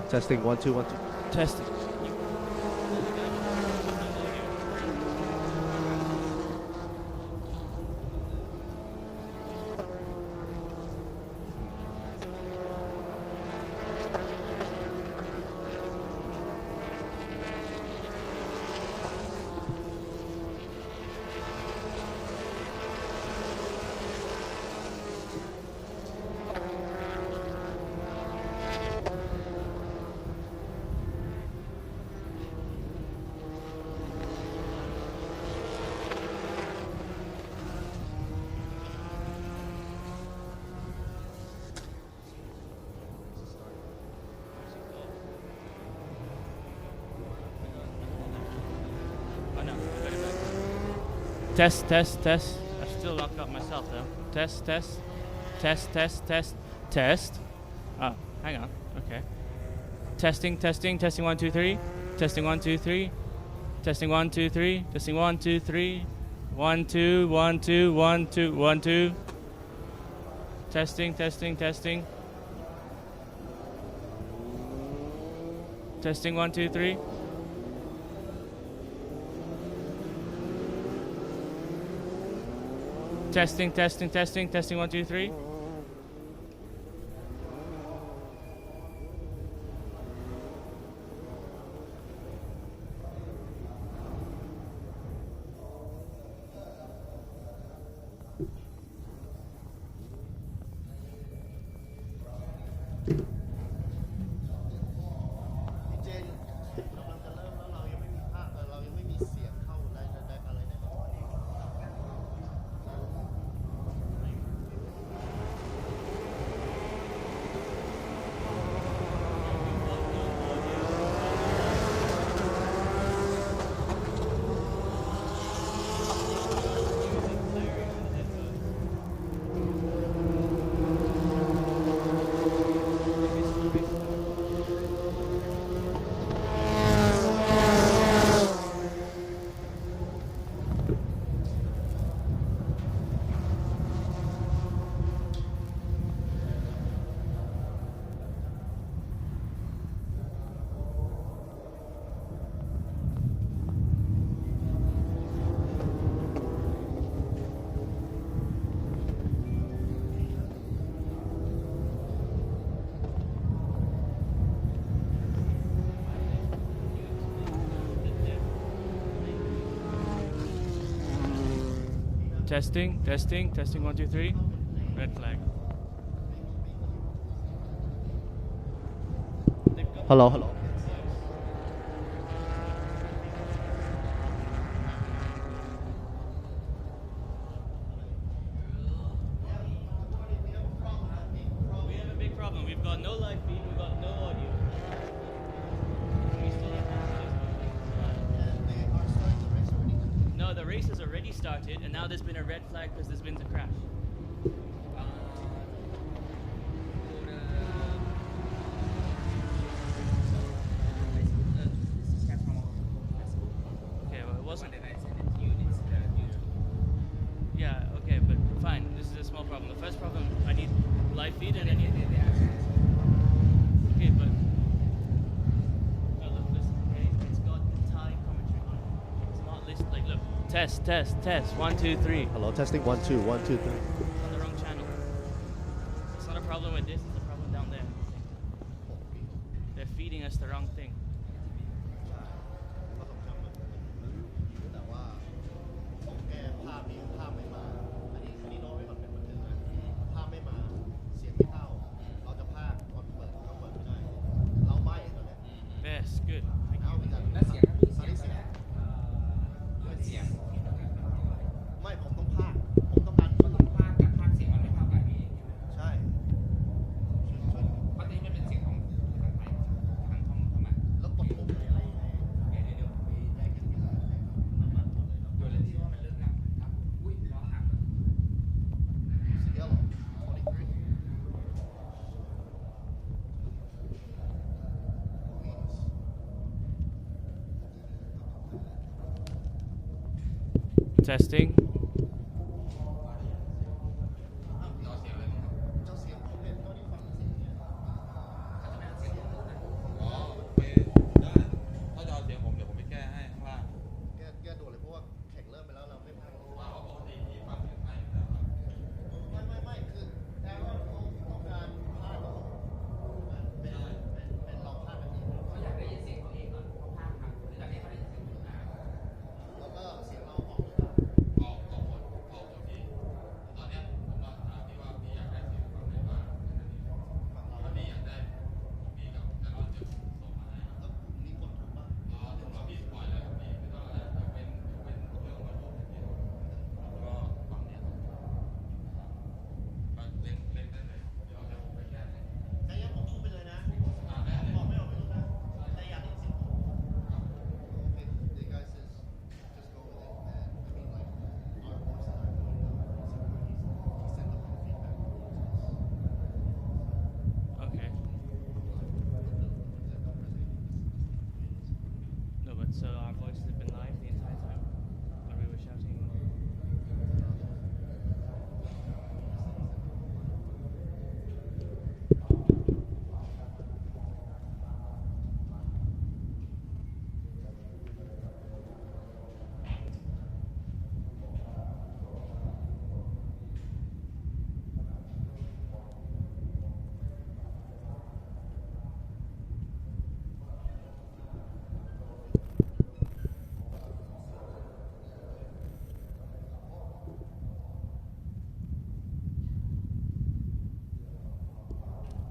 Testing 1 2 1 2. Testing. Test, test, test. I've still not got myself though. Test, test, test, test, test, test. Oh, hang on. Okay. Testing, testing, testing 1 2 3. Testing 1 2 3. Testing 1 2 3. Testing 1 2 3. 1 2 1 2 1 2 1 2. Testing, testing, testing. Testing 1 2 3. Testing, testing, testing, testing 1 2 3. Testing, testing, testing 1 2 3. Red flag. Hello, hello. We have a big problem. We've got no live feed, we've got no audio. We still have No, the race has already started, and now there's been a red flag because there's been a crash. Okay, well, it wasn't. Yeah, okay, but fine. This is a small problem. The first problem, I need live feed and I need. Okay, but. Oh, look, listen, okay? It's got the Thai commentary on it. It's not listed. Like, look. Test, test, test. 1 2 3. Hello, testing 1 2 1 2 3. On the wrong channel. It's not a problem with this, it's a problem down there. They're feeding us the wrong thing. Yes, good. Thank you. ไม่ผมต้องพากย์ผมต้องการมันต้องพากย์กับพากย์เสียงมันไม่เท่ากันพี่ใช่เพราะนี่มันเป็นเสียงของทางไทยทางทำไมแล้วกดปุ่มอะไรเดี๋ยวไปแยกกันที่น้ำมันหมดเลยโดยเรื่องที่ว่ามันเริ่มแล้วครับอุ้ยล้อหักเสียหรอ Testing.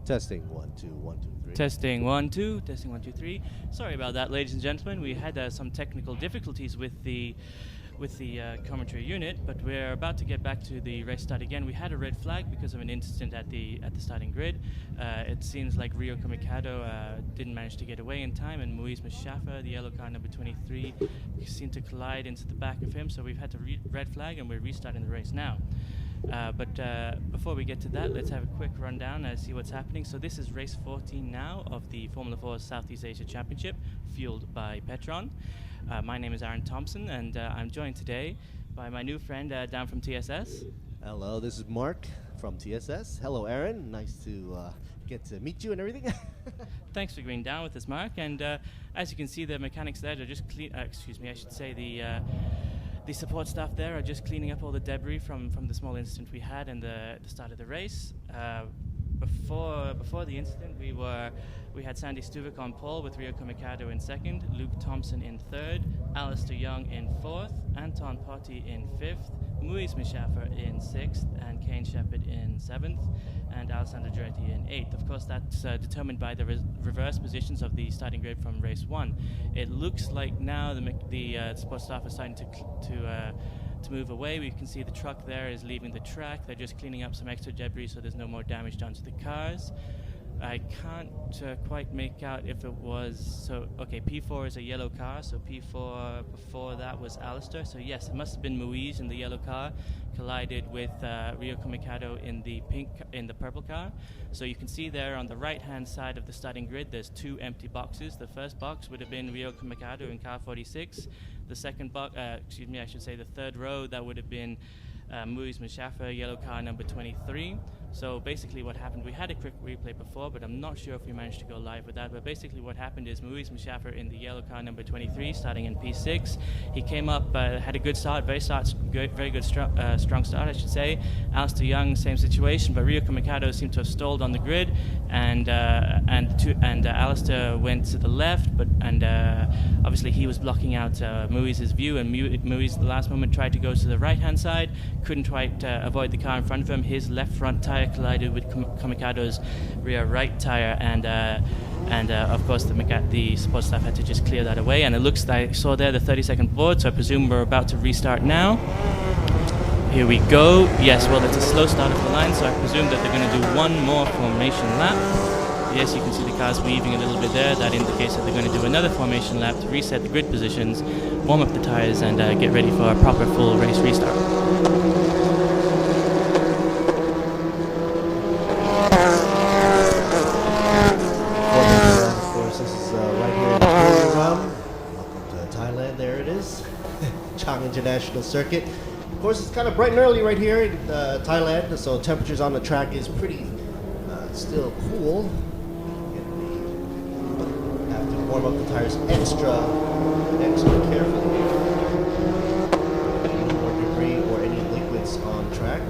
Testing 1 2 1 2 3. Testing 1 2. Testing 1 2 3. Sorry about that, ladies and gentlemen. We had some technical difficulties with the commentary unit, but we're about to get back to the race start again. We had a red flag because of an incident at the starting grid. It seems like Rio Kamikado didn't manage to get away in time, and Muiz Mashafa, the yellow car number 23, seemed to collide into the back of him. So we've had to red flag, and we're restarting the race now. But before we get to that, let's have a quick rundown and see what's happening. So this is race 14 now of the Formula 4 Southeast Asia Championship, fueled by Petron. My name is Aaron Thompson, and I'm joined today by my new friend down from TSS. Hello, this is Mark from TSS. Hello, Aaron. Nice to get to meet you and everything. Thanks for being down with us, Mark. And as you can see, the mechanics there are just the support staff there are just cleaning up all the debris from the small incident we had in the start of the race. Before the incident, we had Sandy Stuvik on pole with Rio Kamikado in second, Luke Thompson in third, Alistair Young in fourth, Anton Potti in fifth, Muiz Mishafer in sixth, and Kane Shepherd in seventh, and Alessandro Giretti in eighth. Of course, that's determined by the reverse positions of the starting grid from race one. It looks like now the support staff are starting to move away. We can see the truck there is leaving the track. They're just cleaning up some extra debris so there's no more damage done to the cars. I can't quite make out if it was... Okay, P4 is a yellow car, so P4 before that was Alistair. So yes, it must have been Muiz in the yellow car, collided with Rio Kamikado in the purple car. So you can see there on the right-hand side of the starting grid, there's two empty boxes. The first box would have been Rio Kamikado in car 46. The second box, the third row, that would have been Muiz Mishafa, yellow car number 23. So basically what happened, we had a quick replay before, but I'm not sure if we managed to go live with that. But basically what happened is Muiz Mishafa in the yellow car number 23, starting in P6. He came up, had a good start, very good strong start, I should say. Alistair Young, same situation, but Rio Kamikado seemed to have stalled on the grid, and Alistair went to the left, and obviously he was blocking out Muiz's view, and Muiz at the last moment tried to go to the right-hand side, couldn't quite avoid the car in front of him. His left front tire collided with Kamikado's rear right tire, and of course the support staff had to just clear that away. And it looks like I saw there the 30-second board, so I presume we're about to restart now. Here we go. Yes, well, it's a slow start of the line, so I presume that they're going to do one more formation lap. Yes, you can see the cars weaving a little bit there. That indicates that they're going to do another formation lap to reset the grid positions, warm up the tires, and get ready for a proper full race restart. Of course, this is right here in the Welcome to Thailand. There it is. Chang International Circuit. Of course, it's kind of bright and early right here in Thailand, so temperatures on the track is pretty still cool. Have to warm up the tires extra carefully. No more debris or any liquids on track.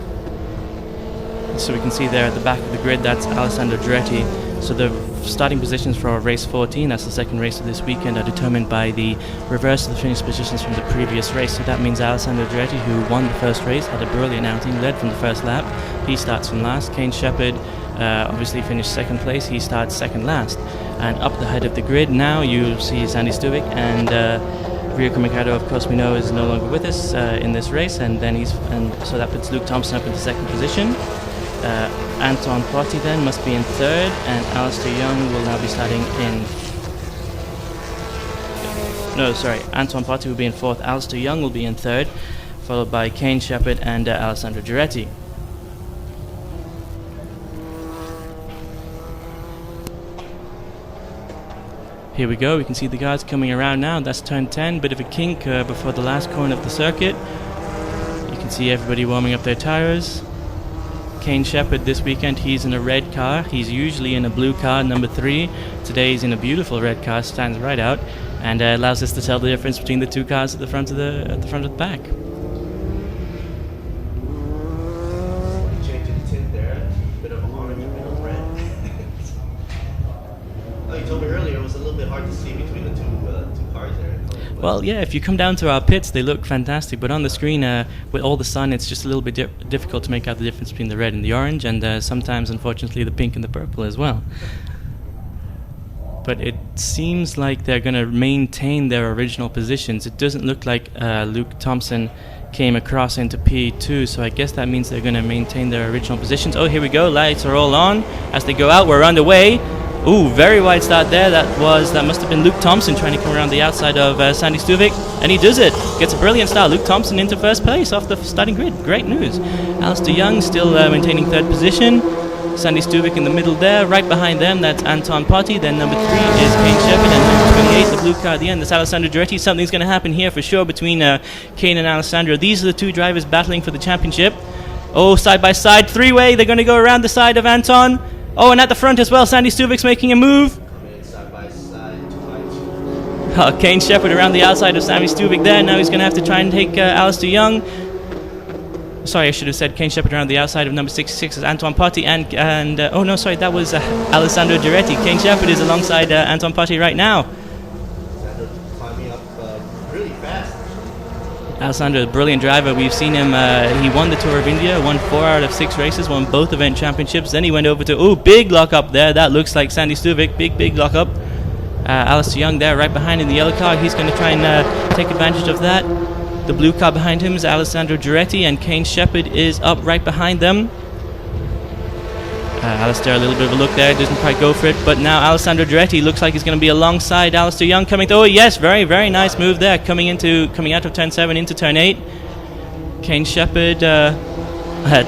So we can see there at the back of the grid, that's Alessandro Giretti. So the starting positions for race 14, that's the second race of this weekend, are determined by the reverse of the finish positions from the previous race. So that means Alessandro Giretti, who won the first race, had a brilliant outing, led from the first lap. He starts from last. Kane Shepherd obviously finished second place. He starts second last. And up the head of the grid now you see Sandy Stuvik, and Rio Kamikado, of course, we know is no longer with us in this race, and so that puts Luke Thompson up into second position. Anton Potti then must be in third, and Alistair Young will now be starting in... No, sorry, Anton Potti will be in fourth, Alistair Young will be in third, followed by Kane Shepherd and Alessandro Giretti. Here we go, we can see the guys coming around now. That's turn 10, bit of a kink before the last corner of the circuit. You can see everybody warming up their tires. Kane Shepherd this weekend, he's in a red car. He's usually in a blue car, number 3. Today he's in a beautiful red car, stands right out, and allows us to tell the difference between the two cars at the front of the back. Changing the tint there, a bit of orange, a bit of red. Oh, you told me earlier it was a little bit hard to see between the two cars there. Well, yeah, if you come down to our pits, they look fantastic, but on the screen, with all the sun, it's just a little bit difficult to make out the difference between the red and the orange, and sometimes, unfortunately, the pink and the purple as well. But it seems like they're going to maintain their original positions. It doesn't look like Luke Thompson came across into P2, so I guess that means they're going to maintain their original positions. Oh, here we go, lights are all on. As they go out, we're underway. Ooh, very wide start there. That must have been Luke Thompson trying to come around the outside of Sandy Stuvik, and he does it. Gets a brilliant start. Luke Thompson into first place off the starting grid. Great news. Alistair Young still maintaining third position. Sandy Stuvik in the middle there. Right behind them, that's Anton Potty. Then number 3 is Kane Shepherd, and number 28, the blue car at the end, that's Alessandro Giretti. Something's going to happen here for sure between Kane and Alessandro. These are the two drivers battling for the championship. Oh, side by side, three-way. They're going to go around the side of Anton. Oh, and at the front as well, Sandy Stuvik's making a move. Side by side, Kane Shepherd around the outside of Sandy Stuvik there. Now he's going to have to try and take Alistair Young. Sorry, I should have said Kane Shepherd around the outside of number 66 is Antoine Potty and oh no, sorry, that was Alessandro Giretti. Kane Shepherd is alongside Anton Potty right now. Alessandro climbing up really fast. Alessandro, a brilliant driver. We've seen him, he won the Tour of India, won 4 out of 6 races, won both event championships. Then he went over to, big lock up there. That looks like Sandy Stuvik. Big lock up. Alistair Young there right behind in the yellow car. He's going to try and take advantage of that. The blue car behind him is Alessandro Giretti, and Kane Shepherd is up right behind them. Alistair, a little bit of a look there, doesn't quite go for it, but now Alessandro Giretti looks like he's going to be alongside Alistair Young coming. Oh yes, very nice move there, coming out of turn 7 into turn 8. Kane Shepherd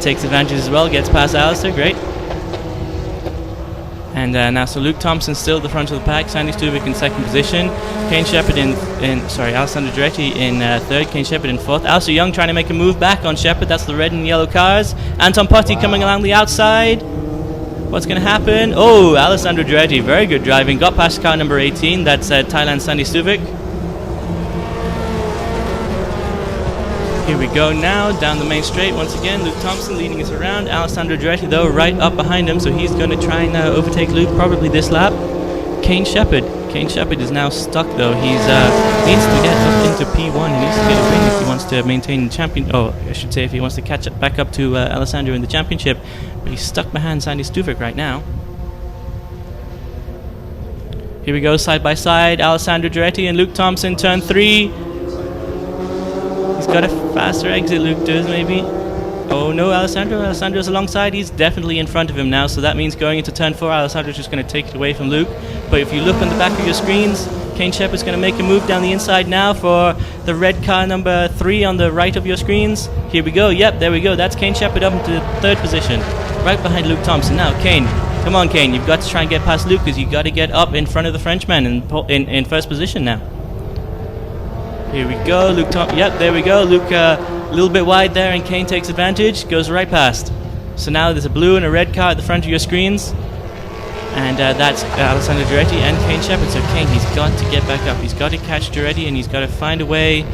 takes advantage as well, gets past Alistair, great. And now so Luke Thompson still at the front of the pack, Sandy Stuvik in second position, Kane Shepherd Alessandro Giretti in third, Kane Shepherd in fourth. Alistair Young trying to make a move back on Shepherd, that's the red and yellow cars. Anton Potty coming along the outside. What's going to happen? Oh, Alessandro Giretti, very good driving. Got past car number 18. That's Thailand's Sandy Stuvik. Here we go now, down the main straight. Once again, Luke Thompson leading us around. Alessandro Giretti, though, right up behind him. So he's going to try and overtake Luke, probably this lap. Kane Shepherd is now stuck, though. He needs to get up into P1. He needs to get a win if he wants to maintain the champion. Oh, I should say if he wants to catch back up to Alessandro in the championship. But he's stuck behind Sandy Stuvik right now. Here we go, side by side. Alessandro Giretti and Luke Thompson, turn 3. He's got a faster exit, Luke does, maybe. Oh no, Alessandro's alongside. He's definitely in front of him now, so that means going into turn 4, Alessandro's just going to take it away from Luke. But if you look on the back of your screens, Kane Shepherd's going to make a move down the inside now for the red car number 3 on the right of your screens. Here we go, yep, there we go. That's Kane Shepherd up into third position, right behind Luke Thompson. Now, Kane, come on, Kane, you've got to try and get past Luke because you've got to get up in front of the Frenchman in first position now. Here we go, Luke Thompson. Yep, there we go. Luke a little bit wide there, and Kane takes advantage, goes right past. So now there's a blue and a red car at the front of your screens, and that's Alessandro Giretti and Kane Shepherd. So Kane, he's got to get back up. He's got to catch Giretti, and he's got to find a way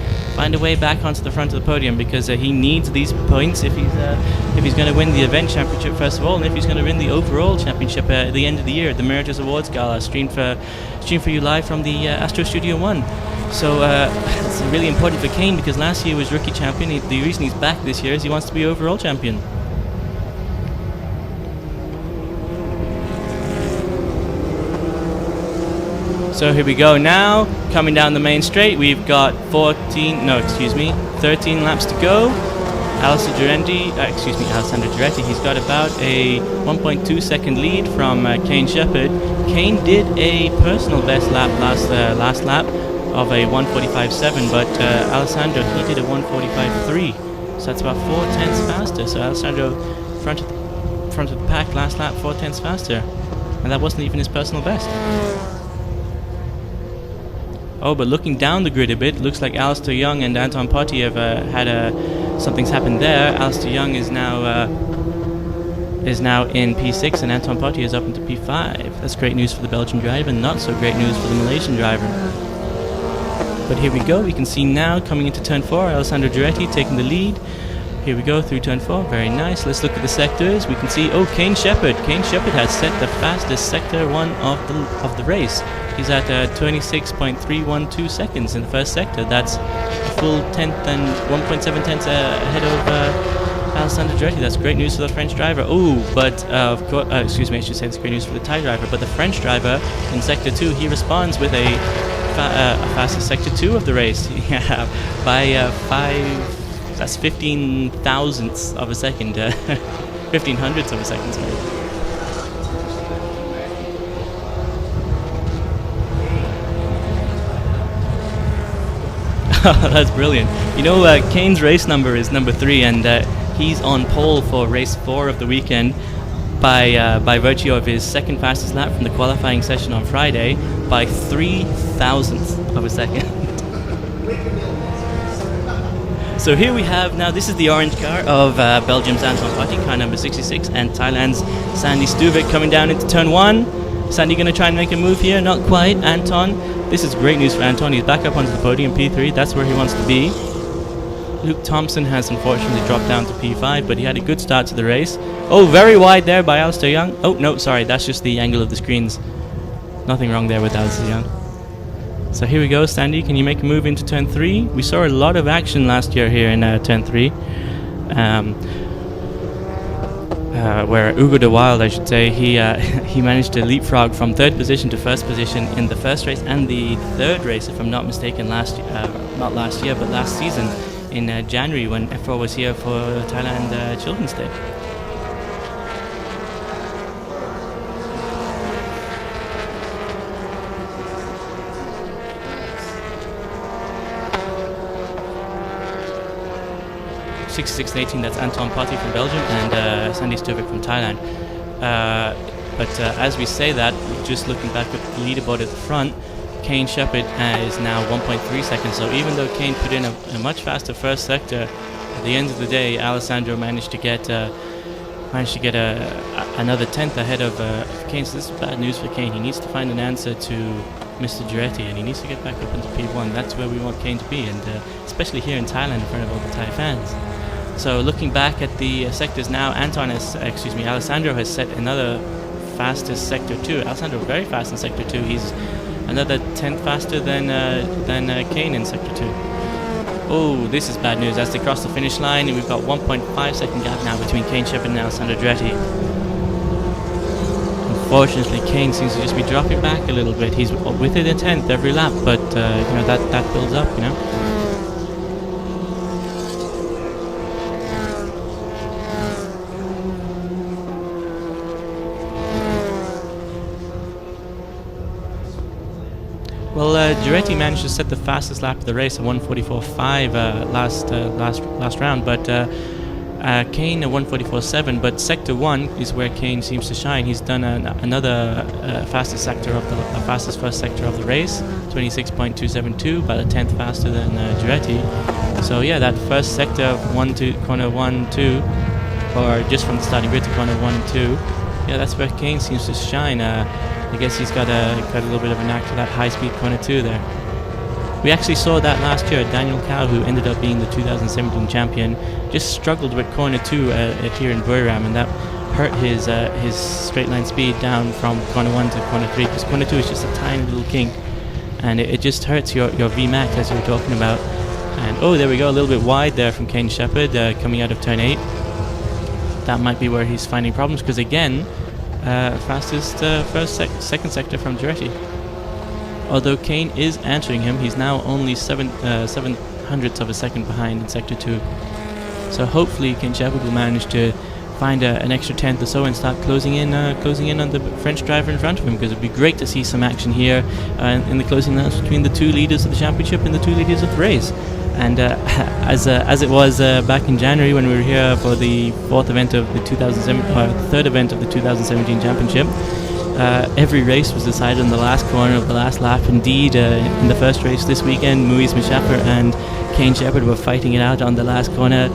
back onto the front of the podium because he needs these points if he's going to win the event championship first of all, and if he's going to win the overall championship at the end of the year, the Meritus Awards Gala, streamed for you live from the Astro Studio 1. So it's really important for Kane because last year was rookie champion. The reason he's back this year is he wants to be overall champion. So here we go now, coming down the main straight. We've got 13 laps to go. Alessandro Giretti, he's got about a 1.2 second lead from Kane Shepherd. Kane did a personal best lap last lap of a 1:45.7, but Alessandro, he did a 1:45.3, so that's about 4/10 faster. So Alessandro front of the pack last lap, 4/10 faster, and that wasn't even his personal best. Oh, but looking down the grid a bit, looks like Alistair Young and Anton Potty have had something's happened there. Alistair Young is now in P6, and Anton Potty is up into P5. That's great news for the Belgian driver, and not so great news for the Malaysian driver. But here we go, we can see now coming into turn 4, Alessandro Giretti taking the lead. Here we go through turn 4. Very nice. Let's look at the sectors. We can see, oh, Kane Shepherd. Kane Shepherd has set the fastest sector 1 of the race. He's at 26.312 seconds in the first sector. That's a full tenth and 1.7 tenths ahead of Alessandro Andretti. That's great news for the French driver. Oh, but of course, excuse me, I should say it's great news for the Thai driver. But the French driver in sector 2, he responds with a fastest sector 2 of the race. Yeah, by 5. That's 15 thousandths of a second, 15 hundredths of a second, sorry. That's brilliant. You know, Kane's race number is number 3, and he's on pole for race 4 of the weekend by virtue of his second fastest lap from the qualifying session on Friday by 3 thousandths of a second. So here we have, now this is the orange car of Belgium's Anton Patti, car number 66, and Thailand's Sandy Stuvik coming down into turn 1. Sandy going to try and make a move here, not quite. Anton, this is great news for Anton, he's back up onto the podium, P3, that's where he wants to be. Luke Thompson has unfortunately dropped down to P5, but he had a good start to the race. Oh, very wide there by Alistair Young. Oh, no, sorry, that's just the angle of the screens. Nothing wrong there with Alistair Young. So here we go, Sandy, can you make a move into turn 3? We saw a lot of action last year here in turn 3. Where Ugo de Wild, I should say, he managed to leapfrog from 3rd position to 1st position in the first race and the 3rd race, if I'm not mistaken, not last year, but last season in January when F4 was here for Thailand Children's Day. and 18, that's Anton Patti from Belgium and Sandy Stuvik from Thailand. But as we say that, just looking back at the leaderboard at the front, Kane Shepherd is now 1.3 seconds. So even though Kane put in a much faster first sector, at the end of the day, Alessandro managed to get another tenth ahead of Kane. So this is bad news for Kane. He needs to find an answer to Mr. Giretti, and he needs to get back up into P1. That's where we want Kane to be, and especially here in Thailand in front of all the Thai fans. So looking back at the sectors now, Alessandro has set another fastest sector 2. Alessandro very fast in sector 2. He's another 10th faster than Kane in sector 2. Oh, this is bad news. As they cross the finish line, we've got 1.5 second gap now between Kane Shepherd and Alessandro Andretti. Unfortunately, Kane seems to just be dropping back a little bit. He's within a 10th every lap, but that builds up, you know. Well, Giretti managed to set the fastest lap of the race at 1:44.5 last round, but Kane at 1:44.7. But sector 1 is where Kane seems to shine. He's done another fastest sector of the fastest first sector of the race, 26.272, about a 10th faster than Giretti. So yeah, that first sector of corner 1, 2, or just from the starting grid to corner 1 and 2. Yeah, that's where Kane seems to shine. I guess he's got a little bit of a knack for that high-speed corner 2 there. We actually saw that last year. Daniel Cow, who ended up being the 2017 champion, just struggled with corner 2 here in Buriram, and that hurt his straight line speed down from corner 1 to corner 3, because corner 2 is just a tiny little kink, and it just hurts your VMAX, as you were talking about. And oh, there we go, a little bit wide there from Kane Shepherd coming out of turn 8. That might be where he's finding problems, because again, fastest second sector from Giretti. Although Kane is answering him, he's now only 7 hundredths of a second behind in sector 2. So hopefully Kane Shepherd will manage to find an extra 10th or so and start closing in on the French driver in front of him, because it'd be great to see some action here in the closing laps between the 2 leaders of the championship and the 2 leaders of the race. And as it was back in January when we were here for the third event of the 2017 championship, every race was decided on the last corner of the last lap. Indeed, in the first race this weekend, Muiz Mashaffer and Kane Shepherd were fighting it out on the last corner.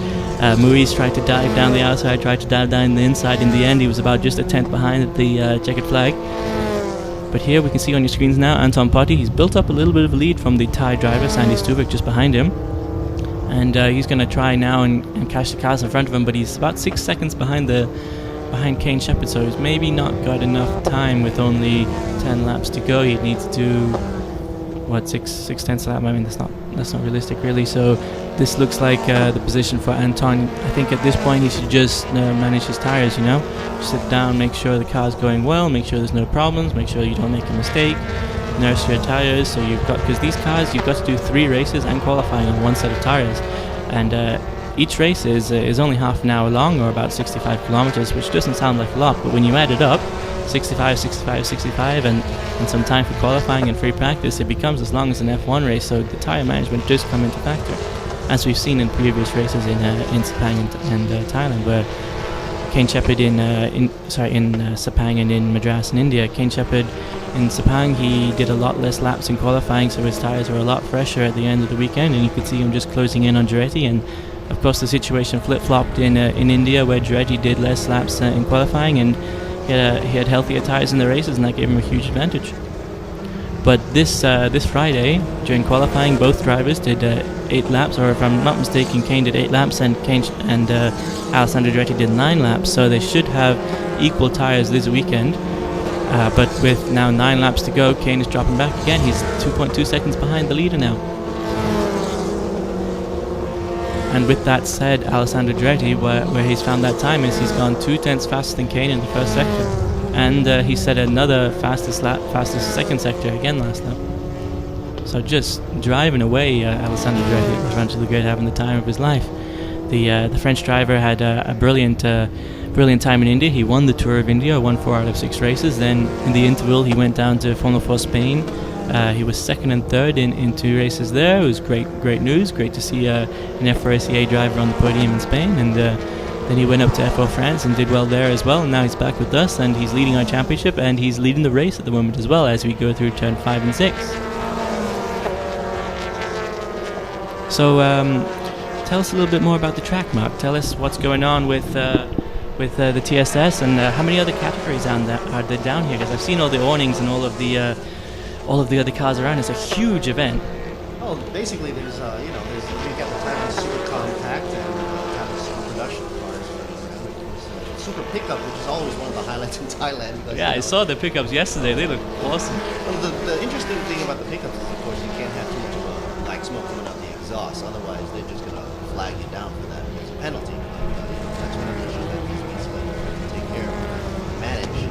Muiz tried to dive down the outside, tried to dive down the inside. In the end, he was about just a 10th behind at the checkered flag. But here we can see on your screens now, Anton Patti, he's built up a little bit of a lead from the Thai driver, Sandy Stuvik, just behind him. and he's going to try now and catch the cars in front of him, but he's about 6 seconds behind Kane Shepherd, so he's maybe not got enough time with only 10 laps to go. He'd need to do what, 6/10 lap. I mean, that's not realistic really. So this looks like the position for Anton. I think at this point he should just manage his tires, you know, sit down, make sure the car's going well, make sure there's no problems, make sure you don't make a mistake, nurse your tires. So you've got, because these cars you've got to do 3 races and qualifying on one set of tires, and each race is only half an hour long, or about 65 kilometers, which doesn't sound like a lot, but when you add it up, 65, 65, 65, and some time for qualifying and free practice, it becomes as long as an F1 race. So the tire management does come into factor, as we've seen in previous races in Sepang and Thailand, where Kane Shepherd in Sepang and in Madras in India. Kane Shepherd in Sepang, he did a lot less laps in qualifying, so his tires were a lot fresher at the end of the weekend, and you could see him just closing in on Giretti. And of course the situation flip-flopped in India, where Giretti did less laps in qualifying, and he had healthier tires in the races, and that gave him a huge advantage. But this Friday, during qualifying, both drivers did 8 laps, or if I'm not mistaken, Kane did 8 laps, and Alessandro Giretti did 9 laps, so they should have equal tires this weekend. But with now 9 laps to go, Kane is dropping back again. He's 2.2 seconds behind the leader now. And with that said, Alessandro Giretti, where he's found that time, is he's gone 2/10 faster than Kane in the first sector, and he set another fastest second sector again last lap. So just driving away, Alessandro Giretti in front of the grid, having the time of his life. The French driver had a brilliant time in India. He won the Tour of India, won 4 out of 6 races. Then in the interval, he went down to Formula 4 Spain. He was 2nd and 3rd in 2 races there. It was great news. Great to see an F4ACA driver on the podium in Spain. And then he went up to F4 France and did well there as well. And now he's back with us, and he's leading our championship, and he's leading the race at the moment as well, as we go through turn 5 and 6. So tell us a little bit more about the track, Mark. Tell us what's going on with the TSS, and how many other categories are there down here? Because I've seen all the awnings and all of the other cars around. It's a huge event. Oh, basically there's you got the Thailand Super Compact and Thailand Super Production cars. Super Pickup, which is always one of the highlights in Thailand. Because, yeah, I saw the pickups yesterday. They look awesome. Well, the interesting thing about the pickups is, of course, you can't have too much of a black smoke coming out the exhaust. Otherwise, they're just gonna flag you down for that. It's a penalty. That's one of the issues that these to take care of, manage.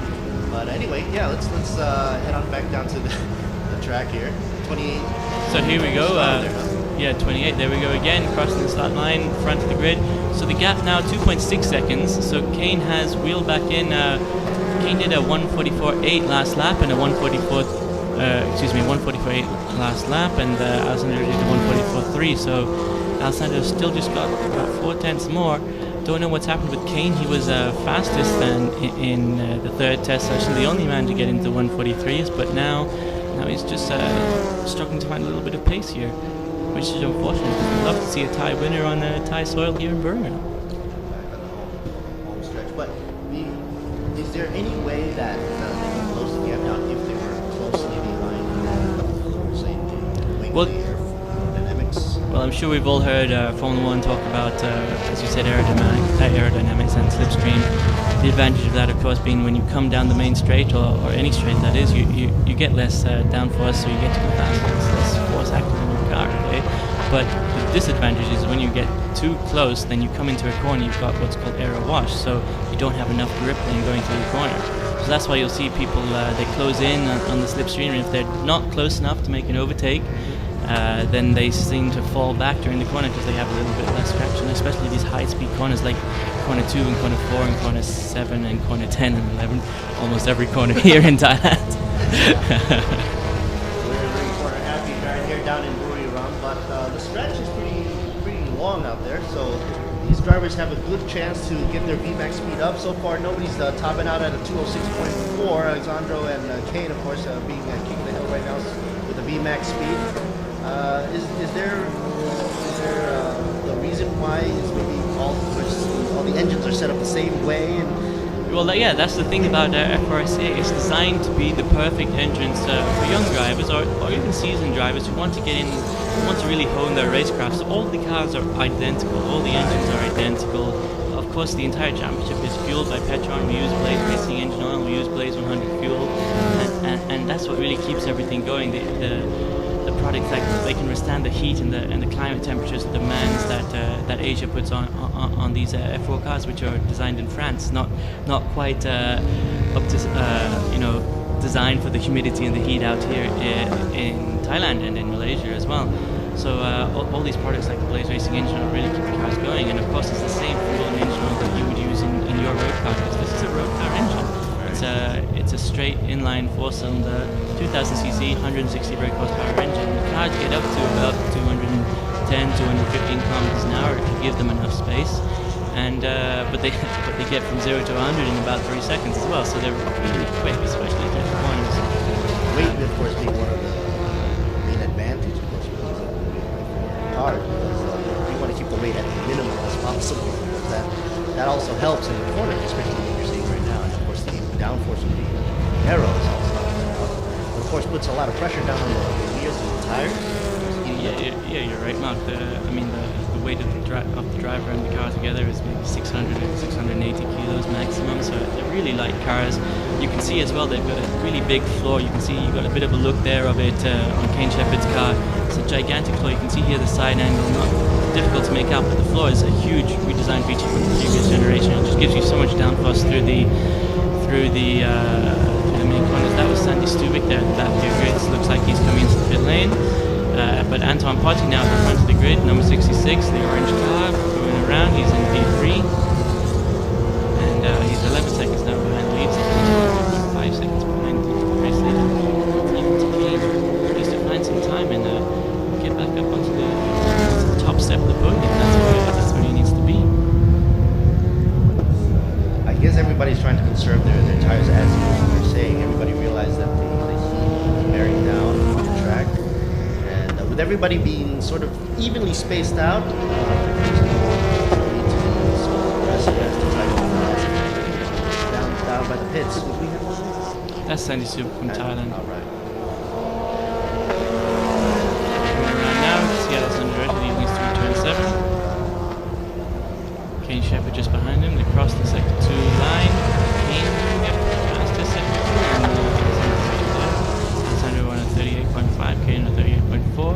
But anyway, yeah, let's head on back down to the track here. 28. So here we go. Yeah, 28. There we go again, crossing the start line, front of the grid. So the gap now 2.6 seconds. So Kane has wheeled back in. Kane did a 1:44.8 last lap and a 1:44.8 last lap, and Alessandro did a 1:44.3. So Alessandro still just got about 4/10 more. Don't know what's happened with Kane. He was fastest then in the 3rd test session, the only man to get into 1:43s, but now he's just struggling to find a little bit of pace here, which is unfortunate, because we'd love to see a Thai winner on Thai soil here in Birmingham. Home stretch. But is there any way that they can close the gap down if they were closely behind, say, Well, dynamics? Well, I'm sure we've all heard Formula 1 talk about, as you said, aerodynamics and slipstream. The advantage of that, of course, being when you come down the main straight, or any straight that is, you get less downforce, so you get to go faster. There's less force active in your car, okay? But the disadvantage is when you get too close, then you come into a corner, you've got what's called aero wash, so you don't have enough grip then going through the corner. So that's why you'll see people, they close in on the slipstream, and if they're not close enough to make an overtake, then they seem to fall back during the corner because they have a little bit less traction, especially these high-speed corners like corner 2 and corner 4 and corner 7 and corner 10 and 11, almost every corner here in Thailand. We're corner happy right here down in Buriram, but the stretch is pretty long out there, so these drivers have a good chance to get their VMAX speed up. So far, nobody's topping out at a 206.4. Alessandro and Kane, of course, being king of the hill right now with the VMAX speed. Is there the reason why is maybe all the engines are set up the same way? And well, yeah, that's the thing about F4ACA. It's designed to be the perfect engine for young drivers or even seasoned drivers who want to get in want to really hone their racecraft. So all the cars are identical, all the engines are identical. Of course, the entire championship is fueled by Petron. We use Blaze Racing engine oil, we use Blaze 100 fuel, and that's what really keeps everything going. The products, like, they can withstand the heat and the climate temperatures, the demands that Asia puts on these F4 cars, which are designed in France, not quite up to designed for the humidity and the heat out here in Thailand and in Malaysia as well. So all these products like the Blaze Racing engine oil really keep the cars going, and of course it's the same fuel and engine oil that you would use in your road car, because this is a road car engine. It's a straight inline 4-cylinder 2000cc 160 brake horsepower engine. The cars get up to about 210, 215 kilometers an hour if you give them enough space, and but they get from 0 to 100 in about 3 seconds as well. So they're really quick, especially in the corners. Weight, of course, being one of the main advantages, of course, with these cars, because you want to keep the weight at the minimum as possible, because that also helps in the corner, especially what you're seeing right now. And of course, the downforce of the arrows also helps. But of course, puts a lot of pressure down on the wheels and the tires. Yeah, you're right, Mark. The weight of the driver and the car together is maybe 600 and 680 kilos maximum, so they're really light cars. You can see as well they've got a really big floor. You can see you've got a bit of a look there of it on Kane Shepherd's car. It's a gigantic floor. You can see here the side angle, not difficult to make out, but the floor is a huge redesigned feature from the previous generation. It just gives you so much downforce through the main corners. That was Sandy Stubik there at the back of your grid. Looks like he's coming into the pit lane. But Anton Potty now at the front of the grid, number 66, the orange car, going around. He's in P3, and he's 11 seconds now behind the lead, 5 seconds behind the race leader. Even to Kane, just to find some time and get back up onto the top step of the podium. That's where he needs to be. I guess everybody's trying to conserve their tires, as you're saying. Everybody realized that the heat is bearing down on the track. With everybody being sort of evenly spaced out, down by the pits. That's Sandy Super from Thailand. All right. Coming around now, Seattle's under red, leading us through turn 7. Kane Shepherd just behind him. They cross the sector 2 line. Kane past the sector 2, and Alessandro won at 38.5, Kane at 38.4.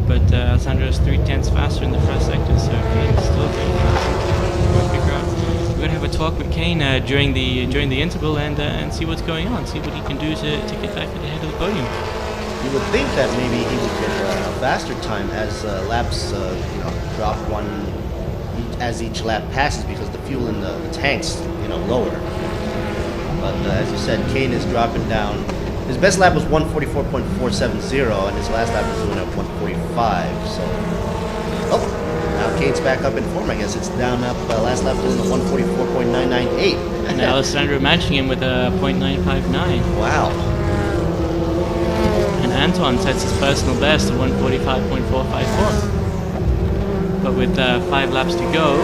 But Alessandro is 3/10 faster in the first sector, so Kane is still going fast. We're going to have a talk with Kane during the interval and see what's going on, see what he can do to get back to the head of the podium. You would think that maybe he would get a faster time as laps drop one as each lap passes, because the fuel in the tanks lower. But as you said, Kane is dropping down. His best lap was 144.470, and his last lap was doing at 145. So, now Kane's back up in form. I guess it's down up. Last lap doing the 144.998. And Alessandro matching him with a .959. Wow. And Anton sets his personal best at 145.454. But with 5 laps to go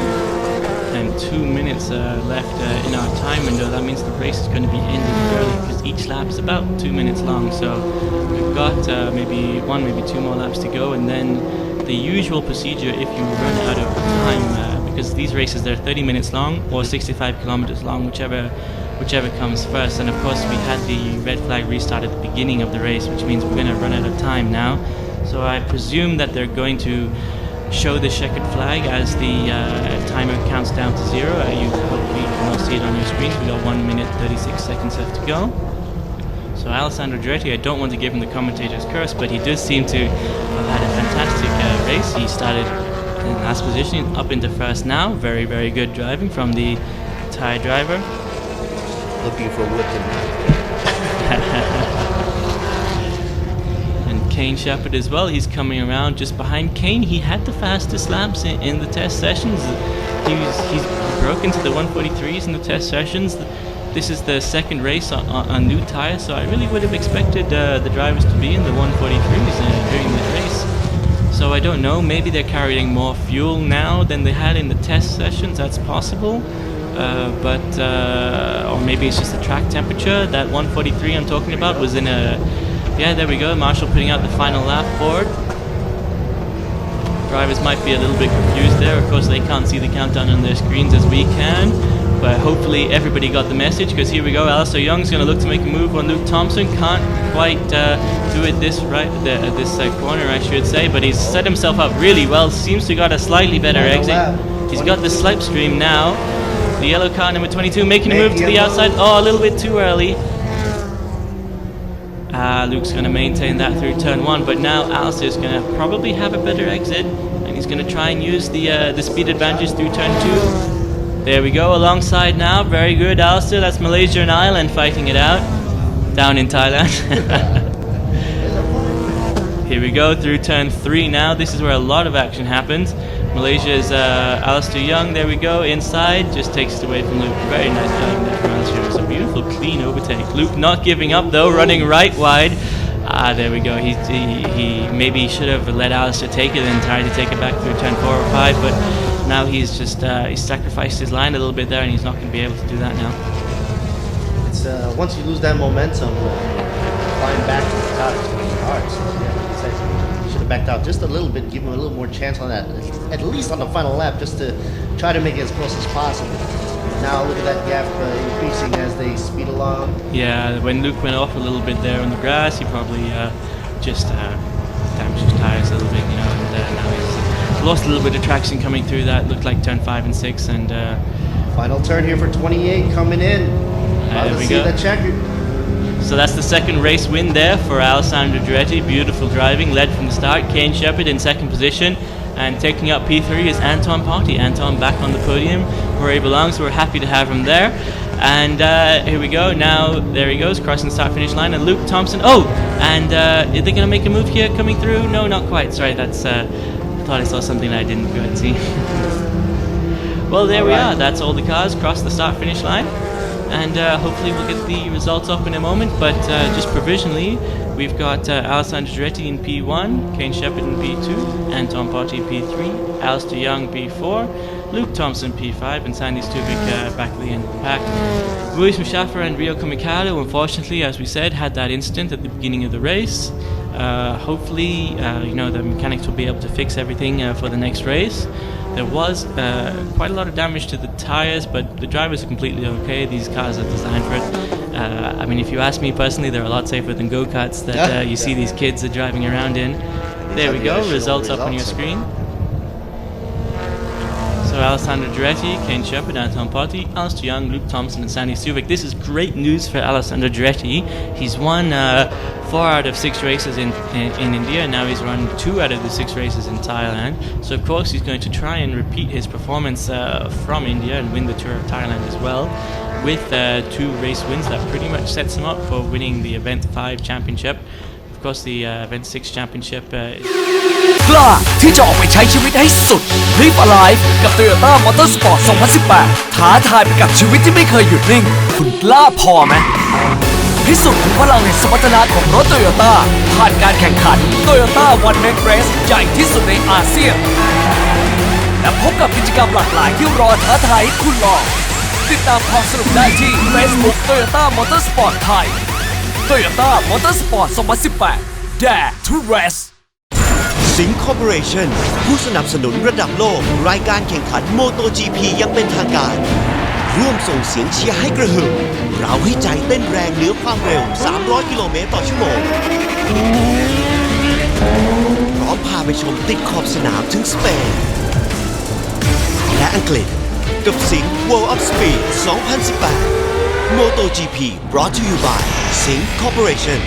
and 2 minutes left in our time window, that means the race is going to be ending early, because each lap is about 2 minutes long. So we've got maybe 1, maybe 2 more laps to go, and then the usual procedure if you run out of time, because these races, they're 30 minutes long or 65 kilometers long, whichever comes first. And of course we had the red flag restart at the beginning of the race, which means we're going to run out of time now. So I presume that they're going to show the checkered flag as the timer counts down to 0. You hopefully can all see it on your screens. We got 1 minute 36 seconds left to go. So Alessandro Giretti, I don't want to give him the commentator's curse, but he does seem to have had a fantastic race. He started in last position, up into first now. Very, very good driving from the Thai driver. Looking for whipping. Kane Shepherd as well, he's coming around just behind Kane. He had the fastest laps in the test sessions. He's broke into the 143s in the test sessions. This is the second race on new tires, so I really would have expected the drivers to be in the 143s during the race. So I don't know, maybe they're carrying more fuel now than they had in the test sessions. That's possible. Or maybe it's just the track temperature. That 143 I'm talking about was in a... Yeah, there we go. Marshall putting out the final lap board. drivers might be a little bit confused there. Of course, they can't see the countdown on their screens as we can, but hopefully everybody got the message, because here we go. Alistair Young's going to look to make a move on Luke Thompson. Can't quite do it this corner, I should say, but he's set himself up really well. Seems to got a slightly better exit. He's got the slipstream now. The yellow car, number 22, making a move to the outside. Oh, a little bit too early. Luke's going to maintain that through turn 1, but now Alistair's going to probably have a better exit, and he's going to try and use the speed advantage through turn 2. There we go, alongside now. Very good, Alistair. That's Malaysia and Ireland fighting it out down in Thailand. Here we go through turn 3 now. This is where a lot of action happens. Malaysia's Alistair Young, there we go, inside, just takes it away from Luke. Very nice driving there from Alistair. It's a beautiful, clean overtake. Luke not giving up though, running right wide. There we go. He maybe should have let Alistair take it and tried to take it back through turn 4 or 5, but now he's just he's sacrificed his line a little bit there, and he's not going to be able to do that now. It's once you lose that momentum, flying back to the top is going to be hard. So yeah, like you said, you should have backed out just a little bit, give him a little more chance on that, at least on the final lap, just to try to make it as close as possible. Now look at that gap increasing as they speed along. Yeah, when Luke went off a little bit there on the grass, he probably just damaged his tires a little bit, you know, and now he's lost a little bit of traction coming through that. Looked like turn 5 and 6, and final turn here for 28 coming in. There we go. The checker. So that's the second race win there for Alessandro Andretti. Beautiful driving, led from the start. Kane Shepherd in second position, and taking up P3 is Anton Party. Anton back on the podium where he belongs, so we're happy to have him there. And here we go. Now there he goes, crossing the start finish line, and Luke Thompson. Oh, and are they going to make a move here coming through? No, not quite. Sorry, that's. I thought I saw something I didn't go and see. Well, there we are. That's all the cars cross the start finish line. And hopefully we'll get the results up in a moment, but just provisionally, we've got Alessandro Andretti in P1, Kane Shepherd in P2, Anton Party P3, Alistair Young P4, Luke Thompson P5, and Sandy Stuvik back at the end of the pack. Luis Mustafa and Rio Kamikado, unfortunately, as we said, had that incident at the beginning of the race. Hopefully, you know, the mechanics will be able to fix everything for the next race. There was quite a lot of damage to the tires, but the drivers are completely okay. These cars are designed for it. I mean, if you ask me personally, they're a lot safer than go-karts that you see these kids are driving around in. There we go, results up on your screen. So Alessandro Andretti, Kane Shepherd, Anton Party, Alistair Young, Luke Thompson, and Sandy Stuvik. This is great news for Alessandro Andretti. He's won 4 out of 6 races in India, and now he's run 2 out of the 6 races in Thailand. So of course he's going to try and repeat his performance from India and win the Tour of Thailand as well, with 2 race wins. That pretty much sets him up for winning the Event 5 Championship. Of course, the Event 6 Championship is... กล้าที่จะออกไปใช้ชีวิตให้สุด Live Alive กับ Toyota Motorsport 2018 ท้าทายไปกับชีวิตที่ไม่เคยหยุดนิ่ง คุณกล้าพอไหมพิสูจน์ถึงพลังแห่งสมรรถนะของรถ Toyota ผ่านการแข่งขัน Toyota One Man Race ใหญ่ที่สุดในอาเซียนและพบกับกิจกรรมหลากหลายที่รอท้าทายให้คุณลองติดตามความสนุกได้ที่ Facebook Toyota Motorsport ไทย Toyota Motorsport 2018 Dare to Raceสิงห์คอร์ปอเรชั่นผู้สนับสนุนระดับโลกรายการแข่งขัน MotoGP ยังเป็นทางการร่วมส่งเสียงเชียร์ให้กระหึ่มเราให้ใจเต้นแรงเหนือความเร็ว300 กิโลเมตรต่อชั่วโมงพร้อมพาไปชมติดขอบสนามถึงสเปนและอังกฤษกับสิงห์ World of Speed 2018 MotoGP brought to you by สิงห์คอร์ปอเรชั่น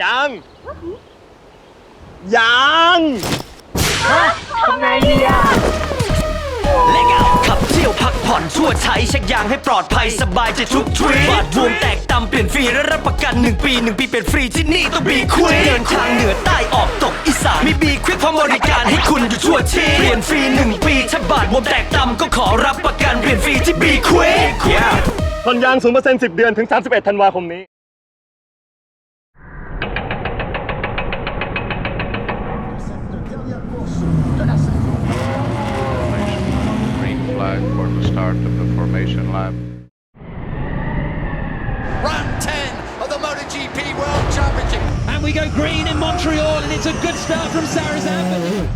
ยังทำไงดีอ่ะเล็กเอาขับเที่ยวพักผ่อนทั่วไทยเช็คยางให้ปลอดภัยสบายใจทุกทริปบาทรวมแตกต่ำเปลี่ยนฟรีและรับประกัน1 ปี1 ปีเปลี่ยนฟรีที่นี่ต้องบีควิกเดินทางเหนือใต้ออกตกอีสานมีบีควิกพร้อมบริการให้คุณอยู่ทั่วที่เปลี่ยนฟรี1 ปีถ้าบาทรวมแตกต่ำก็ขอรับประกันเปลี่ยนฟรีที่บีควิกผ่อนยาง 0% 10 เดือนถึง 31 ธันวาคมนี้Flag for the start of the formation lap. Round 10 of the MotoGP World Championship. we go green in Montreal, and it's a good start from Sarazan.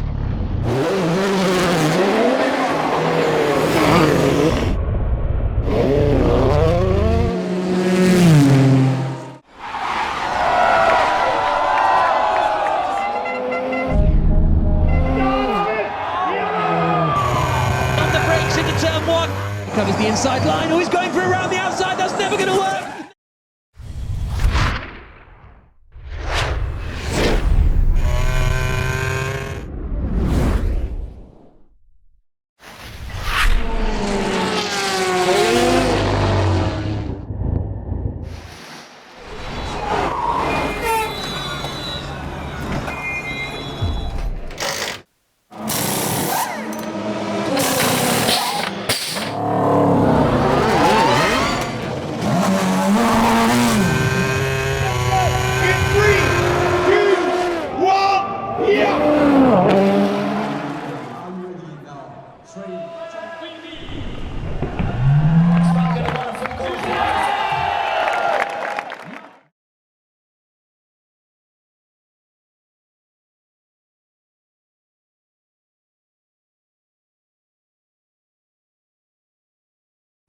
On the brakes into turn one. Covers the inside line. Oh, he's going for around the outside. That's never going to work.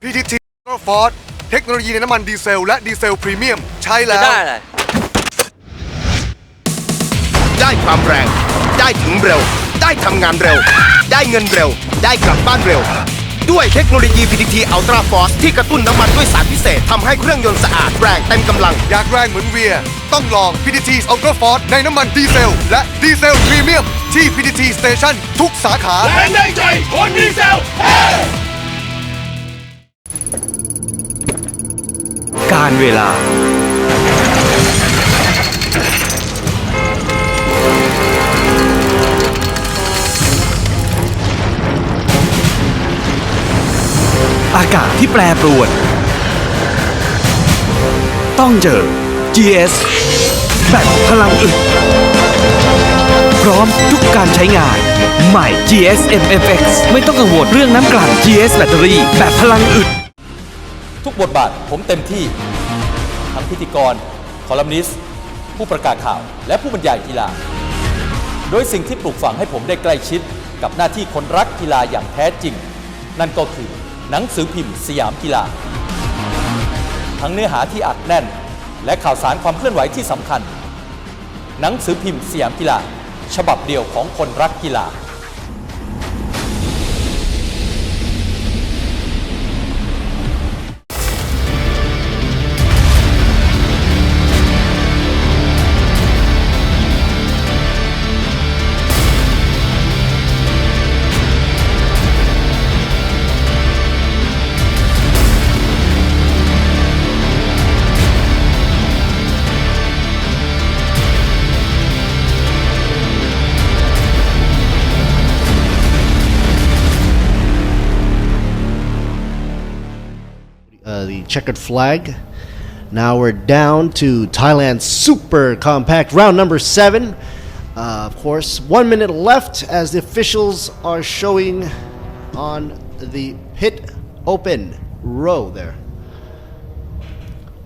PTT ก็ฟอร์ดเทคโนโลยีในน้ำมันดีเซลและดีเซลพรีเมียมใช้แล้วได้ความแรงได้ถึงเร็วได้ทำงานเร็วได้เงินเร็วได้กลับบ้านเร็วด้วยเทคโนโลยี PTT Ultra Force ที่กระตุ้นน้ำมันด้วยสารพิเศษทำให้เครื่องยนต์สะอาดแรงเต็มกำลังอยากแรงเหมือนเวียต้องลอง PTT Ultra Force ในน้ำมันดีเซลและดีเซลพรีเมียมที่ PTT Station ทุกสาขาแรงได้ใจคนดีเซลการเวลาอากาศที่แปรปรวนต้องเจอ GS แบบพลังอึดพร้อมทุกการใช้งานใหม่ GS MFX ไม่ต้องกังวลเรื่องน้ำกลั่น GS แบตเตอรี่แบบพลังอึดทุกบทบาทผมเต็มที่ทั้งพิธีกรคอลัมนิสต์ผู้ประกาศข่าวและผู้บรรยายกีฬาโดยสิ่งที่ปลูกฝังให้ผมได้ใกล้ชิดกับหน้าที่คนรักกีฬาอย่างแท้จริงนั่นก็คือหนังสือพิมพ์สยามกีฬาทั้งเนื้อหาที่อัดแน่นและข่าวสารความเคลื่อนไหวที่สำคัญหนังสือพิมพ์สยามกีฬาฉบับเดียวของคนรักกีฬาThe checkered flag. Now we're down to Thailand's Super Compact round number 7. Of course, 1 minute left as the officials are showing on the pit open row there.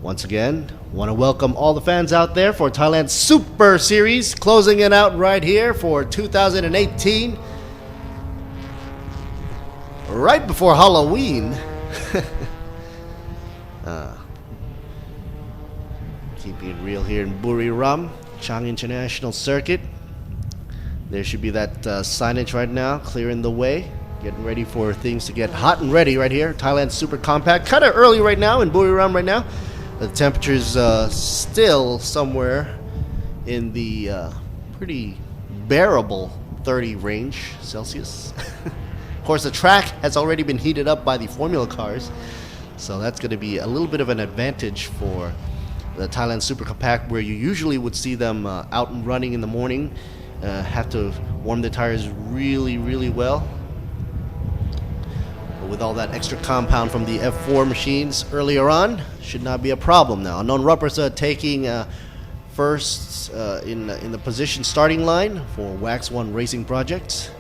Once again, want to welcome all the fans out there for Thailand's Super Series, closing it out right here for 2018. Right before Halloween. Keeping it real here in Buriram, Chang International Circuit. There should be that signage right now, clearing the way, getting ready for things to get hot and ready right here. Thailand Super Compact, kind of early right now in Buriram right now. The temperature's still somewhere in the pretty bearable 30 range Celsius. Of course, the track has already been heated up by the Formula cars, so that's going to be a little bit of an advantage for the Thailand Super Compact, where you usually would see them out and running in the morning, have to warm the tires really, really well. But with all that extra compound from the F4 machines earlier on, should not be a problem now. Anon Rupersa taking first in the position starting line for Wax 1 Racing Project.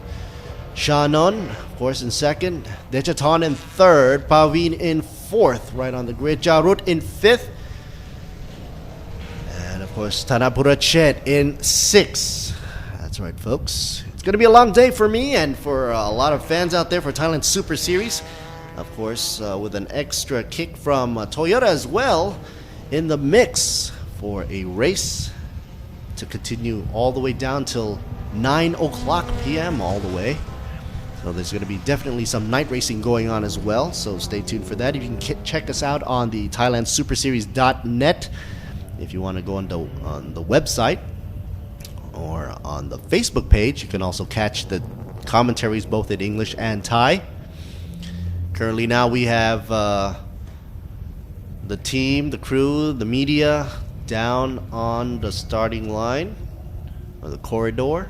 Shannon, of course, in second. Dechaton in third. Pavin in fourth, right on the grid. Jarut in fifth. And of Of course, Tanapurachet in 6. That's right, folks. It's going to be a long day for me and for a lot of fans out there for Thailand Super Series. Of course, with an extra kick from Toyota as well in the mix for a race to continue all the way down till 9 o'clock p.m. all the way. So there's going to be definitely some night racing going on as well, so stay tuned for that. You can check us out on the ThailandSuperSeries.net if you want to go on the website or on the Facebook page. You can also catch the commentaries both in English and Thai. Currently now we have the team, the crew, the media down on the starting line or the corridor.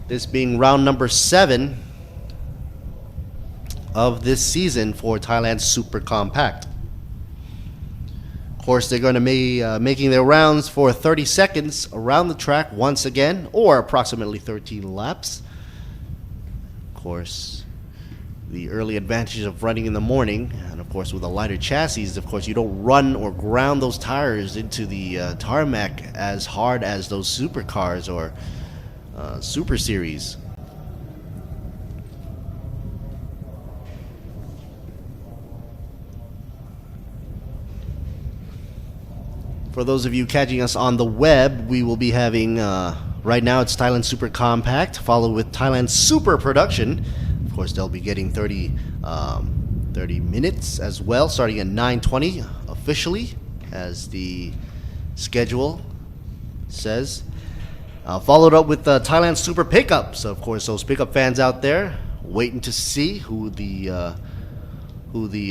This being round number 7 of this season for Thailand Super Compact. Of course, they're going to be making their rounds for 30 seconds around the track once again, or approximately 13 laps. Of course, the early advantage of running in the morning, and of course with a lighter chassis, of course you don't run or ground those tires into the tarmac as hard as those supercars or Super Series. For those of you catching us on the web, we will be having, right now it's Thailand Super Compact, followed with Thailand Super Production. Of course, they'll be getting 30 minutes as well, starting at 9:20 officially, as the schedule says. Followed up with Thailand Super Pickup. So, of course, those pickup fans out there waiting to see who the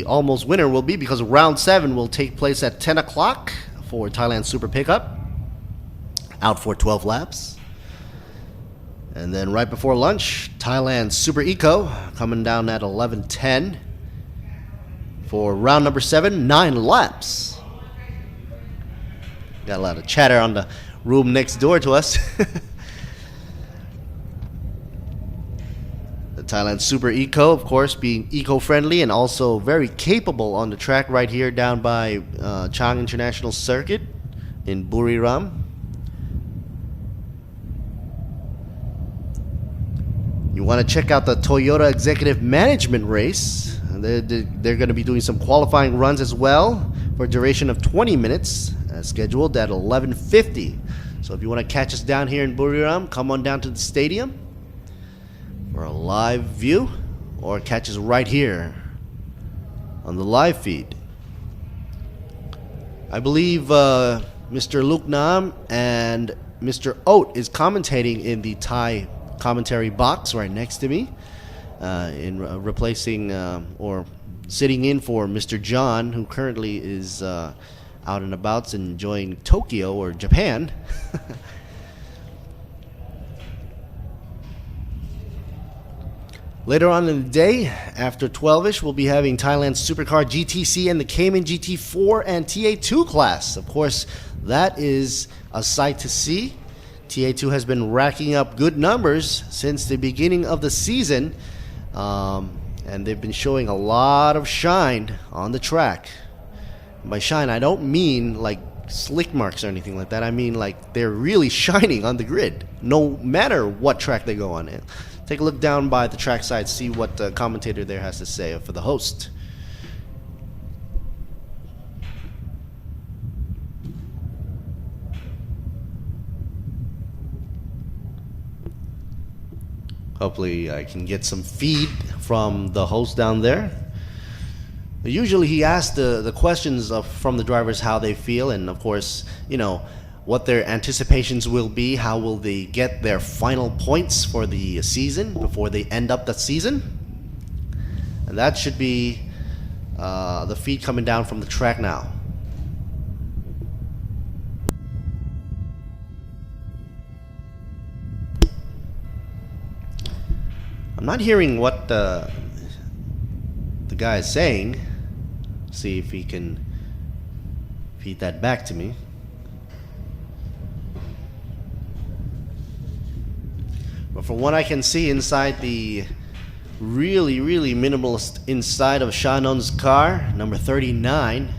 almost winner will be, because round 7 will take place at 10 o'clock for Thailand Super Pickup, out for 12 laps. And then right before lunch, Thailand Super Eco coming down at 11:10 for round number 7, 9 laps. Got a lot of chatter on the room next door to us. The Thailand Super Eco, of course, being eco-friendly and also very capable on the track right here down by Chang International Circuit in Buriram. You want to check out the Toyota Executive Management Race. They're going to be doing some qualifying runs as well for a duration of 20 minutes, scheduled at 11:50. So if you want to catch us down here in Buriram, come on down to the stadium for a live view, or catch us right here on the live feed. I believe Mr. Luke Nam and Mr. Oat is commentating in the Thai commentary box right next to me, in replacing or sitting in for Mr. John, who currently is out and about enjoying Tokyo or Japan. Later on in the day, after 12ish, we'll be having Thailand Supercar GTC and the Cayman GT4 and TA2 class. Of course, that is a sight to see. TA2 has been racking up good numbers since the beginning of the season, and they've been showing a lot of shine on the track. By shine, I don't mean like slick marks or anything like that. I mean like they're really shining on the grid, no matter what track they go on. Take a look down by the trackside, see what the commentator there has to say for the host. Hopefully I can get some feed from the host down there. Usually he asks the questions from the drivers, how they feel, and of course, you know, what their anticipations will be, how will they get their final points for the season before they end up the season. And that should be the feed coming down from the track now. I'm not hearing what the guy is saying. See if he can feed that back to me. But from what I can see inside the really minimalist inside of Shannon's car, number 39,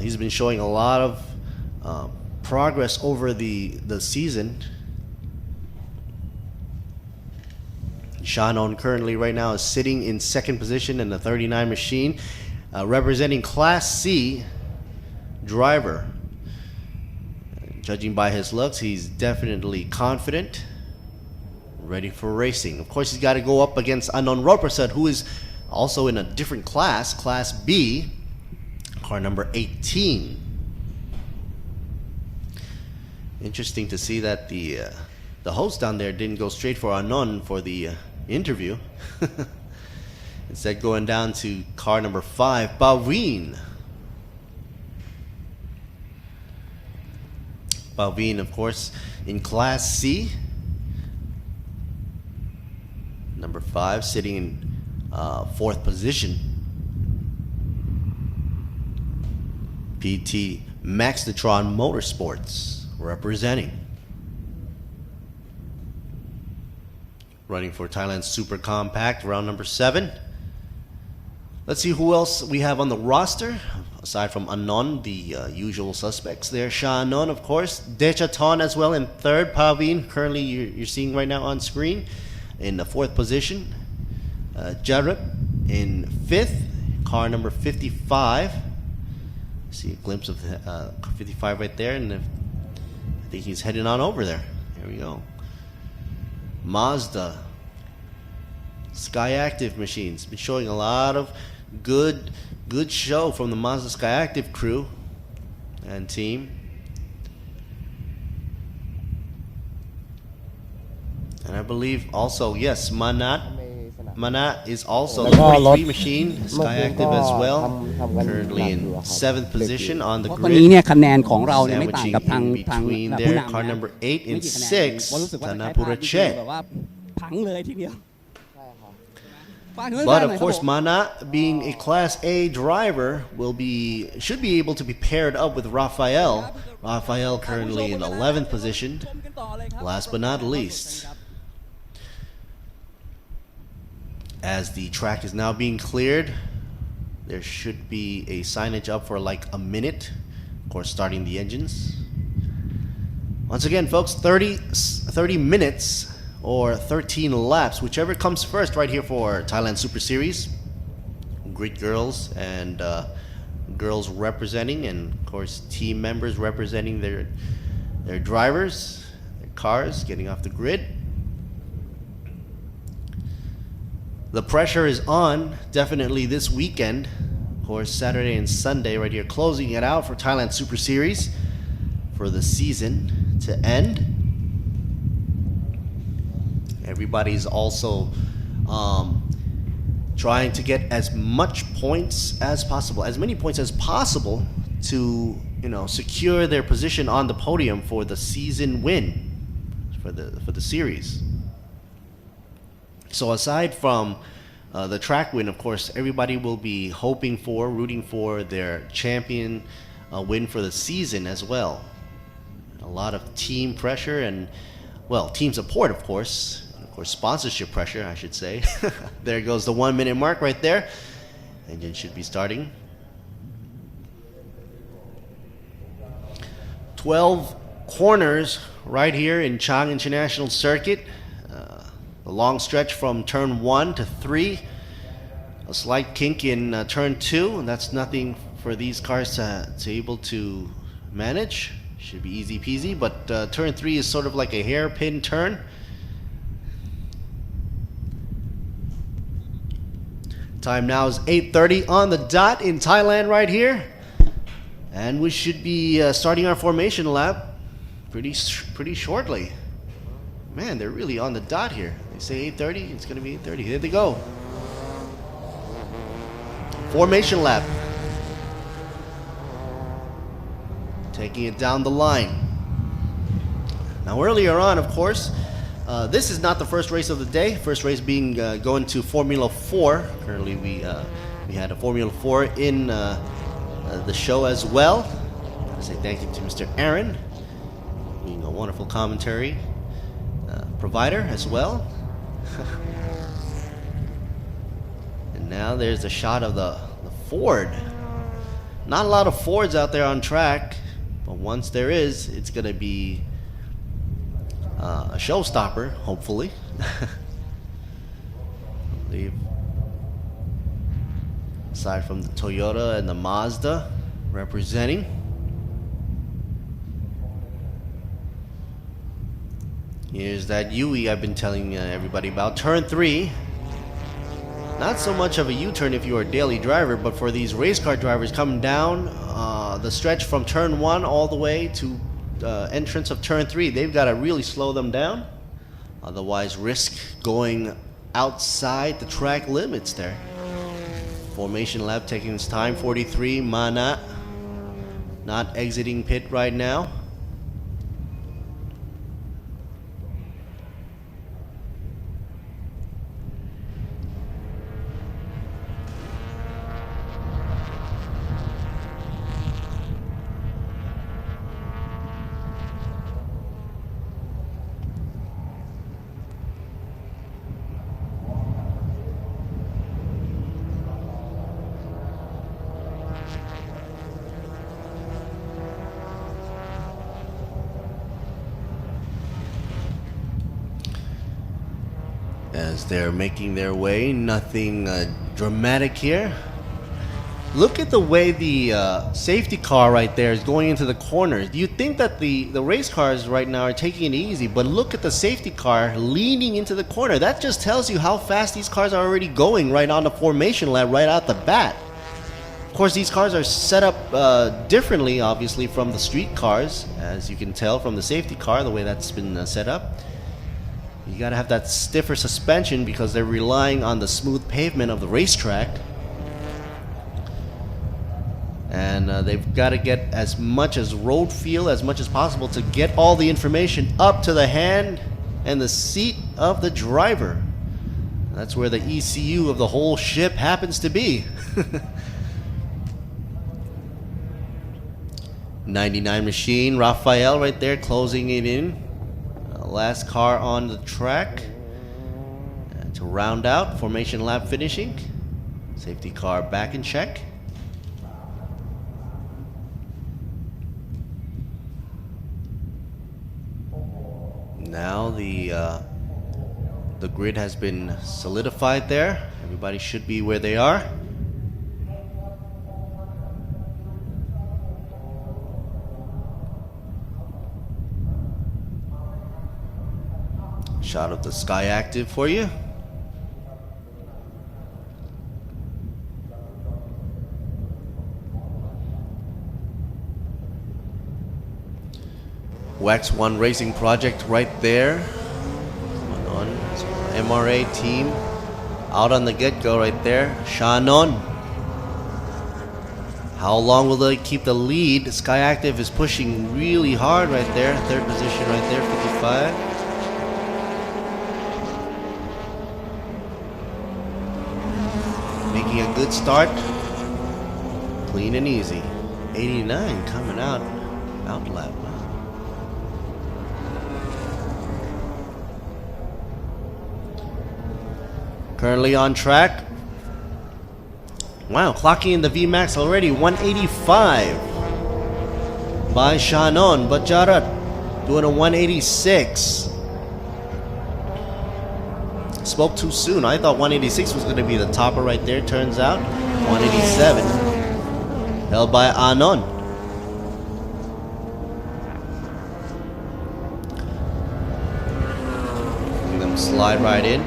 He's been showing a lot of progress over the season. Shannon currently right now is sitting in second position in the 39 machine, representing Class C driver. Judging by his looks, he's definitely confident, ready for racing. Of course, he's got to go up against Anon Roprasad, who is also in a different class, Class B, car number 18. Interesting to see that the host down there didn't go straight for Anon for the interview. Instead, going down to car number 5, Baveen. Baveen, of course, in Class C. Number 5, sitting in 4th position. PT Maxitron Motorsports representing. Running for Thailand Super Compact, round number 7. Let's see who else we have on the roster. Aside from Anon, the usual suspects there. Shah Anon, of course. Dechaton as well in 3rd. Paveen, currently you're seeing right now on screen, in the 4th position. Jareb in 5th. Car number 55. See a glimpse of 55 right there. And I think he's heading on over there. Here we go. Mazda. Sky Active machines. Been showing a lot of good show from the Mazda Sky Active crew and team. And I believe also, yes, Manat is also the 43 machine, Sky Active as well. Currently in 7th position on the วันนี้เนี่ยคะแนนของเราเนี่ย grid. ไม่ต่างกับทาง Between ผู้ there, นำ car นะ number 8 in ไม่กี่คะแนน 6th, ผมรู้สึกว่าจะใช้ Tanapurache. แบบว่าพังเลยทีเดียว But of course, Mana, being a Class A driver, should be able to be paired up with Rafael. Rafael currently in 11th position. Last but not least, as the track is now being cleared, there should be a signage up for like a minute. Of course, starting the engines. Once again, folks, 30 minutes or 13 laps, whichever comes first right here for Thailand Super Series. Great girls and girls representing, and of course team members representing their drivers, their cars, getting off the grid. The pressure is on, definitely this weekend. Of course, Saturday and Sunday right here, closing it out for Thailand Super Series for the season to end. Everybody's also trying to get as much points as possible, as many points as possible to, secure their position on the podium for the season win for the series. So aside from the track win, of course, everybody will be rooting for their champion win for the season as well. A lot of team pressure and, team support, of course. Or sponsorship pressure, I should say. There goes the 1 minute mark right there. Engine should be starting. 12 corners right here in Chang International Circuit. A long stretch from turn 1 to 3. A slight kink in turn 2, and that's nothing for these cars to able to manage. Should be easy peasy, but turn 3 is sort of like a hairpin turn. Time now is 8:30 on the dot in Thailand right here. And we should be starting our formation lap pretty shortly. Man, they're really on the dot here. They say 8:30, it's going to be 8:30. Here they go. Formation lap. Taking it down the line. Now earlier on, of course, this is not the first race of the day. First race being going to Formula 4. Currently, we had a Formula 4 in the show as well. I want to say thank you to Mr. Aaron, being a wonderful commentary provider as well. And now there's a shot of the Ford Not a lot of Fords out there on track, but once there is, it's going to be a showstopper, hopefully. I believe. Aside from the Toyota and the Mazda representing. Here's that UE I've been telling everybody about. Turn 3. Not so much of a U-turn if you're a daily driver, but for these race car drivers coming down the stretch from turn 1 all the way to entrance of turn 3, they've got to really slow them down. Otherwise risk going outside the track limits there. Formation lap taking its time. 43, Mana not exiting pit right now. As they're making their way, nothing dramatic here. Look at the way the safety car right there is going into the corners. You think that the race cars right now are taking it easy, but look at the safety car leaning into the corner. That just tells you how fast these cars are already going right on the formation lap right out the bat. Of course, these cars are set up differently, obviously, from the street cars, as you can tell from the safety car, the way that's been set up. You gotta have that stiffer suspension because they're relying on the smooth pavement of the racetrack. And they've got to get as much as road feel as much as possible to get all the information up to the hand and the seat of the driver. That's where the ECU of the whole ship happens to be. 99 machine, Rafael right there closing it in. Last car on the track to round out formation lap finishing. Safety car back in check. Now the grid has been solidified there. Everybody should be where they are. Shot of the Sky Active for you. Wax 1 Racing Project right there. On MRA team out on the get-go right there. Shannon. How long will they keep the lead? Sky Active is pushing really hard right there. Third position right there, 55. Making a good start. Clean and easy. 89 coming out lap. Currently on track. Wow, clocking in the VMAX already. 185 by Shannon. But Jarat doing a 186. Spoke too soon. I thought 186 was going to be the topper right there. Turns out 187 held by Anon. Letting them slide right in.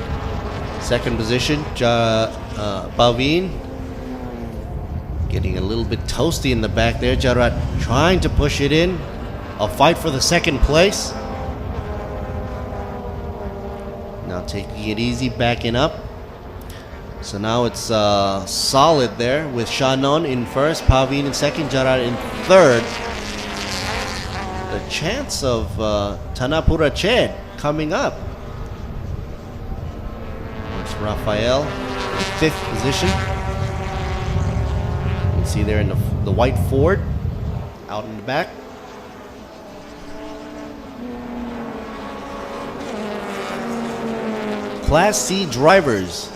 Second position, Pavin getting a little bit toasty in the back there. Jarat trying to push it in. A fight for the second place. Now taking it easy, backing up. So now it's solid there with Shannon in first, Pavin in second, Jarat in third. The chance of Tanapura Ched coming up. There's Rafael in fifth position. You can see there in the white Ford out in the back. Class C drivers.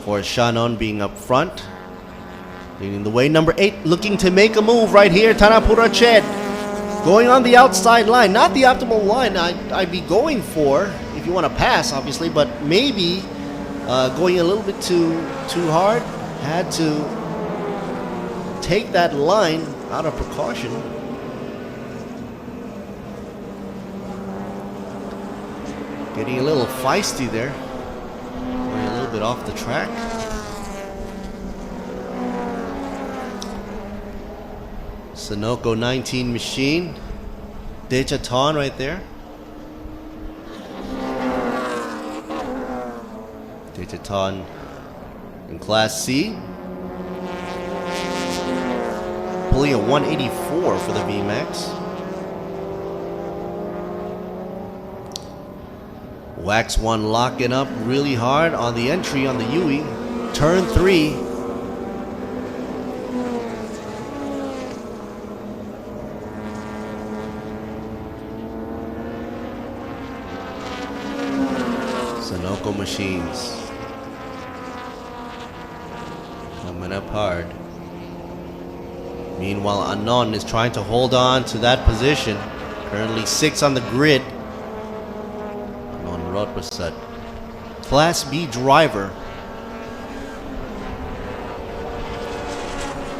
For Shannon being up front. Leading the way, number 8, looking to make a move right here. Tanapura Ched going on the outside line. Not the optimal line I'd be going for if you want to pass, obviously, but maybe going a little bit too hard. Had to take that line out of precaution. Getting a little feisty there. Going a little bit off the track. Sunoco 19 machine. Dejaton right there. Dejaton in Class C. Pulling a 184 for the VMAX. Wax 1 locking up really hard on the entry on the Yui. Turn 3. Sunoco machines. Coming up hard. Meanwhile, Anon is trying to hold on to that position. Currently 6 on the grid. Anon Rodprasad. Class B driver.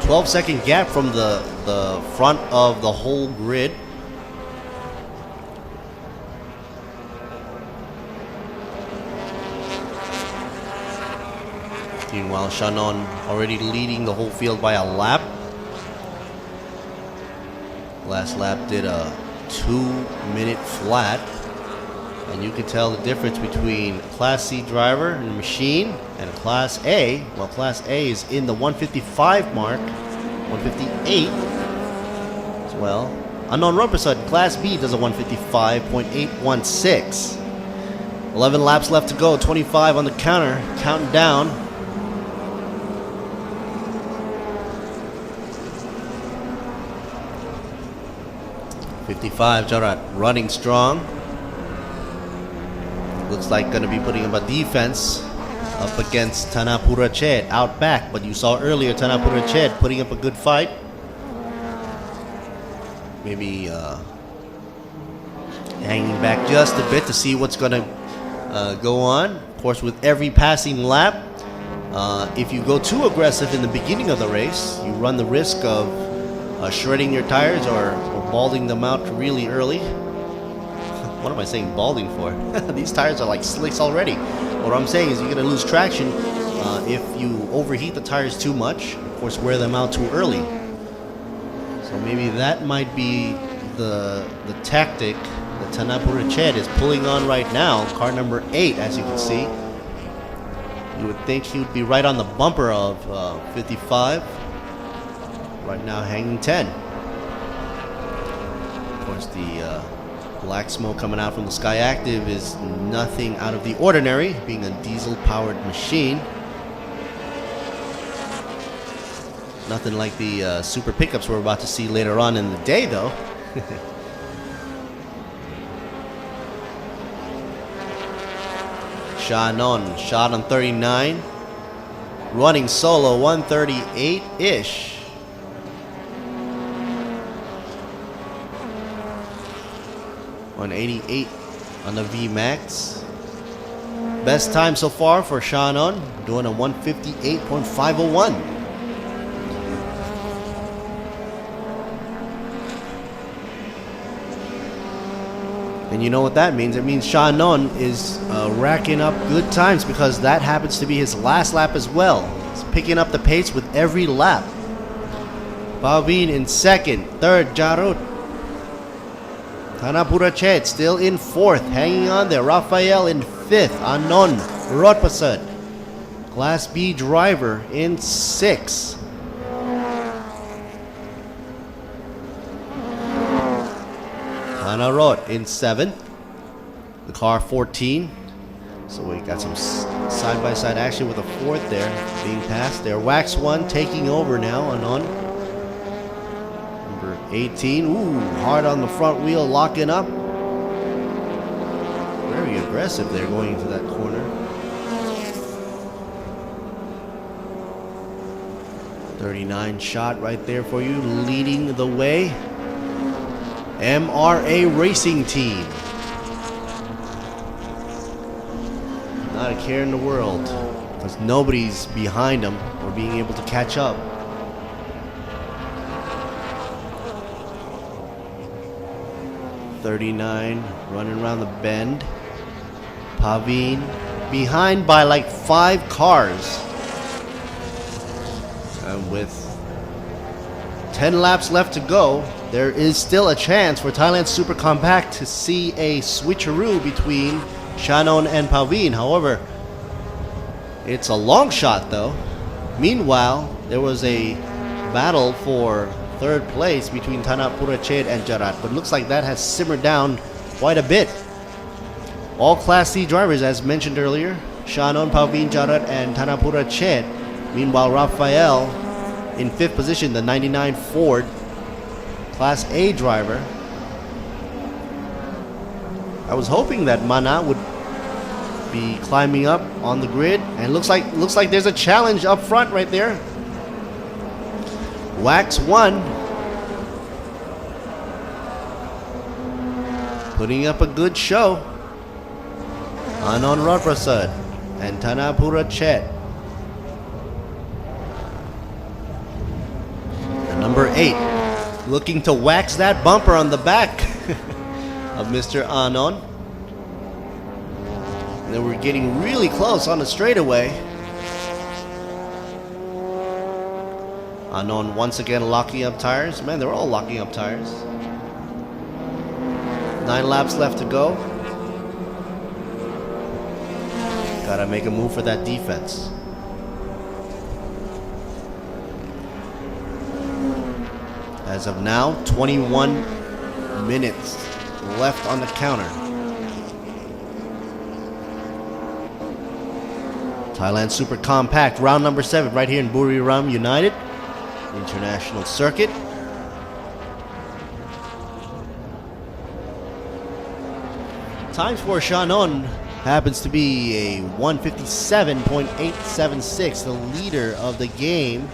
12-second gap from the front of the whole grid. Meanwhile, Shannon already leading the whole field by a lap. Last lap did a 2-minute flat. And you can tell the difference between Class C driver and machine and Class A. Well, Class A is in the 155 mark, 158 as well. Unknown Rodprasad, Class B does a 155.816. 11 laps left to go, 25 on the counter, counting down. .55 Jarat running strong. Looks like going to be putting up a defense up against Tanapura Ched out back. But you saw earlier Tanapura Ched putting up a good fight. Maybe hanging back just a bit to see what's going to go on. Of course, with every passing lap, if you go too aggressive in the beginning of the race, you run the risk of shredding your tires or balding them out really early. What am I saying balding for? These tires are like slicks already. What I'm saying is you're going to lose traction if you overheat the tires too much. Of course, wear them out too early. So maybe that might be the tactic that Tanapura Ched is pulling on right now. Car number 8, as you can see. You would think he would be right on the bumper of 55. Right now hanging 10. Of course, the black smoke coming out from the Sky Active is nothing out of the ordinary, being a diesel-powered machine. Nothing like the super pickups we're about to see later on in the day, though. Shannon, shot on 39. Running solo, 138-ish. 188 on the VMAX. Best time so far for Shannon, doing a 158.501. And you know what that means? It means Shannon is racking up good times because that happens to be his last lap as well. He's picking up the pace with every lap. Pavin in second, third Jarut. Tanapura Ched still in fourth, hanging on there. Raphael in fifth. Anon Rodprasad, Class B driver, in sixth. Tanarot in seventh. The car 14. So we got some side-by-side action with a fourth there being passed there. Wax 1 taking over now. Anon. 18, ooh, hard on the front wheel, locking up. Very aggressive there going into that corner. 39 shot right there for you, leading the way. MRA Racing Team. Not a care in the world, because nobody's behind them or being able to catch up. .39 running around the bend. Pavin behind by like 5 cars. And with 10 laps left to go, there is still a chance for Thailand Super Compact to see a switcheroo between Shannon and Pavin. However, it's a long shot though. Meanwhile, there was a battle for third place between Thanapura Chet and Jarat, but looks like that has simmered down quite a bit. All Class C drivers, as mentioned earlier, Shannon, Pavin, Jarat, and Thanapura Chet. Meanwhile, Rafael in 5th position, the 99 Ford Class A driver. I was hoping that Mana would be climbing up on the grid, and looks like there's a challenge up front right there. Wax 1 putting up a good show. Anand Radprasad and Thanapura Chet. The number 8 looking to wax that bumper on the back of Mr. Anand. And then we're getting really close on the straightaway. Anand once again locking up tires. Man, they're all locking up tires. 9 laps left to go. Gotta make a move for that defense. As of now, 21 minutes left on the counter. Thailand Super Compact, round number 7, right here in Buriram United International Circuit. Times for Shannon happens to be a 157.876, the leader of the game.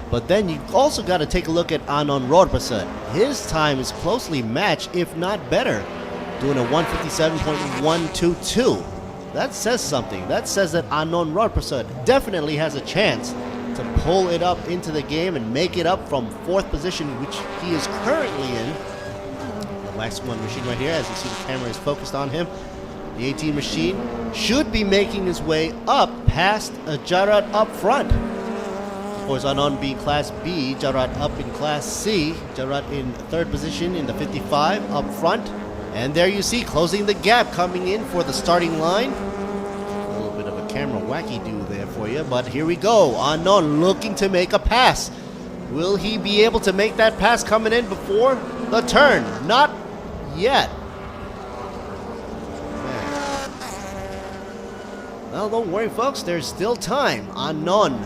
But then you also got to take a look at Anand Rodprasad. His time is closely matched, if not better, doing a 157.122. That says something. That says that Anand Rodprasad definitely has a chance to pull it up into the game and make it up from 4th position, which he is currently in. The Wax 1 machine right here, as you see the camera is focused on him. The 18 machine should be making his way up past Jarat up front. Of course, Anand being Class B, Jarat up in Class C. Jarat in 3rd position in the 55 up front. And there you see, closing the gap, coming in for the starting line. A little bit of a camera wacky-do there for you, but here we go. Anand looking to make a pass. Will he be able to make that pass coming in before the turn? Not yet. Well, don't worry, folks. There's still time. Anand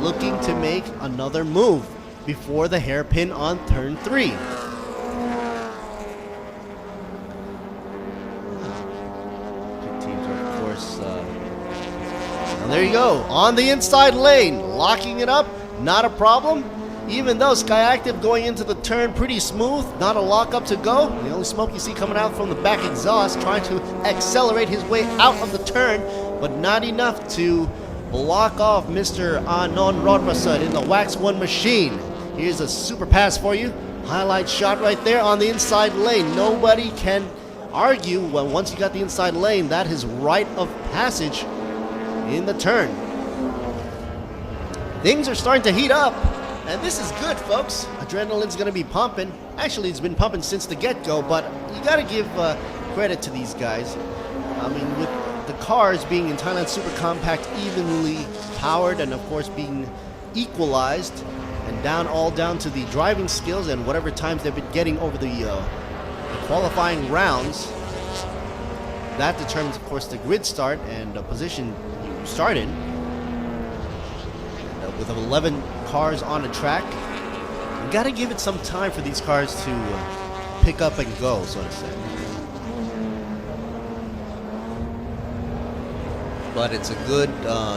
looking to make another move before the hairpin on turn 3. Teams are, of course, and there you go. On the inside lane, locking it up. Not a problem. Even though Sky Active going into the turn pretty smooth, not a lockup to go. The only smoke you see coming out from the back exhaust, trying to accelerate his way out of the turn, but not enough to block off Mr. Anand Rodprasad in the Wax 1 machine. Here's a super pass for you. Highlight shot right there on the inside lane. Nobody can argue when once you got the inside lane, that is right of passage in the turn. Things are starting to heat up. And this is good, folks. Adrenaline's going to be pumping. Actually, it's been pumping since the get-go, but you got to give credit to these guys. I mean, with the cars being in Thailand Super Compact evenly powered and, of course, being equalized and all down to the driving skills and whatever times they've been getting over the qualifying rounds, that determines, of course, the grid start and the position you start in. With 11 cars on the track, you got to give it some time for these cars to pick up and go, so to say. But it's a good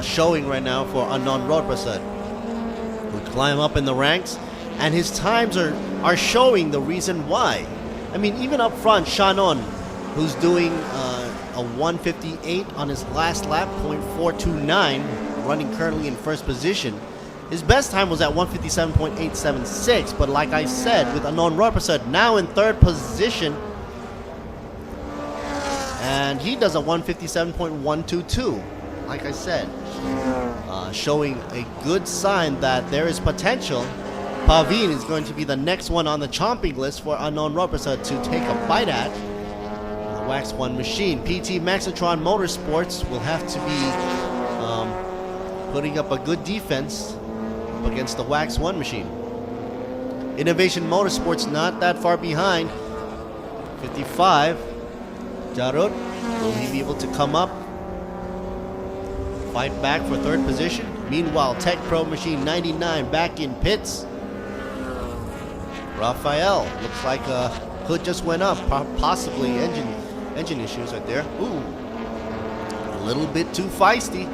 showing right now for Anand Rodprasad, who climb up in the ranks, and his times are showing the reason why. I mean, even up front, Shannon, who's doing a 158 on his last lap, 0.429, running currently in first position. His best time was at 157.876, but like I said, with Anon Roperset now in third position, and he does a 157.122, like I said, showing a good sign that there is potential. Pavin is going to be the next one on the chomping list for Anon Roperset to take a bite at. The Wax 1 machine. PT Maxitron Motorsports will have to be putting up a good defense against the Wax 1 machine. Innovation Motorsports not that far behind. 55. Jarod, will he be able to come up? Fight back for third position? Meanwhile, Tech Pro Machine 99 back in pits. Raphael, looks like a hood just went up. Possibly engine issues right there. Ooh, a little bit too feisty.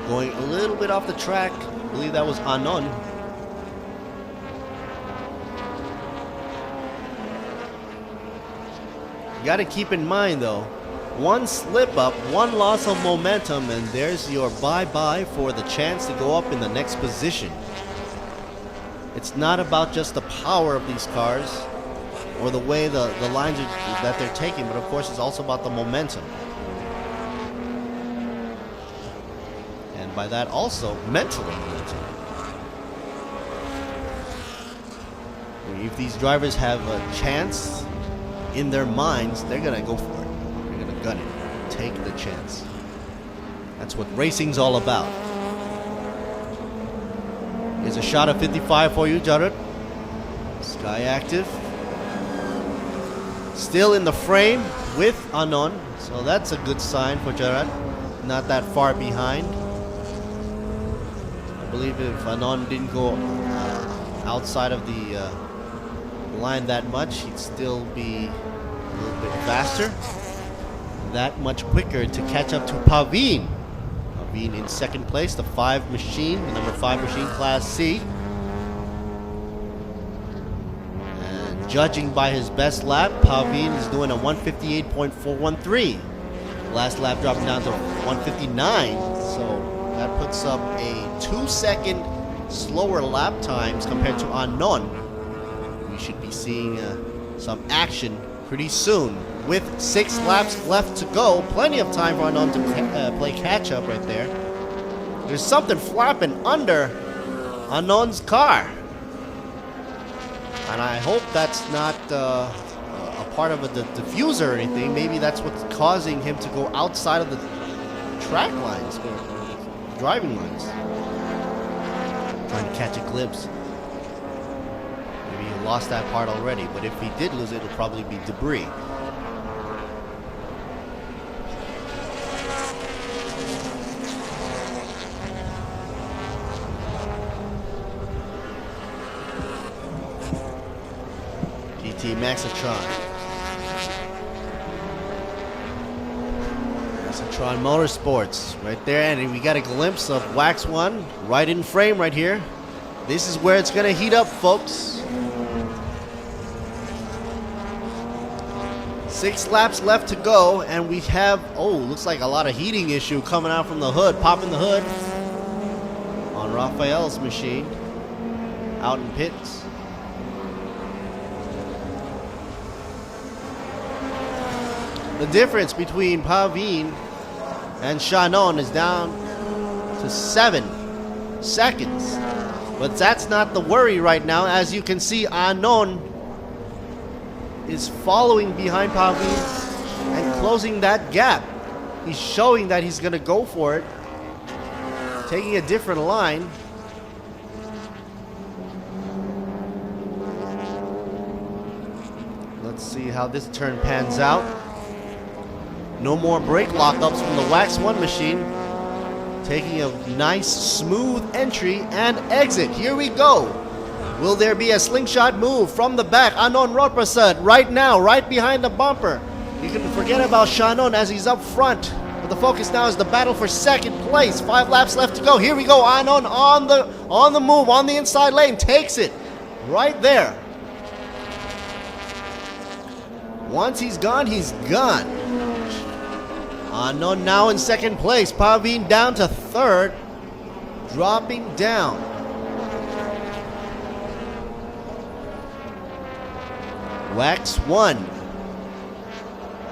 Going a little bit off the track. I believe that was Anon. You got to keep in mind though, one slip up, one loss of momentum, and there's your bye-bye for the chance to go up in the next position. It's not about just the power of these cars or the way the lines that they're taking, but of course it's also about the momentum. And by that also, mental momentum. If these drivers have a chance in their minds, they're gonna go for it. They're gonna gun it. Take the chance. That's what racing's all about. Here's a shot of 55 for you, Jared. Sky Active. Still in the frame with Anon, so that's a good sign for Jared. Not that far behind. I believe if Anon didn't go outside of the line that much, he'd still be a little bit faster. That much quicker to catch up to Pavin. Pavin in second place, the 5 machine, the number 5 machine, Class C. And judging by his best lap, Pavin is doing a 158.413. Last lap dropping down to 159, so that puts up a 2-second slower lap times compared to Anon. We should be seeing some action pretty soon. With 6 laps left to go, plenty of time for Anon to play catch up right there. There's something flapping under Anon's car. And I hope that's not a part of a diffuser or anything. Maybe that's what's causing him to go outside of the track lines or driving lines. Trying to catch a glimpse. Maybe he lost that part already, but if he did lose it, it'll probably be debris. GT Maxitron. Maxitron Motorsports right there, and we got a glimpse of Wax 1 right in frame right here. This is where it's gonna heat up, folks. 6 laps left to go, and we have, looks like a lot of heating issue coming out from the hood, popping the hood on Raphael's machine out in pits. The difference between Pavin and Shannon is down to 7 seconds. But that's not the worry right now. As you can see, Anon is following behind Pavin and closing that gap. He's showing that he's going to go for it, taking a different line. Let's see how this turn pans out. No more brake lockups from the Wax 1 machine. Taking a nice smooth entry and exit. Here we go. Will there be a slingshot move from the back? Anon Roperset right now, right behind the bumper. You can forget about Shannon as he's up front But the focus now is the battle for second place. 5 laps left to go. Here we go. Anon on the move, on the inside lane. Takes it right there. Once he's gone, he's gone. Anon now in second place. Pavin down to third. Dropping down. Wax 1.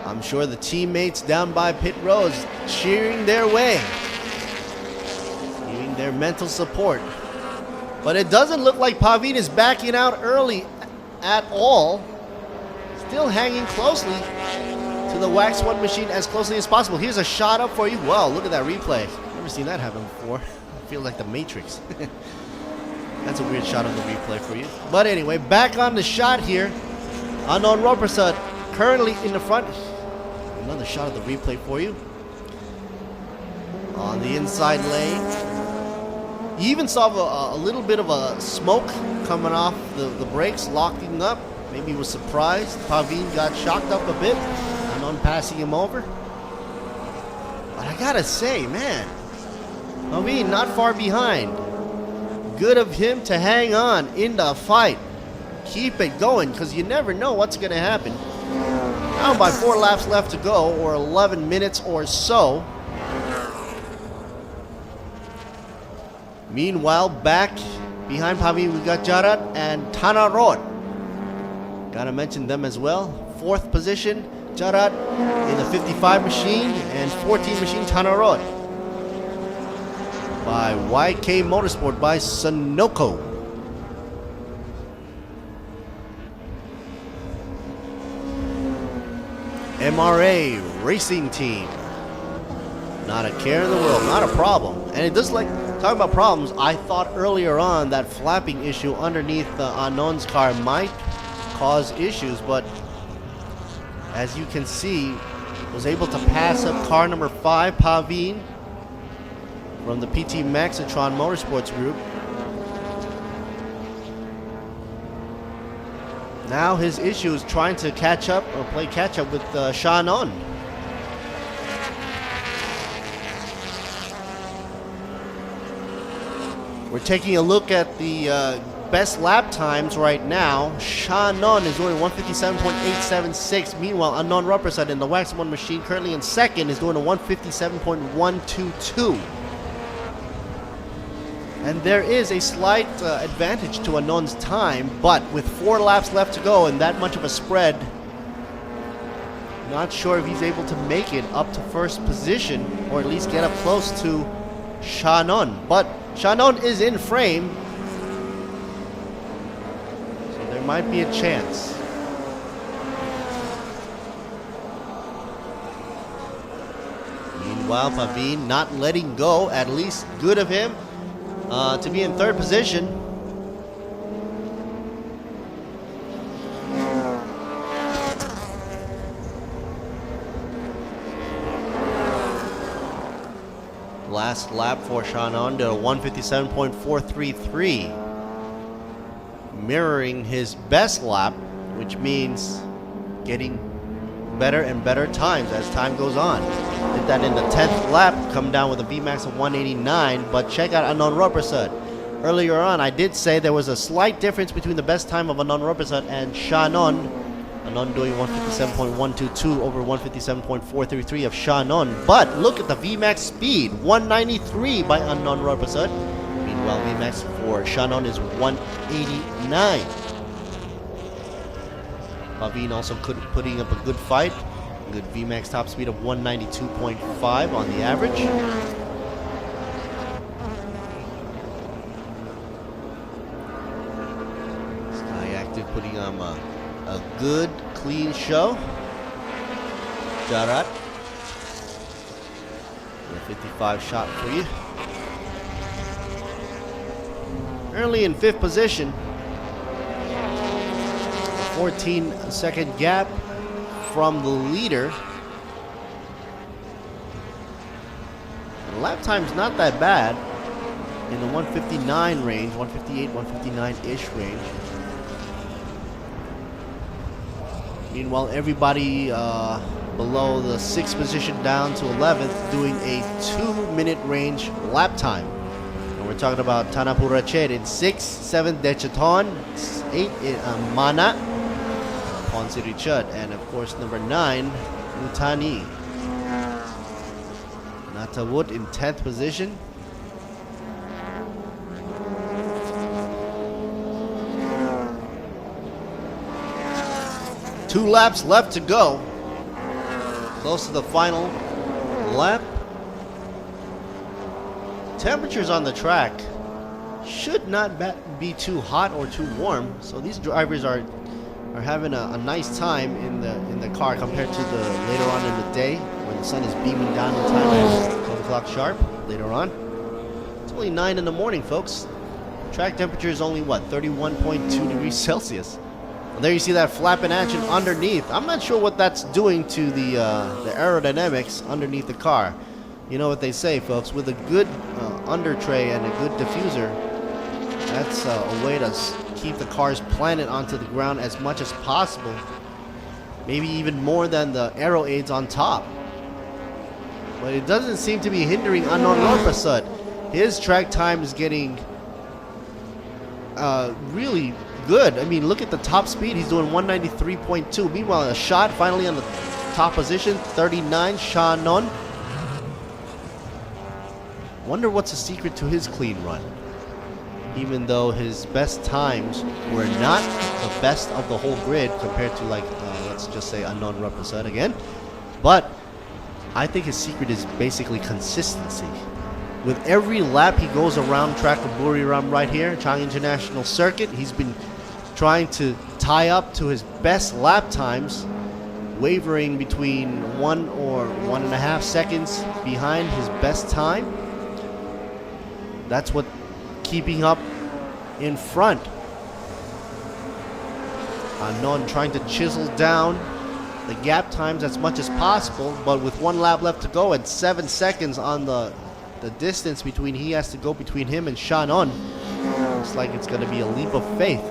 I'm sure the teammates down by pit rows cheering their way, giving their mental support. But it doesn't look like Pavin is backing out early at all. Still hanging closely to the Wax 1 machine as closely as possible. Here's a shot up for you. Wow, look at that replay. Never seen that happen before. I feel like the Matrix. That's a weird shot on the replay for you. But anyway, back on the shot here. Anon Ropersad currently in the front. Another shot of the replay for you. On the inside lane. You even saw a little bit of a smoke coming off the brakes, locking up. Maybe he was surprised. Pavin got shocked up a bit. Anon passing him over. But I gotta say, man, Pavin not far behind. Good of him to hang on in the fight. Keep it going, because you never know what's going to happen. Now by 4 laps left to go, or 11 minutes or so. Meanwhile, back behind Pavin, we got Jarat and Tanarod. Gotta mention them as well. 4th position, Jarat in the 55 machine, and 14 machine Tanarod. By YK Motorsport by Sunoco. MRA Racing Team. Not a care in the world, not a problem. And it does, like, talking about problems, I thought earlier on that flapping issue underneath Anon's car might cause issues, but as you can see, was able to pass up car number 5, Pavin, from the PT Maxitron Motorsports Group. Now his issue is trying to catch up or play catch up with Shannon. We're taking a look at the best lap times right now. Shannon is doing 157.876. Meanwhile, Anon Ropersad in the Wax 1 machine, currently in second, is doing a 157.122. And there is a slight advantage to Anon's time, but with 4 laps left to go and that much of a spread, not sure if he's able to make it up to first position, or at least get up close to Shannon. But Shannon is in frame, so there might be a chance. Meanwhile, Pavin not letting go, at least good of him. To be in 3rd position. Last lap for Shannon to 157.433. Mirroring his best lap, which means getting better and better times as time goes on. Did that in the 10th lap, come down with a VMAX of 189, but check out Anon Ropersad. Earlier on, I did say there was a slight difference between the best time of Anon Ropersad and Shannon. Anon doing 157.122 over 157.433 of Shannon. But look at the VMAX speed, 193 by Anon Ropersad. Meanwhile, VMAX for Shannon is 189. Pavin also putting up a good fight. Good VMAX top speed of 192.5 on the average. Sky Active putting on a good, clean show. Jarat. A 55 shot for you. Early in 5th position. 14-second gap from the leader. The lap time's not that bad. In the 159 range, 158, 159-ish range. Meanwhile, everybody below the 6th position down to 11th doing a 2-minute range lap time. And we're talking about Tanapurachet in 6th, 7th Dechaton, 8th Mana, Ponsirichut, and of course number 9, Utani. Natawut in 10th position. Two laps left to go. Close to the final lap. Temperatures on the track should not be too hot or too warm, so these drivers are having a nice time in the car compared to the later on in the day when the sun is beaming down in Thailand. 12 o'clock sharp later on. It's only 9 in the morning, folks. Track temperature is only what, 31.2 degrees Celsius. Well, there you see that flapping action underneath. I'm not sure what that's doing to the aerodynamics underneath the car. You know what they say, folks, with a good under tray and a good diffuser, that's a way to keep the cars planted onto the ground as much as possible. Maybe even more than the aero aids on top. But it doesn't seem to be hindering Anon Norprasad. His track time is getting really good. I mean, look at the top speed. He's doing 193.2. Meanwhile, a shot finally on the top position, 39, Shannon. Wonder what's the secret to his clean run. Even though his best times were not the best of the whole grid compared to, like, let's just say Anon Norprasad again. But I think his secret is basically consistency. With every lap he goes around track of Buriram right here, Chang International Circuit, he's been trying to tie up to his best lap times, wavering between 1 or 1.5 seconds behind his best time. That's what keeping up in front. Anon trying to chisel down the gap times as much as possible, but with 1 lap left to go and 7 seconds on the distance between he has to go between him and Shannon, looks like it's going to be a leap of faith.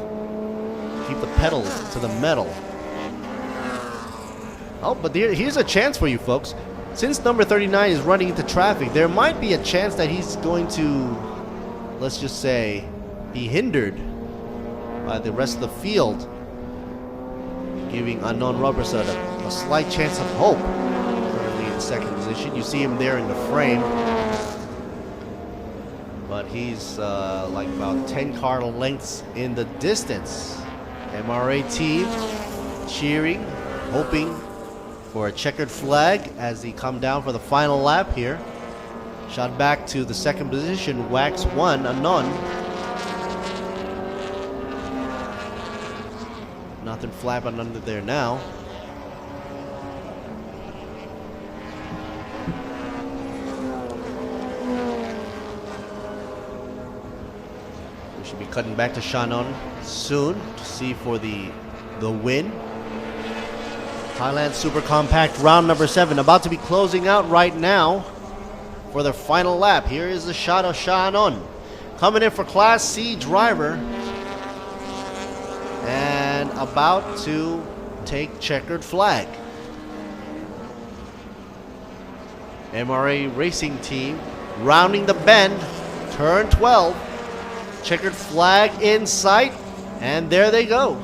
Keep the pedal to the metal. Oh, but here's a chance for you folks. Since number 39 is running into traffic, there might be a chance that he's going to, let's just say, be hindered by the rest of the field, giving Anon Norprasad a slight chance of hope. Currently in 2nd position. You see him there in the frame, but he's like about 10 car lengths in the distance. MRA team cheering, hoping for a checkered flag as they come down for the final lap here. Shot back to the 2nd position, Wax 1, Anon. Nothing flapping under there now. We should be cutting back to Shannon soon to see for the win. Thailand Super Compact round number 7 about to be closing out right now for their final lap. Here is the shot of Shannon coming in for Class C driver and about to take checkered flag. MRA Racing Team rounding the bend, turn 12, checkered flag in sight, and there they go.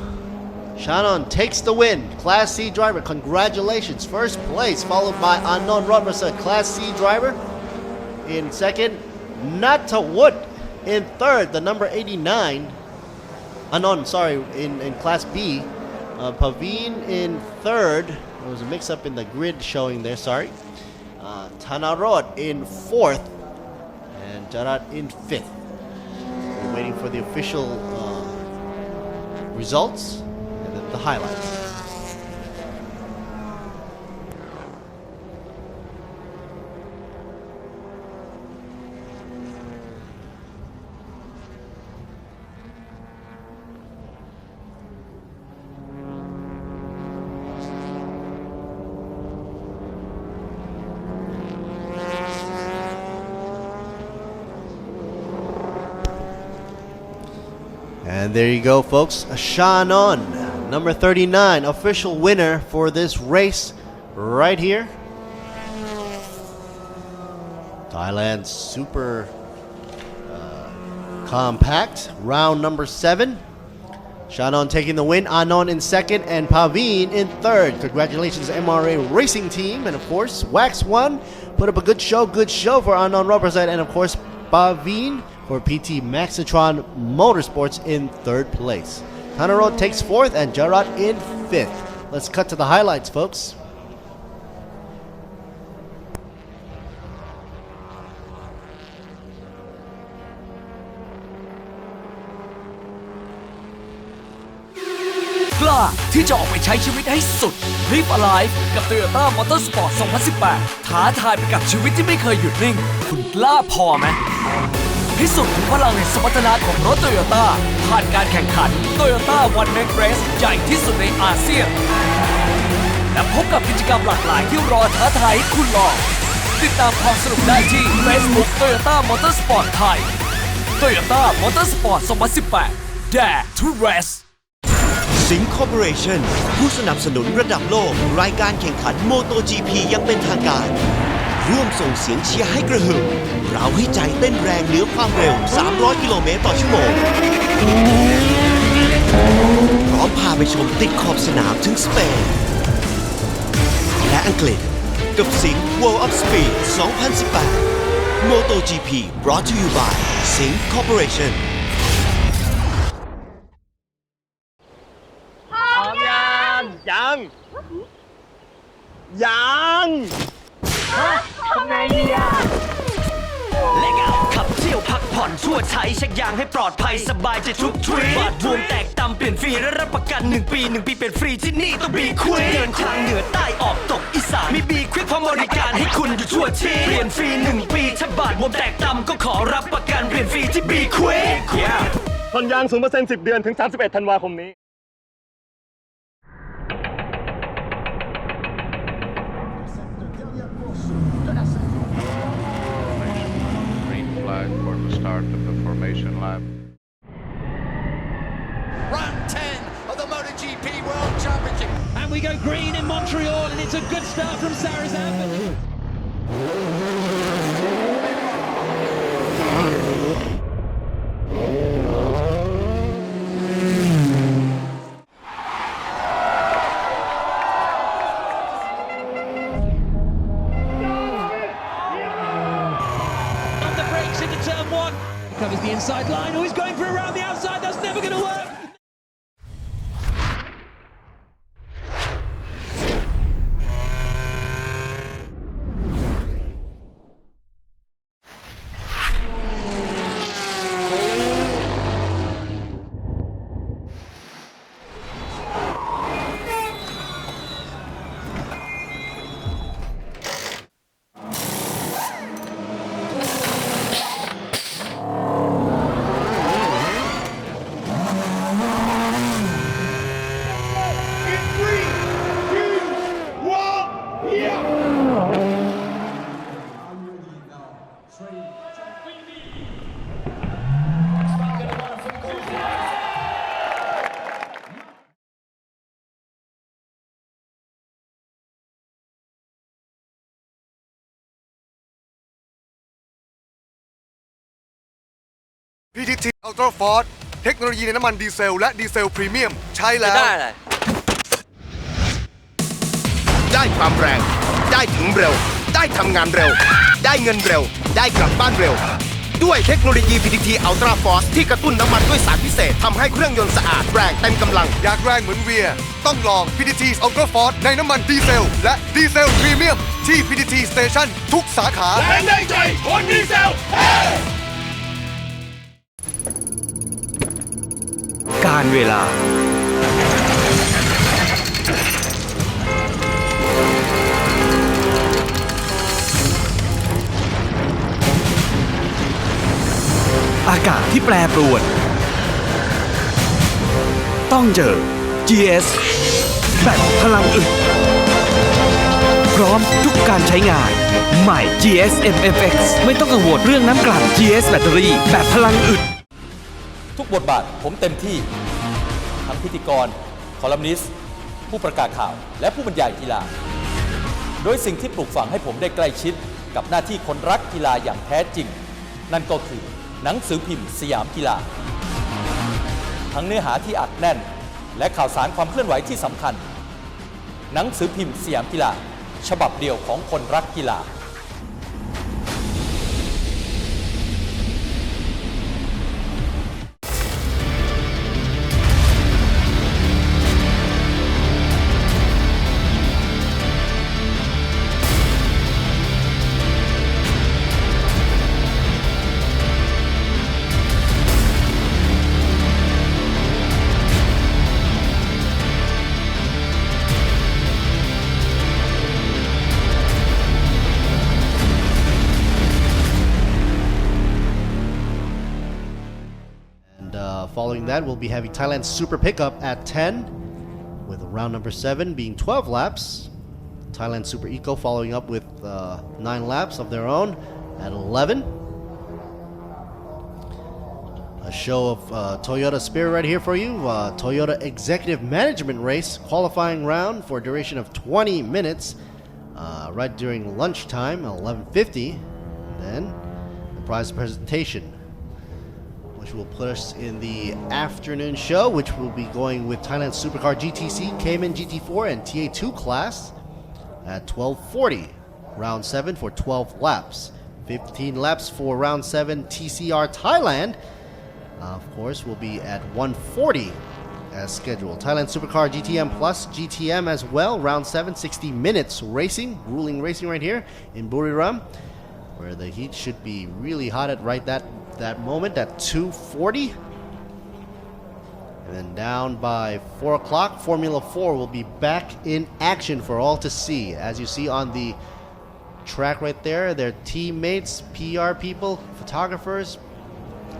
Shannon takes the win. Class C driver, congratulations. First place, followed by Anon Norprasad, Class C driver. In 2nd, Natawut in 3rd, the number 89. Anon, sorry, in Class B. Paveen in 3rd. There was a mix-up in the grid showing there, sorry. Tanarot in 4th. And Jarat in 5th. We're waiting for the official results. And then the highlights. And there you go, folks. Shannon number 39, official winner for this race right here. Thailand Super Compact, round number 7. Shannon taking the win, Anon in second, and Paveen in third. Congratulations, MRA Racing Team. And of course, Wax 1 put up a good show for Anon Robertson, and of course, Paveen for PT Maxitron Motorsports in third place. Hanaro takes fourth, and Jarrod in fifth. Let's cut to the highlights, folks.กล้าที่จะออกไปใช้ชีวิตให้สุด Live Alive กับ Toyota Motorsport 2018 ท้าทายไปกับชีวิตที่ไม่เคยหยุดนิ่ง คุณกล้าพอไหมพิสูจน์ถึงพลังแห่งสมรรถนะของรถ Toyota ผ่านการแข่งขัน Toyota One Make Race ใหญ่ที่สุดในอาเซียน และพบกับกิจกรรมหลากหลายที่รอท้าทายให้คุณลองติดตามความสนุกได้ที่ Facebook Toyota Motorsport ไทย Toyota Motorsport 2018 Dare to Raceสิงคอร์ปอเรชั่นผู้สนับสนุนระดับโลกรายการแข่งขันโมโต GP ยังเป็นทางการร่วมส่งเสียงเชียร์ให้กระหึ่มเราให้ใจเต้นแรงเหนือความเร็ว300 กิโลเมตรต่อชั่วโมงพร้อมพาไปชมติดขอบสนามถึงสเปนและอังกฤษกับสิง World of Speed 2018 Moto GP brought to you by สิงคอร์ปอเรชั่นยังทำไงดีอ่ะเล็กเอาขับเที่ยวพักผ่อนชั่วใช้เช็คยางให้ปลอดภัยสบายใจทุกทริปบาดบวมแตกตำเปลี่ยนฟรีและรับประกัน1 ปี1 ปีเป็นฟรีที่นี่ต้องบีควิกเดินทางเหนือใต้ออกตกอีสานมีบีควิกพร้อมบริการให้คุณอยู่ชั่วชีเปลี่ยนฟรี1 ปีถ้าบาดบวมแตกตำก็ขอรับประกันเปลี่ยนฟรีที่บีควิกผ่อนยาง 0% 10 เดือนถึง 31 ธันวาคมนี้For the start of the formation lap. Round 10 of the MotoGP World Championship. And we go green in Montreal, and it's a good start from Sarazan. Covers the inside line. Oh, he's going for around the outside. That's never going to work. PTT Ultra Force เทคโนโลยีในน้ำมันดีเซลและดีเซลพรีเมียมใช้แล้วได้ความแรงได้ถึงเร็วได้ทำงานเร็วได้เงินเร็วได้กลับบ้านเร็วด้วยเทคโนโลยี PTT Ultra Force ที่กระตุ้นน้ำมันด้วยสารพิเศษทำให้เครื่องยนต์สะอาดแรงเต็มกำลังอยากแรงเหมือนเวียต้องลอง PTT Ultra Force ในน้ำมันดีเซลและดีเซลพรีเมียมที่ PTT Station ทุกสาขาแรงได้ใจคนดีเซลการเวลาอากาศที่แปรปรวนต้องเจอ GS แบบพลังอึดพร้อมทุกการใช้งานใหม่ GS MFX ไม่ต้องกังวลเรื่องน้ำกลั่น GS แบตเตอรี่แบบพลังอึดทุกบทบาทผมเต็มที่ทั้งพิธีกรค คอลัมนิสต์ผู้ประกาศข่าวและผู้บรรยายกีฬาโดยสิ่งที่ปลูกฝังให้ผมได้ใกล้ชิดกับหน้าที่คนรักกีฬาอย่างแท้จริงนั่นก็คือหนังสือพิมพ์สยามกีฬาทั้งเนื้อหาที่อัดแน่นและข่าวสารความเคลื่อนไหวที่สำคัญหนังสือพิมพ์สยามกีฬาฉบับเดียวของคนรักกีฬาFollowing that, we'll be having Thailand Super Pickup at 10, with round number 7 being 12 laps. Thailand Super Eco following up with 9 laps of their own at 11. A show of Toyota Spirit right here for you. Toyota Executive Management Race, qualifying round for a duration of 20 minutes, right during lunchtime at 11:50. Then the prize presentation, which will put us in the afternoon show, which will be going with Thailand Supercar GTC, Cayman GT4, and TA2 class at 12:40. Round 7 for 12 laps. 15 laps for round 7 TCR Thailand, of course, will be at 1:40 as scheduled. Thailand Supercar GTM plus GTM as well. Round 7, 60 minutes racing, grueling racing right here in Buriram, where the heat should be really hot at right that moment at 2:40. And then down by 4 o'clock, Formula 4 will be back in action for all to see. As you see on the track right there, their teammates, PR people, photographers,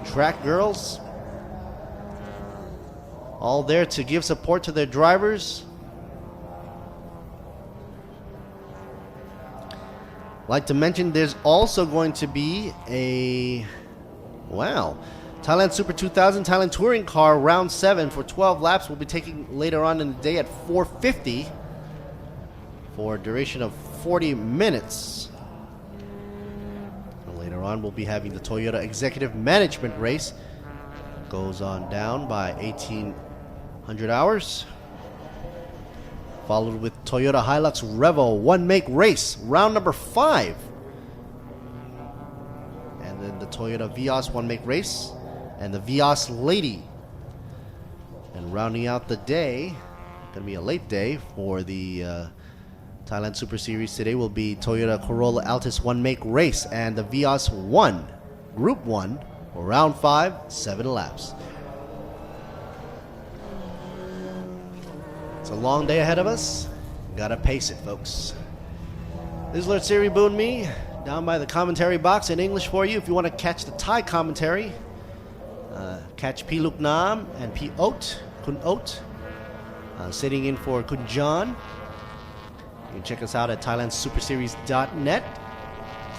track girls, all there to give support to their drivers. Like to mention, there's also going to be a Thailand Super 2000 Thailand Touring Car round 7 for 12 laps will be taking later on in the day at 4:50 for a duration of 40 minutes. And later on, we'll be having the Toyota Executive Management Race. Goes on down by 1800 hours. Followed with Toyota Hilux Revo one-make race, round number 5. And then the Toyota Vios one-make race and the Vios Lady. And rounding out the day, going to be a late day for the Thailand Super Series today, will be Toyota Corolla Altis one-make race and the Vios 1, Group 1, for round 5, 7 laps. It's a long day ahead of us. Gotta pace it, folks. This is Lord Siri Boon Me, down by the commentary box in English for you. If you want to catch the Thai commentary, catch P. Luk Nam and P. Oat, Kun Oat, sitting in for Kun John. You can check us out at thailandsuperseries.net.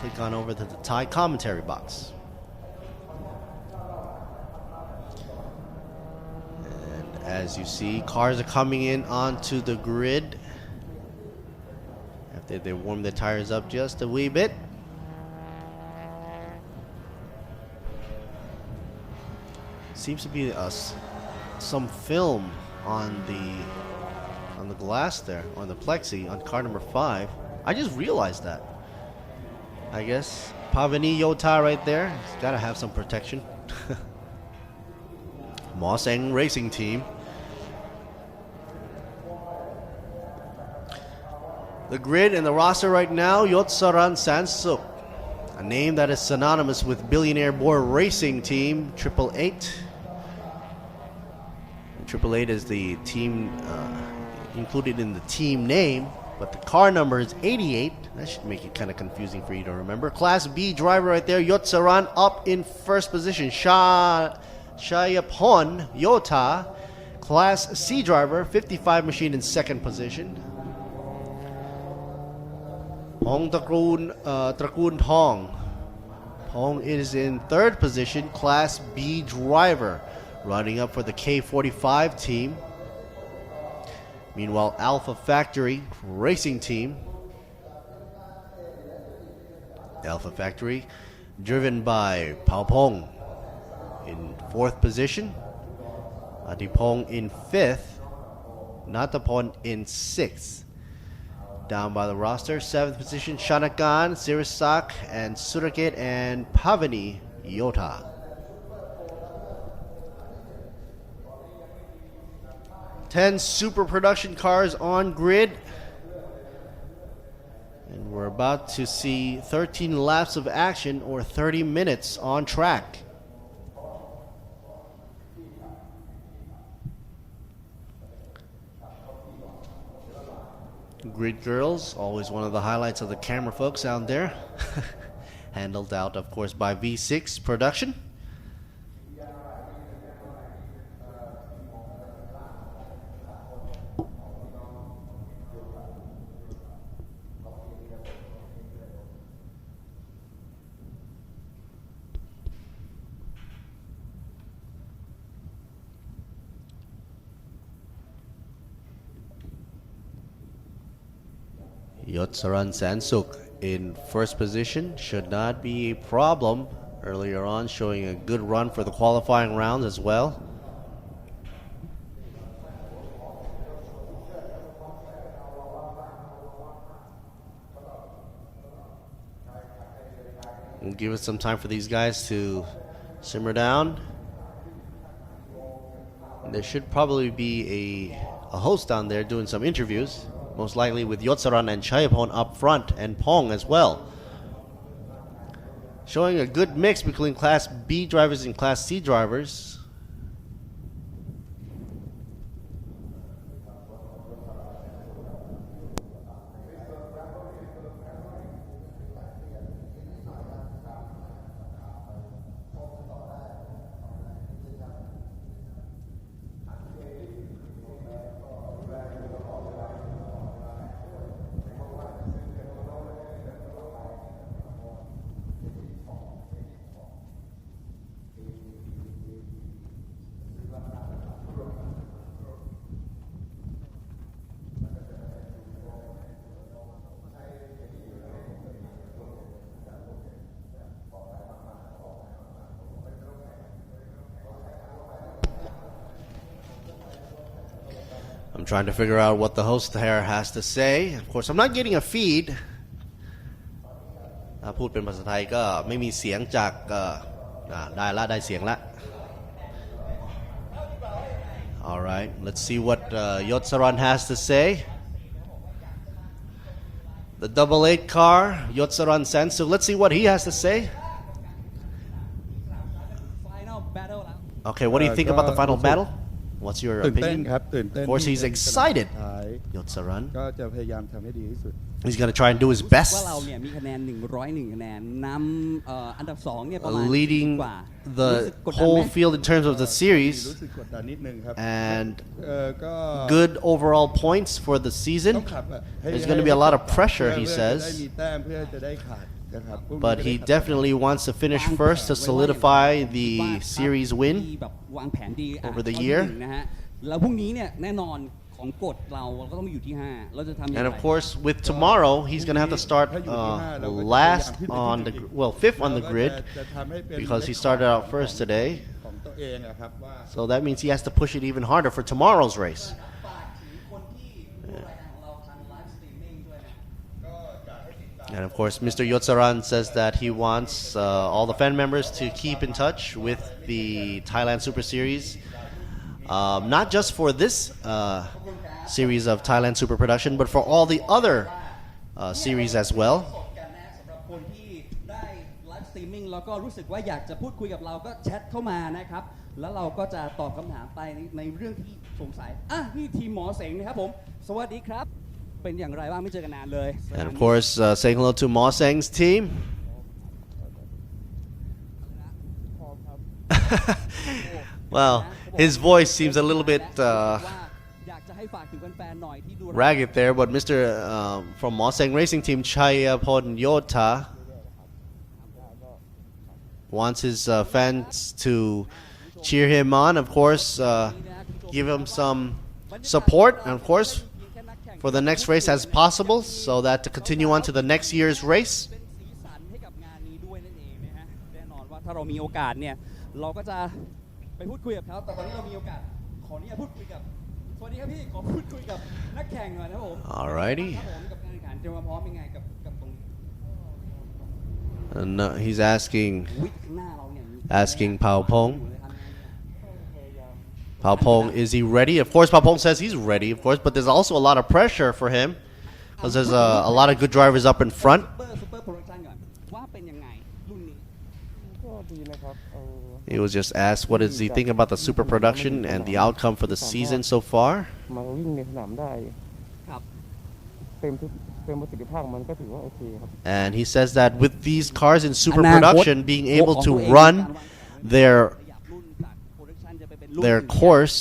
Click on over to the Thai commentary box. As you see, cars are coming in onto the grid after they warm their tires up just a wee bit. Seems to be some film on the glass there, on the plexi, on car number 5. I just realized that. I guess Pavani Yota right there. He's got to have some protection. Moseng Racing Team. The grid and the roster right now, Yotsaran Sansuk, a name that is synonymous with Billionaire Boar Racing Team, 888. 888 is the team included in the team name, but the car number is 88. That should make it kind of confusing for you to remember. Class B driver right there, Yotsaran up in first position. Shayapon Yota, Class C driver, 55 machine in second position. Hong Trakun Hong. Hong is in third position, Class B driver, running up for the K45 team. Meanwhile, Alpha Factory Racing Team. Alpha Factory, driven by Pao Pong in 4th position. Adipong in 5th. Natapon in 6th. Down by the roster, 7th position, Shanakan, Sirisak, and Suragate, and Pavani Yota. 10 super production cars on grid. And we're about to see 13 laps of action, or 30 minutes on track. Grid girls, always one of the highlights of the camera folks out there. Handled out, of course, by V6 production. Yotsaran Sansuk in 1st position should not be a problem. Earlier on, showing a good run for the qualifying rounds as well. We'll give it some time for these guys to simmer down. And there should probably be a host down there doing some interviews. Most likely with Yotsaran and Chayapon up front, and Pong as well. Showing a good mix between Class B drivers and Class C drivers. I'm trying to figure out what the host here has to say. Of course, I'm not getting a feed. ถ้าพูดเป็นภาษาไทยก็ไม่มีเสียงจากได้เสียงละ All right, let's see what Yotsaran has to say. The double 8 car, Yotsaran Sansu. Let's see what he has to say. Okay, what do you think about the final battle? What's your opinion? Of course, he's excited. Yotsaran. He's going to try and do his best. Leading the whole field in terms of the series. And good overall points for the season. There's going to be a lot of pressure, he says. But he definitely wants to finish first to solidify the series win over the year. And of course, with tomorrow, he's going to have to start last on the, well, 5th on the grid, because he started out first today. So that means he has to push it even harder for tomorrow's race. And of course, Mr. Yotsaran says that he wants all the fan members to keep in touch with the Thailand Super Series. Not just for this series of Thailand Super Production, but for all the other series as well. And of course, saying hello to Mo Seng's team. Well, his voice seems a little bit ragged there, but Mr. From Mo Seng Racing Team, Chayapon Yota, wants his fans to cheer him on. Of course, give him some support, and of course, for the next race as possible, so that to continue on to the next year's race. ถ้าเรามีโอกาสเนี่ยเราก็จะไปพูดคุยกับเขาแต่ตอนนี้เรามีโอกาสขออนุญาตพูดคุยกับสวัสดีครับพี่ขอพูดคุยกับนักแข่งหน่อยนะครับผม Alrighty. ครับผมกับการแข่งขันเตรียมความพร้อมยังไงกับตรงนี้ And he's asking Pao Pong. Pao Pong, is he ready? Of course, Pao Pong says he's ready, of course, but there's also a lot of pressure for him because there's a lot of good drivers up in front. He was just asked what does he think about the super production and the outcome for the season so far. And he says that with these cars in super production being able to run their course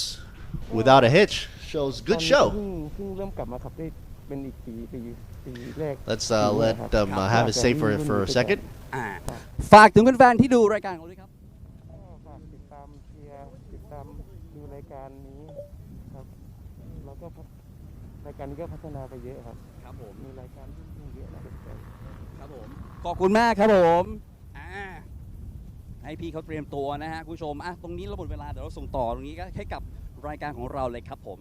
without a hitch shows good show. Let's let them have it say for a second. ฝากถึงแฟนๆที่ดูรายการของเราด้วยครับฝากติดตามเชียร์ติดตามดูรายการนี้ครับแล้วก็รายการนี้ก็พัฒนาไปเยอะครับครับผมมีรายการที่เยอะนะครับผมขอบคุณมากครับผมให้พี่เขาเตรียมตัวนะฮะคุณผู้ชมตรงนี้เราหมดเวลาเดี๋ยวเราส่งต่อตรงนี้ก็ให้กับรายการของเราเลยครับผม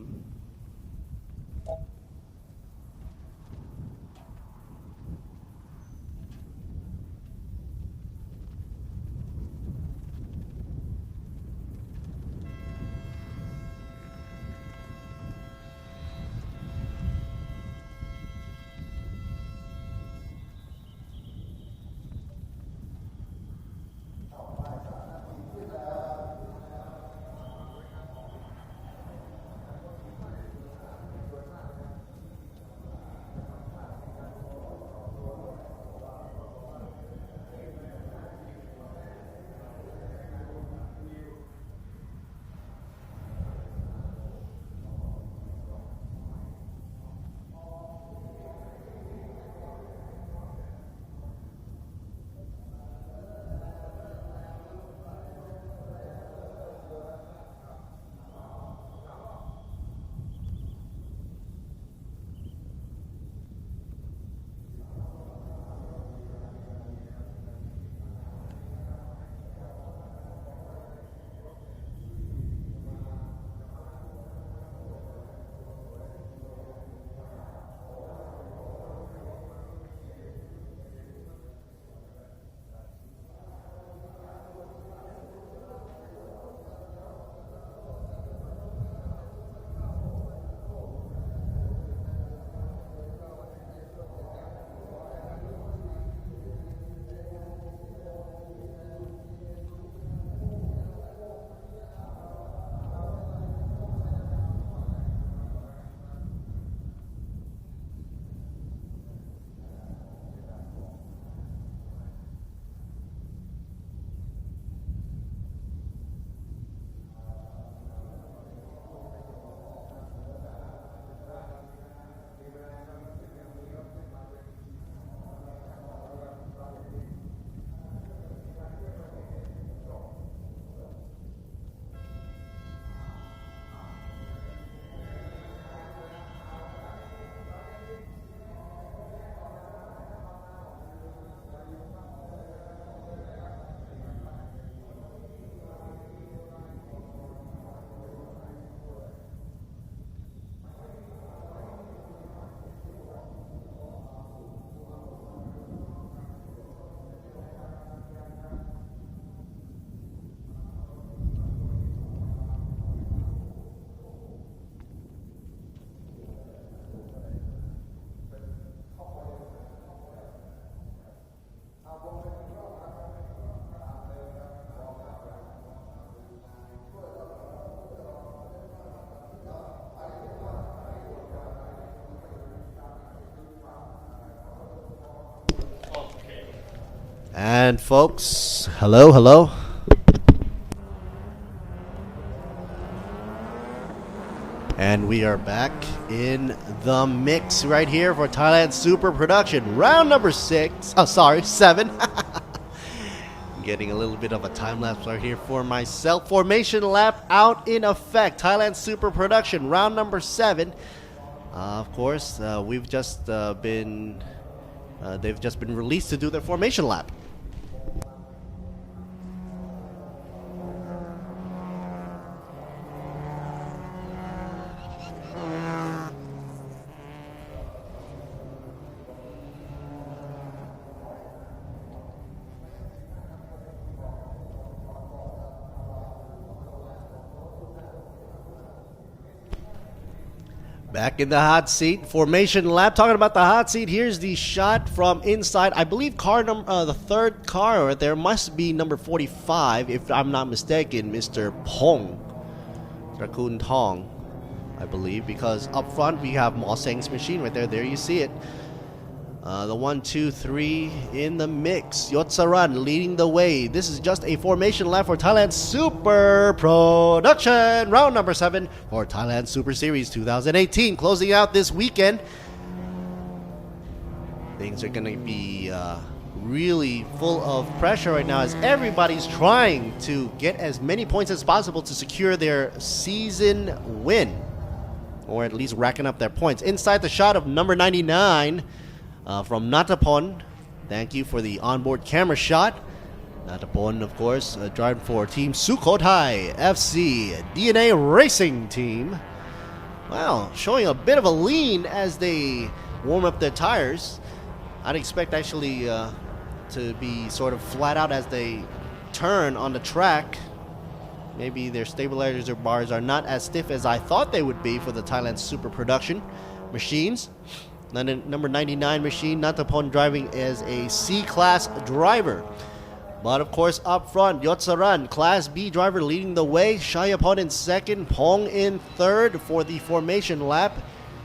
And folks, hello. And we are back in the mix right here for Thailand Super Production, round number 7. Getting a little bit of a time lapse right here for myself. Formation lap out in effect. Thailand Super Production, round number 7. Of course, they've just been released to do their formation lap. Back in the hot seat, formation lap. Talking about the hot seat, here's the shot from inside. I believe car number, the third car right there must be number 45, if I'm not mistaken, Mr. Pong, Rakun Tong, I believe, because up front we have Mo Seng's machine right there. There you see it. The 1, 2, 3 in the mix. Yotsaran leading the way. This is just a formation lap for Thailand Super Production. Round number 7 for Thailand Super Series 2018. Closing out this weekend. Things are going to be really full of pressure right now as everybody's trying to get as many points as possible to secure their season win. Or at least racking up their points. Inside the shot of number 99. From Natapon, thank you for the onboard camera shot. Natapon, of course, driving for Team Sukhothai FC DNA Racing Team. Wow, showing a bit of a lean as they warm up their tires. I'd expect actually to be sort of flat out as they turn on the track. Maybe their stabilizer bars are not as stiff as I thought they would be for the Thailand Super Production machines. Number 99 machine, Natapon driving as a C-Class driver. But of course up front, Yotsaran, Class B driver leading the way. Shayapon in second, Pong in third for the formation lap.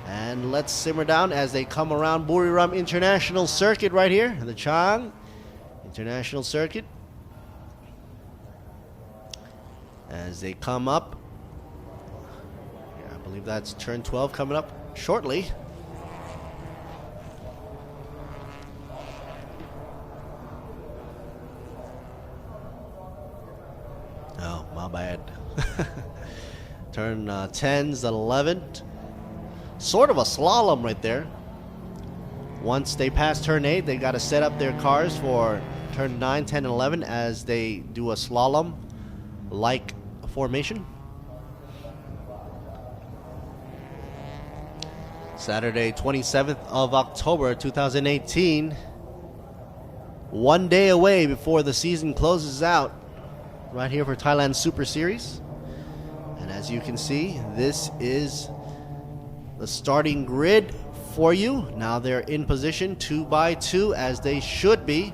And let's simmer down as they come around Buriram International Circuit right here. The Chang International Circuit. As they come up. Yeah, I believe that's turn 12 coming up shortly. Oh, my bad. Turn 10's the 11th. Sort of a slalom right there. Once they pass turn 8, they got to set up their cars for turn 9, 10, and 11 as they do a slalom-like formation. Saturday, 27th of October, 2018. One day away before the season closes out. Right here for Thailand Super Series. And as you can see, this is the starting grid for you. Now they're in position 2 by 2 as they should be.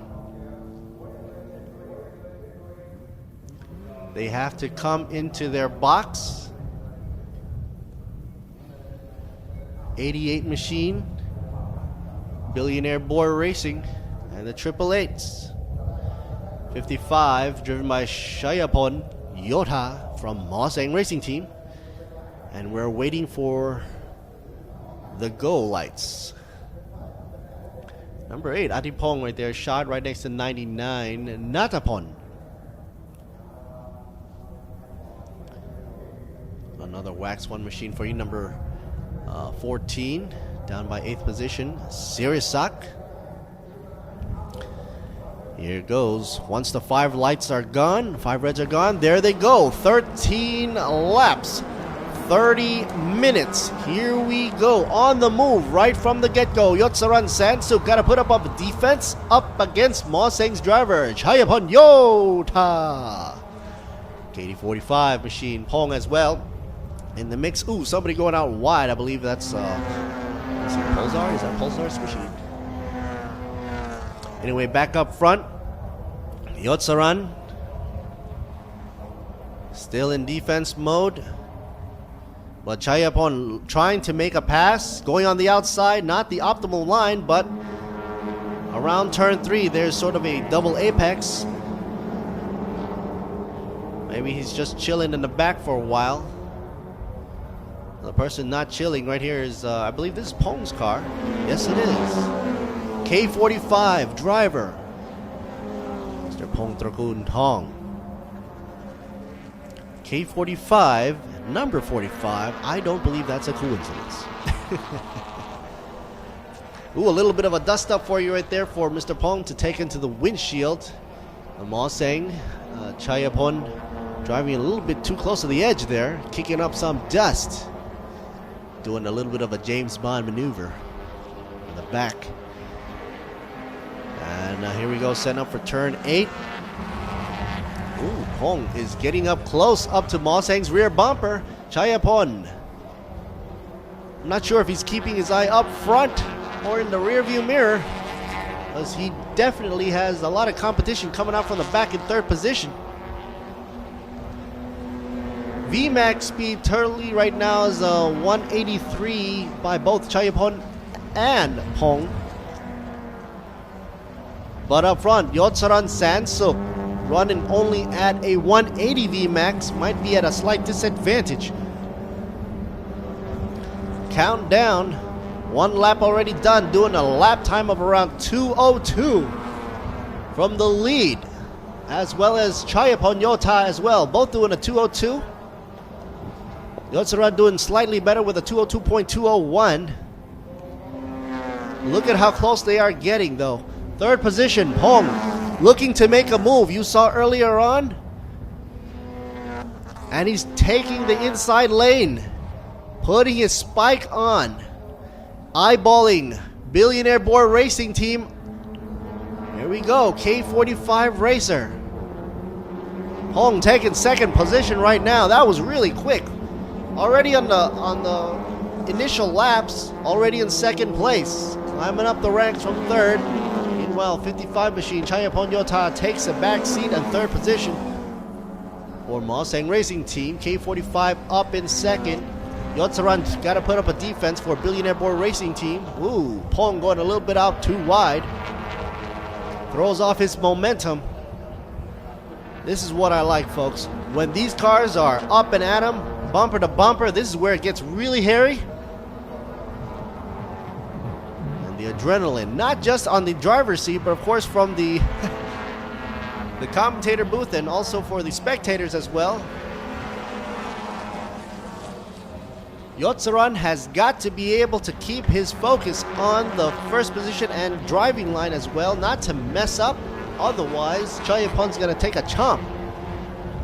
They have to come into their box. 88 machine, Billionaire Boy Racing, and the 888s. 55 driven by Shayapon Yotha from Mo Seng Racing Team. And we're waiting for the go lights. Number 8, Atipong right there, shot right next to 99, Natapon. Another wax one machine for you, number 14, down by 8th position, Sirisak. Here goes. Once the 5 lights are gone, 5 reds are gone, there they go. 13 laps, 30 minutes. Here we go. On the move right from the get-go. Yotsaran Sansuk got to put up a defense up against Mo Seng's driver, Chayapon Yotha. KD45 machine, Pong as well in the mix. Ooh, somebody going out wide. I believe that's is it Pulsar? Is that Pulsar's machine? Anyway, back up front, Yotsaran still in defense mode, but Chayapon trying to make a pass, going on the outside, not the optimal line, but around turn 3 there's sort of a double apex. Maybe he's just chilling in the back for a while. The person not chilling right here is, I believe this is Pong's car. Yes, it is. K45 driver. Mr. Pong Trakun Tong. K45, number 45. I don't believe that's a coincidence. Ooh, a little bit of a dust up for you right there for Mr. Pong to take into the windshield. Mosang, Chayapon driving a little bit too close to the edge there, kicking up some dust. Doing a little bit of a James Bond maneuver in the back. And here we go, setting up for turn 8. Ooh, Pong is getting up close up to Mosang's rear bumper. Chayapon. I'm not sure if he's keeping his eye up front or in the rear view mirror, because he definitely has a lot of competition coming out from the back in third position. VMAX speed currently right now is 183 by both Chayapon and Pong. But up front, Yotsaran Sansuk running only at a 180 VMAX, might be at a slight disadvantage. Countdown, one lap already done, doing a lap time of around 2:02 from the lead, as well as Chayapon Yota as well, both doing a 2:02. Yotsaran doing slightly better with a 2:02.201. Look at how close they are getting though. Third position, Pong looking to make a move. You saw earlier on, and he's taking the inside lane, putting his spike on, eyeballing Billionaire Board Racing Team. Here we go, K45 Racer. Pong taking second position right now. That was really quick. Already on the initial laps, already in second place, climbing up the ranks from third. Meanwhile, 55 machine Chayapon Yota takes a back seat and third position for Mosang Racing Team. K45 up in second. Yotsaran got to put up a defense for Billionaire Board Racing Team. Ooh, Pong going a little bit out too wide. Throws off his momentum. This is what I like, folks. When these cars are up and at 'em, bumper to bumper, this is where it gets really hairy. And the adrenaline, not just on the driver's seat, but of course from the the commentator booth, and also for the spectators as well. Yotsaran has got to be able to keep his focus on the first position and driving line as well, not to mess up. Otherwise, Chayapon's going to take a chomp.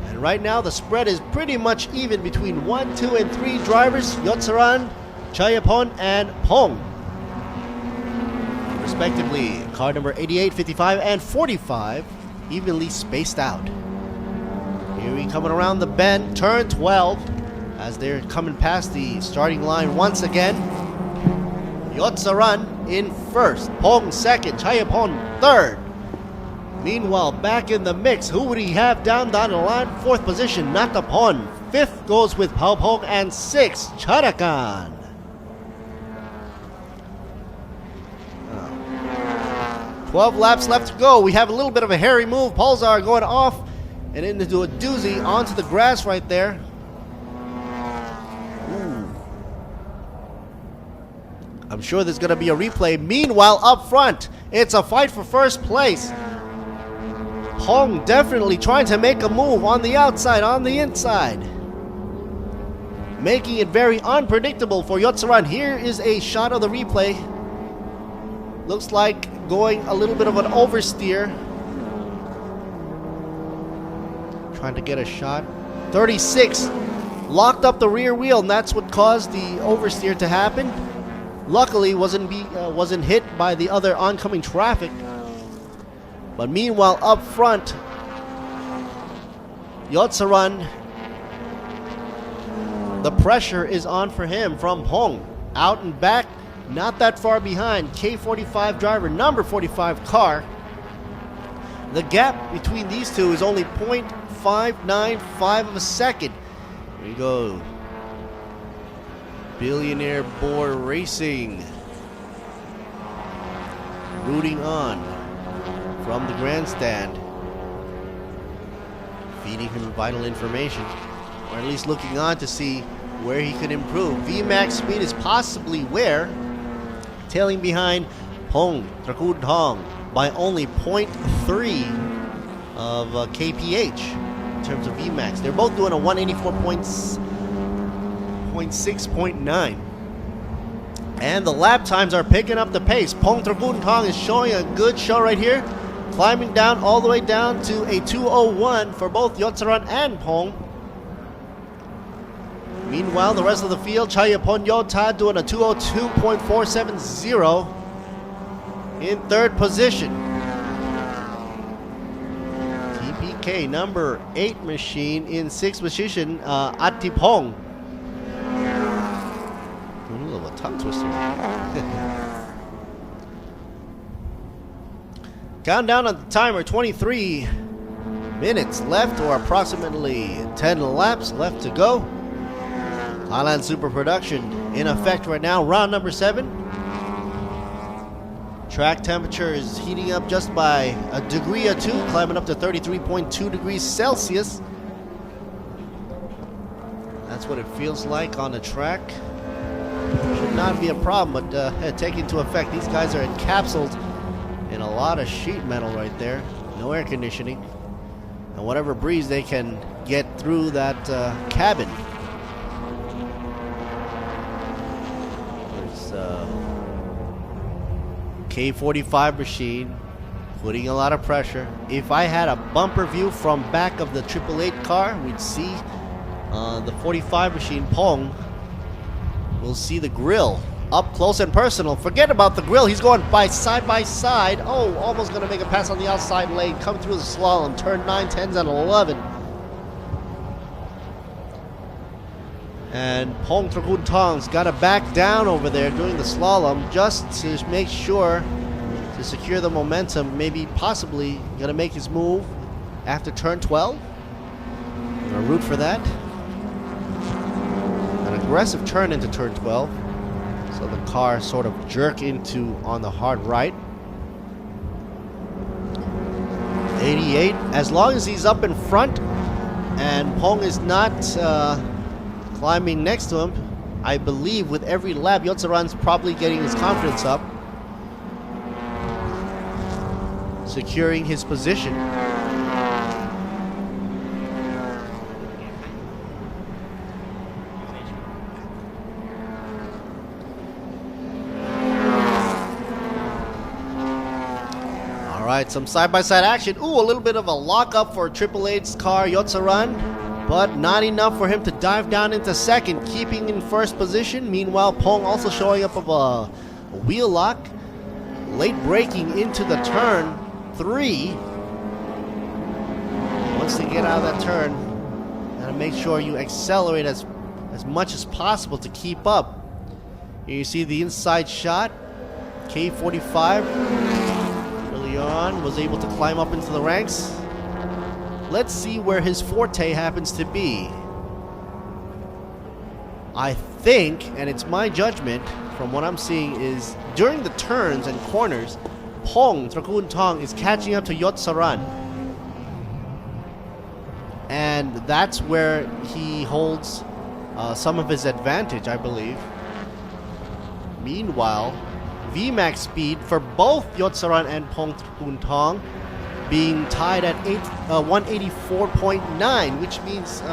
And right now, the spread is pretty much even between 1, 2, and 3 drivers. Yotsaran, Chayapon, and Pong. Respectively, car number 88, 55, and 45, evenly spaced out. Here we coming around the bend, turn 12. As they're coming past the starting line once again. Yotsaran in first, Pong second, Chayapon third. Meanwhile, back in the mix, who would he have down the line? Fourth position, Natapon. Fifth goes with Pao Pong, and sixth, Charakan. 12 laps left to go. We have a little bit of a hairy move. Pulsar going off and into a doozy onto the grass right there. I'm sure there's going to be a replay. Meanwhile, up front, it's a fight for first place. Pong definitely trying to make a move on the outside, on the inside. Making it very unpredictable for Yotsaran. Here is a shot of the replay. Looks like going a little bit of an oversteer. Trying to get a shot. 36. Locked up the rear wheel, and that's what caused the oversteer to happen. Luckily, wasn't hit by the other oncoming traffic. But meanwhile, up front, Yotsaran, the pressure is on for him from Pong. Out and back, not that far behind. K45 driver, number 45 car. The gap between these two is only 0.595 of a second. Here we go. Billionaire Board Racing rooting on from the grandstand, feeding him vital information, or at least looking on to see where he could improve. VMAX speed is possibly where, tailing behind Pong Trakun Tong by only 0.3 of KPH in terms of VMAX. They're both doing a 184.6.9. And the lap times are picking up the pace. Pong Trakuntong is showing a good show right here, climbing down all the way down to a 2:01 for both Yotsaran and Pong. Meanwhile, the rest of the field, Chayapon Yota doing a 2:02.470 in third position. TPK number 8 machine in 6th position, Attipong. Ooh, a tongue twister. Countdown on the timer, 23 minutes left, or approximately 10 laps left to go. Thailand Super Production in effect right now, round number 7. Track temperature is heating up just by a degree or 2, climbing up to 33.2 degrees Celsius. That's what it feels like on the track. Should not be a problem, but take into effect, these guys are encapsulated in a lot of sheet metal right there. No air conditioning. And whatever breeze they can get through that cabin. There's K45 machine putting a lot of pressure. If I had a bumper view from back of the 888 car, we'd see the 45 machine Pong. We'll see the grill up close and personal. Forget about the grill. He's going by side. Oh, almost going to make a pass on the outside lane. Come through the slalom. Turn 9, 10s, and 11. And Pong Trakuntong's got to back down over there doing the slalom just to make sure to secure the momentum. Maybe possibly going to make his move after turn 12. I'm going to root for that. Aggressive turn into turn 12, so the car sort of jerk into on the hard right. 88, as long as he's up in front and Pong is not climbing next to him, I believe with every lap Yotsaran's probably getting his confidence up, securing his position. Alright, some side-by-side action. Ooh, a little bit of a lock-up for 888's car, Yotsaran, but not enough for him to dive down into second, keeping in first position. Meanwhile, Pong also showing up of a wheel lock, late braking into the turn 3. Once they get out of that turn, gotta make sure you accelerate as much as possible to keep up. Here you see the inside shot. K45 early on was able to climb up into the ranks. Let's see where his forte happens to be. I think, and it's my judgment from what I'm seeing, is during the turns and corners, Pong Trakuntong is catching up to Yotsaran. And that's where he holds some of his advantage, I believe. Meanwhile, VMAX speed for both Yotsaran and Pong Trakuntong being tied at 184.9, which means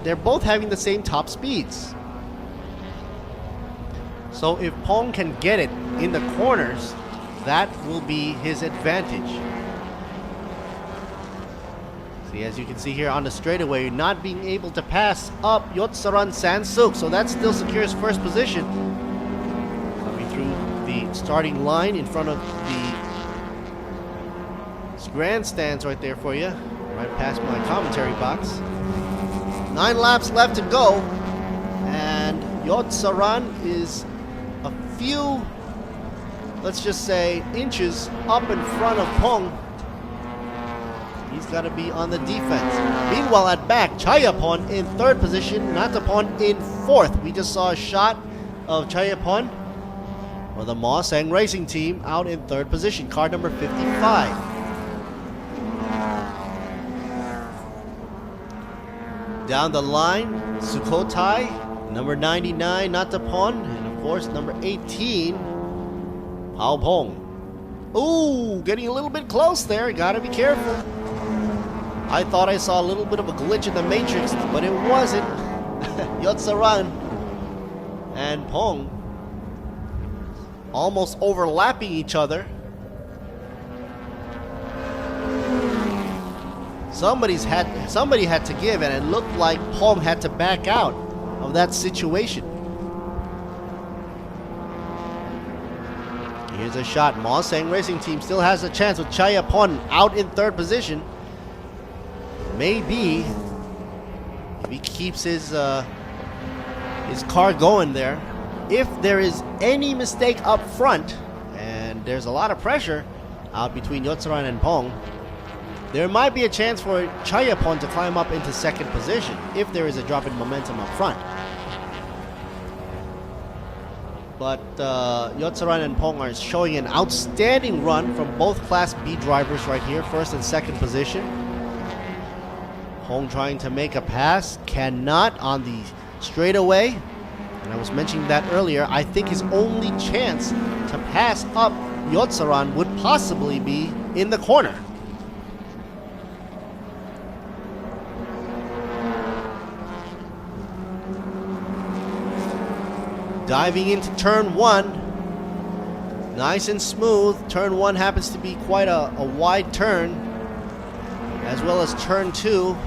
they're both having the same top speeds. So if Pong can get it in the corners, that will be his advantage. See, as you can see here on the straightaway, not being able to pass up Yotsaran Sansuk, so that still secures first position. Coming through the starting line in front of the grandstands right there for you, right past my commentary box. 9 laps left to go, and Yotsaran is a few, let's just say, inches up in front of Pong. He's got to be on the defense. Meanwhile, at back, Chayapon in third position, Natapon in fourth. We just saw a shot of Chayapon, or the Mosang Racing Team, out in third position, car number 55. Down the line, Sukhothai, number 99, Natapon, and of course, number 18, Pao Pong. Ooh, getting a little bit close there. Gotta be careful. I thought I saw a little bit of a glitch in the matrix, but it wasn't. Yotsaran and Pong almost overlapping each other. Somebody had to give, and it looked like Pong had to back out of that situation. Here's a shot. Mosang Racing Team still has a chance with Chayapon out in third position. Maybe if he keeps his car going there. If there is any mistake up front, and there's a lot of pressure out between Yotsaran and Pong, there might be a chance for Chayapon to climb up into second position if there is a drop in momentum up front. But Yotsaran and Pong are showing an outstanding run from both Class B drivers right here, first and second position. Pong trying to make a pass, cannot on the straightaway. And I was mentioning that earlier. I think his only chance to pass up Yotsaran would possibly be in the corner. Diving into turn one, nice and smooth. Turn one happens to be quite a wide turn, as well as turn two.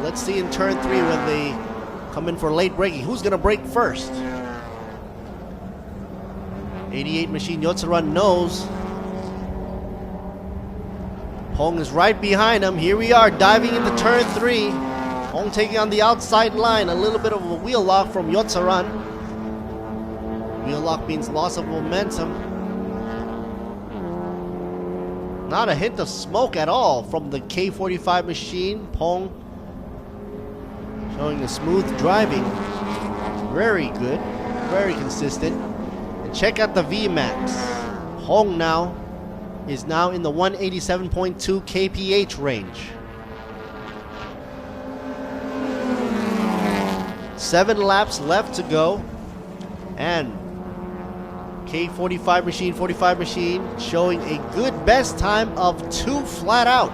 Let's see in turn three when they come in for late braking. Who's going to brake first? 88 machine Yotsaran knows. Pong is right behind him. Here we are diving into turn three. Pong taking on the outside line. A little bit of a wheel lock from Yotsaran. Wheel lock means loss of momentum. Not a hint of smoke at all from the K45 machine. Pong showing a smooth driving. Very good. Very consistent. And check out the VMAX. Pong now is now in the 187.2 kph range. 7 laps left to go. And K45 machine, 45 machine showing a good best time of 2 flat out.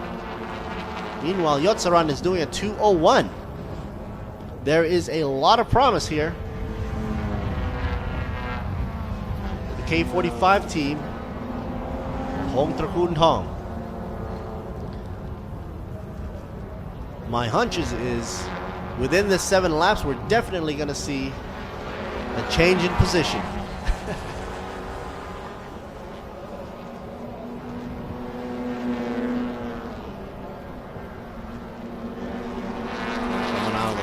Meanwhile, Yotsaran is doing a 2:01. There is a lot of promise here. The K45 team, Hong Trakun Tong. My hunch is within the 7 laps, we're definitely going to see a change in position.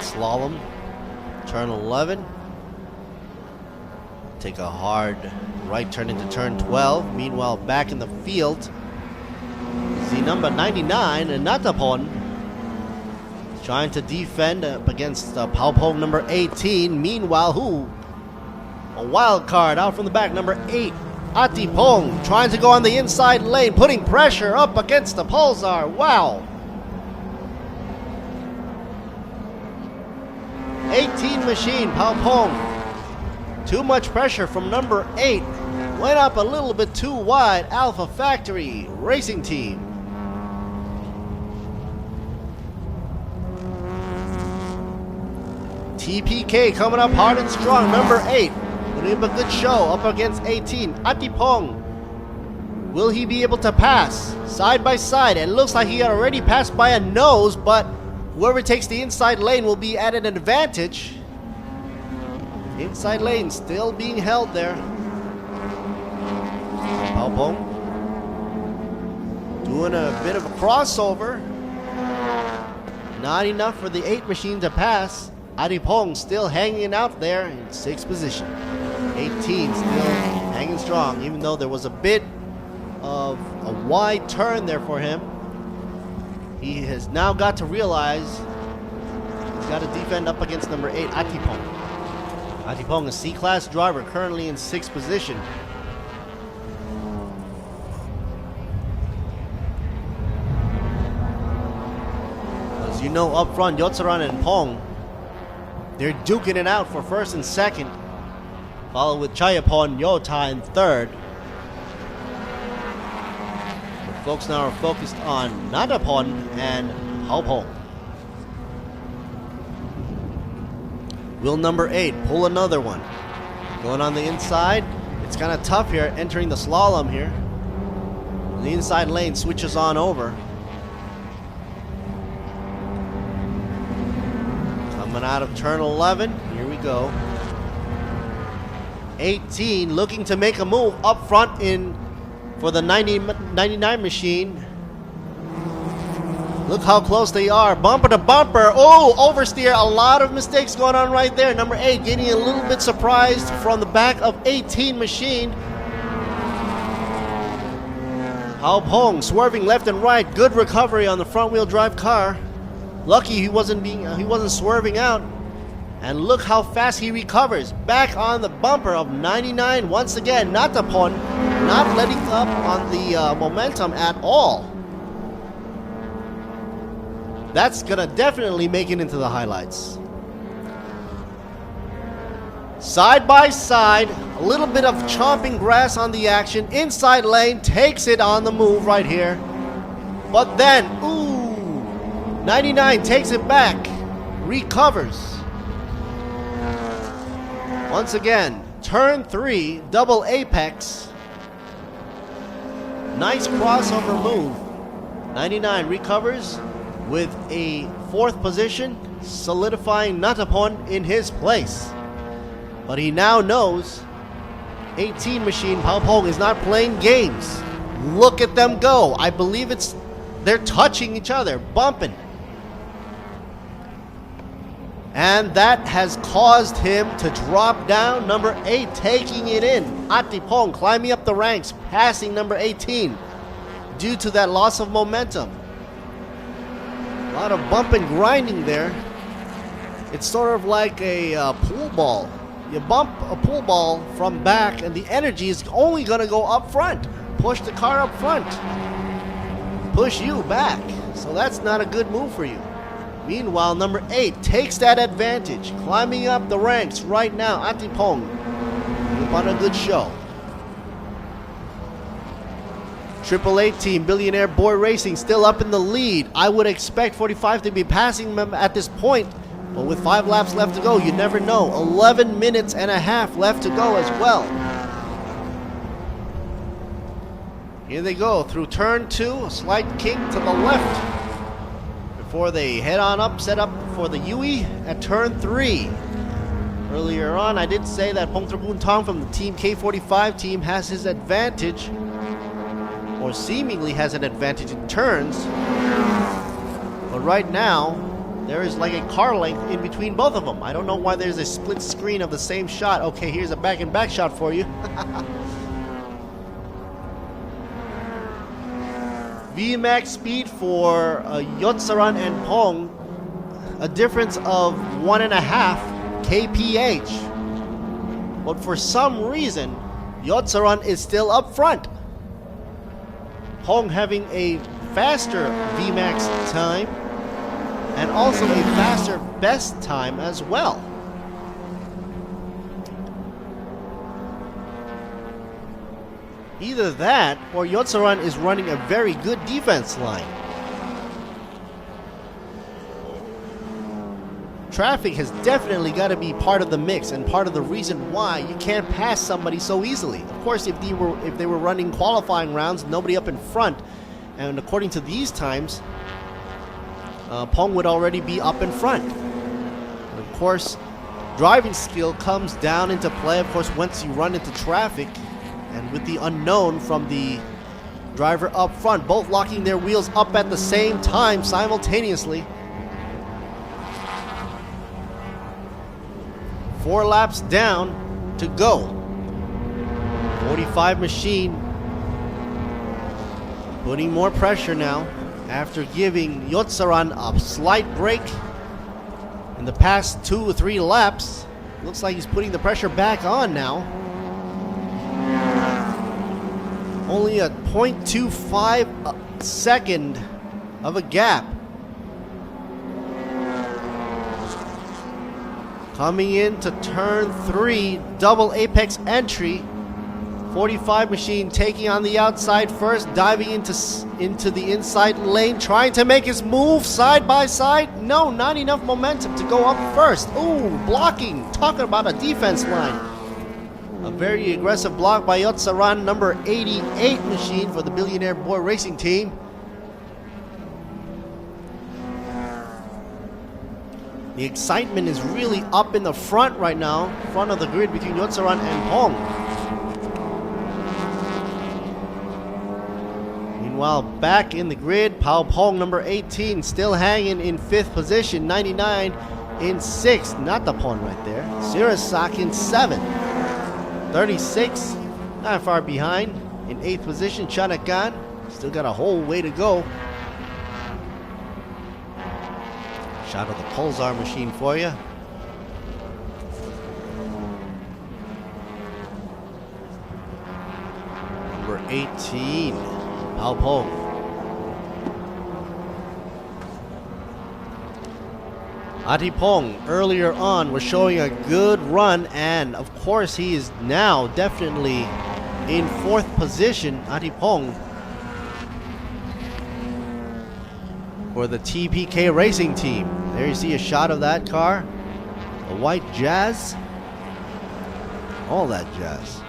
Slalom, turn 11, take a hard right turn into turn 12. Meanwhile, back in the field, the number 99, Natapon, trying to defend up against Paupong number 18. Meanwhile, a wild card out from the back, number 8, Atipong, trying to go on the inside lane, putting pressure up against the Pulsar. Wow. 18 machine, Paupong. Too much pressure from number 8. Went up a little bit too wide. Alpha Factory Racing Team. TPK coming up hard and strong. Number 8. Putting up a good show up against 18. Atipong. Will he be able to pass side by side? It looks like he had already passed by a nose, but whoever takes the inside lane will be at an advantage. Inside lane still being held there. Paupong doing a bit of a crossover. Not enough for the 8 machine to pass. Atipong still hanging out there in 6th position. 18 still hanging strong, even though there was a bit of a wide turn there for him. He has now got to realize he's got to defend up against number 8, Atipong. Atipong, a C-Class driver, currently in 6th position. As you know, up front, Yotsaran and Pong, they're duking it out for 1st and 2nd, followed with Chayapon, Yota in 3rd. Folks now are focused on Natapon and Pao Pong. Wheel number 8, pull another one. Going on the inside. It's kind of tough here, entering the slalom here. The inside lane switches on over. Coming out of turn 11, here we go. 18 looking to make a move up front in for the 99 machine. Look how close they are. Bumper to bumper. Oh, oversteer. A lot of mistakes going on right there. Number 8 getting a little bit surprised from the back of 18 machine. Pao Pong swerving left and right. Good recovery on the front wheel drive car. Lucky he wasn't swerving out. And look how fast he recovers. Back on the bumper of 99 once again. Natapon not letting up on the momentum at all. That's gonna definitely make it into the highlights. Side by side, a little bit of chomping grass on the action. Inside lane takes it on the move right here. But then, ooh, 99 takes it back, recovers. Once again, turn 3, double apex. Nice crossover move. 99 recovers with a 4th position, solidifying Natapon in his place. But he now knows 18 machine Pao Pong is not playing games. Look at them go. I believe they're touching each other, bumping. And that has caused him to drop down. Number 8 taking it in. Atipong climbing up the ranks, passing number 18 due to that loss of momentum. A lot of bump and grinding there. It's sort of like a pool ball. You bump a pool ball from back and the energy is only going to go up front. Push the car up front. Push you back. So that's not a good move for you. Meanwhile, number 8 takes that advantage, climbing up the ranks right now. Atipong put on a good show. Triple 8 team, Billionaire Boy Racing, still up in the lead. I would expect 45 to be passing them at this point, but with 5 laps left to go, you never know. 11 minutes and a half left to go as well. Here they go through turn 2, a slight kink to the left before they head on up, set up for the Yui at turn 3. Earlier on, I did say that Pong Trapun Tong from the Team K45 team has his advantage, or seemingly has an advantage in turns. But right now, there is like a car length in between both of them. I don't know why there's a split screen of the same shot. Okay, here's a back-and-back shot for you. VMAX speed for Yotsaran and Pong, a difference of 1.5 kph. But for some reason, Yotsaran is still up front. Pong having a faster VMAX time and also a faster best time as well. Either that or Yotsaran is running a very good defense line. Traffic has definitely got to be part of the mix and part of the reason why you can't pass somebody so easily. Of course, if they were running qualifying rounds, nobody up in front, and according to these times, Pong would already be up in front. And of course, driving skill comes down into play, of course, once you run into traffic. And with the unknown from the driver up front, both locking their wheels up at the same time simultaneously. 4 laps down to go. 45 machine putting more pressure now after giving Yotsaran a slight break in the past 2 or 3 laps. Looks like he's putting the pressure back on now. Only a 0.25 second of a gap. Coming into turn 3, double apex entry 45 machine taking on the outside first, diving into the inside lane, trying to make his move side by side. No, not enough momentum to go up first. Ooh, blocking. Talking about a defense line. A very aggressive block by Yotsaran, number 88 machine for the Billionaire Boy Racing Team. The excitement is really up in the front right now, front of the grid between Yotsaran and Pong. Meanwhile, back in the grid, Pao Pong, number 18, still hanging in 5th position, 99 in 6th, not the Pong right there. Sirasak in 7th, 36, not far behind. In 8th position, Chanakan, still got a whole way to go. Shot of the Pulsar machine for you. Number 18, Pao Pong. Atipong earlier on was showing a good run, and of course he is now definitely in 4th position. Atipong for the TPK Racing Team. There you see a shot of that car. The white Jazz. All that jazz.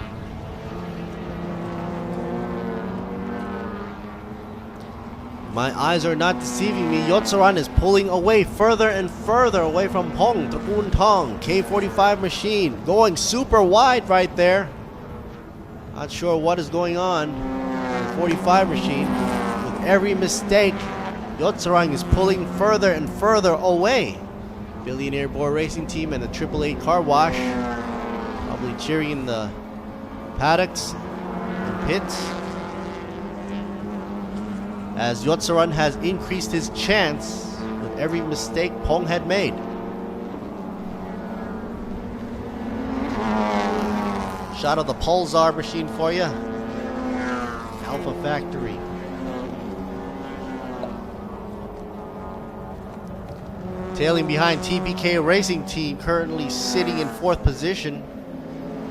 My eyes are not deceiving me. Yotsaran is pulling away further and further away from Pong. Trakun Tong, K45 machine, going super wide right there. Not sure what is going on. 45 machine. With every mistake, Yotsaran is pulling further and further away. Billionaire Boy Racing Team and the AAA Car Wash probably cheering in the paddocks and pits, as Yotsaran has increased his chance with every mistake Pong had made. Shot of the Pulsar machine for you. Alpha Factory. Tailing behind TPK Racing Team, currently sitting in 4th position.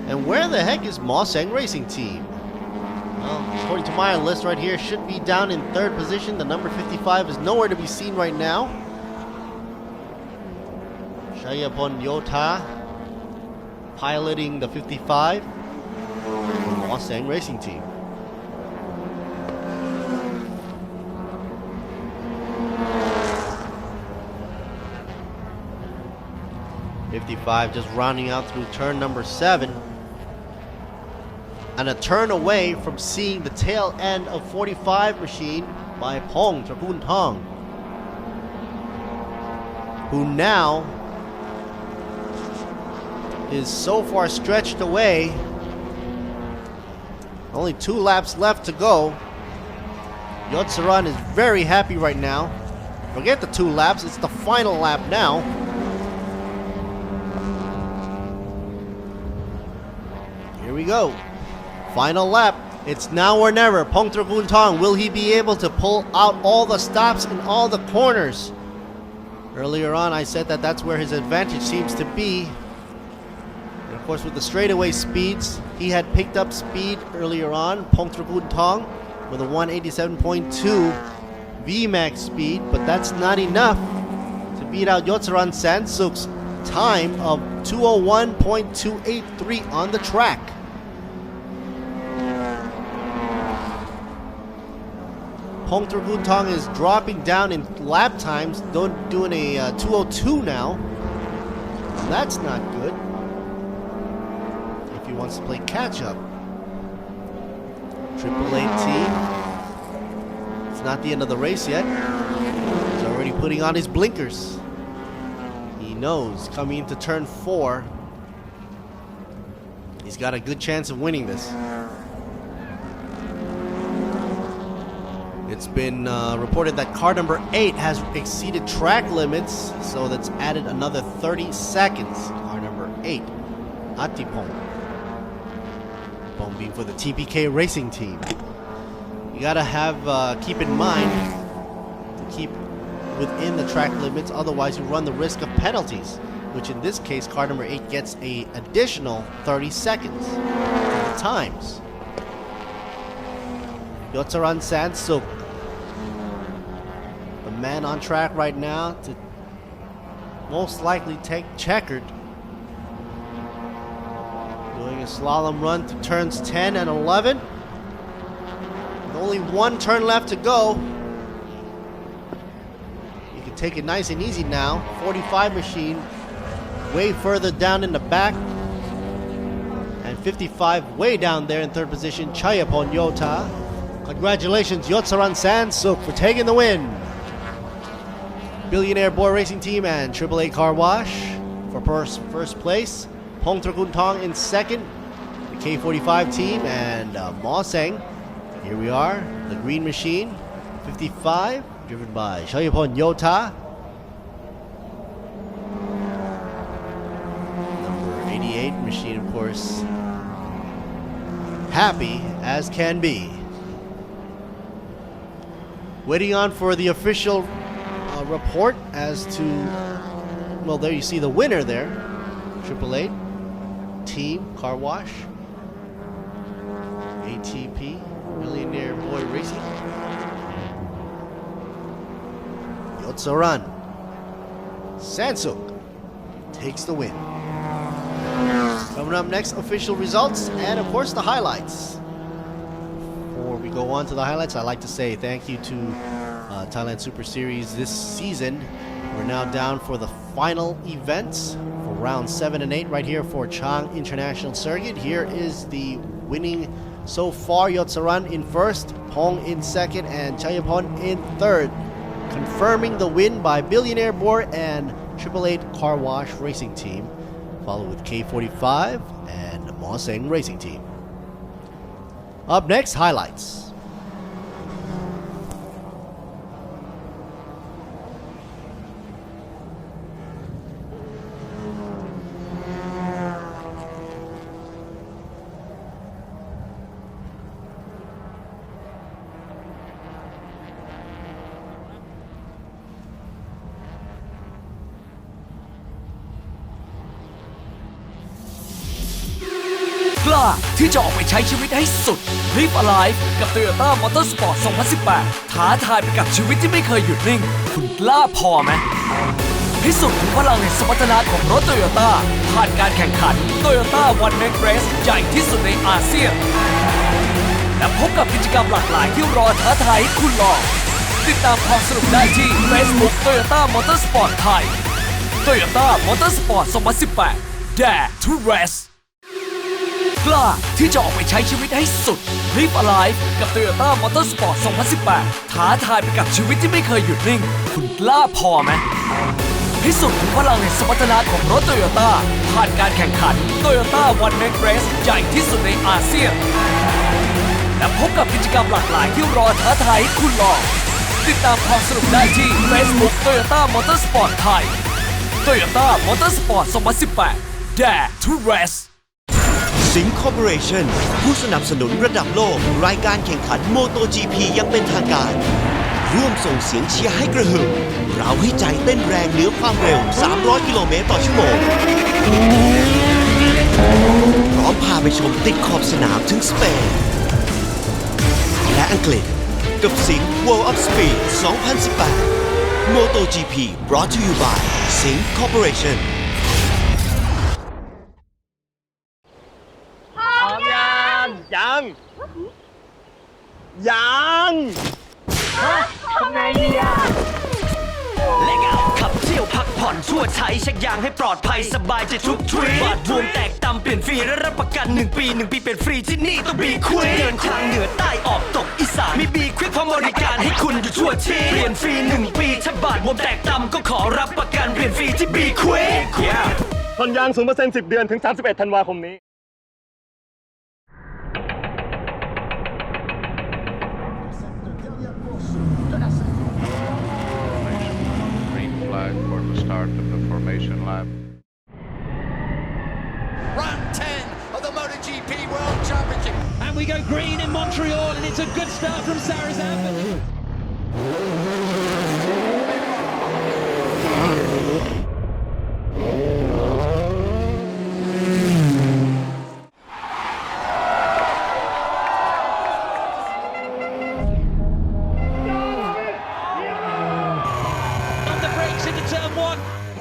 And where the heck is Mosang Racing Team? Well, according to my list right here, should be down in 3rd position. The number 55 is nowhere to be seen right now. Shayapon Yota piloting the 55 for Mosang Racing Team. Just rounding out through turn number 7, and a turn away from seeing the tail end of 45 machine by Pong Trakun Tong, who now is so far stretched away. Only 2 laps left to go. Yotsaran is very happy right now. Forget the 2 laps, it's the final lap now. Here we go. Final lap. It's now or never. Pong Trakun Tong, will he be able to pull out all the stops in all the corners? Earlier on, I said that that's where his advantage seems to be. And of course, with the straightaway speeds, he had picked up speed earlier on. Pong Trakun Tong with a 187.2 VMAX speed, but that's not enough to beat out Yotsaran Sansuk's time of 201.283 on the track. Pong Trakun Tong is dropping down in lap times, doing a 202 now. That's not good if he wants to play catch up. AAA team. It's not the end of the race yet. He's already putting on his blinkers. He knows coming into turn 4, he's got a good chance of winning this. It's been reported that car number 8 has exceeded track limits, so that's added another 30 seconds. Car number 8, Atipong. Pong being for the TPK Racing Team. You gotta have keep in mind to keep within the track limits, otherwise you run the risk of penalties, which in this case car number 8 gets a additional 30 seconds times. Yotsaran Sansuk, the man on track right now to most likely take checkered. Doing a slalom run through turns 10 and 11. With only one turn left to go. You can take it nice and easy now. 45 machine way further down in the back. And 55 way down there in third position, Chayapon Yota. Congratulations, Yotsaran Sansuk, for taking the win. Billionaire Boy Racing Team and AAA Car Wash for first place. Pong Trakuntong in second. The K45 team and Ma Seng. Here we are, the Green Machine, 55, driven by Chayapon Yota. Number 88 machine, of course, happy as can be. Waiting on for the official report as to, well, there you see the winner there. AAA Team Car Wash. ATP, Millionaire Boy Racing. Yotsaran Sansuk takes the win. Coming up next, official results and, of course, the highlights. Before we go on to the highlights, I'd like to say thank you to Thailand Super Series this season. We're now down for the final events for round 7 and 8 right here for Chang International Circuit. Here is the winning so far. Yotsaran in first, Pong in second, and Chayapon in third. Confirming the win by Billionaire Boy and 888 Car Wash Racing Team, followed with K45 and Ma Seng Racing Team. Up next, highlights.กล้าที่จะออกไปใช้ชีวิตให้สุด Live Alive กับ Toyota Motorsport 2018 ท้าทายไปกับชีวิตที่ไม่เคยหยุดนิ่ง คุณกล้าพอไหมพิสูจน์ถึงพลังแห่งสมรรถนะของรถ Toyota ผ่านการแข่งขัน Toyota One Man Race ใหญ่ที่สุดในอาเซียนและพบกับกิจกรรมหลากหลายที่รอท้าทายให้คุณลองติดตามความสนุกได้ที่ Facebook Toyota Motorsport ไทย Toyota Motorsport 2018 Dare to Race กล้าที่จะออกไปใช้ชีวิตให้สุด Live Alive กับ Toyota Motorsport 2018 ท้าทายไปกับชีวิตที่ไม่เคยหยุดนิ่ง คุณกล้าพอไหมพิสูจน์ถึงพลังแห่งสมรรถนะของรถ Toyota ผ่านการแข่งขัน Toyota One Man Race ใหญ่ที่สุดในอาเซียนและพบกับกิจกรรมหลากหลายที่รอท้าทายให้คุณลองติดตามความสนุกได้ที่ Facebook Toyota Motorsport ไทย Toyota Motorsport 2018 Dare to Race สิงคอร์ปอเรชั่นผู้สนับสนุนระดับโลกรายการแข่งขันโมโต GP ยังเป็นทางการร่วมส่งเสียงเชียร์ให้กระหึ่มเราให้ใจเต้นแรงเหนือความเร็ว300กิโลเมตรต่อชั่วโมงพร้อมพาไปชมติดขอบสนามถึงสเปนและอังกฤษกับสิง World of Speed 2018 Moto GP brought to you by สิงคอร์ปอเรชั่นยังทำไงดีอ่ะเล็กเอาขับเที่ยวพักผ่อนชั่วใช้เช็คยางให้ปลอดภัยสบายใจทุกทริปบาดบวมแตกตำเปลี่ยนฟรีและรับประกัน1 ปี1 ปีเป็นฟรีที่นี่ต้องบีควิกเดินทางเหนือใต้ออกตกอีสานมีบีควิกพร้อมบริการให้คุณอยู่ทั่วที่เปลี่ยนฟรี1 ปีถ้าบาดบวมแตกตำก็ขอรับประกันเปลี่ยนฟรีที่บีควิกผ่อนยาง 0% 10 เดือนถึง 31 ธันวาคมนี้Flag for the start of the formation lap. Round 10 of the MotoGP World Championship. And we go green in Montreal, and it's a good start from Sarazan.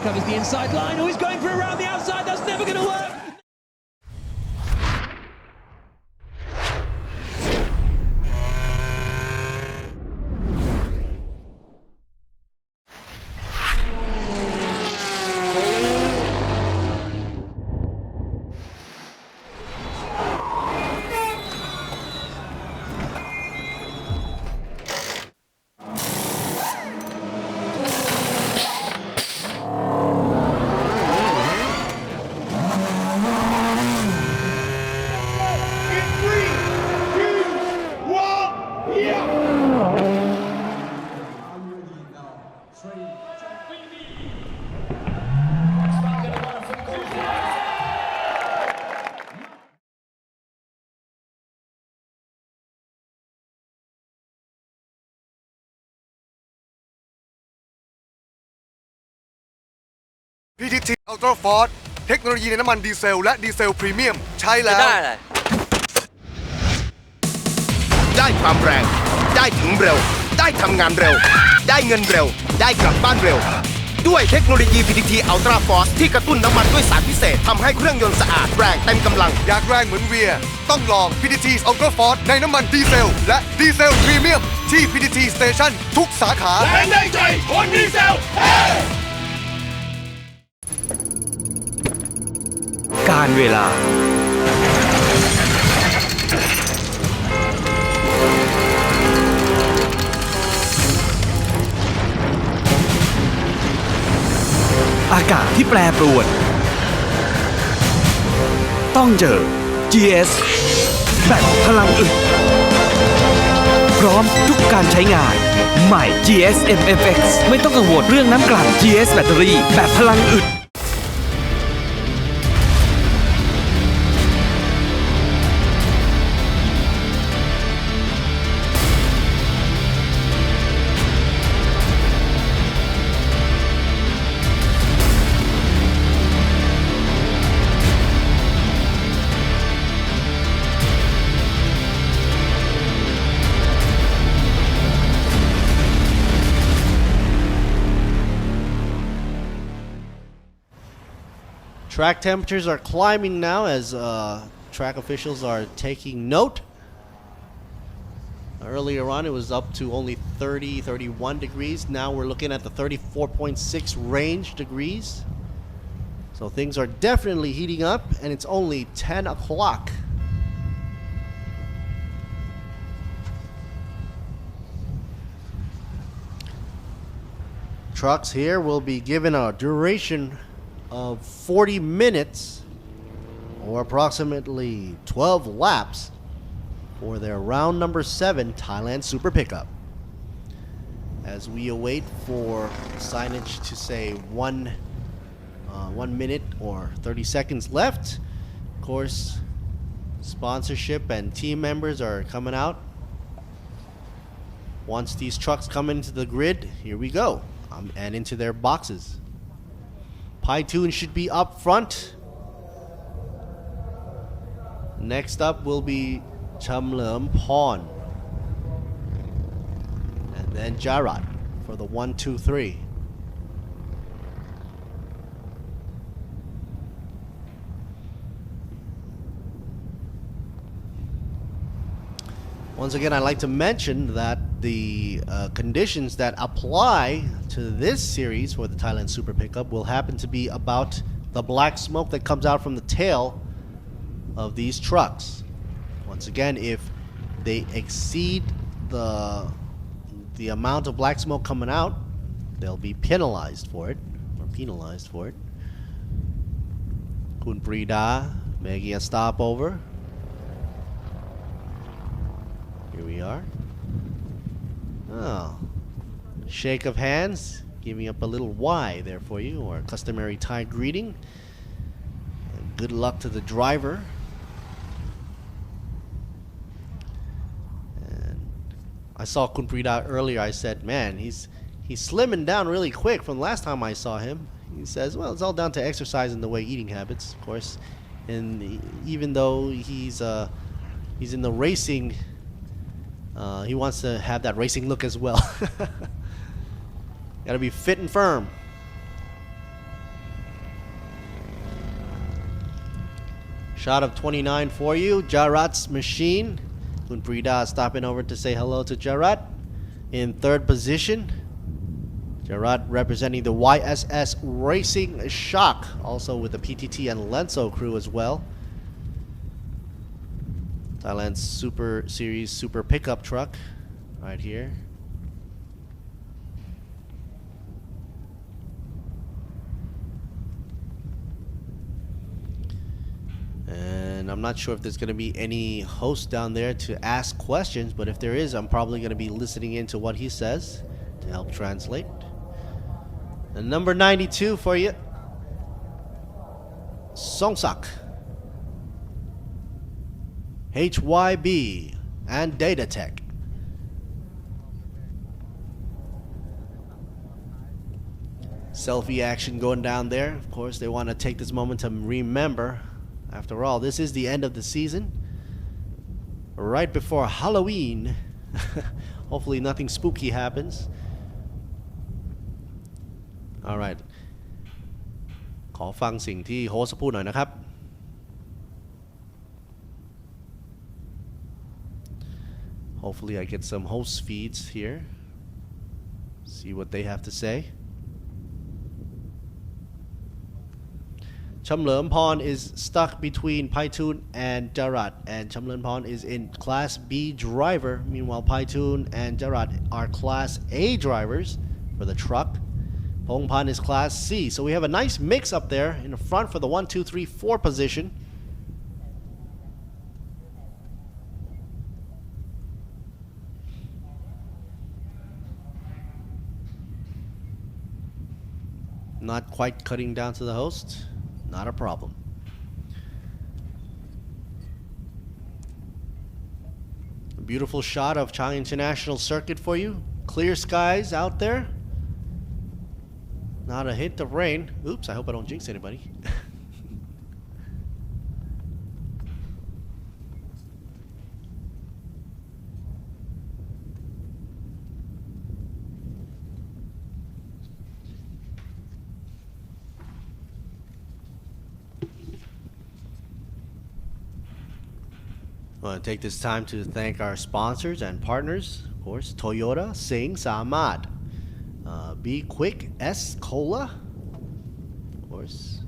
Covers the inside line. Oh, he's going for around the outside. That's never going to work. PTT Ultra Force เทคโนโลยีในน้ำมันดีเซลและดีเซลพรีเมียมใช้แล้วได้ความแรงได้ถึงเร็วได้ทำงานเร็วได้เงินเร็วได้กลับบ้านเร็วด้วยเทคโนโลยี PTT Ultra Force ที่กระตุ้นน้ำมันด้วยสารพิเศษทำให้เครื่องยนต์สะอาดแรงเต็มกำลังอยากแรงเหมือนเวียต้องลอง PTT Ultra Force ในน้ำมันดีเซลและดีเซลพรีเมียมที่ PTT Station ทุกสาขาแรงได้ใจคนดีเซลการเวลาอากาศที่แปรปรวนต้องเจอ GS แบบพลังอึดพร้อมทุกการใช้งานใหม่ GS MFX ไม่ต้องกังวลเรื่องน้ำกลั่น GS แบตเตอรี่แบบพลังอึดTrack temperatures are climbing now as track officials are taking note. Earlier on, it was up to only 30, 31 degrees. Now we're looking at the 34.6 range degrees. So things are definitely heating up, and it's only 10 o'clock. Trucks here will be given a duration of 40 minutes or approximately 12 laps for their round number 7 Thailand Super Pickup. As we await for signage to say 1 minute or 30 seconds left. Of course, sponsorship and team members are coming out. Once these trucks come into the grid, here we go, and into their boxes. Paitun should be up front. Next up will be Chamlerm Pawn. And then Jarat for the 1, 2, 3. Once again, I'd like to mention that the conditions that apply to this series for the Thailand Super Pickup will happen to be about the black smoke that comes out from the tail of these trucks. Once again, if they exceed the amount of black smoke coming out, they'll be penalized for it. Kun Prida making a stopover. Here we are. Oh, shake of hands, giving up a little Y there for you, or a customary Thai greeting. And good luck to the driver. And I saw Kun Prida earlier. I said, man, he's slimming down really quick from the last time I saw him. He says, well, it's all down to exercise and the way eating habits, of course. And even though he's in the racing. He wants to have that racing look as well. Gotta be fit and firm. Shot of 29 for you. Jarat's machine. Kun Prida stopping over to say hello to Jarat. In third position, Jarat representing the YSS Racing Shock, also with the PTT and Lenso crew as well. Thailand's Super Series Super Pickup Truck right here. And I'm not sure if there's going to be any host down there to ask questions, but if there is, I'm probably going to be listening into what he says to help translate. And number 92 for you, Songsak, HYB, and Data Tech. Selfie action going down there. Of course, they want to take this moment to remember. After all, this is the end of the season. Right before Halloween. Hopefully nothing spooky happens. Alright. ขอฟังสิ่งที่โฮสต์พูดหน่อยนะครับ Hopefully I get some host feeds here. See what they have to say. Chamlermpon is stuck between Paitun and Jarat, and Chamlermpon is in Class B driver. Meanwhile, Paitun and Jarat are Class A drivers for the truck. Pongpan is Class C. So we have a nice mix up there in the front for the 1, 2, 3, 4 position. Not quite cutting down to the host. Not a problem. A beautiful shot of Chang International Circuit for you. Clear skies out there. Not a hint of rain. Oops, I hope I don't jinx anybody. I want to take this time to thank our sponsors and partners. Of course, Toyota, Sing, Samad, Be Quick, S Cola, of course,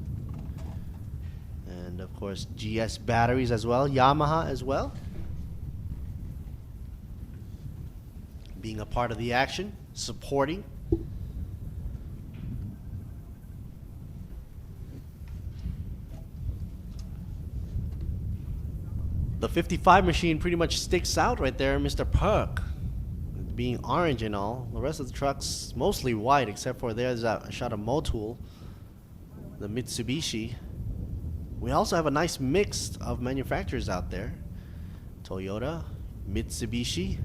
and of course GS batteries as well, Yamaha as well. Being a part of the action, supporting. The 55 machine pretty much sticks out right there, Mr. Perk. Being orange and all. The rest of the truck's mostly white, except for there's a shot of Motul, the Mitsubishi. We also have a nice mix of manufacturers out there. Toyota, Mitsubishi,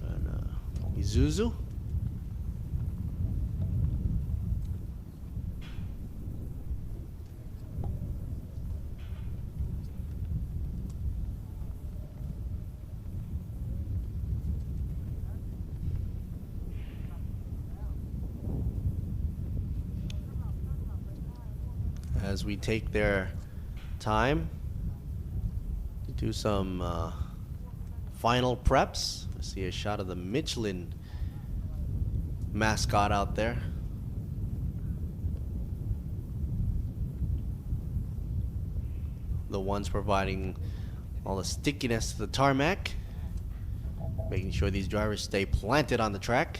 and Isuzu. As we take their time to do some final preps. I see a shot of the Michelin mascot out there. The ones providing all the stickiness to the tarmac, making sure these drivers stay planted on the track.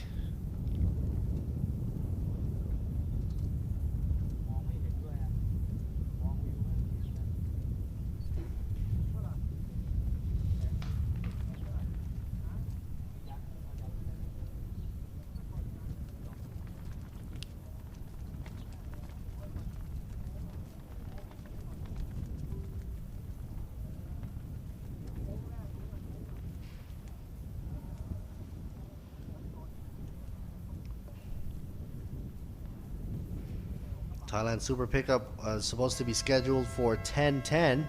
Thailand Super Pickup is supposed to be scheduled for 10:10,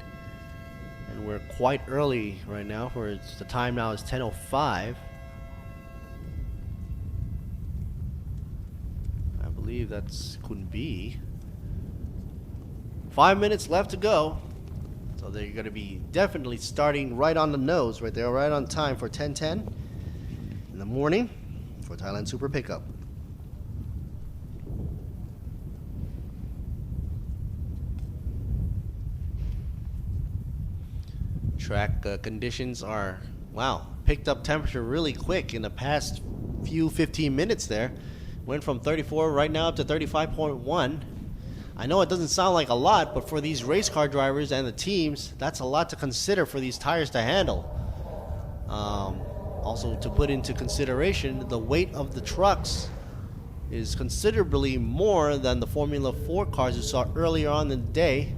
and we're quite early right now. For the time now is 10:05. I believe that's Kun B 5 minutes left to go. So they're going to be definitely starting right on the nose, right there, right on time for 10:10 in the morning for Thailand Super Pickup. Track conditions are, wow, picked up temperature really quick in the past few 15 minutes there. Went from 34 right now up to 35.1. I know it doesn't sound like a lot, but for these race car drivers and the teams, that's a lot to consider for these tires to handle. Also to put into consideration, the weight of the trucks is considerably more than the Formula 4 cars you saw earlier on in the day.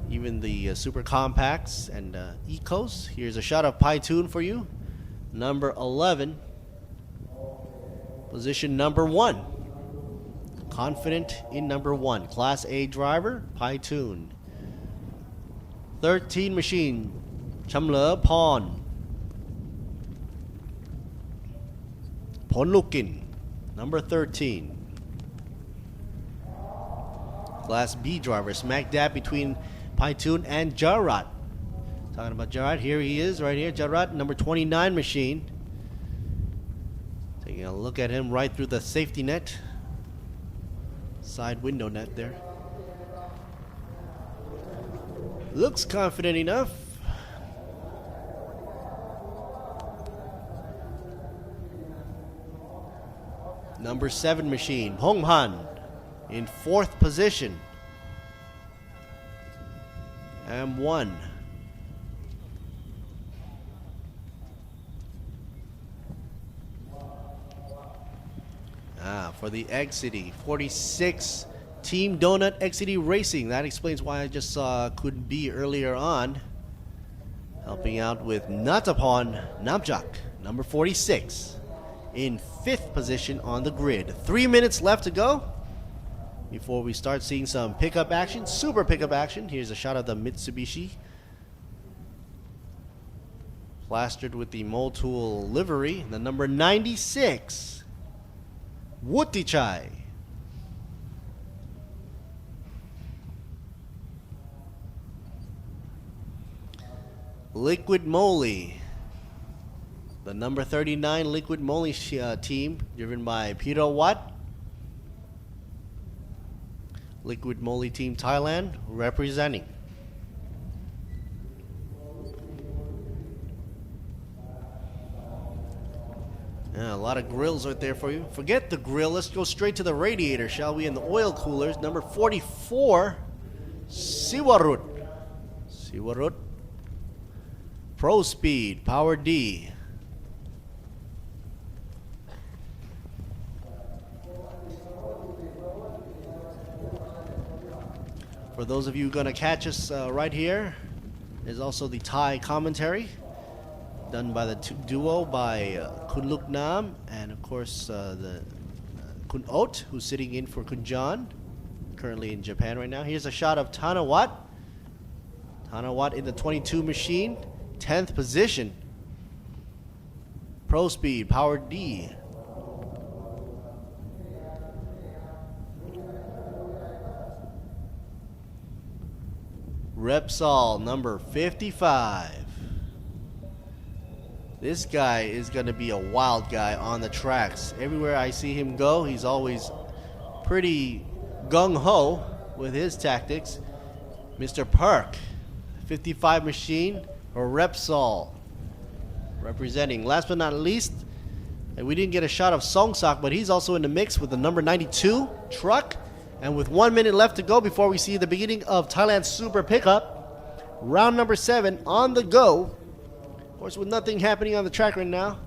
Even the super compacts and ecos. Here's a shot of Paitun for you. Number 11. Position number 1. Confident in number 1. Class A driver, Paitun. 13 machine, Chamle Pon. Ponlukin, number 13. Class B driver, smack dab between Paitun and Jarat. Talking about Jarat, here he is right here. Jarat, number 29 machine. Taking a look at him right through the safety net. Side window net there. Looks confident enough. Number 7 machine, Honghan, in 4th position. M1. For the Egg City, 46 Team Donut Egg City Racing. That explains why I just saw Kun B earlier on. Helping out with Natapon Namjak, number 46, in 5th position on the grid. 3 minutes left to go before we start seeing some pickup action, super pickup action. Here's a shot of the Mitsubishi. Plastered with the Motul livery, the number 96. Wutichai. Liquid Moly. The number 39 Liquid Moly team, driven by Peter Watt. Liquid Moly Team Thailand representing. Yeah, a lot of grills right there for you. Forget the grill. Let's go straight to the radiator, shall we? In the oil coolers. Number 44, Siwarut. Siwarut. Pro Speed, Power D. For those of you going to catch us right here, there's also the Thai commentary done by the duo by Kun Luk Nam and of course the Kun Ot, who's sitting in for Kun John, currently in Japan right now. Here's a shot of Tanawat. Tanawat in the 22 machine, 10th position. Pro Speed, Power D. Repsol, number 55. This guy is going to be a wild guy on the tracks. Everywhere I see him go, he's always pretty gung-ho with his tactics. Mr. Park, 55 machine, or Repsol, representing. Last but not least, and we didn't get a shot of Songsak, but he's also in the mix with the number 92 truck. And with 1 minute left to go before we see the beginning of Thailand's Super Pickup, round number 7 on the go. Of course, with nothing happening on the track right now,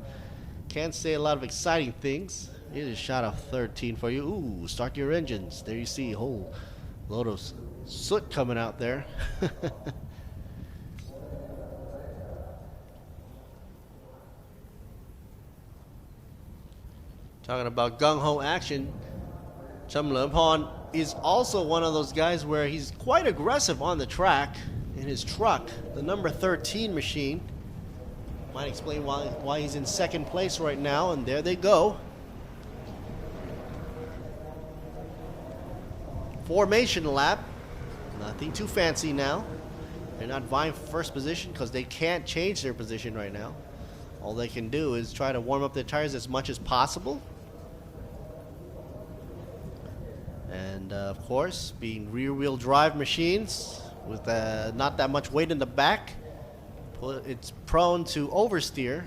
can't say a lot of exciting things. Here's a shot of 13 for you. Ooh, start your engines. There you see a whole load of soot coming out there. Talking about gung-ho action, Chamle Pon is also one of those guys where he's quite aggressive on the track in his truck, the number 13 machine. Might explain why he's in 2nd place right now, and there they go. formation lap. Nothing too fancy now. They're not vying for first position because they can't change their position right now. All they can do is try to warm up their tires as much as possible. And of course, being rear-wheel drive machines with not that much weight in the back, it's prone to oversteer.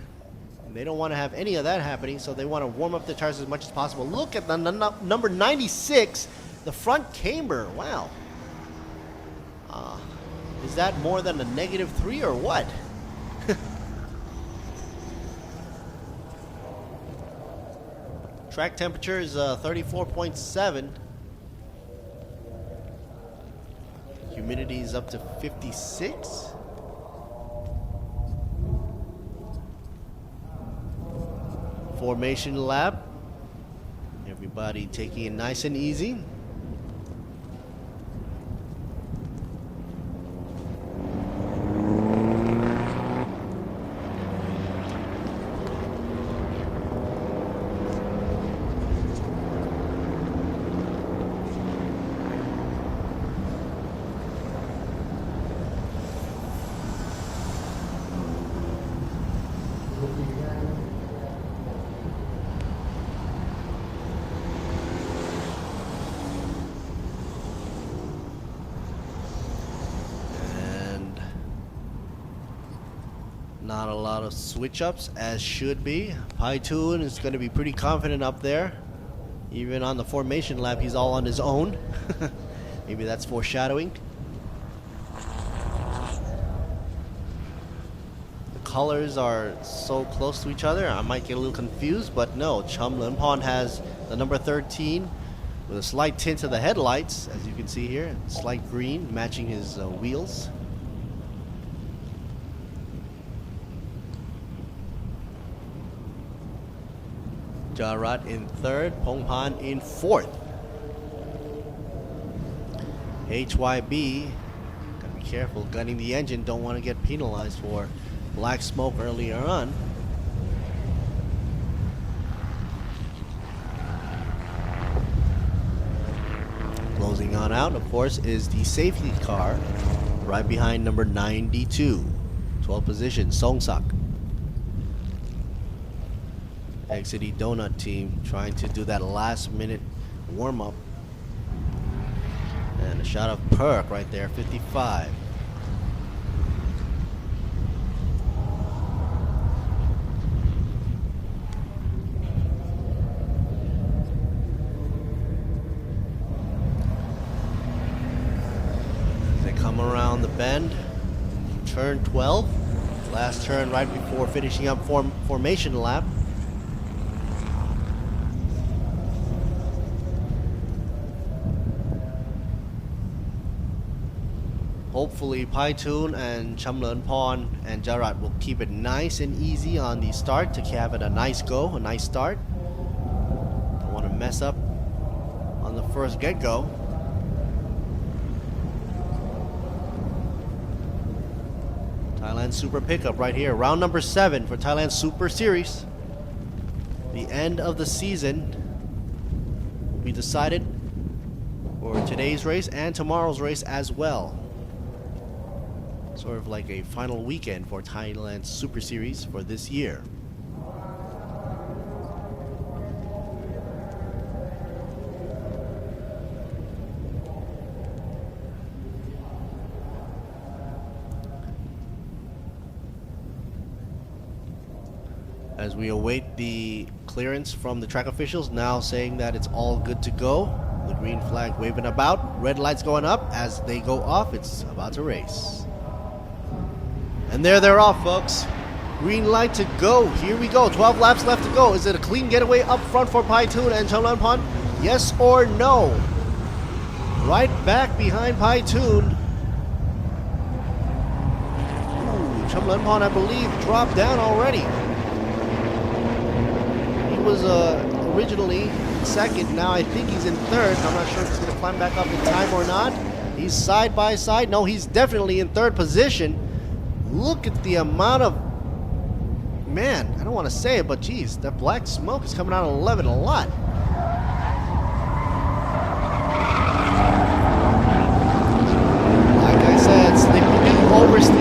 And they don't want to have any of that happening, so they want to warm up their tires as much as possible. Look at the number 96, the front camber. Wow. Is that more than a -3 or what? Track temperature is 34.7. Humidity is up to 56. Formation lap. Everybody taking it nice and easy. Not a lot of switch ups as should be. Paitun is going to be pretty confident up there. Even on the formation lap, he's all on his own. Maybe that's foreshadowing. The colors are so close to each other, I might get a little confused, but no, Chum Leunpon has the number 13 with a slight tint to the headlights, as you can see here. Slight green matching his wheels. Jarat in third, Pongpan in fourth. HYB, gotta be careful gunning the engine, don't want to get penalized for black smoke earlier on. Closing on out, of course, is the safety car right behind number 92. 12th position, Songsak. Exity Donut team trying to do that last minute warm-up. And a shot of Perk right there, 55. As they come around the bend, turn 12. Last turn right before finishing up formation lap. Hopefully Paitun and Chum Leunpon and Jarat will keep it nice and easy on the start to have it a nice go, a nice start. Don't want to mess up on the first get-go. Thailand Super Pickup right here. Round number 7 for Thailand Super Series. The end of the season will be decided for today's race and tomorrow's race as well. Sort of like a final weekend for Thailand Super Series for this year. As we await the clearance from the track officials, now saying that it's all good to go. The green flag waving about, red lights going up. As they go off, it's about to race. And there they're off, folks. Green light to go. Here we go. 12 laps left to go. Is it a clean getaway up front for Paitun and Chum Leunpon? Yes or no? Right back behind Paitun. Chum Leunpon, I believe, dropped down already. He was originally second. Now I think he's in third. I'm not sure if he's going to climb back up in time or not. He's side by side. No, he's definitely in third position. Look at the amount of, man, I don't want to say it, but geez, that black smoke is coming out of 11 a lot.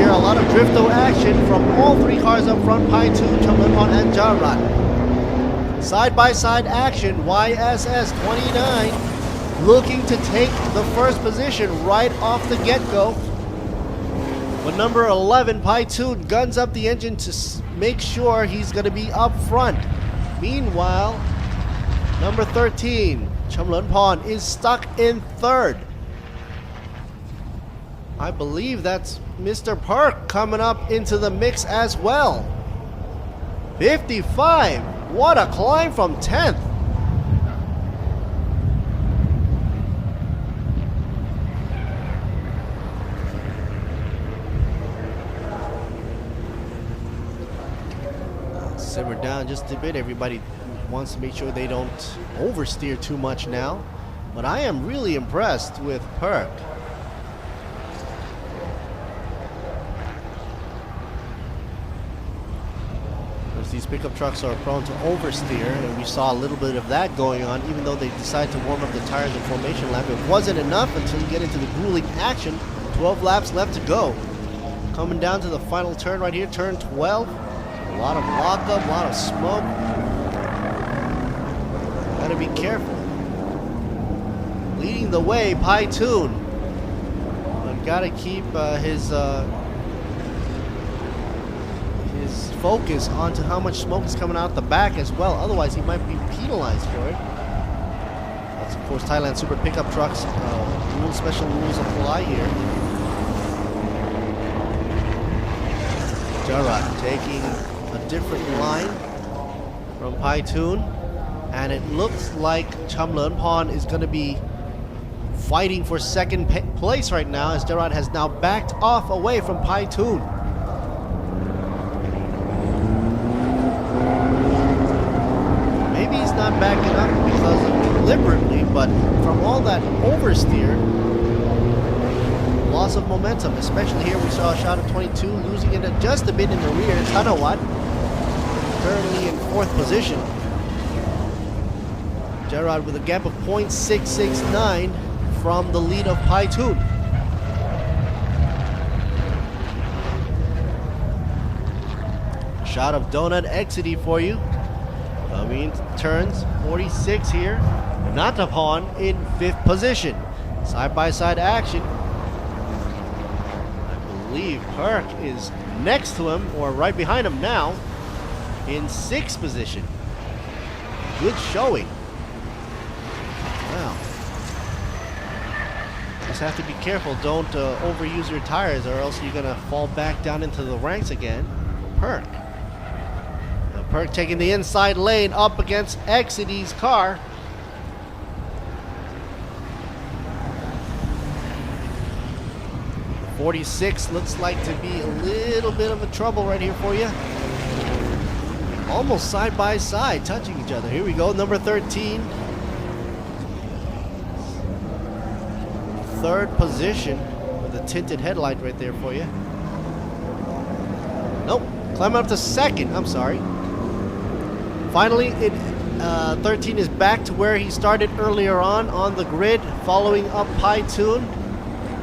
here. A lot of drifto action from all three cars up front, Paitun, Chamlunpon, and Jarat. Side-by-side action, YSS 29 looking to take the first position right off the get-go. But number 11, Paitun, guns up the engine to make sure he's going to be up front. Meanwhile, number 13, Chamlunpon, is stuck in third. I believe that's Mr. Park coming up into the mix as well. 55. What a climb from 10th. Simmer down just a bit. Everybody wants to make sure they don't oversteer too much now. But I am really impressed with Perk. These pickup trucks are prone to oversteer, and we saw a little bit of that going on, even though they decided to warm up the tires in formation lap. It wasn't enough until you get into the grueling action. 12 laps left to go. Coming down to the final turn right here, turn 12. A lot of lockup, a lot of smoke. Gotta be careful. Leading the way, Paitun. But gotta keep his focus onto how much smoke is coming out the back as well. Otherwise, he might be penalized for it. That's, of course, Thailand Super Pickup Trucks. Special rules apply here. Jarat taking a different line from Paitun. And it looks like Chamlunpon is going to be fighting for second place right now, as Jarat has now backed off away from Paitun. Not backing up because of deliberately, but from all that oversteer, loss of momentum, especially here we saw a shot of 22 losing it just a bit in the rear. Tanawat currently in 4th position. Jarat with a gap of 0.669 from the lead of Paitun. Shot of Donut Exity for you. Coming turns 46 here. Natapon in 5th position. Side-by-side action. I believe Perk is next to him, or right behind him now, in 6th position. Good showing. Wow. Just have to be careful. Don't overuse your tires, or else you're going to fall back down into the ranks again. Perk. Perk taking the inside lane up against Exidy's car. .46 looks like to be a little bit of a trouble right here for you. Almost side by side, touching each other. Here we go, number 13. 3rd position with a tinted headlight right there for you. Nope, climbing up to 2nd, I'm sorry. Finally, 13 is back to where he started earlier on the grid, following up Paitun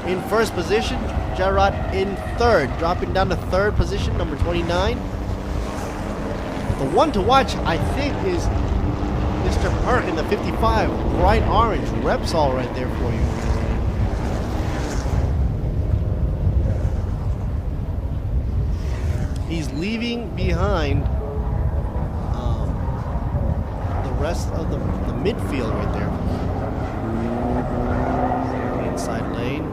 in 1st position. Jarat in 3rd, dropping down to 3rd position, number 29. The one to watch, I think, is Mr. Perk in the 55, bright orange Repsol right there for you. He's leaving behind rest of the midfield right there. Inside lane.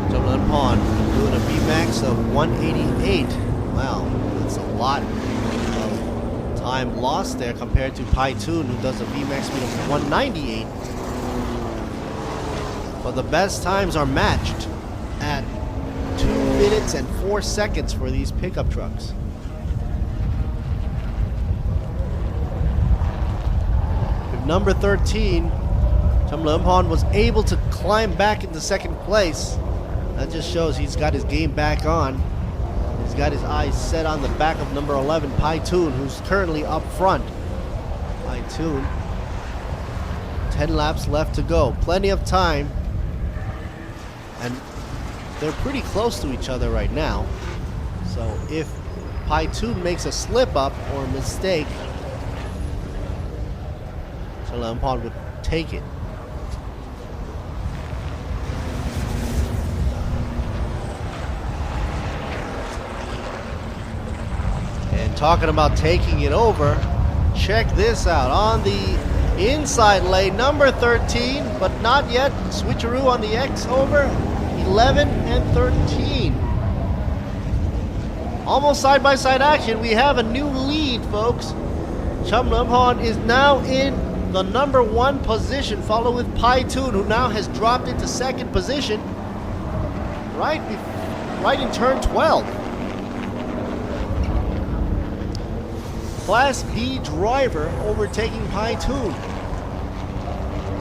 Chamlunpon doing a VMAX of 188. Wow, that's a lot of time lost there compared to Paitun, who does a VMAX speed of 198. But the best times are matched at 2 minutes and 4 seconds for these pickup trucks. With number 13, Chamlunpon was able to climb back into 2nd place. That just shows he's got his game back on. He's got his eyes set on the back of number 11, Paitun, who's currently up front. Paitun, 10 laps left to go. Plenty of time they're pretty close to each other right now. So if Pai2 makes a slip up or a mistake, Chalampon would take it. And talking about taking it over, check this out. On the inside lane, number 13, but not yet. Switcheroo on the X over 11 and 13. Almost side-by-side action. We have a new lead, folks. Chalampon is now in the number 1 position, followed with Pai2, who now has dropped into 2nd position right in turn 12. Class B driver overtaking Pai2.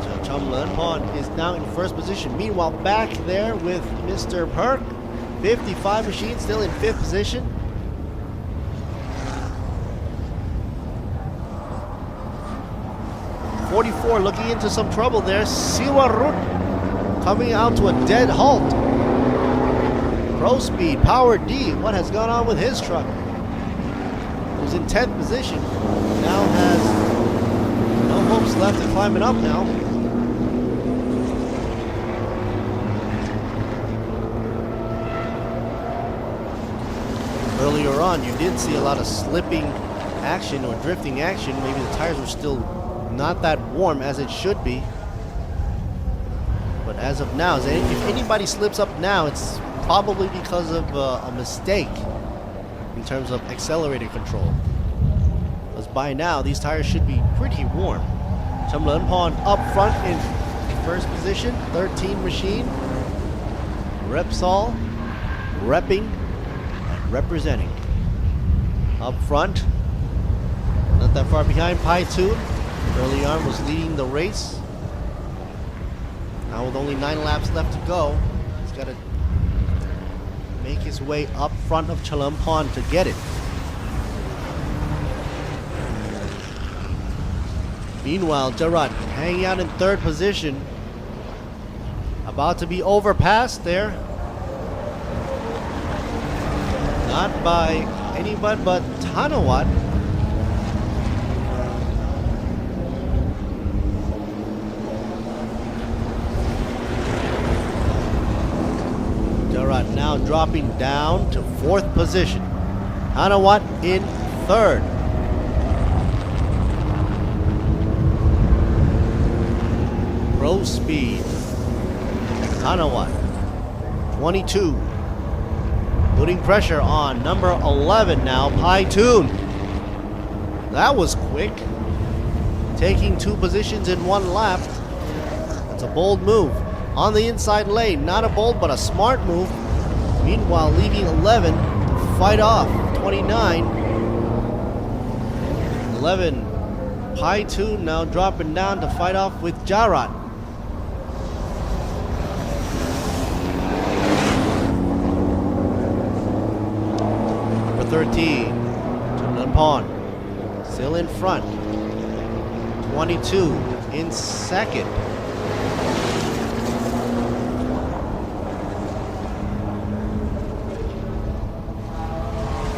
So Chalampon is now in 1st position. Meanwhile, back there with Mr. Perk, 55 machine still in 5th position. .44 looking into some trouble there. Siwarut coming out to a dead halt. Pro Speed, Power D, what has gone on with his truck? Who's in 10th position, now has no hopes left to climb it up now. Earlier on, you did see a lot of slipping action or drifting action. Maybe the tires were still not that warm as it should be. But as of now, if anybody slips up now, it's probably because of a mistake in terms of accelerator control. Because by now, these tires should be pretty warm. Chalampon up front in 1st position, 13 machine. Repsol repping and representing. Up front, not that far behind, Pai2. Early on was leading the race. Now with only 9 laps left to go, he's got to make his way up front of Chalampon to get it. Meanwhile, Jarrod hanging out in 3rd position. About to be overpassed there. Not by anybody but Tanawat. Jarrod now dropping down to 4th position. Tanawat in 3rd. Pro Speed. Tanawat, 22. Putting pressure on number 11 now, Pai2. That was quick. Taking 2 positions in 1 lap. That's a bold move. On the inside lane, not a bold but a smart move. Meanwhile, leaving 11 to fight off 29. 11, Pai2 now dropping down to fight off with Jarrod. Number 13, Chalampon still in front. 22 in 2nd.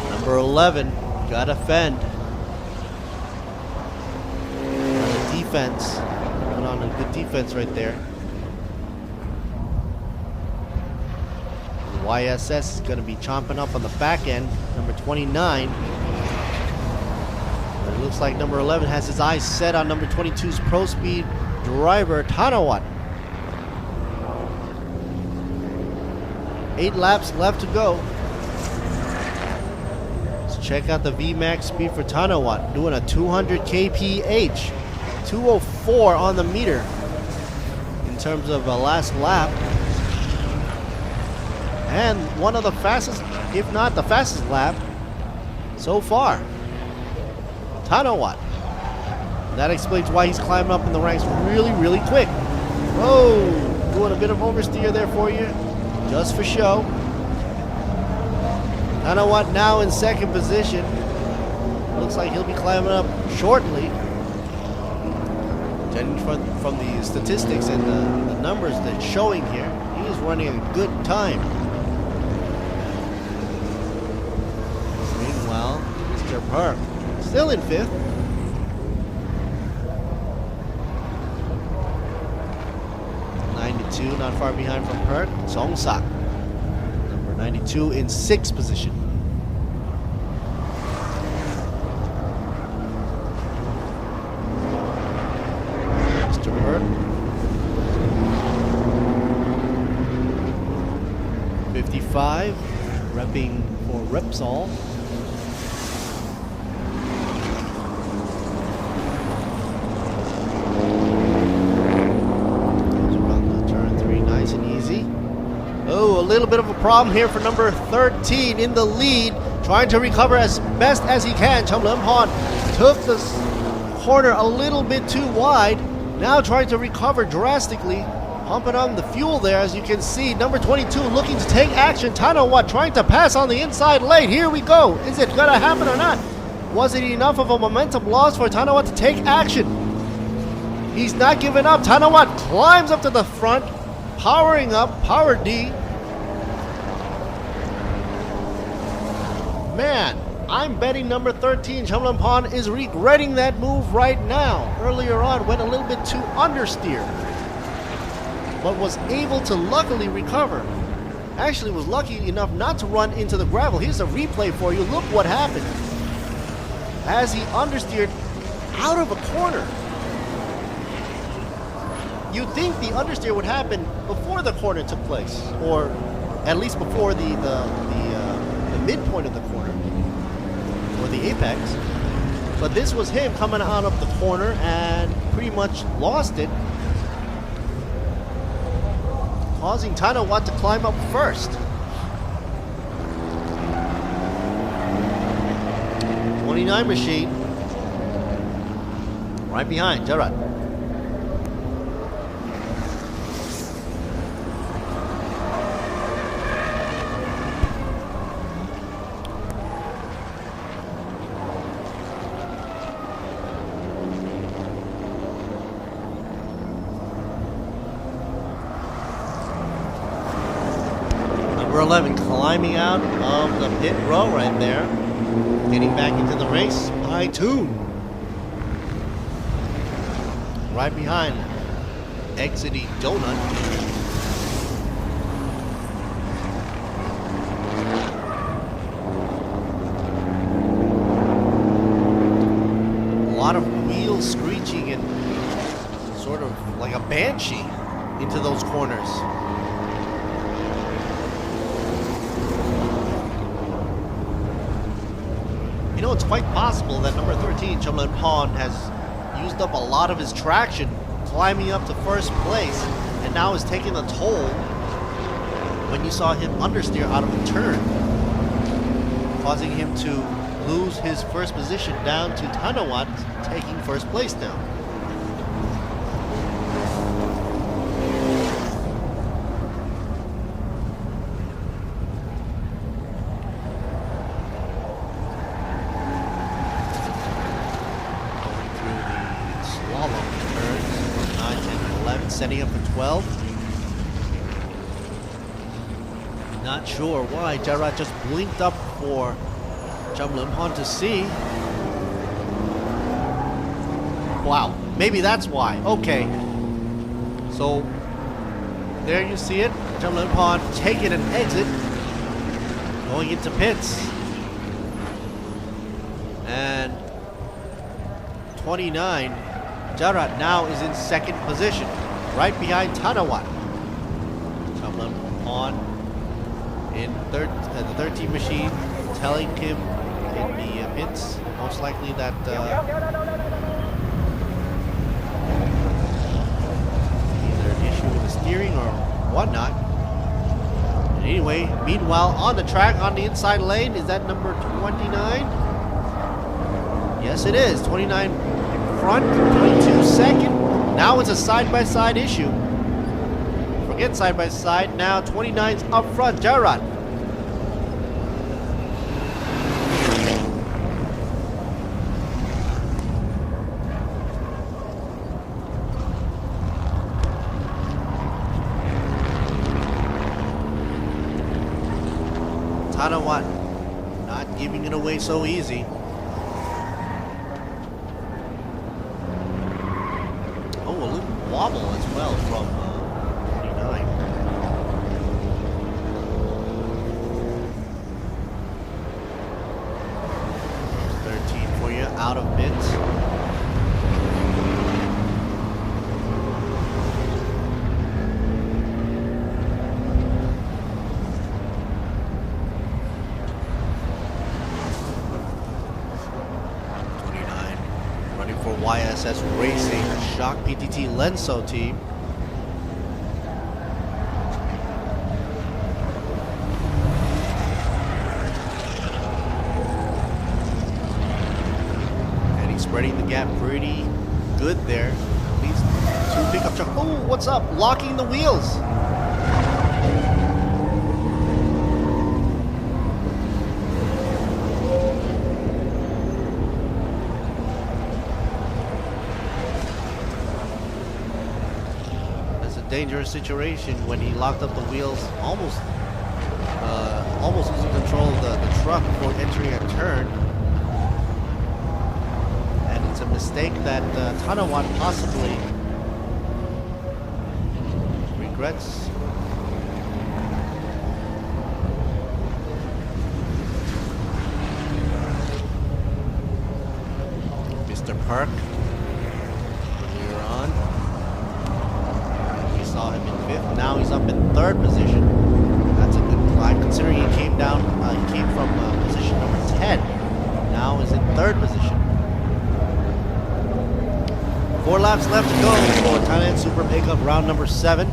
Number 11, gotta fend. Defense. Put on a good defense right there. YSS is gonna be chomping up on the back end. Number 29. But it looks like number 11 has his eyes set on number 22's Pro Speed driver, Tanawat. 8 laps left to go. Check out the VMAX speed for Tanawat, doing a 200 kph, 204 on the meter in terms of a last lap, and one of the fastest, if not the fastest lap so far. Tanawat. That explains why he's climbing up in the ranks really, really quick. Whoa, doing a bit of oversteer there for you, just for show. Tanawat now in 2nd position. Looks like he'll be climbing up shortly. Judging from the statistics and the numbers that's showing here, he is running a good time. Mr. Perk still in 5th. '92 not far behind from Perk. Songsak, number 92 in 6th position. Mr. Perk 55, repping for Repsol. Goes around the turn 3, nice and easy. Oh, a little bit of a problem here for number 13 in the lead, trying to recover as best as he can. Chum Lim Han took this corner a little bit too wide, now trying to recover drastically. Pumping on the fuel there, as you can see. Number 22 looking to take action. Tanawat trying to pass on the inside lane. Here we go. Is it going to happen or not? Was it enough of a momentum loss for Tanawat to take action? He's not giving up. Tanawat climbs up to the front, powering up, power D. Man, I'm betting number 13, Chumlampan, is regretting that move right now. Earlier on, went a little bit too understeer, but was able to luckily recover. Actually was lucky enough not to run into the gravel. Here's a replay for you. Look what happened as he understeered out of a corner. You'd think the understeer would happen before the corner took place, or at least before the midpoint of the corner, or the apex. But this was him coming out of the corner and pretty much lost it, causing Tanawat to climb up first. 29 machine right behind Gerard. Number 11 climbing out of the pit row right there, getting back into the race. High tune right behind Exidy Donut. A lot of wheels screeching and sort of like a banshee into those corners. You know, it's quite possible that number 13, Chumlan Pond, has used up a lot of his traction climbing up to first place, and now is taking a toll when you saw him understeer out of a turn, causing him to lose his first position down to Tanawat, taking first place now. Setting up for 12. Not sure why Gerard just blinked up for Chum Limpon to see. Wow, maybe that's why. Okay. So there you see it. Chum Limpon taking an exit, going into pits. And 29, Gerard now is in second position, right behind Tanawat. Chumlan on in the 13 machine, telling him in the pits, most likely that either an issue with the steering or whatnot. And anyway, meanwhile, on the track, on the inside lane, is that number 29? Yes, it is. 29 front, 22 second. Now it's a side-by-side issue. Forget side-by-side. Now 29's up front. Gerard. Tanawat not giving it away so easy. wobble as well from 29. For you, out of bids. Running for YSS Racing, Shock PTT Lenso team. Spreading the gap pretty good there. These two pickup trucks. Oh, what's up? Locking the wheels. That's a dangerous situation when he locked up the wheels, almost losing control of the truck before entering a turn. It's a mistake that Tanawat possibly regrets. Mr. Park, earlier on, we saw him in 5th. Now he's up in 3rd position. That's a good climb considering he came down. He came from position number 10. Now is in 3rd position. 4 laps left to go for Thailand Super Pickup round number 7.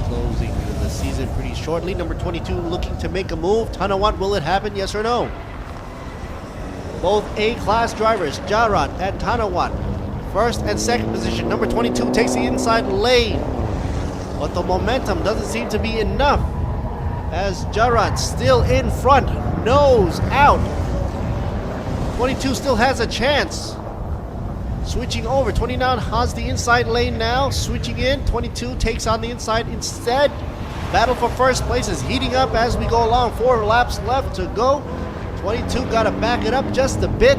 Closing the season pretty shortly. Number 22 looking to make a move. Tanawat, will it happen? Yes or no? Both A-class drivers, Jarat and Tanawat, 1st and 2nd position. Number 22 takes the inside lane, but the momentum doesn't seem to be enough as Jarat still in front, nose out. 22 still has a chance. Switching over, 29 has the inside lane now, switching in, 22 takes on the inside instead. Battle for first place is heating up as we go along, 4 laps left to go. 22 got to back it up just a bit.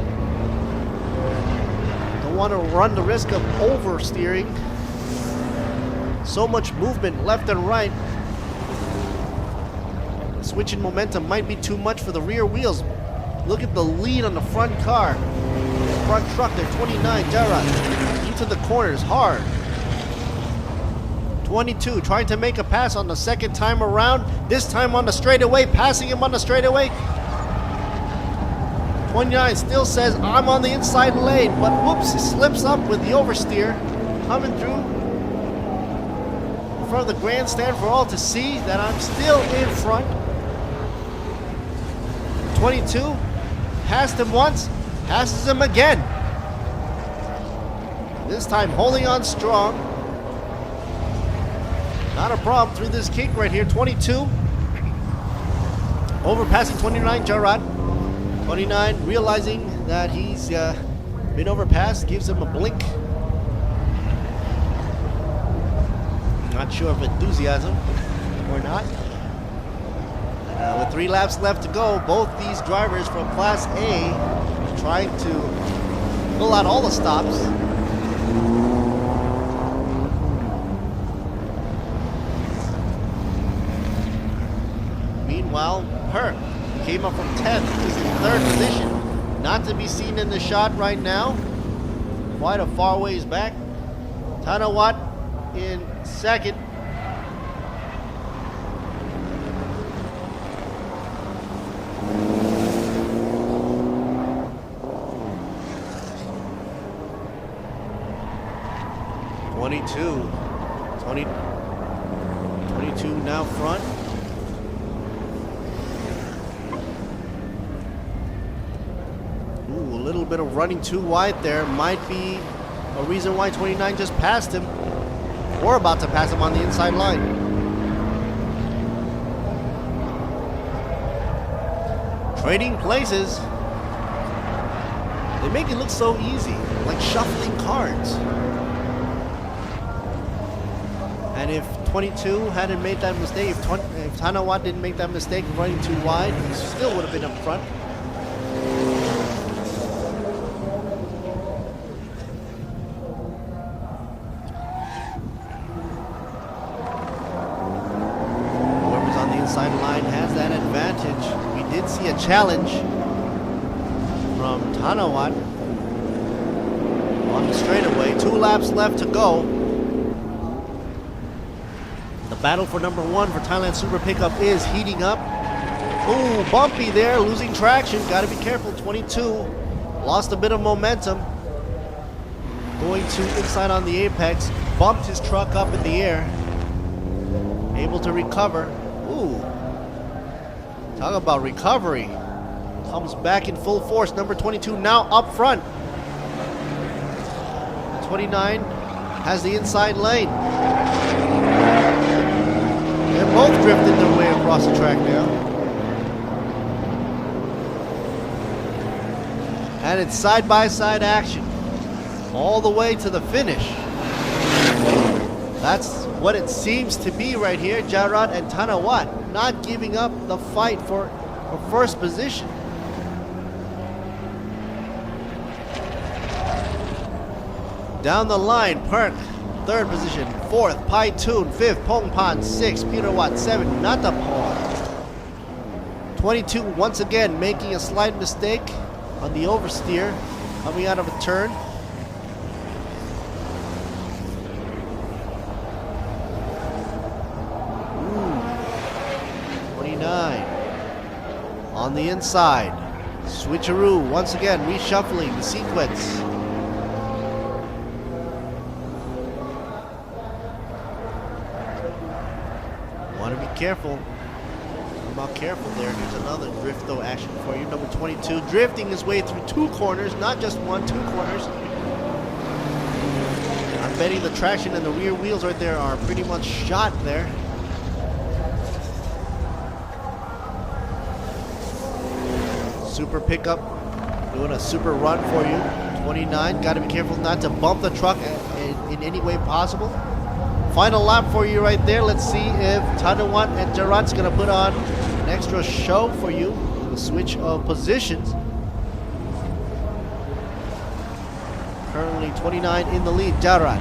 Don't want to run the risk of oversteering. So much movement left and right. Switching momentum might be too much for the rear wheels. Look at the lead on the front car. Front truck there, 29, Jarat, into the corners, hard. 22 trying to make a pass on the 2nd time around, this time on the straightaway, passing him on the straightaway. 29 still says, I'm on the inside lane, but whoops, he slips up with the oversteer, coming through in front of the grandstand for all to see that I'm still in front. 22 passed him once, passes him again. This time holding on strong. Not a problem through this kink right here. 22 overpassing 29, Jarat. 29 realizing that he's been overpassed, gives him a blink. Not sure if enthusiasm or not. With 3 laps left to go, both these drivers from Class A trying to pull out all the stops. Meanwhile, Perk came up from 10th, is in 3rd position. Not to be seen in the shot right now. Quite a far ways back. Tanawat in 2nd. Twenty-two now front. Ooh, a little bit of running too wide there. Might be a reason why 29 just passed him. Or about to pass him on the inside line. Trading places. They make it look so easy, like shuffling cards. And if 22 hadn't made that mistake, if Tanawat didn't make that mistake running too wide, he still would have been up front. has that advantage. We did see a challenge from Tanawat on the straightaway. 2 laps left to go. The battle for number 1 for Thailand Super Pickup is heating up. Ooh, bumpy there, losing traction. Got to be careful. 22 lost a bit of momentum. Going to inside on the apex. Bumped his truck up in the air. Able to recover. Ooh. Talk about recovery. Comes back in full force. Number 22 now up front. 29 has the inside lane. They're both drifting their way across the track now. And it's side-by-side action. All the way to the finish. That's what it seems to be right here. Jarrad and Tanawat not giving up the fight for first position. Down the line, Perk, 3rd position. 4th, Pai Toon. 5th, Pongpan. 6th, Peter Watt. 7th, Natapon. 22 once again making a slight mistake on the oversteer coming out of a turn. Ooh. 29 on the inside. Switcheroo once again reshuffling the sequence. Want to be careful. About careful there. Here's another drifto action for you. Number 22 drifting his way through 2 corners, not just 1, 2 corners. I'm betting the traction and the rear wheels right there are pretty much shot there. Super pickup doing a super run for you. 29, got to be careful not to bump the truck in any way possible. Final lap for you right there. Let's see if Tanawat and Jarrad's gonna put on an extra show for you with a switch of positions. Currently 29 in the lead, Jarrad.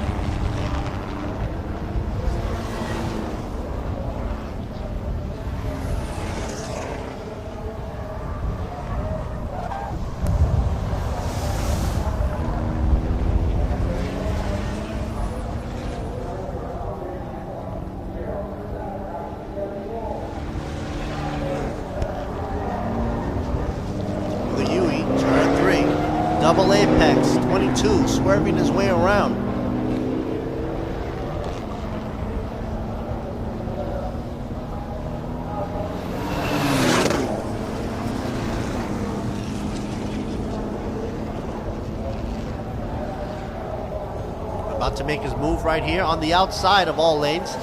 Double apex, 22, swerving his way around. About to make his move right here on the outside of all lanes.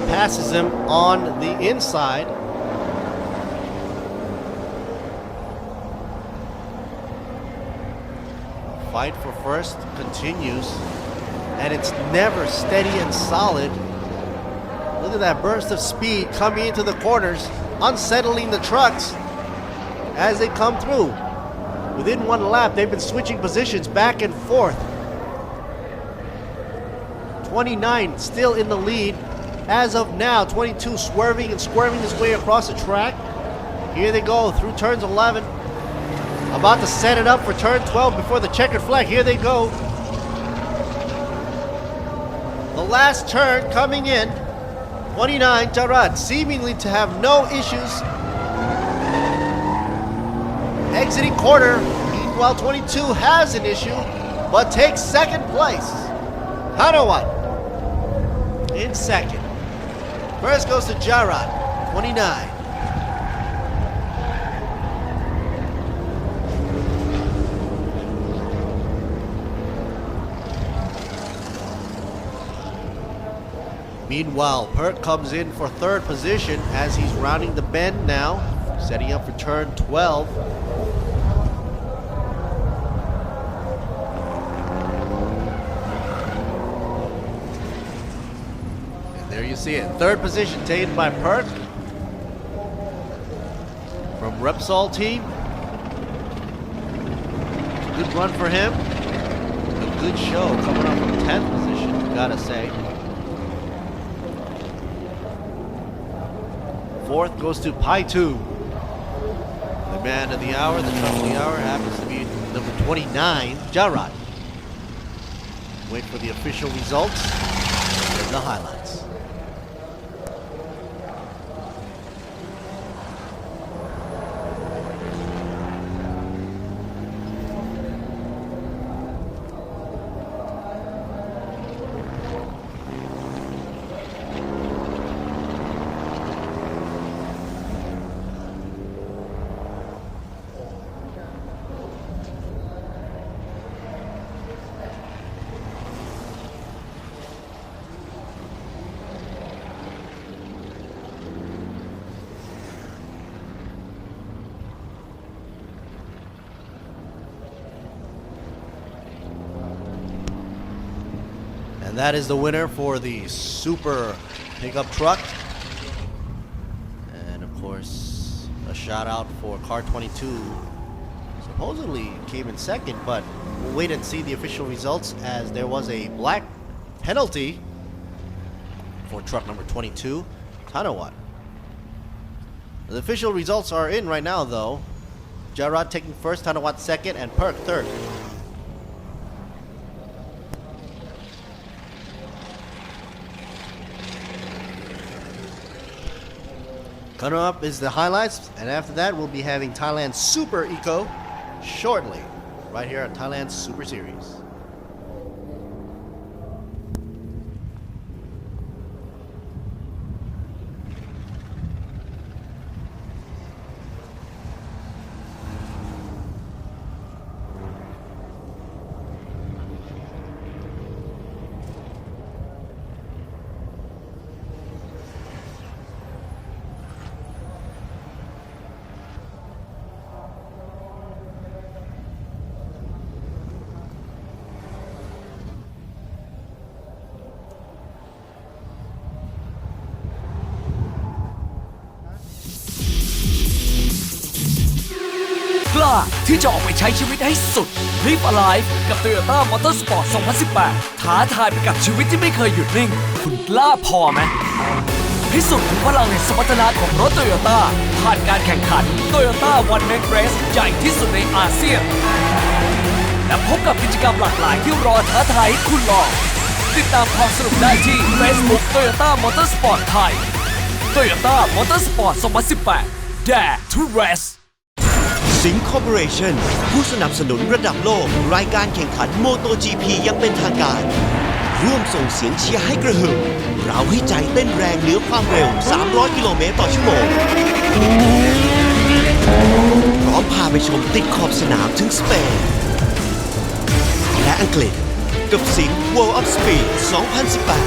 Passes him on the inside. Fight for first continues, and it's never steady and solid. Look at that burst of speed coming into the corners, unsettling the trucks as they come through. Within 1 lap, they've been switching positions back and forth. 29 still in the lead. As of now, 22 swerving and squirming his way across the track. Here they go through turns 11. About to set it up for turn 12 before the checkered flag. Here they go. The last turn coming in. 29, Jarrad seemingly to have no issues. Exiting corner. Meanwhile, 22 has an issue, but takes 2nd place. Tanawat in 2nd. First goes to Jarrad, 29. Meanwhile, Perk comes in for 3rd position as he's rounding the bend now, setting up for turn 12. There you see it. 3rd position taken by Perk from Repsol team. Good run for him. A good show coming up from 10th position, gotta say. 4th goes to Pai2. The man of the hour, the truck of the hour, happens to be number 29, Jarrod. Wait for the official results and the highlights. And that is the winner for the Super Pickup Truck. And of course, a shout out for Car 22. Supposedly came in second, but we'll wait and see the official results as there was a black penalty for truck number 22, Tanawat. The official results are in right now though. Jarrod taking first, Tanawat second, and Perk third. Coming up is the highlights, and after that we'll be having Thailand Super Eco shortly, right here at Thailand Super Series.กล้าที่จะออกไปใช้ชีวิตให้สุด Live Alive กับ Toyota Motorsport 2018 ท้าทายไปกับชีวิตที่ไม่เคยหยุดนิ่ง คุณกล้าพอไหมพิสูจน์ถึงพลังแห่งสมรรถนะของรถ Toyota ผ่านการแข่งขัน Toyota One Make Race ใหญ่ที่สุดในอาเซียน และพบกับกิจกรรมหลากหลายที่รอท้าทายให้คุณลองติดตามความสนุกได้ที่ Facebook Toyota Motorsport ไทย Toyota Motorsport 2018 Dare to Race สิงคอร์ปอเรชั่นผู้สนับสนุนระดับโลกรายการแข่งขันโมโต GP ยังเป็นทางการร่วมส่งเสียงเชียร์ให้กระหึ่มเราให้ใจเต้นแรงเหนือความเร็ว300 กิโลเมตรต่อชั่วโมงพร้อมพาไปชมติดขอบสนามถึงสเปนและอังกฤษกับสิง World of Speed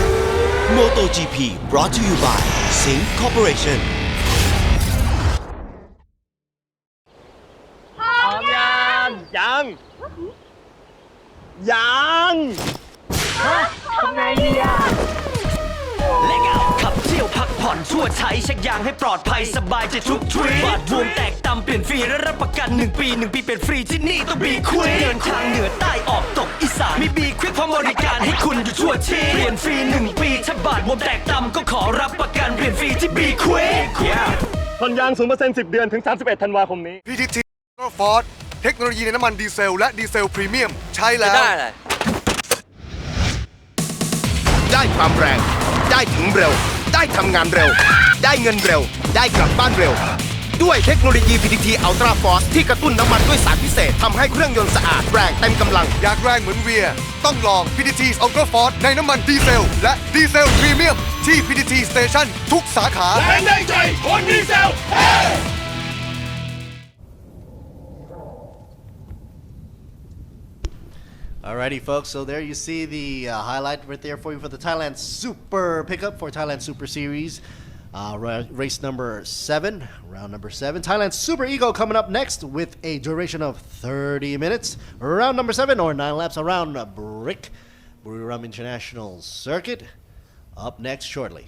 2018 Moto GP brought to you by สิงคอร์ปอเรชั่นยังทำไงดีอ่ะเล็กเอาขับเที่ยวพักผ่อนชั่วใช้เช็คยางให้ปลอดภัยสบายใจทุกทริปบาดรวมแตกตำเปลี่ยนฟรีและรับประกัน1 ปี1 ปีเป็นฟรีที่นี่ต้องบีควิกเดินทางเหนือใต้ออกตกอีสานมีบีควิกพร้อมบริการให้คุณอยู่ชั่วชีพเปลี่ยนฟรี1 ปีถ้าบาดรวมแตกตำก็ขอรับประกันเปลี่ยนฟรีที่บีควิกผ่อนยาง 0% 10 เดือนถึง 31 ธันวาคมนี้ PTT ก็ฟอร์ดเทคโนโลยีในน้ำมันดีเซลและดีเซลพรีเมียมใช้แล้วได้ความแรงได้ถึงเร็วได้ทำงานเร็วได้เงินเร็วได้กลับบ้านเร็วด้วยเทคโนโลยี PTT Ultra Force ที่กระตุ้นน้ำมันด้วยสารพิเศษทำให้เครื่องยนต์สะอาดแรงเต็มกำลังอยากแรงเหมือนเวียต้องลอง PTT Ultra Force ในน้ำมันดีเซลและดีเซลพรีเมียมที่ PTT Station ทุกสาขาแรงได้ใจคนดีเซลAlrighty, folks. So there you see the highlight right there for you for the Thailand Super Pickup for Thailand Super Series. Race number 7, round number 7. Thailand Super Ego coming up next with a duration of 30 minutes. Round number 7 or 9 laps around Brick Buriram International Circuit. Up next shortly.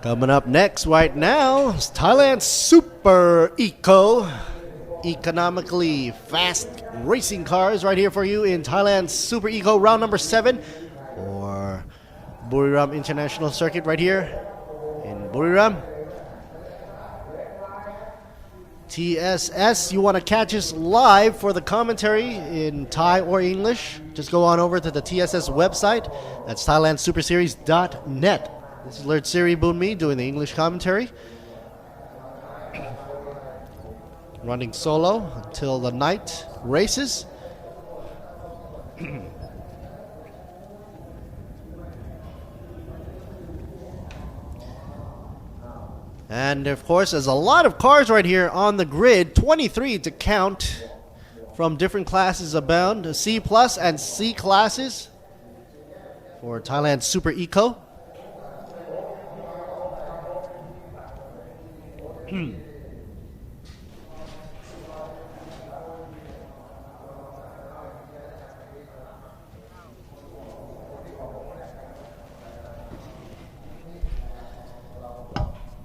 Coming up next right now is Thailand Super Eco. Economically fast racing cars right here for you in Thailand Super Eco round number 7 for Buriram International Circuit right here in Buriram. TSS, you want to catch us live for the commentary in Thai or English, just go on over to the TSS website. That's thailandsuperseries.net. This is Lord Siri Bunmi doing the English commentary. Running solo until the night races. And of course, there's a lot of cars right here on the grid, 23 to count, from different classes abound, C plus and C classes for Thailand Super Eco.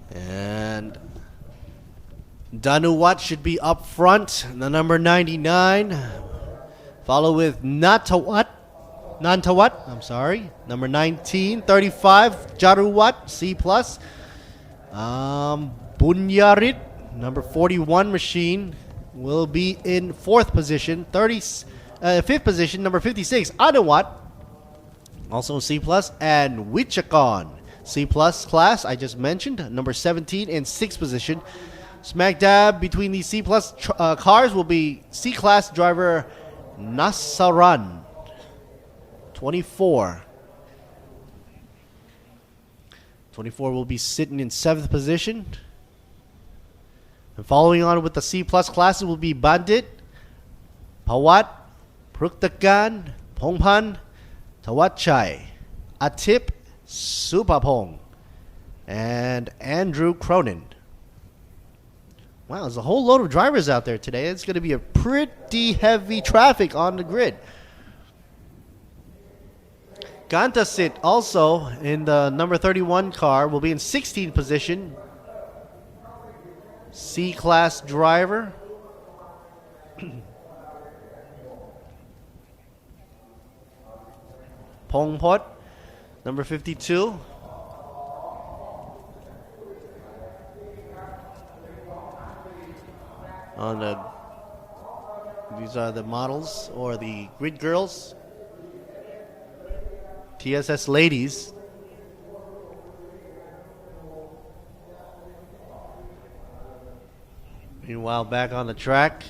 And Danuwat should be up front, the number 99. Follow with Nantawat, number 19. 35, Jaruwat, C+. Bunyarit, number 41 machine, will be in 4th position. 5th position, number 56, Anawat, also C+. And Wichakon, C+ class, I just mentioned, number 17 in 6th position. Smack dab between these C+ cars will be C-class driver Nasaran, 24. 24 will be sitting in 7th position. And following on with the C+ classes will be Bandit, Pawat, Pruktakan, Pongpan, Tawatchai, Atip, Supapong, and Andrew Cronin. Wow, there's a whole load of drivers out there today. It's going to be a pretty heavy traffic on the grid. Gantasit also in the number 31 car will be in 16th position. C-class driver. Pongpot, number 52. These are the models or the grid girls. TSS ladies. Meanwhile, back on the track,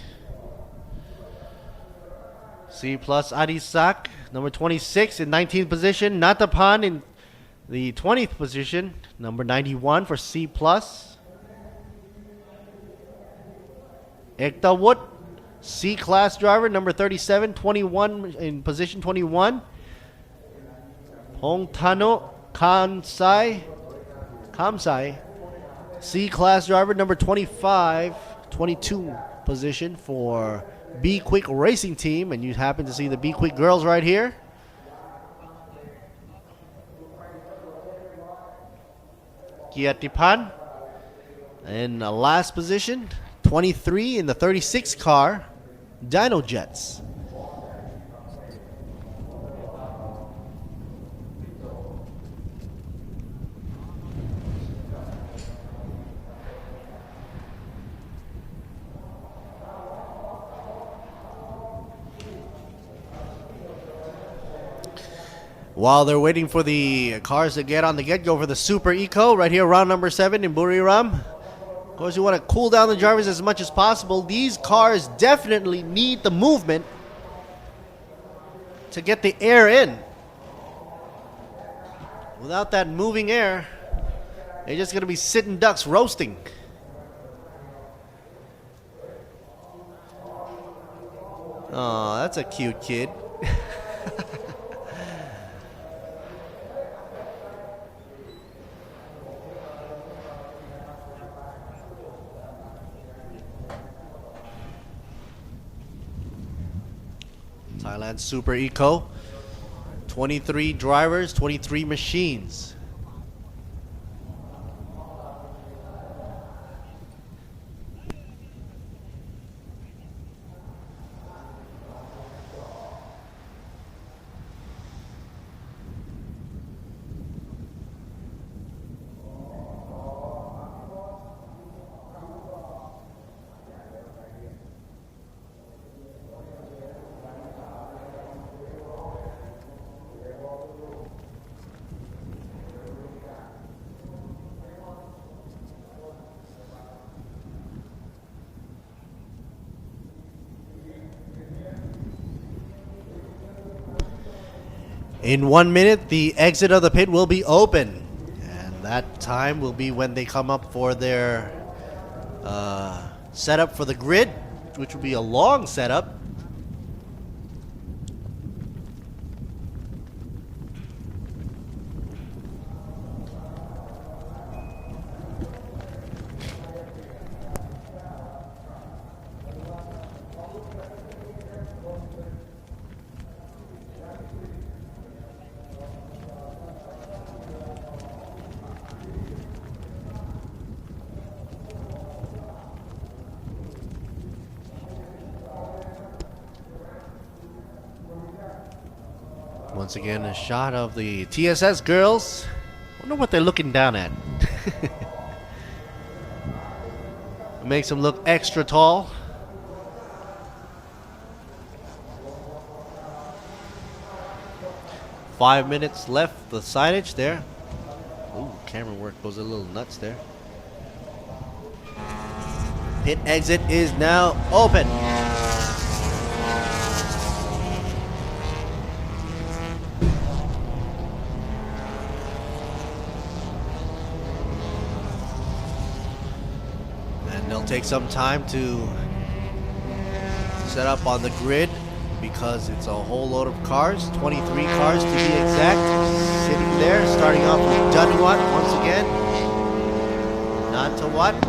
C plus Adisak, number 26 in 19th position. Natapan in the 20th position, number 91 for C plus. Ekta Wood, C class driver, number 37, 21 in position 21. Hongtano Kamsai, C class driver, number 25, 22 position for Be Quick Racing Team, and you happen to see the Be Quick girls right here. Kiatipan in the last position, 23 in the 36 car, Dino Jets. While they're waiting for the cars to get on the get-go for the Super Eco, right here, round number 7 in Buriram. Of course, you want to cool down the drivers as much as possible. These cars definitely need the movement to get the air in. Without that moving air, they're just going to be sitting ducks roasting. Oh, that's a cute kid. Thailand Super Eco, 23 drivers, 23 machines. In 1 minute, the exit of the pit will be open. And that time will be when they come up for their setup for the grid, which will be a long setup. Once again, a shot of the TSS girls. Wonder what they're looking down at. It makes them look extra tall. Five minutes left, the signage there. Ooh, camera work goes a little nuts there. Pit exit is now open. They'll take some time to set up on the grid because it's a whole load of cars, 23 cars to be exact, sitting there, starting off with Januwat once again. Natawat,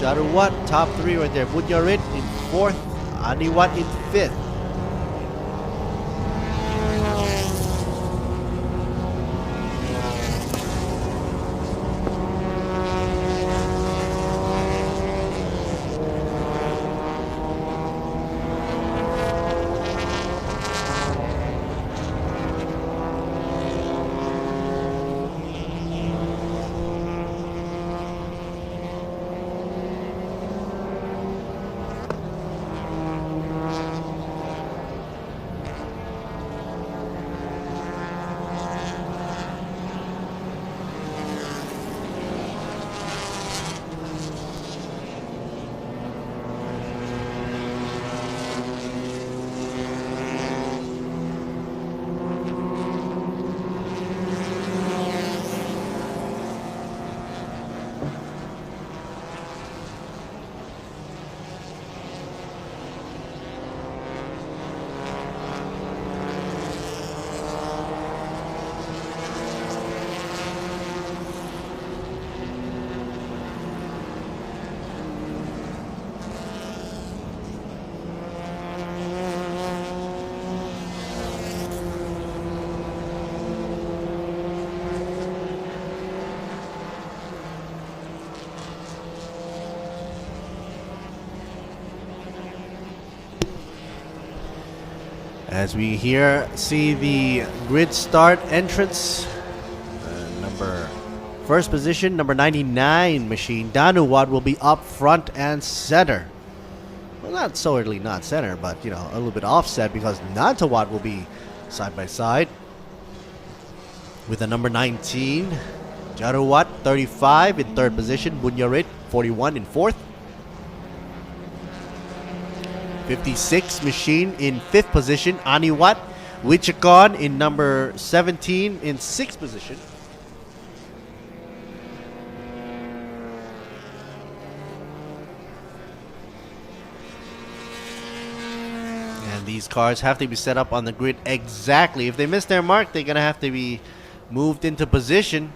Jaruwat, top 3 right there. Budyarit in 4th, Aniwat in 5th. As we here see the grid start entrance, first position, number 99 machine, Danuwat will be up front and center. Well, not solely not center, but you know, a little bit offset because Nantawat will be side by side with the number 19, Jaruwat 35 in third position, Bunyarit 41 in fourth. 56 machine in fifth position, Aniwat Wichakon in number 17 in sixth position. And these cars have to be set up on the grid exactly. If they miss their mark, they're gonna have to be moved into position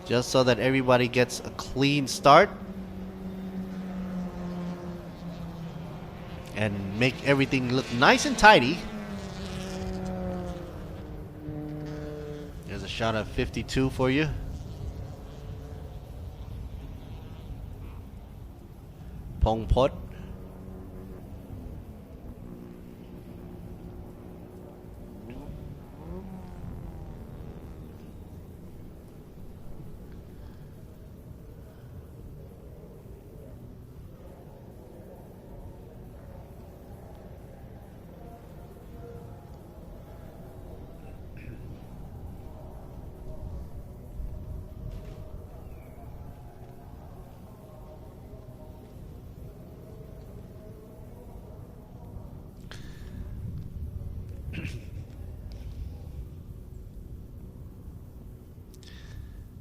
just so that everybody gets a clean start and make everything look nice and tidy. There's a shot of 52 for you. Pong Pot.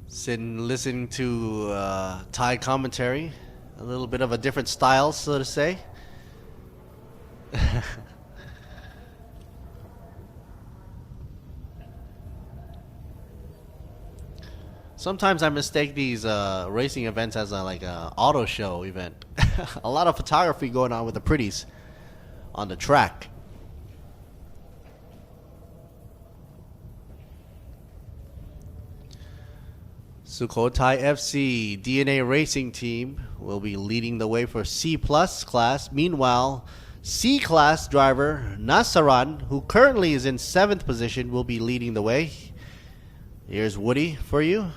Sitting listening to Thai commentary, a little bit of a different style, so to say. Sometimes I mistake these racing events as like a auto show event. A lot of photography going on with the pretties on the track. Sukhothai FC DNA Racing Team will be leading the way for C+ class. Meanwhile, C class driver Nasaran, who currently is in 7th position, will be leading the way. Here's Woody for you.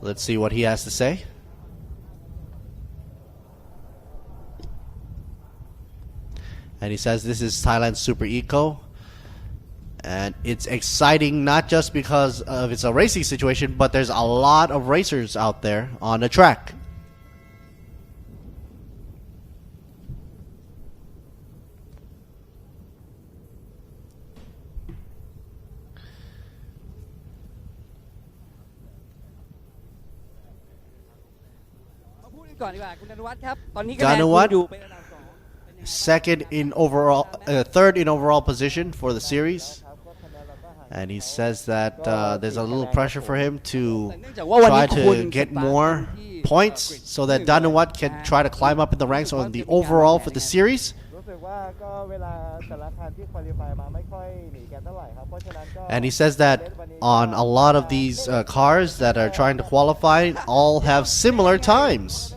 Let's see what he has to say. And he says this is Thailand Super Eco. And it's exciting not just because of it's a racing situation, but there's a lot of racers out there on the track. Danuwat, second in overall, third in overall position for the series. And he says that there's a little pressure for him to try to get more points so that Danuwat can try to climb up in the ranks on the overall for the series. And he says that on a lot of these cars that are trying to qualify all have similar times.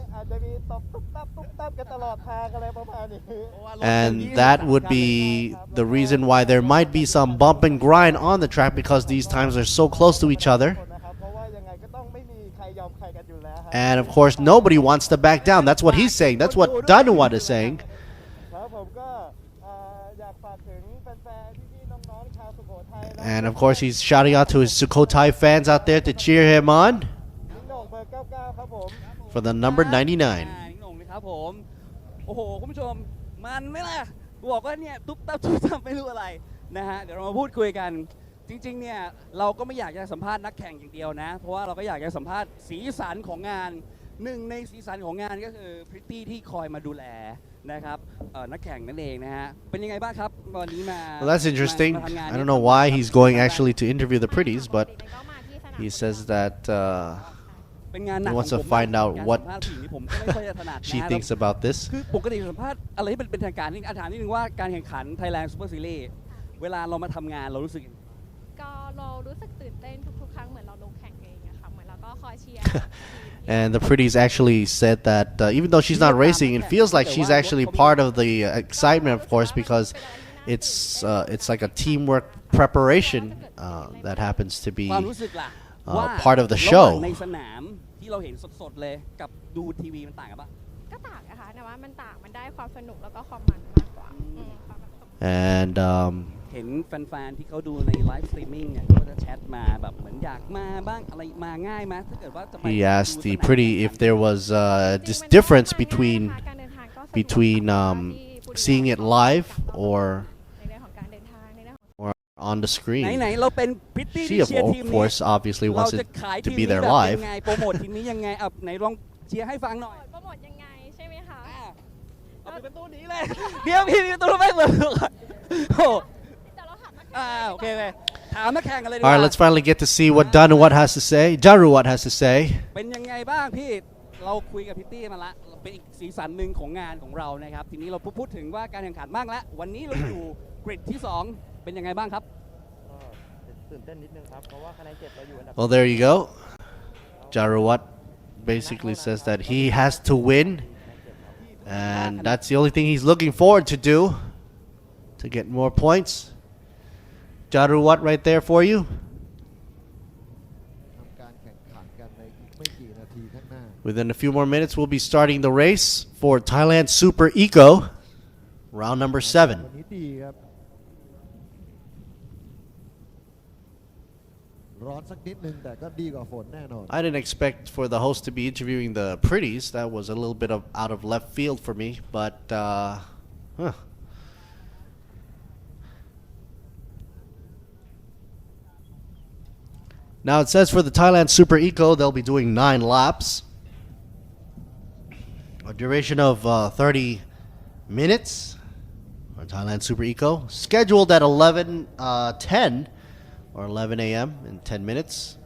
And that would be the reason why there might be some bump and grind on the track, because these times are so close to each other. And of course nobody wants to back down. That's what he's saying. That's what Danuwat is saying. And of course he's shouting out to his Sukhothai fans out there to cheer him on for the number 99. โอ้โหคุณผู้ชมมันไหมล่ะบอกว่าเนี่ยตุ๊บตับตุ๊บตับไม่รู้อะไรนะฮะเดี๋ยวเรามาพูดคุยกันจริงๆเนี่ยเราก็ไม่อยากจะสัมภาษณ์นักแข่งอย่างเดียวนะเพราะว่าเราก็อยากจะสัมภาษณ์สีสันของงานหนึ่งในสีสันของงานก็คือพริตตี้ที่คอยมาดูแลนะครับนักแข่งนั่นเองนะฮะเป็นยังไงบ้างครับวันนี้มา Well, that's interesting. I don't know why he's going actually to interview the pretties, but he says that he wants to find out what she thinks about this. คือปกติสัมภาษณ์อะไรที่เป็นทางการนี่ถามนิดนึงว่าการแข่งขัน Thailand Super Series เวลาเรามาทำงานเรารู้สึกก็เรารู้สึกตื่นเต้นทุกๆครั้งเหมือนเราลงแข่งเองอะค่ะเหมือนเราก็คอยเชียร์ And the pretties actually said that even though she's not racing, it feels like she's actually part of the excitement, of course, because it's like a teamwork preparation that happens to be ความรู้สึกล่ะว่า part of the ระหว่าง show. ในสนามที่เราเห็นสดๆเลยกับดูทีวีมันต่างกันปะ ก็ต่างนะคะแต่ว่ามันต่างมันได้ความสนุกแล้วก็ความมันมากกว่าความแบบ And เห็นแฟนๆที่เขาดูในไลฟ์สตรีมมิ่งเนี่ยเขาจะแชทมาแบบเหมือนอยากมาบ้างอะไรมาง่ายไหมถ้าเกิดว่าจะไป he asked the pretty if there was this difference between seeing it live or on the screen. ไหนๆเราเป็นพิตตี้ She ที่เชียร์ทีม of นี้ course obviously เรา wants จะ it ขาย to ทีม be นี้ there แบบ live. ยังไงโปรโมททีมนี้ยังไงเอาไหนลองเชียร์ให้ฟังหน่อย โปรโมทยังไงใช่ไหมคะ เอาไปประตูนี้เลย เดี๋ยวพี่ประตูไม่เหมือนโอ้โอเคเลยถามนักแข่งกันเลยดีก All ว่า right, let's finally get to see what Danuwat has to say. Jaruwat has to say. เป็นยังไงบ้างพี่เราคุยกับพิตตี้มาละเป็นอีกสีสันหนึ่งของงานของเรานะครับทีนี้เราพูดถึงว่าการแข่งขันบ้างแล้ววันนี้เราอยู่ กริดที่ 2 เป็นยังไงบ้างครับตื่นเต้นนิดนึงครับเพราะว่าคะแนนเก็บเราอยู่อันดับ Well, there you go. Jaruwat basically says that he has to win, and that's the only thing he's looking forward to do to get more points. Jaruwat right there for you. Within a few more minutes, we'll be starting the race for Thailand Super Eco, round number 7. I didn't expect for the host to be interviewing the pretties. That was a little bit out of left field for me, but Now it says for the Thailand Super Eco, they'll be doing 9 laps. A duration of 30 minutes for Thailand Super Eco. Scheduled at 11:10 or 11 a.m. in 10 minutes.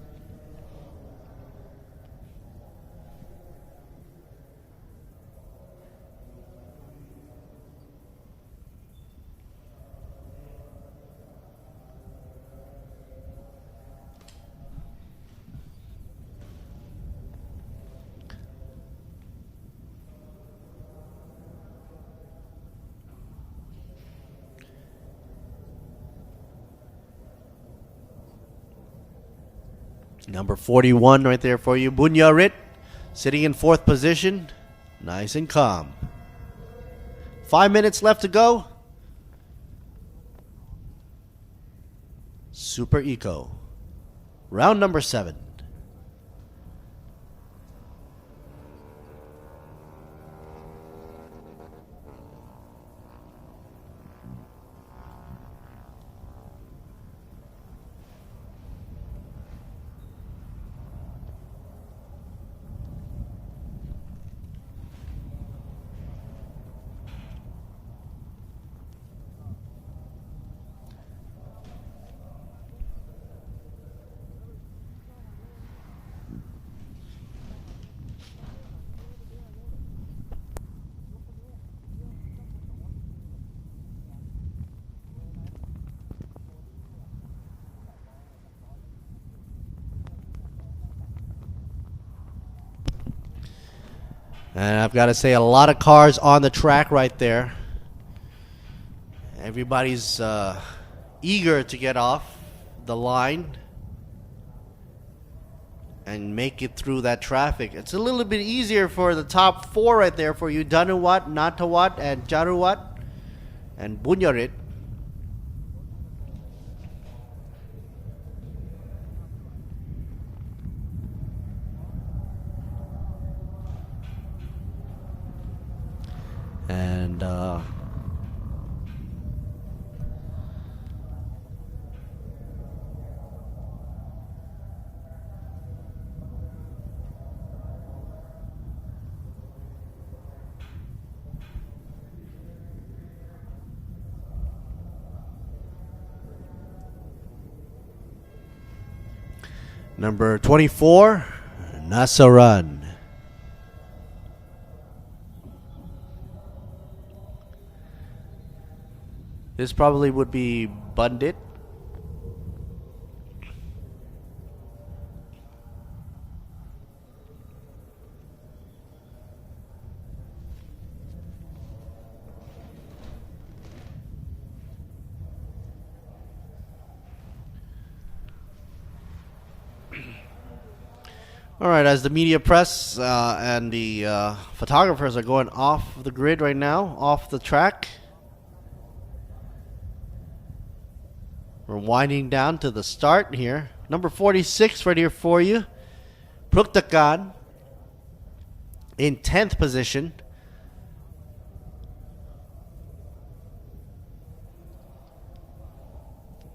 Number 41 right there for you. Bunyarit sitting in 4th position. Nice and calm. 5 minutes left to go. Super Eco. Round number 7. And I've got to say, a lot of cars on the track right there. Everybody's eager to get off the line and make it through that traffic. It's a little bit easier for the top 4 right there for you. Danuwat, Natawat, and Jaruwat, and Bunyarit. And number 24, Nasaran. This probably would be Bundit. All right, as the media press and the photographers are going off the grid right now, off the track, we're winding down to the start here. Number 46 right here for you. Pruktakan in 10th position.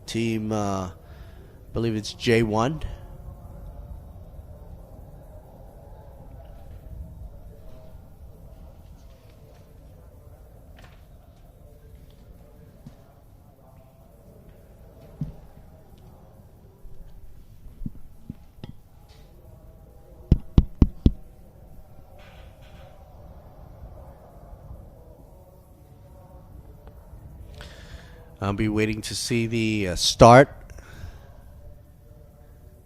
Team, I believe it's J1. I'll be waiting to see the start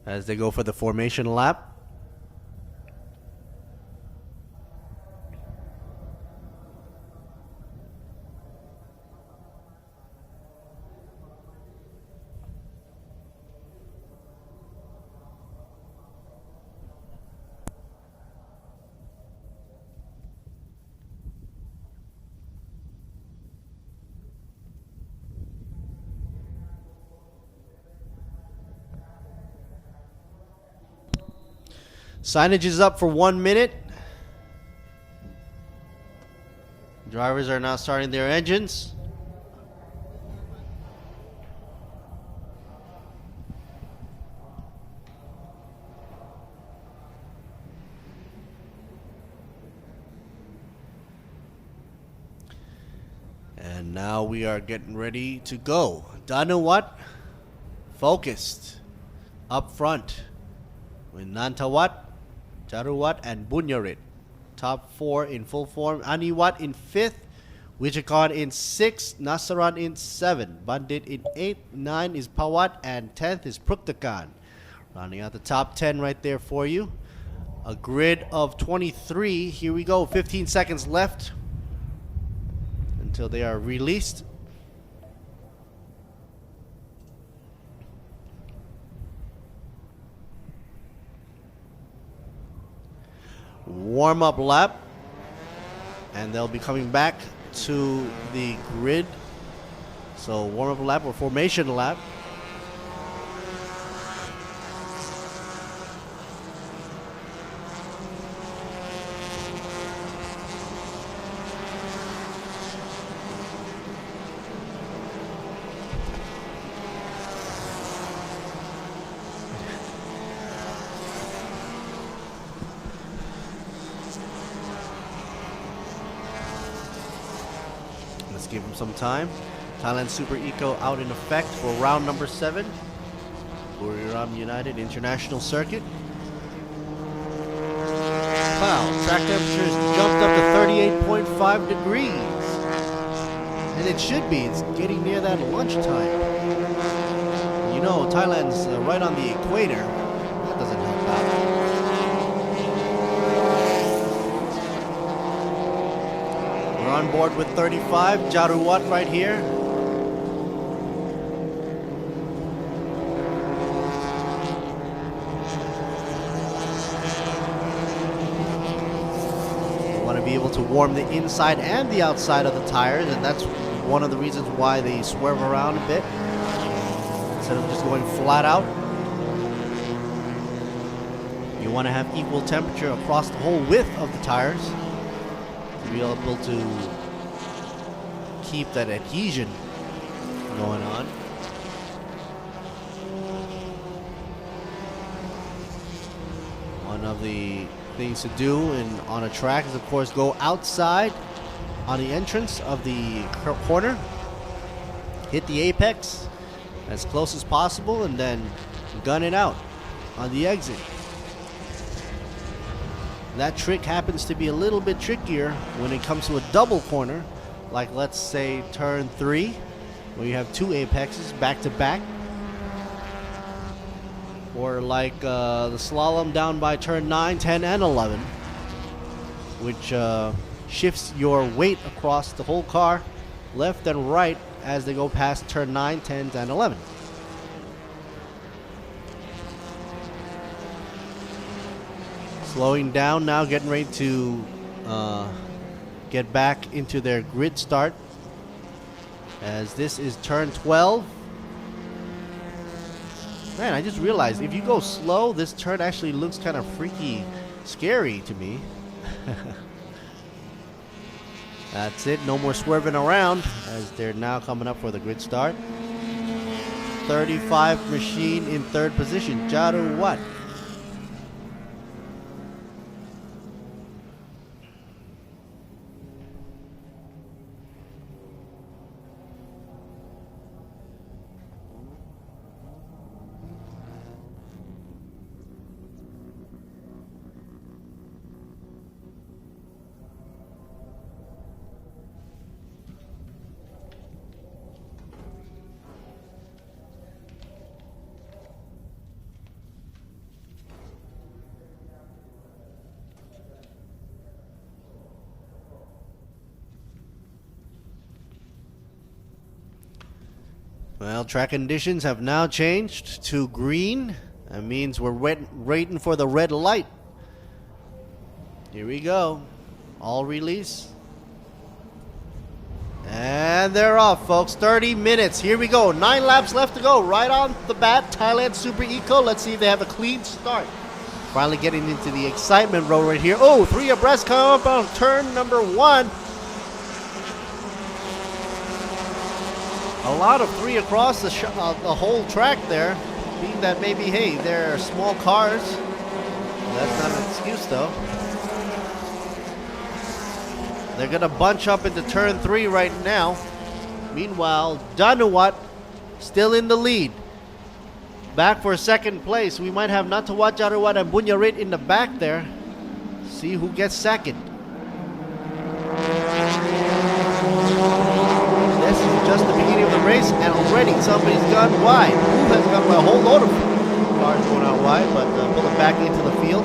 as they go for the formation lap. Signage is up for 1 minute. Drivers are now starting their engines. And now we are getting ready to go. Danuwat focused up front with Nantawat, Jaruwat, and Bunyarit. Top 4 in full form. Aniwat in 5th. Wijakon in 6th. Nasaran in 7th. Bandit in 8th. 9 is Pawat. And 10th is Pruktakan. Rounding out the top 10 right there for you. A grid of 23. Here we go. 15 seconds left until they are released. Warm-up lap, and they'll be coming back to the grid. So warm-up lap or formation lap. Let's give them some time. Thailand Super Eco out in effect for round number 7. Buriram United International Circuit. Wow, track temperatures jumped up to 38.5 degrees. And it should be. It's getting near that lunchtime. You know, Thailand's right on the equator. That doesn't help out. We're on board with 35. Jaruwat right here. We want to be able to warm the inside and the outside of the tires, and that's one of the reasons why they swerve around a bit instead of just going flat out. You want to have equal temperature across the whole width of the tires to be able to keep that adhesion going on. One of the things to do on a track is, of course, go outside on the entrance of the corner, hit the apex as close as possible, and then gun it out on the exit. That trick happens to be a little bit trickier when it comes to a double corner, like let's say turn 3, where you have 2 apexes back to back, or like the slalom down by turn 9, 10, and 11, which shifts your weight across the whole car, left and right, as they go past turn 9, 10, and 11. Slowing down now, getting ready to get back into their grid start, as this is turn 12. Man, I just realized if you go slow, this turn actually looks kind of freaky scary to me. That's it, no more swerving around as they're now coming up for the grid start. 35 machine in third position, Jaru Watt. Well, track conditions have now changed to green. That means we're waiting for the red light. Here we go. All release. And they're off, folks. 30 minutes. Here we go. 9 laps left to go. Right on the bat, Thailand Super Eco. Let's see if they have a clean start. Finally getting into the excitement road right here. Oh, 3 abreast come up on turn number 1. A lot of 3 across the whole track there, being that maybe, hey, they're small cars. That's not an excuse, though. They're going to bunch up into turn 3 right now. Meanwhile, Danuwat still in the lead. Back for second place. We might have Natawat, Jaruwat, and Bunyarit in the back there. See who gets second. This is just the beginning of the race, and already somebody's gone wide. Who has gone by a whole load of cars going out wide, but pulling back into the field.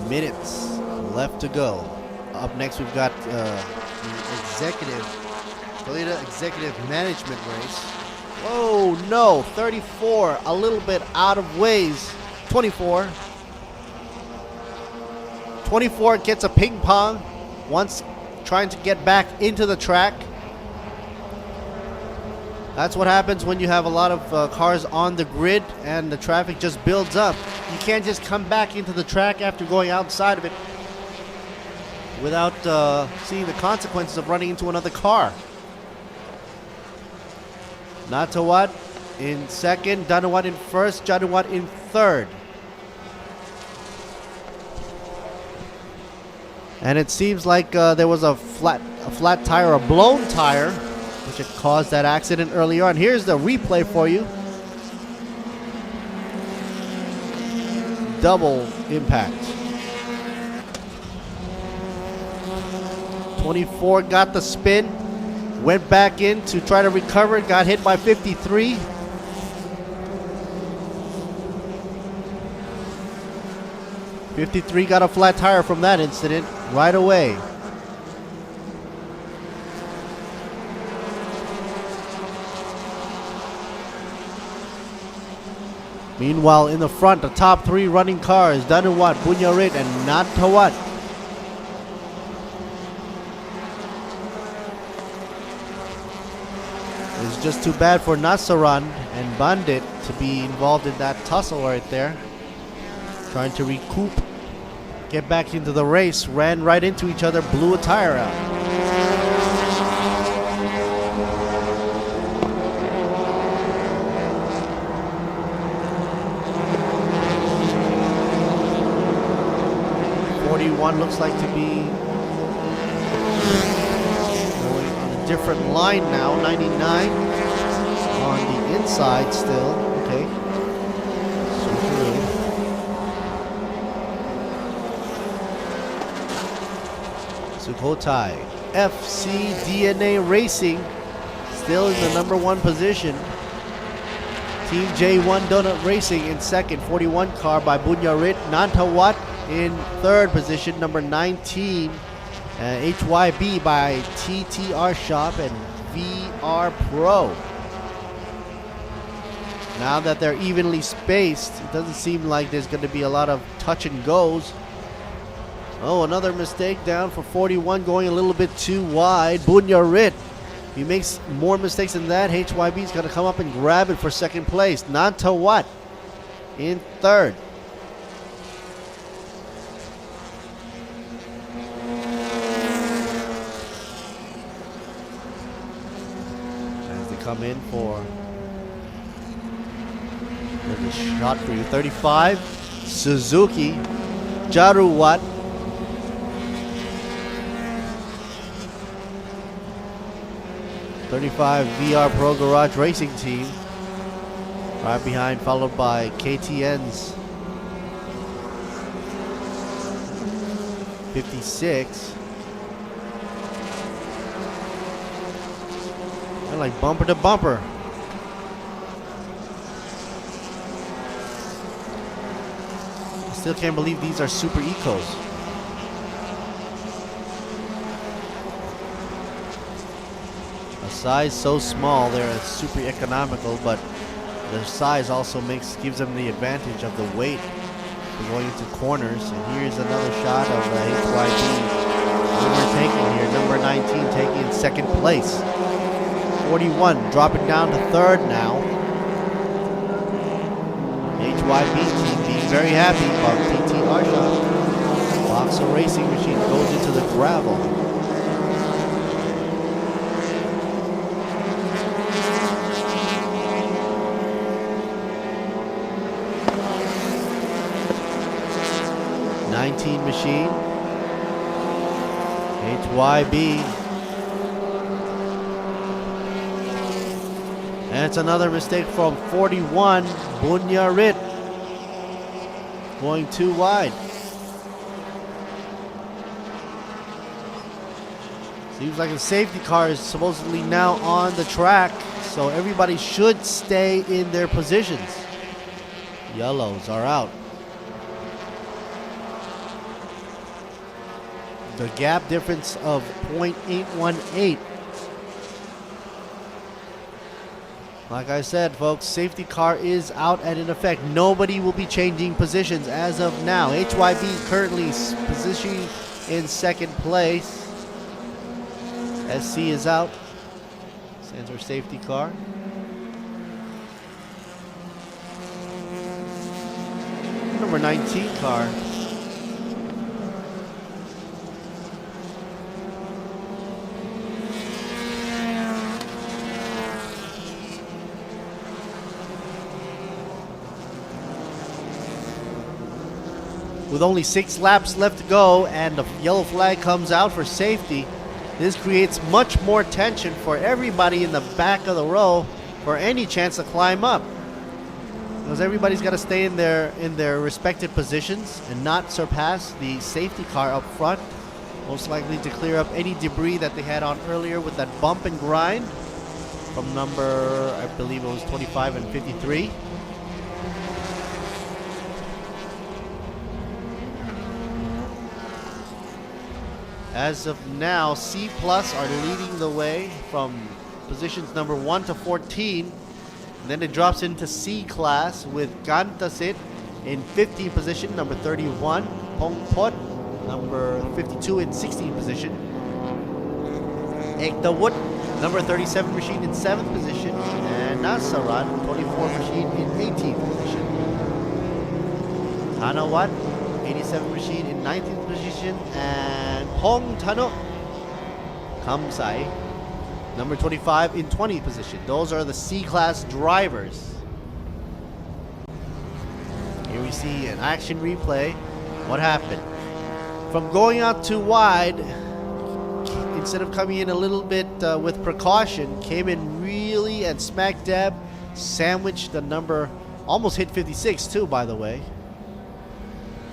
Minutes left to go. Up next, we've got the Toyota Executive Management race. Whoa, no, 34, a little bit out of ways. 24. 24 gets a ping pong once trying to get back into the track. That's what happens when you have a lot of cars on the grid and the traffic just builds up. You can't just come back into the track after going outside of it without seeing the consequences of running into another car. Natawat in second, Danuwat in first, Januwat in third. And it seems like there was a flat tire, a blown tire, which had caused that accident earlier on. Here's the replay for you. Double impact. 24 got the spin, went back in to try to recover, got hit by 53. '53 got a flat tire from that incident right away. Meanwhile, in the front, the top 3 running cars, Danuwat, Bunyarit, and Natawat. It's just too bad for Nasaran and Bandit to be involved in that tussle right there. Trying to recoup, get back into the race, ran right into each other, blew a tire out. Looks like to be going on a different line now. 99 on the inside still. Okay. Sukhothai FC DNA Racing still in the number 1 position. Team J1 Donut Racing in second, 41 car by Bunyarit. Natawat in third position, number 19. HYB by TTR Shop and VR Pro. Now that they're evenly spaced, it doesn't seem like there's going to be a lot of touch and goes. Oh, another mistake down for 41, going a little bit too wide. Bunyarit. If he makes more mistakes than that, HYB's going to come up and grab it for second place. Nantawat in third. As they come in for the shot for you. 35, Suzuki, Jaruwat. .35 VR Pro Garage Racing Team. Right behind, followed by KTN's 56. They're like bumper to bumper. I still can't believe these are super ecos. A size so small, they're super economical, but the size also gives them the advantage of the weight for going into corners. And here's another shot of the HYB overtaking here. Number 19 taking in second place. 41 dropping down to third now. HYB team being very happy about TTR Shop. Boxer Racing Machine goes into the gravel. Machine, HYB, and it's another mistake from 41, Bunyarit, going too wide. Seems like a safety car is supposedly now on the track, so everybody should stay in their positions. Yellows are out. The gap difference of 0.818. Like I said, folks, safety car is out and in effect. Nobody will be changing positions as of now. HYB currently positioning in second place. SC is out. Stands for safety car. Number 19 car. With only 6 laps left to go and the yellow flag comes out for safety, this creates much more tension for everybody in the back of the row for any chance to climb up. Because everybody's got to stay in their respective positions and not surpass the safety car up front. Most likely to clear up any debris that they had on earlier with that bump and grind from number, I believe it was 25 and 53. As of now, C Plus are leading the way from positions number 1 to 14. And then it drops into C class with Gantasit in 15th position, number 31. Pongpot, number 52 in 16th position. Ekdawut, number 37 machine in 7th position. And Nasaran, 24 machine in 18th position. Tanawat, 87 machine in 19th position, and Hong Tano Kamsai, number 25 in 20th position. Those are the C-class drivers. Here we see an action replay. What happened? From going out too wide, instead of coming in a little bit with precaution, came in really and smack dab, sandwiched the number, almost hit 56 too, by the way.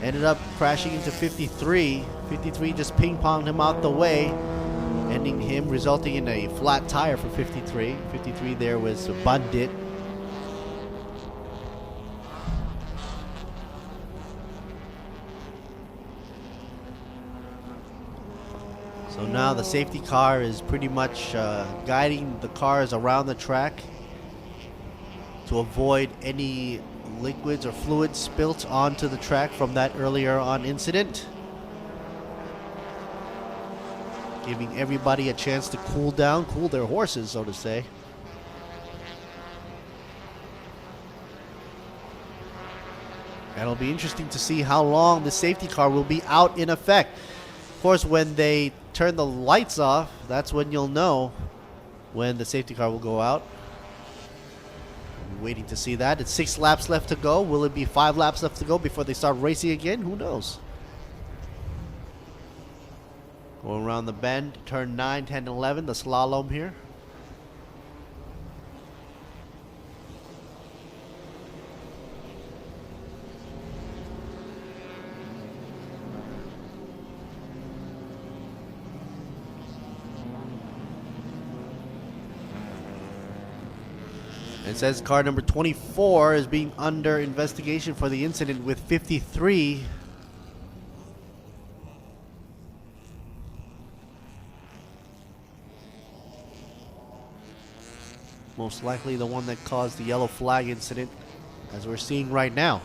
Ended up crashing into 53. 53 just ping-ponged him out the way, ending him, resulting in a flat tire for 53. 53 there was Bandit. now the safety car is pretty much guiding the cars around the track to avoid any liquids or fluids spilt onto the track from that earlier on incident. Giving everybody a chance to cool down, cool their horses, so to say. And it'll be interesting to see how long the safety car will be out in effect. Of course, when they turn the lights off, that's when you'll know when the safety car will go out. Waiting to see that. It's 6 laps left to go. Will it be 5 laps left to go before they start racing again? Who knows? Going around the bend, turn 9, 10, 11, the slalom here. It says car number 24 is being under investigation for the incident with 53. Most likely the one that caused the yellow flag incident, as we're seeing right now.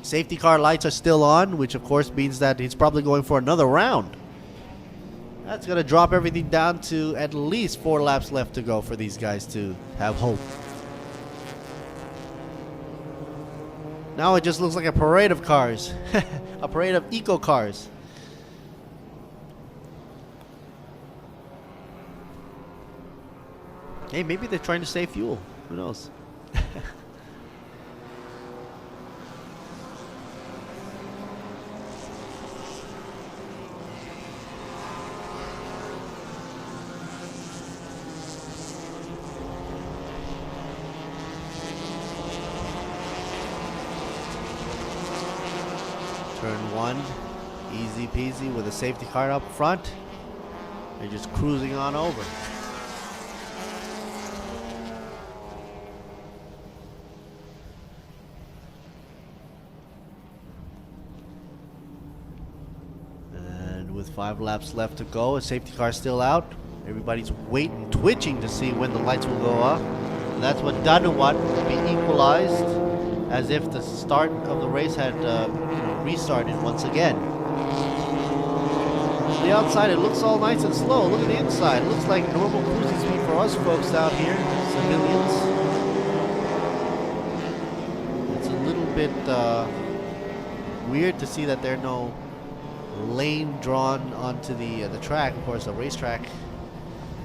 Safety car lights are still on, which of course means that he's probably going for another round. That's going to drop everything down to at least 4 laps left to go for these guys to have hope. Now it just looks like a parade of cars. A parade of eco cars. Hey, maybe they're trying to save fuel. Who knows? Turn 1, easy peasy with a safety car up front. They're just cruising on over. And with 5 laps left to go, a safety car still out. Everybody's waiting, twitching to see when the lights will go off. And that's what Danuwat will be equalized, as if the start of the race had restarted once again. On the outside, it looks all nice and slow. Look at the inside. It looks like normal cruising speed for us folks out here, civilians. It's a little bit weird to see that there are no lane drawn onto the track. Of course, a racetrack.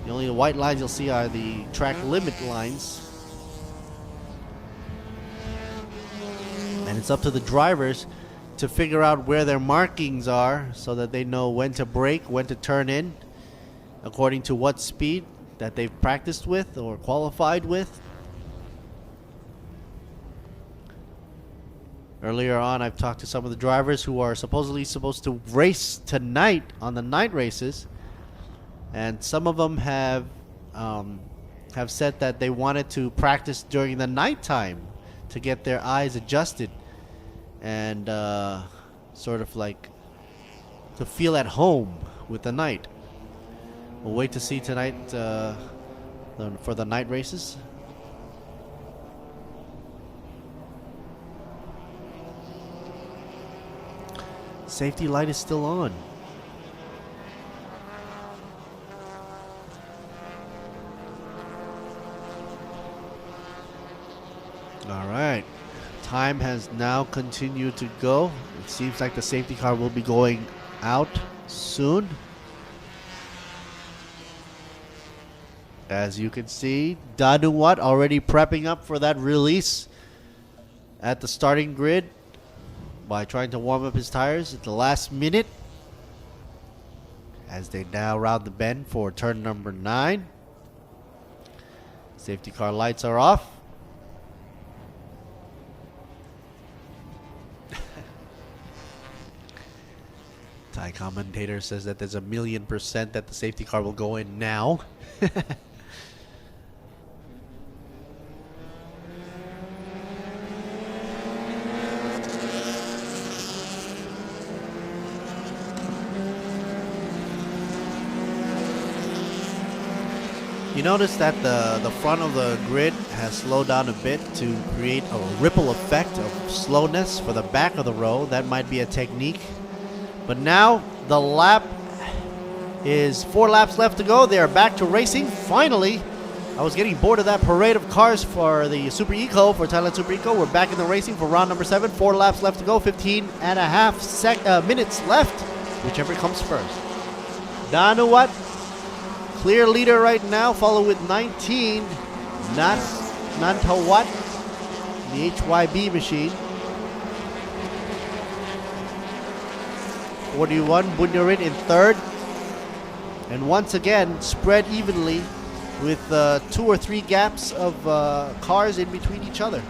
The only white lines you'll see are the track limit lines. And it's up to the drivers to figure out where their markings are so that they know when to brake, when to turn in, according to what speed that they've practiced with or qualified with. Earlier on, I've talked to some of the drivers who are supposedly supposed to race tonight on the night races, and some of them have said that they wanted to practice during the nighttime to get their eyes adjusted and sort of like to feel at home with the night. We'll wait to see tonight for the night races. Safety light is still on. All right. Time has now continued to go. It seems like the safety car will be going out soon. As you can see, Danuwat already prepping up for that release at the starting grid by trying to warm up his tires at the last minute as they now round the bend for turn number 9. Safety car lights are off. Thai commentator says that there's 1,000,000% that the safety car will go in now. You notice that the front of the grid has slowed down a bit to create a ripple effect of slowness for the back of the row. That might be a technique. But now the lap is 4 laps left to go. They are back to racing. Finally, I was getting bored of that parade of cars for the Super Eco, for Thailand Super Eco. We're back in the racing for round number 7. 4 laps left to go. 15 and a half minutes left. Whichever comes first. Danuwat, clear leader right now, followed with 19. Nantawat, the HYB machine. 41, Bunyarit in third. And once again, spread evenly with 2 or 3 gaps of cars in between each other.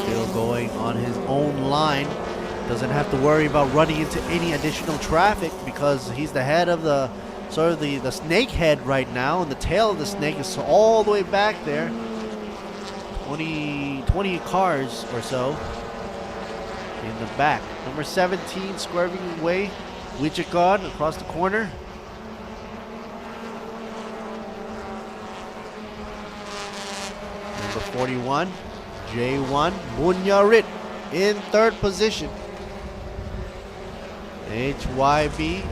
Still going on his own line. Doesn't have to worry about running into any additional traffic because he's the head of the sort of the snake head right now, and the tail of the snake is all the way back there. 20 cars or so in the back. Number 17 swerving away. Wichikon across the corner. Number 41. J1 Bunyarit in third position. HYB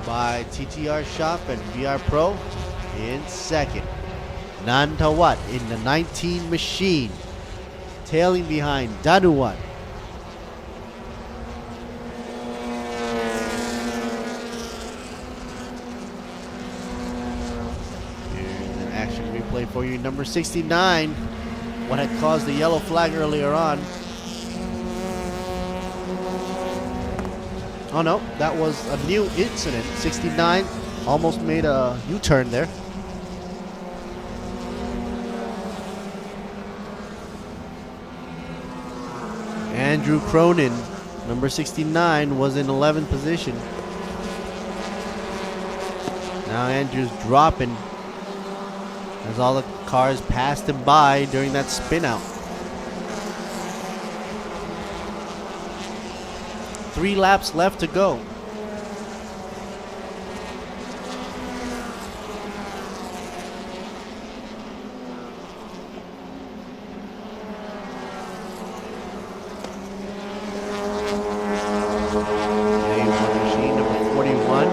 by TTR Shop and VR Pro in second. Nantawat in the 19 machine, tailing behind Danuwat. Here's an action replay for you. Number 69. What had caused the yellow flag earlier on. Oh no, that was a new incident. 69 almost made a U-turn there. Andrew Cronin, number 69, was in 11th position. Now Andrew's dropping as all the cars passed him by during that spin out. 3 laps left to go. Machine number 41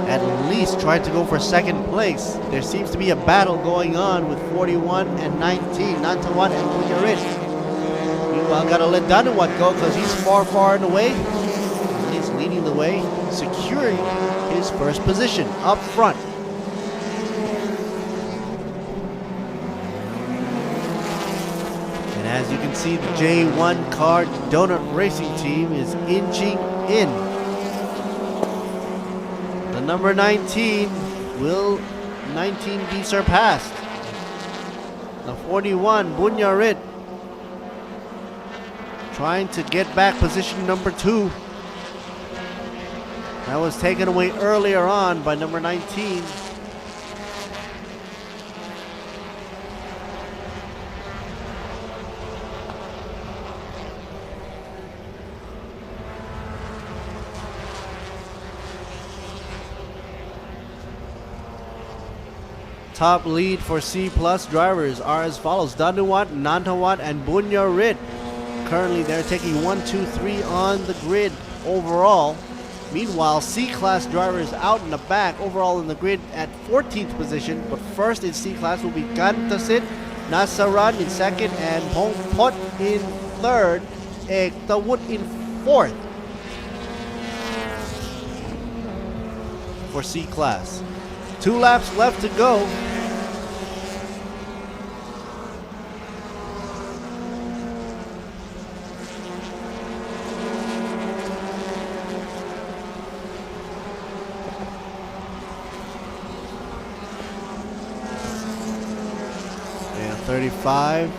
at least tried to go for second place. There seems to be a battle going on with 41 and 19, Nantawat and Bunyarit. Meanwhile, gotta let Danuwat go because he's far and away. He's leading the way, securing his first position up front. And as you can see, the J1 car donut racing team is inching in. The number 19, will 19 be surpassed? The 41, Bunyarit, trying to get back position number 2. That was taken away earlier on by number 19. Top lead for C plus drivers are as follows: Danuwat, Nantawat, and Bunyarit. Currently, they're taking 1, 2, 3 on the grid overall. Meanwhile, C-Class drivers out in the back, overall in the grid at 14th position. But first in C-Class will be Gantasit, Nasaran in second, and Pongpot in third, Ek Tawut in fourth for C-Class. 2 laps left to go. And 35.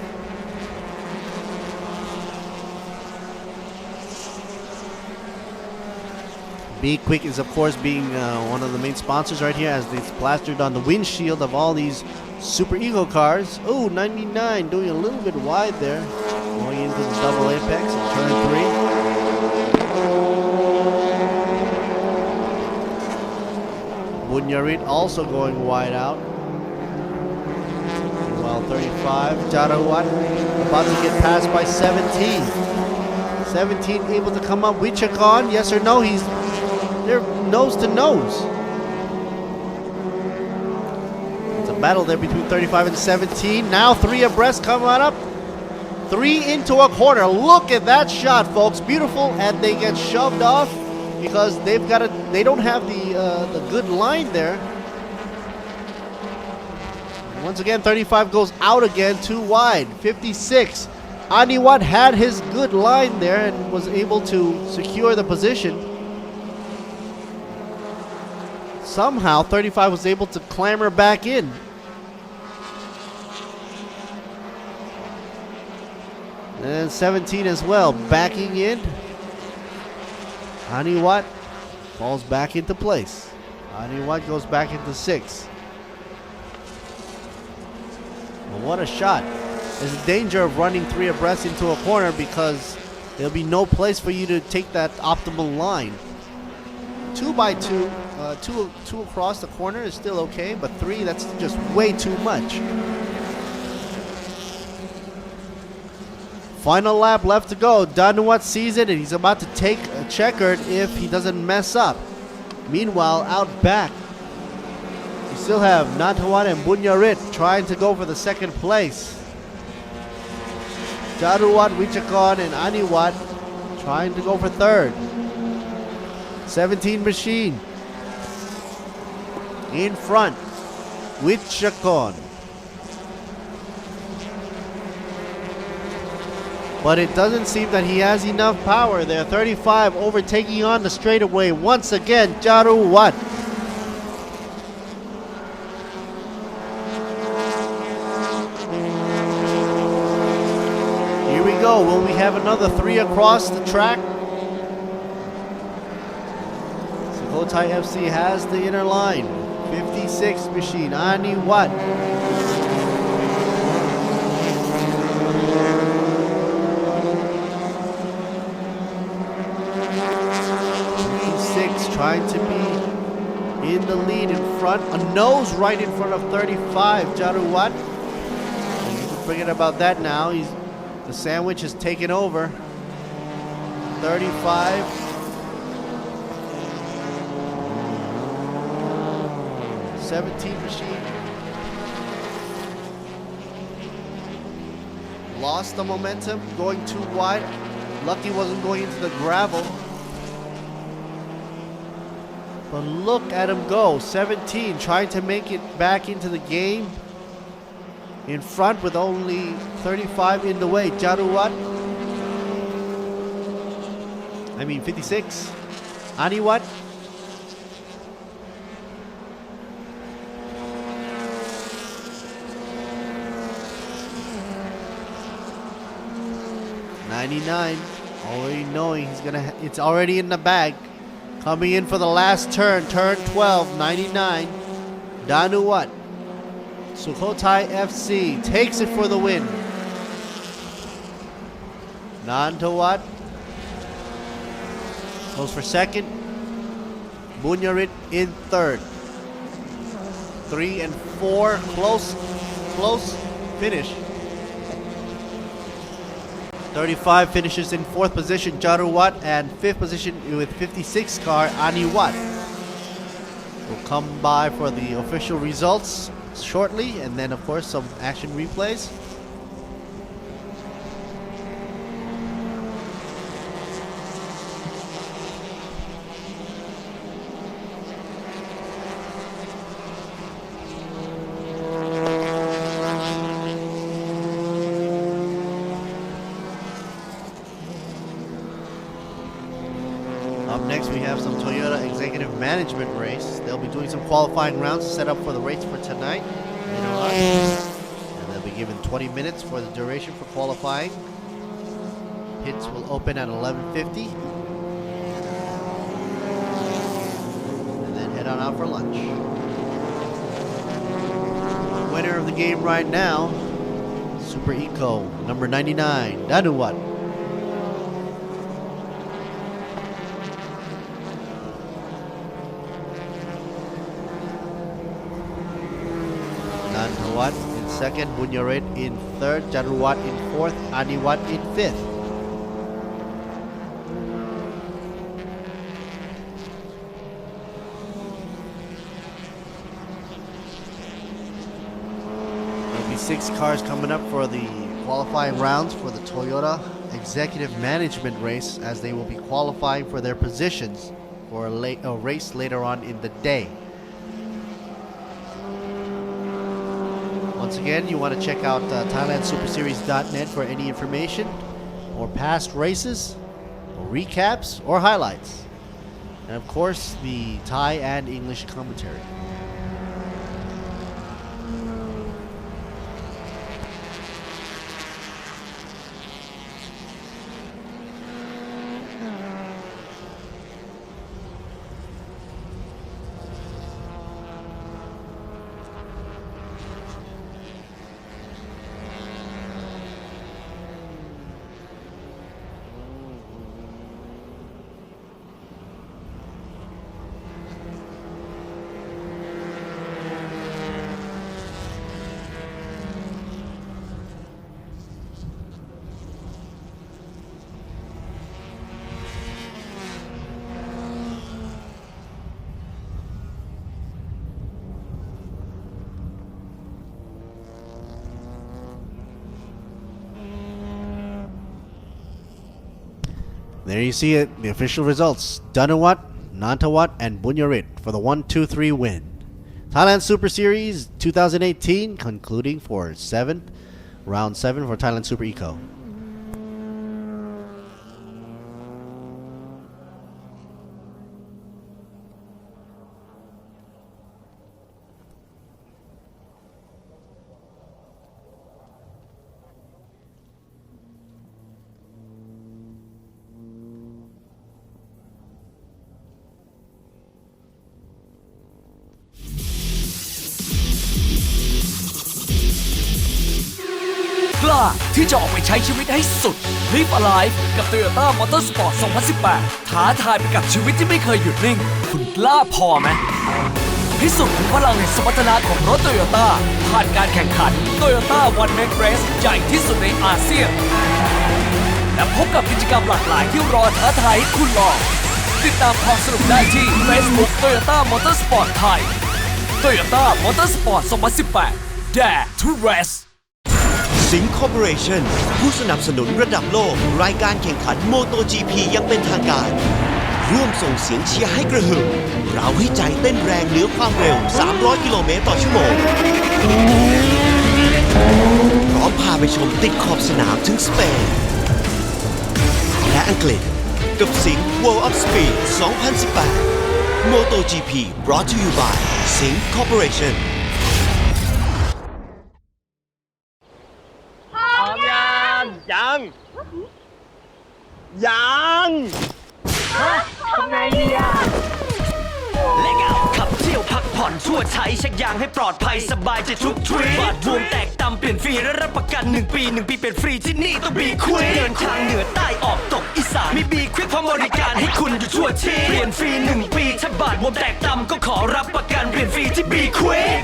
Be Quick is, of course, being one of the main sponsors right here, as it's plastered on the windshield of all these Super Ego cars. Oh, 99, doing a little bit wide there. Going into the double apex in turn 3. Bunyarit also going wide out. While 35, Jarawat about to get passed by 17. 17 able to come up. Wichakon, yes or no? They're nose to nose. It's a battle there between 35 and 17. Now 3 abreast coming up. 3 into a corner. Look at that shot, folks. Beautiful, and they get shoved off because they don't have the good line there. Once again, 35 goes out again, too wide. 56. Aniwat had his good line there and was able to secure the position. Somehow, 35 was able to clamber back in. And 17 as well, backing in. Aniwat falls back into place. Aniwat goes back into 6. Well, what a shot. There's a danger of running 3 abreast into a corner because there'll be no place for you to take that optimal line. 2 by 2, two across the corner is still okay, but 3, that's just way too much. Final lap left to go. Danuat sees it and he's about to take a checkered if he doesn't mess up. Meanwhile, out back, you still have Natawat and Bunyarit trying to go for the second place. Jaruwat, Wichakon, and Aniwat trying to go for third. 17 machine in front. Wichakon. But it doesn't seem that he has enough power there. 35 overtaking on the straightaway. Once again, Jaruwat. Here we go. Will we have another 3 across the track? Sukhothai FC has the inner line. 56 machine. Aniwat. 56 trying to be in the lead in front. A nose right in front of 35. Jaruwat. And you can forget about that now. The sandwich has taken over. 35. Machine lost the momentum, going too wide. Lucky wasn't going into the gravel. But look at him go. 17 trying to make it back into the game. In front with only 35 in the way. Jaruwat. 56. Aniwat. Already knowing it's already in the bag. Coming in for the last turn, turn 12, 99. Danuwat. Sukhothai FC takes it for the win. Nantawat goes for second. Bunyarit in third. 3 and 4, close finish. 35 finishes in 4th position, Jaruwat, and 5th position with 56 car, Aniwat. We'll come by for the official results shortly, and then of course some action replays. Up next, we have some Toyota Executive Management race. They'll be doing some qualifying rounds to set up for the race for tonight. And they'll be given 20 minutes for the duration for qualifying. Pits will open at 11:50. out for lunch. Winner of the game right now, Super Eco, number 99, Danuwat. Nantawat in second, Bunyarit in third, Jaruwat in fourth, Aniwat in fifth. There'll be 6 cars coming up for the qualifying rounds for the Toyota Executive Management race, as they will be qualifying for their positions for a race later on in the day. Once again, you want to check out ThailandSuperSeries.net for any information or past races or recaps or highlights. And of course, the Thai and English commentary. There you see it, the official results. Danuwat, Nantawat, and Bunyarit for the 1-2-3 win. Thailand Super Series 2018 concluding for round 7 for Thailand Super Eco.กล้าที่จะออกไปใช้ชีวิตให้สุด Live Alive กับ Toyota Motorsport 2018 ท้าทายไปกับชีวิตที่ไม่เคยหยุดนิ่ง คุณกล้าพอไหมพิสูจน์ถึงพลังแห่งสมรรถนะของรถ Toyota ผ่านการแข่งขัน Toyota One Man Race ใหญ่ที่สุดในอาเซียน และพบกับกิจกรรมหลากหลายที่รอท้าทายให้คุณลองติดตามความสนุกได้ที่ Facebook Toyota Motorsport ไทย Toyota Motorsport 2018 Dare to Race สิงห์คอร์ปอเรชั่นผู้สนับสนุนระดับโลกรายการแข่งขัน MotoGP ยังเป็นทางการ ร่วมส่งเสียงเชียร์ให้กระหึ่มเราให้ใจเต้นแรงเหนือความเร็ว 300 กิโลเมตรต่อชั่วโมง พร้อมพาไปชมติดขอบสนามถึงสเปนและอังกฤษกับสิงห์ World of Speed 2018 MotoGP brought to you by สิงห์คอร์ปอเรชั่นยังทำไงดีอ่ะ เล็กเอาขับเที่ยวพักผ่อนทั่วไทยเช็คยางให้ปลอดภัยสบายใจทุกทริปบาทรวมแตกต่ำเปลี่ยนฟรีและรับประกัน1 ปีเป็นฟรีที่นี่ต้องบีควิกเดินทางเหนือใต้ออกตกอีสานมีบีควิกพร้อมบริการให้คุณอยู่ทั่วที่เปลี่ยนฟรี1 ปีถ้าบาทรวมแตกต่ำก็ขอรับประกันเปลี่ยนฟรีที่บีควิก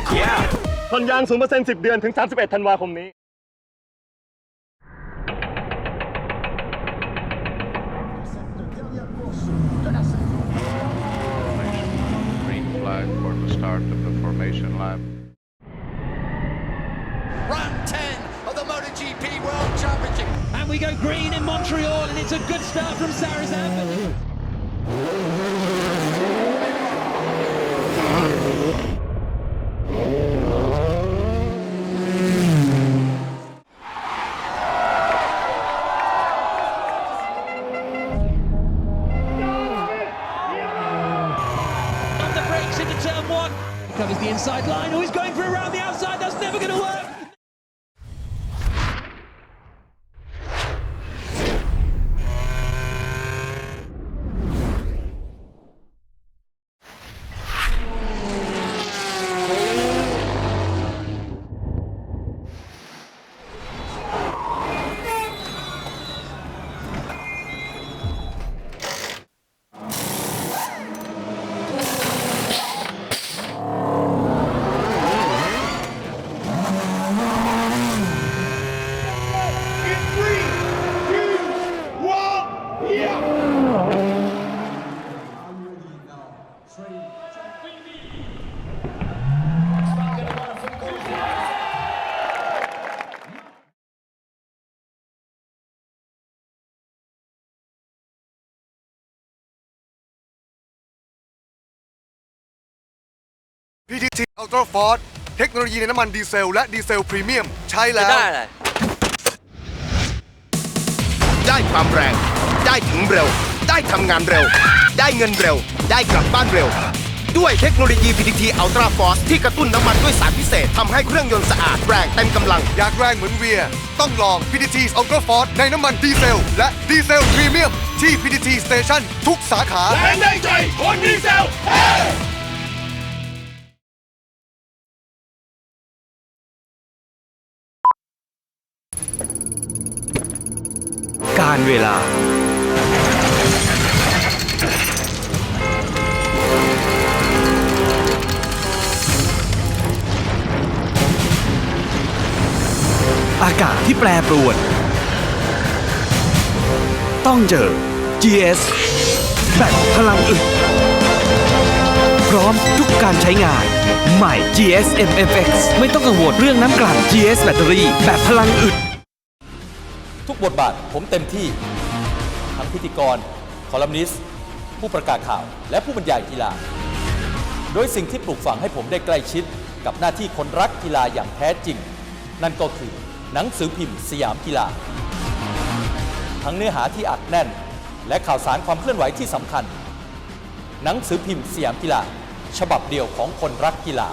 ผ่อนยาง 0% 10 เดือนถึง 31 ธันวาคมนี้ Green flag for the start of the formation lap. Round 10 of the MotoGP World Championship. And we go green in Montreal, and it's a good start from Sarrazin. Into turn 1, covers the inside line. Oh, he's going for around the outside. That's never going to work. PTT Ultra Force เทคโนโลยีในน้ำมันดีเซลและดีเซลพรีเมียมใช้แล้วได้ความแรงได้ถึงเร็วได้ทำงานเร็วได้เงินเร็วได้กลับบ้านเร็วด้วยเทคโนโลยี PTT Ultra Force ที่กระตุ้นน้ำมันด้วยสารพิเศษทำให้เครื่องยนต์สะอาดแรงเต็มกำลังอยากแรงเหมือนเวียต้องลอง PTT Ultra Force ในน้ำมันดีเซลและดีเซลพรีเมียมที่ PTT Station ทุกสาขาแรงได้ใจคนดีเซลการเวลาอากาศที่แปรปรวนต้องเจอ GS แบบพลังอึดพร้อมทุกการใช้งานใหม่ GS MFX ไม่ต้องกังวลเรื่องน้ำกลั่น GS แบตเตอรี่แบบพลังอึดทุกบทบาทผมเต็มที่ทั้งพิธีกรคอลัมนิสต์ผู้ประกาศข่าวและผู้บรรยายกีฬาโดยสิ่งที่ปลูกฝังให้ผมได้ใกล้ชิดกับหน้าที่คนรักกีฬาอย่างแท้จริงนั่นก็คือหนังสือพิมพ์สยามกีฬาทั้งเนื้อหาที่อัดแน่นและข่าวสารความเคลื่อนไหวที่สำคัญหนังสือพิมพ์สยามกีฬาฉบับเดียวของคนรักกีฬา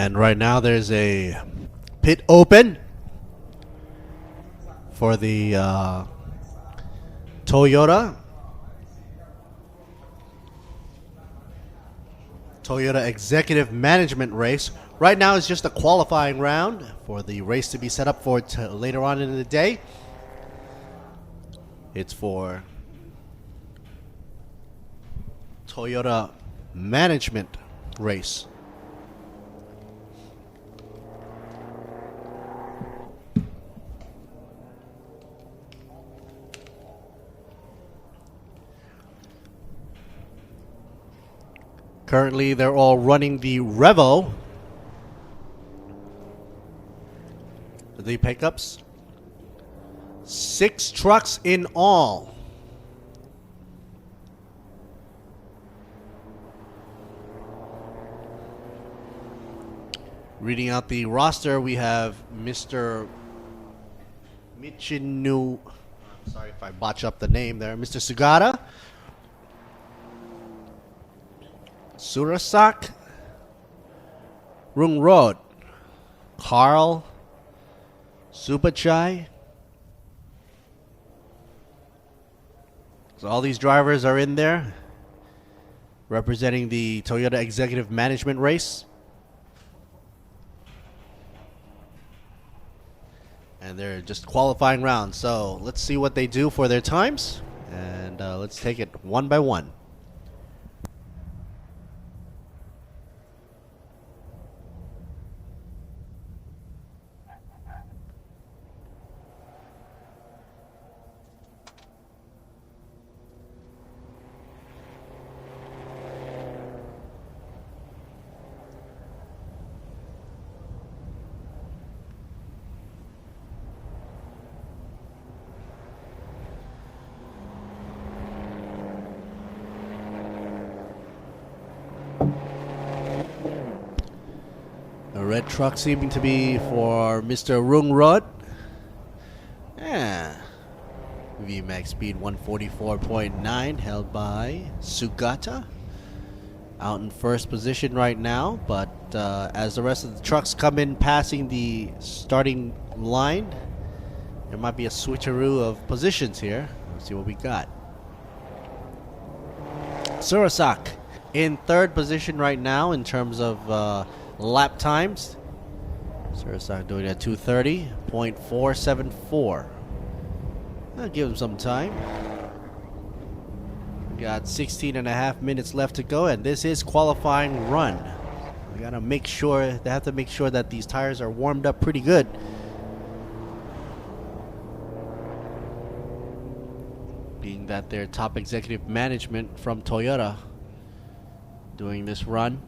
And right now there's a pit open for the Toyota Executive Management race. Right now it's just a qualifying round for the race to be set up for later on in the day. It's for Toyota Management race. Currently, they're all running the Revo, the pickups. 6 trucks in all. Reading out the roster, we have Mr. Michinu. Sorry if I botch up the name there. Mr. Sugata. Surasak, Rung Road, Carl, Supachai. So all these drivers are in there representing the Toyota Executive Management race. And they're just qualifying rounds. So let's see what they do for their times. And let's take it one by one. The red truck seeming to be for Mr. Rungrod. Yeah. VMAX speed 144.9 held by Sugata. Out in first position right now, but as the rest of the trucks come in passing the starting line, there might be a switcheroo of positions here. Let's see what we got. Surasak in third position right now in terms of lap times. Surasak doing at 2:30.474. That'll give him some time. We got 16 and a half minutes left to go, and this is qualifying run. We gotta make sure, they have to make sure that these tires are warmed up pretty good. Being that they're top executive management from Toyota doing this run.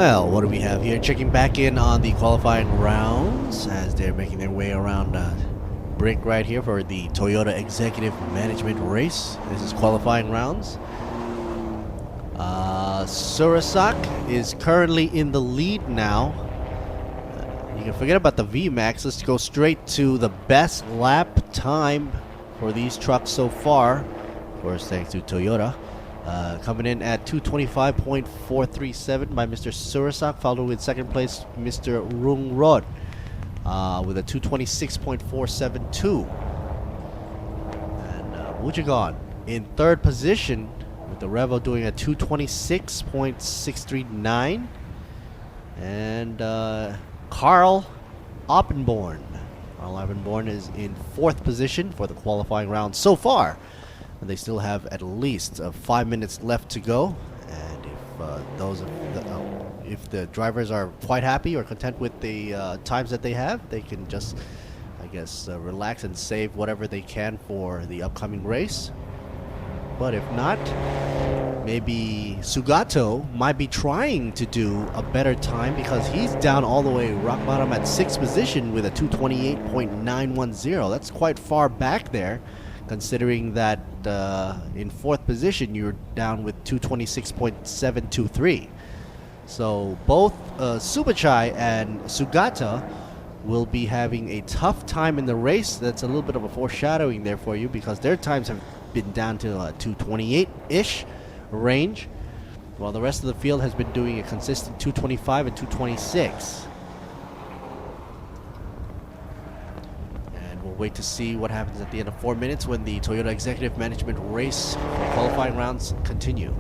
Well, what do we have here? Checking back in on the qualifying rounds as they're making their way around brick right here for the Toyota Executive Management Race. This is qualifying rounds. Surasak is currently in the lead now. You can forget about the VMAX. Let's go straight to the best lap time for these trucks so far. Of course, thanks to Toyota. Coming in at 225.437 by Mr. Surasak, followed with second place Mr. Rungrod with a 226.472. And Wujagon in third position with the Revo doing a 226.639. And Carl Oppenborn. Carl Oppenborn is in fourth position for the qualifying round so far. And they still have at least 5 minutes left to go. And if the drivers are quite happy or content with the times that they have, they can just, I guess, relax and save whatever they can for the upcoming race. But if not, maybe Sugato might be trying to do a better time because he's down all the way rock bottom at 6th position with a 228.910. That's quite far back there, considering that in 4th position you're down with 226.723. So both Subachai and Sugata will be having a tough time in the race. That's a little bit of a foreshadowing there for you because their times have been down to 228-ish range, while the rest of the field has been doing a consistent 225 and 226. And we'll wait to see what happens at the end of 4 minutes when the Toyota Executive Management Race qualifying rounds continue.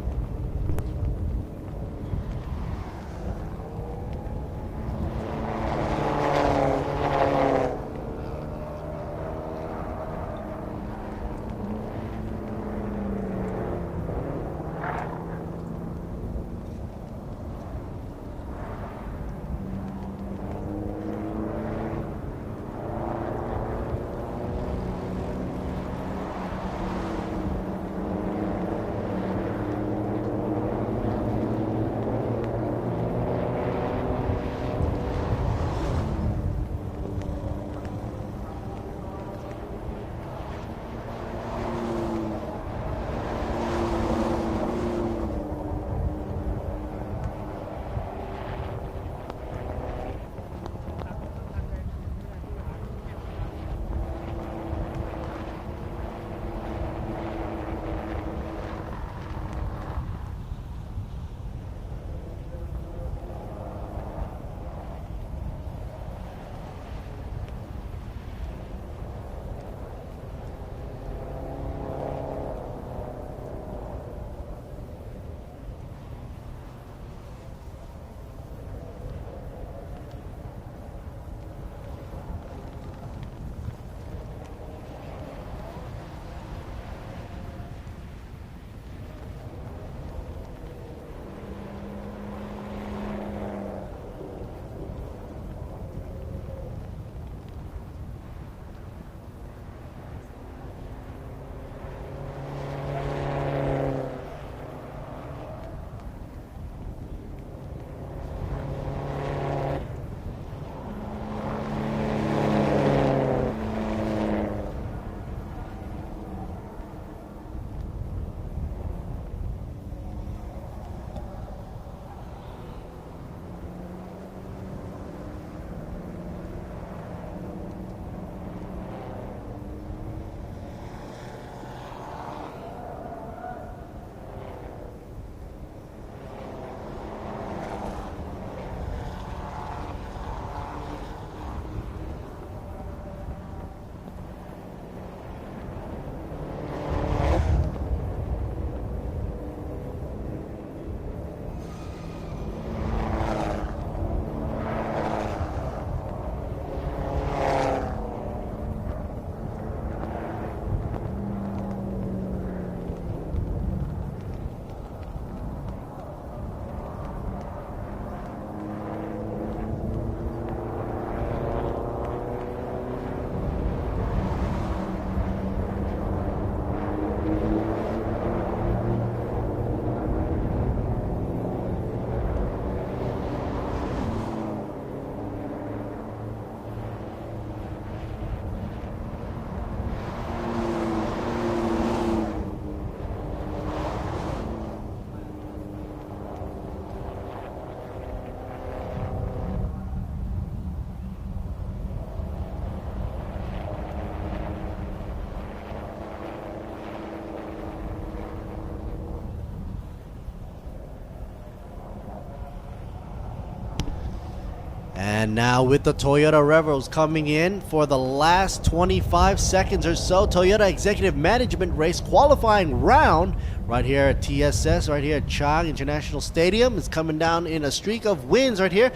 And now with the Toyota Rebels coming in for the last 25 seconds or so, Toyota Executive Management Race qualifying round right here at TSS, right here at Chang International Stadium. Is coming down in a streak of wins right here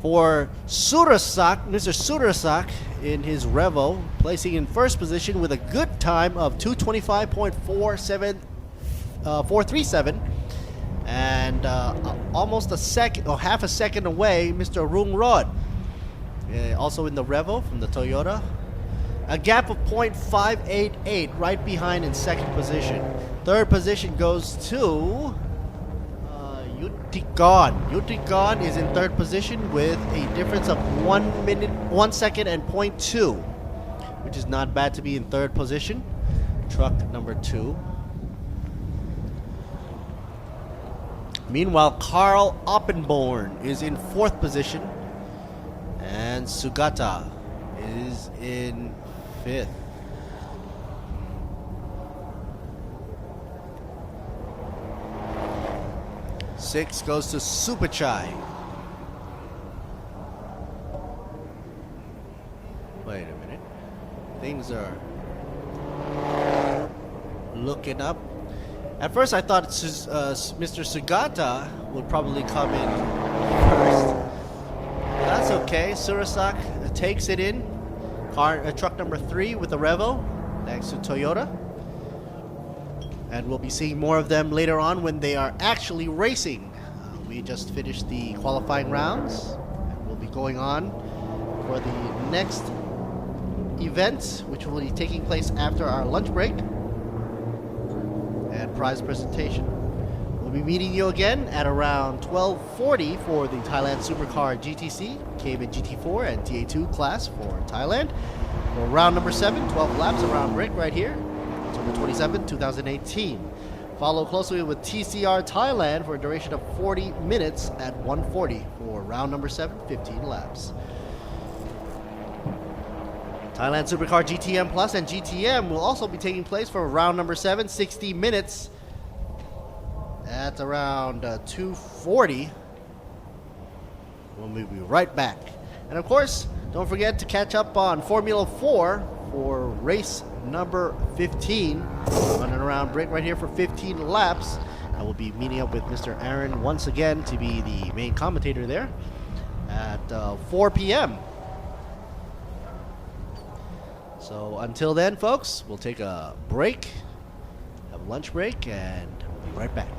for Surasak, Mr. Surasak in his Revo, placing in first position with a good time of 225.437. And almost a second or half a second away, Mr. Rung Rod, also in the Revo from the Toyota. A gap of 0.588 right behind in second position. Third position goes to Yutigon. Yutigon is in third position with a difference of 1 second and 0.2, which is not bad to be in third position. Truck number 2. Meanwhile, Carl Oppenborn is in fourth position, and Sugata is in fifth. Six goes to Superchai. Wait a minute. Things are looking up. At first I thought Mr. Sugata would probably come in first. But that's okay. Surasak takes it in. Truck number 3 with the Revo next to Toyota. And we'll be seeing more of them later on when they are actually racing. We just finished the qualifying rounds, and we'll be going on for the next event, which will be taking place after our lunch break and prize presentation. We'll be meeting you again at around 12:40 for the Thailand Supercar GTC, Cayman GT4, and TA2 class for Thailand. For round number 7, 12 laps around break right here. October 27, 2018. Follow closely with TCR Thailand for a duration of 40 minutes at 1:40 for round number 7, 15 laps. Thailand Supercar GTM Plus and GTM will also be taking place for round number 7, 60 minutes at around 2:40. We'll be right back. And of course, don't forget to catch up on Formula 4 for race number 15, running around break right here for 15 laps. I will be meeting up with Mr. Aaron once again to be the main commentator there at 4 p.m. So until then, folks, we'll take a break, have a lunch break, and we'll be right back.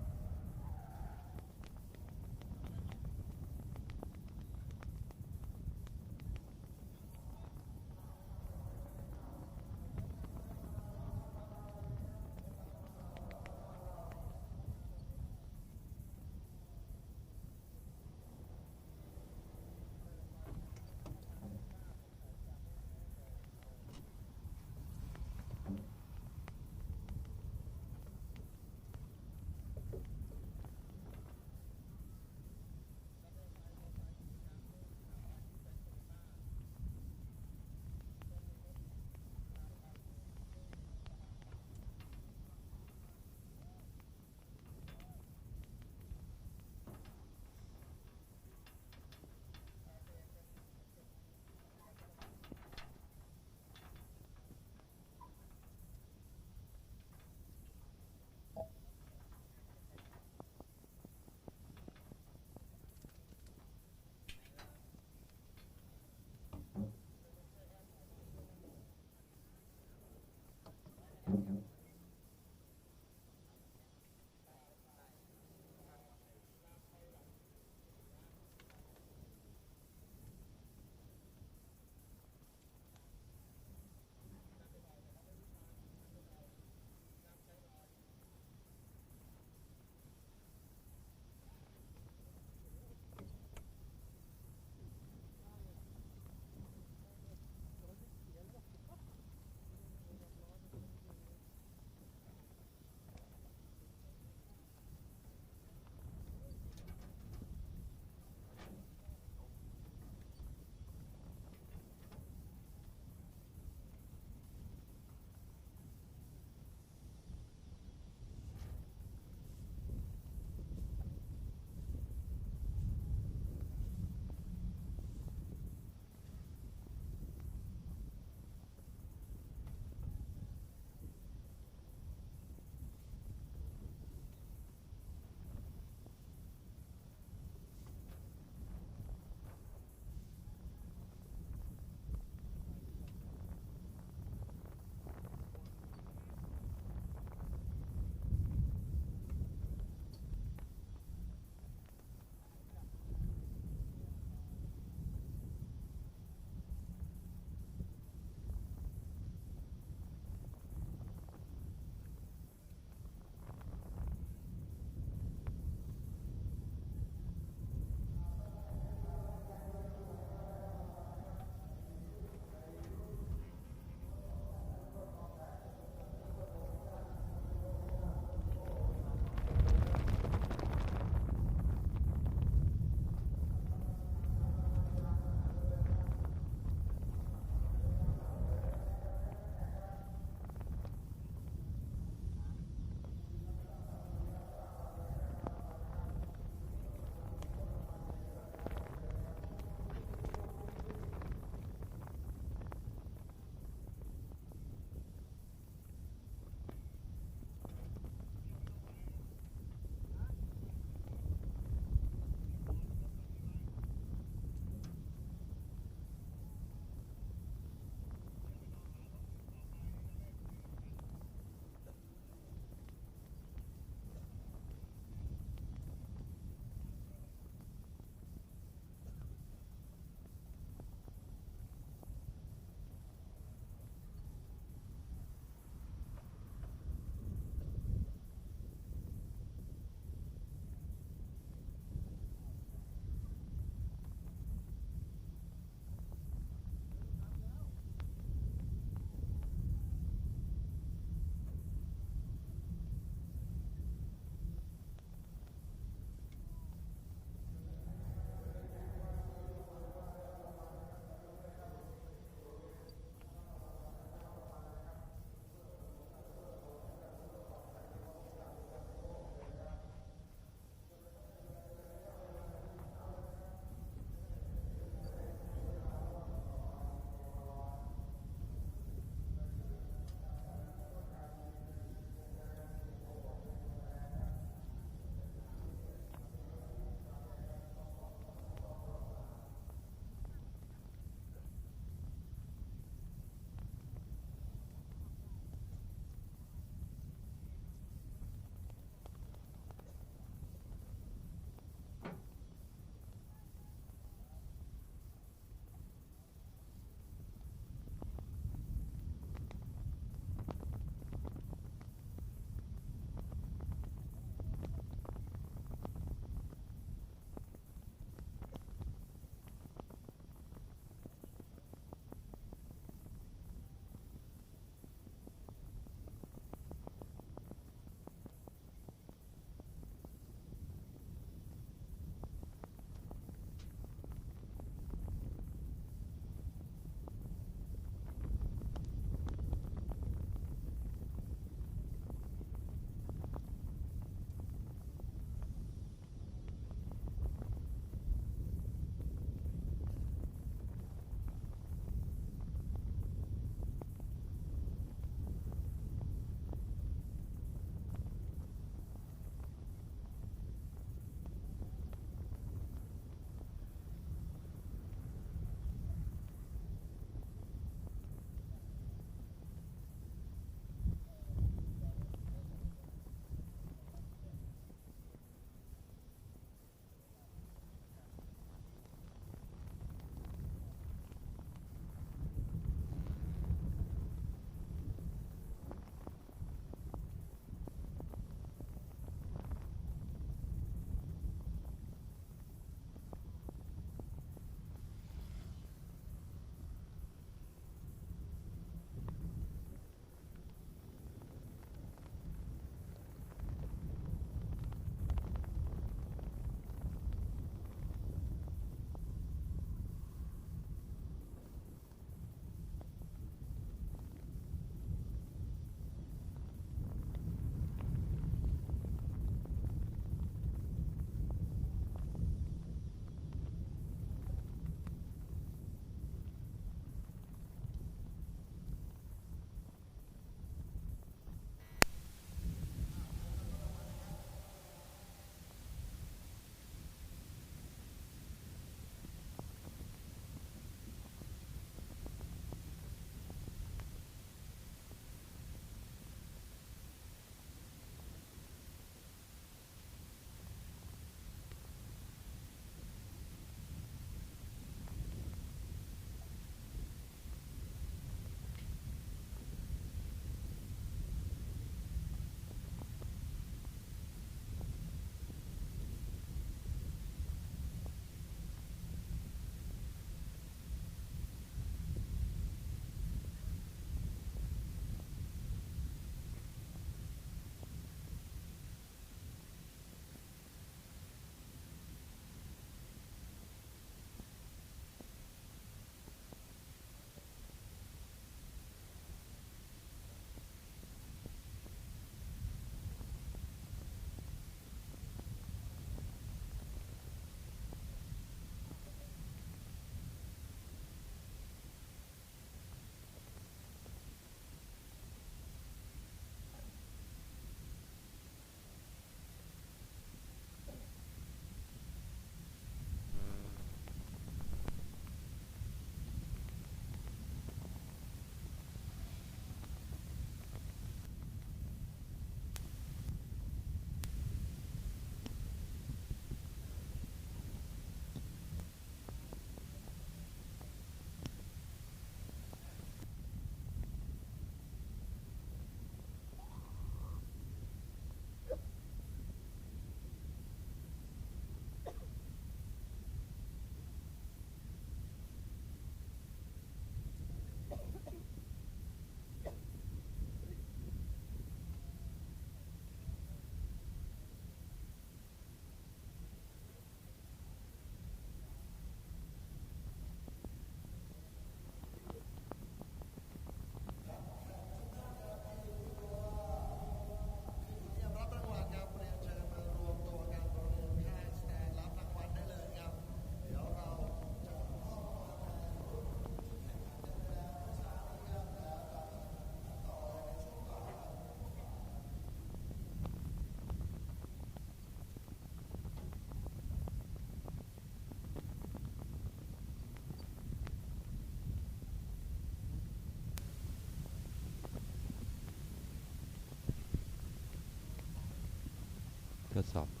สอบ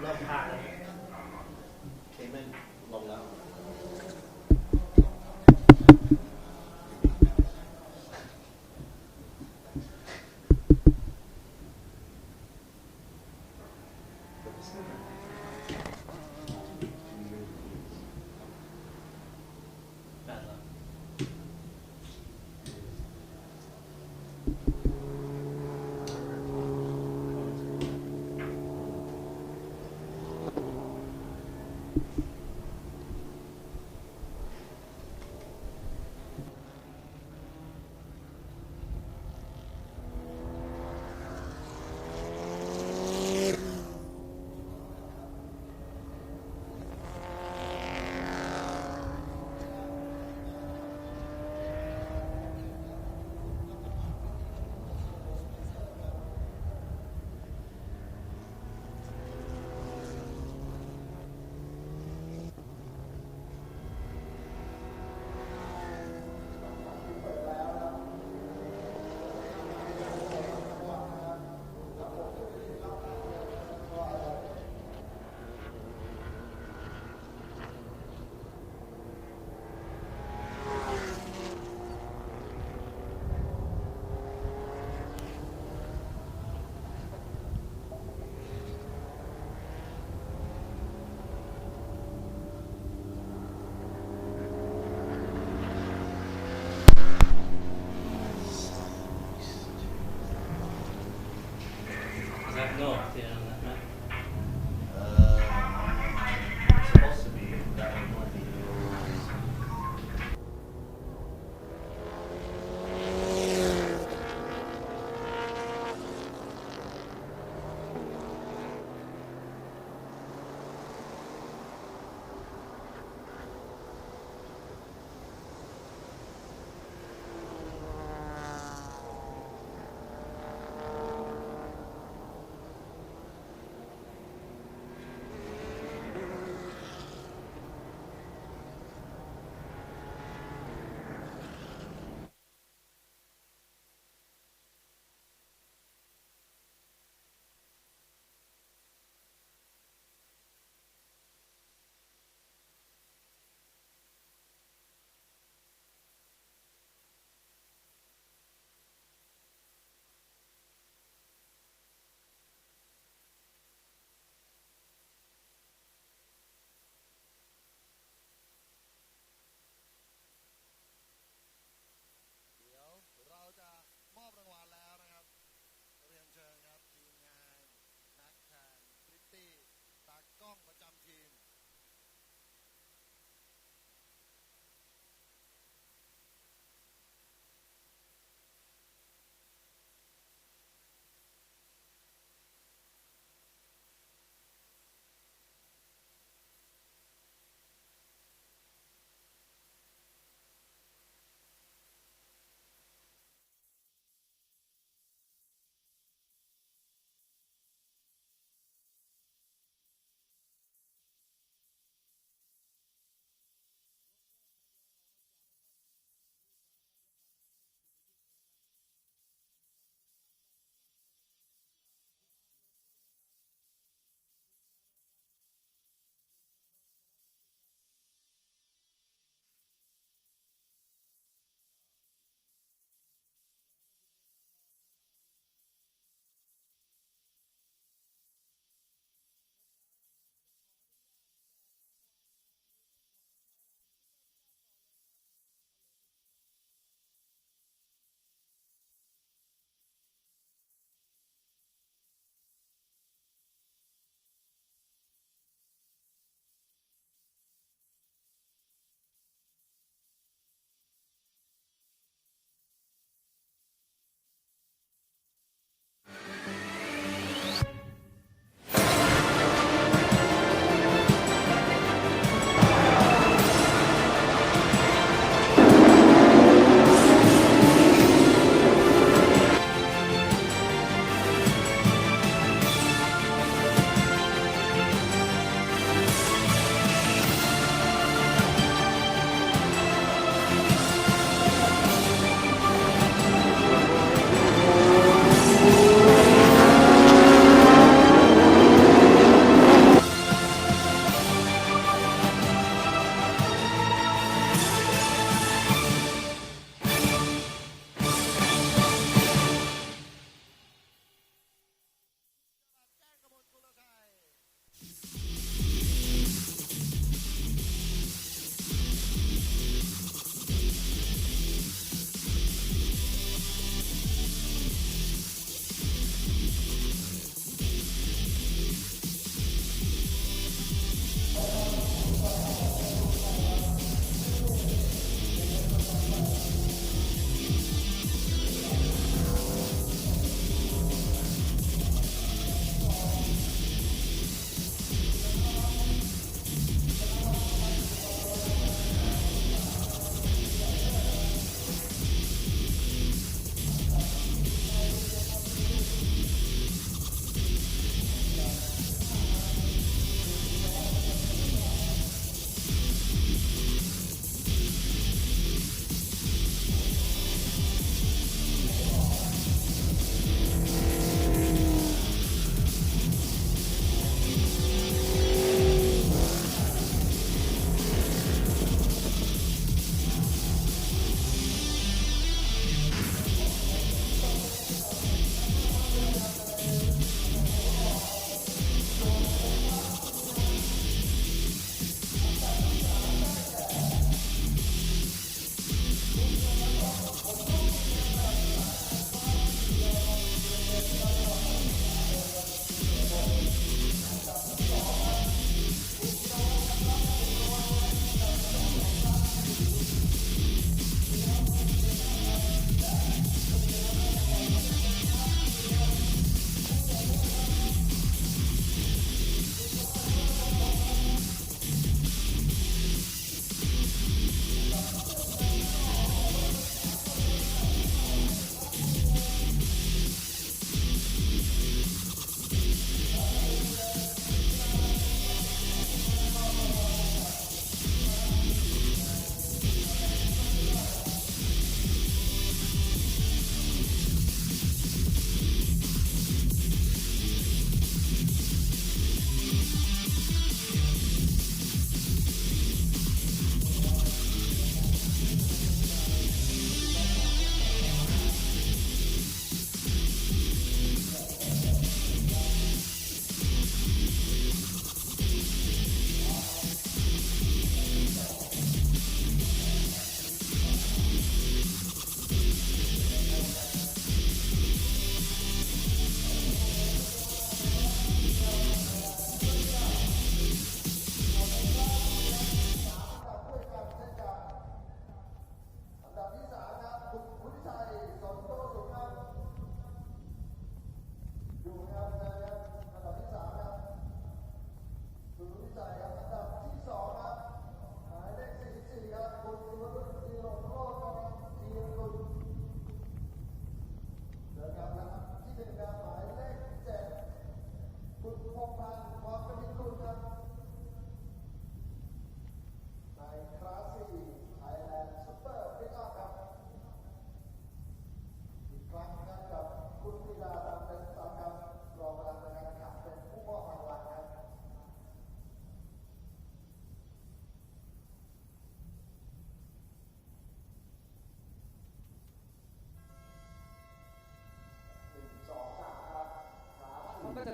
เริ่มพลาดแล้วเคเมนลงแล้ว ส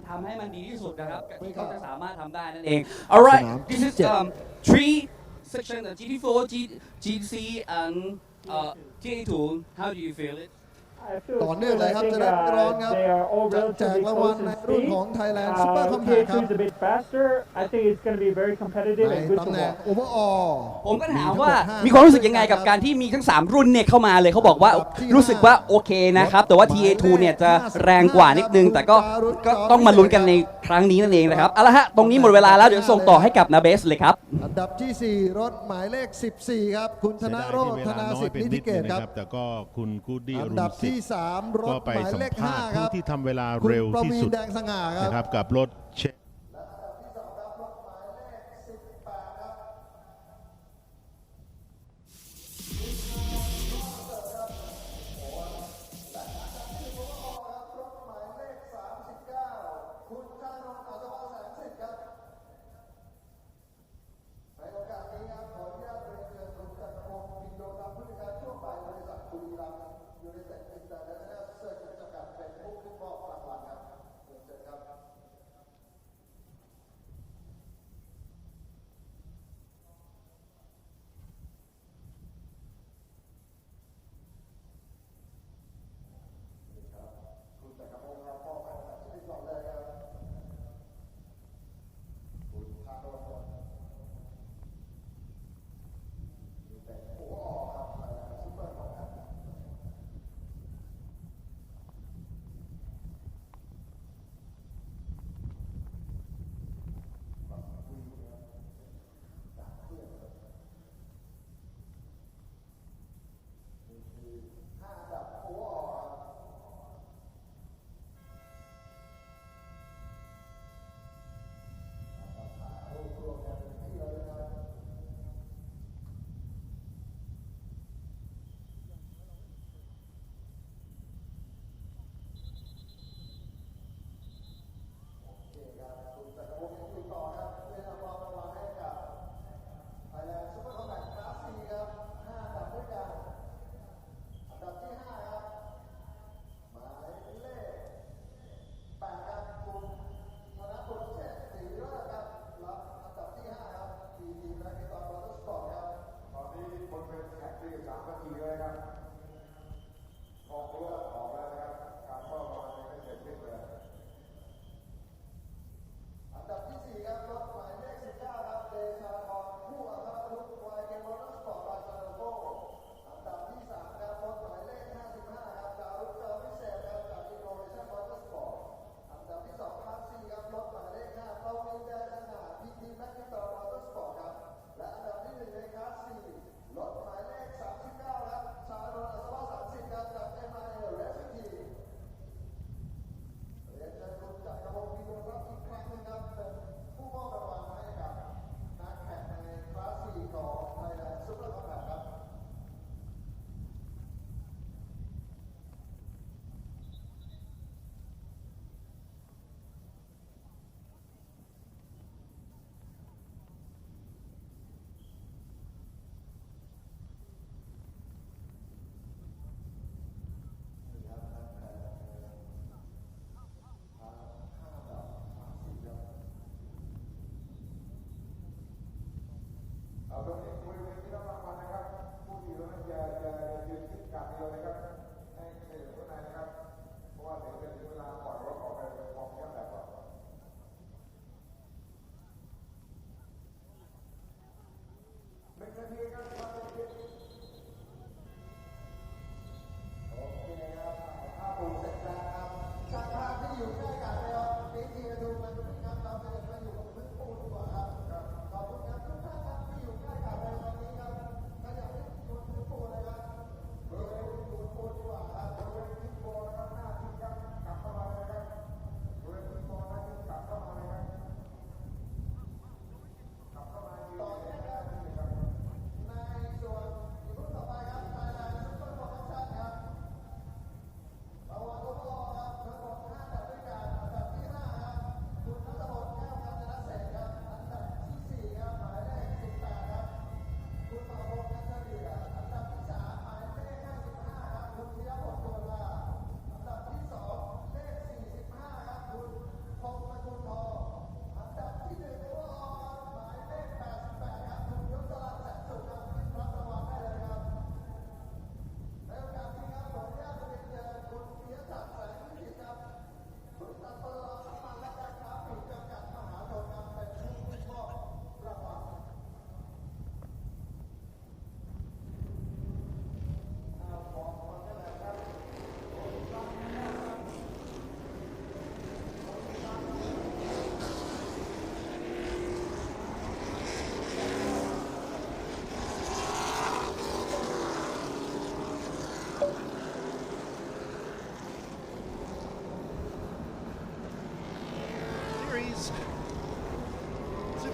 ทำให้มันดีที่สุดนะครับที่เขาจะสามารถทำได้นั่นเอง Alright this is three section GT4 GTC and GT2 how do you feel itต่อเนื่องเลยครับจะได้ไม่ร้อนครับจะแจกรางวัลในรุ่นของ Thailand Super Compact ครับในตำแหน่ง Overall ผมก็ถามว่ามีความรู้สึกยังไงกับการที่มีทั้ง3รุ่นเนี่ยเข้ามาเลยเขาบอกว่ารู้สึกว่าโอเคนะครับแต่ว่า TA2 เนี่ยจะแรงกว่านิดนึงแต่ก็ต้องมาลุ้นกันในครั้งนี้นั่นเองนะครับเอาละฮะตรงนี้หมดเวลาแล้วเดี๋ยวส่งต่อให้กับนาเบสเลยครับอันดับที่4รถหมายเลข14ครับคุณธนโรจน์ธนาสิทธิ์นิติเกตครับแต่ก็คุณกูดดี้อรุณสิทธิ์ที่3รถหมายเลข5ครับที่ทำเวลาเร็วที่สุดนะครับกับรถเชฟ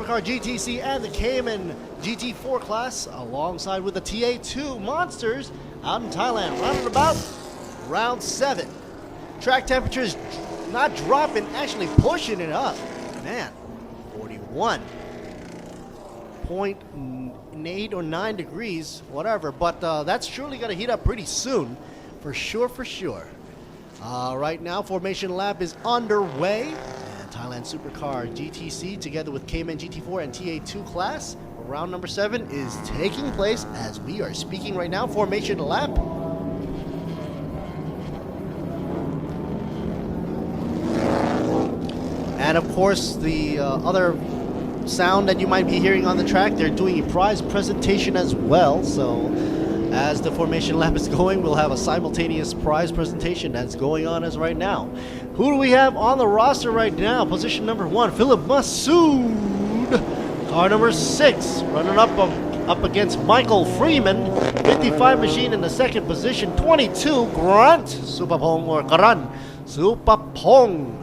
Supercar GTC and the Cayman GT4 class, alongside with the TA2 Monsters out in Thailand, round about round 7. Track temperatures not dropping, actually pushing it up. Man, 41.8 or 9 degrees, whatever, but that's surely going to heat up pretty soon, for sure, for sure. Right now, formation lap is underway, and Thailand Supercar GTC together with Cayman GT4 and TA2 class, round number 7 is taking place as we are speaking right now. Formation lap. And of course, the other sound that you might be hearing on the track, they're doing a prize presentation as well. So as the formation lap is going, we'll have a simultaneous prize presentation that's going on as right now. Who do we have on the roster right now? Position number 1, Philip Masood. Car number 6, running up against Michael Freeman. 55 machine in the second position. 22, Grant Supapong or Karan Supapong.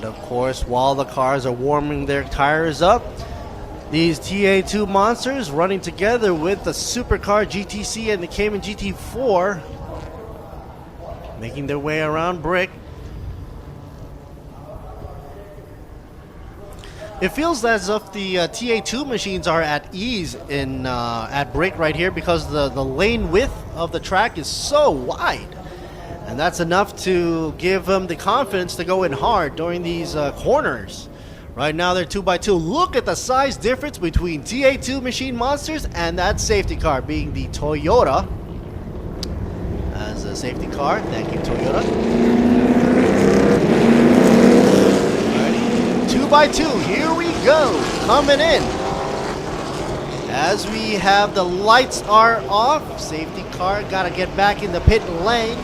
Of course, while the cars are warming their tires up, these TA2 monsters running together with the Supercar GTC and the Cayman GT4 making their way around Brick. It feels as if the TA2 machines are at ease in at Brick right here, because the lane width of the track is so wide. And that's enough to give them the confidence to go in hard during these corners. Right now they're 2x2. Look at the size difference between TA2 machine monsters and that safety car, being the Toyota as a safety car. Thank you, Toyota. Alrighty. 2x2. Here we go. Coming in. As we have the lights are off. Safety car got to get back in the pit lane.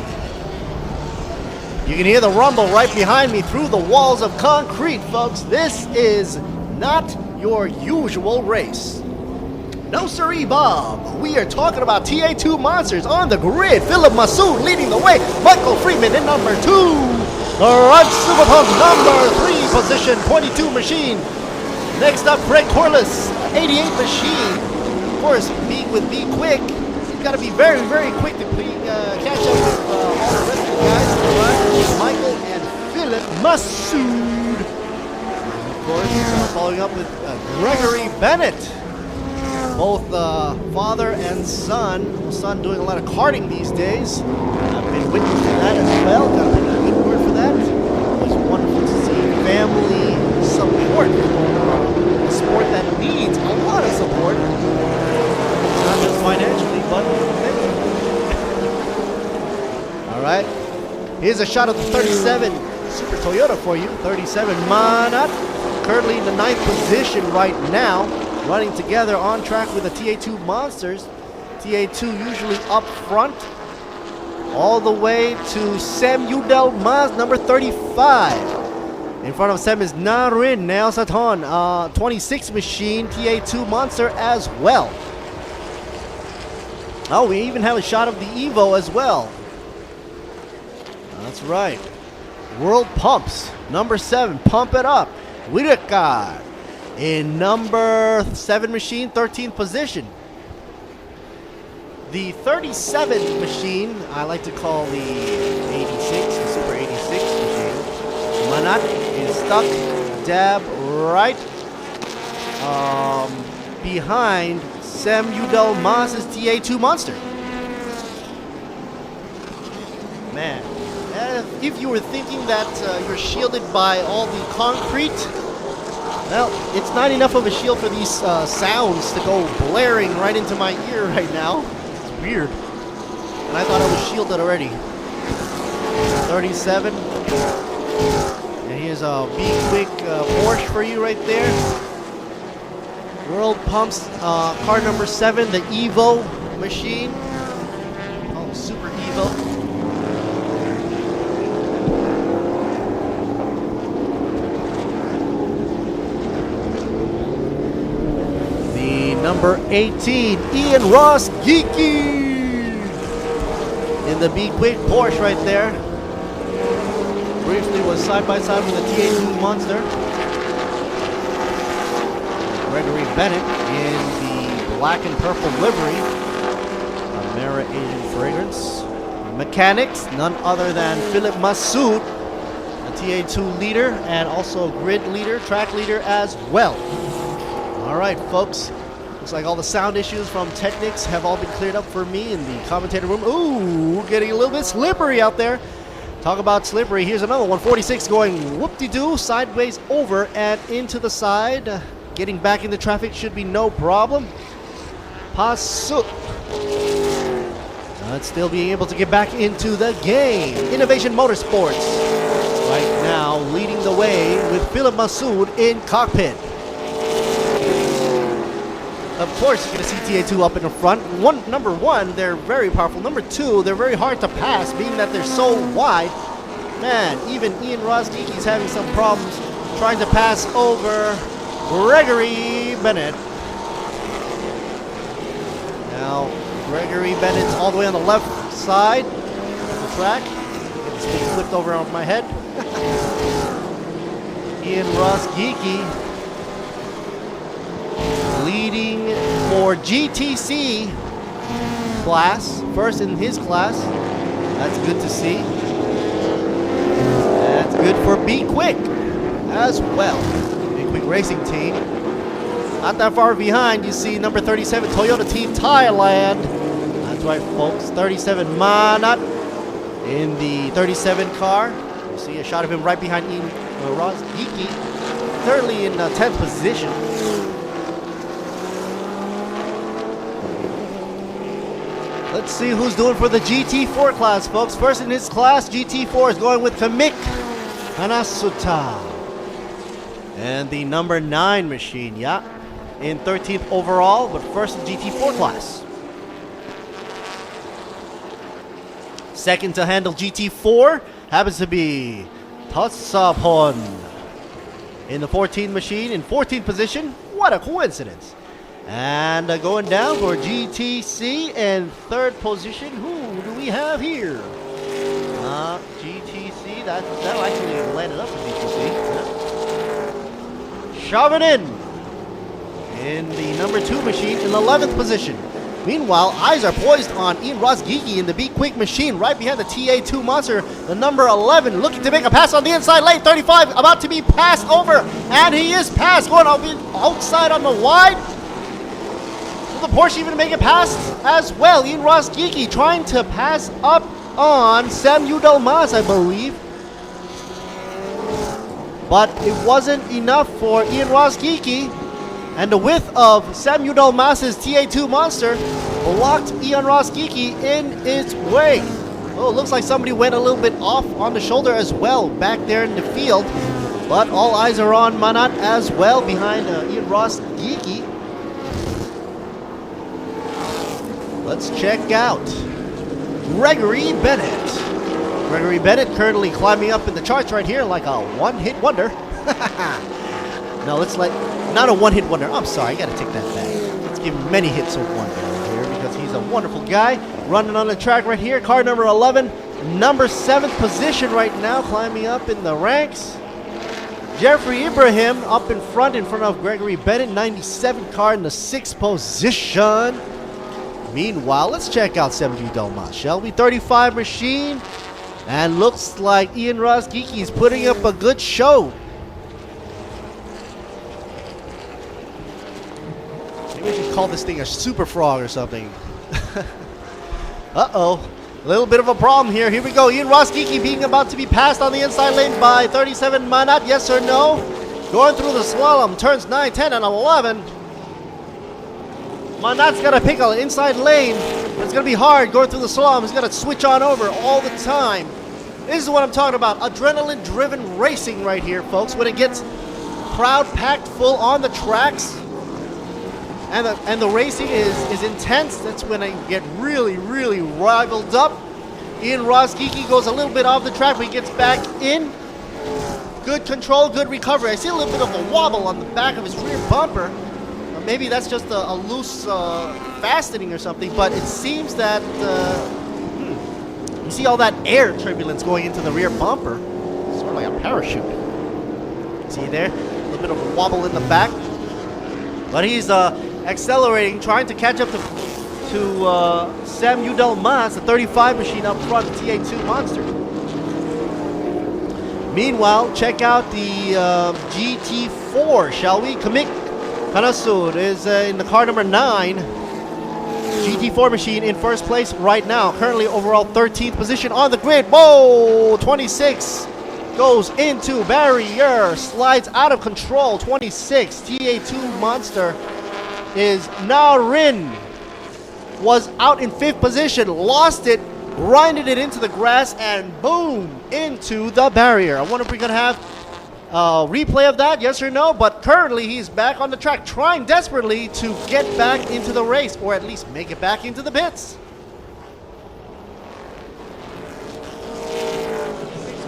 You can hear the rumble right behind me through the walls of concrete, folks. This is not your usual race. No siree, Bob. We are talking about TA2 monsters on the grid. Philip Masood leading the way. Michael Freeman in number 2. Rod Superpump number 3 position, 22 machine. Next up, Greg Corliss, 88 machine. Of course, being quick, you've got to be very, very quick to catch up with all the rest of the guys. Michael and Philip Masood. Of course, following up with Gregory Bennett. Both father and son. Son doing a lot of karting these days. I've been witnessing that as well. Got a good word for that. It was wonderful to see family support for a sport that needs a lot of support. Not just financially, but mentally. All right. Here's a shot of the 37 Super Toyota for you. 37 Manat, currently in the 9th position right now, running together on track with the TA2 monsters. TA2 usually up front, all the way to Sam Udel Maz, number 35. In front of Sam is Narin Nailsaton, 26 machine, TA2 monster as well. Oh, we even have a shot of the Evo as well. That's right. World Pumps, number 7, Pump It Up. Whitaker in number 7 machine, 13th position. The 37 machine, I like to call the 86, the Super 86 machine. Manat is stuck, dab right behind Sam Udel Maz's TA2 monster. Man. If you were thinking that you're shielded by all the concrete, well, it's not enough of a shield for these sounds to go blaring right into my ear right now. It's weird. And I thought it was shielded already. 37. And here's a Be Quick Porsche for you right there. World Pumps car number 7, the Evo machine. Oh, Super Evo. The number 18, Ian Ross Geeky. In the Be Quick Porsche right there. Briefly was side by side with the TA2 Monster. Gregory Bennett in the black and purple livery. Amera Asian Fragrance. Mechanics, none other than Philip Massoud, a TA2 leader and also grid leader, track leader as well. All right, folks. Looks like all the sound issues from Technics have all been cleared up for me in the commentator room. Ooh, getting a little bit slippery out there. Talk about slippery. Here's another 146 going whoop-de-doo, sideways over and into the side. Getting back into traffic should be no problem. Pasu. But still being able to get back into the game. Innovation Motorsports right now leading the way with Philip Massoud in cockpit. Of course, you're going to see TA2 up in the front. Number one, they're very powerful. Number two, they're very hard to pass, being that they're so wide. Man, even Ian Ross Geeky's having some problems trying to pass over Gregory Bennett. Now, Gregory Bennett's all the way on the left side of the track. Get this thing flipped over on my head. Ian Ross Geeky leading for GTC class, first in his class. That's good to see. That's good for Be Quick as well. Be Quick Racing Team. Not that far behind, you see number 37 Toyota Team Thailand. That's right, folks. 37 Manat in the 37 car. You see a shot of him right behind Ian Ross Geeky, currently in 10th position. Let's see who's doing for the GT4 class, folks. First in his class, GT4 is going with Kamik Hanasuta. And the number 9 machine, yeah, in 13th overall, but first in GT4 class. Second to handle GT4 happens to be Tatsapon in the 14th machine, in 14th position. What a coincidence. And going down for GTC in 3rd position. Who do we have here? GTC, that actually landed up for GTC. Chauvenin in the number 2 machine in 11th position. Meanwhile, eyes are poised on Ian Ross Geeky in the Be Quick machine right behind the TA2 Monster. The number 11 looking to make a pass on the inside lane. 35 about to be passed over. And he is passed, going outside on the wide. Will the Porsche even make it past as well? Ian Ross Geeky trying to pass up on Sam Udalmas, I believe. But it wasn't enough for Ian Ross Geeky. And the width of Sam Udalmas' TA2 Monster blocked Ian Ross Geeky in its way. Oh, it looks like somebody went a little bit off on the shoulder as well back there in the field. But all eyes are on Manat as well behind Ian Ross Geeky. Let's check out Gregory Bennett. Gregory Bennett currently climbing up in the charts right here like a one-hit wonder. No, not a one-hit wonder. I'm sorry, I gotta take that back. Let's give him many hits of wonder here because he's a wonderful guy. Running on the track right here, car number 11, number 7th position right now, climbing up in the ranks. Jeffrey Ibrahim up in front of Gregory Bennett, 97 car in the 6th position. Meanwhile, let's check out Sam Udalmas, shall we? 35 machine, and looks like Ian Ross Geeky is putting up a good show. Maybe we should call this thing a super frog or something. Uh-oh. A little bit of a problem here. Here we go. Ian Ross Geeky being about to be passed on the inside lane by 37 Manat. Yes or no? Going through the slalom. Turns 9, 10, and 11. Manat's got to pick an inside lane. It's going to be hard going through the slalom. He's got to switch on over all the time. This is what I'm talking about. Adrenaline-driven racing right here, folks. When it gets crowd packed full on the tracks and the racing is intense, that's when I get really, really rivaled up. Ian Rosgicki goes a little bit off the track, but he gets back in. Good control, good recovery. I see a little bit of a wobble on the back of his rear bumper. Maybe that's just a loose fastening or something, but it seems that you see all that air turbulence going into the rear bumper. Sort of like a parachute. See there? A little bit of a wobble in the back. But he's accelerating, trying to catch up to Sam Udell-Mas, the 35 machine up front, the TA2 monster. Meanwhile, check out the GT4, shall we? Kamik Kanasur is in the car number 9. GT4 machine in first place right now. Currently overall 13th position on the grid. Whoa! 26 goes into barrier. Slides out of control. 26. TA2 monster is Narin. Was out in 5th position. Lost it. Grinded it into the grass and boom! Into the barrier. I wonder if we could have a replay of that, yes or no, but currently he's back on the track trying desperately to get back into the race, or at least make it back into the pits.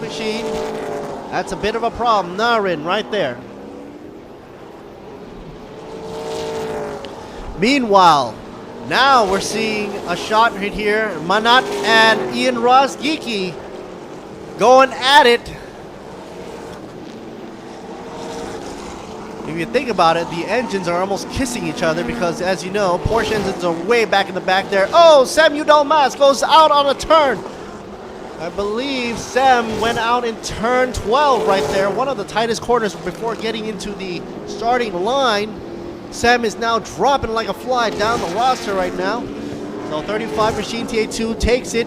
Machine, that's a bit of a problem. Narin right there. Meanwhile, now we're seeing a shot right here. Manat and Ian Rosgicki going at it. If you think about it, the engines are almost kissing each other because, as you know, Porsche engines are way back in the back there. Oh, Sam Udell-Mas goes out on a turn. I believe Sam went out in turn 12 right there. One of the tightest corners before getting into the starting line. Sam is now dropping like a fly down the roster right now. So 35 machine TA2 takes it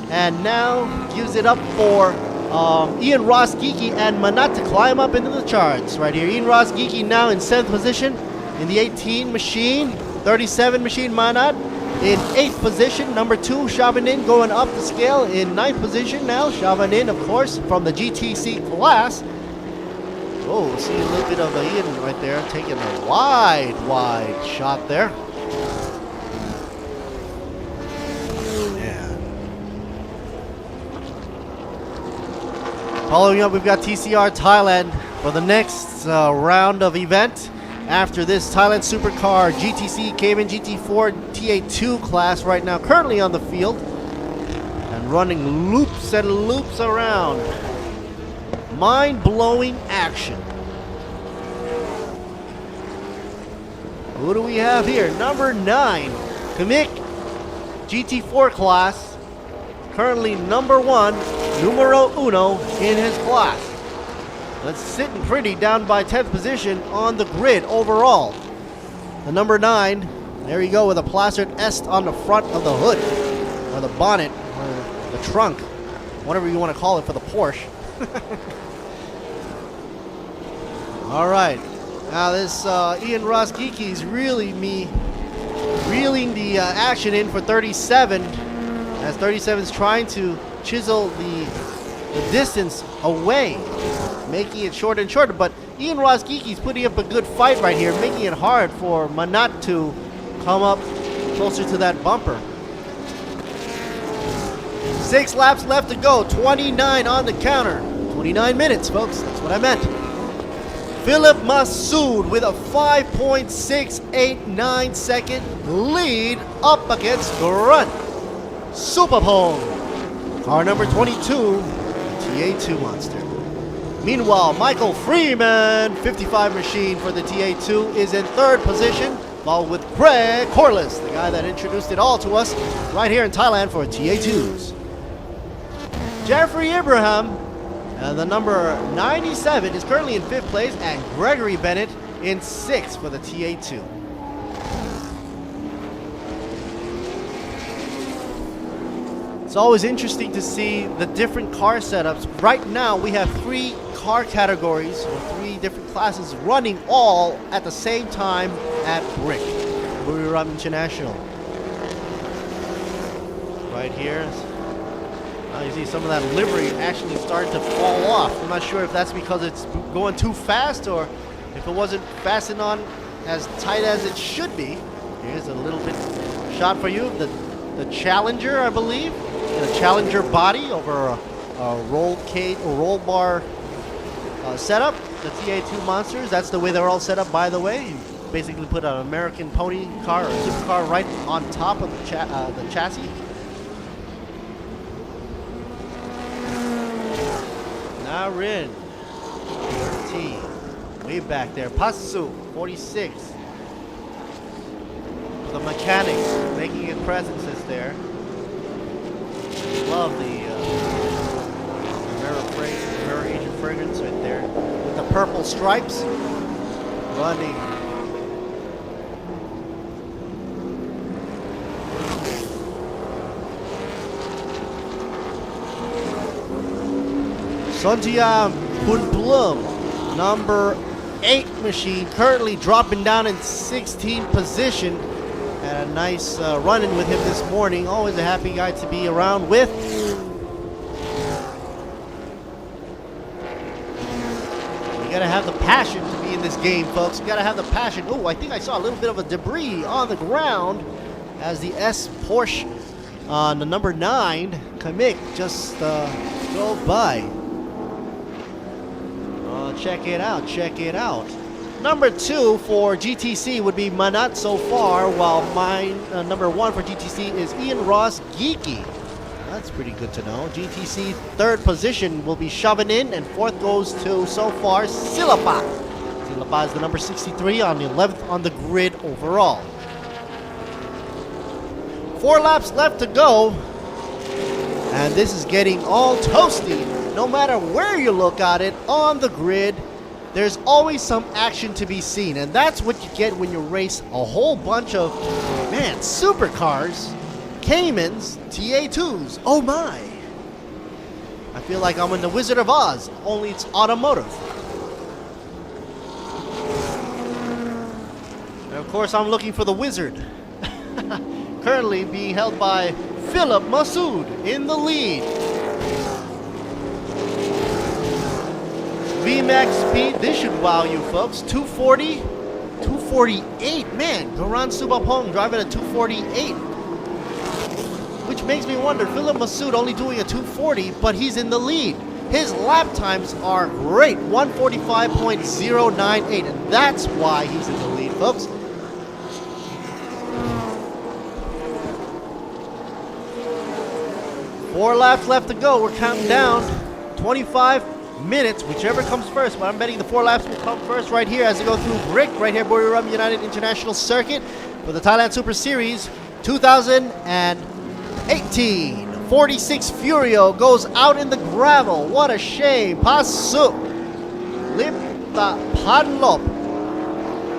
and now gives it up for Ian Rosgicki and Manat to climb up into the charts right here. Ian Rosgicki now in 7th position in the 18 machine. 37 machine Manat in 8th position. Number 2 Chavanin going up the scale in 9th position now. Chavanin, of course, from the GTC class. Oh, see a little bit of Ian right there taking a wide shot there. Following up, we've got TCR Thailand for the next round of event. After this, Thailand Supercar GTC Cayman GT4 TA2 class right now currently on the field and running loops and loops around. Mind-blowing action. Who do we have here? Number 9, Kamik GT4 class. Currently number 1, numero uno in his class. That's sitting pretty down by 10th position on the grid overall. The number 9, there you go with a plastered S on the front of the hood, or the bonnet, or the trunk, whatever you want to call it for the Porsche. All right, now this Ian Rosgicki is really reeling the action in for 37. As 37 is trying to chisel the distance away, making it shorter and shorter. But Ian Rosgicki is putting up a good fight right here, making it hard for Manat to come up closer to that bumper. 6 laps left to go, 29 on the counter. 29 minutes, folks, that's what I meant. Philip Massoud with a 5.689 second lead up against Grunt. Superpole, car number 22, TA2 monster. Meanwhile, Michael Freeman, 55 machine for the TA2, is in 3rd position, followed with Greg Corliss, the guy that introduced it all to us right here in Thailand for TA2s. Jeffrey Ibrahim, the number 97, is currently in 5th place, and Gregory Bennett in 6th for the TA2. It's always interesting to see the different car setups. Right now, we have 3 car categories, or 3 different classes running all at the same time at Brick. Buriram International. Right here. You see some of that livery actually starting to fall off. I'm not sure if that's because it's going too fast or if it wasn't fastened on as tight as it should be. Here's a little bit shot for you. The Challenger, I believe. The Challenger body over a roll cage or roll bar setup. The TA2 monsters. That's the way they're all set up, by the way. You basically put an American pony car or supercar right on top of the chassis. Narin, 13, way back there. Pasu, 46. The mechanics making his presences there. Love the Mirror Agent fragrance right there with the purple stripes running. Sontiam Punplum, number 8 machine, currently dropping down in 16th position. Had a nice run-in with him this morning. Always a happy guy to be around with. You gotta have the passion to be in this game, folks. You gotta have the passion. Oh, I think I saw a little bit of a debris on the ground as the S Porsche on the number 9 Kamik just go by. Check it out, check it out. Number 2 for GTC would be Manat so far, while mine, number 1 for GTC is Ian Ross Geeky. That's pretty good to know. GTC 3rd position will be shoving in, and 4th goes to, so far, Silapa. Silapa is the number 63 on the 11th on the grid overall. 4 laps left to go, and this is getting all toasty. No matter where you look at it on the grid, there's always some action to be seen, and that's what you get when you race a whole bunch of, man, supercars, Caymans, TA2s. Oh my! I feel like I'm in the Wizard of Oz, only it's automotive. And of course, I'm looking for the wizard. Currently being held by Philip Masood in the lead. VMAX speed, this should wow you folks. 240, 248. Man, Garan Subapong driving a 248. Which makes me wonder, Philip Masood only doing a 240, but he's in the lead. His lap times are great, 145.098, and that's why he's in the lead, folks. Four laps left to go. We're counting down. 25 minutes, whichever comes first, but I'm betting the 4 laps will come first right here as they go through Brick, right here, Buriram United International Circuit for the Thailand Super Series 2018. 46 Furio goes out in the gravel. What a shame. Pasu. Lipta Panlop.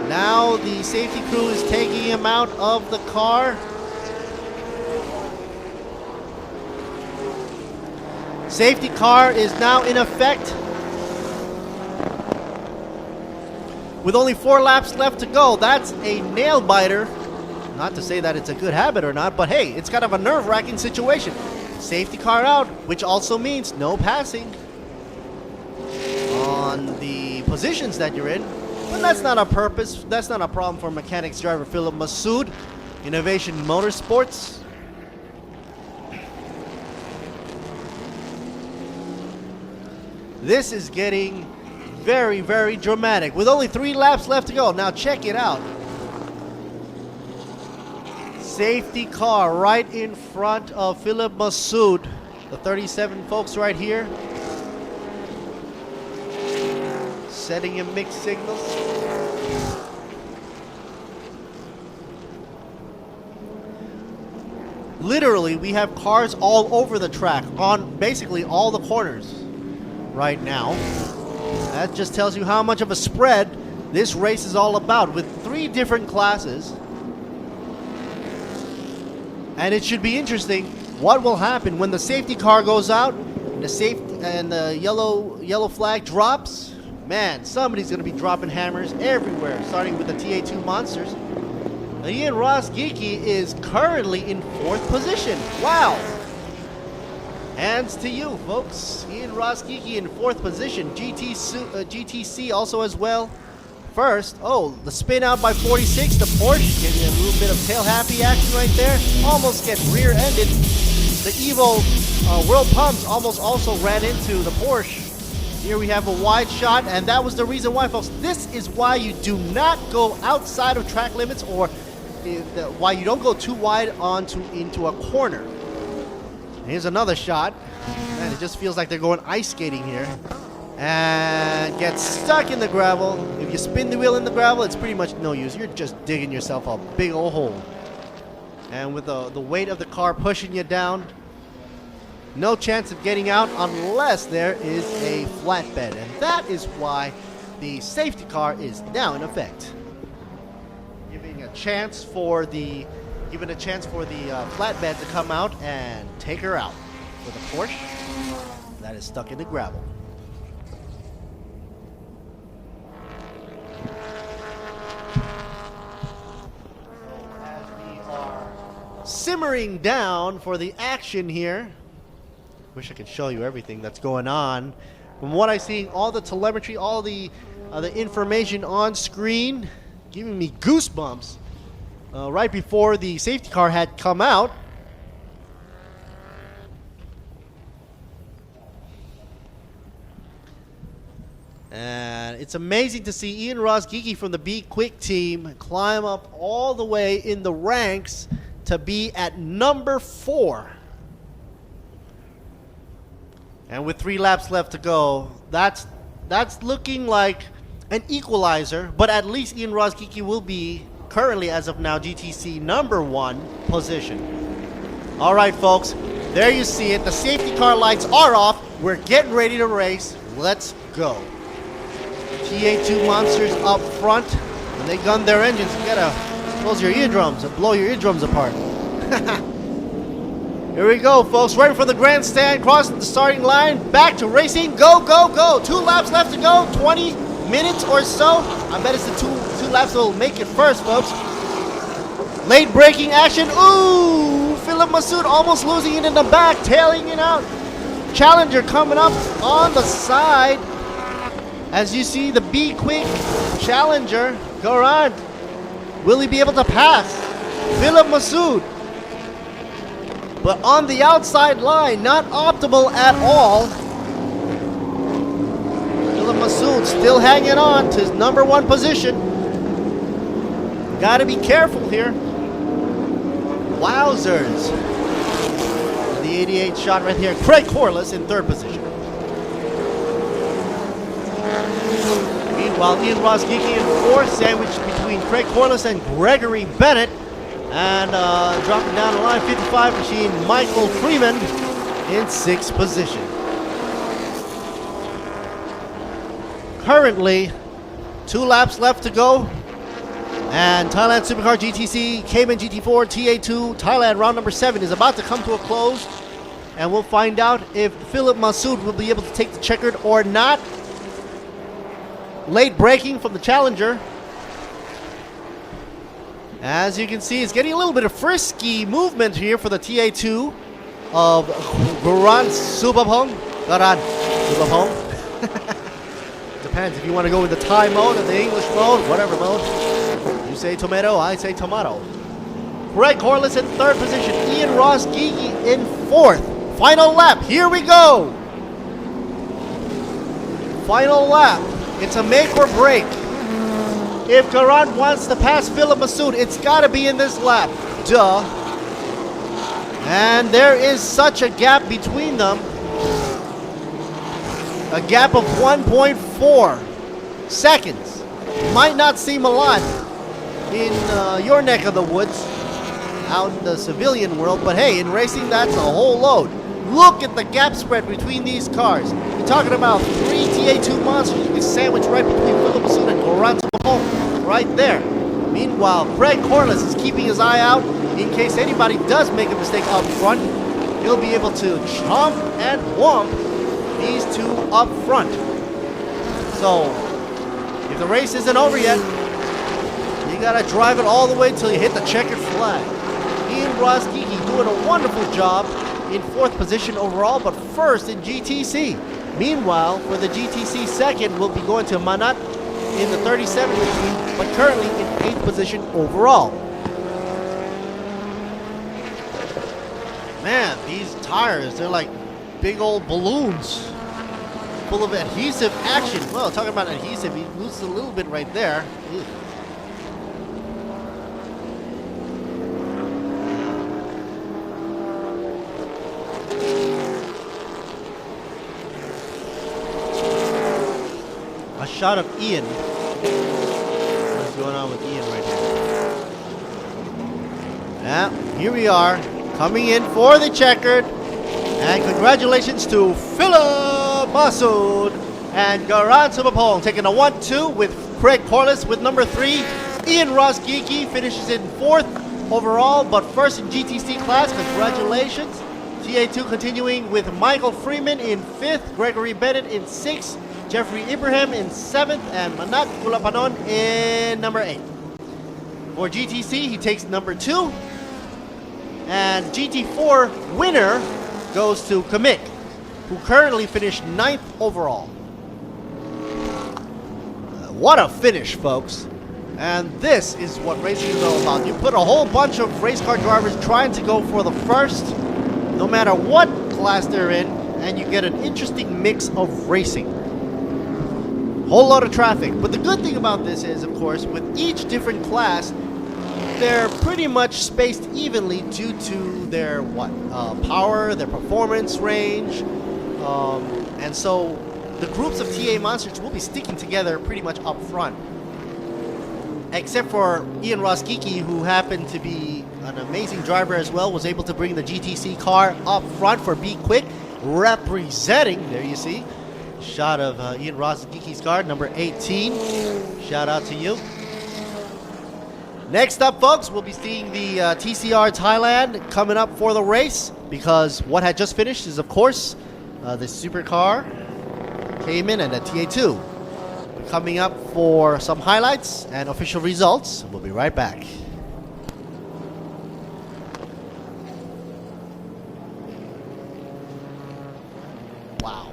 Now the safety crew is taking him out of the car. Safety car is now in effect. With only 4 laps left to go, that's a nail biter. Not to say that it's a good habit or not, but hey, it's kind of a nerve-wracking situation. Safety car out, which also means no passing on the positions that you're in. But that's not a purpose. That's not a problem for mechanics driver Philip Masood, Innovation Motorsports. This is getting very, very dramatic. With only 3 laps left to go. Now check it out. Safety car right in front of Philip Masood. The 37 folks right here. Setting him mixed signals. Literally, we have cars all over the track on basically all the corners right now. That just tells you how much of a spread this race is all about, with 3 different classes. And it should be interesting what will happen when the safety car goes out and the yellow flag drops. Man, somebody's going to be dropping hammers everywhere, starting with the TA2 monsters. Ian Ross Geeky is currently in 4th position. Wow. Hands to you, folks. Ian Ross Geeky in 4th position. GTC also as well. First, the spin out by 46. The Porsche getting a little bit of tail happy action right there. Almost get rear-ended. The Evo World Pumps almost also ran into the Porsche. Here we have a wide shot, and that was the reason why, folks. This is why you do not go outside of track limits, or why you don't go too wide into a corner. Here's another shot. Man, it just feels like they're going ice skating here. And gets stuck in the gravel. If you spin the wheel in the gravel, it's pretty much no use. You're just digging yourself a big old hole. And with the weight of the car pushing you down, no chance of getting out unless there is a flatbed. And that is why the safety car is now in effect. Giving a chance for the flatbed to come out and take her out for the Porsche that is stuck in the gravel. As we are simmering down for the action here, wish I could show you everything that's going on. From what I see, all the telemetry, all the information on screen, giving me goosebumps. Right before the safety car had come out. And it's amazing to see Ian Ross Geeky from the Be Quick team climb up all the way in the ranks to be at number 4. And with 3 laps left to go, that's looking like an equalizer, but at least Ian Ross Geeky will be currently, as of now, GTC number 1 position. All right, folks, there you see it. The safety car lights are off. We're getting ready to race. Let's go. TA2 monsters up front, and they gun their engines. You gotta close your eardrums and blow your eardrums apart. Here we go, folks. Ready for the grandstand, crossing the starting line. Back to racing. Go, go, go. 2 laps left to go. 20 minutes or so. I bet it's the two laps that will make it first, folks. Late braking action. Ooh, Philip Masood almost losing it in the back, tailing it out. Challenger coming up on the side. As you see, the Be Quick Challenger, Garant, will he be able to pass Philip Masood? But on the outside line, not optimal at all. Philip Masood still hanging on to his number 1 position. Gotta be careful here. Wowzers. The 88 shot right here. Craig Corliss in 3rd position. Meanwhile, Ian Ross Geeky in 4th, sandwiched between Craig Corliss and Gregory Bennett. And dropping down the line, 55 machine, Michael Freeman in 6th position. Currently, 2 laps left to go. And Thailand Supercar GTC, Cayman GT4, TA2, Thailand round number 7 is about to come to a close. And we'll find out if Philip Masood will be able to take the checkered or not. Late braking from the Challenger. As you can see, it's getting a little bit of frisky movement here for the TA2 of Garan Subapong. Depends if you want to go with the Thai mode or the English mode, whatever mode. You say tomato, I say tomato. Craig Corliss in 3rd position. Ian Ross Geeky in 4th. Final lap, here we go. Final lap. It's a make or break. If Garant wants to pass Philip Masood, it's got to be in this lap. Duh. And there is such a gap between them. A gap of 1.4 seconds. Might not seem a lot in your neck of the woods, out in the civilian world, but hey, in racing, that's a whole load. Look at the gap spread between these cars. You're talking about 3 TA2 monsters you can sandwich right between Philip Masood and Garan Subapong, right there. Meanwhile, Craig Corliss is keeping his eye out in case anybody does make a mistake up front. He'll be able to chomp and whomp these 2 up front. So, if the race isn't over yet, you gotta drive it all the way till you hit the checkered flag. Ian Roskiki doing a wonderful job in 4th position overall, but first in GTC. Meanwhile, for the GTC second, we'll be going to Manat in the 37th position, but currently in 8th position overall. Man, these tires, they're like big old balloons full of adhesive action. Well, talking about adhesive, he loses a little bit right there. Ew. A shot of Ian. What's going on with Ian right here? Yeah, here we are, coming in for the checkered. And congratulations to Philip Masood and Garan Subapong taking a 1-2 with Craig Corliss with number 3. Ian Roskiki finishes in 4th overall, but first in GTC class. Congratulations. TA2 continuing with Michael Freeman in 5th, Gregory Bennett in 6th, Jeffrey Ibrahim in 7th, and Manat Kulapanon in number 8. For GTC, he takes number 2. And GT4 winner goes to Kamik, who currently finished 9th overall. What a finish, folks. And this is what racing is all about. You put a whole bunch of race car drivers trying to go for the first, no matter what class they're in, and you get an interesting mix of racing. Whole lot of traffic. But the good thing about this is, of course, with each different class, they're pretty much spaced evenly due to their power, their performance range, and so the groups of TA monsters will be sticking together pretty much up front. Except for Ian Roskiki, who happened to be an amazing driver as well, was able to bring the GTC car up front for Be Quick, representing, there you see, shot of Ian Roskiki's car, number 18. Shout out to you. Next up, folks, we'll be seeing the TCR Thailand coming up for the race, because what had just finished is, of course, the Supercar came in and the TA2. Coming up for some highlights and official results. We'll be right back. Wow.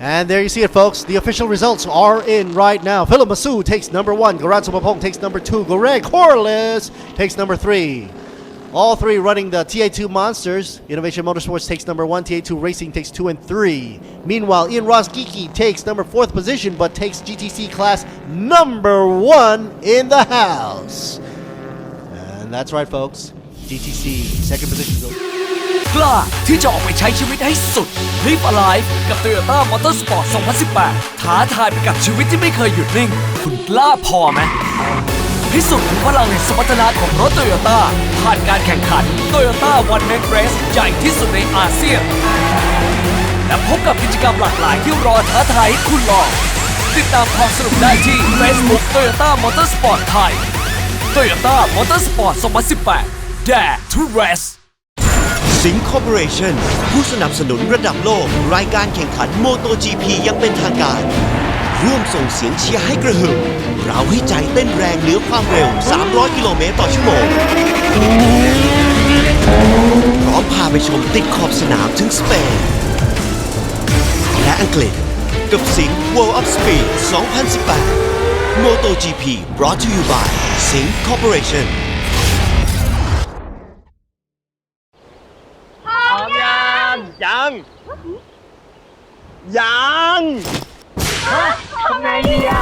And there you see it, folks. The official results are in right now. Philip Masood takes number 1. Garan Subapong takes number 2. Greg Corliss takes number 3. All three running the TA2 Monsters. Innovation Motorsports takes number 1. TA2 Racing takes 2 and 3. Meanwhile, Ian Roskiki takes number 4th position, but takes GTC class number 1 in the house. And that's right, folks. GTC second position goes. กล้าที่จะออกไปใช้ชีวิตให้สุด Live Alive กับ Toyota Motorsport 2018 ท้าทายไปกับชีวิตที่ไม่เคยหยุดนิ่ง คุณกล้าพอไหมพิสูจน์ถึงพลังแห่งสมรรถนะของรถ Toyota ผ่านการแข่งขัน Toyota One Man Race ใหญ่ที่สุดในอาเซียนและพบกับกิจกรรมหลากหลายที่รอท้าทายให้คุณลองติดตามความสนุกได้ที่ Facebook Toyota Motorsport ไทย Toyota Motorsport 2018 Dare to Raceสิงคอร์ปอเรชั่นผู้สนับสนุนระดับโลกรายการแข่งขันโมโต GP ยังเป็นทางการร่วมส่งเสียงเชียร์ให้กระหึ่มเราให้ใจเต้นแรงเหนือความเร็ว300กิโลเมตรต่อชั่วโมงพร้อมพาไปชมติดขอบสนามถึงสเปนและอังกฤษกับสิง World of Speed 2018 Moto GP brought to you by สิงคอร์ปอเรชั่นยังทำไงดีอ่ะ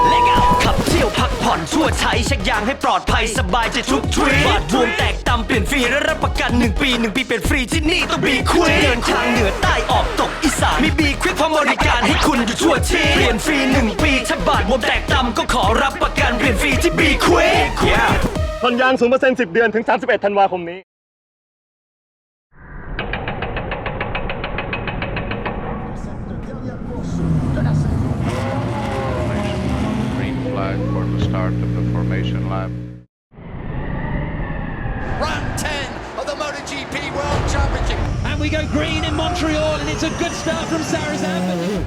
เล็กเอาขับเที่ยวพักผ่อนทั่วไทยเช็คยางให้ปลอดภัยสบายใจทุกทริปบาดรวมแตกต่ำเปลี่ยนฟรีและรับประกัน1 ปี1 ปีเปลี่ยนฟรีที่นี่ต้องบีควิกเดินทางเหนือใต้ออกตกอีสานมีบีควิกพร้อมบริการให้คุณอยู่ทั่วที่เปลี่ยนฟรี1 ปีถ้าบาดรวมแตกต่ำก็ขอรับประกันเปลี่ยนฟรีที่บีควิกผ่อนยาง 0% 10 เดือนถึง 31 ธันวาคมนี้Green flag for the start of the formation. simulation lab. Round 10 of the MotoGP World Championship. And we go green in Montreal, and it's a good start from Sarrazin.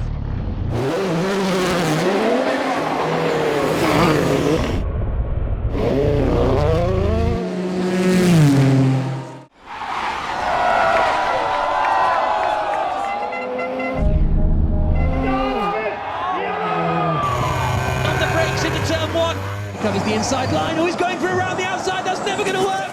On the brakes into turn 1. Covers the inside line. Oh, he's going for around the outside. That's never going to work.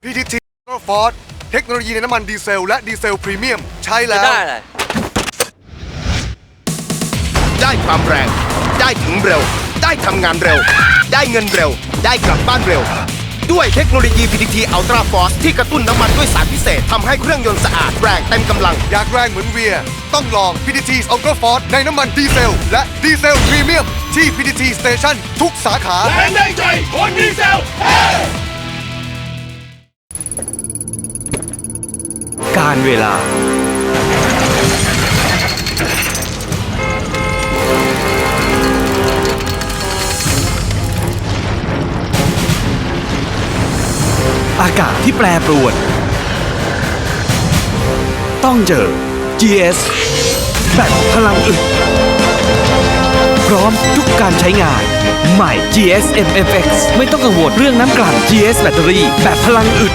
พีทีทีฟอร์ดเทคโนโลยีในน้ำมันดีเซลและดีเซลพรีเมียมใช้แล้วได้ความแรงได้ถึงเร็วได้ทำงานเร็วได้เงินเร็วได้กลับบ้านเร็วด้วยเทคโนโลยี PTT Ultra Force ที่กระตุ้นน้ำมันด้วยสารพิเศษทำให้เครื่องยนต์สะอาดแรงเต็มกำลังอยากแรงเหมือนเวียต้องลอง PTT Ultra Force ในน้ำมันดีเซลและดีเซลพรีเมียมที่ PTT Station ทุกสาขาแรงได้ใจคนดีเซลการเวลาอากาศที่แปรปรวนต้องเจอ GS แบบพลังอึดพร้อมทุกการใช้งานใหม่ GS MFX ไม่ต้องกังวลเรื่องน้ำกลั่น GS แบตเตอรี่แบบพลังอึด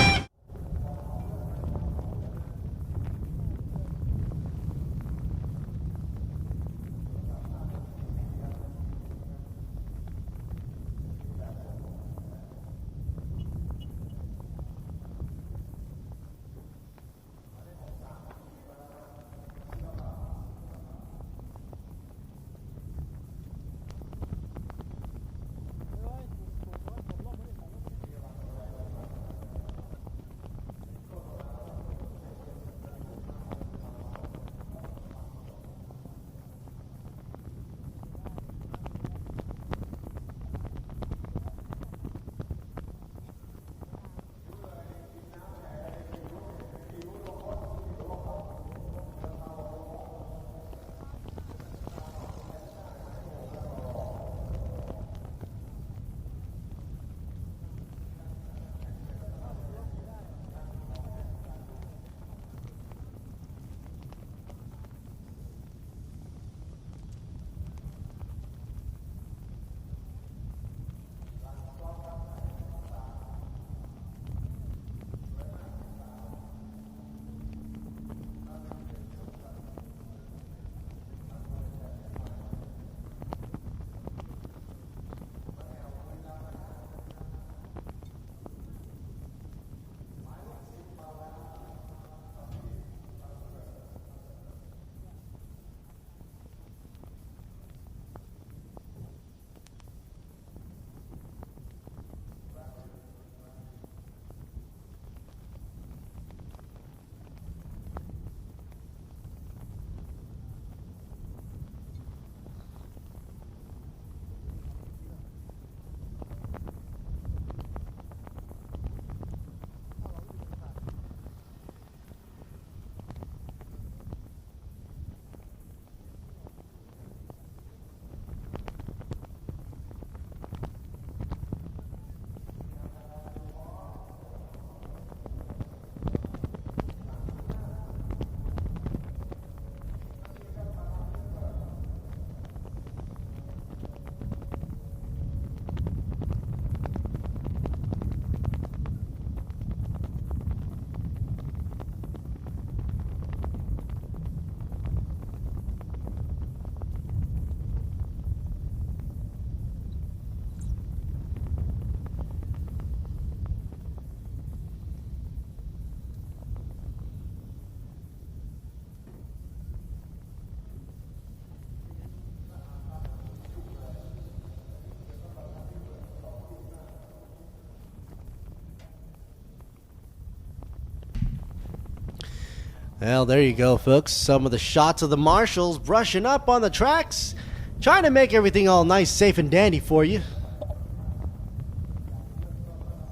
Well, there you go, folks. Some of the shots of the marshals brushing up on the tracks, trying to make everything all nice, safe, and dandy for you.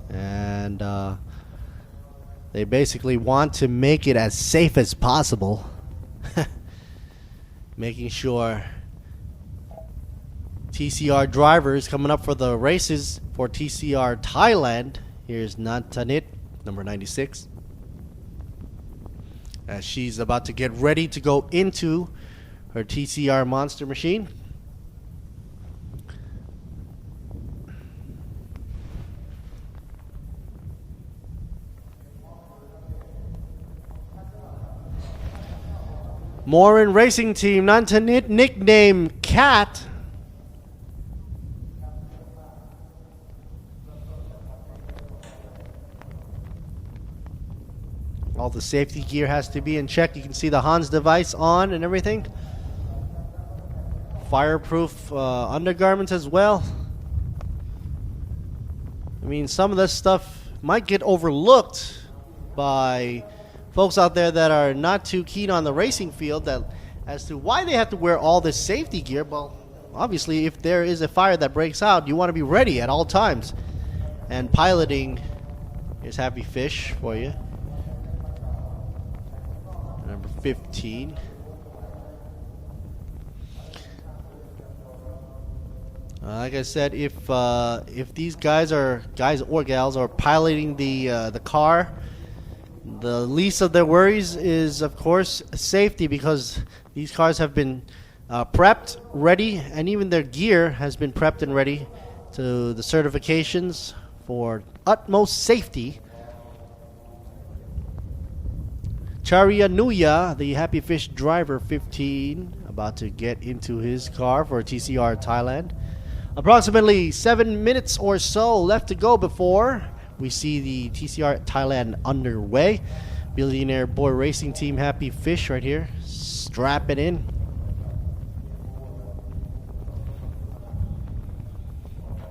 And they basically want to make it as safe as possible. Making sure TCR drivers coming up for the races for TCR Thailand. Here's Natanit, number 96. As she's about to get ready to go into her TCR monster machine. Morin Racing Team, Nantanit, nickname Cat. All the safety gear has to be in check. You can see the Hans device on and everything. Fireproof undergarments as well. I mean, some of this stuff might get overlooked by folks out there that are not too keen on the racing field, that as to why they have to wear all this safety gear. Well, obviously, if there is a fire that breaks out, you want to be ready at all times. And piloting, here's Happy Fish for you. Number 15. Like I said, if these guys or gals are piloting the car, the least of their worries is, of course, safety, because these cars have been prepped, ready, and even their gear has been prepped and ready to the certifications for utmost safety. Charya Nuya, the Happy Fish driver, 15, about to get into his car for TCR Thailand. Approximately 7 minutes or so left to go before we see the TCR Thailand underway. Billionaire Boy Racing Team Happy Fish right here, strap it in.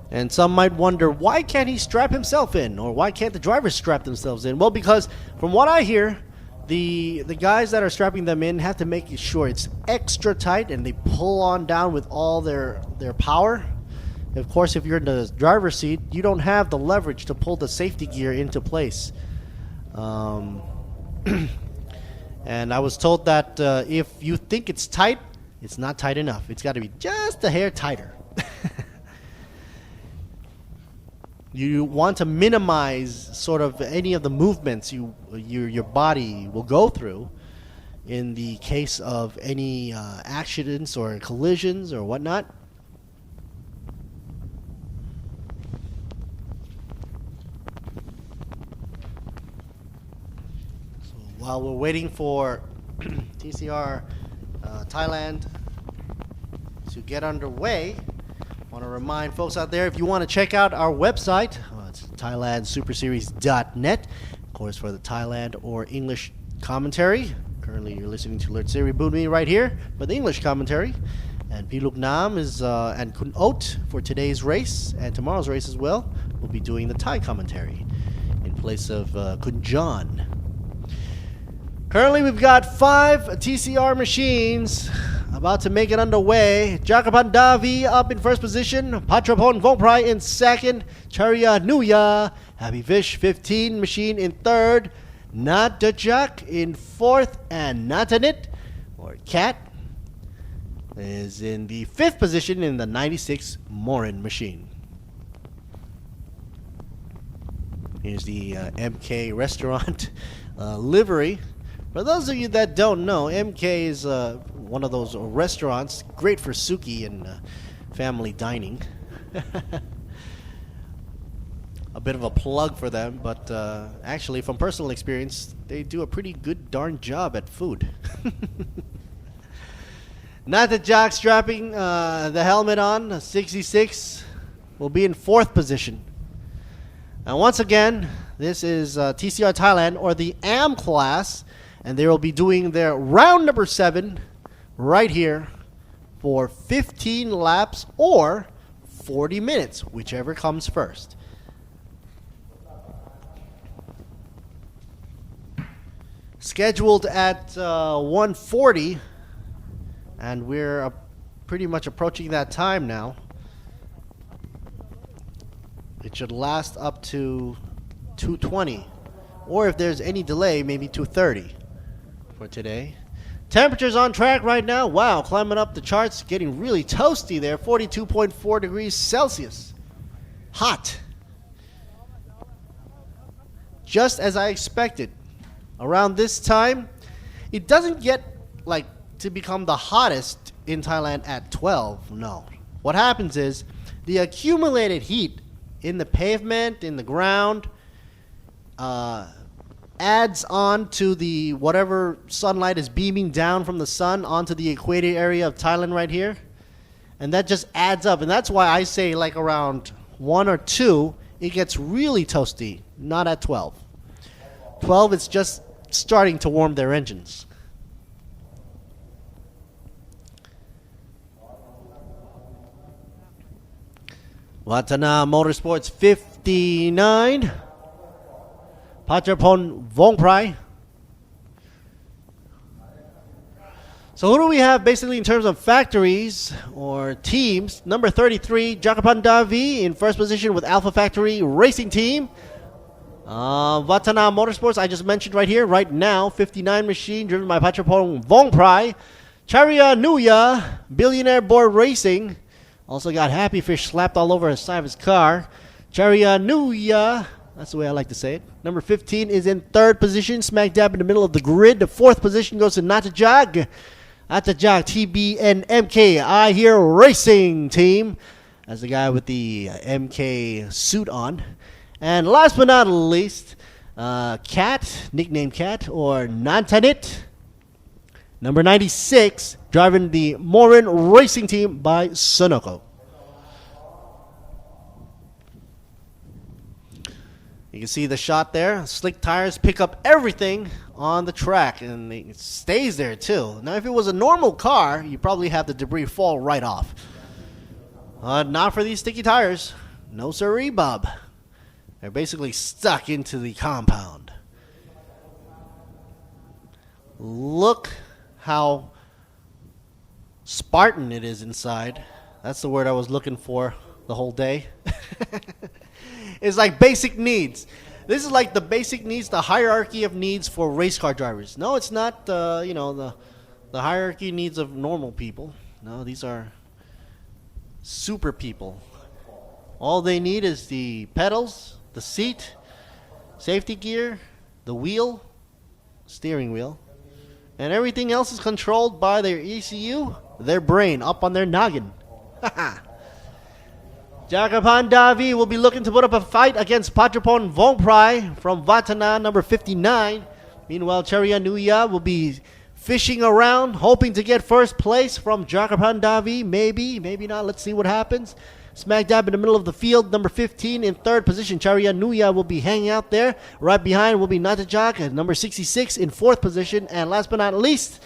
And some might wonder, why can't he strap himself in? Or why can't the drivers strap themselves in? Well, because from what I hear, the guys that are strapping them in have to make sure it's extra tight, and they pull on down with all their power. Of course, if you're in the driver's seat, you don't have the leverage to pull the safety gear into place. And I was told that if you think it's tight, it's not tight enough. It's got to be just a hair tighter. You want to minimize sort of any of the movements your body will go through in the case of any accidents or collisions or whatnot. So while we're waiting for TCR Thailand to get underway, I want to remind folks out there, if you want to check out our website, it's thailandsuperseries.net, of course, for the Thailand or English commentary. Currently, you're listening to Lert Seri Bunmi right here for the English commentary. And Piluk Nam is, and Kun Ot for today's race and tomorrow's race as well, will be doing the Thai commentary in place of Kun John. Currently, we've got 5 TCR machines about to make it underway. Jakapan Davi up in first position. Patrapon Vongprai in second. Charya Nuya, Happy Fish 15 machine in third. Natajak in fourth. And Natanit, or Cat, is in the 5th position in the 96 Morin machine. Here's the MK restaurant livery. For those of you that don't know, MK is one of those restaurants, great for suki and family dining. A bit of a plug for them, but actually, from personal experience, they do a pretty good darn job at food. Natajak strapping the helmet on, 66, will be in 4th position. And once again, this is TCR Thailand, or the AM class, and they will be doing their round number 7 right here for 15 laps or 40 minutes, whichever comes first. scheduled at 1:40, and we're pretty much approaching that time now. It should last up to 2:20, or if there's any delay, maybe 2:30 for today. Temperatures on track right now. Wow, climbing up the charts, getting really toasty there. 42.4 degrees Celsius. Hot. Just as I expected. Around this time, it doesn't get like to become the hottest in Thailand at 12. No. What happens is the accumulated heat in the pavement, in the ground, adds on to the whatever sunlight is beaming down from the sun onto the equator area of Thailand right here. And that just adds up. And that's why I say like around 1 or 2, it gets really toasty. Not at 12. 12, it's just starting to warm their engines. Watana Motorsports 59. Pachapon Vongprai. So who do we have basically in terms of factories or teams? Number 33, Jakapan Davi in first position with Alpha Factory Racing Team. Watana Motorsports, I just mentioned right here, right now, 59 machine driven by Pachapon Vongprai. Charia Nuya, Billionaire Board Racing. Also got Happy Fish slapped all over the side of his car. Charia Nuya, that's the way I like to say it. Number 15 is in third position, smack dab in the middle of the grid. The fourth position goes to Natajag. Natajag TBNMK I Hear Racing Team. That's the guy with the MK suit on. And last but not least, Cat, nickname Cat, or Nantanit. Number 96, driving the Morin Racing Team by Sonoko. You can see the shot there. Slick tires pick up everything on the track, and it stays there too. Now, if it was a normal car, you probably have the debris fall right off. Not for these sticky tires. No siree, Bob. They're basically stuck into the compound. Look how Spartan it is inside. That's the word I was looking for the whole day. It's like basic needs. This is like the basic needs, the hierarchy of needs for race car drivers. No, it's not the hierarchy needs of normal people. No, these are super people. All they need is the pedals, the seat, safety gear, the wheel, steering wheel, and everything else is controlled by their ECU, their brain, up on their noggin. Jakapan Davi will be looking to put up a fight against Pachapon Vongprai from Vatana, number 59. Meanwhile, Charia Nuya will be fishing around, hoping to get first place from Jakapan Davi. Maybe, maybe not. Let's see what happens. Smack dab in the middle of the field, number 15 in third position. Charia Nuya will be hanging out there. Right behind will be Natajak at number 66 in fourth position. And last but not least,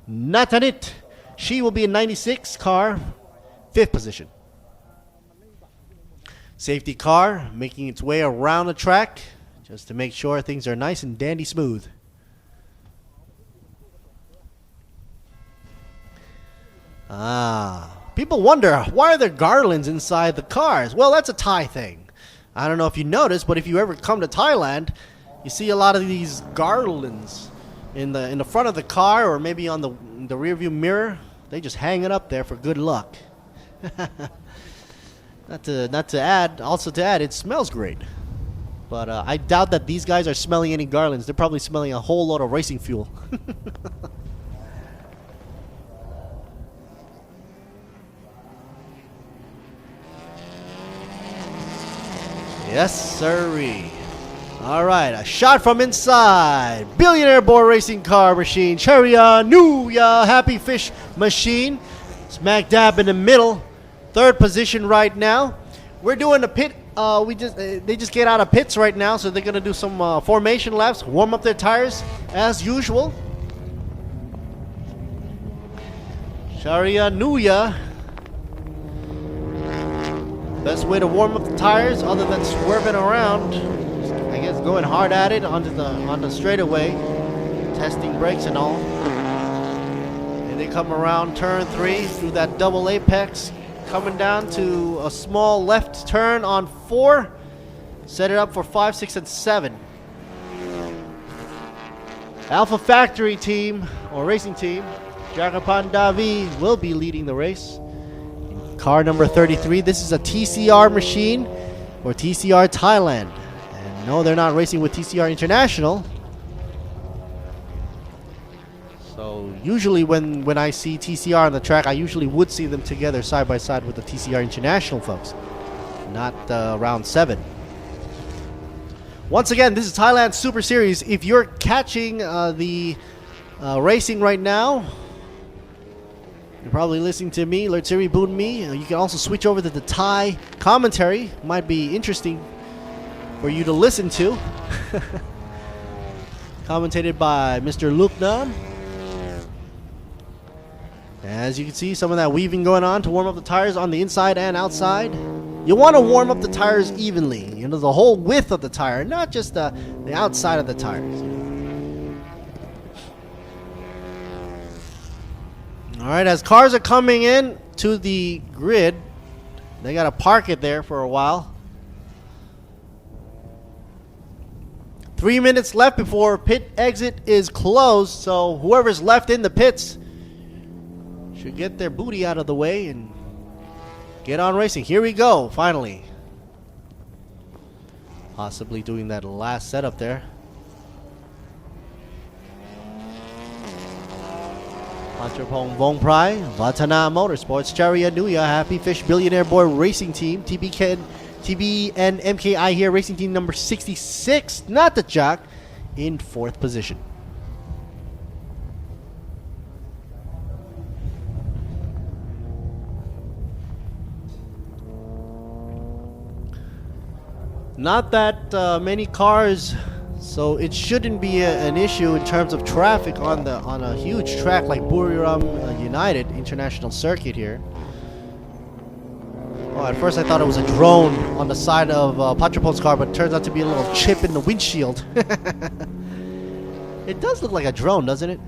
Natanit. She will be in 96 car, fifth position. Safety car making its way around the track just to make sure things are nice and dandy smooth. People wonder, why are there garlands inside the cars? Well, that's a Thai thing. I don't know if you noticed, but if you ever come to Thailand, you see a lot of these garlands in the front of the car, or maybe on the rear view mirror. They just hang it up there for good luck. Not to add, it smells great. But I doubt that these guys are smelling any garlands. They're probably smelling a whole lot of racing fuel. Yes, sirree. All right, a shot from inside. Billionaire Board Racing Car Machine. Charia Nuya Happy Fish Machine. Smack dab in the middle. Third position right now. We're doing a pit. They just get out of pits right now, so they're gonna do some formation laps, warm up their tires as usual. Charia Nuya. Best way to warm up the tires, other than swerving around, I guess going hard at it on the straightaway. testing brakes and all. And they come around turn 3 through that double apex, coming down to a small left turn on 4. Set it up for 5, 6, and 7. Alpha Factory team, or racing team, Jagapan Davi will be leading the race. Car number 33, this is a TCR machine for TCR Thailand. And no, they're not racing with TCR International. So usually when I see TCR on the track, I usually would see them together side by side with the TCR International folks. Not round 7. Once again, this is Thailand Super Series. If you're catching the racing right now, you're probably listening to me, Lertsiri Boon Me. You can also switch over to the Thai commentary. Might be interesting for you to listen to. Commentated by Mr. Luke Nam. As you can see, some of that weaving going on to warm up the tires on the inside and outside. You want to warm up the tires evenly, you know, the whole width of the tire, not just the outside of the tires. Alright, as cars are coming in to the grid, they got to park it there for a while. 3 minutes left before pit exit is closed, so whoever's left in the pits should get their booty out of the way and get on racing. Here we go, finally. Possibly doing that last setup there. Pachapong Vongprai, Vatana Motorsports, Charia Nuya, Happy Fish Billionaire Boy Racing Team, TB and MKI here, Racing Team number 66, not the Jack, in 4th position. Not that many cars, so it shouldn't be an issue in terms of traffic on a huge track like Buriram United International Circuit here. Oh, at first I thought it was a drone on the side of Patrapon's car, but it turns out to be a little chip in the windshield. It does look like a drone, doesn't it?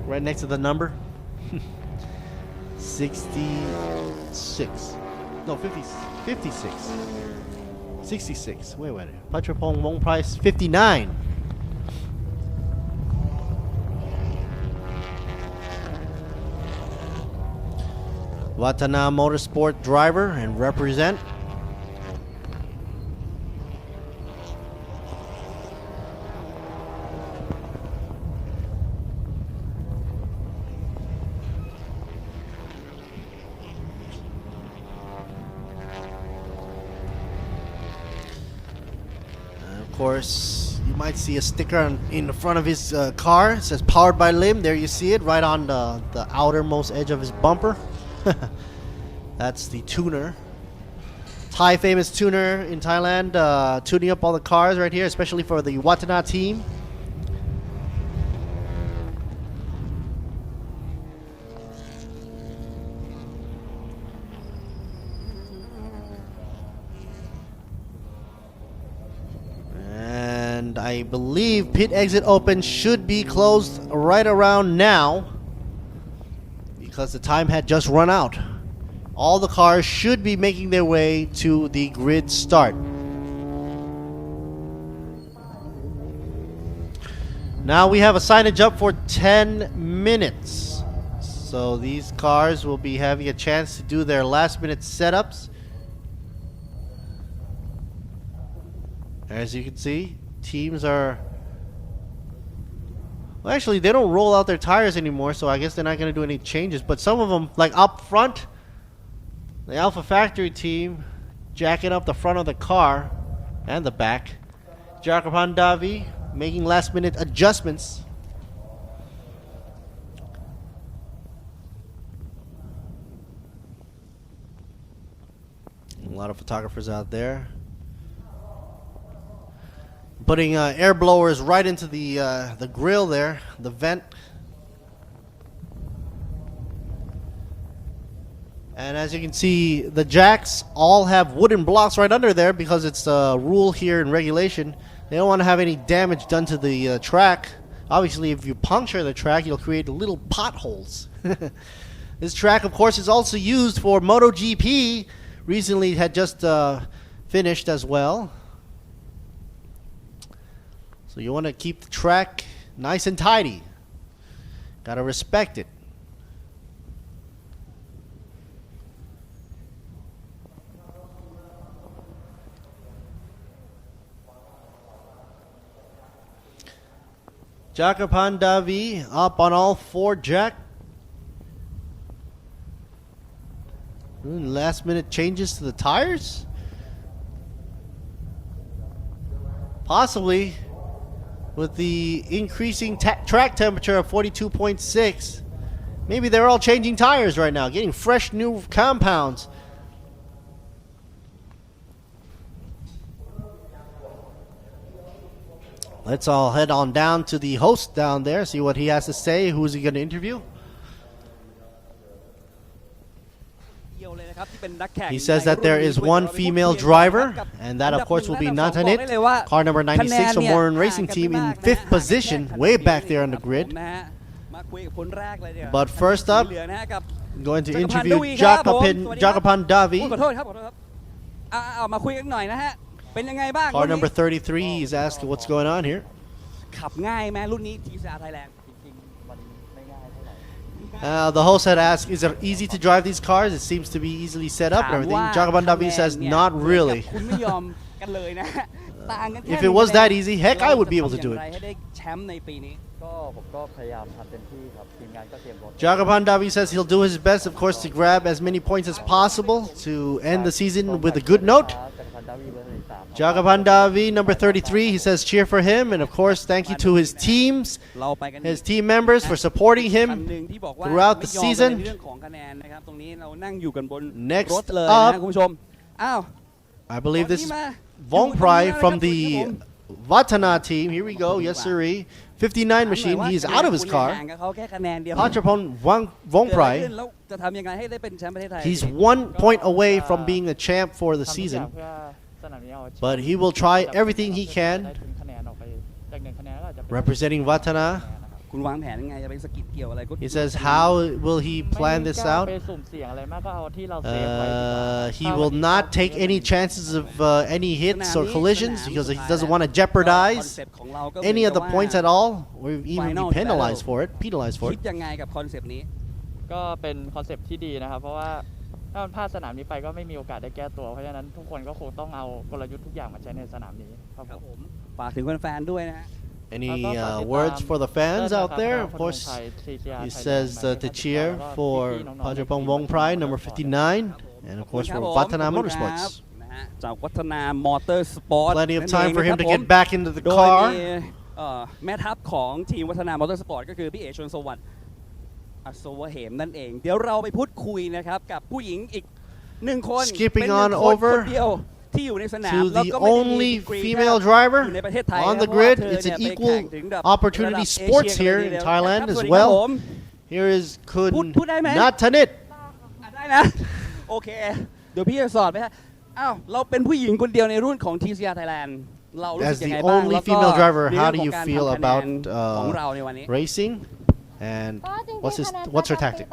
Right next to the number. 66. No, 56. 66. Wait. Patrapong Wong Price 59. Watana Motorsport driver and represent. Of course, you might see a sticker in the front of his car. It says powered by Lim. There you see it right on the outermost edge of his bumper. That's the tuner. Thai famous tuner in Thailand, tuning up all the cars right here, especially for the Watana team. And I believe pit exit open should be closed right around now, because the time had just run out. All the cars should be making their way to the grid start. Now we have a signage up for 10 minutes. So these cars will be having a chance to do their last minute setups. As you can see, teams are... Well, actually, they don't roll out their tires anymore, so I guess they're not going to do any changes. But some of them, like up front, the Alpha Factory team jacking up the front of the car and the back. Jakapan Davi making last minute adjustments. A lot of photographers out there. Putting air blowers right into the grill there, the vent. And as you can see, the jacks all have wooden blocks right under there because it's a rule here in regulation. They don't want to have any damage done to the track Obviously, if you puncture the track, you'll create little potholes. This track, of course, is also used for MotoGP. Recently had just finished as well. So you want to keep the track nice and tidy. Gotta respect it. Jakapan Davi up on all four, Jack. Last minute changes to the tires? Possibly. With the increasing track temperature of 42.6. Maybe they're all changing tires right now, getting fresh new compounds. Let's all head on down to the host down there, see what he has to say. Who's he going to interview? He says that there is one female driver, and that, of course, will be Natanit, car number 96 from Warren Racing Team, in 5th position, way back there on the grid. But first up, I'm going to interview Jakapan Davi. Car number 33, he's asking what's going on here. The host had asked, is it easy to drive these cars? It seems to be easily set up and everything. Jakapan Davi says, not really. If it was that easy, heck, I would be able to do it. Jakapan Davi says he'll do his best, of course, to grab as many points as possible to end the season with a good note. Jakapan Davi, number 33, he says cheer for him, and of course thank you to his teams, his team members for supporting him throughout the season. Next up, I believe this is Vongprai from the Vatana team. Here we go, yes sirree. 59 machine, he's out of his car. Pachapon Vongprai, he's 1 point away from being a champ for the season. But he will try everything he can. Representing Vatana. He says, how will he plan this out? He will not take any chances of any hits or collisions because he doesn't want to jeopardize any of the points at all, or even be penalized for it. ก็เป็นคอนเซปต์ที่ดีนะครับเพราะว่าถ้ามันพลาดสนามนี้ไปก็ไม่มีโอกาสได้แก้ตัวเพราะฉะนั้นทุกคนก็คงต้องเอากลยุทธ์ทุกอย่างมาใช้ในสนามนี้ครับผมฝากถึงแฟนๆด้วยนะ Any words for the fans out there? Of course, he says to cheer for Pachapong Vongprai, number 59, and of course for Vatana Motorsports. Plenty of time for him to get back into the car. แม่ทัพของทีมวัฒนามอเตอร์สปอร์ตก็คือพี่เอกชลสวัสดิ์อัศวเหมนั่นเองเดี๋ยวเราไปพูดคุยนะครับกับผู้หญิงอีก1 คน Skipping on over to the only female driver on the grid. It's an equal opportunity sports here in Thailand as well. Here is Kun Natanit. ได้นะโอเคเดี๋ยวพี่จะสอนไปฮะอ้าวเราเป็นผู้หญิงคนเดียวในรุ่นของ TCR Thailand เรารู้สึกยังไงบ้าง As the only female driver, how do you feel about racing? And what's her tactic?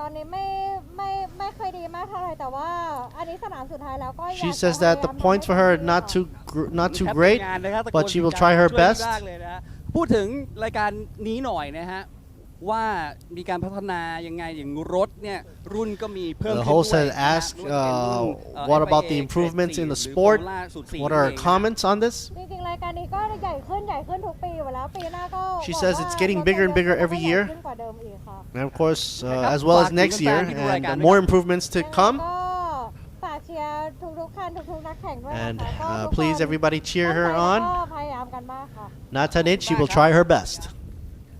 She says that the points for her are not too great, but she will try her best. พูดถึงรายการนี้หน่อยนะฮะว่ามีการพัฒนายังไงอย่างรถเนี่ยรุ่นก็มีเพิ่มขึ้นด้วย The host had asked what about the improvements in the sport? What are her comments on this? She says it's getting bigger and bigger every year. And of course, as well as next year, and more improvements to come. And please, everybody, cheer her on. Natanit, she will try her best.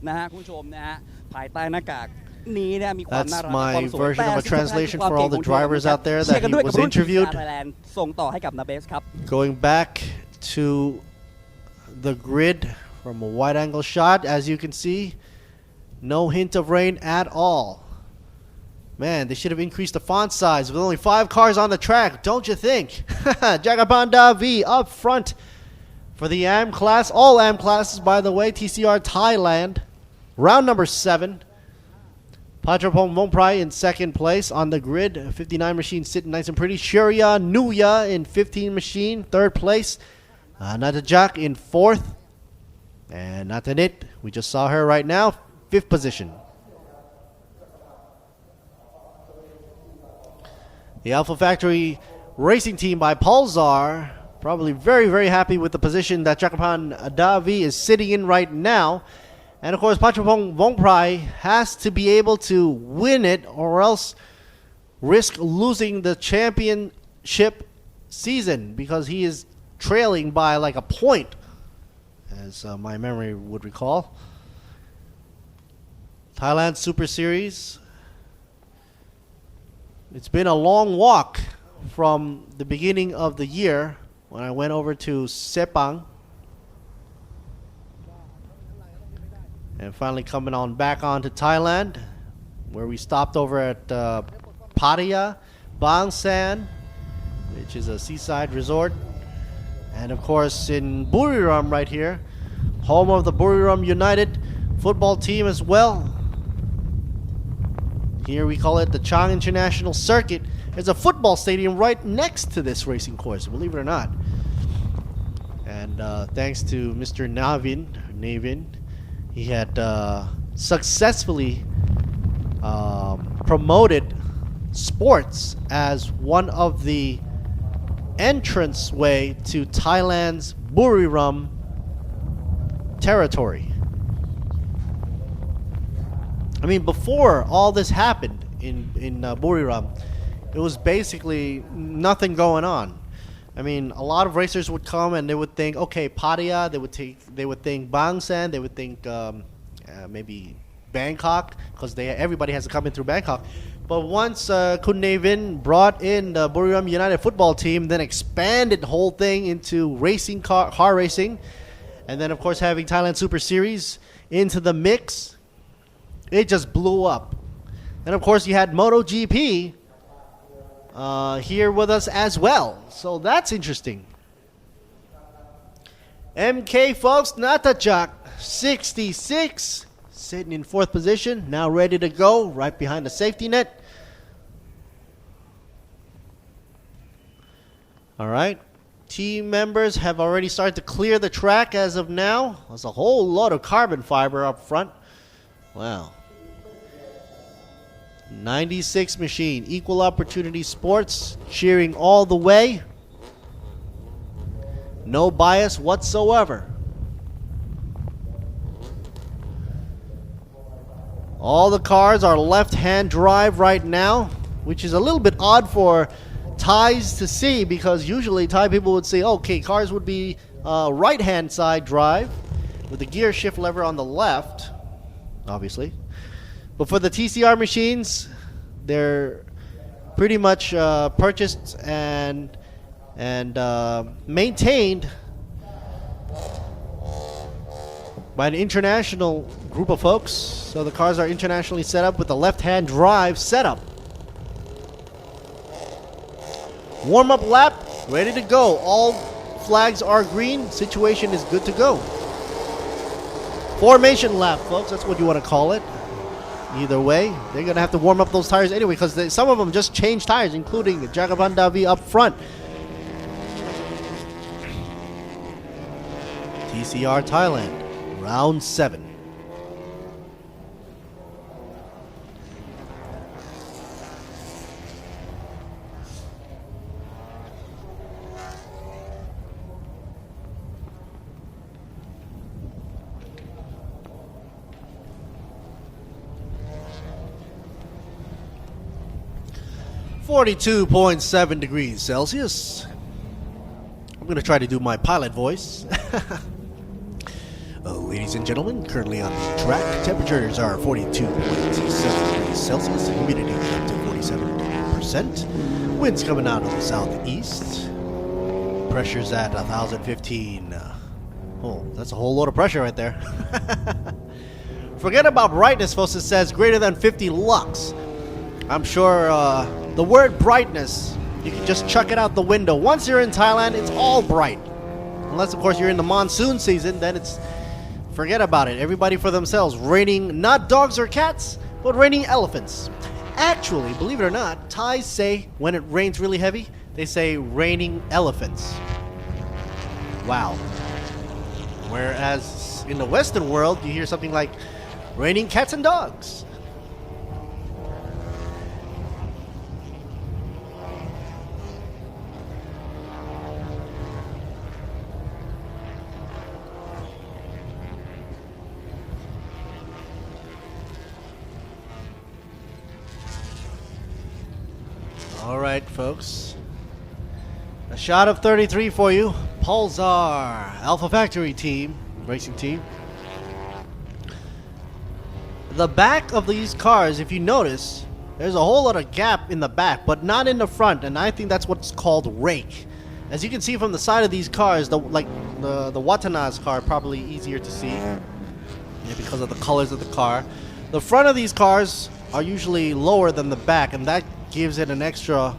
นะฮะคุณผู้ชมนะฮะภายใต้หน้ากากนี้เนี่ยมีความน่ารัก That's my version of a translation for all the drivers out there that he was interviewed. ส่งต่อให้กับนาเบสครับ Going back to the grid from a wide angle shot, as you can see, no hint of rain at all. Man, they should have increased the font size with only 5 cars on the track, don't you think? Jakapan Davi up front for the AM class, all AM classes, by the way, TCR Thailand. Round number 7. Pachapong Mongprai in second place on the grid. 59 machine sitting nice and pretty. Shurya Nuya in 15 machine, third place. Natajak in fourth. And Natanit, we just saw her right now, fifth position. The Alpha Factory racing team by Pulsar, probably very, very happy with the position that Jakapan Davi is sitting in right now. And of course, Pachapong Mongprai has to be able to win it or else risk losing the championship season because he is trailing by like a point, as my memory would recall. Thailand Super Series. It's been a long walk from the beginning of the year when I went over to Sepang. And finally coming on back on to Thailand, where we stopped over at Pattaya, Bang San, which is a seaside resort. And of course in Buriram right here, home of the Buriram United football team as well. Here we call it the Chang International Circuit. There's a football stadium right next to this racing course, believe it or not. And thanks to Mr. Navin, he had successfully promoted sports as one of the entranceway to Thailand's Buriram territory. I mean, before all this happened in Buriram, it was basically nothing going on. I mean, a lot of racers would come and they would think, okay, Pattaya. They would think Bang San. They would think maybe Bangkok, because everybody has to come in through Bangkok. But once Kun Navin brought in the Buriram United football team, then expanded the whole thing into racing car racing, and then of course having Thailand Super Series into the mix, it just blew up. And of course you had MotoGP here with us as well, so that's interesting. MK folks, Natajak 66 sitting in fourth position, now ready to go right behind the safety net. All right, team members have already started to clear the track as of now. There's a whole lot of carbon fiber up front. Wow. 96 machine, Equal Opportunity Sports, cheering all the way. No bias whatsoever. All the cars are left-hand drive right now, which is a little bit odd for Thais to see, because usually Thai people would say, okay, cars would be right-hand side drive with the gear shift lever on the left, obviously. But for the TCR machines, they're pretty much purchased and maintained by an international group of folks. So the cars are internationally set up with the left-hand drive setup. Warm-up lap, ready to go. All flags are green. Situation is good to go. Formation lap, folks. That's what you want to call it. Either way, they're going to have to warm up those tires anyway, because some of them just changed tires, including Jagaban Davi up front. TCR Thailand, round 7. .7 degrees Celsius. I'm going to try to do my pilot voice. Ladies and gentlemen, currently on the track, temperatures are 42.7 degrees Celsius, humidity up to 47%, winds coming out of the southeast, pressure's at 1,015. Oh, that's a whole load of pressure right there. Forget about brightness, folks. It says greater than 50 lux. I'm sure the word brightness, you can just chuck it out the window. Once you're in Thailand, it's all bright. Unless, of course, you're in the monsoon season, then it's forget about it. Everybody for themselves. Raining not dogs or cats, but raining elephants. Actually, believe it or not, Thais say when it rains really heavy, they say raining elephants. Wow. Whereas in the Western world, you hear something like raining cats and dogs. All right, folks. A shot of 33 for you. Pulsar, Alpha Factory team, racing team. The back of these cars, if you notice, there's a whole lot of gap in the back, but not in the front, and I think that's what's called rake. As you can see from the side of these cars, the Watanabe's car, probably easier to see because of the colors of the car. The front of these cars are usually lower than the back, and that gives it an extra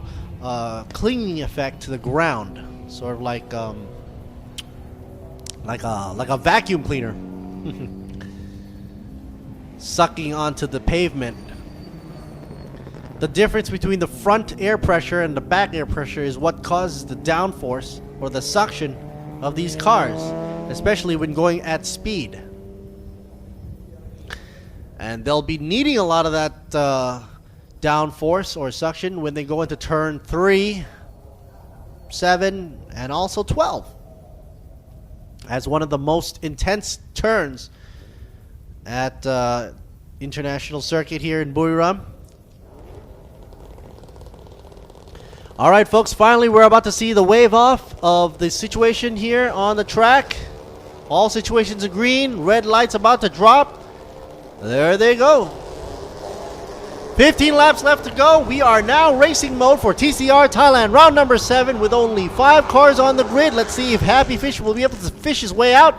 clinging effect to the ground, sort of like a vacuum cleaner sucking onto the pavement. The difference between the front air pressure and the back air pressure is what causes the downforce or the suction of these cars, especially when going at speed. And they'll be needing a lot of that downforce or suction when they go into turn 3, 7, and also 12 as one of the most intense turns at International Circuit here in Buriram. All right, folks, finally we're about to see the wave off of the situation here on the track. All situations are green, red lights about to drop. There they go. 15 laps left to go. We are now racing mode for TCR Thailand, round number 7 with only 5 cars on the grid. Let's see if Happy Fish will be able to fish his way out.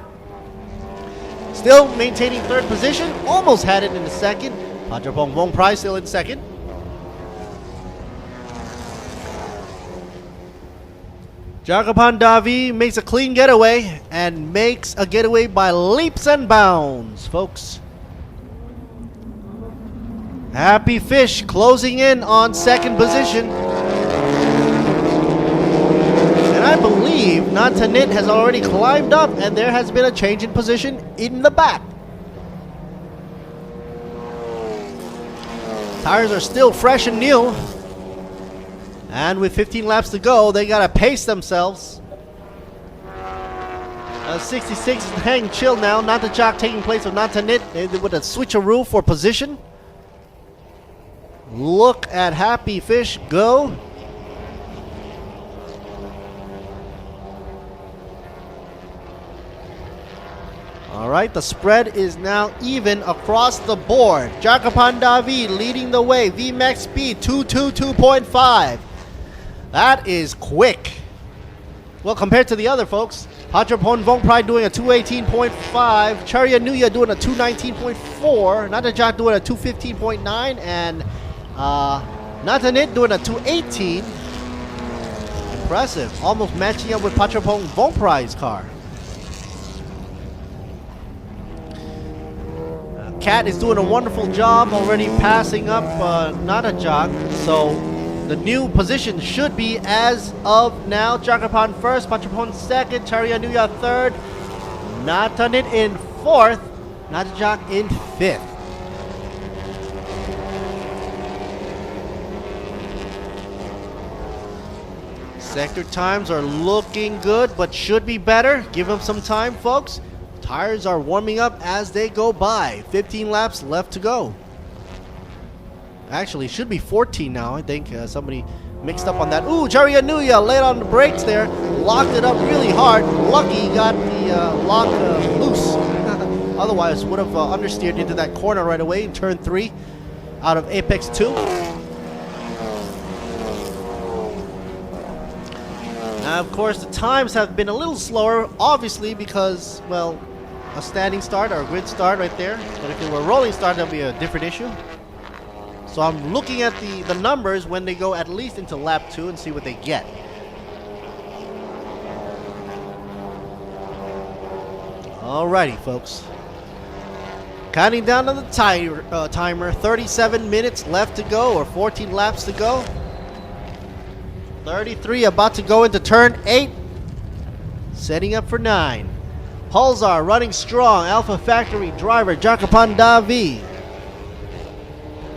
Still maintaining 3rd position. Almost had it in the 2nd. Pachapong Vongprai still in 2nd. Jagapan Davi makes a clean getaway and makes a getaway by leaps and bounds, folks. Happy Fish closing in on 2nd position. And I believe Natanit has already climbed up and there has been a change in position in the back. Tires are still fresh and new. And with 15 laps to go, they gotta pace themselves. 66 is hanging chill now. Natachak taking place with Natanit with a switcheroo for position. Look at Happy Fish go. All right, the spread is now even across the board. Jakapan Davi leading the way. VMAX speed 222.5. That is quick. Well, compared to the other folks, Pachapong Vongprai doing a 218.5, Charya Nuya doing a 219.4, Natajak doing a 215.9, and Natanit doing a 218. Impressive. Almost matching up with Pachapong Vongprai's car. Cat is doing a wonderful job already passing up Natajak. So the new position should be as of now. Jakapan 1st, Pachapong 2nd, Charya Nuya 3rd, Natanit in 4th, Natajak in 5th. Sector times are looking good, but should be better. Give them some time, folks. Tires are warming up as they go by. 15 laps left to go. Actually, should be 14 now. I think somebody mixed up on that. Ooh, Charya Nuya late on the brakes there. Locked it up really hard. Lucky got the lock loose. Otherwise, would have understeered into that corner right away in turn 3 out of Apex 2. Now, of course, the times have been a little slower, obviously, because, well, a standing start or a grid start right there. But if it were a rolling start, that would be a different issue. So I'm looking at the numbers when they go at least into lap 2 and see what they get. Alrighty, folks. Counting down on the timer, 37 minutes left to go, or 14 laps to go. 33 about to go into turn 8. Setting up for 9. Hulzar running strong. Alpha Factory driver Jakapan Davi.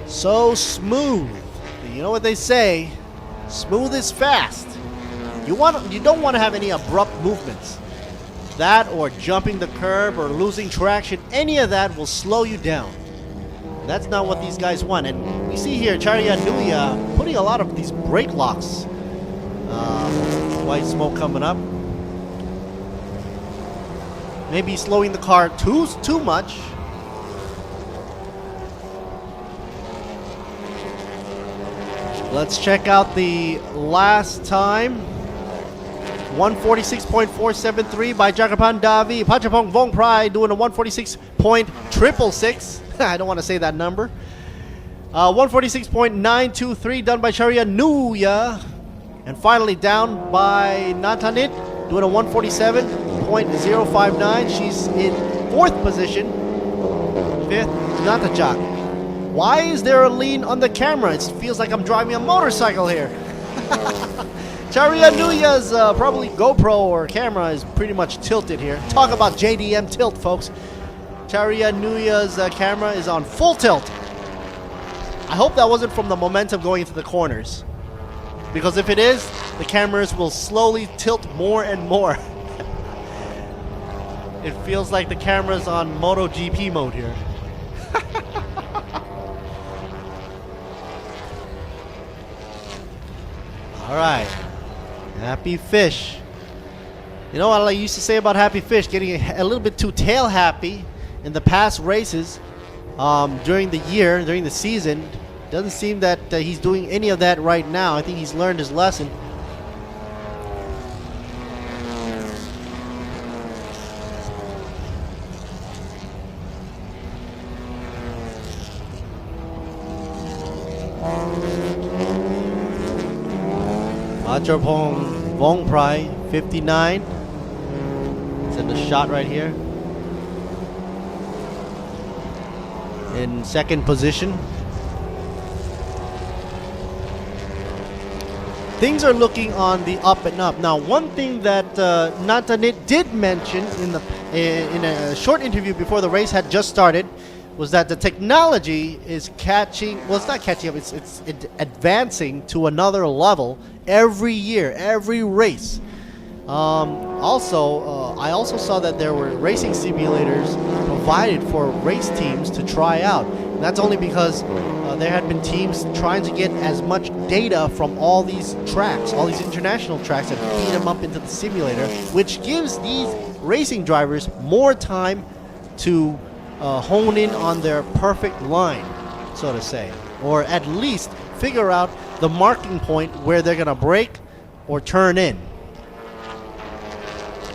So smooth. You know what they say? Smooth is fast. You don't want to have any abrupt movements. That or jumping the curb or losing traction, any of that will slow you down. That's not what these guys want. And we see here Charya Nuya putting a lot of these brake locks. White smoke coming up. Maybe slowing the car too much. Let's check out the last time. 146.473 by Jakapan Davi. Pachapong Vongprai doing a 146.666. I don't want to say that number. 146.923 done by Charya Nuya. And finally down by Natanit doing a 147.059. She's in 4th position. 5th, Natajak. Why is there a lean on the camera? It feels like I'm driving a motorcycle here. Charya Nuya's probably GoPro or camera is pretty much tilted here. Talk about JDM tilt, folks. Charya Nuya's camera is on full tilt. I hope that wasn't from the momentum going into the corners. Because if it is, the cameras will slowly tilt more and more. It feels like the camera's on MotoGP mode here. Alright. Happy Fish. You know what I used to say about Happy Fish? Getting a little bit too tail happy in the past races during the year, during the season. Doesn't seem that he's doing any of that right now. I think he's learned his lesson. Pachapong Vongprai, 59. It's in the shot right here. In 2nd position. Things are looking on the up and up. Now, one thing that Natanit did mention in a short interview before the race had just started was that the technology is it's not catching up, it's advancing to another level every year, every race. I also saw that there were racing simulators provided for race teams to try out. And that's only because there had been teams trying to get as much data from all these tracks, all these international tracks, and feed them up into the simulator, which gives these racing drivers more time to hone in on their perfect line, so to say, or at least figure out the marking point where they're going to brake or turn in.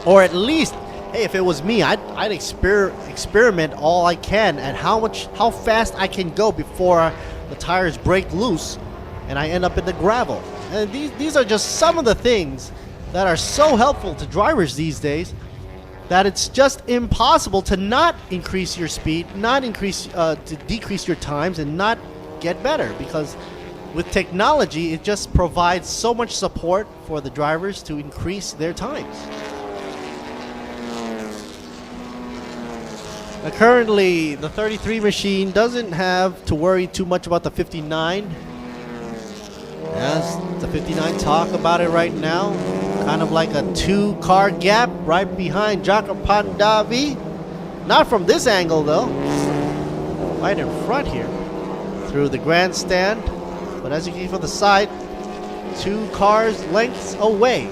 Or at least, hey, if it was me, I'd experiment all I can at how fast I can go before the tires break loose and I end up in the gravel. And these are just some of the things that are so helpful to drivers these days that it's just impossible to not increase your speed, to decrease your times and not get better, because with technology it just provides so much support for the drivers to increase their times. Now currently the 33 machine doesn't have to worry too much about the 59. As the 59 talk about it right now, kind of like a 2-car gap right behind Jakapan Davi. Not from this angle though, right in front here through the grandstand, but as you can see from the side, 2 cars lengths away.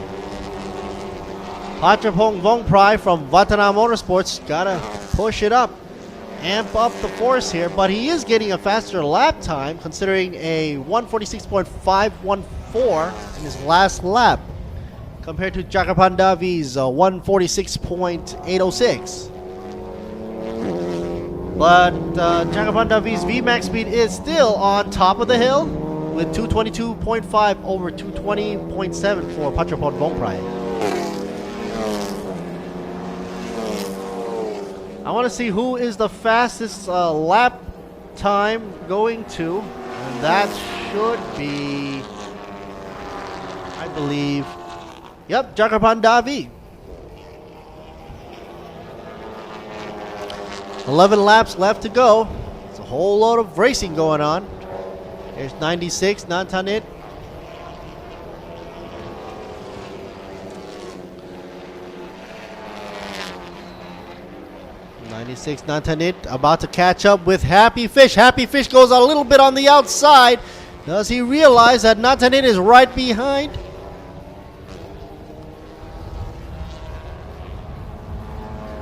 Pachapong Vongprai from Vatana Motorsports gotta push it up, amp up the force here, but he is getting a faster lap time considering a 146.514 in his last lap compared to Jakapan Davi's 146.806. But Jakapan Davi's VMAX speed is still on top of the hill with 222.5 over 220.7 for Pachapong Vongprai. I want to see who is the fastest lap time going to. And that should be, I believe, yep, Jagapan Davi. 11 laps left to go. It's a whole lot of racing going on. There's 96, Nantanit. Nantanit about to catch up with Happy Fish. Happy Fish goes a little bit on the outside. Does he realize that Nantanit is right behind?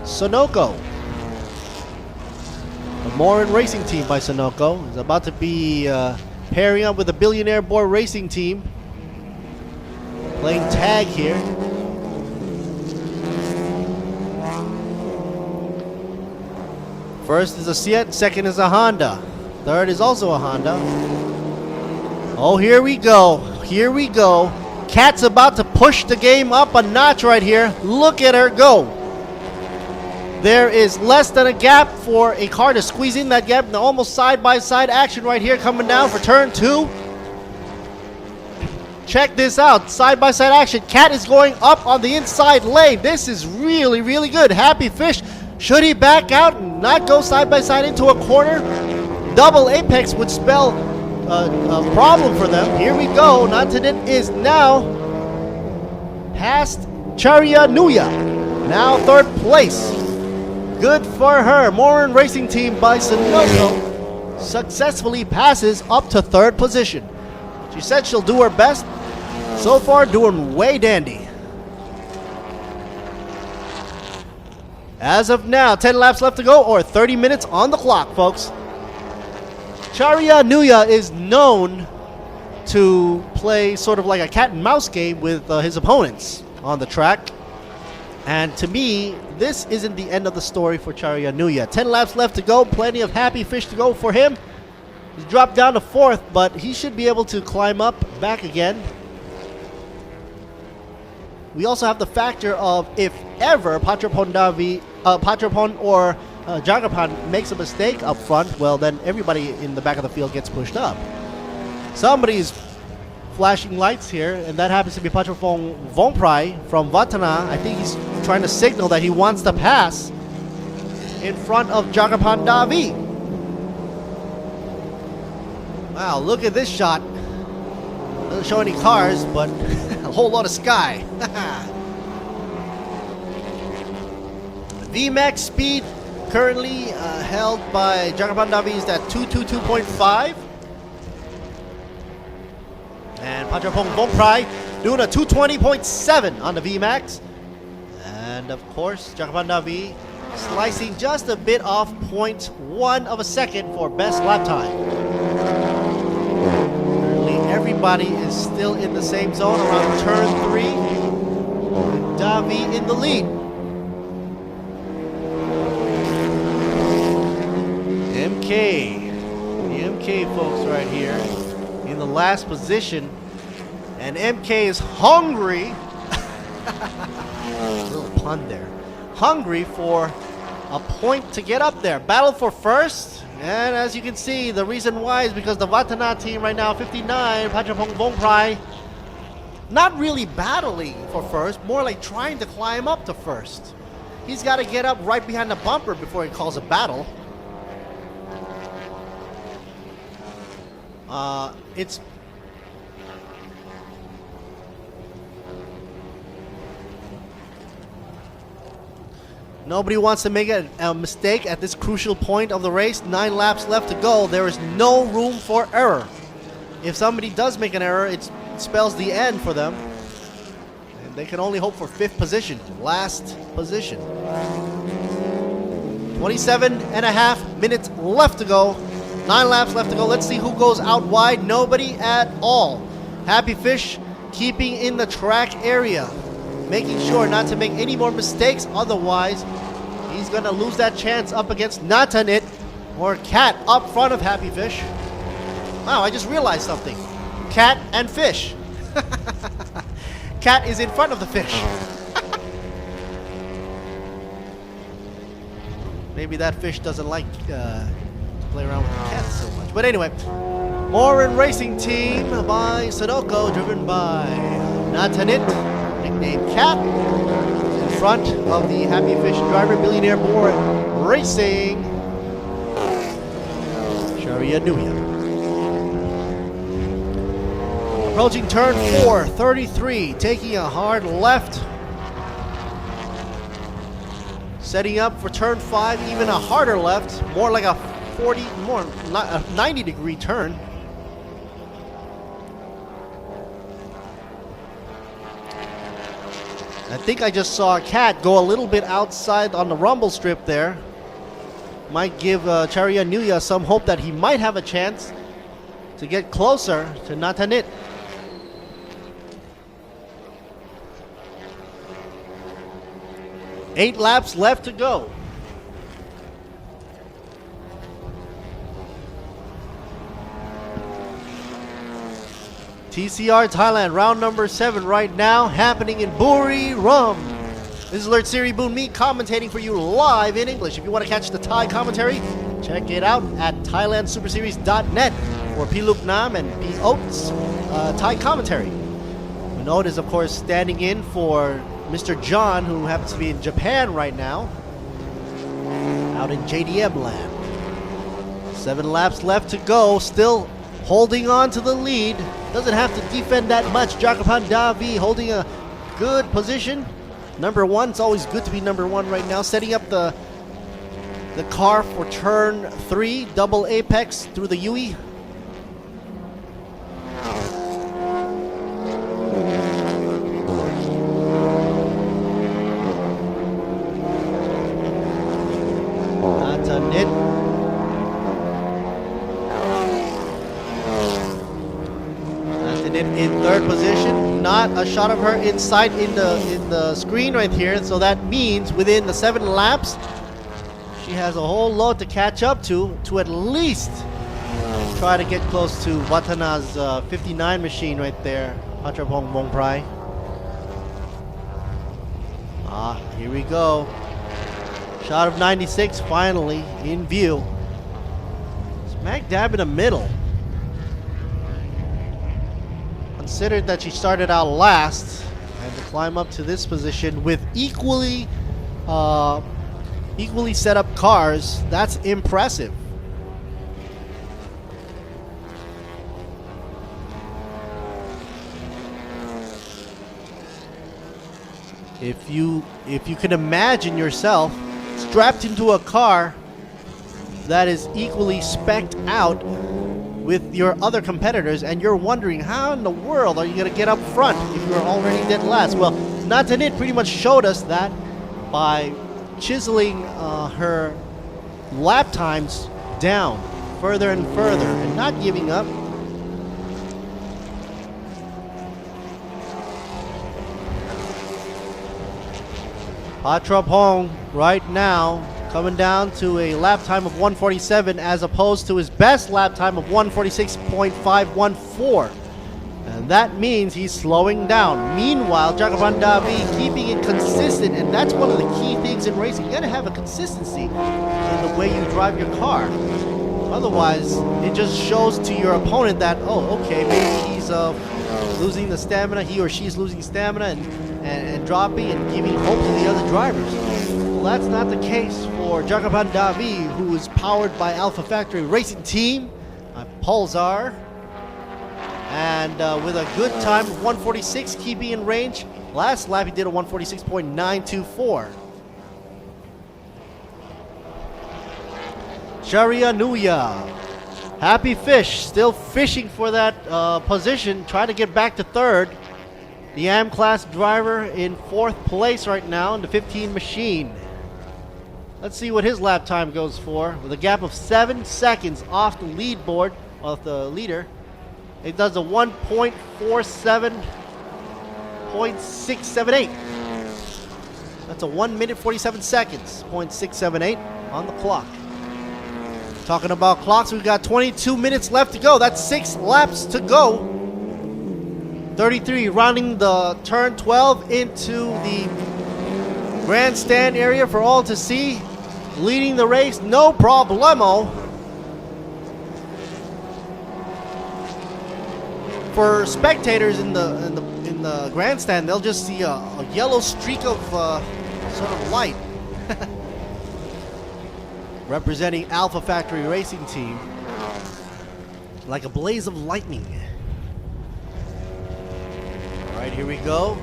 Sunoco. The Morin Racing Team by Sunoco is about to be pairing up with the Billionaire Boy Racing Team. Playing tag here. First is a Fiat, second is a Honda. Third is also a Honda. Oh, here we go. Here we go. Kat's about to push the game up a notch right here. Look at her go. There is less than a gap for a car to squeeze in that gap. Almost side-by-side action right here coming down for turn 2. Check this out. Side-by-side action. Kat is going up on the inside lane. This is really, really good. Happy Fish. Should he back out and not go side-by-side into a corner? Double apex would spell a problem for them. Here we go. Nantanit is now past Charya Nuya. Now third place. Good for her. Morin Racing Team by Sunoco successfully passes up to third position. She said she'll do her best. So far, doing way dandy. As of now, 10 laps left to go, or 30 minutes on the clock, folks. Charya Nuya is known to play sort of like a cat and mouse game with his opponents on the track. And to me, this isn't the end of the story for Charya Nuya. 10 laps left to go, plenty of Happy Fish to go for him. He's dropped down to 4th, but he should be able to climb up back again. We also have the factor of if ever Patrapon or Jagapan makes a mistake up front, well then everybody in the back of the field gets pushed up. Somebody's flashing lights here, and that happens to be Patrapon Vongprai from Vatana. I think he's trying to signal that he wants to pass in front of Jagapan Davi. Wow, look at this shot. Doesn't show any cars, but a whole lot of sky. VMAX speed currently held by Jagapan Davi is at 222.5. And Patrapong Vongprai doing a 220.7 on the VMAX. And of course, Jagapan Davi slicing just a bit off 0.1 of a second for best lap time. Currently, everybody is still in the same zone around turn 3. With Davi in the lead. The MK folks right here in the last position, and MK is hungry. Little pun there. Hungry for a point to get up there. Battle for first, and as you can see, the reason why is because the Vatana team right now, 59, Patrapong Vongprai, not really battling for first, more like trying to climb up to first. He's got to get up right behind the bumper before he calls a battle. It's nobody wants to make a mistake at this crucial point of the race. 9 laps left to go. There is no room for error. If somebody does make an error, it spells the end for them. And they can only hope for 5th position, last position. 27.5 minutes left to go. 9 laps left to go. Let's see who goes out wide. Nobody at all. Happy Fish keeping in the track area, making sure not to make any more mistakes. Otherwise, he's going to lose that chance up against Nantanit or Kat up front of Happy Fish. Wow, I just realized something. Kat and Fish. Kat is in front of the fish. Maybe that fish doesn't like to play around with the cats so much. But anyway, Morin Racing Team by Sunoco, driven by Natanit, nicknamed Cat, in front of the Happy Fish driver, Billionaire Morin Racing, Sharia Nuya. Approaching turn 4, 33, taking a hard left. Setting up for turn 5, even a harder left, more like a 90-degree turn. I think I just saw a cat go a little bit outside on the rumble strip there. Might give Charia Nuya some hope that he might have a chance to get closer to Natanit. Eight laps left to go. TCR Thailand, round number 7 right now, happening in Buri Rum. This is Alert Siri Boon Me commentating for you live in English. If you want to catch the Thai commentary, check it out at thailandsuperseries.net for P. Luke Nam and P. Oates Thai commentary. Vinod is, of course, standing in for Mr. John, who happens to be in Japan right now, out in JDM land. 7 laps left to go, still holding on to the lead. Doesn't have to defend that much. Jakapan Davi holding a good position. Number 1, it's always good to be number 1 right now. Setting up the car for turn 3, double apex through the Yui. In third position, not a shot of her inside in the screen right here, so that means within the 7 laps she has a whole load to catch up to at least try to get close to Watana's 59 machine right there, Patrapong Mongprai. Here we go. Shot of 96 finally in view. Smack dab in the middle. Considered that she started out last, and to climb up to this position with equally set up cars, that's impressive. If you can imagine yourself strapped into a car that is equally specced out with your other competitors, and you're wondering how in the world are you going to get up front if you're already dead last. Well, Natanit pretty much showed us that by chiseling her lap times down further and further and not giving up. Patrapong right now coming down to a lap time of 1:47 as opposed to his best lap time of 1:46.514. And that means he's slowing down. Meanwhile, Jakapan Davi keeping it consistent, and that's one of the key things in racing. You gotta have a consistency in the way you drive your car. Otherwise, it just shows to your opponent that, oh, okay, maybe he's losing the stamina, he or she's losing stamina and dropping and giving hope to the other drivers. Well, that's not the case for Jakapan Davi, who is powered by Alpha Factory Racing Team, Pulsar, and with a good time of 1:46, keeping in range. Last lap he did a 1:46.924. Sharia Nuya, Happy Fish, still fishing for that position, trying to get back to third. The AM class driver in 4th place right now in the 15 machine. Let's see what his lap time goes for. With a gap of 7 seconds off the leaderboard, off the leader, it does a 1.47.678. That's a 1 minute 47 seconds, 0.678 on the clock. Talking about clocks, we've got 22 minutes left to go. That's 6 laps to go. 33 rounding the turn 12 into the grandstand area for all to see. leading the race, no problemo. For spectators in the grandstand, they'll just see a yellow streak of sort of light. Representing Alpha Factory Racing Team, like a blaze of lightning. All right, here we go.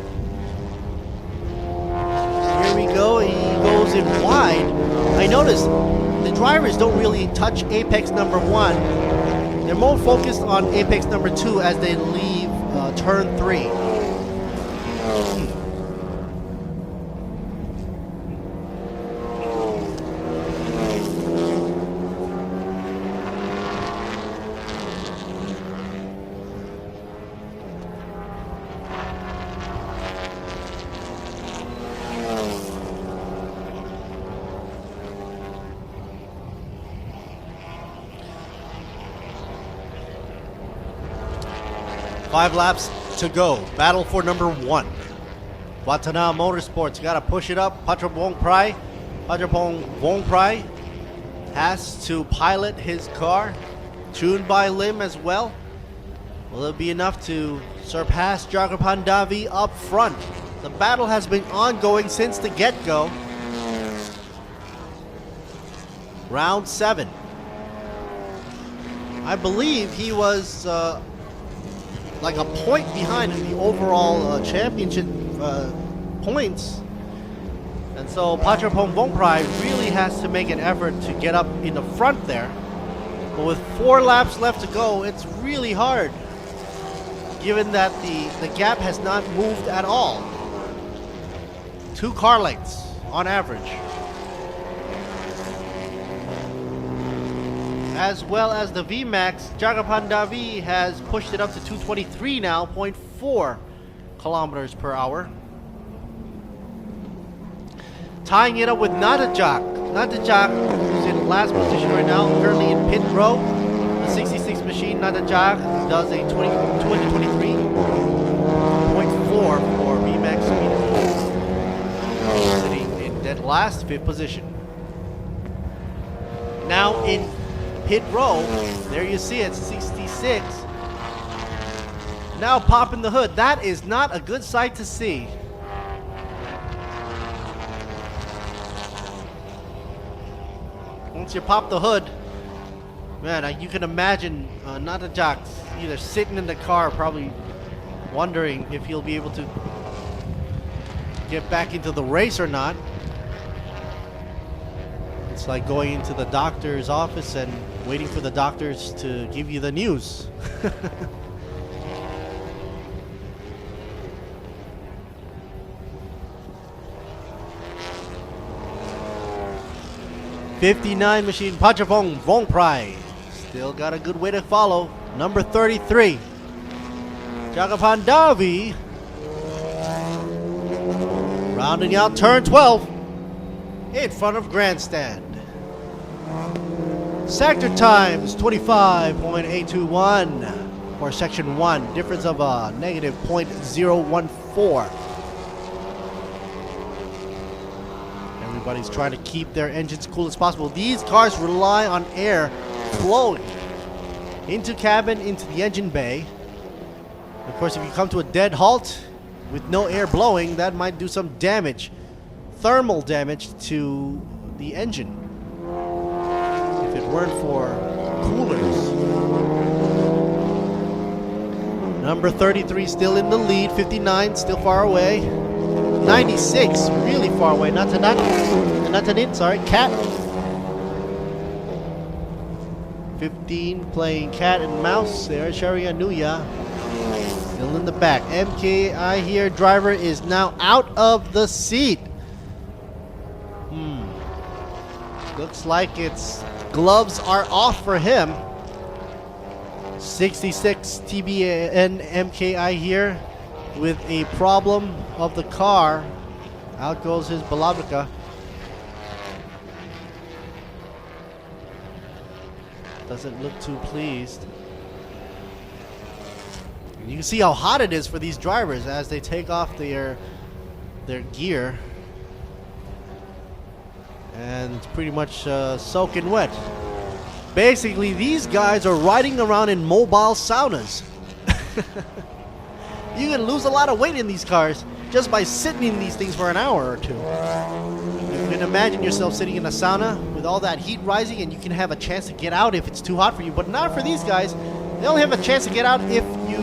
Here we go. He goes in wide. I noticed the drivers don't really touch apex number 1. They're more focused on apex number 2 as they leave turn 3. 5 laps to go. Battle for number 1. Watana Motorsports got to push it up. Patrapong Vongprai has to pilot his car, tuned by Lim as well. Will it be enough to surpass Jagapan Davi up front? The battle has been ongoing since the get-go. Round 7. I believe he was like a point behind in the overall championship points. And so Patrapong Vongprai really has to make an effort to get up in the front there. But with 4 laps left to go, it's really hard, given that the gap has not moved at all. 2 car lengths on average. As well as the VMAX, Jagapan Davi has pushed it up to 223 now, 0.4 kilometers per hour. Tying it up with Natajak. Natajak is in last position right now, currently in pit row. The 66 machine, Natajak does a 223.4 for VMAX speed. Sitting in dead last, 5th position. Now in pit row, there you see it, 66. Now popping the hood. That is not a good sight to see. Once you pop the hood, man, you can imagine Natajak either sitting in the car, probably wondering if he'll be able to get back into the race or not. It's like going into the doctor's office and waiting for the doctors to give you the news. '59 machine, Patrapong Vongprai. Still got a good way to follow. Number 33, Jagapan Davi. Rounding out turn 12 in front of grandstand. Sector times 25.821 for section 1, difference of a negative 0.014. Everybody's trying to keep their engines cool as possible. These cars rely on air flowing into cabin, into the engine bay. Of course, if you come to a dead halt with no air blowing, that might do some damage, thermal damage to the engine. If it weren't for coolers. Number 33 still in the lead. 59 still far away. 96 really far away. Natanit, sorry, Cat. 15 playing cat and mouse there. Shari Anuya still in the back. MKI here, driver is now out of the seat. Looks like it's gloves are off for him. 66 TBN MKI here with a problem of the car. Out goes his Balabrica. Doesn't look too pleased. You can see how hot it is for these drivers as they take off their gear. and it's pretty much soaking wet. Basically, these guys are riding around in mobile saunas. You can lose a lot of weight in these cars just by sitting in these things for an hour or two. You can imagine yourself sitting in a sauna with all that heat rising, and you can have a chance to get out if it's too hot for you, but not for these guys. They only have a chance to get out if you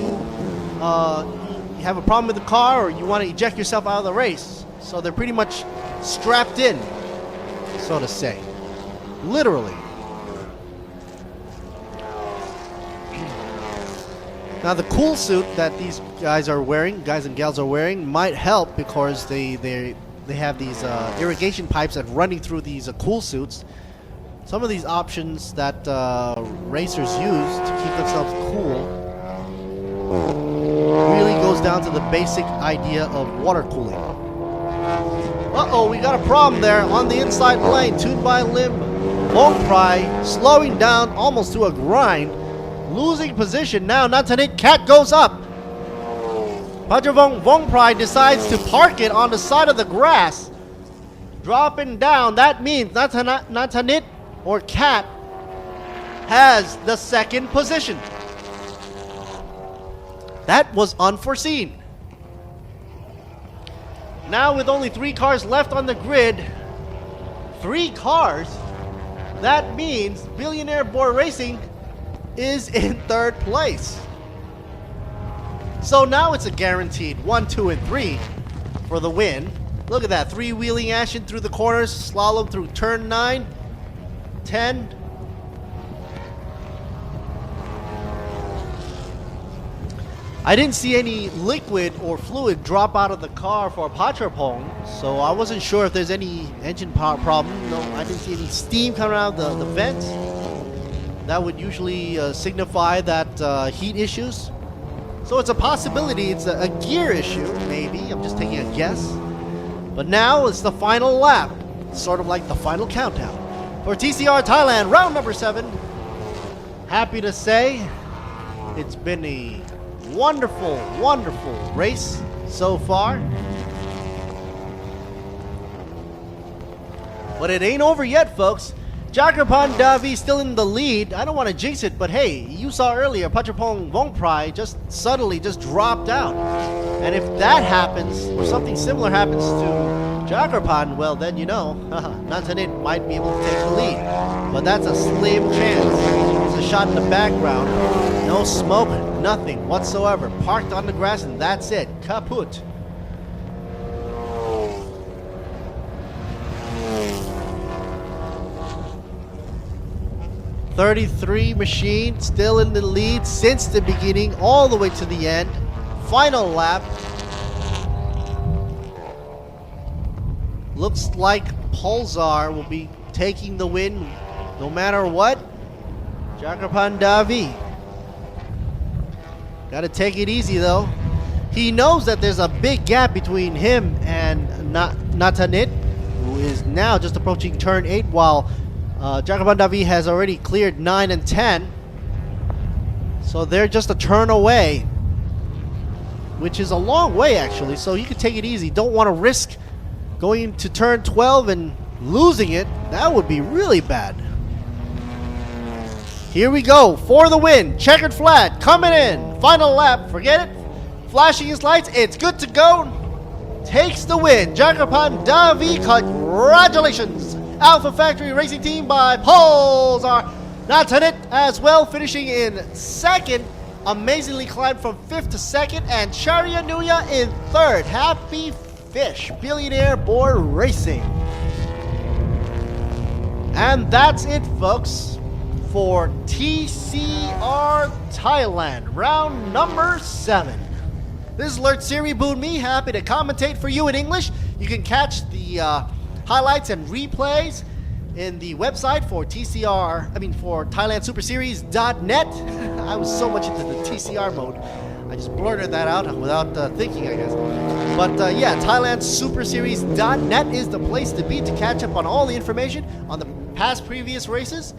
have a problem with the car or you want to eject yourself out of the race. So they're pretty much strapped in, so to say. Literally. Now the cool suit that these guys are wearing, guys and gals are wearing, might help because they have these irrigation pipes that running through these cool suits. Some of these options that racers use to keep themselves cool really goes down to the basic idea of water cooling. Uh-oh, we got a problem there on the inside lane, tuned by Lim. Wong Pry slowing down almost to a grind. Losing position now. Natanit Cat goes up. Vong Pry decides to park it on the side of the grass. Dropping down. That means Natanit or Cat has the second position. That was unforeseen. Now with only 3 cars left on the grid, 3 cars, that means Billionaire Boy Racing is in 3rd place. So now it's a guaranteed 1, 2, and 3 for the win. Look at that, 3-wheeling action through the corners, slalom through turn 9, 10. I didn't see any liquid or fluid drop out of the car for Pachapong, so I wasn't sure if there's any engine power problem. No, I didn't see any steam coming out of the vents. That would usually signify that heat issues. So it's a possibility it's a gear issue, maybe. I'm just taking a guess. But now it's the final lap. Sort of like the final countdown. For TCR Thailand, round number 7. Happy to say it's been a wonderful, wonderful race so far. But it ain't over yet, folks. Jakrapan Davi still in the lead. I don't want to jinx it, but hey, you saw earlier Pachapong Vongprai just suddenly just dropped out. And if that happens, or something similar happens to Jakrapan, well then you know, Nantanit might be able to take the lead. But that's a slim chance. It's a shot in the background. No smoke, nothing whatsoever. Parked on the grass and that's it. Kaput. .33 machine still in the lead since the beginning all the way to the end. Final lap. Looks like Pulsar will be taking the win no matter what. Jakrapan Davi. Gotta take it easy though. He knows that there's a big gap between him and Natanit, who is now just approaching turn 8 while Jakrapan Davi has already cleared 9 and 10. So they're just a turn away, which is a long way actually, so you can take it easy. Don't want to risk going to turn 12 and losing it. That would be really bad. Here we go for the win. Checkered flag coming in. Final lap, forget it. Flashing his lights, it's good to go. Takes the win. Jakrapan Davi, congratulations. Alpha Factory Racing Team by Pulsar. Natanit as well, finishing in 2nd. Amazingly climbed from 5th to 2nd. And Charya Nuya in 3rd. Happy Fish. Billionaire Boy Racing. And that's it, folks, for TCR Thailand, round number 7. This is Lurt Siri Boon Me, happy to commentate for you in English. You can catch the highlights and replays in the website for for ThailandSuperSeries.net. I was so much into the TCR mode, I just blurted that out without thinking, I guess. But yeah, ThailandSuperSeries.net is the place to be to catch up on all the information on the past previous races,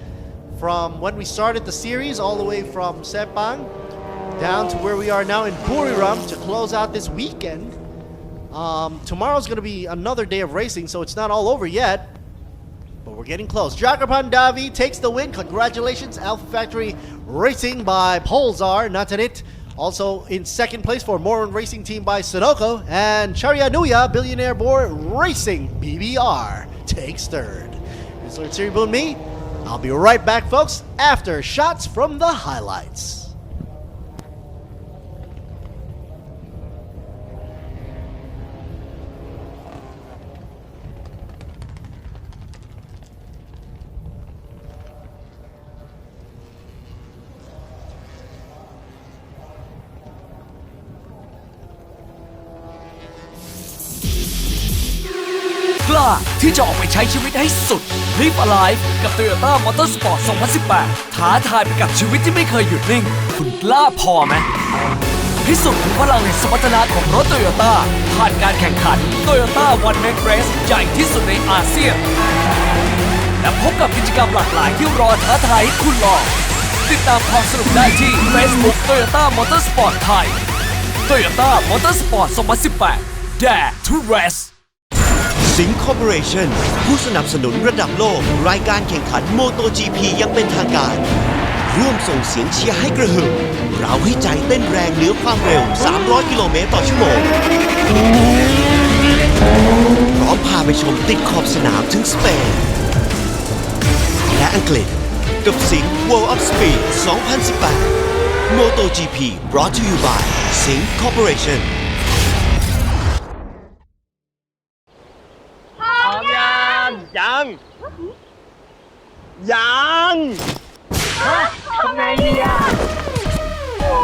from when we started the series all the way from Sepang down to where we are now in Buriram to close out this weekend. Tomorrow's going to be another day of racing, so it's not all over yet. but we're getting close. Jagrapan Davi takes the win. Congratulations, Alpha Factory Racing by Polzar Natanit. Also in second place for Moron Racing Team by Sunoco. And Charyanuya Billionaire Board Racing BBR takes third. This is Lord Siribu and me. I'll be right back, folks, after shots from the highlights.กล้าที่จะออกไปใช้ชีวิตให้สุด Live Alive กับ Toyota Motorsport 2018 ท้าทายไปกับชีวิตที่ไม่เคยหยุดนิ่ง คุณกล้าพอไหมพิสูจน์ถึงพลังแห่งสมรรถนะของรถ Toyota ผ่านการแข่งขัน Toyota One Make Race ใหญ่ที่สุดในอาเซียน และพบกับกิจกรรมหลากหลายที่รอท้าทายให้คุณลอง ติดตามความสนุกได้ที่ Facebook Toyota Motorsport ไทย Toyota Motorsport 2018 Dare to Raceสิงคอร์ปอเรชั่นผู้สนับสนุนระดับโลกรายการแข่งขันโมโต GP ยังเป็นทางการ ร่วมส่งเสียงเชียร์ให้กระหึ่มเราให้ใจเต้นแรงเหนือความเร็ว 300 กิโลเมตรต่อชั่วโมงพร้อมพาไปชมติดขอบสนามถึงสเปนและอังกฤษกับสิง World of Speed 2018 Moto GP brought to you by สิงคอร์ปอเรชั่นยังทำไงดีอ่ะ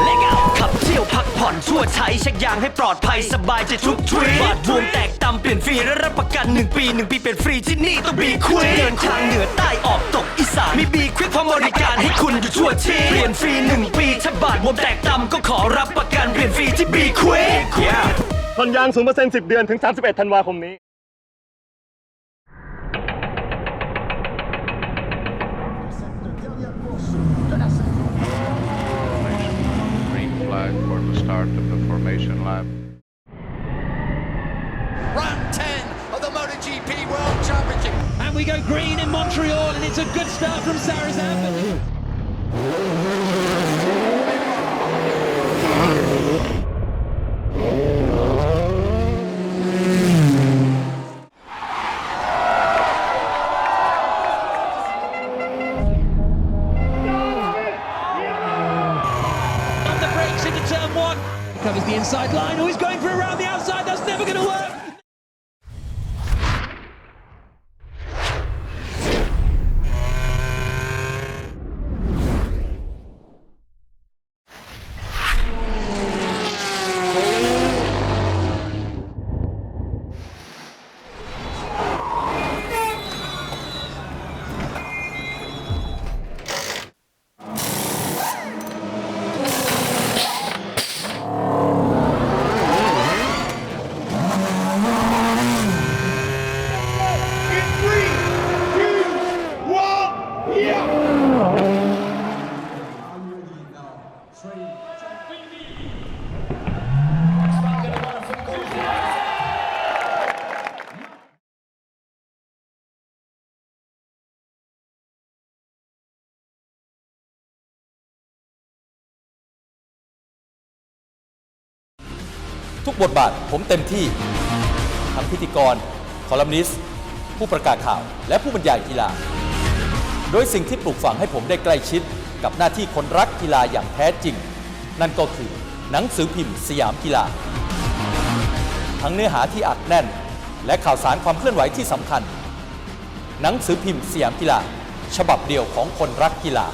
เล็กเอาขับเที่ยวพักผ่อนชั่วใช้เช็คยางให้ปลอดภัยสบายใจทุกทริปบาดบวมแตกตำเปลี่ยนฟรีและรับประกัน1 ปี1 ปีเป็นฟรีที่นี่ต้องบีควิกเดินทางเหนือใต้ออกตกอีสานมีบีควิกพร้อมบริการให้คุณอยู่ชั่วชีเปลี่ยนฟรี1 ปีถ้าบาดบวมแตกตำก็ขอรับประกันเปลี่ยนฟรีที่บีควิกผ่อนยาง 0% 10 เดือนถึง 31 ธันวาคมนี้ Green flag for the start of the formation lap. Round 10 of the MotoGP World Championship. And we go green in Montreal, and it's a good start from Sarazan. Covers the inside line. Oh, he's going for around the outside. That's never going to work. ทุกบทบาทผมเต็มที่ทั้งพิธีกรคอลัมนิสต์ผู้ประกาศข่าวและผู้บรรยายกีฬาโดยสิ่งที่ปลูกฝังให้ผมได้ใกล้ชิดกับหน้าที่คนรักกีฬาอย่างแท้จริงนั่นก็คือหนังสือพิมพ์สยามกีฬาทั้งเนื้อหาที่อัดแน่นและข่าวสารความเคลื่อนไหวที่สำคัญหนังสือพิมพ์สยามกีฬาฉบับเดียวของคนรักกีฬา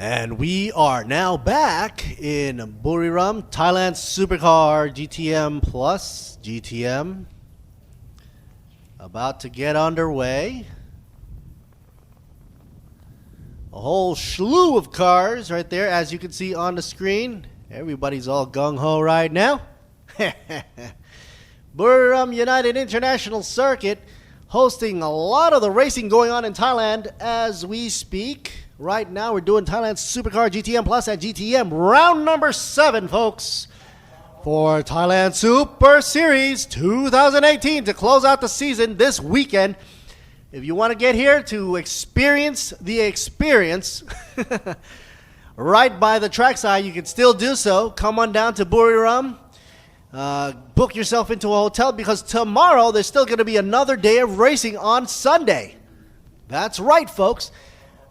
And we are now back in Buriram, Thailand Supercar GTM Plus GTM. About to get underway. A whole slew of cars right there, as you can see on the screen. Everybody's all gung-ho right now. Buriram United International Circuit hosting a lot of the racing going on in Thailand as we speak. Right now we're doing Thailand Supercar GTM Plus at GTM round number 7, folks, for Thailand Super Series 2018 to close out the season this weekend. If you want to get here to experience the experience right by the trackside, you can still do so. Come on down to Buriram. Book yourself into a hotel because tomorrow there's still going to be another day of racing on Sunday. That's right, folks.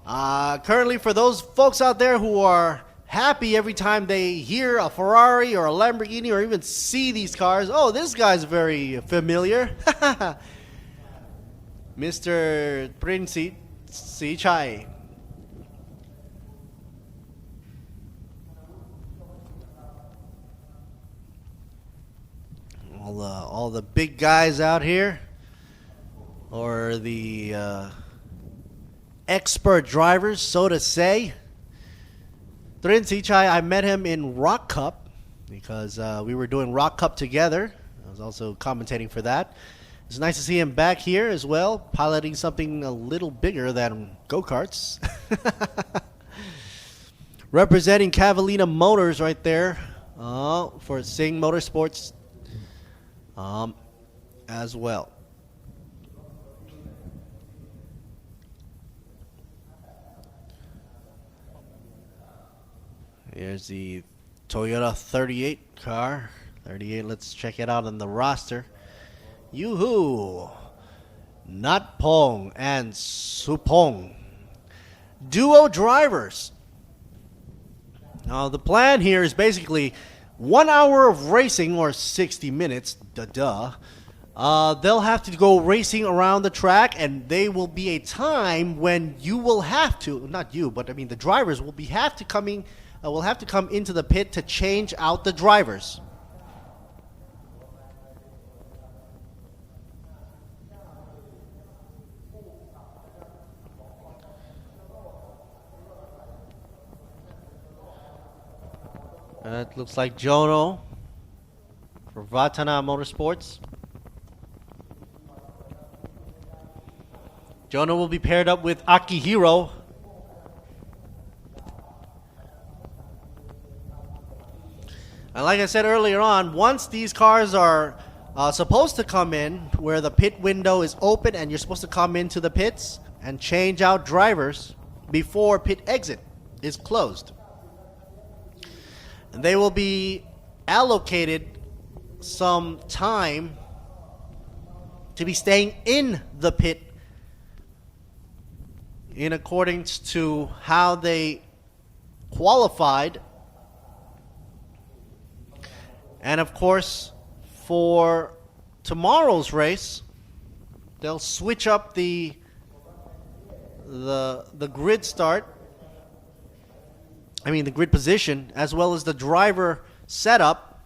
Currently, for those folks out there who are happy every time they hear a Ferrari or a Lamborghini or even see these cars, oh, this guy's very familiar. Mr. Prince Chai. All the big guys out here, or the expert drivers, so to say. Trin Sichai, I met him in Rock Cup because we were doing Rock Cup together. I was also commentating for that. It's nice to see him back here as well, piloting something a little bigger than go-karts. Representing Cavallina Motors right there for Singh Motorsports as well. Here's the Toyota 38 car. 38, let's check it out on the roster. Yoo-hoo! Natpong and Supong. Duo drivers. Now, the plan here is basically 1 hour of racing, or 60 minutes, they'll have to go racing around the track, and there will be a time when you will have to, not you, but I mean the drivers will have to come into the pit to change out the drivers. It looks like Jono for Vatana Motorsports. Jono will be paired up with Akihiro. And like I said earlier on, once these cars are supposed to come in, where the pit window is open and you're supposed to come into the pits and change out drivers before pit exit is closed. And they will be allocated some time to be staying in the pit in accordance to how they qualified. And of course, for tomorrow's race, they'll switch up the grid start. I mean the grid position, as well as the driver setup.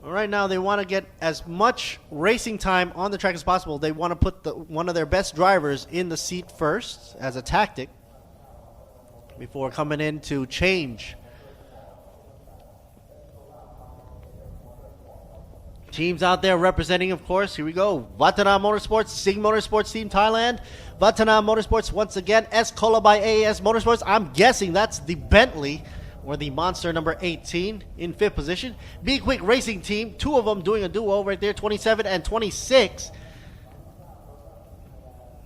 Right now, they want to get as much racing time on the track as possible. They want to put one of their best drivers in the seat first as a tactic before coming in to change. Teams out there representing, of course, here we go. Vatana Motorsports, Singh Motorsports Team Thailand. Vatana Motorsports, once again, Escola by AAS Motorsports. I'm guessing that's the Bentley, or the Monster number 18 in 5th position. Be Quick Racing Team, 2 of them doing a duo right there, 27 and 26.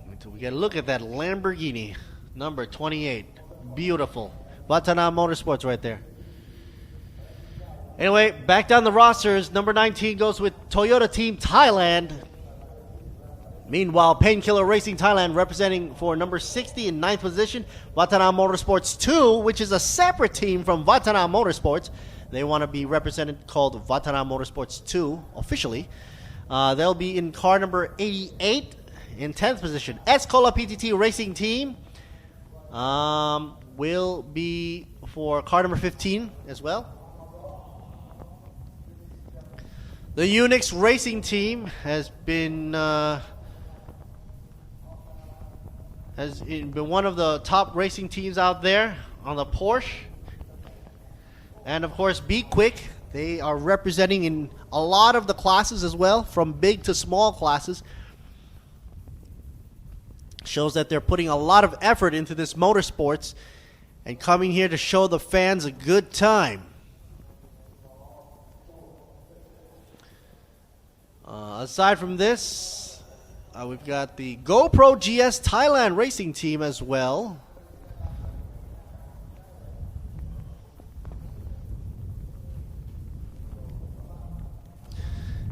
Until we get a look at that Lamborghini, number 28. Beautiful. Vatana Motorsports right there. Anyway, back down the rosters, number 19 goes with Toyota Team Thailand. Meanwhile, Painkiller Racing Thailand representing for number 60 in 9th position, Vatana Motorsports 2, which is a separate team from Vatana Motorsports. They want to be represented, called Vatana Motorsports 2 officially. They'll be in car number 88 in 10th position. Escola PTT Racing Team will be for car number 15 as well. The Unix racing team has been one of the top racing teams out there on the Porsche. And of course, Be Quick, they are representing in a lot of the classes as well, from big to small classes. Shows that they're putting a lot of effort into this motorsports and coming here to show the fans a good time. Aside from this, we've got the GoPro GS Thailand racing team as well.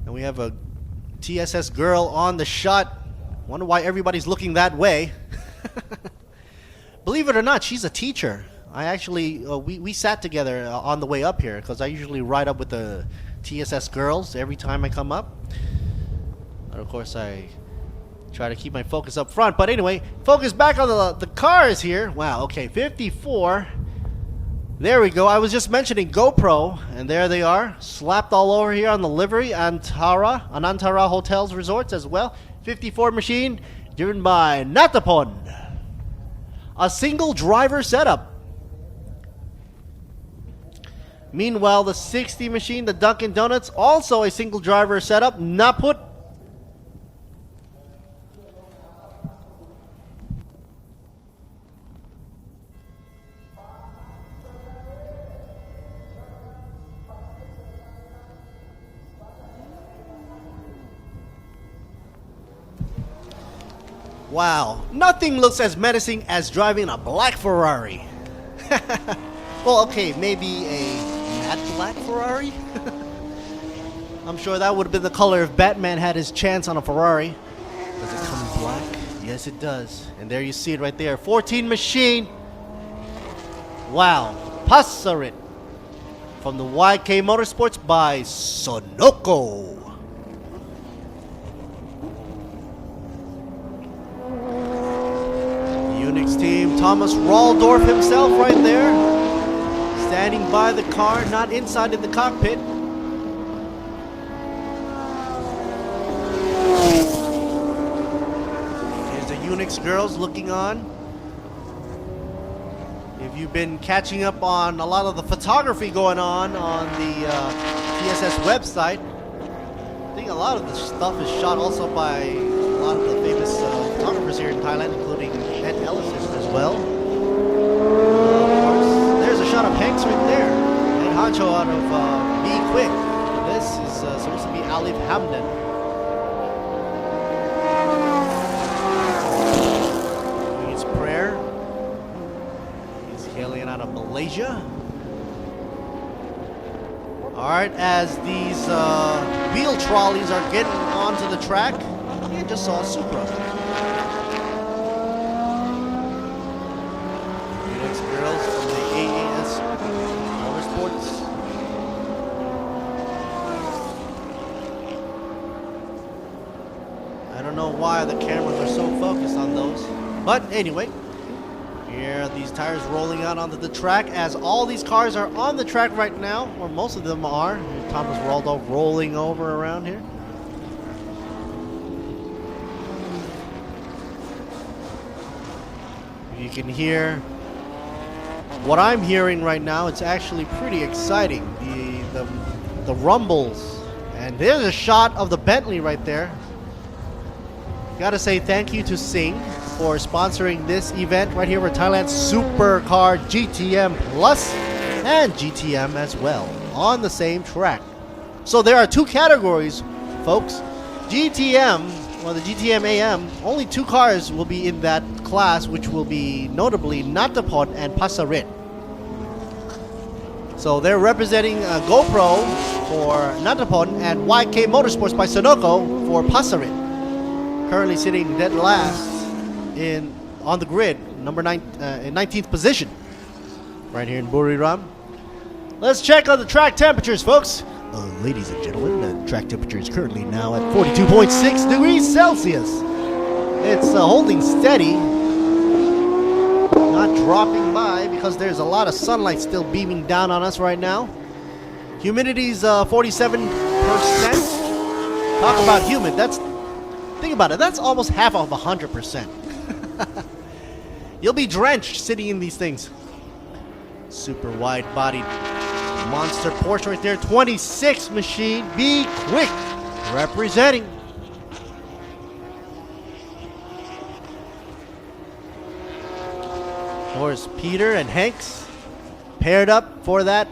And we have a TSS girl on the shot. Wonder why everybody's looking that way. Believe it or not, she's a teacher. I actually, we sat together on the way up here because I usually ride up with the TSS girls every time I come up. And of course, I try to keep my focus up front. But anyway, focus back on the cars here. Wow, okay, 54. There we go. I was just mentioning GoPro, and there they are, slapped all over here on the livery. Anantara Hotels Resorts as well. 54 machine, driven by Natapon. A single driver setup. Meanwhile, the 60 machine, the Dunkin' Donuts, also a single driver setup. Naput. Wow, nothing looks as menacing as driving a black Ferrari. Well, okay, maybe a matte black Ferrari? I'm sure that would have been the color if Batman had his chance on a Ferrari. Does it come in black? Yes, it does. And there you see it right there. 14 machine. Wow, Passarit from the YK Motorsports by Sonoko. Unix team, Thomas Raldorf himself right there, standing by the car, not inside in the cockpit. Here's the Unix girls looking on. If you've been catching up on a lot of the photography going on the TSS website, I think a lot of the stuff is shot also by a lot of the famous photographers here in Thailand, including Ed Ellison as well. Of course, there's a shot of Hanks right there. Ed Hancho out of Be Quick. This is supposed to be Alif Hamdan. Doing his prayer. He's hailing out of Malaysia. Alright, as these wheel trolleys are getting onto the track, I just saw a Supra. Unix girls from the AAS Motorsports. I don't know why the cameras are so focused on those. But anyway, here are these tires rolling out onto the track as all these cars are on the track right now, or most of them are. Here's Thomas Raldorf rolling over around here. You can hear what I'm hearing right now. It's actually pretty exciting. The rumbles. And there's a shot of the Bentley right there. Gotta say thank you to Sing for sponsoring this event right here with Thailand's Supercar GTM Plus and GTM as well on the same track. So there are two categories, folks. GTM, or the GTM AM, only two cars will be in that class, which will be notably Natapon and Passarit. So they're representing GoPro for Natapon and YK Motorsports by Sonoko for Passarit. Currently sitting dead last on the grid, in 19th position, right here in Buriram. Let's check on the track temperatures, folks. Ladies and gentlemen, the track temperature is currently now at 42.6 degrees Celsius. It's holding steady. not dropping by because there's a lot of sunlight still beaming down on us right now. Humidity's 47%. Talk about humid. Think about it. That's almost half of 100%. You'll be drenched sitting in these things. Super wide-bodied monster Porsche right there. 26 machine. Be quick. Representing. Of course, Peter and Hanks paired up for that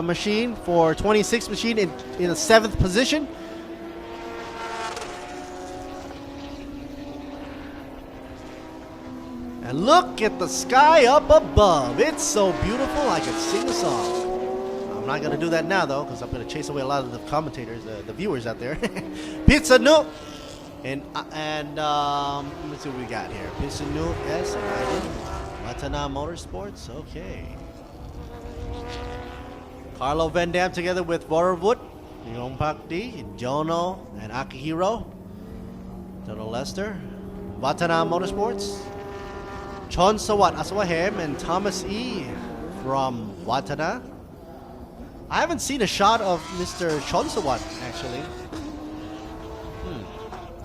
machine for 26 machine in a 7th position. And look at the sky up above. It's so beautiful I could sing a song. I'm not going to do that now though, because I'm going to chase away a lot of the commentators, the viewers out there. Pizza no. And let's see what we got here. Pizza no S and I did. Watana Motorsports, okay. Carlo Van Dam together with Borrwood, Yong Pak Di, Jono, and Akihiro. Jono Lester. Watana Motorsports. Chon Sawat Aswahem and Thomas E. from Watana. I haven't seen a shot of Mr. Chon Sawat actually.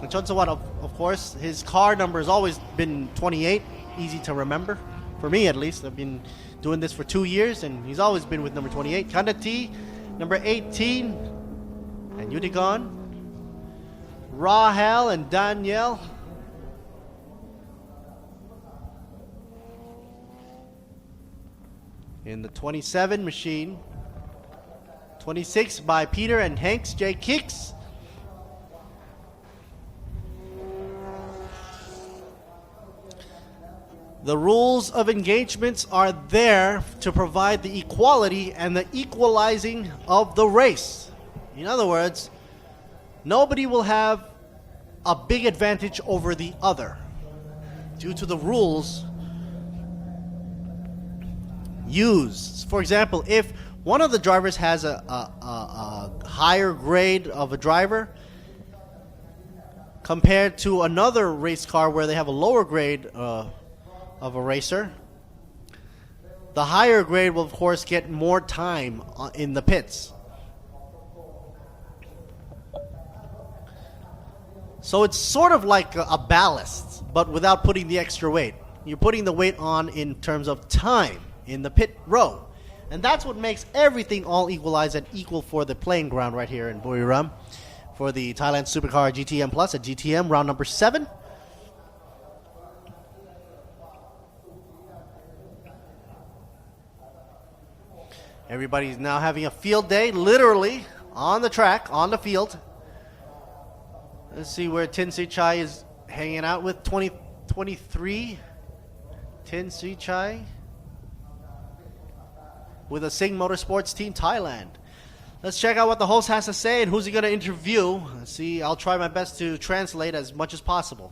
And Chon Sawat, of course, his car number has always been 28, easy to remember. For me at least, I've been doing this for 2 years and he's always been with number 28. Kanda T, number 18, and Utigon. Rahel and Danielle. In the 27 machine. 26 by Peter and Hanks J. Kicks. The rules of engagements are there to provide the equality and the equalizing of the race. In other words, nobody will have a big advantage over the other due to the rules used. For example, if one of the drivers has a higher grade of a driver compared to another race car where they have a lower grade of a racer, the higher grade will of course get more time in the pits. So it's sort of like a ballast, but without putting the extra weight. You're putting the weight on in terms of time in the pit row. And that's what makes everything all equalized and equal for the playing ground right here in Buriram for the Thailand Supercar GTM Plus at GTM round number 7. Everybody's now having a field day, literally, on the track, on the field. Let's see where Tin Si Chai is hanging out with 2023. Tin Si Chai with a Singh Motorsports Team Thailand. Let's check out what the host has to say and who's he going to interview. Let's see, I'll try my best to translate as much as possible.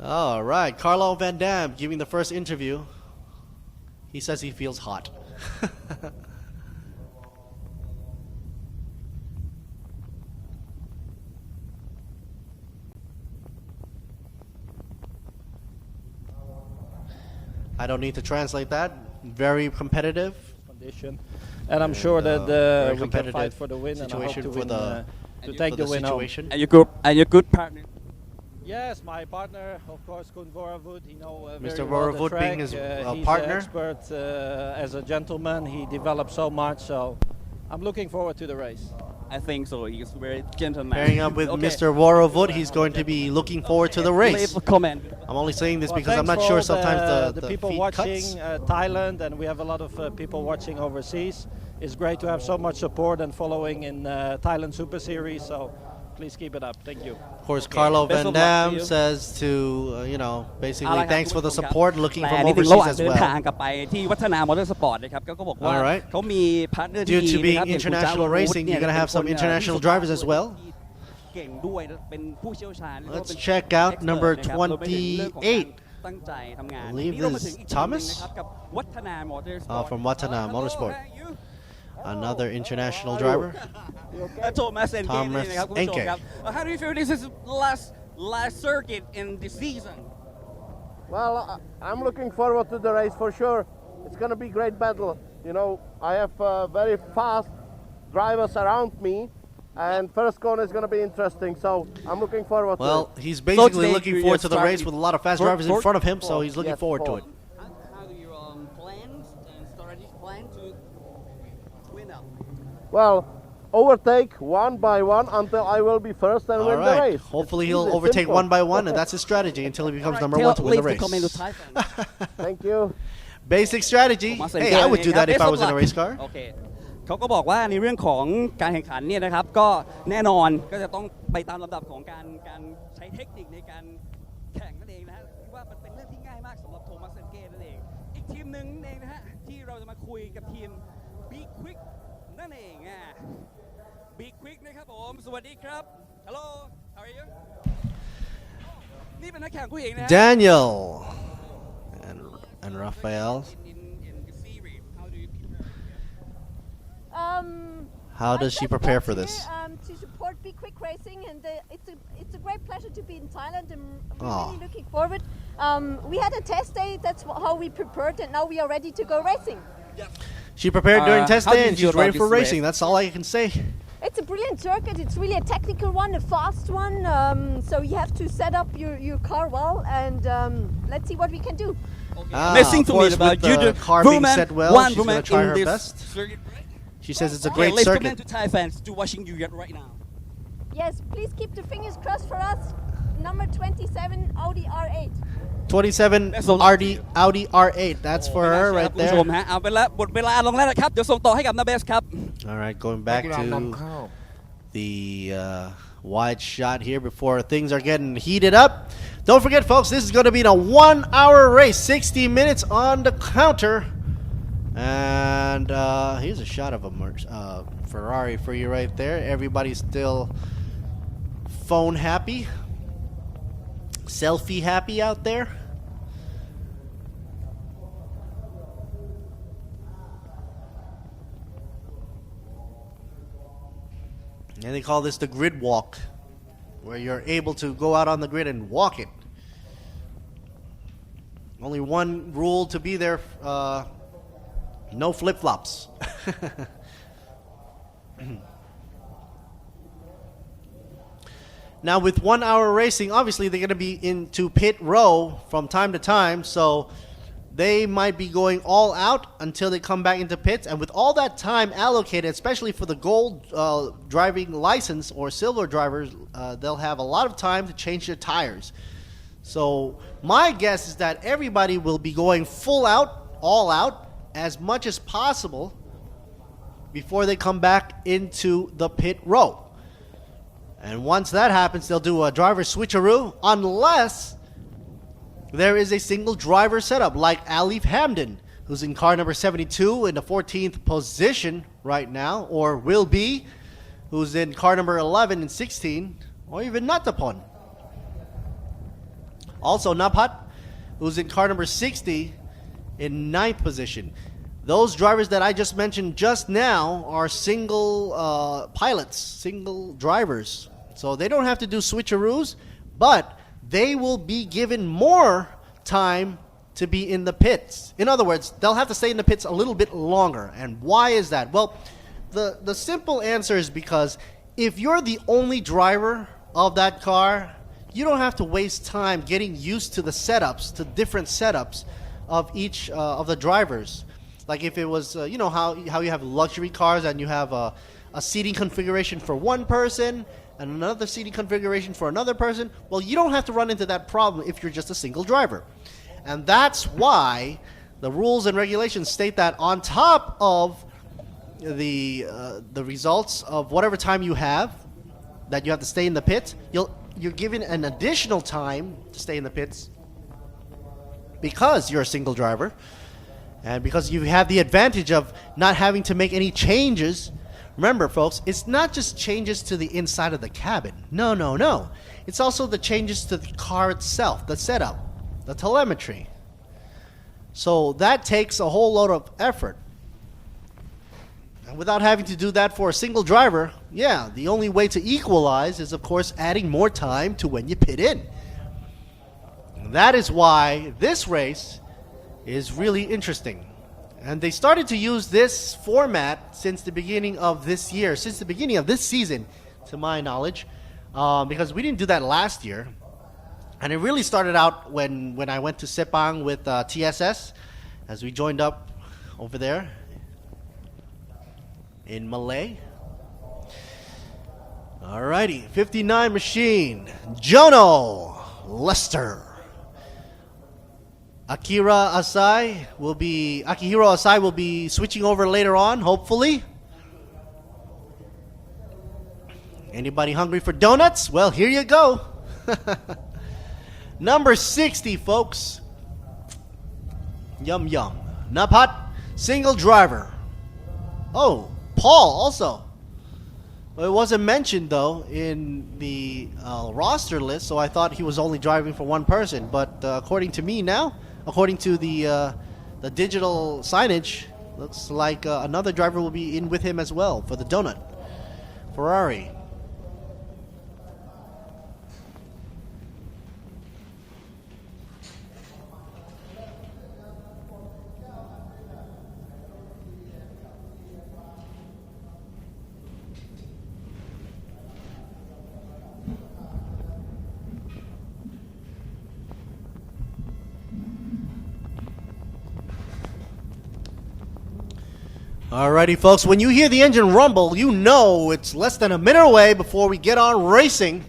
All right, Carlo Van Dam giving the first interview. He says he feels hot. I don't need to translate that. Very competitive condition, and I'm sure that we can fight for the win and I hope to win, to take the win home. And your good partner. Yes, my partner, of course, Kun Borrwood. He knows Mr. very well the Borrwood track. being his He's partner. an expert as a gentleman. He developed so much, so I'm looking forward to the race. I think so. He's very gentleman. Pairing up with Mr. Borrwood, he's going to be looking forward to the race. Leave a comment. I'm only saying this Well, because I'm not thanks sure for sometimes the the people feed watching cuts. Thailand, and we have a lot of people watching overseas. It's great to have so much support and following in Thailand Super Series, so please keep it up. Thank you. Of course, Carlo Van Dam says to, basically thanks for the support, looking from overseas as เดินทาง well. กลับไปที่วัฒนามอเตอร์สปอร์ตนะครับก็บอกว่า Alright. เขามีพาร์ทเนอร์ที่ Due ดี to นะ being ครับอย่างคุณจา international วรุธ racing, เนี่ย you're going to have เป็น some คน international ที่ drivers as well. เก่งด้วยเป็นผู้เชี่ยวชาญ Let's check out number 28. ตั้งใจทำงาน I believe นี่เรามาถึง this อีก is ทีมหนึง Thomas นะครับกับวัฒนามอเตอร์สปอร์ต from Watana Motorsport. Another international driver. Thomas Enke นี่นะครับคุณผู้ชม Enke. ครับ How do you feel this is last circuit in the season? Well, I'm looking forward to the race for sure. It's going to be great battle. You know, I have very fast drivers around me, and first corner is going to be interesting. So I'm looking forward to it. Well, he's basically looking forward to the race with a lot of fast drivers in front of him, so he's looking forward to it. How do you plan and strategies plan to win up? Well, overtake one by one until I will be first and win the race. Hopefully It's he'll easy, overtake simple. one by one, and that's his strategy until he becomes number one to win the race. Thank you. Basic strategy. Hey, I would do that if I was in a race car. โอเคเขาก็บอกว่าในเรื่องของการแข่งขันเนี่ยนะครับก็แน่นอนก็จะต้องไปตามลำดับของการใช้เทคนิคในการแข่งนั่นเองนะฮะคิดว่ามันเป็นเรื่องที่ง่ายมากสำหรับโทมัสเซนเก้นั่นเองอีกทีมหนึ่งนั่นเองนะฮะที่เราจะมาคุยกับทีม Be Quick นั่นเองBe Quick นะครับผมสวัสดีครับ Hello how are you นี่เป็นนักแข่งผู้หญิงนะฮะ Daniel and Raphael. How does she prepare for this? To support Be Quick Racing, and it's a great pleasure to be in Thailand. I'm really looking forward. We had a test day. That's how we prepared, and now we are ready to go racing. She prepared during test day, and she's ready for this racing. race? That's all I can say. It's a brilliant circuit. It's really a technical one, a fast one. So you have to set up your car well, and let's see what we can do. Amazing to me about you, the car being woman, set well, one she's woman going to try in her this best. circuit. She says it's a Okay, great let's circuit. comment to Thai fans to watching you right now. Yes, please keep the fingers crossed for us. Number 27, Audi R8. 27 Audi R8. That's for her right คุณผู้ชม there. ฮะเอาเป็นละหมดเวลาลงแล้วนะครับเดี๋ยวส่งต่อให้กับนาเบสครับ All right, going back to the wide shot here before things are getting heated up. Don't forget, folks, this is going to be a 1-hour race, 60 minutes on the counter. And here's a shot of a Ferrari for you right there. Everybody's still phone happy, selfie happy out there. And they call this the grid walk, where you're able to go out on the grid and walk it. Only one rule to be there, no flip-flops. Now with 1 hour racing, obviously they're going to be into pit row from time to time, so they might be going all out until they come back into pits. And with all that time allocated, especially for the gold driving license or silver drivers, they'll have a lot of time to change their tires. So my guess is that everybody will be going full out, all out, as much as possible before they come back into the pit row. And once that happens, they'll do a driver switcheroo, unless there is a single driver setup, like Alif Hamden, who's in car number 72 in the 14th position right now, or will be, who's in car number 11 and 16, or even Natapon. Also Napat, who's in car number 60 in 9th position. Those drivers that I just mentioned just now are single pilots, single drivers. So they don't have to do switcheroos, but they will be given more time to be in the pits. In other words, they'll have to stay in the pits a little bit longer. And why is that? Well, the simple answer is because if you're the only driver of that car, you don't have to waste time getting used to the setups, to different setups of each of the drivers. Like if it was, you know how you have luxury cars and you have a seating configuration for one person and another seating configuration for another person. Well, you don't have to run into that problem if you're just a single driver. And that's why the rules and regulations state that on top of the results of whatever time you have, that you have to stay in the pits, you're given an additional time to stay in the pits because you're a single driver. And because you have the advantage of not having to make any changes. Remember, folks, it's not just changes to the inside of the cabin. No, no, no. It's also the changes to the car itself, the setup, the telemetry. So that takes a whole load of effort. And without having to do that for a single driver, yeah, the only way to equalize is, of course, adding more time to when you pit in. And That is why this race is really interesting. And they started to use this format since the beginning of this year, since the beginning of this season, to my knowledge, because we didn't do that last year. And it really started out when I went to Sepang with TSS, as we joined up over there in Malay. Alrighty, 59 machine, Jono Lester. Akihiro Asai will be switching over later on, hopefully. Anybody hungry for donuts? Well, here you go. Number 60, folks. Yum yum. Napat, single driver. Oh, Paul also. Well, it wasn't mentioned though in the roster list, so I thought he was only driving for one person. But according to me now, according to the digital signage, looks like another driver will be in with him as well for the donut. Ferrari. Alrighty, folks, when you hear the engine rumble, you know it's less than a minute away before we get on racing.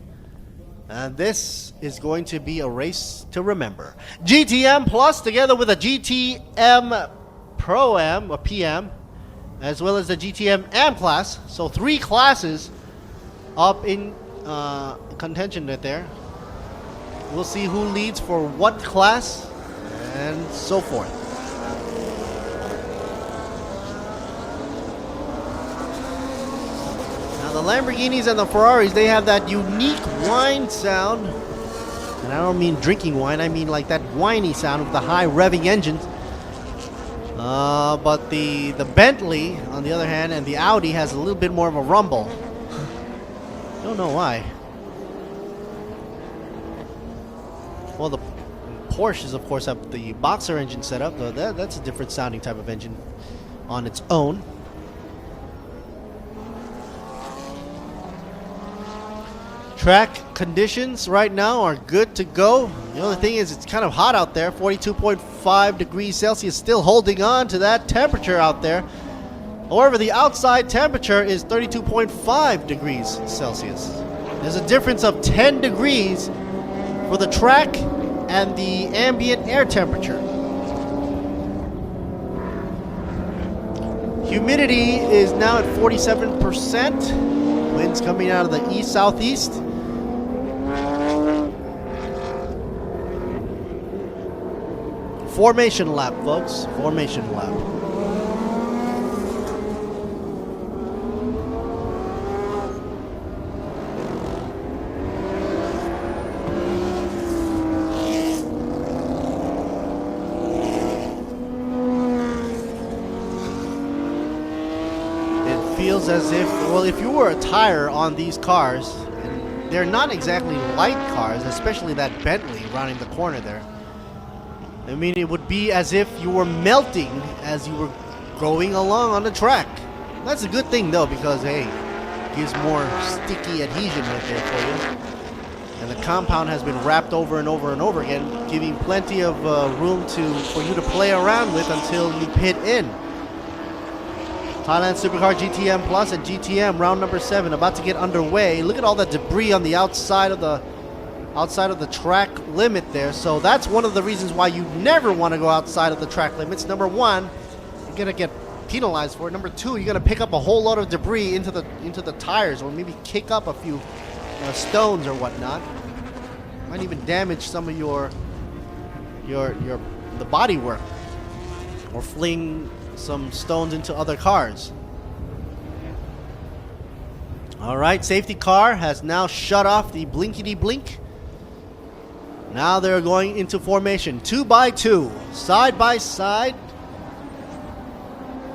And this is going to be a race to remember. GTM Plus together with a GTM Pro-Am, or PM, as well as the GTM AM class. So 3 classes up in contention right there. We'll see who leads for what class and so forth. The Lamborghinis and the Ferraris, they have that unique whine sound. And I don't mean drinking wine, I mean like that whiny sound of the high revving engines. But the Bentley, on the other hand, and the Audi has a little bit more of a rumble. Don't know why. Well, the Porsches, of course, have the Boxer engine set up, though that's a different sounding type of engine on its own. Track conditions right now are good to go. The only thing is it's kind of hot out there, 42.5 degrees Celsius, still holding on to that temperature out there. However, the outside temperature is 32.5 degrees Celsius. There's a difference of 10 degrees for the track and the ambient air temperature. Humidity is now at 47%. Winds coming out of the east-southeast. Formation lap, folks. Formation lap. It feels as if, well, if you were a tire on these cars, and they're not exactly light cars, especially that Bentley rounding the corner there. I mean, it would be as if you were melting as you were going along on the track. That's a good thing, though, because, hey, it gives more sticky adhesion right there for you. And the compound has been wrapped over and over and over again, giving plenty of room for you to play around with until you pit in. Thailand Supercar GTM Plus and GTM round number 7 about to get underway. Look at all that debris on the outside of the track limit there. So that's one of the reasons why you never want to go outside of the track limits. Number 1, you're gonna get penalized for it. Number 2, you're gonna pick up a whole lot of debris into the tires, or maybe kick up a few stones or whatnot. Might even damage some of the bodywork, or fling some stones into other cars. All right, safety car has now shut off the blinkety blink. Now they're going into formation, 2 by 2, side by side.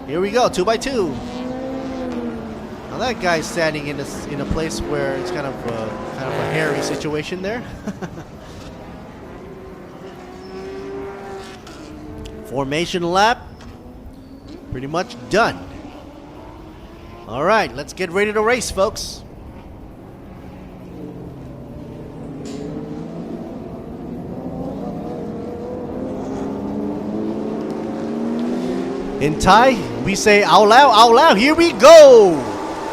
Here we go, 2 by 2. Now that guy's standing in a place where it's kind of a hairy situation there. Formation lap, pretty much done. All right, let's get ready to race, folks. In Thai, we say "ao lao," here we go.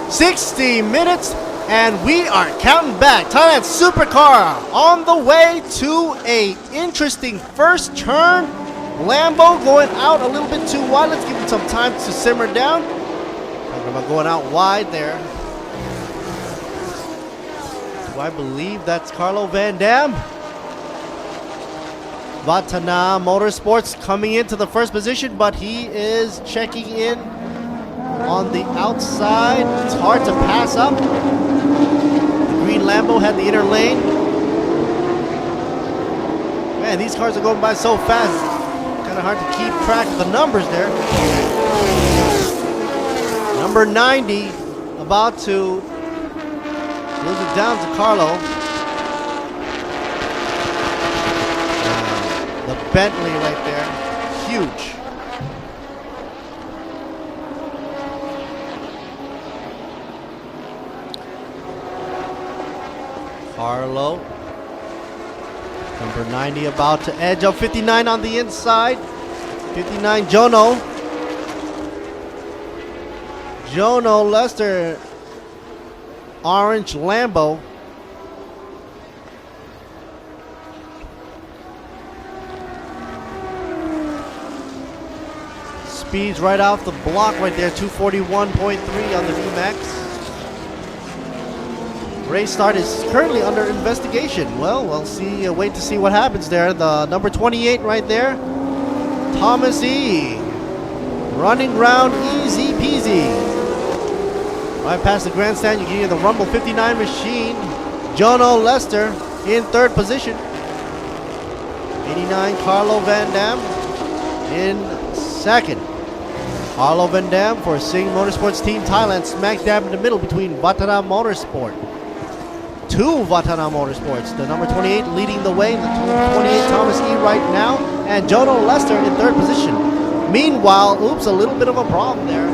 60 minutes, and we are counting back. Thailand Supercar on the way to a interesting first turn. Lambo going out a little bit too wide. Let's give him some time to simmer down. Talking about going out wide there. So I believe that's Carlo Van Dam. Vatana Motorsports coming into the first position, but he is checking in on the outside. It's hard to pass up. The green Lambo had the inner lane. Man, these cars are going by so fast. Kind of hard to keep track of the numbers there. Number 90 about to lose it down to Carlo. The Bentley right there, huge. Carlo, number 90 about to edge up 59 on the inside. 59 Jono. Jono Lester, orange Lambo. Speeds right off the block right there, 241.3 on the VMAX. Race start is currently under investigation. Well, we'll see. Wait to see what happens there. The number 28 right there, Thomas E. Running round easy peasy. Right past the grandstand, you can hear the Rumble 59 machine. Jono Lester in third position. 89 Carlo Van Dam in second. Carlo Van Dam for Singh Motorsports Team Thailand, smack dab in the middle between Vatana Motorsport. Two Vatana Motorsports, the number 28 leading the way, the 28 Thomas E right now, and Jono Lester in third position. Meanwhile, oops, a little bit of a problem there.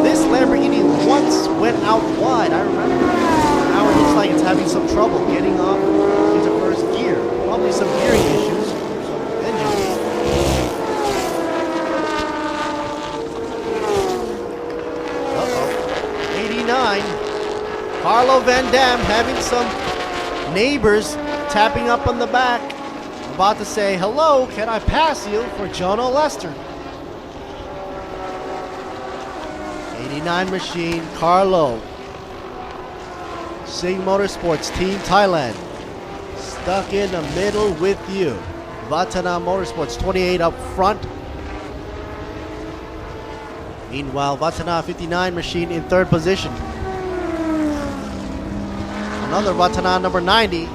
This Lamborghini once went out wide, I remember. Now it looks like it's having some trouble getting up into first gear. Probably some gearing issues, some engine. Uh-oh. 89. Carlo Van Dam having some neighbors tapping up on the back. About to say, hello, can I pass you, for Jono Lester. 89 machine, Carlo. Singh Motorsports Team Thailand. Stuck in the middle with you. Vatana Motorsports 28 up front. Meanwhile, Vatana 59 machine in third position. Another Vatana number 90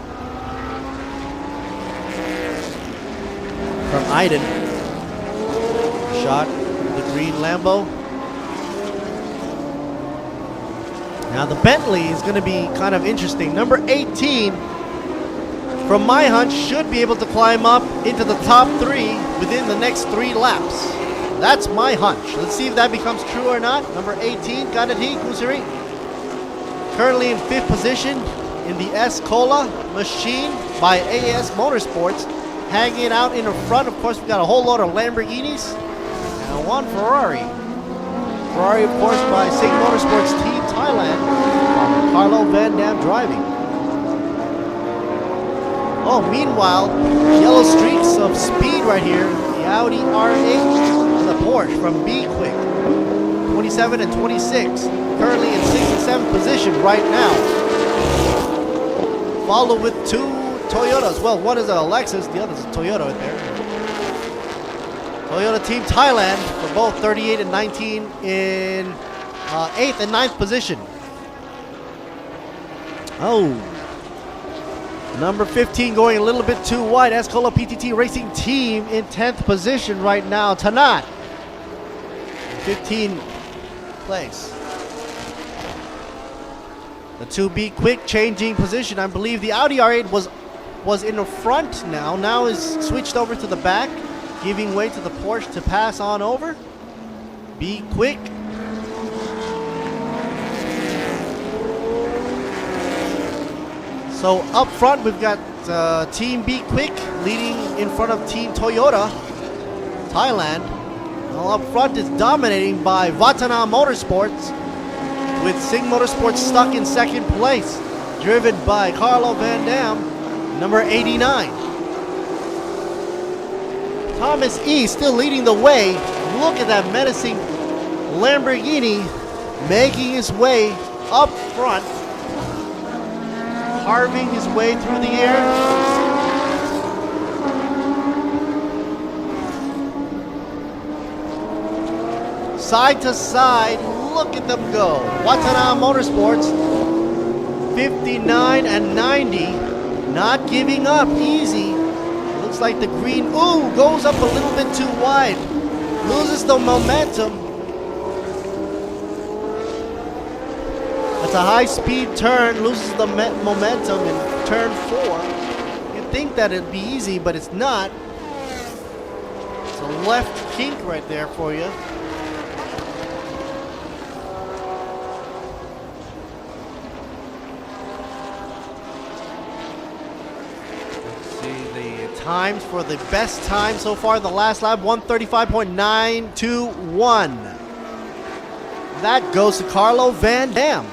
from Iden. Shot the green Lambo. Now the Bentley is going to be kind of interesting. Number 18, from my hunch, should be able to climb up into the top 3 within the next 3 laps. That's my hunch. Let's see if that becomes true or not. Number 18, Kanati Kusiri, currently in 5th position in the S-Cola machine by AS Motorsports. Hanging out in the front, of course, we got a whole load of Lamborghinis and one Ferrari. Ferrari, of course, by Singh Motorsports Team Thailand. Carlo Van Dam driving. Oh, meanwhile, yellow streaks of speed right here. The Audi R8 and the Porsche from B Quick. 27 and 26. Currently in 6th and 7th position right now. Followed with 2 Toyotas. Well, one is a Lexus, the other is a Toyota right there. Toyota Team Thailand for both 38 and 19 in 8th and 9th position. Oh. Number 15 going a little bit too wide. Escola PTT Racing Team in 10th position right now. Tanat. 15th place. The 2B Quick changing position. I believe the Audi R8 was in the front now. Now is switched over to the back. giving way to the Porsche to pass on over. Be quick. So up front, we've got Team Be Quick leading in front of Team Toyota, Thailand. Well, up front is dominating by Vatana Motorsports, with Sing Motorsports stuck in second place, driven by Carlo Van Dam, number 89. Thomas E still leading the way. Look at that menacing Lamborghini making his way up front, carving his way through the air. Side to side, look at them go. Watanabe Motorsports, 59 and 90, not giving up easy. Looks like the green, goes up a little bit too wide. Loses the momentum. That's a high-speed turn, loses the momentum in turn 4. You'd think that it'd be easy, but it's not. It's a left kink right there for you. Times for the best time so far, the last lap, 135.921. That goes to Carlo Van Dam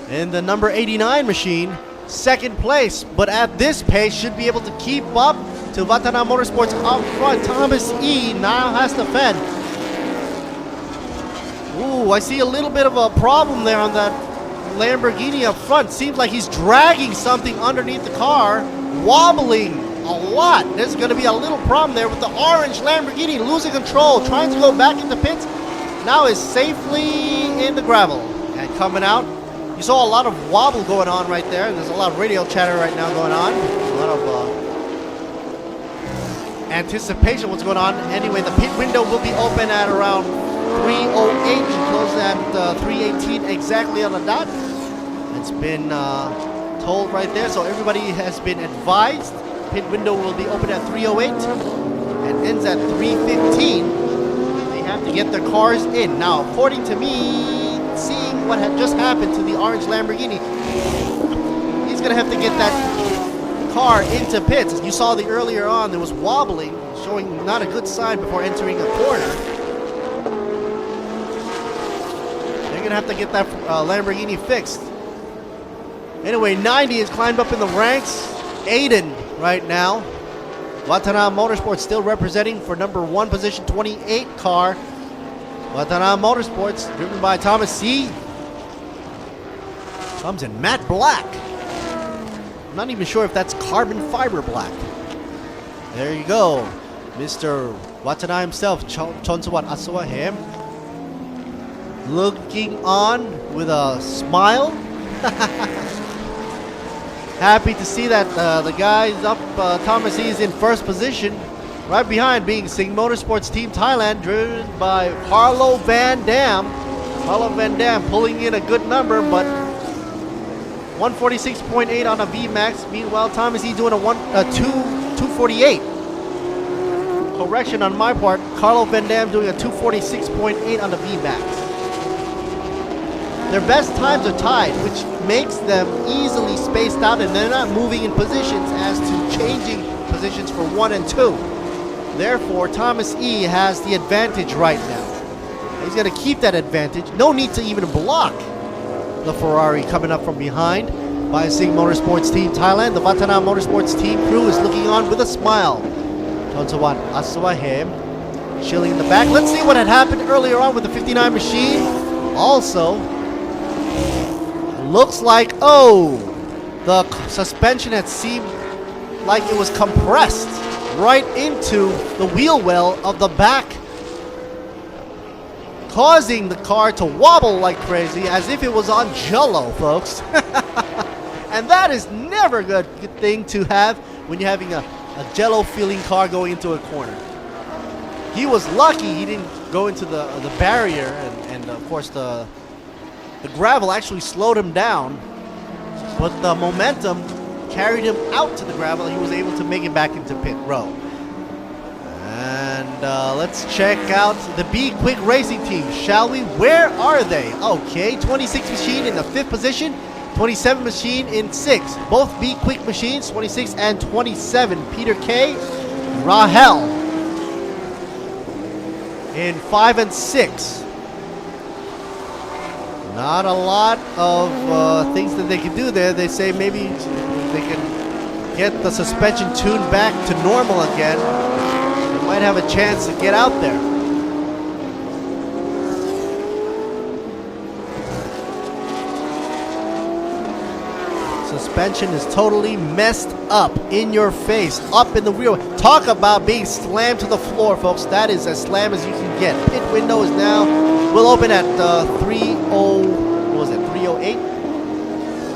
in the number 89 machine, second place, but at this pace should be able to keep up to Vatana Motorsports up front. Thomas E now has to fend. I see a little bit of a problem there on that Lamborghini up front. Seems like he's dragging something underneath the car, wobbling a lot. There's going to be a little problem there with the orange Lamborghini losing control, trying to go back into pits. Now is safely in the gravel and coming out. You saw a lot of wobble going on right there, and there's a lot of radio chatter right now going on. A lot of anticipation what's going on. Anyway, the pit window will be open at around 3:08 and close at 3:18 exactly on the dot. It's been told right there, so everybody has been advised. Pit window will be open at 3:08 and ends at 3:15. They have to get their cars in. Now, according to me, seeing what had just happened to the orange Lamborghini, he's going to have to get that car into pits. As you saw earlier on, there was wobbling, showing not a good sign before entering a corner. They're going to have to get that Lamborghini fixed. Anyway, 90 has climbed up in the ranks. Aiden right now. Watanabe Motorsports still representing for number 1 position, 28 car. Watanabe Motorsports driven by Thomas C. Comes in matte black. I'm not even sure if that's carbon fiber black. There you go. Mr. Watanabe himself, Chonsawat Aswahem, looking on with a smile. Happy to see that the guys up, Thomas E is in first position. Right behind being Sing Motorsports Team Thailand, driven by Carlo Van Dam. Carlo Van Dam pulling in a good number, but 146.8 on a VMAX. Meanwhile, Thomas E doing a 248. Correction on my part, Carlo Van Dam doing a 246.8 on the VMAX. Their best times are tied, which makes them easily spaced out, and they're not moving in positions as to changing positions for 1 and 2. Therefore, Thomas E has the advantage right now. He's going to keep that advantage. No need to even block the Ferrari coming up from behind by Sing Motorsports Team Thailand. The Vatana Motorsports team crew is looking on with a smile. Chonsawat Aswahem chilling in the back. Let's see what had happened earlier on with the 59 machine. Also, looks like, the suspension had seemed like it was compressed right into the wheel well of the back, causing the car to wobble like crazy as if it was on jello, folks. And that is never a good thing to have when you're having a jello feeling car going into a corner. He was lucky he didn't go into the barrier, and of course the gravel actually slowed him down, but the momentum carried him out to the gravel and he was able to make it back into pit row. And let's check out the Be Quick Racing team, shall we? Where are they? Okay, 26 machine in the 5th position, 27 machine in 6th. Both Be Quick machines, 26 and 27. Peter K, Rahel in 5 and 6. Not a lot of things that they can do there. They say maybe they can get the suspension tuned back to normal again. They might have a chance to get out there. Suspension is totally messed up, in your face, up in the wheel. Talk about being slammed to the floor, folks. That is as slam as you can get. Pit window is now, will open at 308.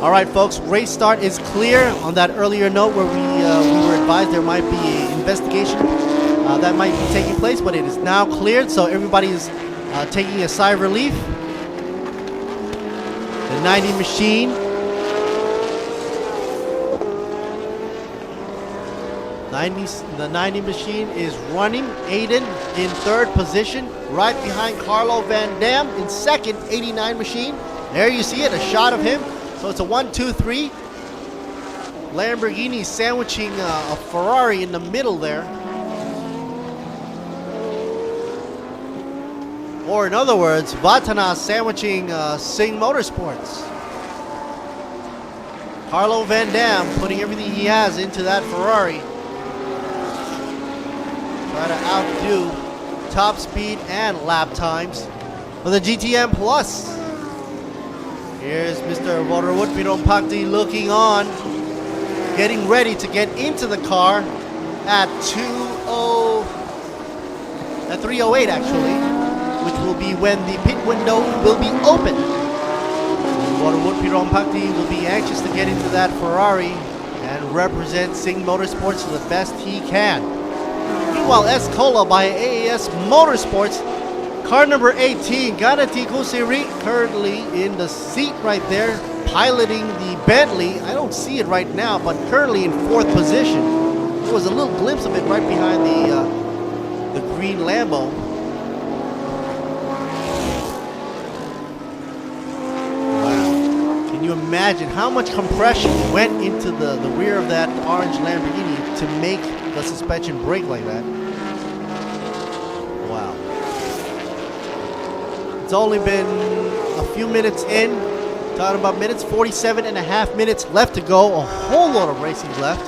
All right, folks, race start is clear. On that earlier note where we were advised there might be an investigation that might be taking place, but it is now cleared, so everybody is taking a sigh of relief. The 90 machine. The 90 machine is running. Aiden in 3rd position, right behind Carlo Van Dam in 2nd. 89 machine. There you see it, a shot of him. So it's a 1-2-3. Lamborghini sandwiching a Ferrari in the middle there. Or in other words, Vatana sandwiching Sing Motorsports. Carlo Van Dam putting everything he has into that Ferrari. Try to outdo top speed and lap times for the GTM Plus. Here's Mr. Waterwood Pirompakti looking on, getting ready to get into the car at 308 actually, which will be when the pit window will be open. Waterwood Pirompakti will be anxious to get into that Ferrari and represent Sing Motorsports to the best he can. Meanwhile, Escola by AAS Motorsports, car number 18, Ganati Kusiri, currently in the seat right there, piloting the Bentley. I don't see it right now, but currently in 4th position. There was a little glimpse of it right behind the green Lambo. Wow. Can you imagine how much compression went into the rear of that orange Lamborghini to make the suspension brake like that? Wow. It's only been a few minutes in. Talking about minutes, 47.5 minutes left to go. A whole lot of racing left.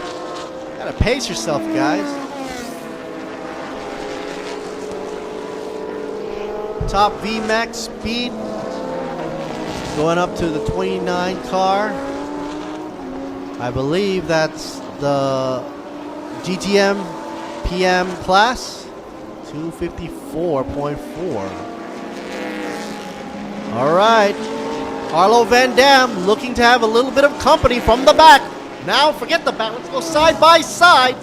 Gotta pace yourself, guys. Top VMAX speed going up to the 29 car. I believe that's the GTM PM class, 254.4. All right, Carlo Van Dam looking to have a little bit of company from the back. Now forget the back, let's go side by side.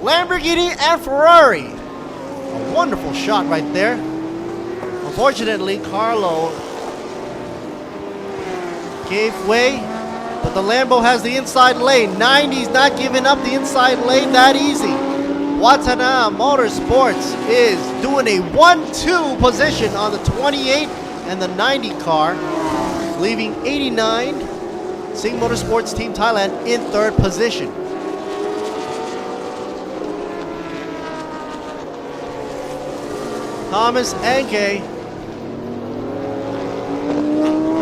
Lamborghini and Ferrari. A wonderful shot right there. Unfortunately, Carlo gave way, but the Lambo has the inside lane. 90's not giving up the inside lane that easy. Watana Motorsports is doing a 1-2 position on the 28 and the 90 car, leaving 89 Sing Motorsports Team Thailand in 3rd position. Thomas Anke.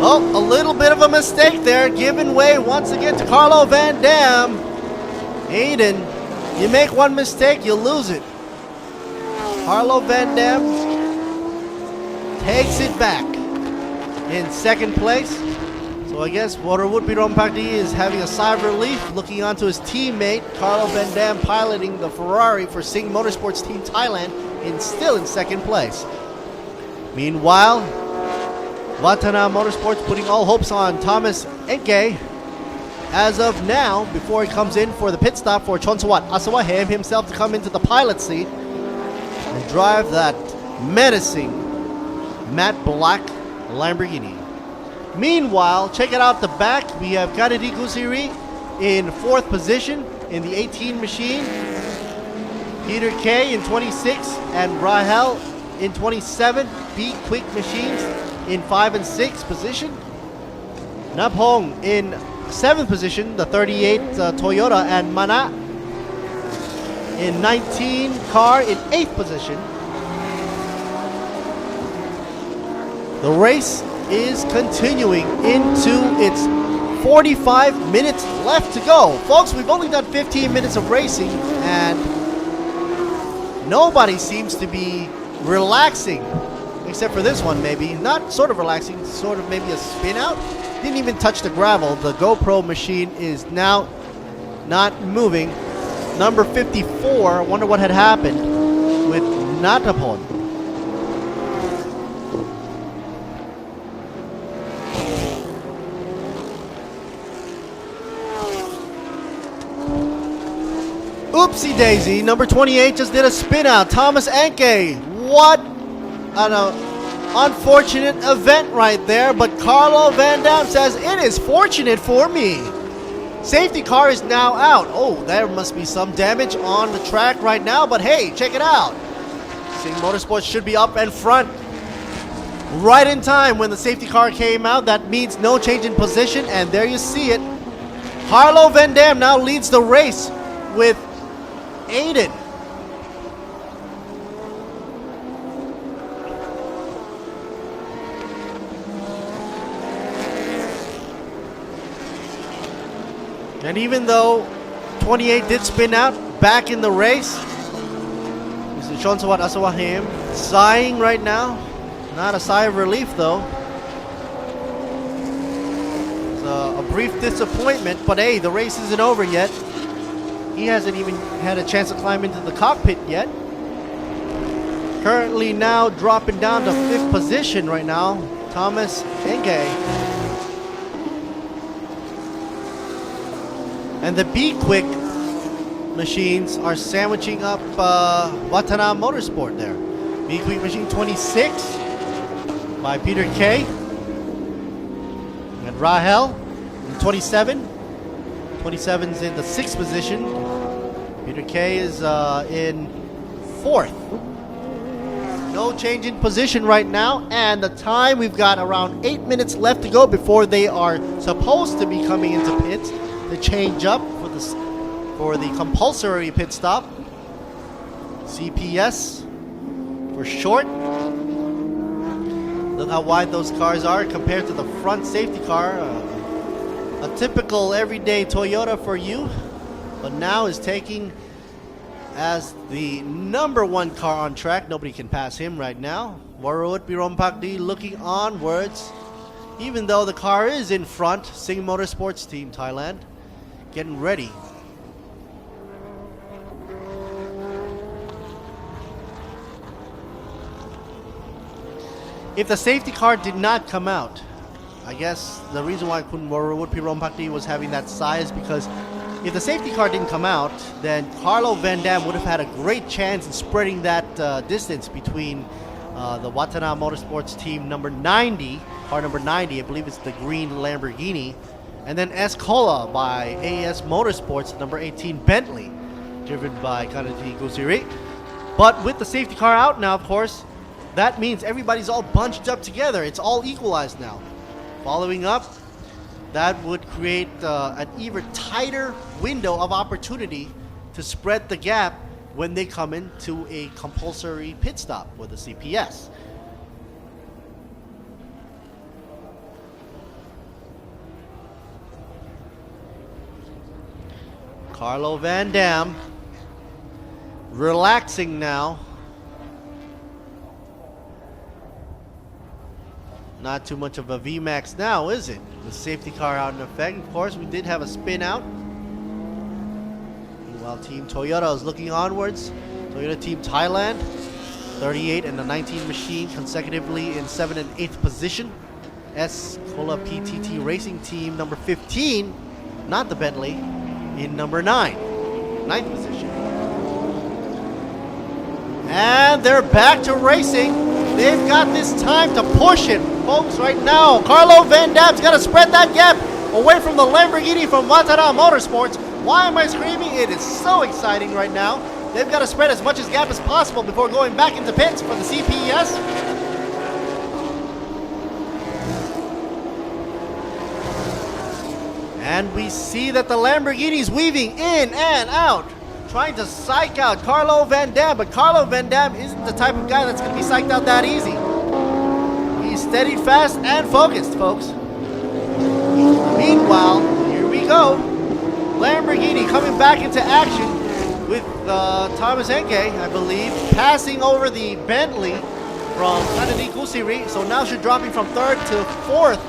Oh, a little bit of a mistake there, giving way once again to Carlo Van Dam. Aiden, you make one mistake, you lose it. Carlo Van Dam takes it back in 2nd place. So I guess Waterwood Pirompakti is having a sigh of relief, looking onto his teammate, Carlo Van Dam, piloting the Ferrari for Sing Motorsports Team Thailand, still in 2nd place. Meanwhile, Watana Motorsports putting all hopes on Thomas Enke. As of now, before he comes in for the pit stop for Chonsawat Asawahem himself to come into the pilot seat and drive that menacing matte black Lamborghini. Meanwhile, check it out the back. We have Kanedi Kusiri in 4th position in the 18 machine. Peter K in 26 and Rahel in 27. Be Quick Machines in 5 and 6 position. Napong in 7th position, the 38 Toyota, and Mana in 19 car in 8th position. The race is continuing into its 45 minutes left to go. Folks, we've only done 15 minutes of racing and nobody seems to be relaxing, except for this one maybe. Not sort of relaxing, sort of maybe a spin out. Didn't even touch the gravel. The GoPro machine is now not moving. Number 54, I wonder what had happened with Natapon. Oopsie daisy, number 28 just did a spin out. Thomas Enke, what an unfortunate event right there, but Carlo Van Dam says it is fortunate for me. Safety car is now out. Oh, there must be some damage on the track right now, but hey, check it out. Sing Motorsports should be up and front right in time when the safety car came out. That means no change in position, and there you see it. Carlo Van Dam now leads the race with Aiden. And even though 28 did spin out back in the race, Mr. Chonsawat Asawahim sighing right now. Not a sigh of relief though. It's a brief disappointment, but hey, the race isn't over yet. He hasn't even had a chance to climb into the cockpit yet. Currently now dropping down to 5th position right now, Thomas Enge. And the Be Quick machines are sandwiching up Watana Motorsport there. Be Quick machine 26 by Peter K. And Rahel in 27. 27's in the 6th position. Peter K is in 4th. No change in position right now, and the time, we've got around 8 minutes left to go before they are supposed to be coming into pits to change up for the compulsory pit stop. CPS for short. Look how wide those cars are compared to the front safety car. A typical everyday Toyota for you, but now is taking as the number 1 car on track. Nobody can pass him right now. Warud Birompakdi looking onwards, even though the car is in front. Sing Motorsports Team Thailand getting ready. If the safety car did not come out, I guess the reason why Kun Warud Pirompakdi was having that sigh is because if the safety car didn't come out, then Carlo Van Dam would have had a great chance in spreading that distance between the Watana Motorsports team number 90, car number 90, I believe it's the green Lamborghini, and then Escola by AS Motorsports, number 18 Bentley, driven by Kanati Guziri. But with the safety car out now, of course, that means everybody's all bunched up together. It's all equalized now. Following up, that would create an even tighter window of opportunity to spread the gap when they come into a compulsory pit stop with a CPS. Carlo Van Dam relaxing now. Not too much of a VMAX now, is it? The safety car out in effect. Of course, we did have a spin out. Meanwhile, Team Toyota is looking onwards. Toyota Team Thailand, 38 and the 19 machine consecutively in 7th and 8th position. Escola PTT Racing Team number 15, not the Bentley, in number 9th position. And they're back to racing. They've got this time to push it, folks, right now. Carlo Van Dam's got to spread that gap away from the Lamborghini from Watana Motorsports. Why am I screaming? It is so exciting right now. They've got to spread as much gap as possible before going back into pits for the CPES. And we see that the Lamborghini's weaving in and out, trying to psych out Carlo Van Dam, but Carlo Van Dam isn't the type of guy that's going to be psyched out that easy. He's steady, fast, and focused, folks. Meanwhile, here we go. Lamborghini coming back into action with Thomas Henke, I believe, passing over the Bentley from Kanadi Kusiri. So now she's dropping from 3rd to 4th.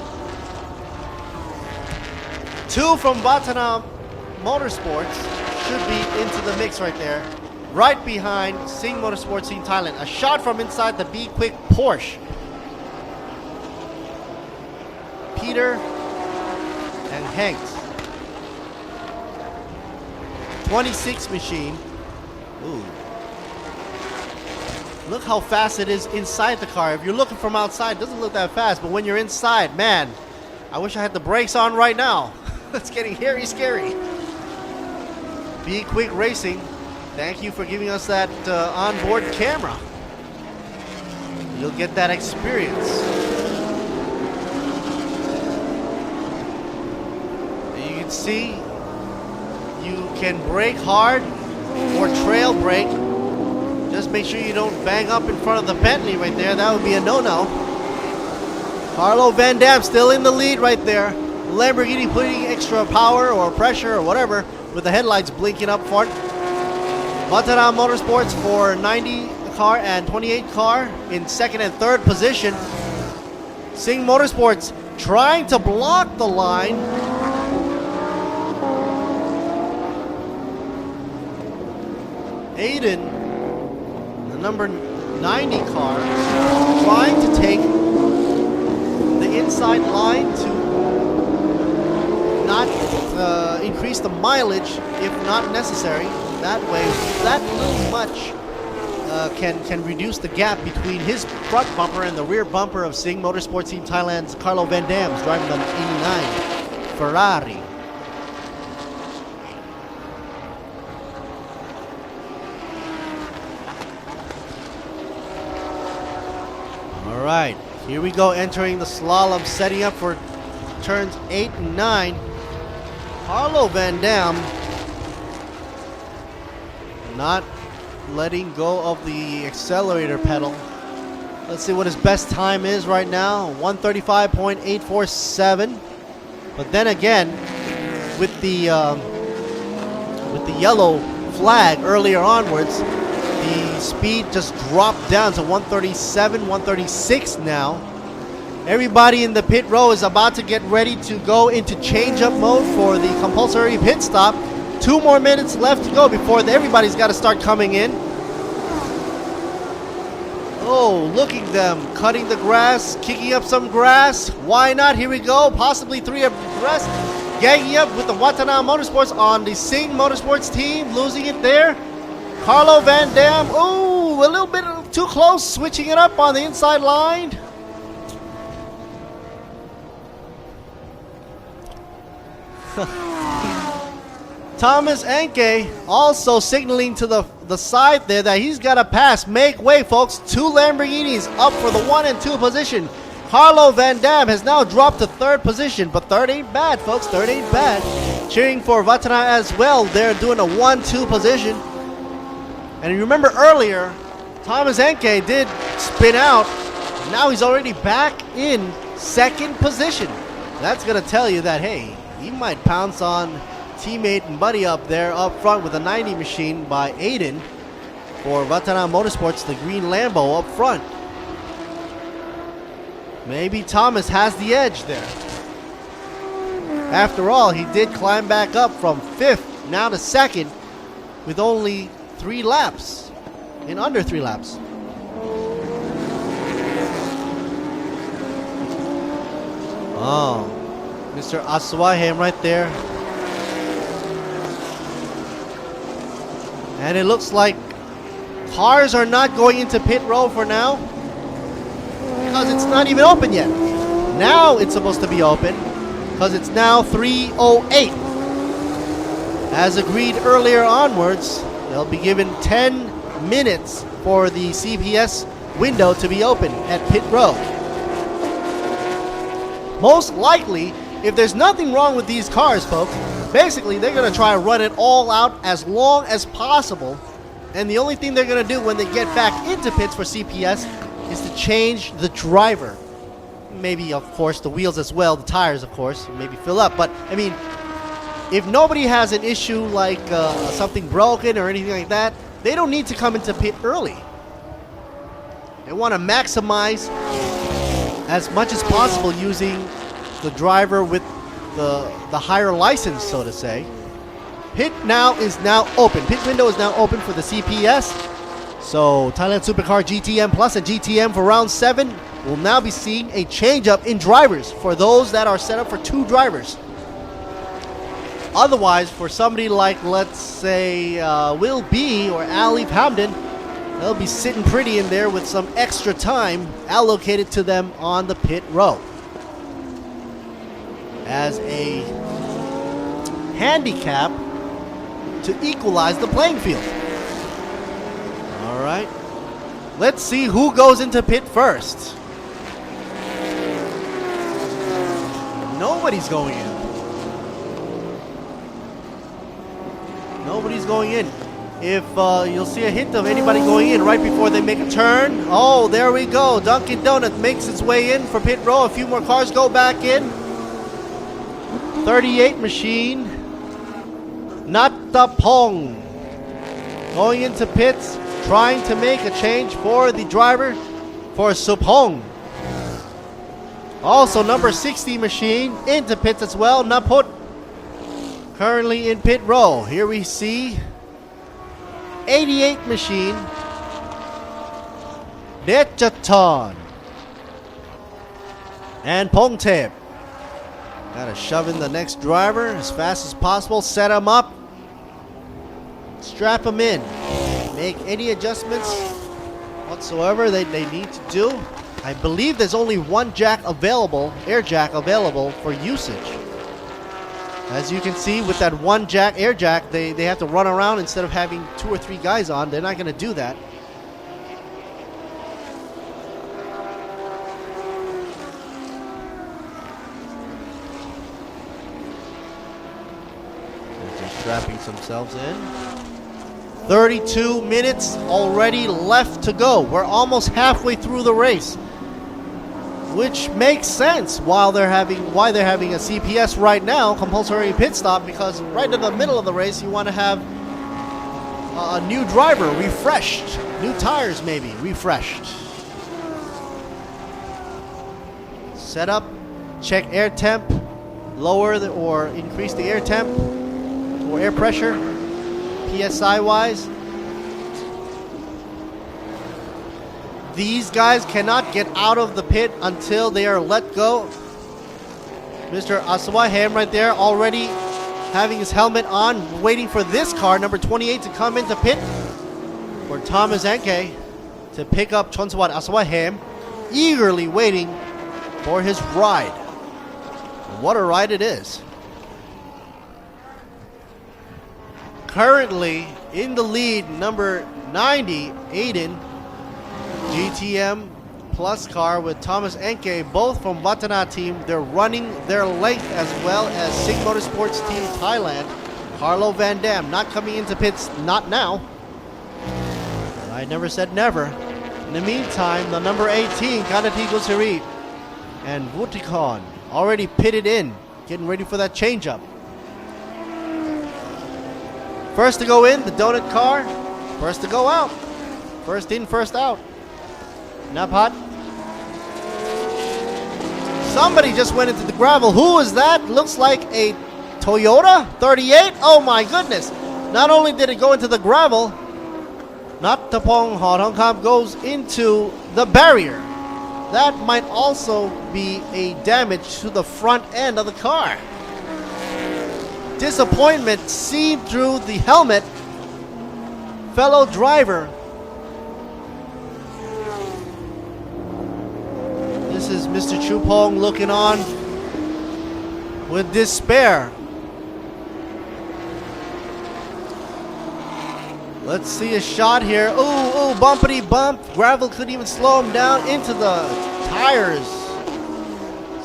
2 from Vatana Motorsports should be into the mix right there. Right behind Sing Motorsports Team Thailand. A shot from inside the Be Quick Porsche. Peter and Hanks. 26 machine. Ooh. Look how fast it is inside the car. If you're looking from outside, it doesn't look that fast, but when you're inside, man, I wish I had the brakes on right now. It's getting hairy scary. Be Quick Racing, thank you for giving us that onboard camera. You'll get that experience. You can see you can brake hard or trail brake. Just make sure you don't bang up in front of the Bentley right there. That would be a no-no. Carlo Van Dam still in the lead right there. Lamborghini putting extra power or pressure or whatever with the headlights blinking up front. Vatana Motorsports for 90 car and 28 car in 2nd and 3rd position. Sing Motorsports trying to block the line. Aiden, the number 90 car, trying to take the inside line to not increase the mileage if not necessary. That way, that little much can reduce the gap between his front bumper and the rear bumper of Sing Motorsports Team Thailand's Carlo Van Dam's driving the 89 Ferrari. All right, here we go, entering the slalom, setting up for turns 8 and 9. Carlo Van Dam not letting go of the accelerator pedal. Let's see what his best time is right now, 135.847. But then again, with the yellow flag earlier onwards, the speed just dropped down to 137, 136 now. Everybody in the pit row is about to get ready to go into change-up mode for the compulsory pit stop. 2 more minutes left to go before everybody's got to start coming in. Oh, look at them cutting the grass, kicking up some grass. Why not? Here we go. Possibly 3 abreast. Ganging up with the Vatana Motorsports on the Sing Motorsports team. Losing it there. Carlo Van Dam. Oh, a little bit too close. Switching it up on the inside line. Thomas Enke also signaling to the side there that he's got to pass. Make way, folks. 2 Lamborghinis up for the 1 and 2 position. Carlo Van Dam has now dropped to 3rd position, but 3rd ain't bad, folks. 3rd ain't bad. Cheering for Vatana as well. They're doing a 1-2 position. And remember earlier, Thomas Enke did spin out. Now he's already back in 2nd position. That's going to tell you that, hey, he might pounce on teammate and buddy up there up front with a 90 machine by Aiden for Vatana Motorsports, the green Lambo up front. Maybe Thomas has the edge there. After all, he did climb back up from 5th now to 2nd with only 3 laps, in under 3 laps. Oh, Mr. Aswahem right there. And it looks like cars are not going into pit row for now because it's not even open yet. Now it's supposed to be open because it's now 3:08. As agreed earlier onwards, They'll be given 10 minutes for the CPS window to be open at pit row. Most likely, if there's nothing wrong with these cars, folks, basically they're going to try to run it all out as long as possible. And the only thing they're going to do when they get back into pits for CPS is to change the driver. Maybe, of course, the wheels as well, the tires, of course, maybe fill up. But, I mean, if nobody has an issue like something broken or anything like that, they don't need to come into pit early. They want to maximize as much as possible using the driver with the higher license, so to say. Pit is now open. Pit window is now open for the CPS. So Thailand Supercar GTM Plus and GTM for round 7 will now be seeing a change-up in drivers for those that are set up for 2 drivers. Otherwise, for somebody like, let's say, Will B or Ali Hamden, they'll be sitting pretty in there with some extra time allocated to them on the pit row as a handicap to equalize the playing field. All right, let's see who goes into pit first. Nobody's going in. Nobody's going in. If you'll see a hint of anybody going in right before they make a turn. Oh, there we go. Dunkin' Donuts makes its way in for pit row. A few more cars go back in. 38 machine. Natapong going into pits, trying to make a change for the driver for Supong. Also, number 60 machine into pits as well. Naput currently in pit row. Here we see 88 machine. Dechaton and Pongtep. Gotta shove in the next driver as fast as possible. Set him up. Strap him in. Make any adjustments whatsoever they need to do. I believe there's only one jack available, air jack available for usage. As you can see, with that one jack, air jack, they have to run around instead of having 2 or 3 guys on. They're not going to do that. They're just strapping themselves in. 32 minutes already left to go. We're almost halfway through the race, which makes sense why they're having a CPS right now, compulsory pit stop, because right in the middle of the race you want to have a new driver refreshed, new tires maybe refreshed. Set up, check air temp, lower or increase the air temp or air pressure, PSI wise. These guys cannot get out of the pit until they are let go. Mr. Asawaham right there already having his helmet on, waiting for this car, number 28, to come into pit for Thomas Enke to pick up Chonsawat Asawaham, eagerly waiting for his ride. What a ride it is. Currently in the lead, number 90, Aiden, GTM Plus car with Thomas Enke, both from Vatana team. They're running their length as well as Sig Motorsports Team Thailand. Carlo Van Dam not coming into pits, not now. I never said never. In the meantime, the number 18, Kanati Gusiri and Vutikon already pitted in, getting ready for that changeup. First to go in, the donut car. First to go out. First in, first out. Napat. Somebody just went into the gravel. Who is that? Looks like a Toyota 38. Oh my goodness. Not only did it go into the gravel, Natapong Hongkam goes into the barrier. That might also be a damage to the front end of the car. Disappointment seen through the helmet. Fellow driver. This is Mr. Chupong looking on with despair. Let's see a shot here. Ooh, bumpity bump. Gravel couldn't even slow him down into the tires.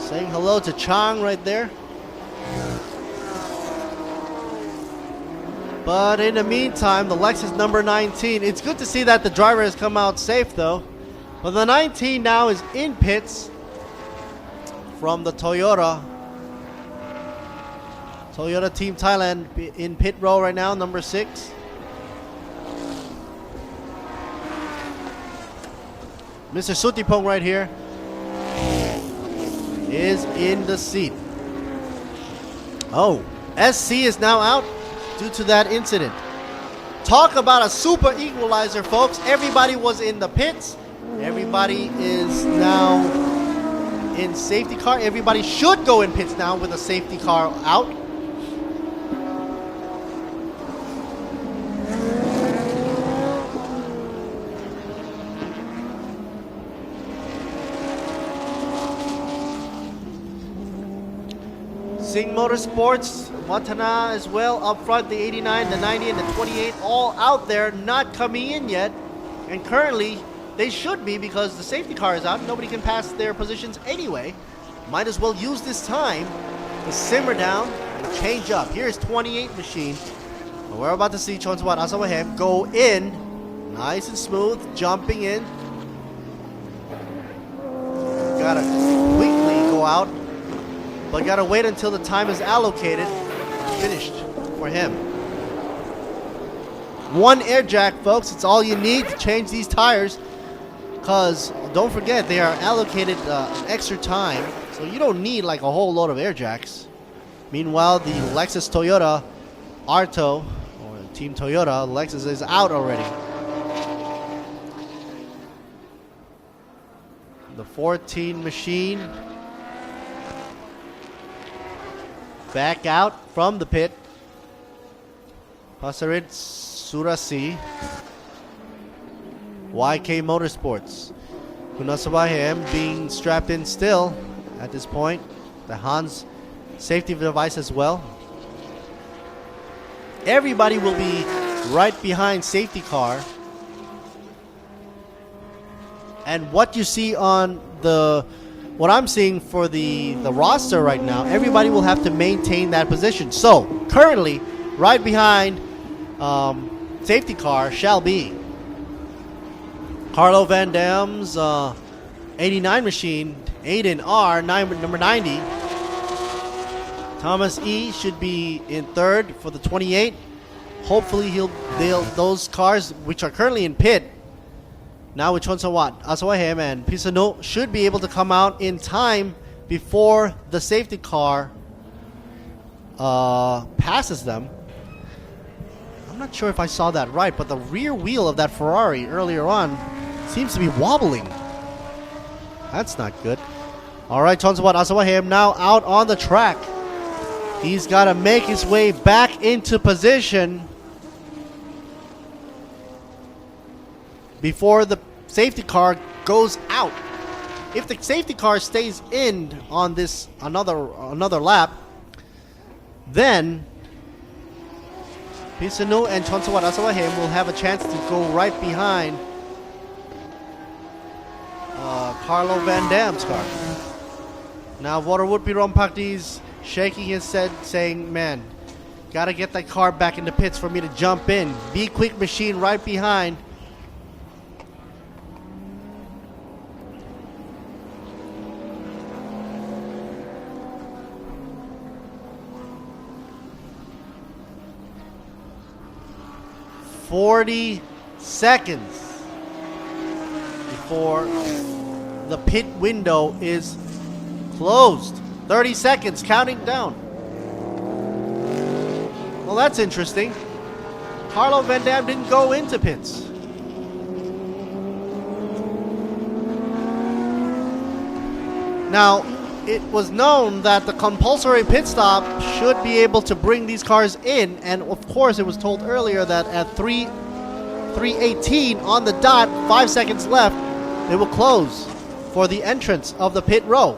Saying hello to Chang right there. But in the meantime, the Lexus number 19. It's good to see that the driver has come out safe though. But the 19 now is in pits from the Toyota. Toyota Team Thailand in pit row right now, number 6. Mr. Sutipong right here is in the seat. Oh, SC is now out due to that incident. Talk about a super equalizer, folks. Everybody was in the pits. Everybody is now in safety car. Everybody should go in pits now with a safety car out. Sing Motorsports, Watana as well up front, the 89, the 90, and the 28 all out there, not coming in yet. And currently, they should be because the safety car is out. Nobody can pass their positions anyway. Might as well use this time to simmer down and change up. Here's 28 machine. We're about to see Chonswat Asawahem go in, nice and smooth, jumping in. Gotta quickly go out. But gotta wait until the time is allocated, finished for him. 1 air jack, folks. It's all you need to change these tires. Because don't forget, they are allocated extra time, so you don't need like a whole load of air jacks. Meanwhile, the Lexus Toyota Arto, or Team Toyota, Lexus is out already. The 14 machine. Back out from the pit. Pasarit Surasi. YK Motorsports. Kunasawahem being strapped in still at this point. The Hans safety device as well. Everybody will be right behind safety car. And what you see on what I'm seeing for the roster right now, everybody will have to maintain that position. So, currently, right behind safety car shall be Carlo Van Dam's 89 machine, Aiden R, number 90. Thomas E should be in third for the 28. Hopefully those cars which are currently in pit, now with Chonsawat, Asawahem, and Pisano should be able to come out in time before the safety car passes them. I'm not sure if I saw that right, but the rear wheel of that Ferrari earlier on seems to be wobbling. That's not good. All right, Chonsawat Asawahem now out on the track. He's got to make his way back into position before the safety car goes out. If the safety car stays in on this another lap, then Pisanu and Chonsawat Asawahem will have a chance to go right behind Carlo Van Dam's car. Now Waterwood Pirom Pakdi's shaking his head saying, man, gotta get that car back in the pits for me to jump in. Be quick machine right behind. "40 seconds before the pit window is closed. 30 seconds, counting down." Well, that's interesting. Carlo Van Dam didn't go into pits. Now, it was known that the compulsory pit stop should be able to bring these cars in, and of course it was told earlier that at 3:18 on the dot, 5 seconds left, they will close for the entrance of the pit row.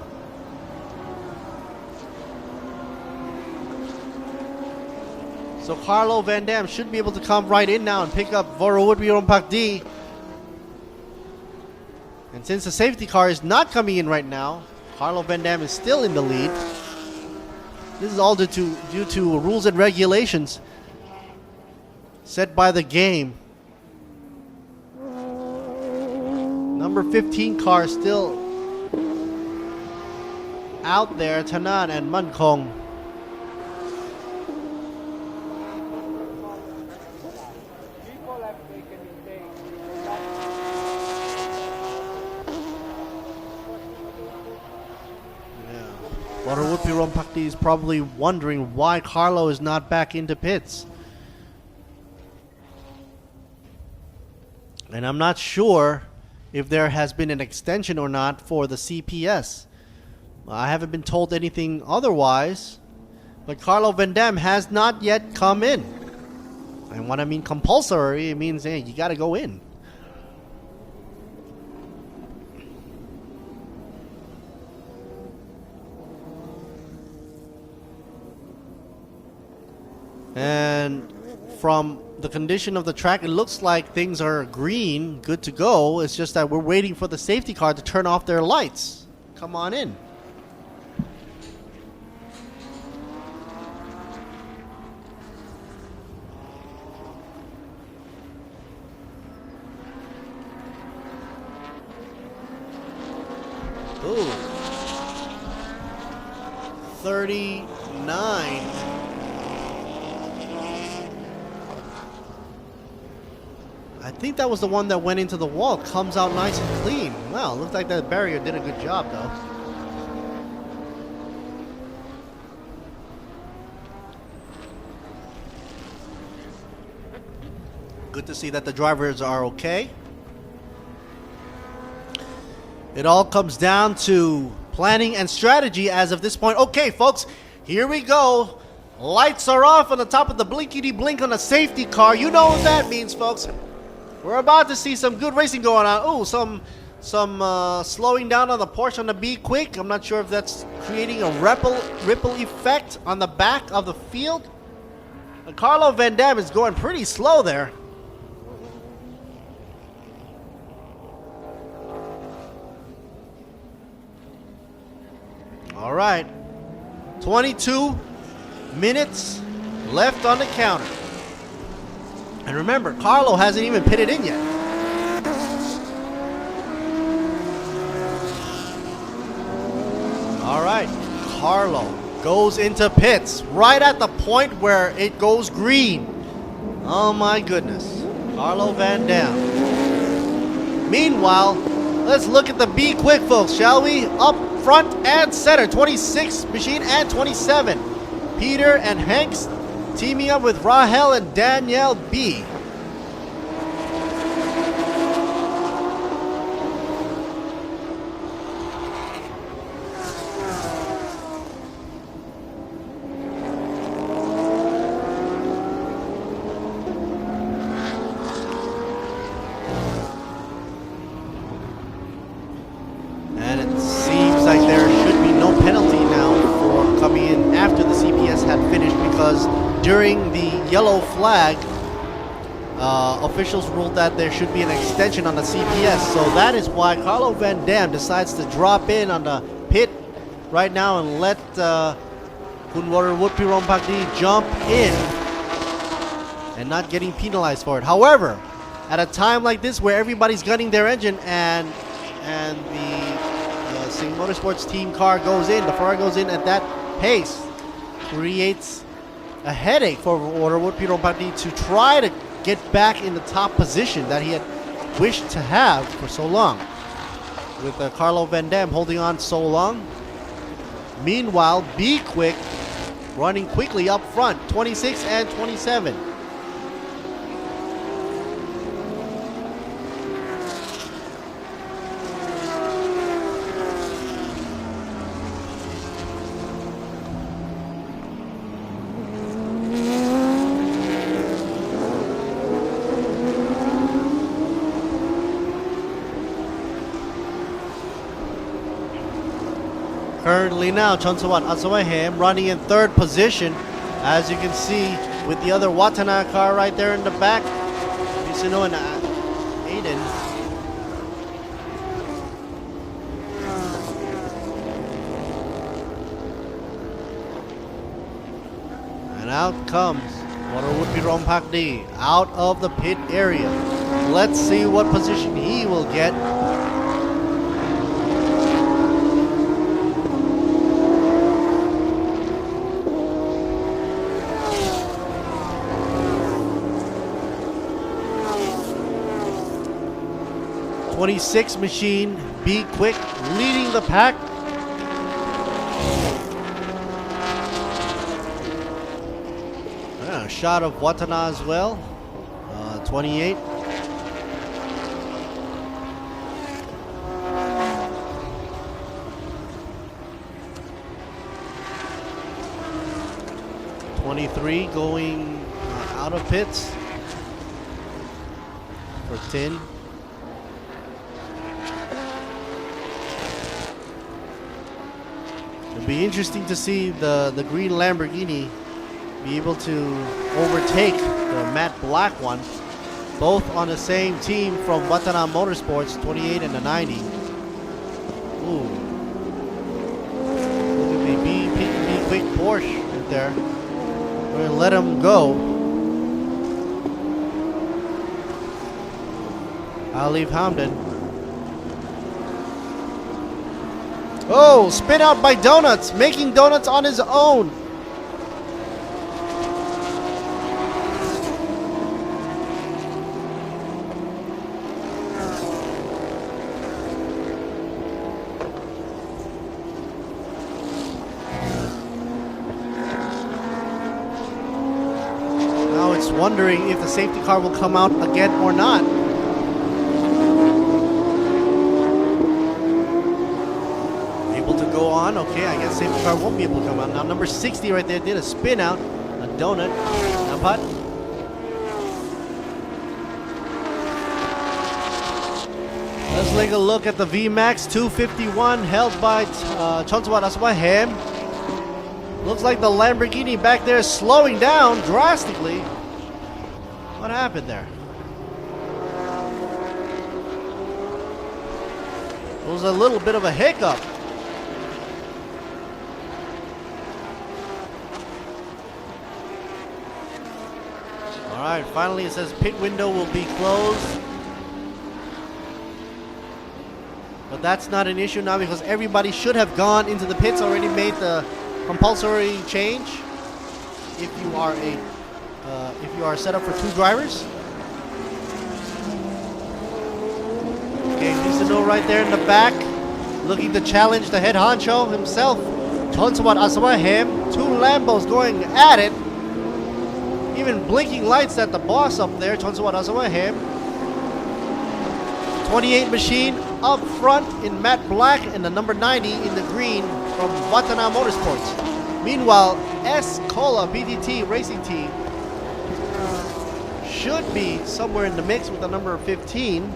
So Carlo Van Dam should be able to come right in now and pick up Vorowoodbirong-Pakdi. And since the safety car is not coming in right now, Carlo Van Dam is still in the lead. This is all due to rules and regulations set by the game. Number 15 car still out there, Tanan and Mankong. Vorowoodbirong-Pakdi is probably wondering why Carlo is not back into pits. And I'm not sure if there has been an extension or not for the CPS. I haven't been told anything otherwise, but Carlo Van Dam has not yet come in. And when I mean compulsory, it means, hey, you gotta go in. And from the condition of the track, it looks like things are green, good to go. It's just that we're waiting for the safety car to turn off their lights. Come on in. Ooh. 39. I think that was the one that went into the wall. Comes out nice and clean. Wow, looks like that barrier did a good job, though. Good to see that the drivers are okay. It all comes down to planning and strategy as of this point. Okay, folks, here we go. Lights are off on the top of the blinkety-blink on the safety car. You know what that means, folks. We're about to see some good racing going on. Oh, some slowing down on the Porsche on the Be Quick. I'm not sure if that's creating a ripple effect on the back of the field. And Carlo Van Dam is going pretty slow there. All right, 22 minutes left on the counter. And remember, Carlo hasn't even pitted in yet. All right, Carlo goes into pits right at the point where it goes green. Oh my goodness, Carlo Van Dam. Meanwhile, let's look at the Be Quick, folks, shall we? Up front and center, 26 machine and 27. Peter and Hanks teaming up with Rahel and Danielle B. And it seems like there should be no penalty now for coming in after the CPS had finished, because during the yellow flag, officials ruled that there should be an extension on the CPS. So that is why Carlo Van Dam decides to drop in on the pit right now and let Vorowoodbirong-Pakdi jump in and not getting penalized for it. However, at a time like this where everybody's gunning their engine and the Sing Motorsports team car goes in, the Ferrari goes in at that pace, creates a headache for Vorowoodbirong-Pakdi to try to get back in the top position that he had wished to have for so long, with Carlo Van Dam holding on so long. Meanwhile, Be Quick running quickly up front, 26 and 27. Currently now, Chonsawat Asawahem running in third position. As you can see, with the other Watana car right there in the back. Mizuno and Aiden. And out comes Warawoodpi Rompakdi out of the pit area. Let's see what position he will get. '26 machine, Be Quick, leading the pack. A shot of Watana as well, 28. '23 going out of pits for 10. It'll be interesting to see the green Lamborghini be able to overtake the matte black one, both on the same team from Watana Motorsports, 28 and the 90. Ooh. Look at the Be Quick Porsche right there. We're going to let him go. I'll leave Hamden. Oh, spin out by Donuts, making Donuts on his own. Now it's wondering if the safety car will come out again or not. Okay, I guess safety car won't be able to come out. Now number 60 right there did a spin out, a donut, a putt. Let's take a look at the VMAX 251 held by Chonsawat Aswahem. Looks like the Lamborghini back there is slowing down drastically. What happened there? It was a little bit of a hiccup. Alright, finally it says pit window will be closed. But that's not an issue now because everybody should have gone into the pits, already made the compulsory change. If you are set up for 2 drivers. Okay, Mizuno right there in the back, looking to challenge the head honcho himself. Chonsawat Aswahem, 2 Lambos going at it. Even blinking lights at the boss up there, Chonsawat Aswahem. 28 machine up front in matte black and the number 90 in the green from Watana Motorsports. Meanwhile, S Cola BDT Racing Team should be somewhere in the mix with the number 15.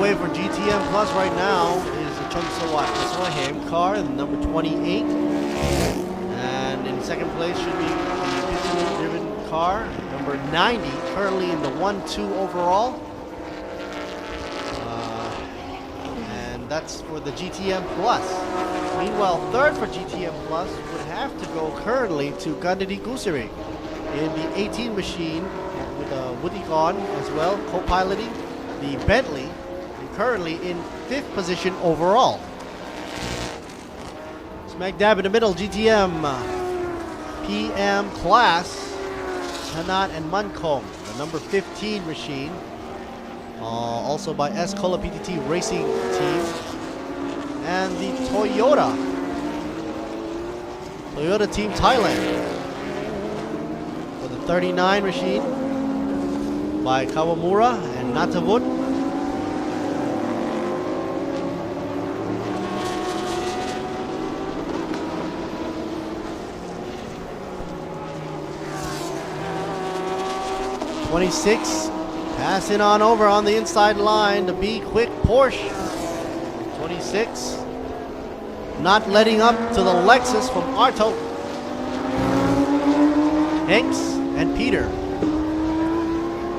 For GTM Plus right now is the Chonsawat Aswahem car, number 28. And in second place should be the driven car, number 90, currently in the 1-2 overall. And that's for the GTM Plus. Meanwhile, third for GTM Plus would have to go currently to Gandhi Gusiri in the 18 machine with Woody Gon as well, co-piloting the Bentley. Currently in 5th position overall. Smack dab in the middle, GTM PM class, Hanat and Mankong, the number 15 machine, also by S Cola PTT Racing Team, and the Toyota Team Thailand for the 39 machine by Kawamura and Natavut. 26 passing on over on the inside line to be quick Porsche. 26 not letting up to the Lexus from Arto. Hanks and Peter.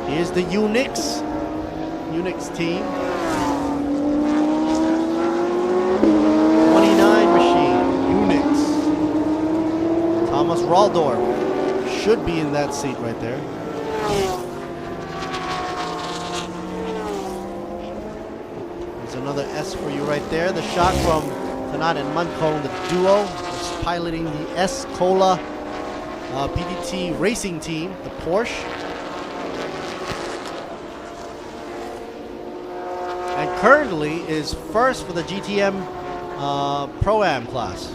Here's the Unix team. 29 machine, Unix. Thomas Raldorf should be in that seat right there. There's another S for you right there. The shot from Tanat and Munkong, the duo, is piloting the S-Cola PDT racing team, the Porsche. And currently is first for the GTM Pro-Am class.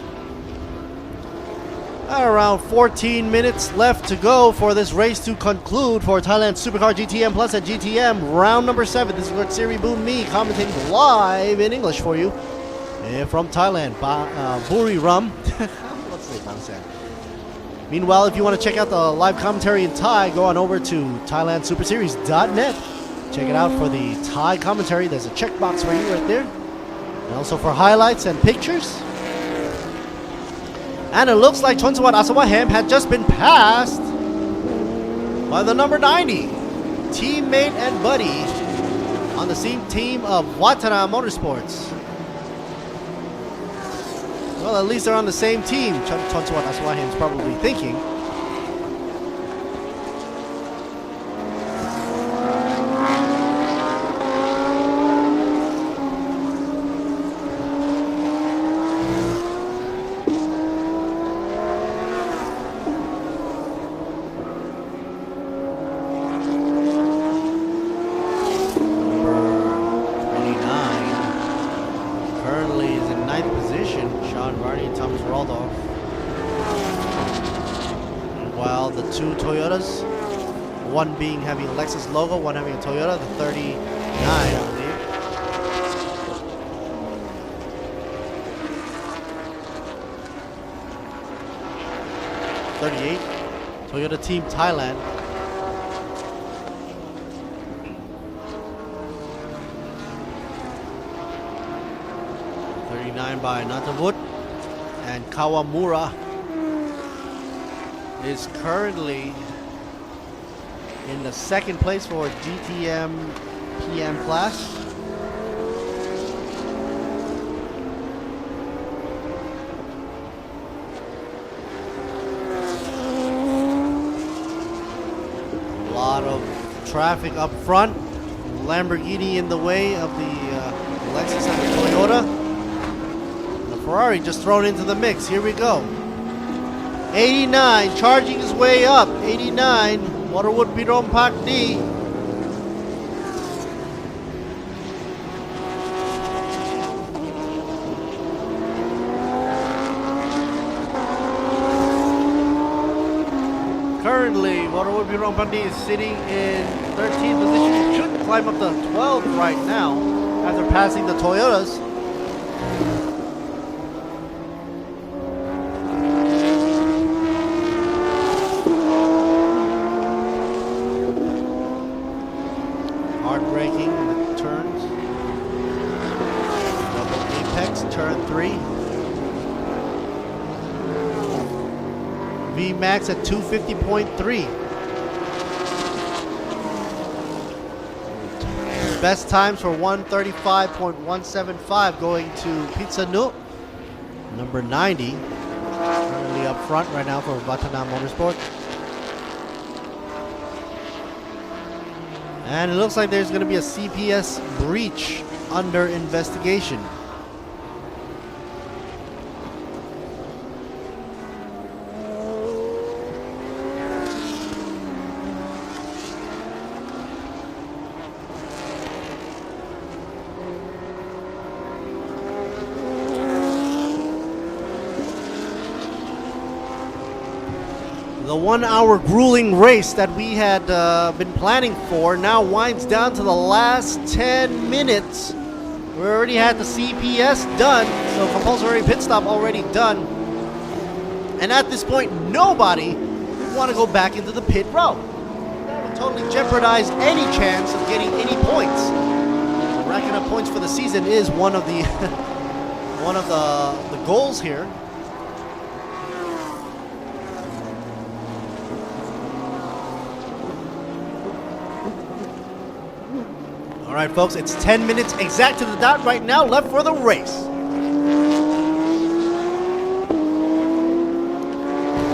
Around 14 minutes left to go for this race to conclude for Thailand Supercar GTM Plus at GTM round number 7. This is Lord Siri Boom me commentating live in English for you from Thailand, Buriram. Let's say Bangsan. Meanwhile, if you want to check out the live commentary in Thai, go on over to ThailandSuperSeries.net. Check it out for the Thai commentary. There's a checkbox for you right there. And also for highlights and pictures. And it looks like Chonsawat Asawaham had just been passed by the number 90. Teammate and buddy on the same team of Watana Motorsports. Well, at least they're on the same team, Chonsawat Asawaham is probably thinking. One being having a Lexus logo, one having a Toyota, the 39, I believe. '38, Toyota Team Thailand. '39 by Natavut, and Kawamura is currently in the second place for GTM PM class. A lot of traffic up front. Lamborghini in the way of the Lexus and the Toyota. The Ferrari just thrown into the mix. Here we go. 89 charging his way up. 89. Waterwood Pirom Park D. Currently, Waterwood Pirom Park D is sitting in 13th position. It should climb up to 12th right now after passing the Toyotas. Max at 250.3. Best times for 135.175 going to Pizza Nut, number 90. Currently up front right now for Vatana Motorsport. And it looks like there's going to be a CPS breach under investigation. The 1 hour grueling race that we had been planning for now winds down to the last 10 minutes. We already had the CPS done, so compulsory pit stop already done. And at this point, nobody would want to go back into the pit row. totally jeopardize any chance of getting any points. Racking up points for the season is one of the one of the goals here. All right, folks, it's 10 minutes exact to the dot right now left for the race.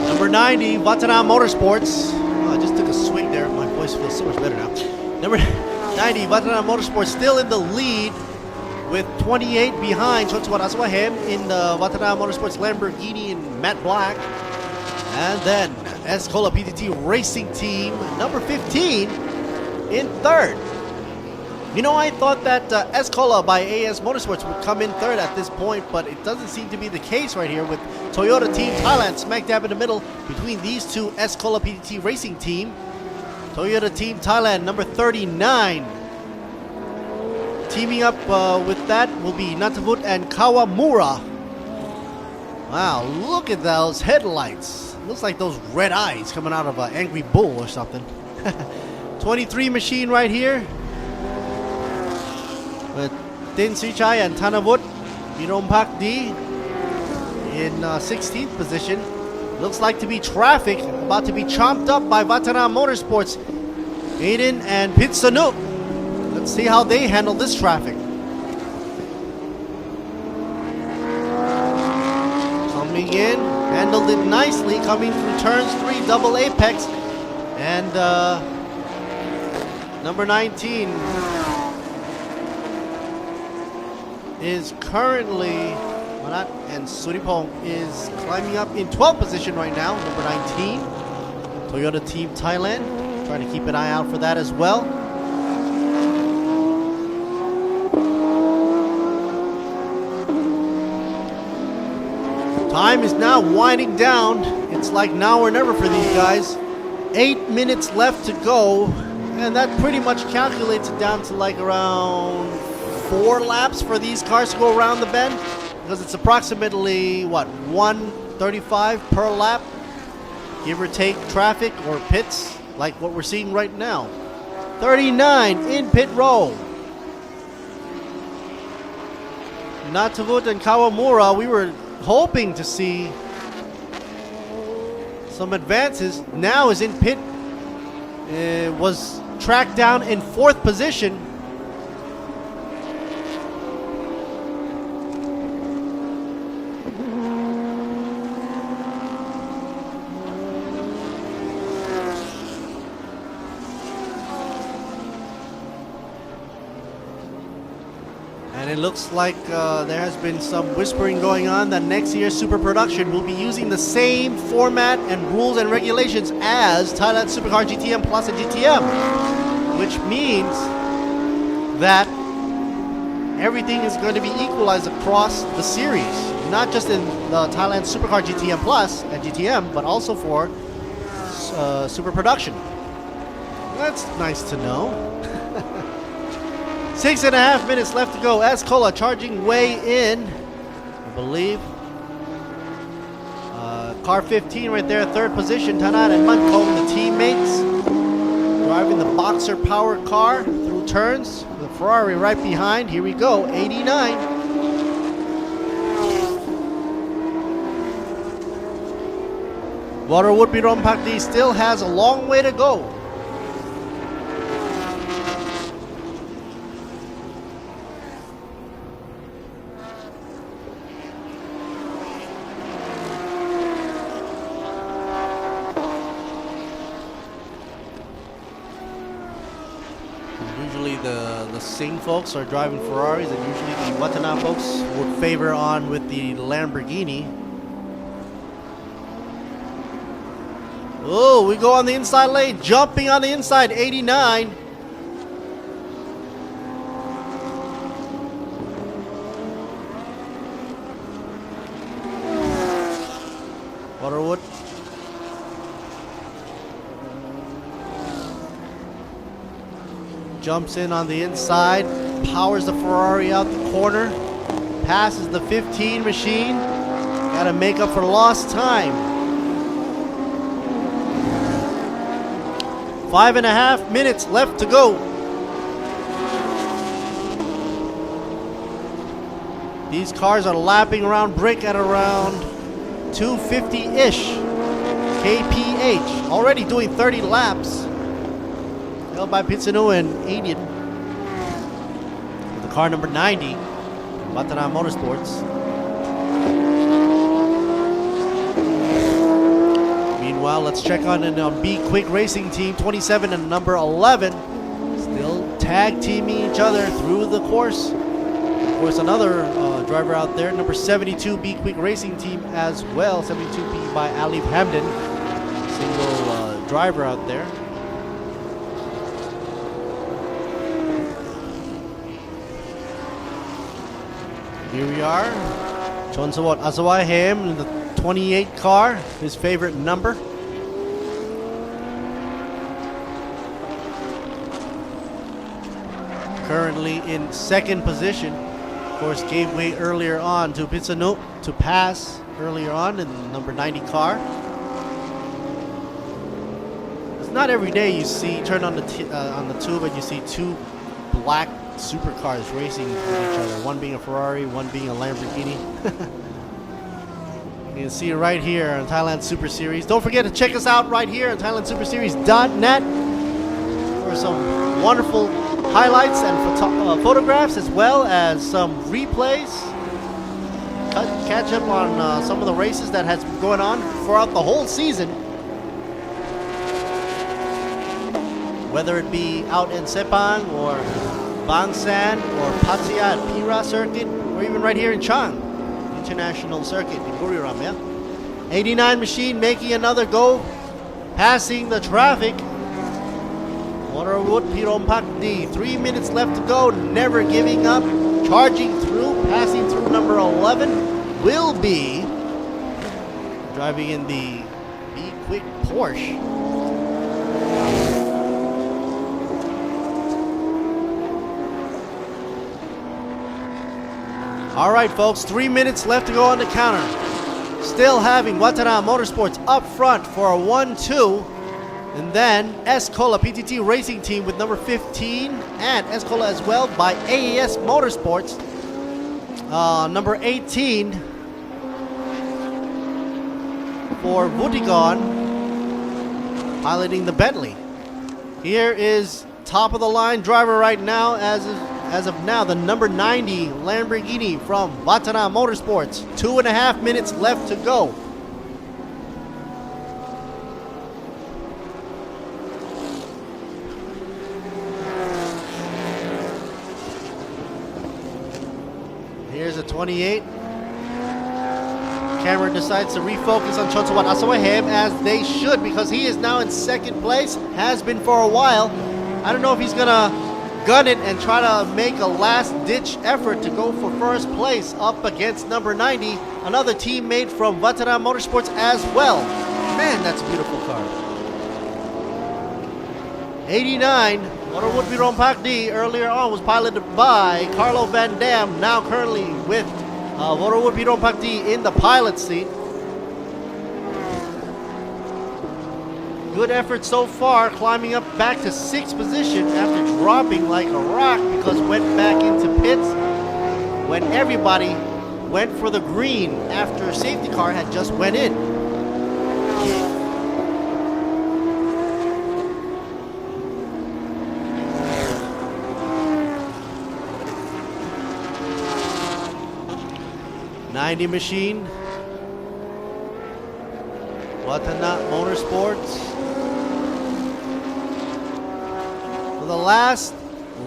Number 90, Vatana Motorsports. Oh, I just took a swing there. My voice feels so much better now. Number 90, Vatana Motorsports still in the lead with 28 behind Chonsuat Aswahem in the Vatana Motorsports Lamborghini in matte black. And then Escola PTT Racing Team, number 15 in third. You know, I thought that Escola by AS Motorsports would come in third at this point, but it doesn't seem to be the case right here with Toyota Team Thailand smack dab in the middle between these two Escola PTT Racing Team. Toyota Team Thailand, number 39. Teaming up with that will be Natavut and Kawamura. Wow, look at those headlights. Looks like those red eyes coming out of an angry bull or something. 23 machine right here. With Din Sichai and Tanavut, Virompak D in 16th position. Looks like to be traffic, about to be chomped up by Vatana Motorsports. Aiden and Pitsanuk. Let's see how they handle this traffic. Coming in, handled it nicely, coming through turns 3, double apex. And number 19 is currently, Manat and Suripong is climbing up in 12th position right now, number 19. Toyota Team Thailand, trying to keep an eye out for that as well. Time is now winding down. It's like now or never for these guys. 8 minutes left to go, and that pretty much calculates it down to like around 4 laps for these cars to go around the bend, because it's approximately what, 135 per lap, give or take traffic or pits like what we're seeing right now. 39 in pit row. Natavut and Kawamura, we were hoping to see some advances. Now is in pit, was tracked down in 4th position. And it looks like there has been some whispering going on that next year's Super Production will be using the same format and rules and regulations as Thailand Supercar GTM Plus and GTM, which means that everything is going to be equalized across the series, not just in the Thailand Supercar GTM Plus and GTM, but also for Super Production. That's nice to know. 6.5 minutes left to go. Escola charging way in, I believe. Car 15 right there, 3rd position. Tanan and Mankong, the teammates, driving the Boxer power car through turns. The Ferrari right behind. Here we go, 89. Waterwood Pirompakdi still has a long way to go. Usually the Singh folks are driving Ferraris, and usually the Watana folks would favor on with the Lamborghini. Oh, we go on the inside lane, jumping on the inside, 89. Waterwood. Jumps in on the inside, powers the Ferrari out the corner, passes the 15 machine. Got to make up for lost time. 5.5 minutes left to go. These cars are lapping around Brick at around 250-ish kph. Already doing 30 laps. Held by Pitsanu and Aiden. With the car number 90, Watana Motorsports. Meanwhile, let's check on B Quick Racing Team 27 and number 11. Still tag teaming each other through the course. Of course, another driver out there, number 72 B Quick Racing Team as well. 72B by Alif Hamden. Single driver out there. Here we are. Chonsawat Asawai Ham in the 28 car, his favorite number. Currently in second position. Of course, gave way earlier on to Pitsanu to pass earlier on in the number 90 car. It's not every day you see, turn on the tube and you see two black supercars racing with each other. One being a Ferrari, one being a Lamborghini. You can see it right here on Thailand Super Series. Don't forget to check us out right here on ThailandSuperSeries.net for some wonderful highlights and photographs, as well as some replays. Catch up on some of the races that has been going on throughout the whole season. Whether it be out in Sepang or Bangsan or Pattaya at Pira Circuit, or even right here in Chang International Circuit in Buriram, yeah? 89 machine making another go, passing the traffic. Waterwood Pirompak D, 3 minutes left to go, never giving up, charging through, passing through number 11, will be driving in the Be Quick Porsche. All right, folks, 3 minutes left to go on the counter. Still having Watana Motorsports up front for a 1-2. And then Escola PTT Racing Team with number 15 and Escola as well by AES Motorsports. Number 18 for Butigon piloting the Bentley. Here is top of the line driver right now as of now, the number 90 Lamborghini from Watana Motorsports. 2.5 minutes left to go. Here's a 28. Camera decides to refocus on Chonsawat Asawahem, as they should, because he is now in second place, has been for a while. I don't know if he's gonna gun it and try to make a last-ditch effort to go for first place up against number 90, another teammate from Watana Motorsports as well. Man, that's a beautiful car. 89, Waterwood Pirompak D, earlier on was piloted by Carlo Van Dam, now currently with Waterwood Pirompak D in the pilot seat. Good effort so far, climbing up back to 6th position after dropping like a rock because went back into pits when everybody went for the green after safety car had just went in. '90 machine, Watana Motorsports. So the last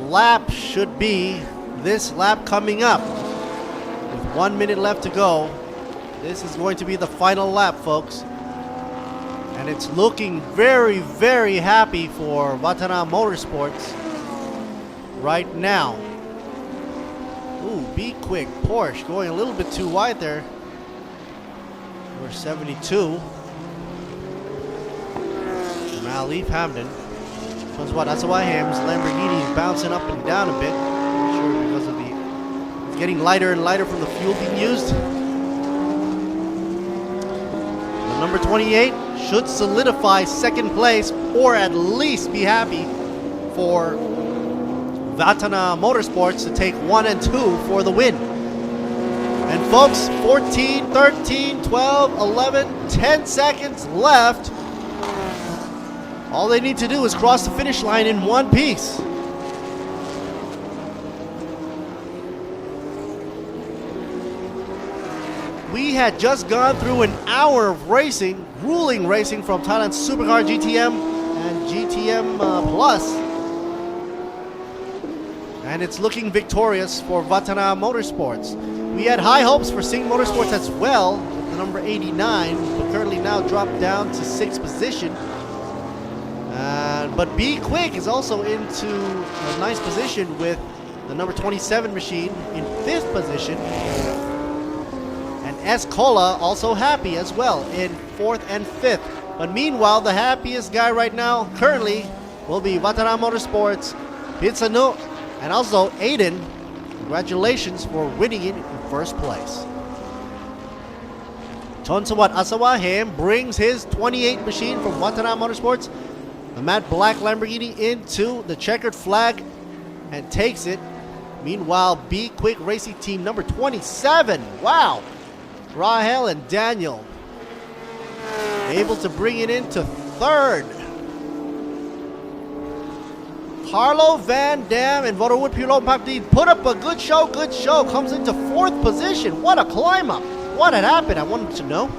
lap should be this lap coming up. With 1 minute left to go, this is going to be the final lap, folks. And it's looking very, very happy for Watana Motorsports right now. Ooh, Be Quick Porsche going a little bit too wide there. Number 72. From Alif Hamden. That's why Ham's Lamborghini is bouncing up and down a bit. I'm sure because of it's getting lighter and lighter from the fuel being used. The number 28. should solidify second place or at least be happy for Vatana Motorsports to take 1 and 2 for the win. And folks, 14, 13, 12, 11, 10 seconds left. All they need to do is cross the finish line in one piece. We had just gone through an hour of racing, grueling racing from Thailand's Supercar GTM and GTM Plus. And it's looking victorious for Vatana Motorsports. We had high hopes for Singh Motorsports as well, the number 89, but currently now dropped down to 6th position. But Be Quick is also into a nice position with the number 27 machine in 5th position. And S. Cola also happy as well in 4th and 5th. But meanwhile, the happiest guy right now currently will be Vatana Motorsports, Pitsanu, and also Aiden. Congratulations for winning it in first place. Chonsawat Asawahem brings his 28 machine from Vatana Motorsports, the matte black Lamborghini, into the checkered flag and takes it. Meanwhile, Be Quick Racing Team number 27, wow, Rahel and Daniel able to bring it into 3rd. Carlo Van Dam and Vodawood Pilon Pakdi put up a good show, comes into 4th position. What a climb up. What had happened? I wanted to know.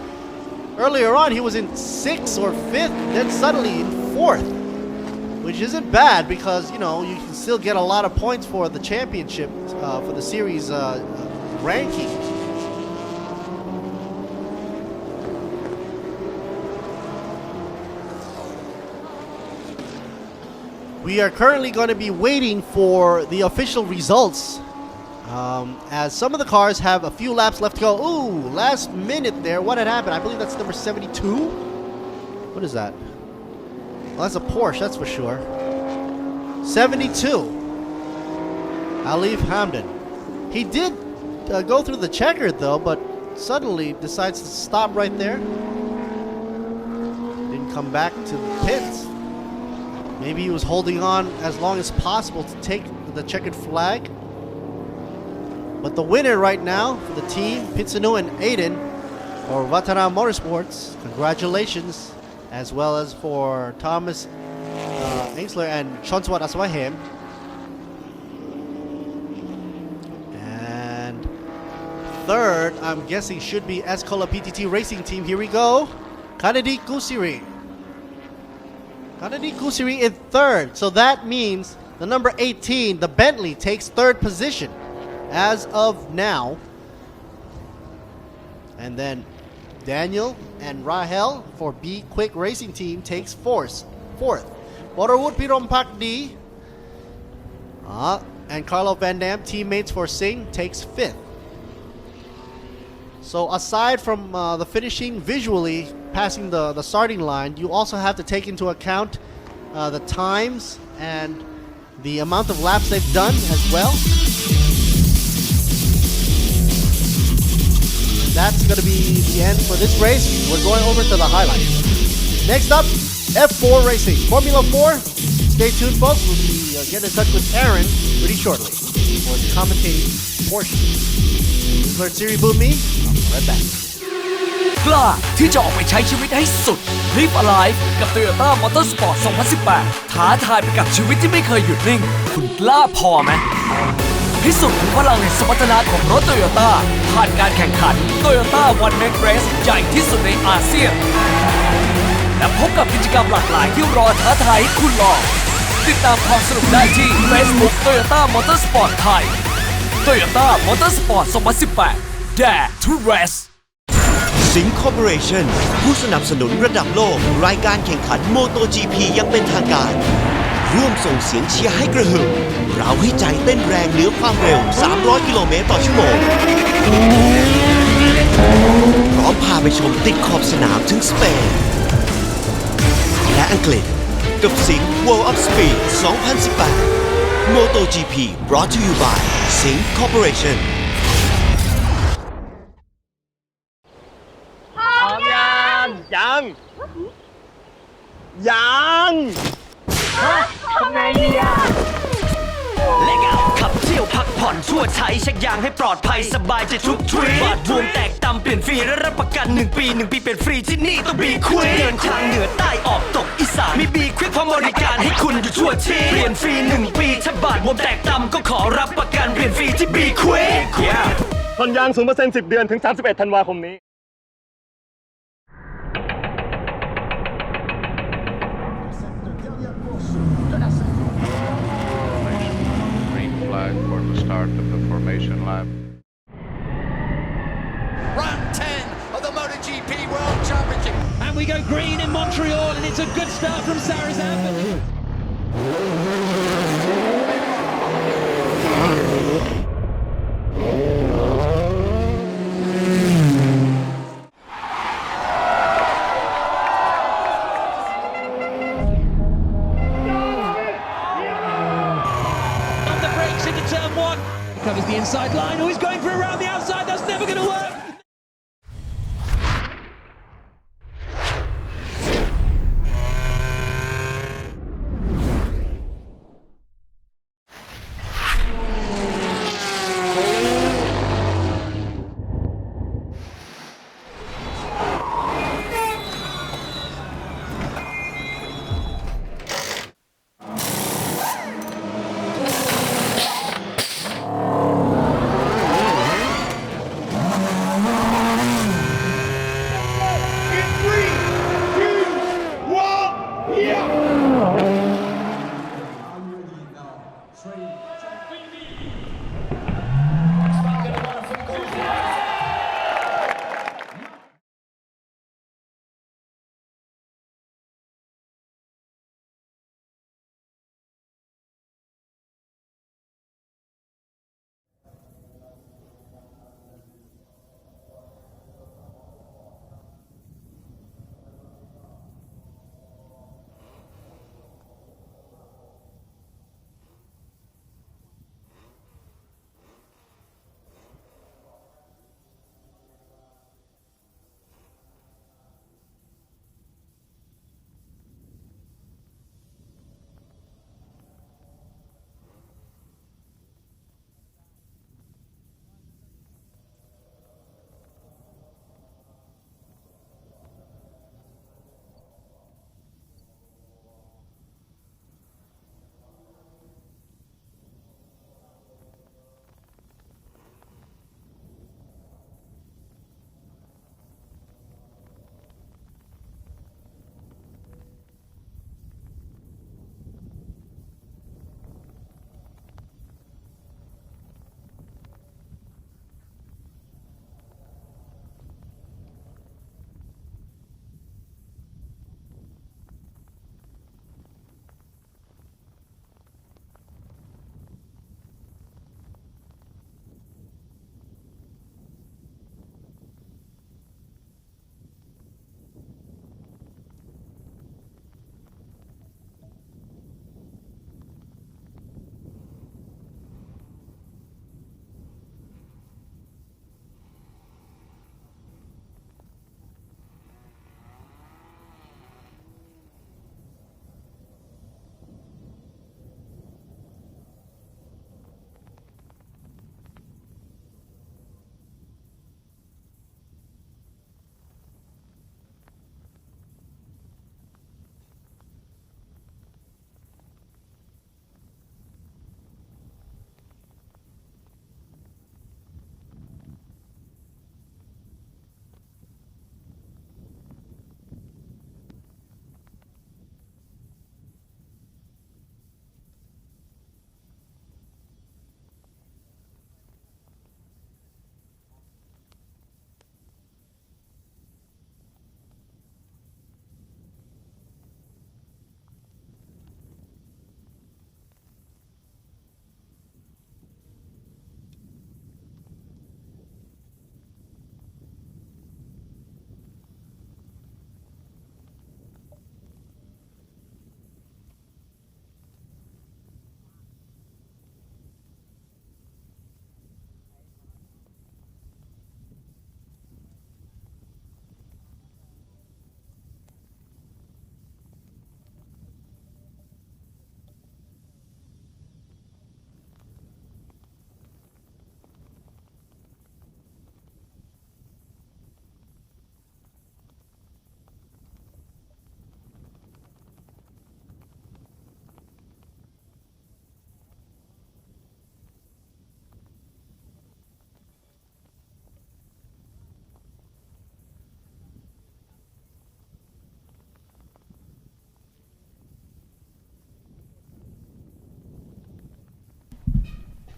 Earlier on, he was in 6th or 5th, then suddenly in 4th, which isn't bad because, you know, you can still get a lot of points for the championship, for the series ranking. We are currently going to be waiting for the official results, as some of the cars have a few laps left to go. Ooh, last minute there. What had happened? I believe that's number 72. What is that? Well, that's a Porsche, that's for sure. 72. Alif Hamdan. He did go through the checkered though, but suddenly decides to stop right there. Didn't come back to the pits. Maybe he was holding on as long as possible to take the checkered flag. But the winner right now for the team, Pitsanu and Aiden, or Vatana Motorsports, congratulations, as well as for Thomas Ainsler and Chonswat Aswahem. And 3rd, I'm guessing, should be Escola PTT Racing Team. Here we go. Kanadi Kusiri. Kanadi Kusiri in 3rd. So that means the number 18, the Bentley, takes 3rd position as of now. And then Daniel and Rahel for Be Quick Racing Team takes 4th. Borawood Pirom Pakdi and Carlo Van Dam, teammates for Singh, takes 5th. So aside from the finishing visually, passing the starting line, you also have to take into account the times and the amount of laps they've done as well. That's going to be the end for this race. We're going over to the highlights. Next up, F4 Racing. Formula 4. Stay tuned, folks. We'll be getting in touch with Aaron pretty shortly for the commentating portion. This is Lord Siri Boom Me. I'll be right back. กล้าที่จะออกไปใช้ชีวิตให้สุด Live Alive กับ Toyota Motorsport 2018 ท้าทายไปกับชีวิตที่ไม่เคยหยุดนิ่ง คุณกล้าพอไหมพิสูจน์ถึงพลังแห่งสมรรถนะของรถ Toyota ผ่านการแข่งขัน Toyota One Make Race ใหญ่ที่สุดในอาเซียนและพบกับกิจกรรมหลากหลายที่รอท้าทายให้คุณลองติดตามความสนุกได้ที่ Facebook Toyota Motorsport ไทย Toyota Motorsport 2018 Dare to Raceสิงคอร์ปอเรชั่นผู้สนับสนุนระดับโลกรายการแข่งขันโมโต GP ยังเป็นทางการร่วมส่งเสียงเชียร์ให้กระหึ่มเราให้ใจเต้นแรงเหนือความเร็ว300กิโลเมตรต่อชั่วโมงพร้อมพาไปชมติดขอบสนามถึงสเปนและอังกฤษกับสิง World of Speed 2018 Moto GP brought to you by สิงคอร์ปอเรชั่นพร้อมยัง ยัง ทำไงดีอะเล็กเอาขับเที่ยวพักผ่อนชั่วใช้เช็คยางให้ปลอดภัยสบายใจทุกทริปบาดบวมแตกตำเปลี่ยนฟรีและรับประกัน1 ปี 1 ปีเปลี่ยนฟรีที่นี่ต้องบีควิกเดินทางเหนือใต้ออกตกอีสานมีบีควิกพร้อมบริการให้คุณอยู่ทั่วทีเปลี่ยนฟรี1 ปีถ้าบาดบวมแตกตำก็ขอรับประกันเปลี่ยนฟรีที่บีควิกผ่อนยาง 0% 10 เดือนถึง 31 ธันวาคมนี้ Green flag for the start of the formation lap. Round 10 of the MotoGP World Championship. And we go green in Montreal, and it's a good start from Sarazan. On the brakes into turn 1. Covers the inside line. Oh, he's going for around the outside. That's never going to work.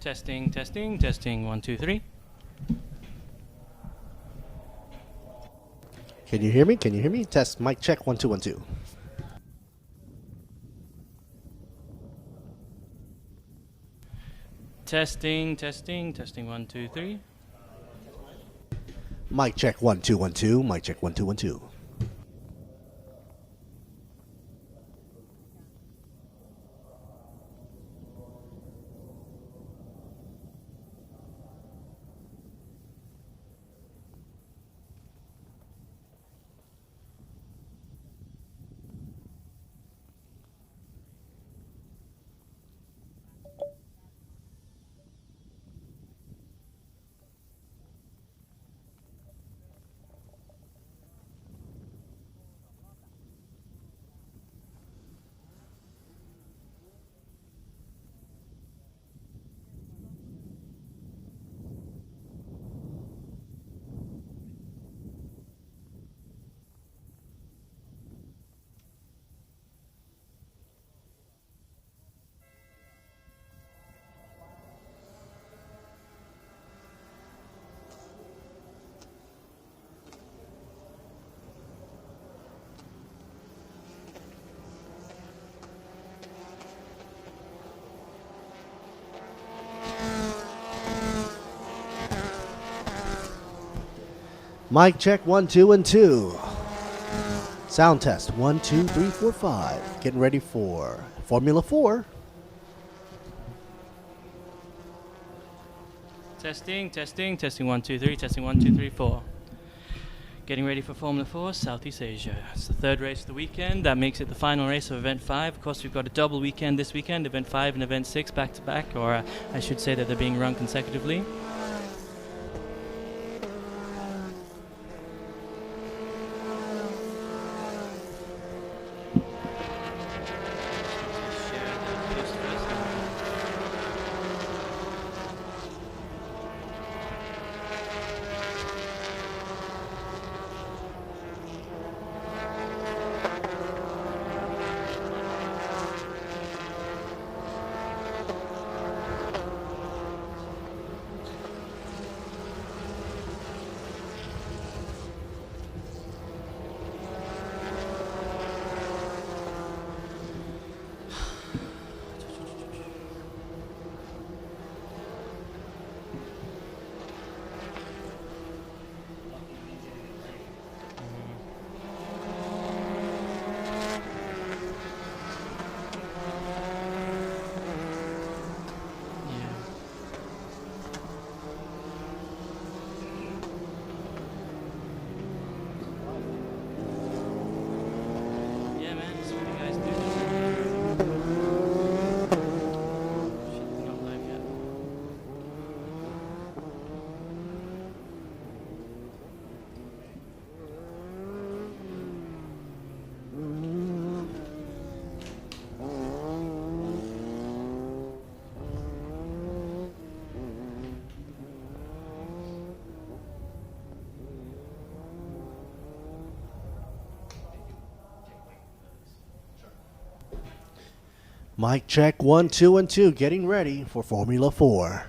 Testing, testing, testing. 1, 2, 3. Can you hear me? Can you hear me? Test mic check 1 2 1 2. Testing, testing, testing. 1, 2, 3. Mic check 1 2 1 2. Mic check 1 2 1 2. Mic check 1 2 1 2. Sound test 1 2 3 4 5. Getting ready for Formula 4. Testing, testing, testing. 1, 2, 3. Testing 1, 2, 3, 4. Getting ready for Formula 4, Southeast Asia. It's the third race of the weekend. That makes it the final race of Event 5. Of course, we've got a double weekend this weekend, Event 5 and Event 6 back to back, or I should say that they're being run consecutively. Mic check 1 2 1 2. Getting ready for Formula 4.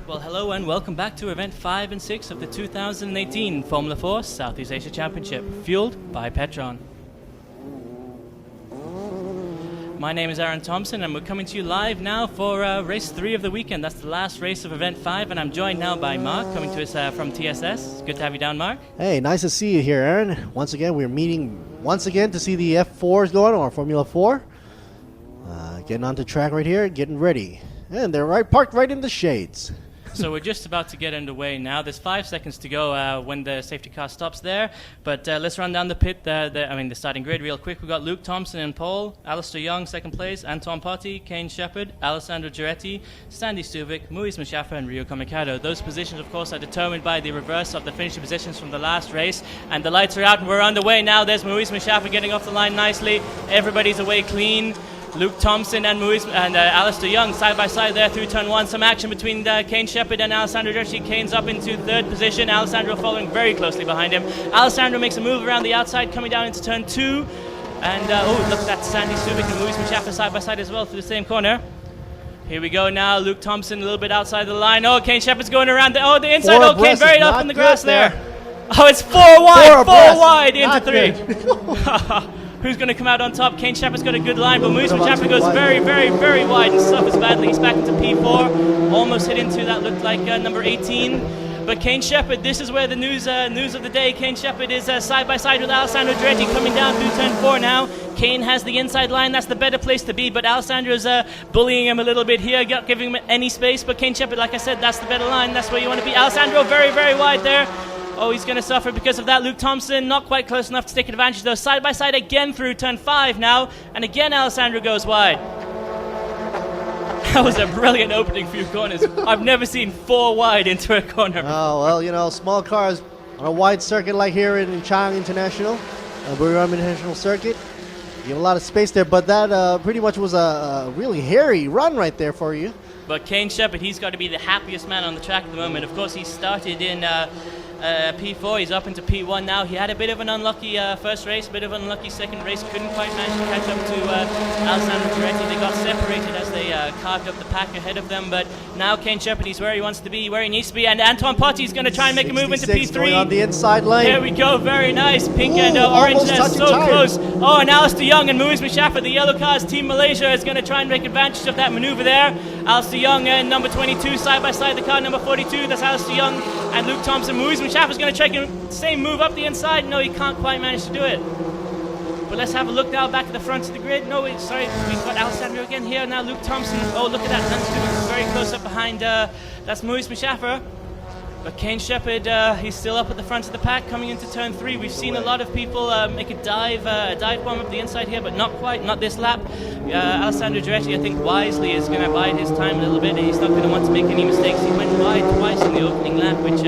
Well, hello and welcome back to Event 5 and 6 of the 2018 Formula 4 Southeast Asia Championship, fueled by Petron. My name is Aaron Thompson and we're coming to you live now for race 3 of the weekend. That's the last race of Event 5 and I'm joined now by Mark, coming to us from TSS. Good to have you down, Mark. Hey, nice to see you here, Aaron. Once again, we're meeting once again to see the F4s going, or Formula 4. Getting onto track right here, getting ready. And they're parked right in the shades. So we're just about to get underway now. There's 5 seconds to go when the safety car stops there. But let's run down the starting grid real quick. We've got Luke Thompson in pole, Alistair Young second place, Anton Potty, Kane Shepherd, Alessandro Giretti, Sandy Stuvik, Muiz Mustafa and Ryo Kamikado. Those positions, of course, are determined by the reverse of the finishing positions from the last race. And the lights are out and we're underway now. There's Muiz Mustafa getting off the line nicely. Everybody's away clean. Luke Thompson and Alistair Young side by side there through turn 1. Some action between Kane Shepherd and Alessandro Giretti. Kane's up into third position. Alessandro following very closely behind him. Alessandro makes a move around the outside, coming down into turn 2. And look at that, Sandy Stuvik and Muiz Mustafa side by side as well through the same corner. Here we go now. Luke Thompson a little bit outside the line. Oh, Kane Shepherd's going around the inside. Kane buried up in the grass there. Oh, it's 4 wide. 4 wide into 3. Who's going to come out on top? Kane Shepherd's got a good line, but Muiz Mustafa goes very, very, very wide and suffers badly. He's back into P4, almost hit into that looked like number 18. But Kane Shepherd, this is where the news of the day. Kane Shepherd is side by side with Alessandro Giretti coming down through turn 4 now. Kane has the inside line. That's the better place to be, but Alessandro's bullying him a little bit here, not giving him any space. But Kane Shepherd, like I said, that's the better line. That's where you want to be. Alessandro very, very wide there. Oh, he's going to suffer because of that. Luke Thompson, not quite close enough to take advantage, though. Side by side again through turn 5 now. And again, Alessandro goes wide. That was a brilliant opening few corners. I've never seen 4 wide into a corner. Oh, well, you know, small cars on a wide circuit like here in Chang International, Buriram International Circuit. You have a lot of space there, but that pretty much was a really hairy run right there for you. But Kane Shepherd, he's got to be the happiest man on the track at the moment. Of course, he started in P4, he's up into P1 now. He had a bit of an unlucky first race, a bit of an unlucky second race, couldn't quite manage to catch up to Alessandro Giretti. They got separated as they carved up the pack ahead of them, but now Kane Shepherd, he's where he wants to be, where he needs to be, and Anton Potty's going to try and make a move into P3. Going on the inside lane. There we go, very nice. Pink and orange there, so close. Oh, and Alistair Young and Muiz Mustafa, the yellow cars, Team Malaysia, is going to try and make advantage of that maneuver there. Alistair Young and number 22 side by side, the car number 42, that's Alistair Young and Luke Thompson. Muiz Mustafa's going to try the same move up the inside. No, he can't quite manage to do it. But let's have a look now back at the front of the grid. No, wait, sorry, we've got Alessandro again here. Now Luke Thompson. Oh, look at that. That's very close up behind. That's Muiz Mustafa. But Kane Shepherd, he's still up at the front of the pack coming into turn 3. We've seen a lot of people make a dive bomb up the inside here, but not quite, not this lap. Alessandro Giretti, I think wisely, is going to bide his time a little bit, and he's not going to want to make any mistakes. He went wide twice in the opening lap, which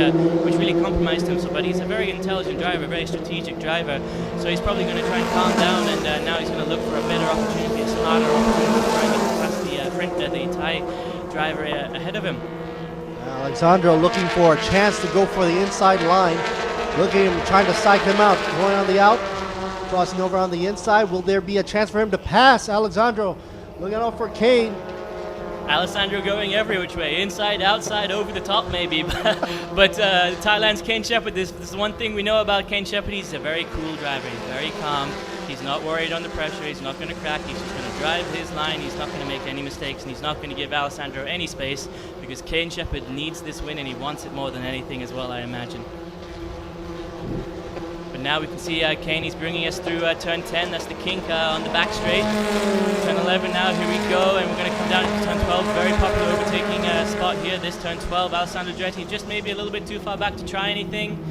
really compromised him. But he's a very intelligent driver, a very strategic driver. So he's probably going to try and calm down, and now he's going to look for a better opportunity, a smarter opportunity to try and get past the Thai driver ahead of him. Alexandro looking for a chance to go for the inside line. Look at him trying to psych him out. Going on the out, crossing over on the inside. Will there be a chance for him to pass? Alexandro looking out for Kane. Alessandro going every which way, inside, outside, over the top maybe. But Thailand's Kane Shepherd, this is one thing we know about Kane Shepherd. He's a very cool driver. He's very calm. He's not worried on the pressure. He's not going to crack. He's just going to drive his line. He's not going to make any mistakes, and he's not going to give Alessandro any space because Kane Shepherd needs this win, and he wants it more than anything as well, I imagine. But now we can see Kane, he's bringing us through turn 10. That's the kink on the back straight. Turn 11 now, here we go, and we're going to come down into turn 12. Very popular overtaking spot here, this turn 12. Alessandro Giretti just maybe a little bit too far back to try anything.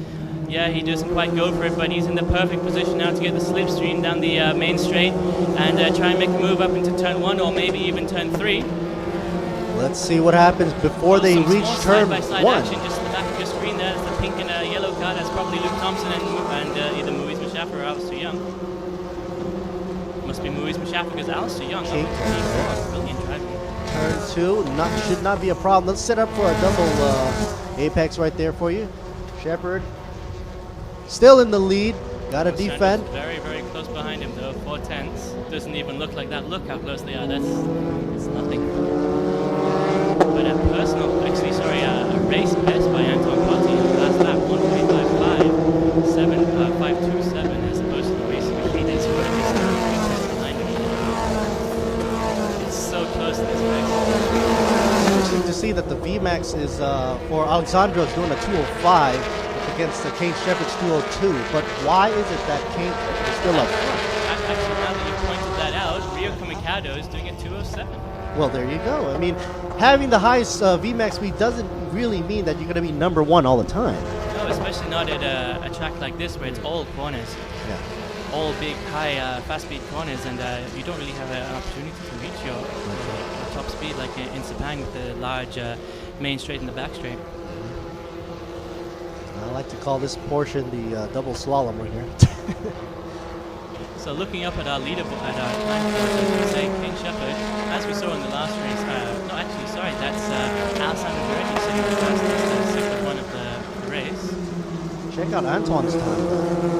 Yeah, he doesn't quite go for it, but he's in the perfect position now to get the slipstream down the main straight and try and make a move up into turn 1 or maybe even turn 3. Let's see what happens before they reach turn 1. Action just in the back of your screen there. That's the pink and yellow car. That's probably Luke Thompson and either Muiz Mustafa or Alistair Young. Must be Muiz Mustafa because Alistair Young. Brilliant driving. Turn 2 should not be a problem. Let's set up for a double apex right there for you. Shepherd still in the lead. Got to defend. Very, very close behind him though. 4/10. Doesn't even look like that. Look how close they are. That's nothing. But personal. Actually, sorry. see that the VMAX is for Alexandro is doing a 205 against the Kane Shepherd's 202. But why is it that Kane is still up front? Actually, now that you pointed that out, Rio Kamikado is doing a 207. Well, there you go. I mean, having the highest VMAX speed doesn't really mean that you're going to be number one all the time. No, especially not at a track like this where it's all corners. Yeah. All big, high, fast-speed corners, and you don't really have an opportunity to reach your top speed like in Sepang with the large main straight and the back straight. I like to call this portion the double slalom right here. So looking up at our leaderboard, at our time course, say Kane Shepherd, as we saw in the last race, no, actually, sorry, that's Alessandro Gueretti sitting in the first, the second one of the race. Check out Antoine's time.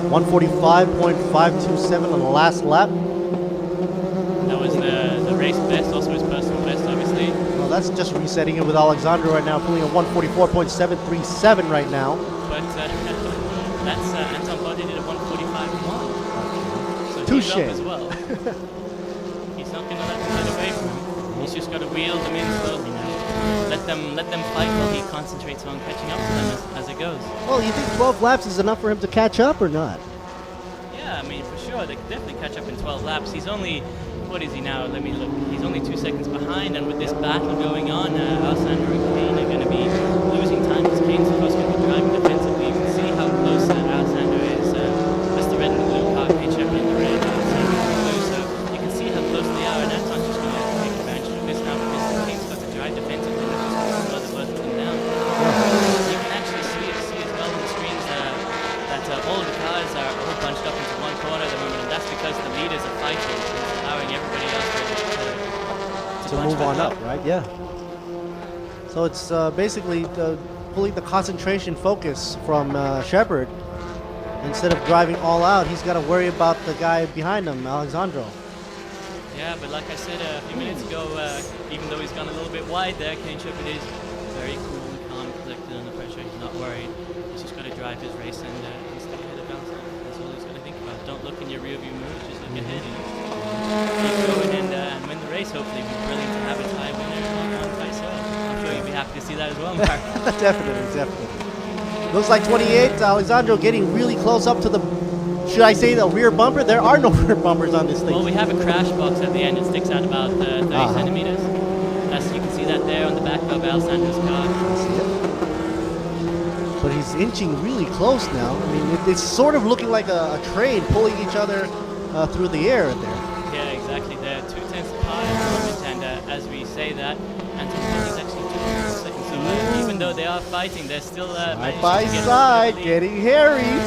145.527 on the last lap. That was the race best, also his personal best, obviously. Well, that's just resetting it with Alexandro right now, pulling a 144.737 right now. But that's Anton Boddy did a 145.1. So Touche. he's up as well. He's not going to let them get away from him. He's just got to wheel them in slowly now. Let them fight while he concentrates on catching up to them as it goes. Well, you think 12 laps is enough for him to catch up or not? Yeah, I mean, for sure, they could definitely catch up in 12 laps. He's only, what is he now? Let me look. He's only 2 seconds behind, and with this battle going on, Alessandro and Kane are going to be losing time because Kane's supposed to be driving defensively. You can see how close Alessandro is. That's the red and the blue car, Kane Shepherd in the red, Alessandro in the blue. So you can see how close they are, and Anton's just going to take advantage of this now because Kane's got to drive defensively. That's just another worth them down. You can actually see as well on the screens that all of the cars are all bunched up into one corner at the moment, and that's because the leaders are fighting, allowing everybody else to move on up, right? Yeah. So it's basically pulling the concentration focus from Shepherd. Instead of driving all out, he's got to worry about the guy behind him, Alexandro. Yeah, but like I said a few minutes ago, even though he's gone a little bit wide there, Kane Shepherd is very cool and calm, collected under pressure. He's not worried. He's just got to drive his race and stay ahead of Alexandro. That's all he's got to think about. Don't look in your rearview mirror, just look ahead and keep going and win the race. Hopefully, it'd be brilliant to have a tie winner on Kaiso. I'm sure you'd be happy to see that as well, Mark. Definitely. Looks like 28. Alexandro getting really close up to the, should I say the rear bumper? There are no rear bumpers on this thing. Well, we have a crash box at the end. It sticks out about 30 centimeters. You can see that there on the back of Alessandro's car. But he's inching really close now. I mean, it's sort of looking like a train pulling each other through the air there. Yeah, exactly. They're 2/10 apart at the moment, and as we say that, Anton is actually 2 seconds. So even though they are fighting, they're still side by side, getting hairy.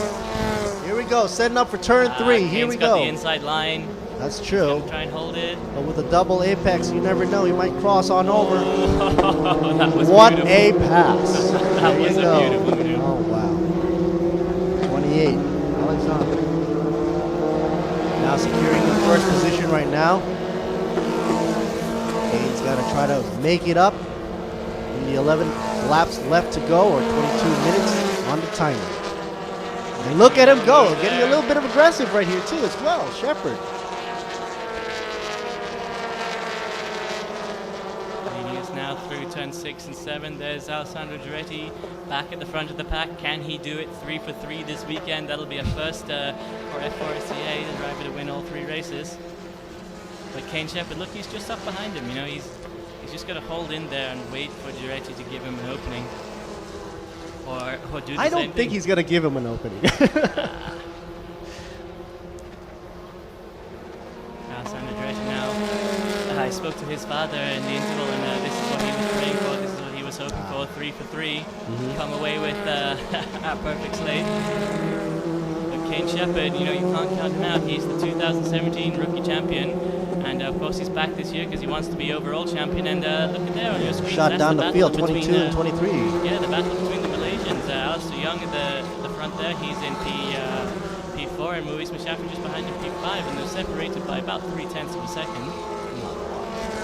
Here we go, setting up for turn 3. Here we got go. The inside line. That's true. Try and hold it. But with a double apex, you never know. He might cross on over. That was what beautiful. a pass. That was a beautiful maneuver. Oh, wow. 28, Alexander. Now securing the first position right now. Kane's got to try to make it up in the 11 laps left to go, or 22 minutes on the timer. And look at him go, getting a little bit of aggressive right here too as well, Shepherd. He is now through turn 6 and 7. There's Alessandro Gueretti back at the front of the pack. Can he do it 3 for 3 this weekend? That'll be a first for F4SCA, the driver to win all 3 races. But Kane Shepherd, look, he's just up behind him. You know, he's just got to hold in there and wait for Gueretti to give him an opening. Or do the same I don't think he's going to give him an opening. Alessandro Gueretti now. I spoke to his father in the interval, and this is what he was praying for. This is what he was hoping for. 3 for 3. Come away with a perfect slate. But Kane Shepherd, you know, you can't count him out. He's the 2017 rookie champion. And of course, he's back this year because he wants to be overall champion. And look at there on your screen. Shot down the field, 22 and 23. Yeah, the battle between the Malaysians. Alistair Young at the front there. He's in P4, and Maurice Mashaffer just behind him, P5. And they're separated by about 0.3 of a second.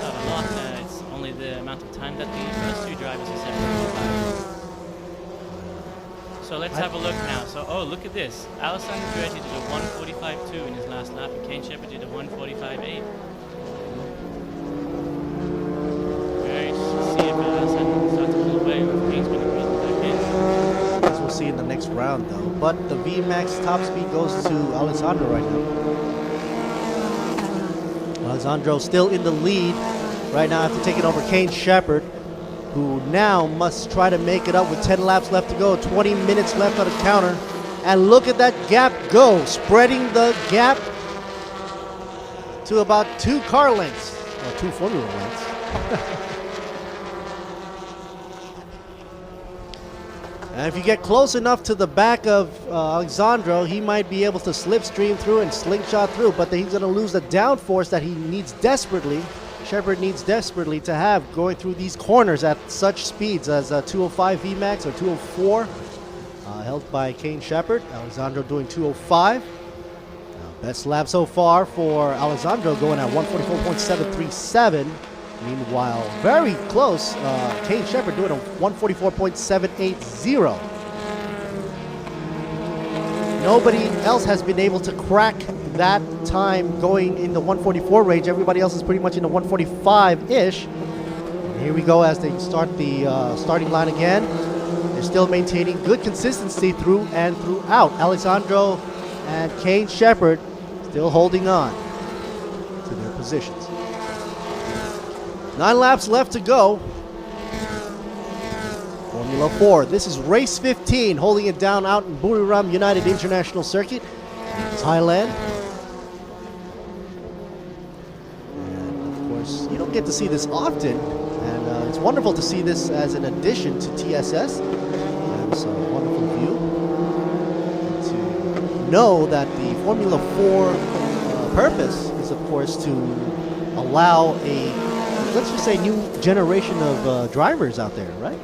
So a lot. It's only the amount of time that the first 2 drivers are separated by. So let's have a look now. So, oh, look at this. Alessandro Gueretti did a 1:45.2 in his last lap, and Kane Shepherd did a 1:45.8. Very see if Alessandro next round, though. But the VMAX top speed goes to Alessandro right now. Alessandro still in the lead right now after taking over Kane Shepherd, who now must try to make it up with 10 laps left to go, 20 minutes left on the counter. And look at that gap go, spreading the gap to about 2 car lengths, or 2 Formula lengths. And if you get close enough to the back of Alessandro, he might be able to slipstream through and slingshot through, but he's going to lose the downforce that he needs desperately. Shepherd needs desperately to have going through these corners at such speeds as 205 VMAX or 204, held by Kane Shepherd. Alessandro doing 205. Best lap so far for Alessandro, going at 144.737. Meanwhile, very close, Kane Shepherd doing a 144.780. Nobody else has been able to crack that time going in the 144 range. Everybody else is pretty much in the 145-ish. Here we go as they start the starting line again. They're still maintaining good consistency through and throughout. Alessandro and Kane Shepherd still holding on to their positions. 9 laps left to go. Formula 4. This is race 15, holding it down out in Buriram United International Circuit, Thailand. And of course, you don't get to see this often, and it's wonderful to see this as an addition to TSS. And it's a wonderful view. And to know that the Formula 4 purpose is, of course, to allow a, let's just say, new generation of drivers out there, right?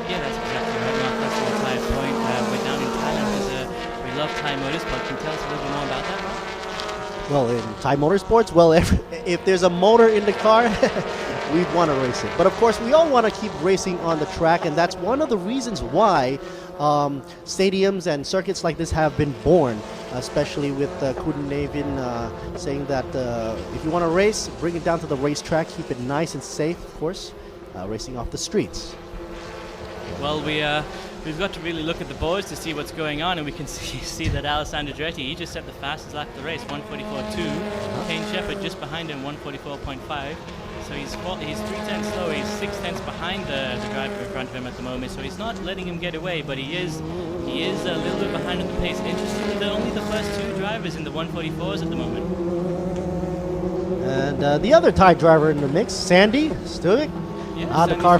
Yeah, that's exactly right, Mark. That's the entire point. We're down in Thailand. We love Thai motorsport. Can you tell us a little bit more about that, Mark? Well, in Thai motorsports, well, if there's a motor in the car, we'd want to race it. But of course, we all want to keep racing on the track, and that's one of the reasons why stadiums and circuits like this have been born, especially with Kun Navin saying that if you want to race, bring it down to the racetrack, keep it nice and safe, of course, racing off the streets. Well, we've got to really look at the boards to see what's going on, and we can see that Alessandro Andretti, he just set the fastest lap of the race, 144.2. Kane Shepherd just behind him, 144.5. So he's 3 tenths slower. He's 6 tenths behind the driver in front of him at the moment. So he's not letting him get away, but he is a little bit behind on the pace. Interestingly, they're only the first 2 drivers in the 144s at the moment. And the other Thai driver in the mix, Sandy Stuvik, out of car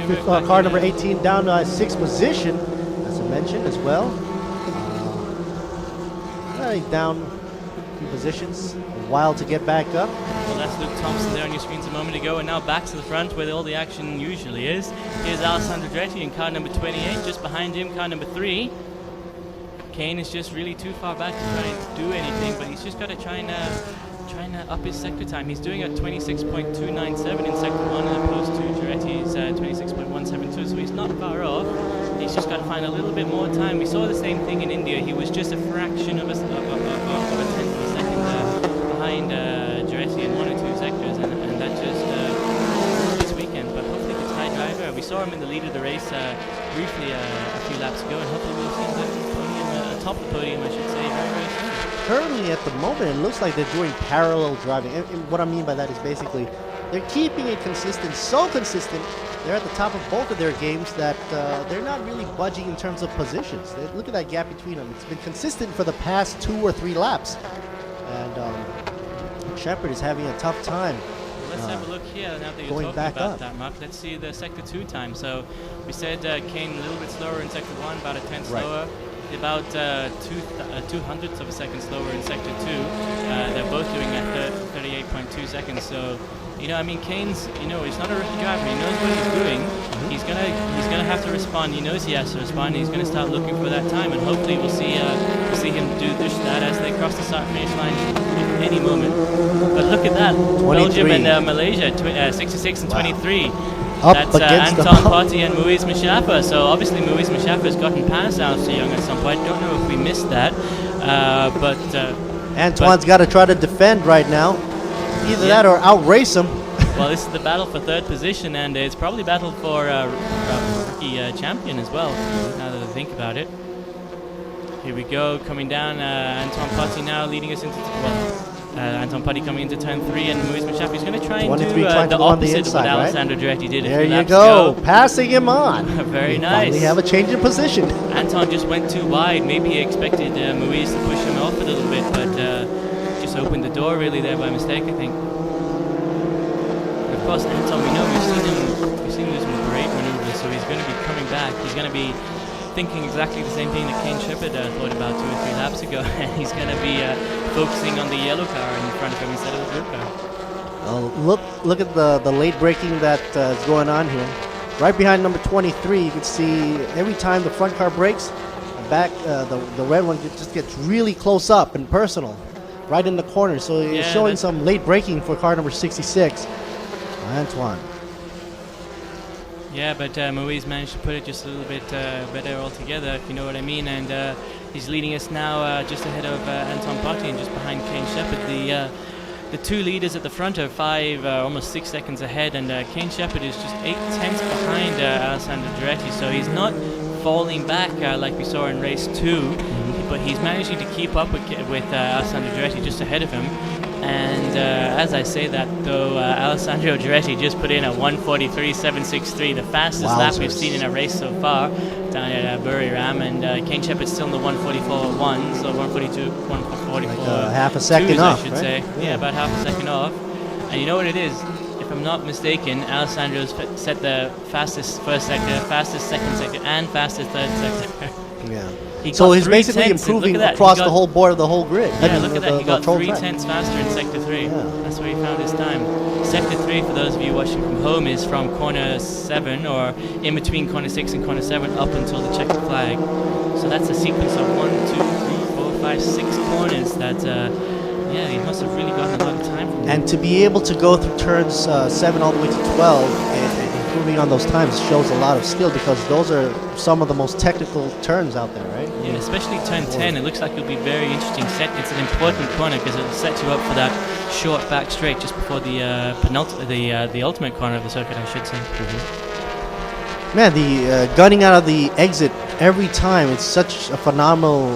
number 18 down to 6th position, as I mentioned as well. Down a few positions, a while to get back up. Well, that's Luke Thompson there on your screens a moment ago, and now back to the front where all the action usually is. Here's Alessandro Andretti in car number 28, just behind him, car number 3. Kane is just really too far back to try and do anything, but he's just got to try and up his sector time. He's doing a 26.297 in sector 1 as opposed to Andretti's 26.172, so he's not far off. He's just got to find a little bit more time. We saw the same thing in India. He was just a fraction of a tenth of a second behind Andretti in 1 or 2 sectors, and that just this weekend. But hopefully the Thai driver, we saw him in the lead of the race briefly a few laps ago, and hopefully we'll see him atop the podium, I should say, very, very soon. Currently, at the moment, it looks like they're doing parallel driving. And what I mean by that is basically they're keeping it consistent, so consistent, they're at the top of both of their games that they're not really budging in terms of positions. Look at that gap between them. It's been consistent for the past 2 or 3 laps. And Shepherd is having a tough time. Let's have a look here now that you're talking about that, Mark. Let's see the sector 2 time. So we said Kane a little bit slower in sector 1, about a tenth slower. About 2/100ths of a second slower in sector 2. They're both doing at 38.2 seconds. So, Kane's, he's not a rookie driver. He knows what he's doing. He's gonna have to respond. He knows he has to respond. He's gonna start looking for that time, and hopefully we'll see him do that as they cross the start-finish line in any moment. But look at that, 23. Belgium and Malaysia, 66 and 23. That's Anton Potty and Muiz Mustafa. So obviously Muiz Mustafa has gotten past Alistair Young at some point. Don't know if we missed that, but Antoine's got to try to defend right now. Either that or outrace him. Well, this is the battle for 3rd position, and it's probably battle for rookie champion as well. Now that I think about it. Here we go, coming down. Anton Putty now leading us into Anton Putty coming into turn 3, and Maurice Machafi is going to try and do the opposite of what Alessandro Duretti did. There you go, passing him on. Very nice. Finally have a change in position. Anton just went too wide. Maybe he expected Maurice to push him off a little bit, but just opened the door really there by mistake, I think. And of course, Anton, we know we've seen him do some great maneuvers, so he's going to be coming back. He's going to be thinking exactly the same thing that Kane Shepherd thought about 2 or 3 laps ago, and he's going to be focusing on the yellow car in front of him instead of the blue car. Look at the late braking that is going on here. Right behind number 23, you can see every time the front car brakes, the red one just gets really close up and personal, right in the corner. So it's showing some late braking for car number 66, Antoine. Yeah, but Moise managed to put it just a little bit better altogether, if you know what I mean. And he's leading us now just ahead of Anton Putty and just behind Kane Shepherd. The 2 leaders at the front are 5, almost 6 seconds ahead, and Kane Shepherd is just 8 tenths behind Alessandro Duretti. So he's not falling back like we saw in race 2, but he's managing to keep up with Alessandro Duretti just ahead of him. And as I say that, though, Alessandro Duretti just put in a 1:43.763, the fastest lap we've seen in a race so far, down at Buriram. And Kane Shepherd's still in the 1:44.1, so 1:42, 1:44. Half a second off, I should right? say. Yeah, about half a second off. And you know what it is? If I'm not mistaken, Alessandro's set the fastest first sector, fastest second sector, and fastest third sector. Yeah. He So got he's 3 basically tenths, and improving look at that, across he got- the whole board of the whole grid. Yeah, look at that. He got 3 track. tenths faster in Sector 3. That's where he found his time. Sector 3, for those of you watching from home, is from corner 7, or in between corner 6 and corner 7, up until the checkered flag. So that's a sequence of 1, 2, 3, 4, 5, 6 corners that, he must have really gotten a lot of time from And to be able to go through turns 7 all the way to 12 and improving on those times shows a lot of skill, because those are some of the most technical turns out there, right? Yeah, especially turn 10. It looks like it'll be very interesting set. It's an important corner because it'll set you up for that short back straight just before the the ultimate corner of the circuit, I should say. Man, the gunning out of the exit every time, it's such a phenomenal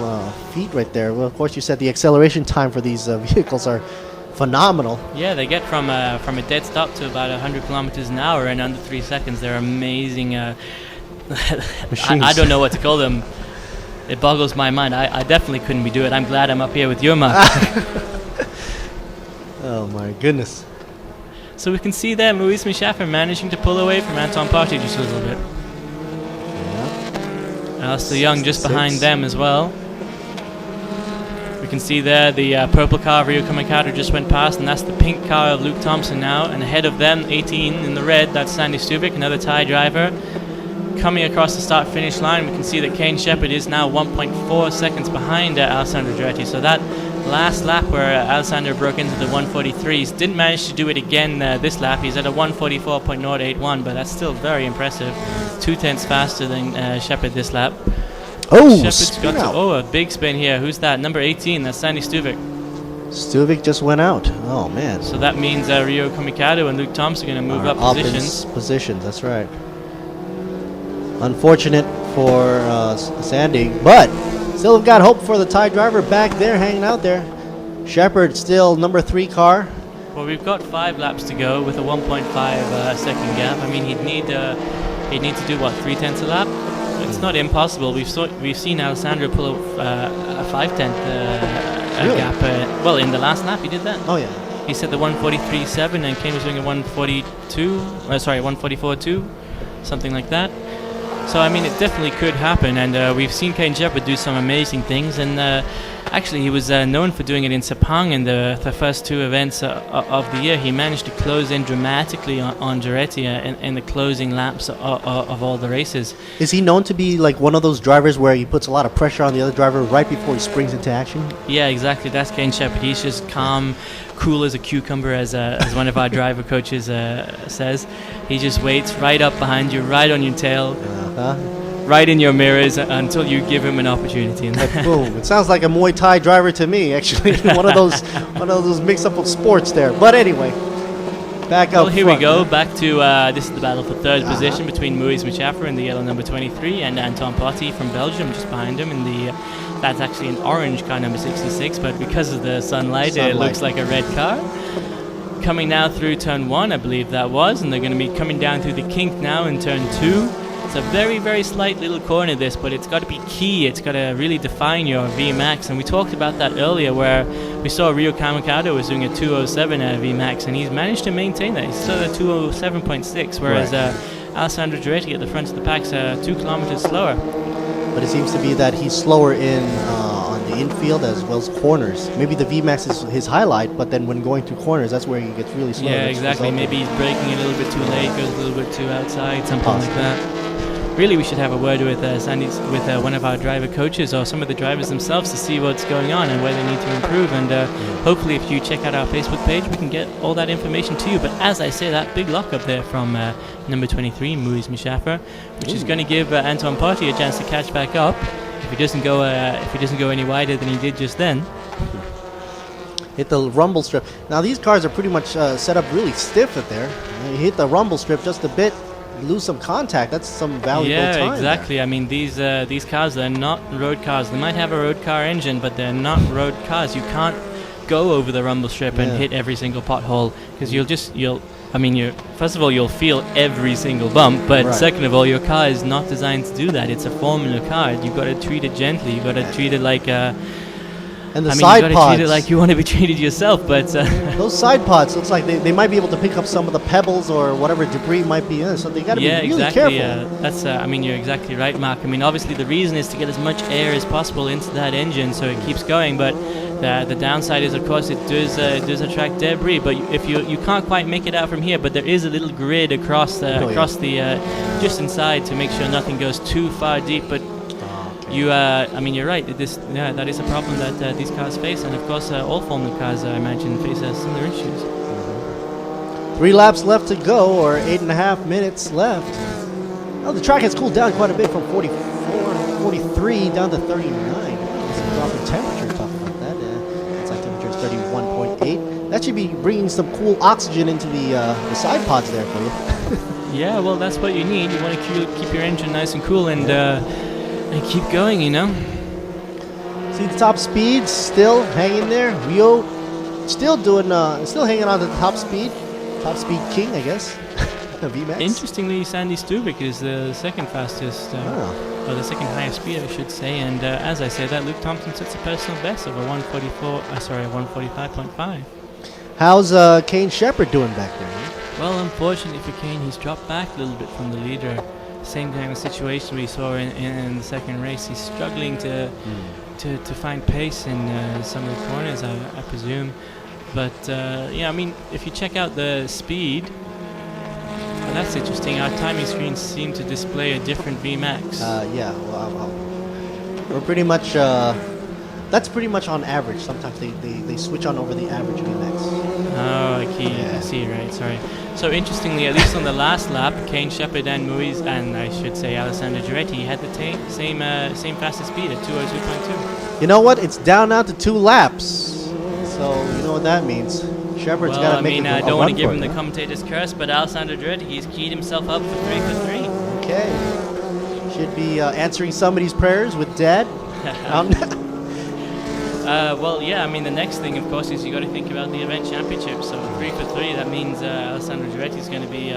feat right there. Well, of course, you said the acceleration time for these vehicles are phenomenal. Yeah, they get from a dead stop to about 100 kilometers an hour in under 3 seconds. They're amazing. Machines. I don't know what to call them. It boggles my mind. I definitely couldn't be doing it. I'm glad I'm up here with your Mark. Oh my goodness. So we can see there Maurice Machafer managing to pull away from Anton Putty just a little bit. Alistair Young just behind them as well. We can see there the purple car of Rio Kamikato just went past, and that's the pink car of Luke Thompson now. And ahead of them, 18 in the red, that's Sandy Stuvik, another Thai driver. Coming across the start-finish line, we can see that Kane Shepherd is now 1.4 seconds behind Alessandro Duretti. So that last lap where Alessandro broke into the 143s, didn't manage to do it again this lap. He's at a 144.081, but that's still very impressive. 2 tenths faster than Shepherd this lap. Oh, Shepherd's got a big spin here. Who's that? Number 18, that's Sandy Stuvik. Stuvik just went out. Oh, man. So that means Rio Kamikato and Luke Thompson are going to move up positions. Positions, that's right. Unfortunate for Sandy, but still have got hope for the Thai driver back there, hanging out there. Shepherd still number 3 car. Well, we've got 5 laps to go with a 1.5 second gap. I mean, he'd need to do what, 3 tenths a lap? It's not impossible. We've seen Alessandro pull a 5-tenth gap. Well, in the last lap he did that. Oh yeah. He said the 143.7, and Kane was doing a 144.2, something like that. So I mean, it definitely could happen, and we've seen Kane Shepherd do some amazing things, and actually he was known for doing it in Sepang in the first 2 events of the year. He managed to close in dramatically on Duretti in the closing laps of all the races. Is he known to be like one of those drivers where he puts a lot of pressure on the other driver right before he springs into action? Yeah, exactly. That's Kane Shepherd. He's just calm, cool as a cucumber, as one of our driver coaches says. He just waits right up behind you, right on your tail, right in your mirrors until you give him an opportunity. Boom! It sounds like a Muay Thai driver to me. Actually, one of those mix-up of sports there. But anyway, Back up Well, here we front, go. huh? Back to this is the battle for third position between Moïse Machaffer in the yellow number 23 and Anton Potty from Belgium just behind him in the that's actually an orange car number 66, but because of the sunlight, it looks like a red car. Coming now through turn 1, I believe that was, and they're going to be coming down through the kink now in turn 2. It's a very, very slight little corner, this, but it's got to be key. It's got to really define your VMAX, and we talked about that earlier where we saw Rio Kamikado was doing a 207 VMAX, and he's managed to maintain that. He's still at 207.6, whereas Alessandro Giretti at the front of the pack's 2 kilometers slower. But it seems to be that he's slower on the infield as well as corners. Maybe the VMAX is his highlight, but then when going through corners, that's where he gets really slow. Yeah, exactly. Maybe he's braking a little bit too late, goes a little bit too outside, something like that. Really, we should have a word with one of our driver coaches or some of the drivers themselves to see what's going on and where they need to improve. And hopefully, if you check out our Facebook page, we can get all that information to you. But as I say, that big lock up there from number 23, Moïse Machaffer, which is going to give Anton Potty a chance to catch back up if he doesn't go any wider than he did just then. Hit the rumble strip. Now these cars are pretty much set up really stiff at there. You hit the rumble strip just a bit, lose some contact. That's some valuable time. Yeah, exactly. There. I mean, these cars, they're not road cars. They might have a road car engine, but they're not road cars. You can't go over the rumble strip and hit every single pothole because first of all, you'll feel every single bump, but second of all, your car is not designed to do that. It's a Formula car. You've got to treat it gently. You've got to treat it like and the side you got pods. to treat it like you want to be treated yourself, but those side pods looks like they might be able to pick up some of the pebbles or whatever debris might be in it, so they got to be really careful. That's you're exactly right, Mark. I mean, obviously the reason is to get as much air as possible into that engine so it keeps going, but the downside is, of course, it does attract debris. But if you can't quite make it out from here, but there is a little grid across the just inside to make sure nothing goes too far deep. But you're right. That is a problem that these cars face, and of course, all Formula cars, I imagine, face similar issues. 3 laps left to go, or 8.5 minutes left. Oh, the track has cooled down quite a bit from 43 down to 39. It's a drop in temperature, talking about that. Inside temperature is 31.8. That should be bringing some cool oxygen into the side pods there for you. Yeah, well, that's what you need. You want to keep your engine nice and cool and keep going, you know. See the top speed still hanging there. Rio still hanging on to the top speed king, I guess. VMAX. Interestingly, Sandy Stubik is the second fastest, or the second highest speed, I should say. And as I say that, Luke Thompson sets a personal best of a 145.5. How's Kane Shepherd doing back there? Well, unfortunately for Kane, he's dropped back a little bit from the leader. Same kind of situation we saw in the second race. He's struggling to find pace in some of the corners, I presume. But if you check out the speed, well, that's interesting. Our timing screens seem to display a different VMAX. We're pretty much. That's pretty much on average. Sometimes they switch on over the average VMAX. Oh, I see, right, sorry. So interestingly, at least on the last lap, Kane Shepherd and Moïse, and I should say Alessandro Giretti, had the same fastest speed at 202.2. You know what? It's down now to 2 laps. So you know what that means. Shepherd's got to make it I don't want to give him the commentator's curse, but Alessandro Giretti, he's keyed himself up for 3 for 3. Okay. Should be answering somebody's prayers with Dad. The next thing, of course, is you got to think about the event championship. So 3 for 3, that means Alessandro Giretti is going to be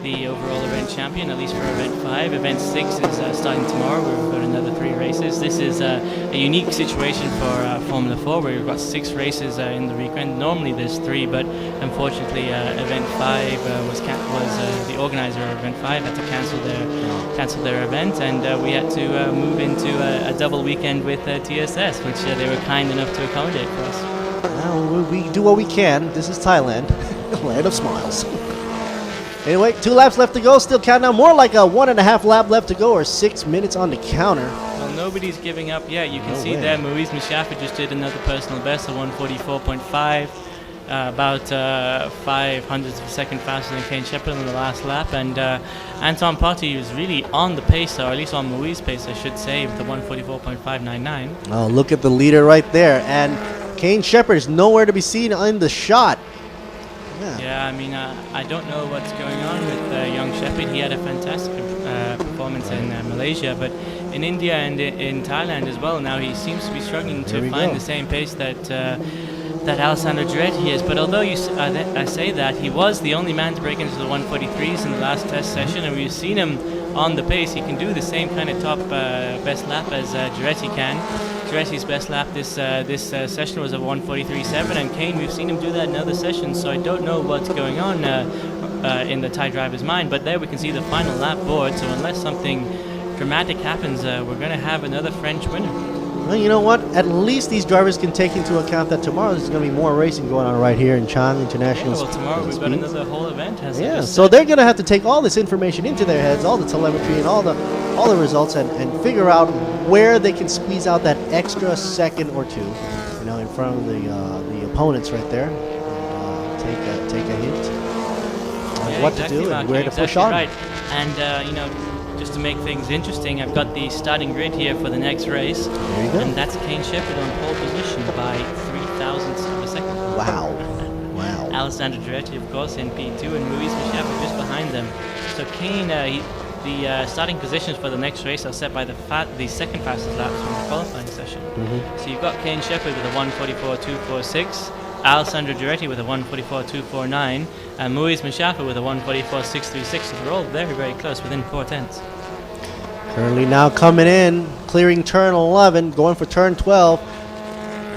the overall event champion, at least for event 5. Event 6 is starting tomorrow, where we've got another 3 races. This is a unique situation for Formula 4, where we've got 6 races in the weekend. Normally there's 3, but unfortunately event 5 the organizer of event 5 had to cancel their event, and we had to move into a double weekend with TSS, which they were kind enough to accommodate for us. Well, we do what we can. This is Thailand, land of smiles. Anyway, 2 laps left to go. Still counting down. More like a 1.5 lap left to go, or 6 minutes on the counter. Well, nobody's giving up yet. You can see there, Moïse Machaffer just did another personal best of 144.5. About 0.05 of a second faster than Kane Shepherd on the last lap, and Anton Potty was really on the pace, or at least on Moïse's pace, I should say, with the 144.599. Oh, look at the leader right there, and Kane Shepherd is nowhere to be seen in the shot. Yeah, I mean, I don't know what's going on with young Shepherd. He had a fantastic performance in Malaysia, but in India and in Thailand as well, now he seems to be struggling to find the same pace that Alessandro Giretti is. But although I say that, he was the only man to break into the 143s in the last test session, and we've seen him on the pace. He can do the same kind of top best lap as Giretti can. Giretti's best lap this session was a 143.7, and Kane, we've seen him do that in other sessions, so I don't know what's going on in the Thai driver's mind. But there we can see the final lap board, so unless something dramatic happens, we're going to have another French winner. Well, you know what? At least these drivers can take into account that tomorrow there's going to be more racing going on right here in Chang International. Yeah, well, tomorrow we've got another whole event. Yeah, so they're going to have to take all this information into their heads, all the telemetry and all the results, and figure out where they can squeeze out that extra second or two, you know, in front of the opponents right there, and take a hint of what to do and where to push on. Right. And you know, just to make things interesting, I've got the starting grid here for the next race. There you go. And that's Kane Shepherd on pole position by 0.003 of a second. Wow. Wow. Alessandro Giretti, of course, in P2, and Luis Michafe just behind them. So Kane, the starting positions for the next race are set by the second fastest laps from the qualifying session. So you've got Kane Shepherd with a 1:44.246, Alessandro Giretti with a 1:44.249, and Luis Michafe with a 1:44.636. So they're all very, very close, within 0.4. Currently now coming in, clearing turn 11, going for turn 12.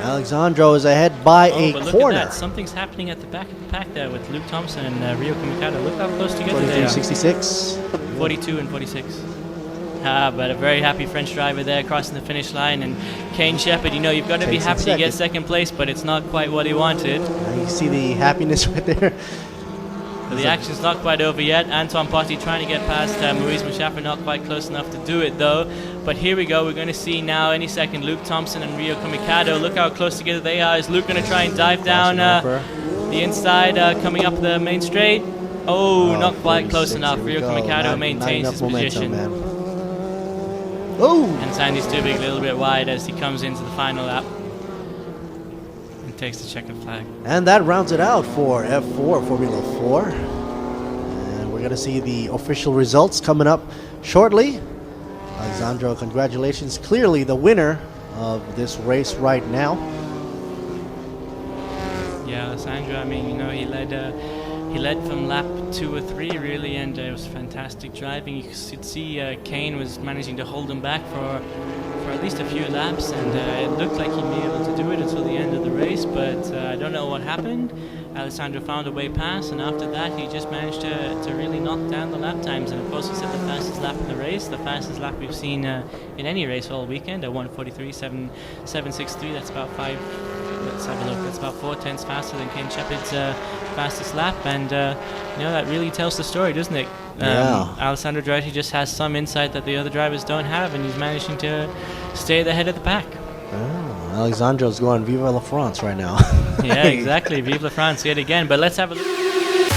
Alessandro is ahead by a but look corner. at that. Something's happening at the back of the pack there with Luke Thompson and Rio Kamikata. Look how close together they are. 43.66. 42 and 46. But a very happy French driver there crossing the finish line. And Kane Shepherd, you know, you've got to be happy to get second place, but it's not quite what he wanted. You see the happiness right there. But the action's not quite over yet. Anton Potti trying to get past Maurice Michafe, not quite close enough to do it though. But here we go, we're going to see now any second Luke Thompson and Rio Kamikado. Look how close together they are. Is Luke going to try and dive down the inside, coming up the main straight? Oh, not quite close enough. Rio Kamikado maintains his position. Oh! And Sandy Stubig a little bit wide as he comes into the final lap. Takes the checkered flag. And that rounds it out for F4, Formula 4. And we're going to see the official results coming up shortly. Alessandro, congratulations. Clearly the winner of this race right now. Yeah, Alessandro, I mean, you know, he led from lap 2 or 3 really, and it was fantastic driving. You could see Kane was managing to hold him back for at least a few laps, and it looked like he'd be able to do it until the end of the race, but I don't know what happened. Alessandro found a way past, and after that he just managed to really knock down the lap times, and of course he set the fastest lap in the race, the fastest lap we've seen in any race all weekend, at 1:43.763. That's about let's have a look, that's about 0.4 faster than Kane Shepherd's fastest lap, and you know, that really tells the story, doesn't it? Alessandro Giretti just has some insight that the other drivers don't have, and he's managing to stay at the head of the pack. Alessandro's going Viva la France right now. Yeah, exactly. Vive la France yet again. But let's have a look.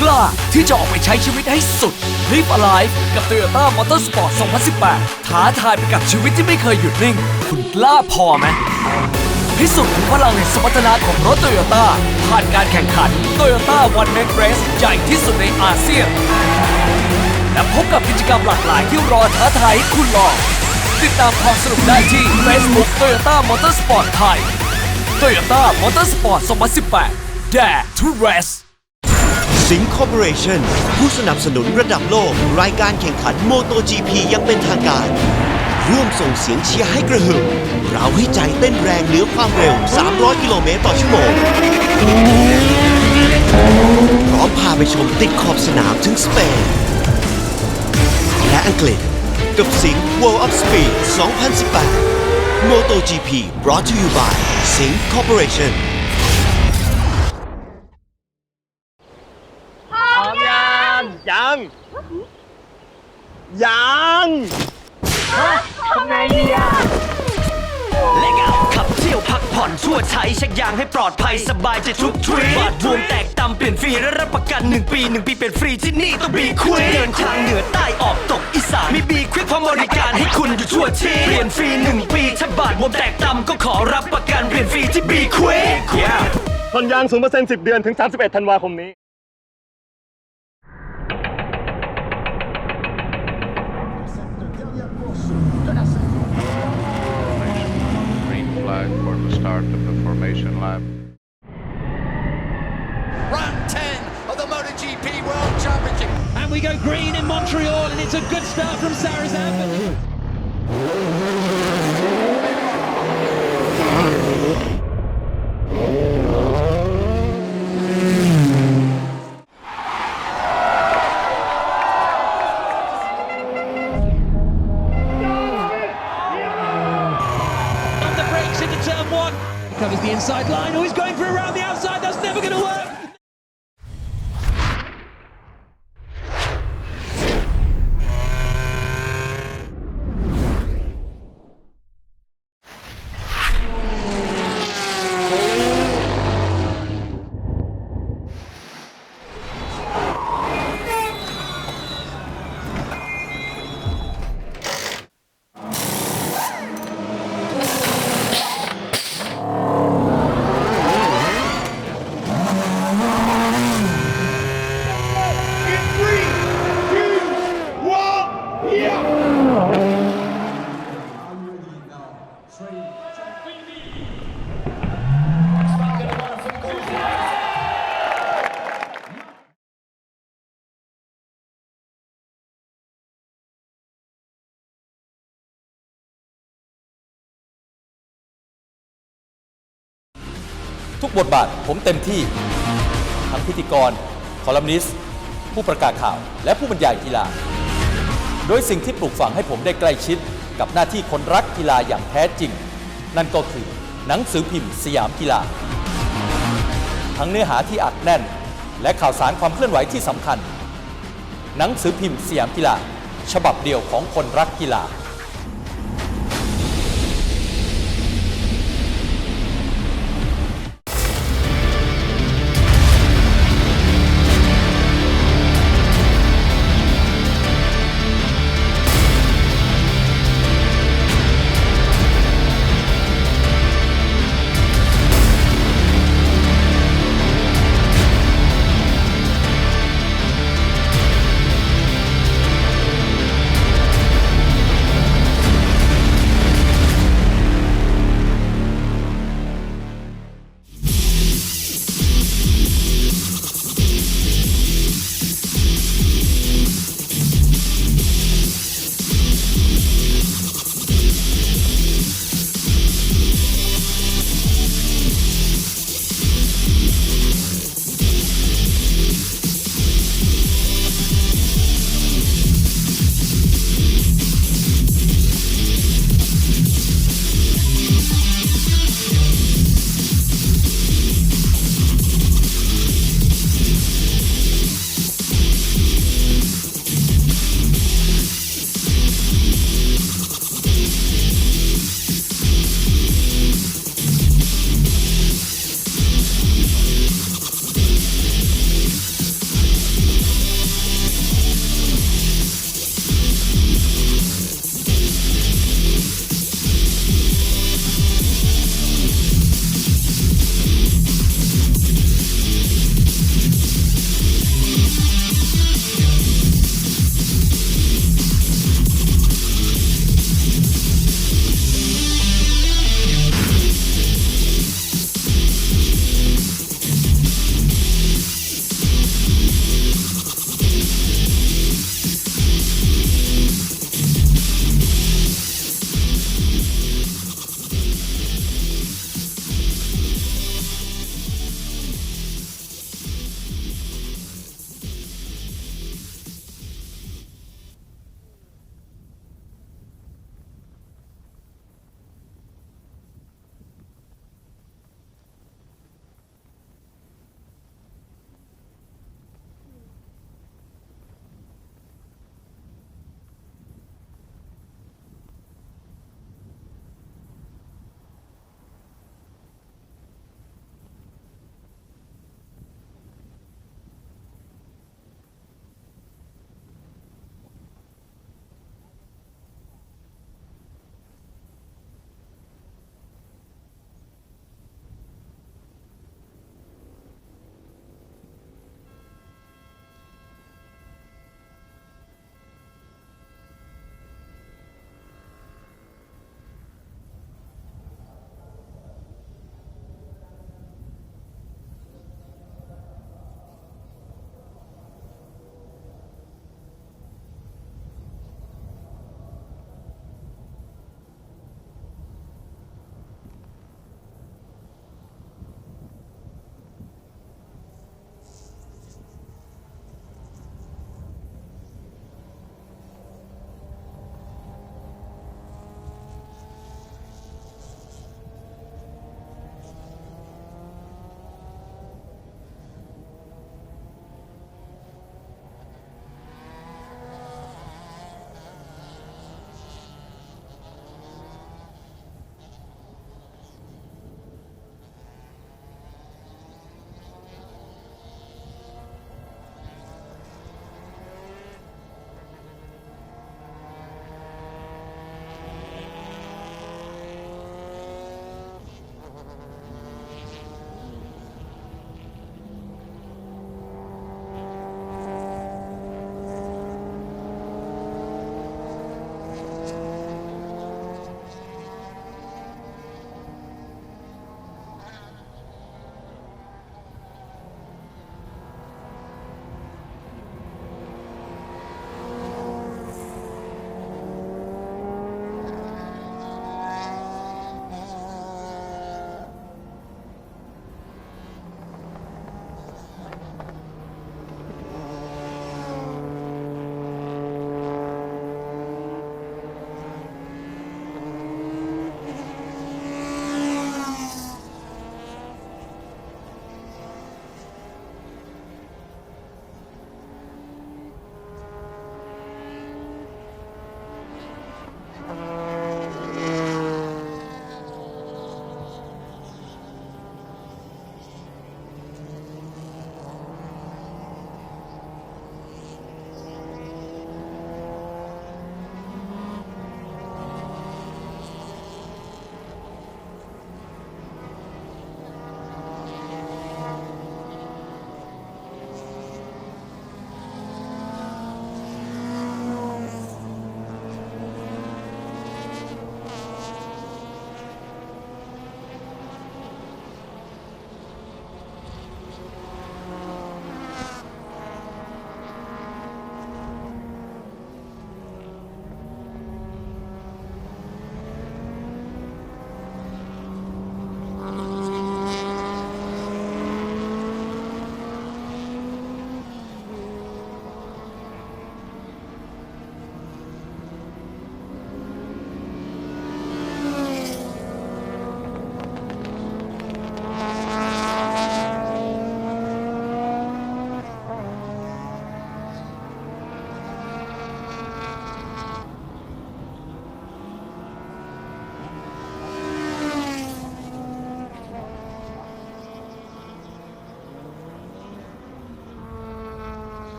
กล้าที่จะออกไปใช้ชีวิตให้สุด Live Alive กับ Toyota Motorsport 2018 ท้าทายไปกับชีวิตที่ไม่เคยหยุดนิ่ง คุณกล้าพอไหมพิสูจน์ถึงพลังแห่งสมรรถนะของรถ Toyota ผ่านการแข่งขัน Toyota One Make Race ใหญ่ที่สุดในอาเซียนและพบกับกิจกรรมหลากหลายที่รอท้าทายให้คุณลองติดตามความสนุกได้ที่ Facebook Toyota Motorsport ไทย Toyota Motorsport 2018 Dare to Race สิงห์คอร์ปอเรชั่นผู้สนับสนุนระดับโลกรายการแข่งขันโมโต GP ยังเป็นทางการร่วมส่งเสียงเชียร์ให้กระหึ่มเราให้ใจเต้นแรงเหนือความเร็ว300 กิโลเมตรต่อชั่วโมงพร้อมพาไปชมติดขอบสนามถึงสเปนและอังกฤษกับสิงห์ World of Speed 2018 Moto GP brought to you by สิงห์ Corporation พร้อมยังทำไงดีอ่ะ และเอาขับเที่ยวพักผ่อนชั่วใช้เช็คยางให้ปลอดภัยสบายใจทุกทริปบาดบวมแตกตำเปลี่ยนฟรีและรับประกัน1 ปี1 ปีเป็นฟรีที่นี่ต้องบีควิกจะเดินทางเหนือใต้ออกตกอีสานมีบีควิกพร้อมบริการให้คุณอยู่ชั่วชีพเปลี่ยนฟรี1 ปีถ้าบาดบวมแตกตำก็ขอรับประกันเปลี่ยนฟรีที่บีควิกผ่อนยาง 0% 10 เดือนถึง 31 ธันวาคมนี้ simulation lab. Round 10 of the MotoGP World Championship. And we go green in Montreal, and it's a good start from Sarazan. On the brakes into turn 1. Covers the inside line. Oh, he's going for around the outside. That's never going to work.ทุกบทบาทผมเต็มที่ทั้งพิธีกรคอลัมนิสต์ผู้ประกาศข่าวและผู้บรรยายกีฬาโดยสิ่งที่ปลูกฝังให้ผมได้ใกล้ชิดกับหน้าที่คนรักกีฬาอย่างแท้จริงนั่นก็คือหนังสือพิมพ์สยามกีฬาทั้งเนื้อหาที่อัดแน่นและข่าวสารความเคลื่อนไหวที่สำคัญหนังสือพิมพ์สยามกีฬาฉบับเดียวของคนรักกีฬา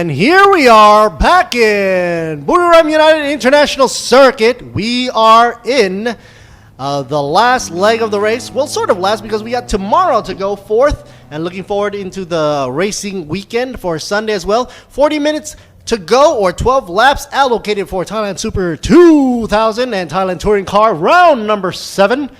And here we are back in Buriram United International Circuit. We are in the last leg of the race. Well, sort of last because we got tomorrow to go forth and looking forward into the racing weekend for Sunday as well. 40 minutes to go or 12 laps allocated for Thailand Super 2000 and Thailand Touring Car round number 7.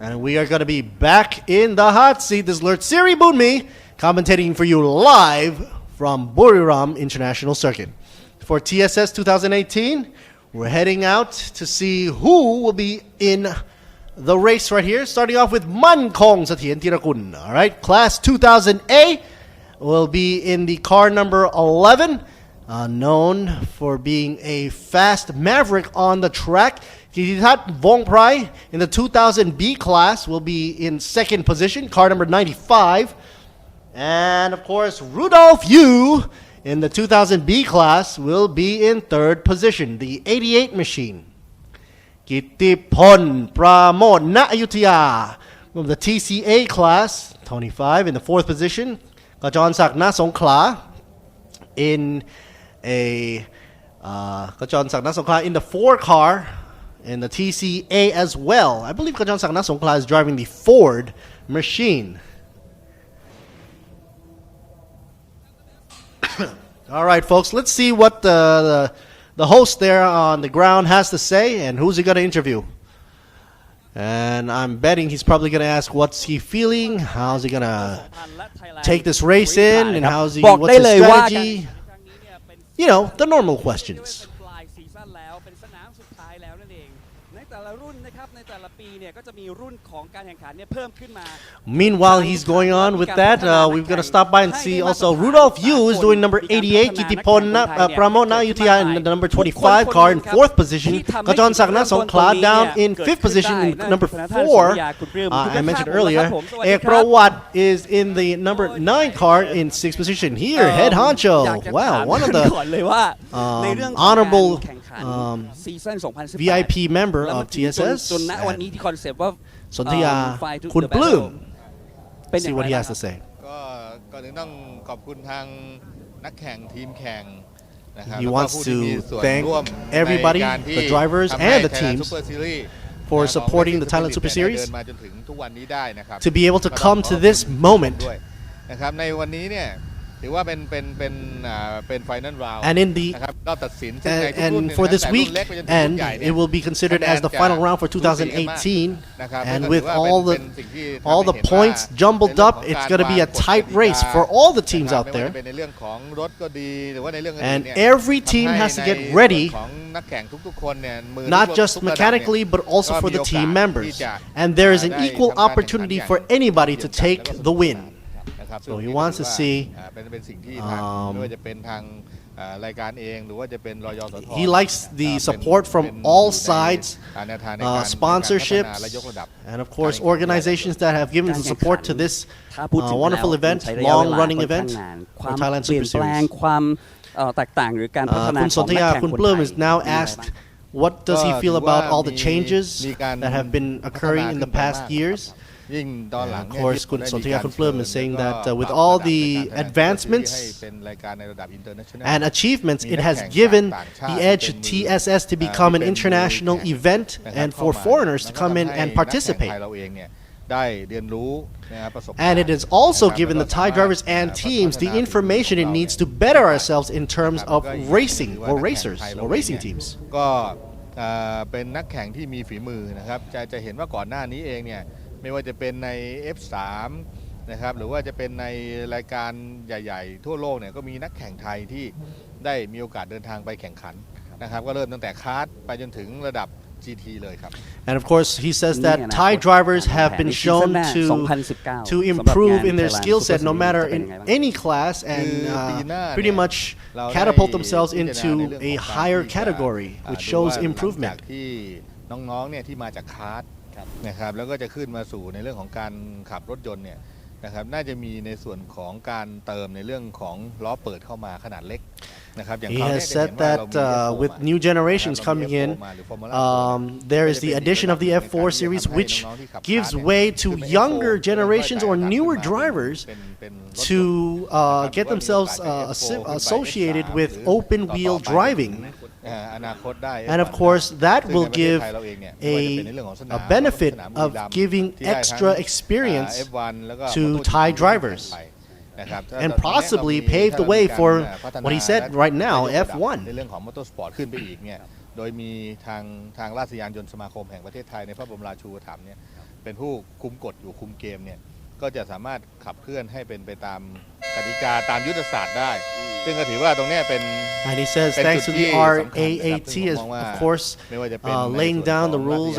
And we are going to be back in the hot seat. This is Lert Siri Bunmi commentating for you live from Buriram International Circuit. For TSS 2018, we're heading out to see who will be in the race right here. Starting off with Man Kong Satien Tirakun. All right, Class 2000A will be in the car number 11, known for being a fast maverick on the track. Kititat Vongprai in the 2000B class will be in second position, car number 95. And of course, Rudolph Yu in the 2000B class will be in third position, the 88 machine. Kittipon Pramod Na Ayutthaya from the TCA class, 25 in the fourth position. Kajon Sak Na Songkhla in a Kajon Sak Na Songkhla in the 4 car in the TCA as well. I believe Kajon Sak Na Songkhla is driving the Ford machine. All right, folks, let's see what the host there on the ground has to say and who's he going to interview. And I'm betting he's probably going to ask what's he feeling, how's he going to take this race in, and what's his strategy. You know, the normal questions. Meanwhile, he's going on with that. We're going to stop by and see also Rudolph Yu is doing number 88, Kittipon Pramod Na Ayutthaya in the number 25 car in fourth position. Kajon Sak Na Songkhla down in fifth position in number 4. I mentioned earlier. Ek Prawat is in the number 9 car in sixth position. Here, head honcho. Wow, one of the honorable VIP member of TSS. Sonthiya Kun Bloom. See what he has to say. He wants to thank everybody, the drivers and the teams, for supporting the Thailand Super Series to be able to come to this moment. And in the and for this week, and it will be considered as the final round for 2018. And with all the points jumbled up, it's going to be a tight race for all the teams out there. And every team has to get ready, not just mechanically, but also for the team members. And there is an equal opportunity for anybody to take the win. So he wants to see, he likes the support from all sides, sponsorships, and of course organizations that have given the support to this wonderful event, long-running event for Thailand Super Series. Kun Sonthiya Kun Bloom is now asked, what does he feel about all the changes that have been occurring in the past years? And of course, Kun Sonthiya Kun Bloom is saying that with all the advancements and achievements, it has given the edge to TSS to become an international event and for foreigners to come in and participate. And it has also given the Thai drivers and teams the information it needs to better ourselves in terms of racing or racers or racing teams. เป็นนักแข่งที่มีฝีมือนะครับจะเห็นว่าก่อนหน้านี้เองเนี่ยไม่ว่าจะเป็นใน F3 นะครับหรือว่าจะเป็นในรายการใหญ่ๆทั่วโลกเนี่ยก็มีนักแข่งไทยที่ได้มีโอกาสเดินทางไปแข่งขันนะครับก็เริ่มตั้งแต่คาร์ทไปจนถึงระดับ GT เลยครับ And of course he says that Thai drivers have been shown to improve in their skill set no matter in any class and pretty much catapult themselves into a higher category which shows improvement. ที่น้องๆเนี่ยที่มาจากคาร์ทนะครับแล้วก็จะขึ้นมาสู่ในเรื่องของการขับรถยนต์เนี่ย นะครับน่าจะมีในส่วนของการเติมในเรื่องของล้อเปิดเข้ามาขนาดเล็กนะครับอย่าง He has said that with new generations coming in, there is the addition of the F4 series, which gives way to younger generations or newer drivers to get themselves associated with open wheel driving. And of course, that will give a benefit of giving extra experience to Thai drivers and possibly pave the way for what he said right now, F1. ในเรื่องของมอเตอร์สปอร์ตขึ้นไปอีกเนี่ยโดยมีทางราชยานยนต์สมาคมแห่งประเทศไทยในพระบรมราชูปถัมภ์เนี่ยเป็นผู้คุมกฎอยู่คุมเกมเนี่ยก็จะสามารถขับเคลื่อนให้เป็นไปตามกติกาตามยุทธศาสตร์ได้ซึ่งก็ถือว่าตรงนี้เป็น And he says thanks to the RAAT is of course laying down the rules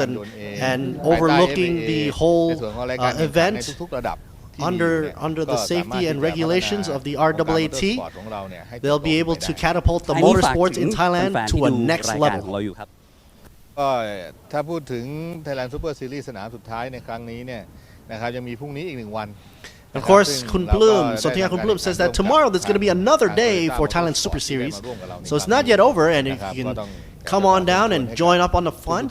and overlooking the whole event under the safety and regulations of the RAAT, they'll be able to catapult the motorsports in Thailand to a next level. ก็ถ้าพูดถึง Thailand Super Series สนามสุดท้ายในครั้งนี้เนี่ยนะครับยังมีพรุ่งนี้อีก1 วัน Of course, Kun Plum, Sotia Kun Plum says that tomorrow there's going to be another day for Thailand Super Series. So it's not yet over, and if you can come on down and join up on the fun.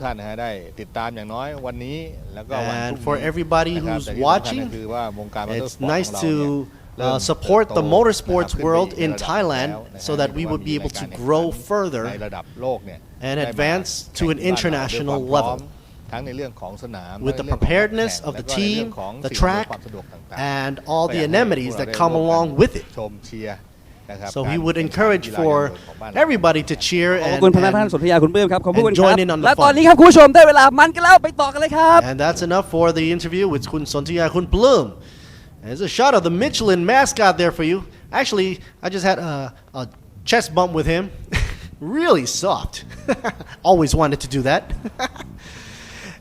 And for everybody who's watching, it's nice to support the motorsports world in Thailand so that we would be able to grow further and advance to an international level. With the preparedness of the team, the track, and all the amenities that come along with it. So he would encourage for everybody to cheer and join in on the fun. And that's enough for the interview with Kun Sontia Kun Plum. There's a shot of the Michelin mascot there for you. Actually, I just had a chest bump with him. Really soft. Always wanted to do that.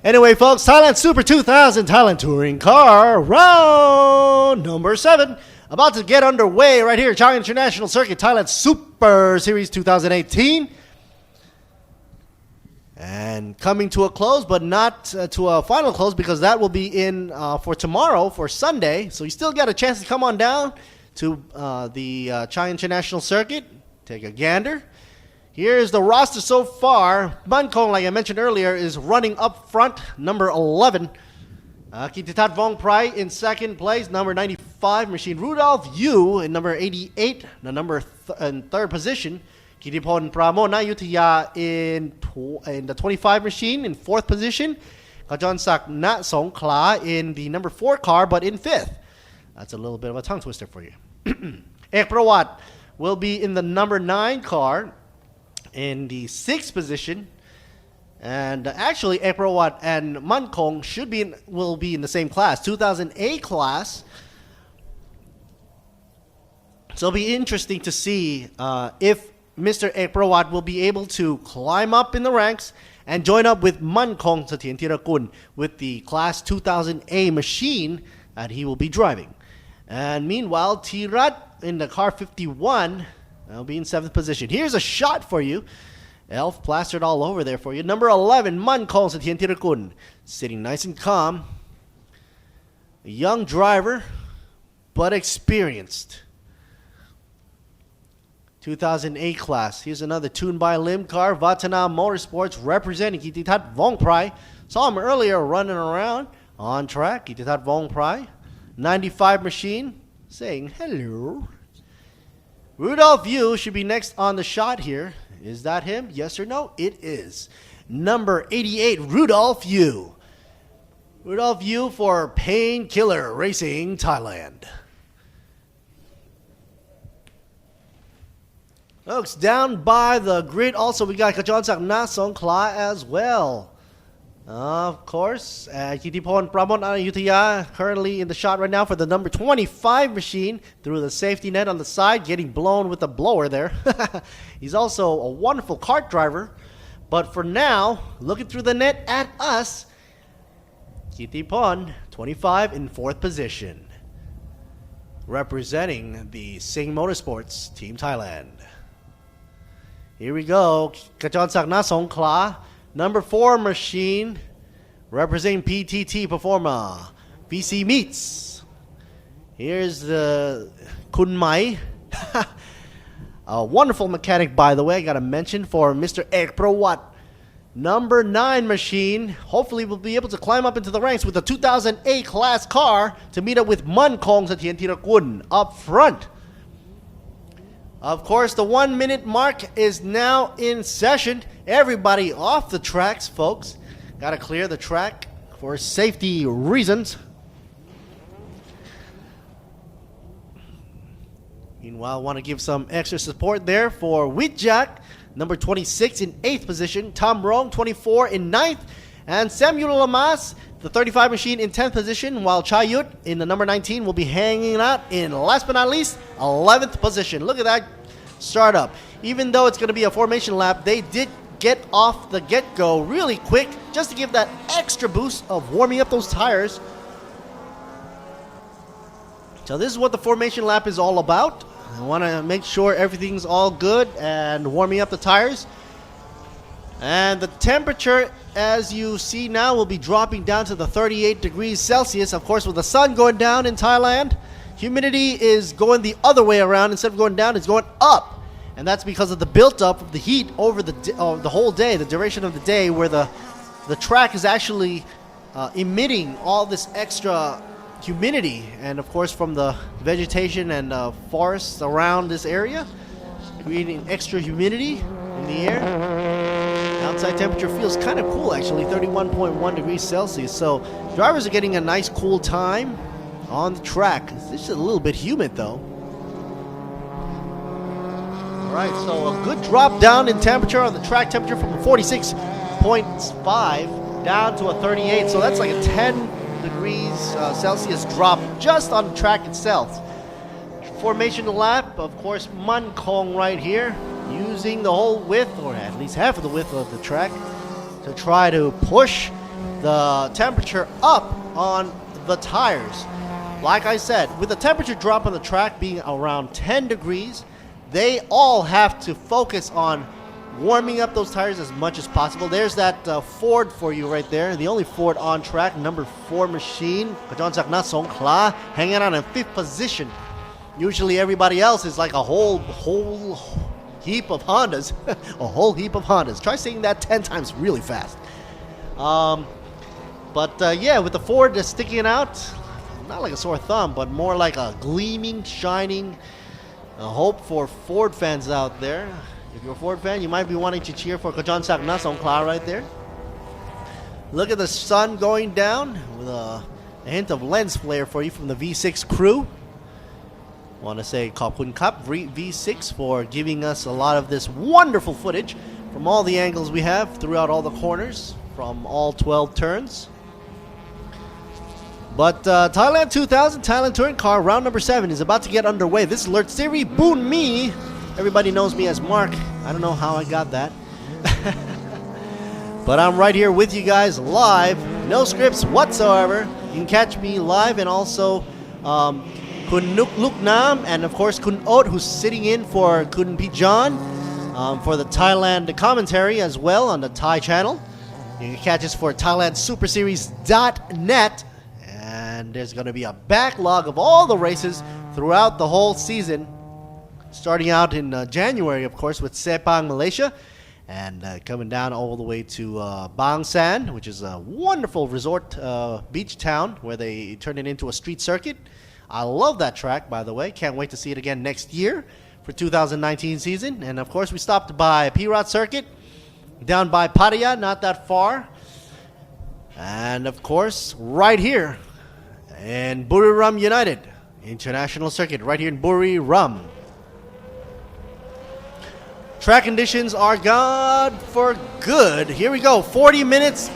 Anyway, folks, Thailand Super 2000 Thailand Touring Car round number 7. About to get underway right here at Chang International Circuit, Thailand Super Series 2018. And coming to a close, but not to a final close, because that will be in for tomorrow, for Sunday. So you still got a chance to come on down to the Chang International Circuit. Take a gander. Here's the roster so far. Bankong, like I mentioned earlier, is running up front, number 11. Kititat Vongprai in second place, number 95. Machine Rudolph Yu in number 88, the number in third position. Kitipon Pramona Yutaya in the 25 machine in fourth position. Kajon Sak Nat Songkla in the number 4 car, but in fifth. That's a little bit of a tongue twister for you. Ek Prawat will be in the number 9 car in the 6th position. And actually, Ekrawat and Mankong will be in the same class, 2008 class. So it'll be interesting to see if Mr. Ekrawat will be able to climb up in the ranks and join up with Mankong Satien Tirakun with the class 2000A machine that he will be driving. And meanwhile, Tirat in the car 51 will be in 7th position. Here's a shot for you. Elf plastered all over there for you. Number 11, Mankong Satien Tirakun, sitting nice and calm. A young driver, but experienced. 2008 class. Here's another tuned by limb car. Vatana Motorsports representing Kititat Vongprai. Saw him earlier running around on track. Kititat Vongprai. 95 machine saying hello. Rudolph Yu should be next on the shot here. Is that him? Yes or no? It is. Number 88, Rudolph Yu. Rudolph Yu for Painkiller Racing Thailand. Folks, down by the grid also we got Kajonsak Nasong Kla as well. Of course, Kitipon Pramon Ayutthaya currently in the shot right now for the number 25 machine through the safety net on the side, getting blown with the blower there. He's also a wonderful kart driver. But for now, looking through the net at us, Kitipon, 25 in 4th position, representing the Sing Motorsports Team Thailand. Here we go, Kajonsak Nasong Kla. Number 4 machine, representing PTT Performa, VC Meets. Here's the Kun Mai. A wonderful mechanic, by the way, I gotta mention, for Mr. Ek Prawat. Number 9 machine. Hopefully we'll be able to climb up into the ranks with the 2008 class car to meet up with Man Kong Satien Tirakun up front. Of course, the 1 minute mark is now in session. Everybody off the tracks, folks. Gotta clear the track for safety reasons. Meanwhile, I want to give some extra support there for Wijak, number 26 in 8th position, Tom Rong, 24 in 9th, and Samuel Lamas, the 35 machine, in 10th position, while Chayut in the number 19 will be hanging out in, last but not least, 11th position. Look at that startup. Even though it's going to be a formation lap, they did get off the get-go really quick just to give that extra boost of warming up those tires. So this is what the formation lap is all about. I want to make sure everything's all good and warming up the tires. And the temperature, as you see now, will be dropping down to the 38 degrees Celsius. Of course, with the sun going down in Thailand, humidity is going the other way around. Instead of going down, it's going up. And that's because of the built-up of the heat over the whole day, the duration of the day, where the track is actually emitting all this extra humidity, and of course from the vegetation and forests around this area, creating extra humidity in the air. Outside temperature feels kind of cool, actually, 31.1 degrees Celsius. So drivers are getting a nice cool time on the track. It's just a little bit humid though. Alright, so a good drop down in temperature on the track temperature from a 46.5 down to a 38. So that's like a 10 degrees Celsius drop just on the track itself. Formation lap, of course, Man Kong right here, using the whole width, or at least half of the width of the track, to try to push the temperature up on the tires. Like I said, with the temperature drop on the track being around 10 degrees, they all have to focus on warming up those tires as much as possible. There's that Ford for you right there, the only Ford on track, number 4 machine, Kajonsak Song Kla, hanging out in 5th position. Usually everybody else is like a whole heap of Hondas. A whole heap of Hondas. Try saying that 10 times really fast. Yeah, with the Ford sticking out, not like a sore thumb, but more like a gleaming, shining hope for Ford fans out there. If you're a Ford fan, you might be wanting to cheer for Kajonsak Nasong Kla right there. Look at the sun going down with a hint of lens flare for you from the V6 crew. Want to say Khop Kun Kap V6 for giving us a lot of this wonderful footage from all the angles we have throughout all the corners from all 12 turns. But Thailand 2000 Thailand Touring Car round number 7 is about to get underway. This is Lert Siri Boon Me. Everybody knows me as Mark. I don't know how I got that. But I'm right here with you guys live. No scripts whatsoever. You can catch me live, and also Kun Nuk Luk Nam, and of course Kun Ot, who's sitting in for Kun Pijan for the Thailand commentary as well on the Thai channel. You can catch us for ThailandSuperSeries.net. And there's going to be a backlog of all the races throughout the whole season. Starting out in January, of course, with Sepang, Malaysia, and coming down all the way to Bang San, which is a wonderful resort beach town where they turn it into a street circuit. I love that track, by the way. Can't wait to see it again next year for 2019 season. And of course, we stopped by Pirat Circuit, down by Pattaya, not that far. And of course, right here in Buriram United International Circuit, right here in Buriram. Track conditions are gone for good. Here we go. 40 minutes.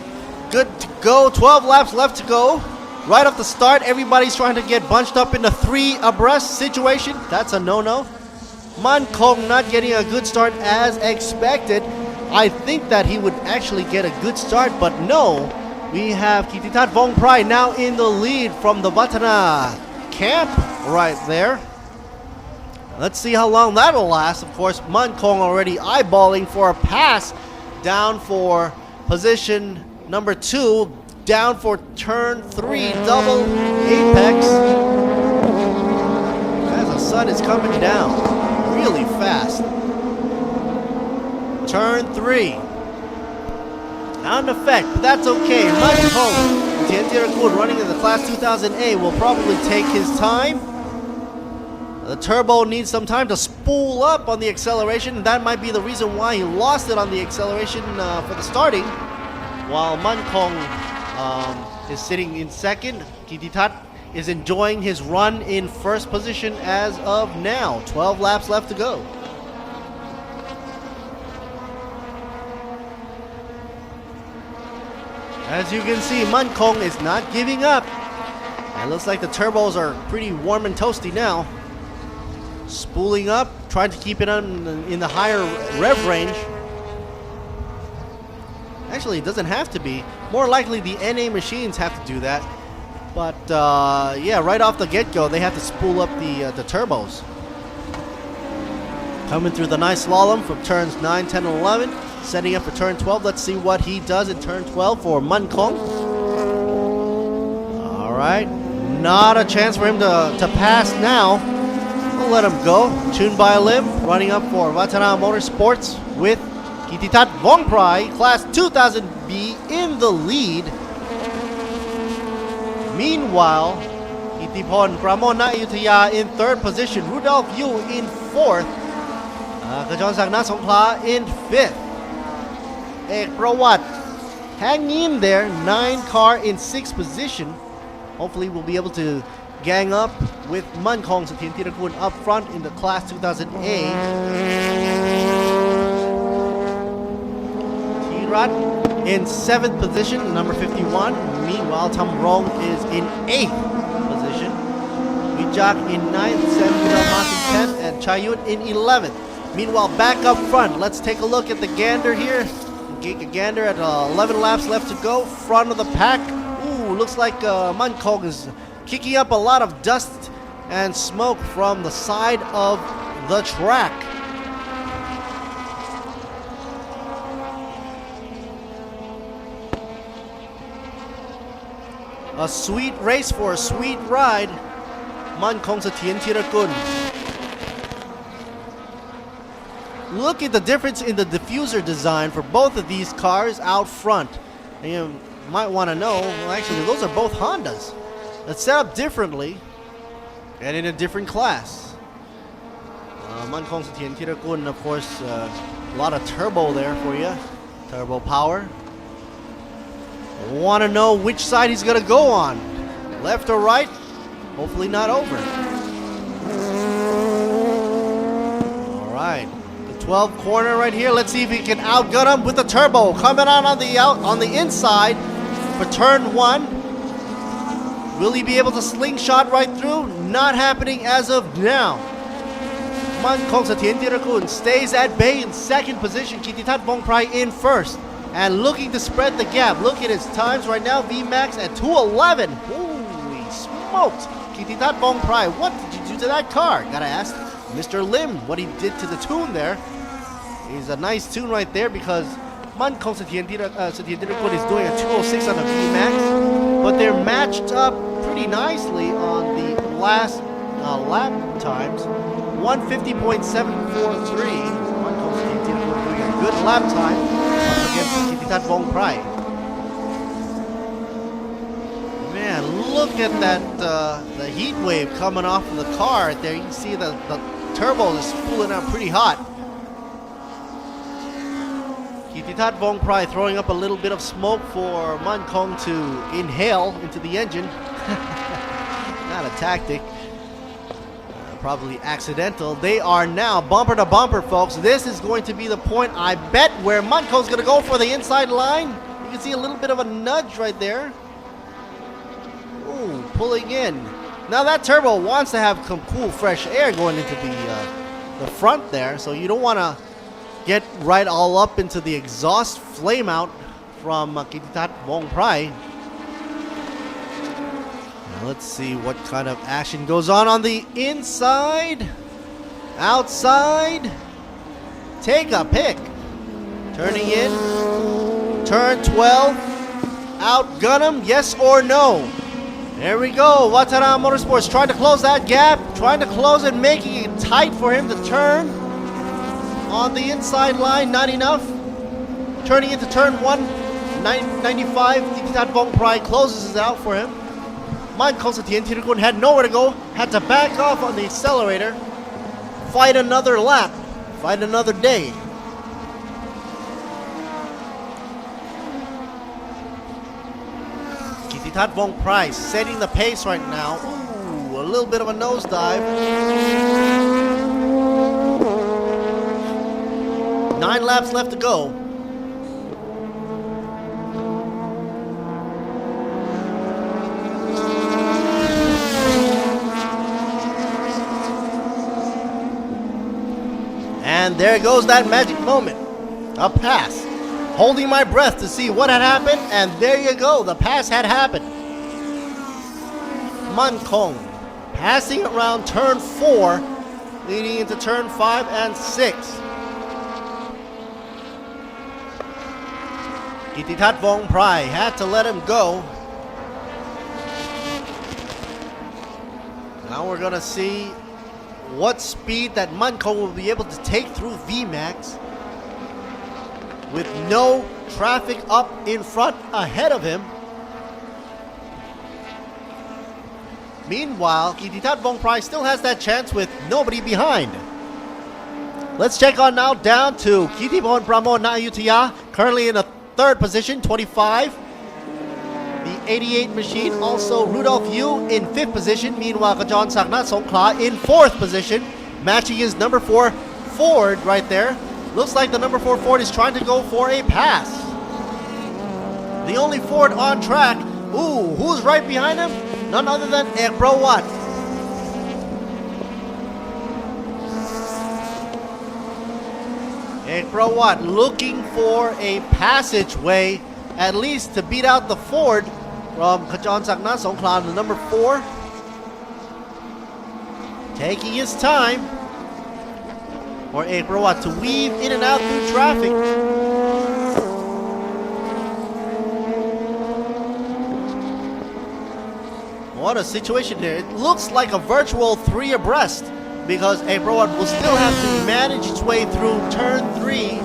Good to go. 12 laps left to go. Right off the start, everybody's trying to get bunched up in a 3 abreast situation. That's a no-no. Man Kong not getting a good start as expected. I think that he would actually get a good start, but no. We have Kititat Vong Prai now in the lead from the Vatana camp right there. Let's see how long that'll last. Of course, Man Kong already eyeballing for a pass down for position number 2, down for turn 3, double apex. sun is coming down really fast. Turn 3. Not an effect, but that's okay. Mike Hong, Tiantirakun running in the Class 2000A will probably take his time. The turbo needs some time to spool up on the acceleration. That might be the reason why he lost it on the acceleration for the starting. While Mankong is sitting in second, Kititat is enjoying his run in first position as of now. 12 laps left to go. As you can see, Mankong is not giving up. It looks like the turbos are pretty warm and toasty now. Spooling up, trying to keep it in the higher rev range. Actually, it doesn't have to be. More likely the NA machines have to do that. But yeah, right off the get-go, they have to spool up the turbos. Coming through the nice slalom from turns 9, 10, and 11. Setting up for turn 12. Let's see what he does in turn 12 for Mankong. All right. Not a chance for him to pass now. We'll let him go. Chun Bai Lim running up for Vatana Motorsports with Kititat Vongprai, Class 2000B in the lead. Meanwhile, Itipon Pramona Ayutthaya in third position. Rudolph Yu in fourth. Kajon Sakna Songkla in fifth. Ek Prawat hanging in there. 9 car in 6th position. Hopefully we'll be able to gang up with Mankong Sathien up front in the Class 2000A. T-Rat in 7th position, number 51. Meanwhile, Tam Rong is in 8th position. Vijak in 9th, Sam Mas in 10th, and Chayut in 11th. Meanwhile, back up front, let's take a look at the gander here. Gander at 11 laps left to go, front of the pack. Ooh, looks like Mankong is kicking up a lot of dust and smoke from the side of the track. A sweet race for a sweet ride. Mankong Sathien Tirakun. Look at the difference in the diffuser design for both of these cars out front. And you might want to know, well, actually those are both Hondas. It's set up differently and in a different class. Mankong Sathien Tirakun, of course, a lot of turbo there for you. Turbo power. Want to know which side he's going to go on. Left or right? Hopefully not over. Alright. 12 corner right here. Let's see if he can outgun him with the turbo. Coming out on the inside for turn 1. Will he be able to slingshot right through? Not happening as of now. Mankong Sathien Tirakun stays at bay in 2nd position. Kititat Vongprai in 1st. And looking to spread the gap. Look at his times right now. VMAX at 2:11. Holy smokes. Kititat Vongprai, what did you do to that car? Gotta ask Mr. Lim what he did to the tune there. It's a nice tune right there because Mankong Sathien Tirakun is doing a 2:06 on the VMAX, but they're matched up pretty nicely on the last lap times. 150.743. Mankong Sathien Tirakun doing a good lap time against Kititat Vongprai. Man, look at that the heat wave coming off of the car right there. You can see the turbo is spooling out pretty hot. Kititat Vongprai throwing up a little bit of smoke for Mankong to inhale into the engine. Not a tactic. Probably accidental. They are now bumper to bumper, folks. This is going to be the point, I bet, where Mankong's going to go for the inside line. You can see a little bit of a nudge right there. Ooh, pulling in. Now that turbo wants to have some cool, fresh air going into the front there, so you don't want to get right all up into the exhaust flame out from Kititat Vongprai. Let's see what kind of action goes on the inside. Outside. Take a pick. Turning in. Turn 12. Outgun him, yes or no? There we go. Watara Motorsports trying to close that gap, trying to close it, making it tight for him to turn on the inside line. Not enough. Turning into turn 195. Tikitat Vong Pride closes it out for him. Man Kong Satien Tirukun had nowhere to go, had to back off on the accelerator, fight another lap, fight another day. Tikitat Vong Pride setting the pace right now. Ooh, a little bit of a nosedive. 9 laps left to go. And there goes that magic moment. A pass. Holding my breath to see what had happened, and there you go. The pass had happened. Man Kong passing around turn 4, leading into turn 5 and 6. Kititat Vong Prai had to let him go. Now we're going to see what speed that Man Kong will be able to take through VMAX with no traffic up in front ahead of him. Meanwhile, Kititat Vong Prai still has that chance with nobody behind. Let's check on now down to Kitipon Pramod Naayutthaya, currently in a 3rd position, 25. The 88 machine, also Rudolph Yu in 5th position. Meanwhile, Kajon Sakna Songkla in 4th position, matching his number 4 Ford right there. Looks like the number 4 Ford is trying to go for a pass. The only Ford on track. Ooh, who's right behind him? None other than Ekbro Watt. Ekbro Watt looking for a passageway, at least to beat out the Ford from Kajon Sakna Songkla, the number 4. Taking his time for Ekbro Watt to weave in and out through traffic. What a situation there. It looks like a virtual 3 abreast because Ekbro Watt will still have to manage its way through turn 3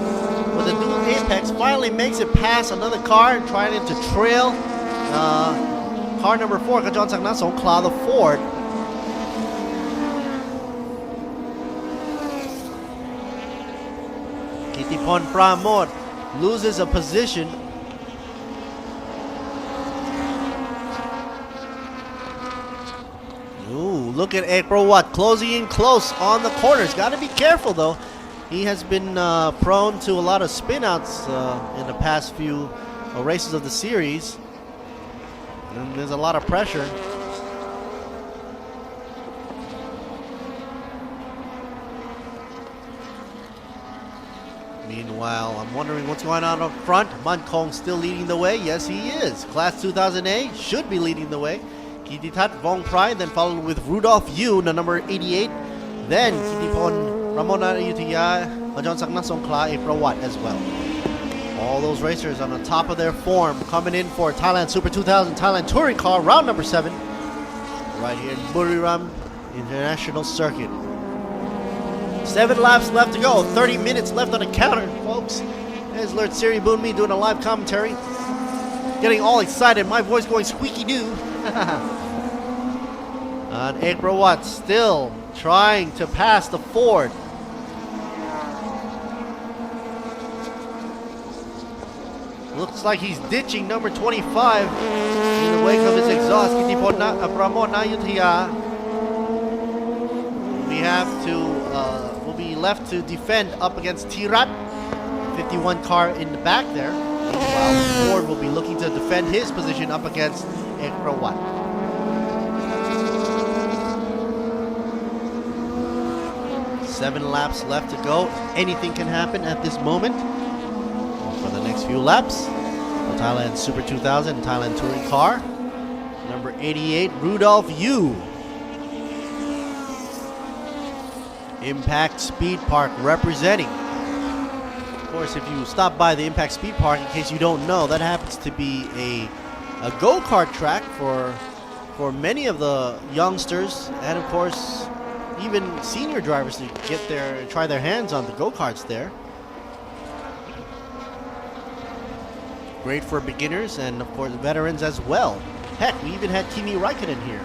with a dual apex. Finally makes it past another car, trying to trail car number 4, Kajon Sakna Songkla, the Ford. Kitipon Pramod loses a position. Ooh, look at Ekbro Watt closing in close on the corners. Got to be careful though. He has been prone to a lot of spin-outs in the past few races of the series. And there's a lot of pressure. Meanwhile, I'm wondering what's going on up front. Man Kong still leading the way. Yes, he is. Class 2000A should be leading the way. Kititat Vong Prai, then followed with Rudolph Yu, the number 88. Then Kitipon Pramod Naayutthaya, Kajon Sakna Songkla, Ekbro Watt as well. All those racers on the top of their form coming in for Thailand Super 2000 Thailand Touring Car, round number 7. Right here in Buriram International Circuit. 7 laps left to go. 30 minutes left on the counter, folks. There's Lert Siri Boonmi doing a live commentary. Getting all excited. My voice going squeaky-doo. And Ekbro Watt still trying to pass the Ford. Looks like he's ditching number 25 in the wake of his exhaust. Kitipon Pramod Naayutthaya. We have to, will be left to defend up against Tirat. 51 car in the back there. Meanwhile, Ford will be looking to defend his position up against Ekbro Watt. Seven laps left to go. Anything can happen at this moment. For the next few laps, the Thailand Super 2000 Thailand Touring Car, number 88, Rudolph Yu. Impact Speed Park representing. Of course, if you stop by the Impact Speed Park, in case you don't know, that happens to be a go-kart track for for many of the youngsters and of course even senior drivers to try their hands on the go-karts there. Great for beginners and of course veterans as well. Heck, we even had Kimi Räikkönen here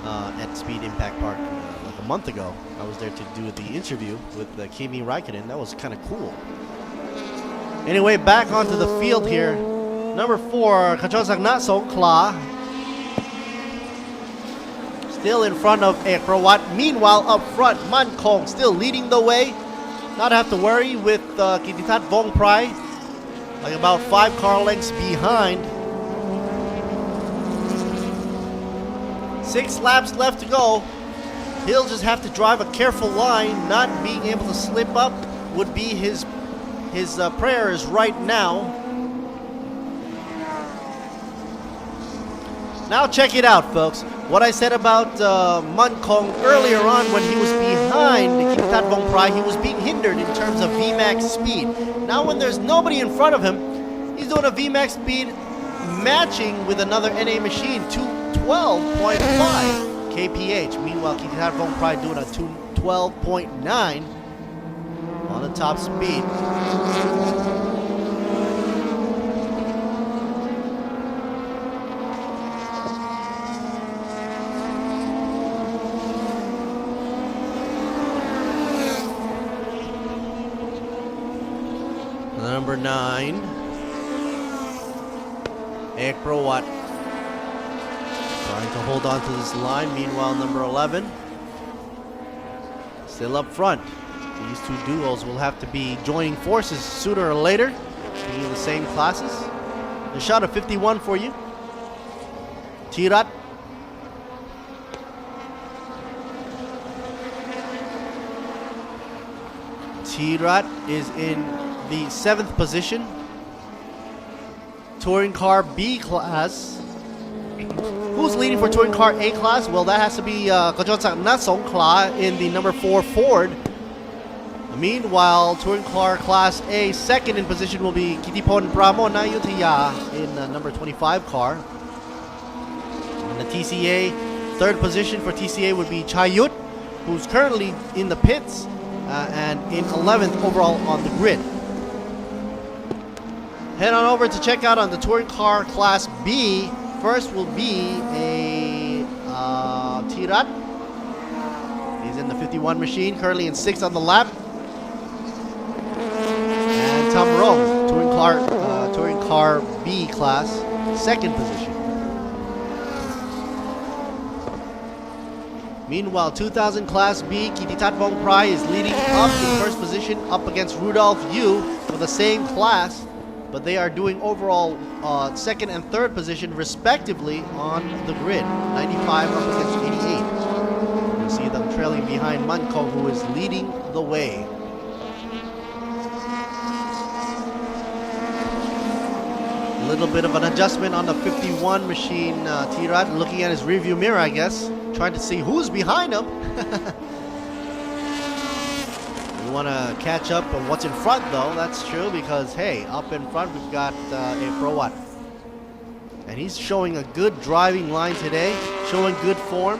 at Speed Impact Park like a month ago. I was there to do the interview with Kimi Räikkönen. That was kind of cool. Anyway, back onto the field here. Number 4, Kachonsak Na Songkla. Still in front of Ek Prawat. Meanwhile, up front, Man Kong still leading the way. Not have to worry with Kititat Vongprai, like about 5 car lengths behind. 6 laps left to go. He'll just have to drive a careful line. Not being able to slip up would be his prayers right now. Now check it out, folks. What I said about Man Kong earlier on when he was behind Kititat Vongprai, he was being hindered in terms of VMAX speed. Now when there's nobody in front of him, he's doing a VMAX speed matching with another NA machine, 212.5 kph. Meanwhile, Kititat Vongprai doing a 212.9 on the top speed. Number 9, Ek Prawat, trying to hold on to this line. Meanwhile, number 11, still up front. These two duos will have to be joining forces sooner or later, being in the same classes. A shot of 51 for you. Tirat. Tirat is in the 7th position. Touring car B class. Who's leading for touring car A class? Well, that has to be Kachonsak Na Songkla in the number 4 Ford. Meanwhile, touring car class A, second in position will be Kitipon Pramo Nayutaya in number 25 car. And the TCA, third position for TCA would be Chayut, who's currently in the pits and in 11th overall on the grid. Head on over to check out on the touring car class B. First will be a Tirat. He's in the 51 machine, currently in 6th on the lap. And Tamrong, touring car B class, second position. Meanwhile, 2000 class B, Kititat Vongprai is leading up in first position, up against Rudolph Yu for the same class. But they are doing overall second and third position respectively on the grid. 95 up against 88. You see them trailing behind Man Kong, who is leading the way. A little bit of an adjustment on the 51 machine. Tirat looking at his rearview mirror, I guess, trying to see who's behind him. We want to catch up on what's in front, though. That's true, because hey, up in front we've got Ek Prawat, and he's showing a good driving line today, showing good form.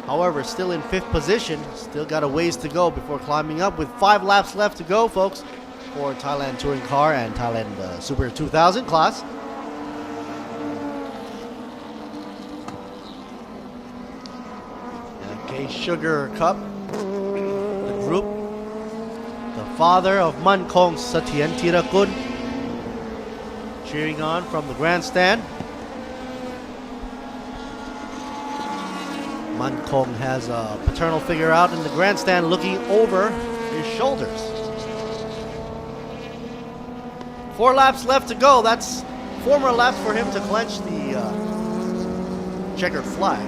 However, still in 5th position, still got a ways to go before climbing up, with 5 laps left to go, folks, for Thailand Touring Car and Thailand Super 2000 class. Okay, Sugar Cup. Group, the father of Man Kong, Satyen Tirakun, cheering on from the grandstand. Man Kong has a paternal figure out in the grandstand looking over his shoulders. 4 laps left to go. That's 4 more laps for him to clench the checkered flag.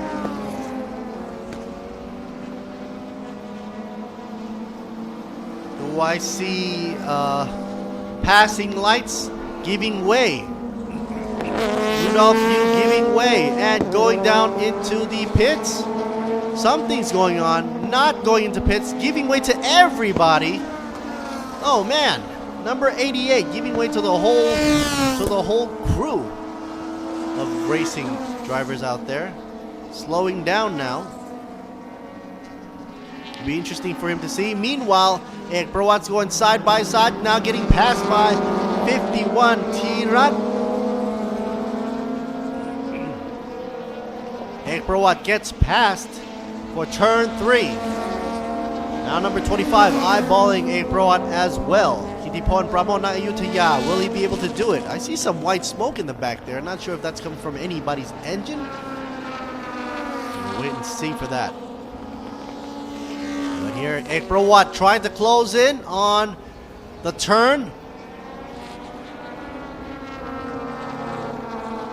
I see passing lights giving way. Rudolph Yu giving way and going down into the pits. Something's going on. Not going into pits, giving way to everybody. Oh man, number 88 giving way to the whole crew. of racing drivers out there. Slowing down now. Be interesting for him to see. Meanwhile, Ek Prawat's going side by side, now getting passed by 51 Tirat. Ek Prawat gets past for turn 3. Now number 25 eyeballing Ek Prawat as well. Kitipon Pramona Ayutthaya, will he be able to do it? I see some white smoke in the back there. Not sure if that's coming from anybody's engine. We'll wait and see for that. But here, Ek Prawat trying to close in on the turn.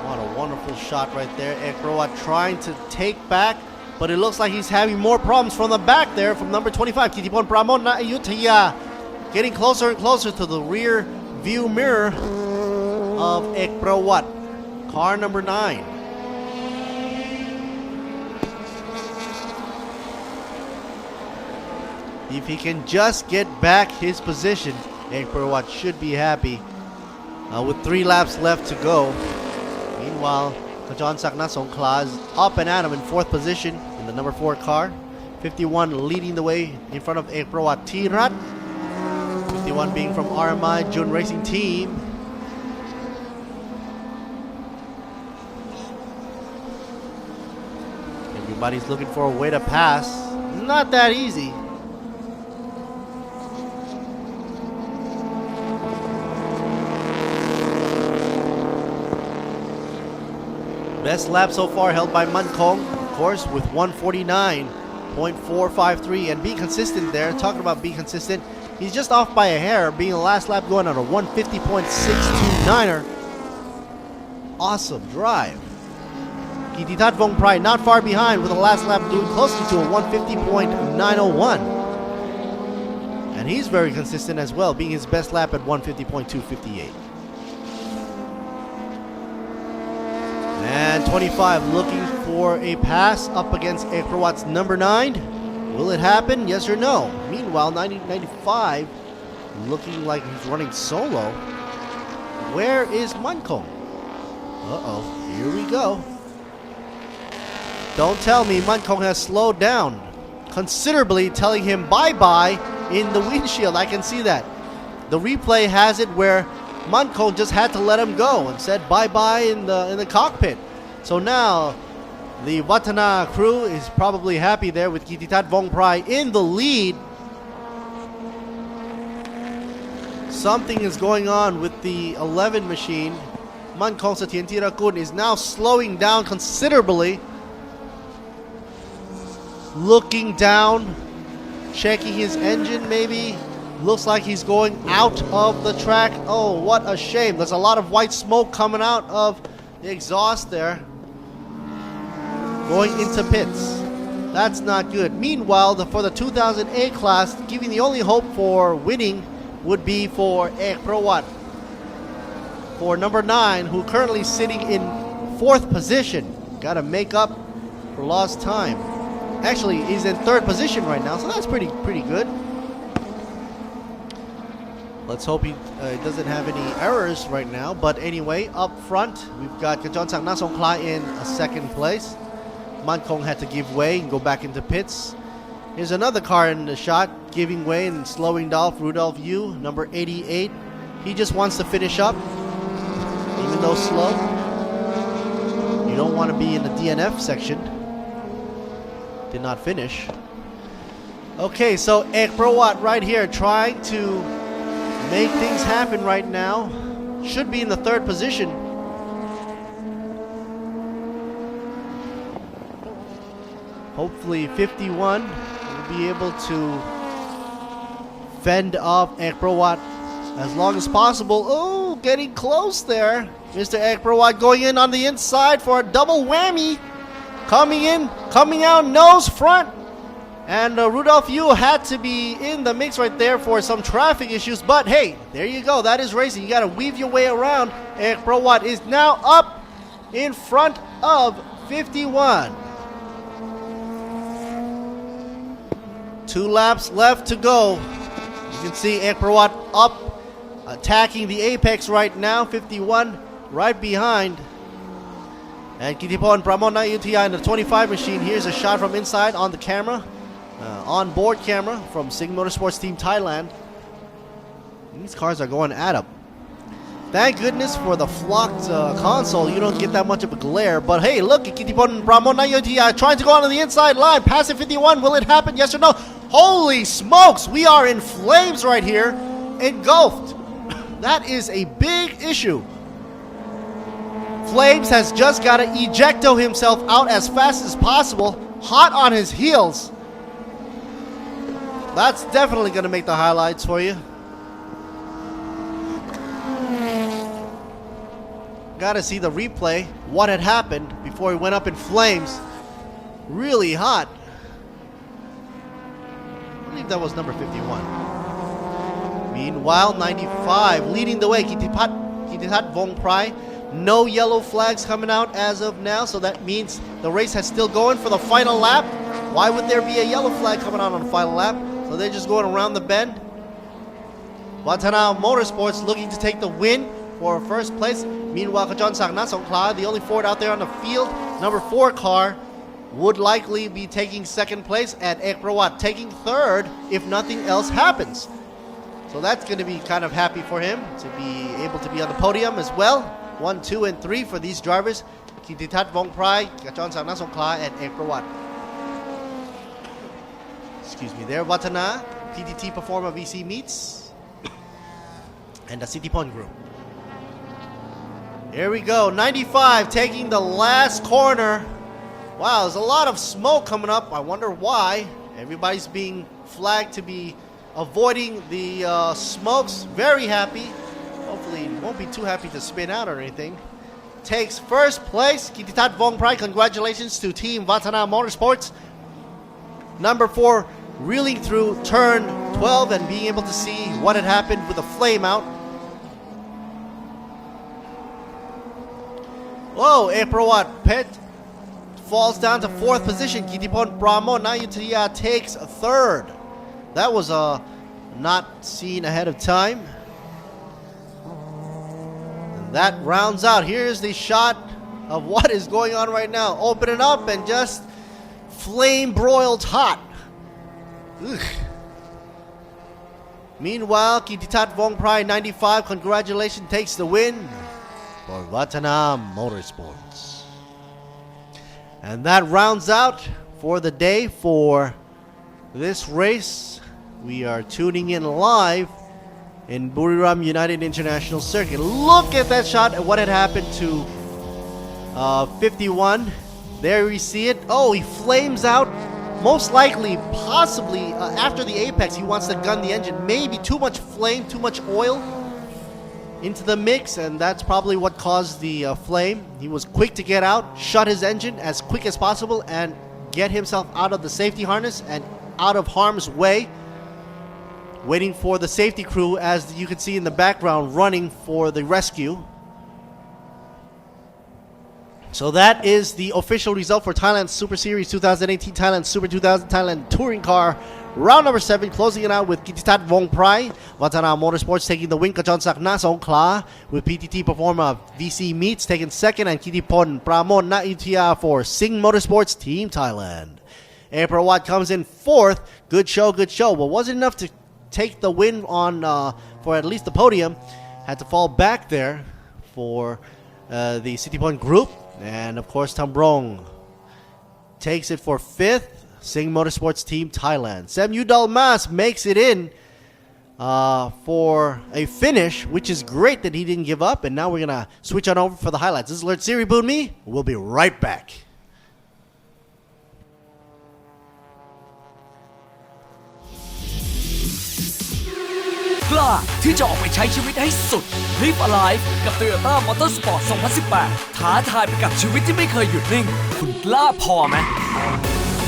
What a wonderful shot right there. Ek Prawat trying to take back, but it looks like he's having more problems from the back there from number 25, Kitipon Pramona Ayutthaya. Getting closer and closer to the rear view mirror of Ek Prawat. Car number 9. If he can just get back his position, Ek Prawat should be happy. With 3 laps left to go. Meanwhile, Kajon Sakna is up and at him in 4th position in the number 4 car. 51 leading the way in front of Ek Prawat Tirat. 51 being from RMI Jun Racing Team. Everybody's looking for a way to pass. Not that easy. Best lap so far held by Mankong, of course, with 149.453, and being consistent there. Talking about being consistent, he's just off by a hair, being the last lap going on a 150.629er. Awesome drive. Kititat Vongprai not far behind with the last lap doing closely to a 150.901. And he's very consistent as well, being his best lap at 150.258. And 25 looking for a pass up against Ek Prawat's number 9. Will it happen? Yes or no? Meanwhile, 95 looking like he's running solo. Where is Mankong? Uh-oh, here we go. Don't tell me Mankong has slowed down considerably, telling him bye-bye in the windshield. I can see that. The replay has it where Mankong just had to let him go and said bye-bye in the cockpit. So now the Watana crew is probably happy there with Kititat Vongprai in the lead. Something is going on with the 11 machine. Mankong Sathyantirakul is now slowing down considerably. Looking down, checking his engine maybe. Looks like he's going out of the track. Oh, what a shame. There's a lot of white smoke coming out of the exhaust there. Going into pits. That's not good. Meanwhile, for the 2008 class, giving the only hope for winning would be for Ek Prawat. For number 9, who currently sitting in 4th position. Got to make up for lost time. Actually, he's in 3rd position right now, so that's pretty good. Let's hope he doesn't have any errors right now. But anyway, up front, we've got Kajon Sakna Songkla in a 2nd place. Mankong had to give way and go back into pits. Here's another car in the shot, giving way and slowing down. Rudolph Yu, number 88. He just wants to finish up, even though slow. You don't want to be in the DNF section. Did not finish. Okay, so Ek Prawat right here trying to make things happen right now. Should be in the 3rd position. Hopefully 51 will be able to fend off Ek Prawat as long as possible. Oh, getting close there. Mr. Ek Prawat going in on the inside for a double whammy. Coming in, coming out, nose front. And Rudolph Yu had to be in the mix right there for some traffic issues. But hey, there you go. That is racing. You got to weave your way around. Ek Prawat is now up in front of 51. 2 laps left to go. You can see Ek Prawat up, attacking the apex right now. 51 right behind. And Kittipon Pramona UTI in the 25 machine. Here's a shot from inside on the camera, on board camera from Sing Motorsports Team Thailand. These cars are going at them. Thank goodness for the flocked console. You don't get that much of a glare. But hey, look at Kittipon Pramona UTI trying to go on the inside line. Passing 51. Will it happen? Yes or no? Holy smokes. We are in flames right here. Engulfed. That is a big issue. Flames has just got to ejecto himself out as fast as possible. Hot on his heels. That's definitely going to make the highlights for you. Gotta see the replay, what had happened before he went up in flames. Really hot. I believe that was number 51. Meanwhile, 95 leading the way. Kititat Vong Prai. No yellow flags coming out as of now, so that means the race has still going for the final lap. Why would there be a yellow flag coming out on the final lap? So they're just going around the bend. Watana Motorsports looking to take the win for first place. Meanwhile, Kajon Sakna Songkla, the only Ford out there on the field, number 4 car, would likely be taking second place, and Ek Prawat taking third if nothing else happens. So that's going to be kind of happy for him to be able to be on the podium as well. 1, 2, and 3 for these drivers. Kititat Vong Prai, Kajon Sakna Songkla, and Ek Prawat. Excuse me there, Watana, PTT Performa VC Meets, and the Kittipon Group. Here we go, 95 taking the last corner. Wow, there's a lot of smoke coming up. I wonder why. Everybody's being flagged to be avoiding the smokes. Very happy. Hopefully won't be too happy to spin out or anything. Takes first place, Kititat Vong Prai. Congratulations to Team Watana Motorsports. Number 4 reeling through turn 12 and being able to see what had happened with a flame out. Whoa, Eprawat Pet falls down to 4th position. Kittipon Pramona UTI takes 3rd. That was not seen ahead of time. And that rounds out. Here's the shot of what is going on right now. Open it up and just flame broiled hot. Ugh. Meanwhile, Kititat Vong Prai 95, congratulations, takes the win for Watana Motorsports. And that rounds out for the day for this race. We are tuning in live in Buriram United International Circuit. Look at that shot and what had happened to 51. There we see it. Oh, he flames out. Most likely, possibly, after the apex, he wants to gun the engine. Maybe too much flame, too much oil into the mix, and that's probably what caused the flame. He was quick to get out, shut his engine as quick as possible, and get himself out of the safety harness and out of harm's way, waiting for the safety crew, as you can see in the background, running for the rescue. So that is the official result for Thailand Super Series 2018, Thailand Super 2000, Thailand Touring Car, round number 7, closing it out with Kititat Vong Prai, Watana Motorsports taking the win, Kajon Sakna Songkla, with PTT Performa VC Meets taking second, and Kittipon Pramona UTI for Sing Motorsports Team Thailand. Eprawat comes in 4th. Good show, good show. But wasn't enough to take the win on for at least the podium. Had to fall back there for the Kittipon Group. And of course, Tambrong takes it for 5th. Sing Motorsports Team Thailand. Sam Udalmas makes it in for a finish, which is great that he didn't give up. And now we're going to switch on over for the highlights. This is Alert Siri Boon Me. We'll be right back. กล้าที่จะออกไปใช้ชีวิตให้สุด Live Alive กับ Toyota Motorsport 2018 ท้าทายไปกับชีวิตที่ไม่เคยหยุดนิ่ง คุณกล้าพอไหม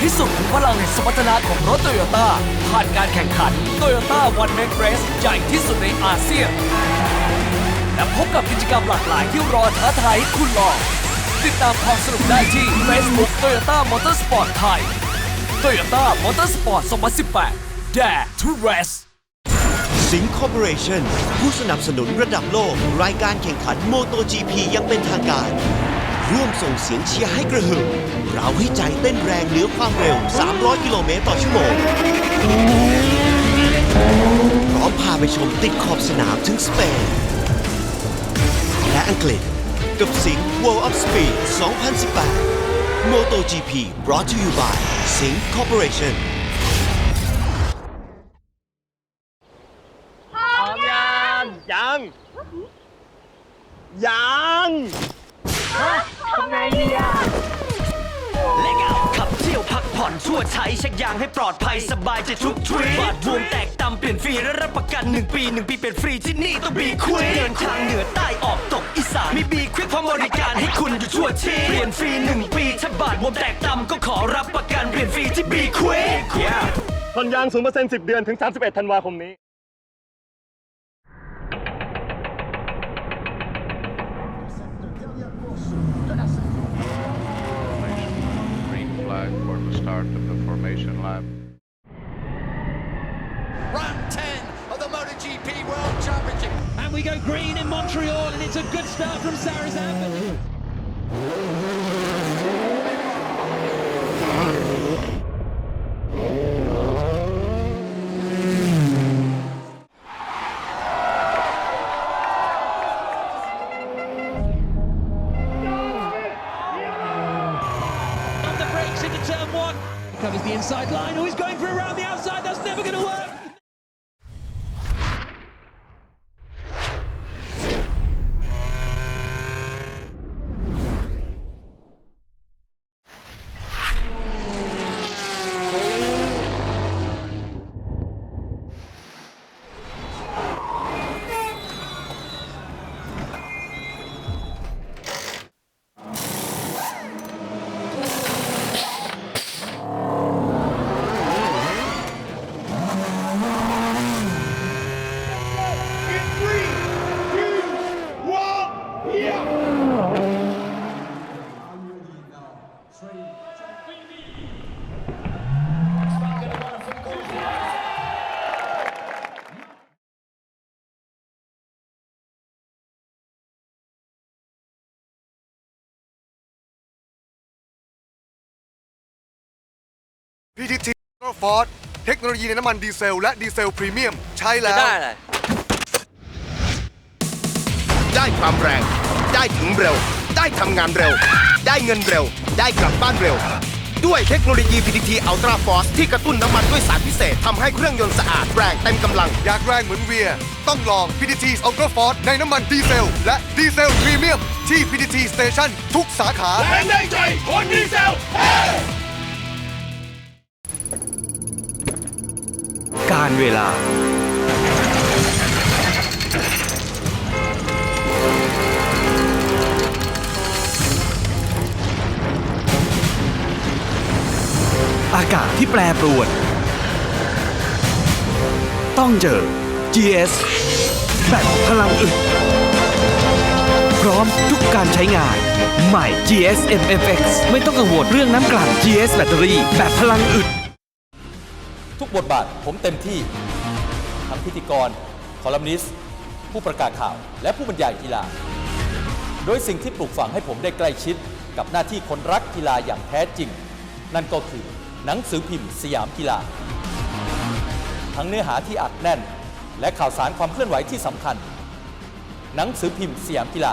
พิสูจน์ถึงพลังแห่งสมรรถนะของรถ Toyota ผ่านการแข่งขัน Toyota One Man Race ใหญ่ที่สุดในอาเซียนและพบกับกิจกรรมหลากหลายที่รอท้าทายให้คุณลองติดตามความสนุกได้ที่ Facebook Toyota Motorsport ไทย Toyota Motorsport 2018 Dare to Raceสิงคอร์ปอเรชั่นผู้สนับสนุนระดับโลกรายการแข่งขัน MotoGP ยังเป็นทางการ ร่วมส่งเสียงเชียร์ให้กระหึ่มเราให้ใจเต้นแรงเหนือความเร็ว300กิโลเมตรต่อชั่วโมงพร้อมพาไปชมติดขอบสนามถึงสเปนและอังกฤษกับสิงห์ World of Speed 2018 MotoGP brought to you by สิงห์ Corporation พร้อมยังทำไงดีอ่ะ เล็กเอาขับเที่ยวพักผ่อนชั่วใช้เช็คยางให้ปลอดภัยสบายใจทุกทริปบาดบวมแตกตำเปลี่ยนฟรีและรับประกัน1 ปี1 ปีเป็นฟรีที่นี่ต้องบีควิกเดินทางเหนือใต้ออกตกอีสานมีบีควิกพร้อมบริการให้คุณอยู่ชั่วชีพเปลี่ยนฟรี1 ปีถ้าบาดบวมแตกตำก็ขอรับประกันเปลี่ยนฟรีที่บีควิกผ่อนยาง 0% 10 เดือนถึง 31 ธันวาคมนี้ Green flag for the start of the formation lap. Round 10 of the MotoGP World Championship. And we go green in Montreal, and it's a good start from Sarah's Amber. Into turn 1, covers the inside line. Oh, he's going for around the outside. That's never going to work. PTT Ford เทคโนโลยีในน้ำมันดีเซลและดีเซลพรีเมียมใช้แล้วได้ความแรงได้ถึงเร็วได้ทำงานเร็วได้เงินเร็วได้กลับบ้านเร็วด้วยเทคโนโลยี PTT Ultra Force ที่กระตุ้นน้ำมันด้วยสารพิเศษทำให้เครื่องยนต์สะอาดแรงเต็มกำลังอยากแรงเหมือนเวียต้องลอง PTT Ultra Force ในน้ำมันดีเซลและดีเซลพรีเมียมที่ PTT Station ทุกสาขาแรงได้ใจคนดีเซลการเวลาอากาศที่แปรปรวนต้องเจอ GS แบบพลังอึดพร้อมทุกการใช้งานใหม่ GS MFX ไม่ต้องกังวลเรื่องน้ำกลั่น GS แบตเตอรี่แบบพลังอึดทุกบทบาทผมเต็มที่ทั้งพิธีกรคอลัมนิสต์ผู้ประกาศข่าวและผู้บรรยายกีฬาโดยสิ่งที่ปลูกฝังให้ผมได้ใกล้ชิดกับหน้าที่คนรักกีฬาอย่างแท้จริงนั่นก็คือหนังสือพิมพ์สยามกีฬาทั้งเนื้อหาที่อัดแน่นและข่าวสารความเคลื่อนไหวที่สำคัญหนังสือพิมพ์สยามกีฬา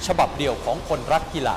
ฉบับเดียวของคนรักกีฬา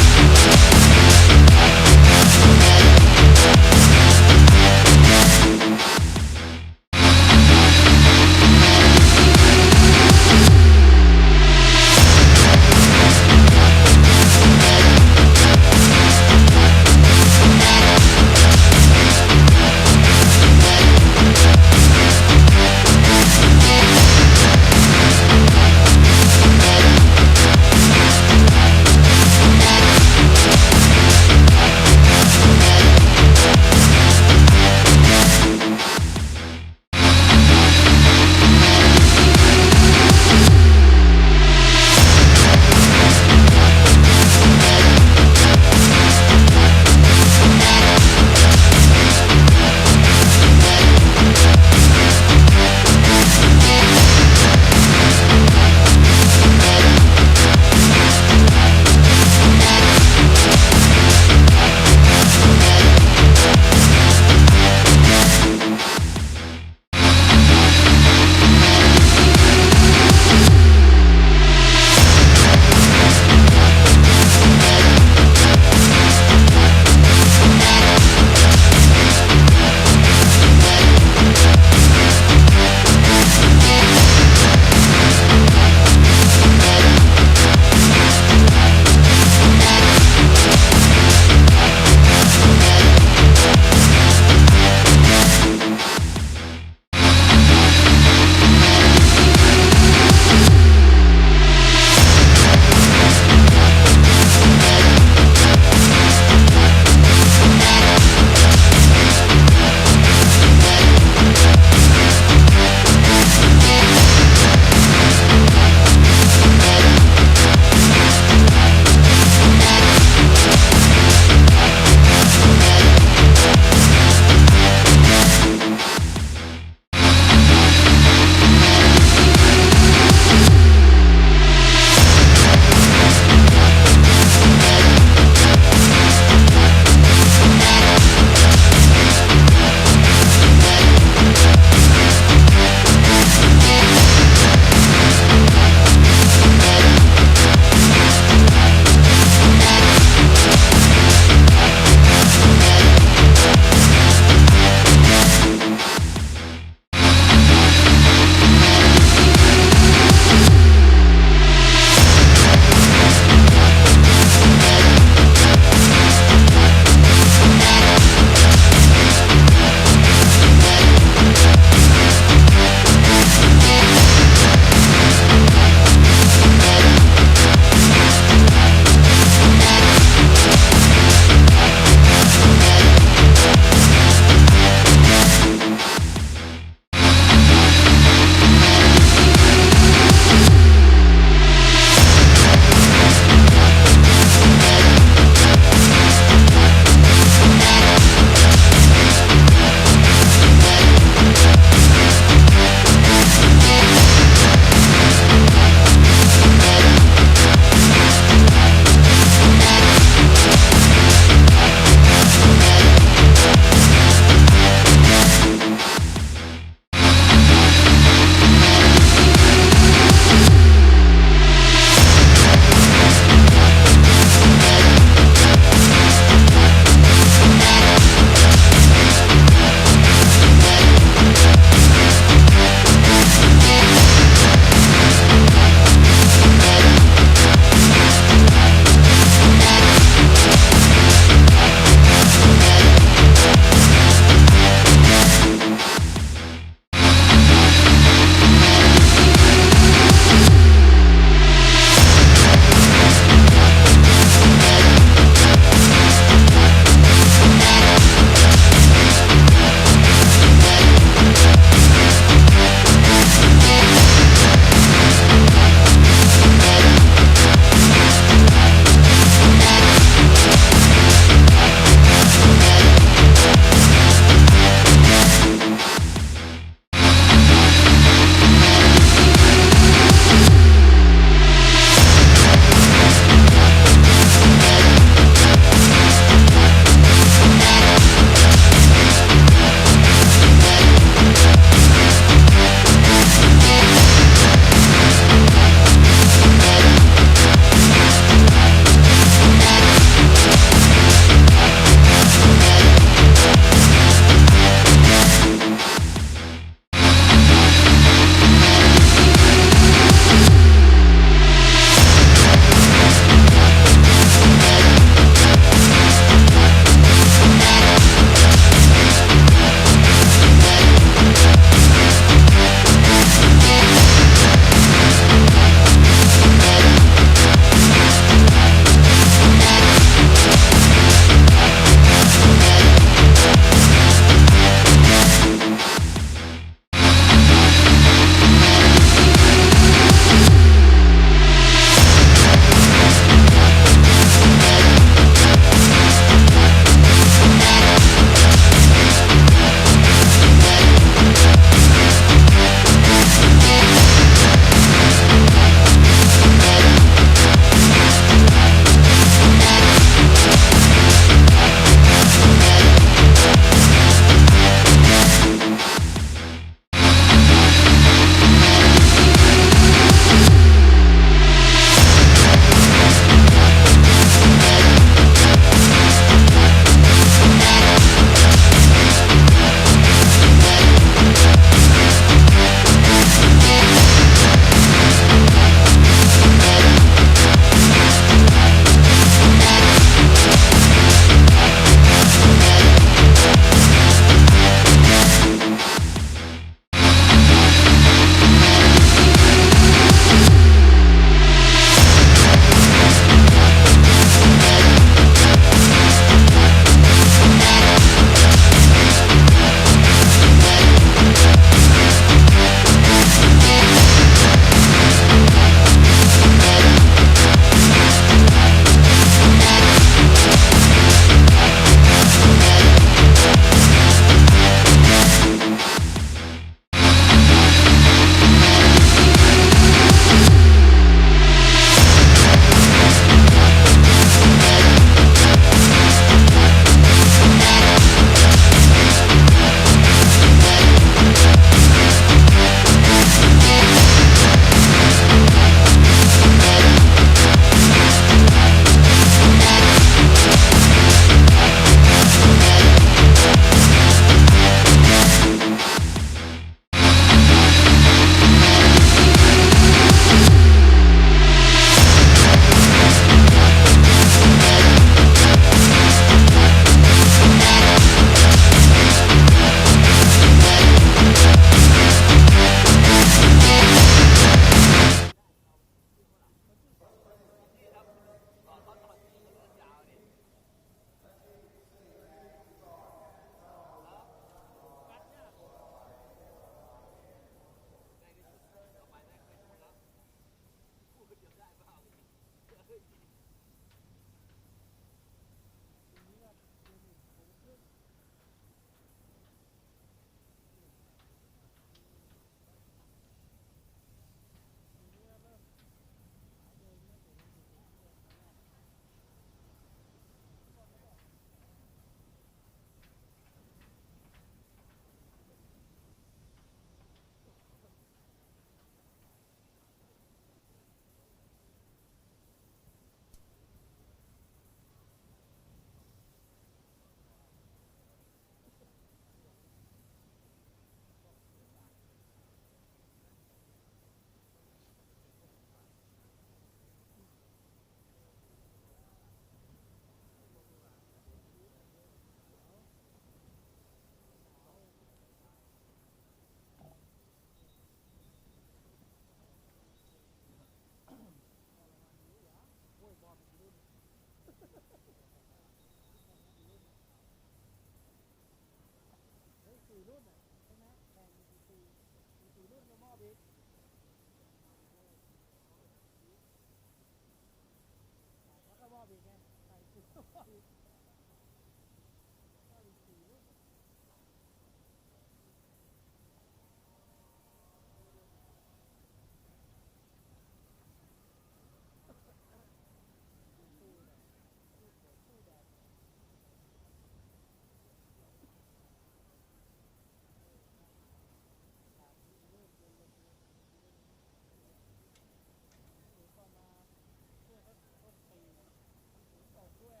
ด้วย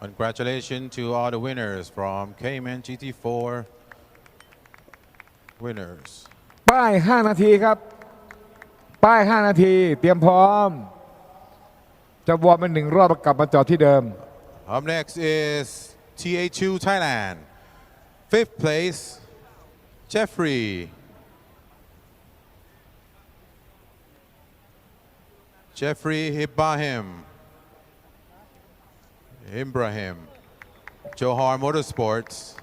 Congratulations to all the winners from Cayman GT4 winners. ป้าย5 นาทีครับป้าย5 นาทีเตรียมพร้อมจะวอร์มเป็น1 รอบกลับมาจอดที่เดิม Up next is TA2 Thailand. 5th place, Jeffrey. Jeffrey Ibrahim. Johar Motorsports.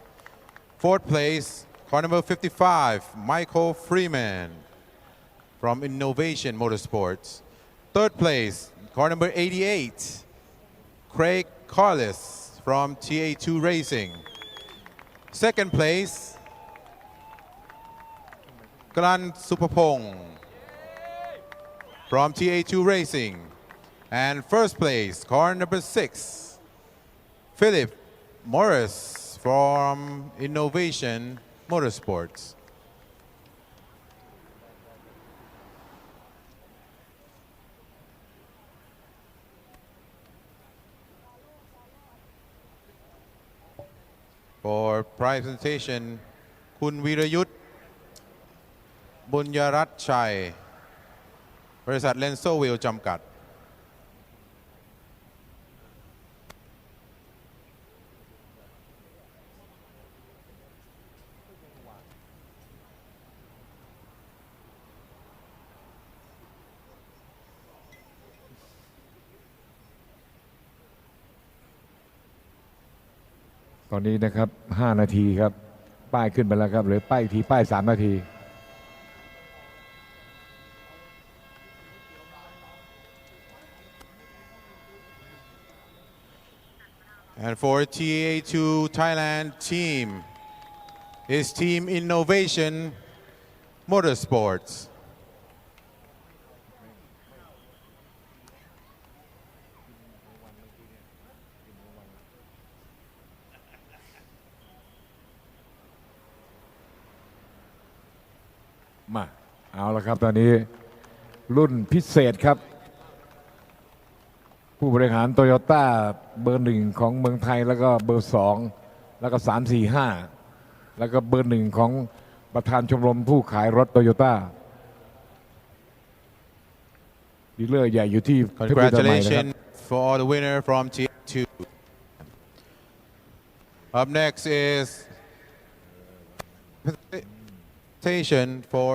4th place, car number 55, Michael Freeman from Innovation Motorsports. 3rd place, car number 88, Craig Carlis from TA2 Racing. 2nd place, Glan Supapong from TA2 Racing. And 1st place, car number 6, Philip Morris from Innovation Motorsports. For presentation, คุณวีรยุทธบุญยรัตน์ชัยบริษัทเลนโซวิลจำกัด ตอนนี้นะครับ5 นาทีครับป้ายขึ้นไปแล้วครับเหลือป้ายอีกทีป้าย3 นาที And for TA2 Thailand team is Team Innovation Motorsports. เอาละครับตอนนี้รุ่นพิเศษครับ ผู้บริหารโตโยต้าเบอร์ 1ของเมืองไทยแล้วก็เบอร์ 2แล้วก็3 4 5แล้วก็เบอร์ 1ของประธานชมรมผู้ขายรถโตโยต้าดีลเลอร์ใหญ่อยู่ที่ Congratulations for the winner from T2. Up next is presentation for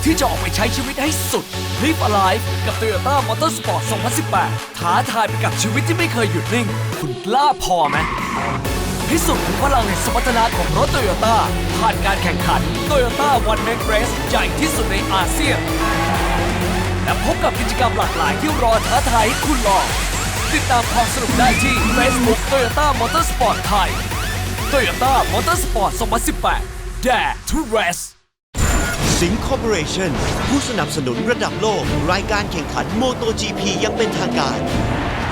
ที่จะออกไปใช้ชีวิตให้สุด Live Alive กับ Toyota Motorsport 2018 ท้าทายไปกับชีวิตที่ไม่เคยหยุดนิ่ง คุณกล้าพอไหมพิสูจน์ถึงพลังแห่งสมรรถนะของรถ Toyota ผ่านการแข่งขัน Toyota One Make Race ใหญ่ที่สุดในอาเซียน และพบกับกิจกรรมหลากหลายที่รอท้าทายให้คุณลองติดตามความสนุกได้ที่ Facebook Toyota Motorsport ไทย Toyota Motorsport 2018 Dare to Race สิงห์คอร์ปอเรชั่นผู้สนับสนุนระดับโลกรายการแข่งขัน MotoGP ยังเป็นทางการ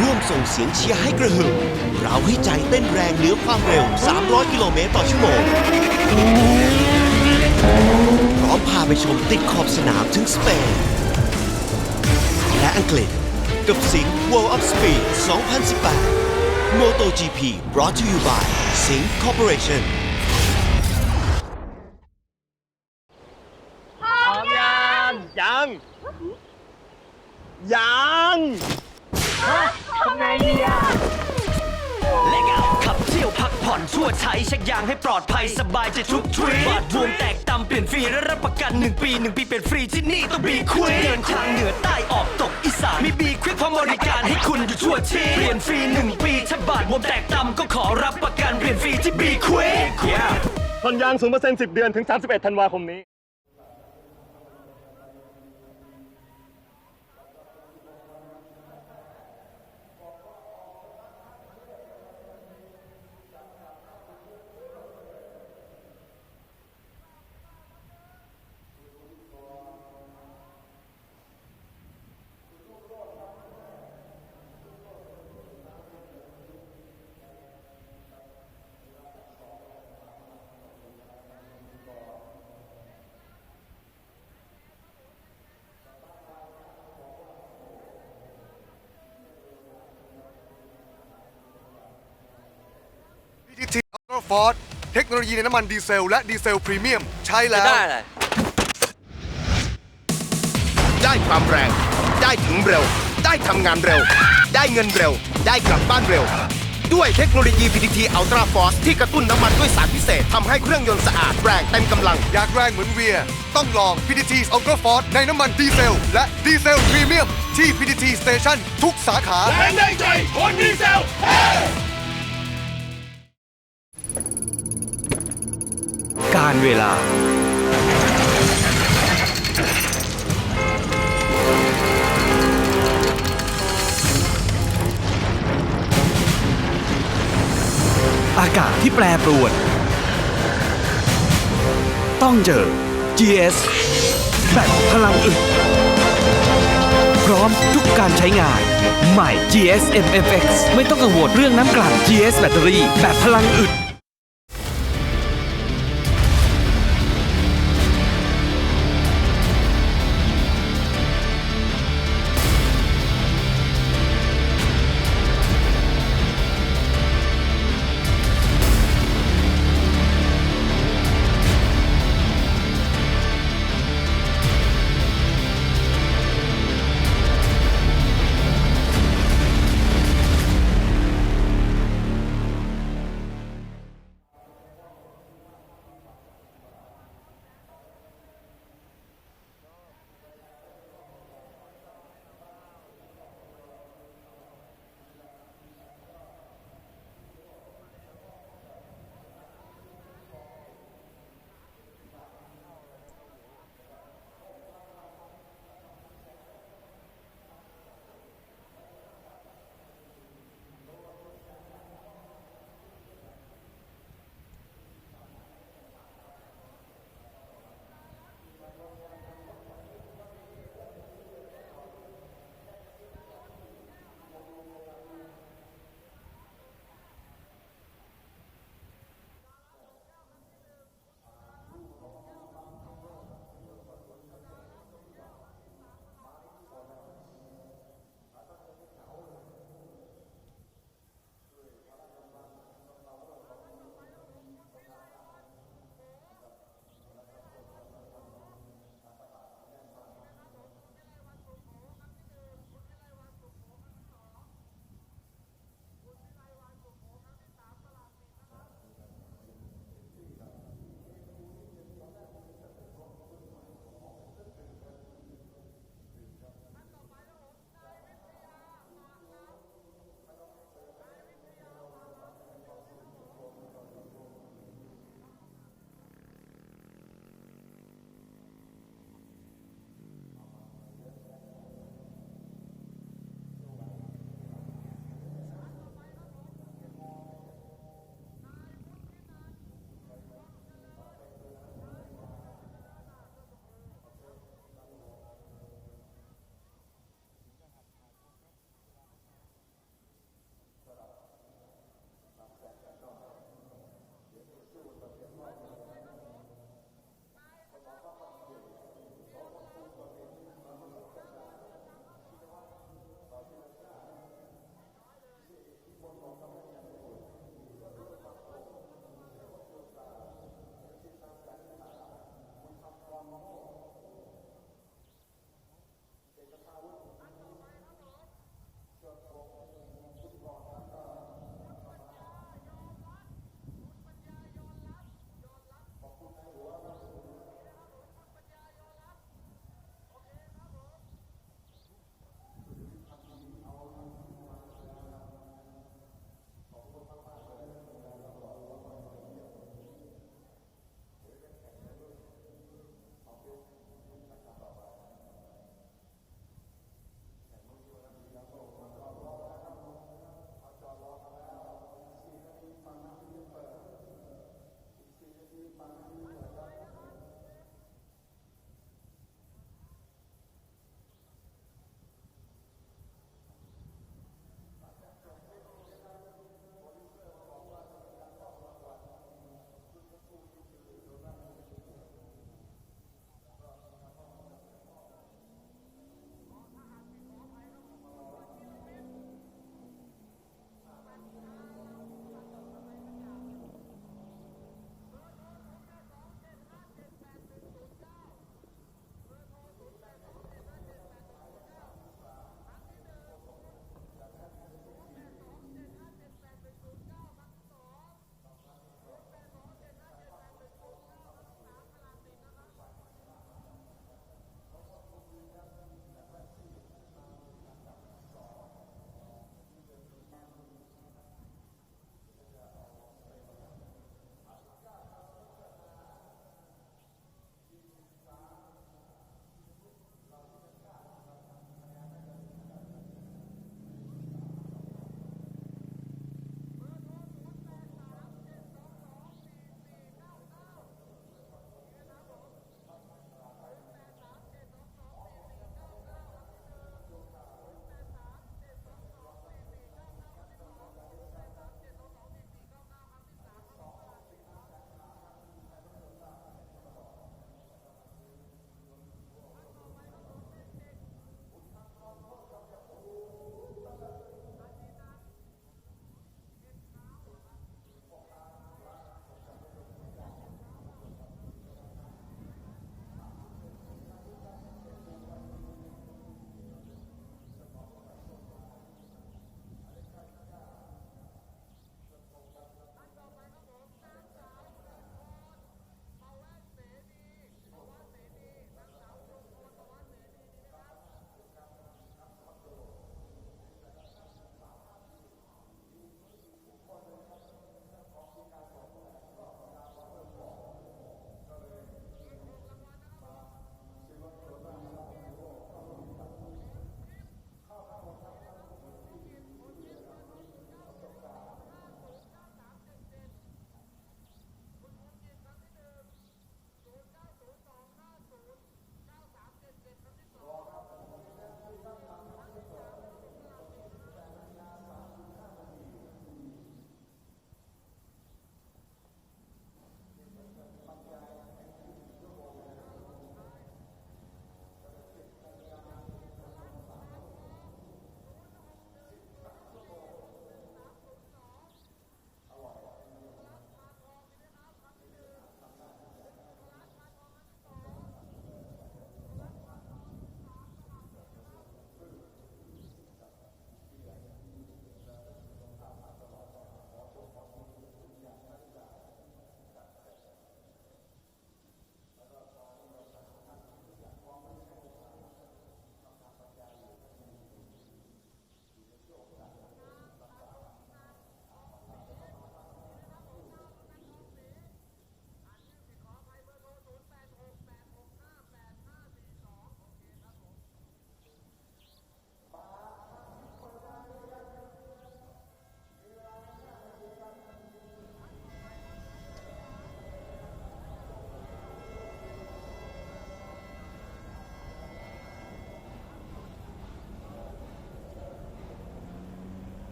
ร่วมส่งเสียงเชียร์ให้กระหึ่มเราให้ใจเต้นแรงเหนือความเร็ว300 กิโลเมตรต่อชั่วโมงพร้อมพาไปชมติดขอบสนามถึงสเปนและอังกฤษกับสิงห์ World of Speed 2018 MotoGP brought to you by สิงห์ Corporation พร้อมยังทำไงดีอ่ะ และขับเที่ยวพักผ่อนทั่วไทยเช็คยางให้ปลอดภัยสบายใจทุกทริปบาทรวมแตกต่ำเปลี่ยนฟรีและรับประกัน1 ปีเป็นฟรีที่นี่ต้องบีควิกเดินทางเหนือใต้ออกตกอีสานมีบีควิกพร้อมบริการให้คุณอยู่ทั่วที่เปลี่ยนฟรี1 ปีถ้าบาทรวมแตกต่ำก็ขอรับประกันเปลี่ยนฟรีที่บีควิกผ่อนยาง 0% 10 เดือนถึง 31 ธันวาคมนี้ฟอร์ดเทคโนโลยีในน้ำมันดีเซลและดีเซลพรีเมียมใช้แล้วได้ความแรงได้ถึงเร็วได้ทำงานเร็วได้เงินเร็วได้กลับบ้านเร็วด้วยเทคโนโลยี PTT Ultra Force ที่กระตุ้นน้ำมันด้วยสารพิเศษทำให้เครื่องยนต์สะอาดแรงเต็มกำลังอยากแรงเหมือนเวียต้องลอง PTT Ultra Force ในน้ำมันดีเซลและดีเซลพรีเมียมที่ PTT Station ทุกสาขาแรงได้ใจคนดีเซลการเวลาอากาศที่แปรปรวนต้องเจอ GS แบบพลังอึดพร้อมทุกการใช้งานใหม่ GS MFX ไม่ต้องกังวลเรื่องน้ำกลั่น GS แบตเตอรี่แบบพลังอึด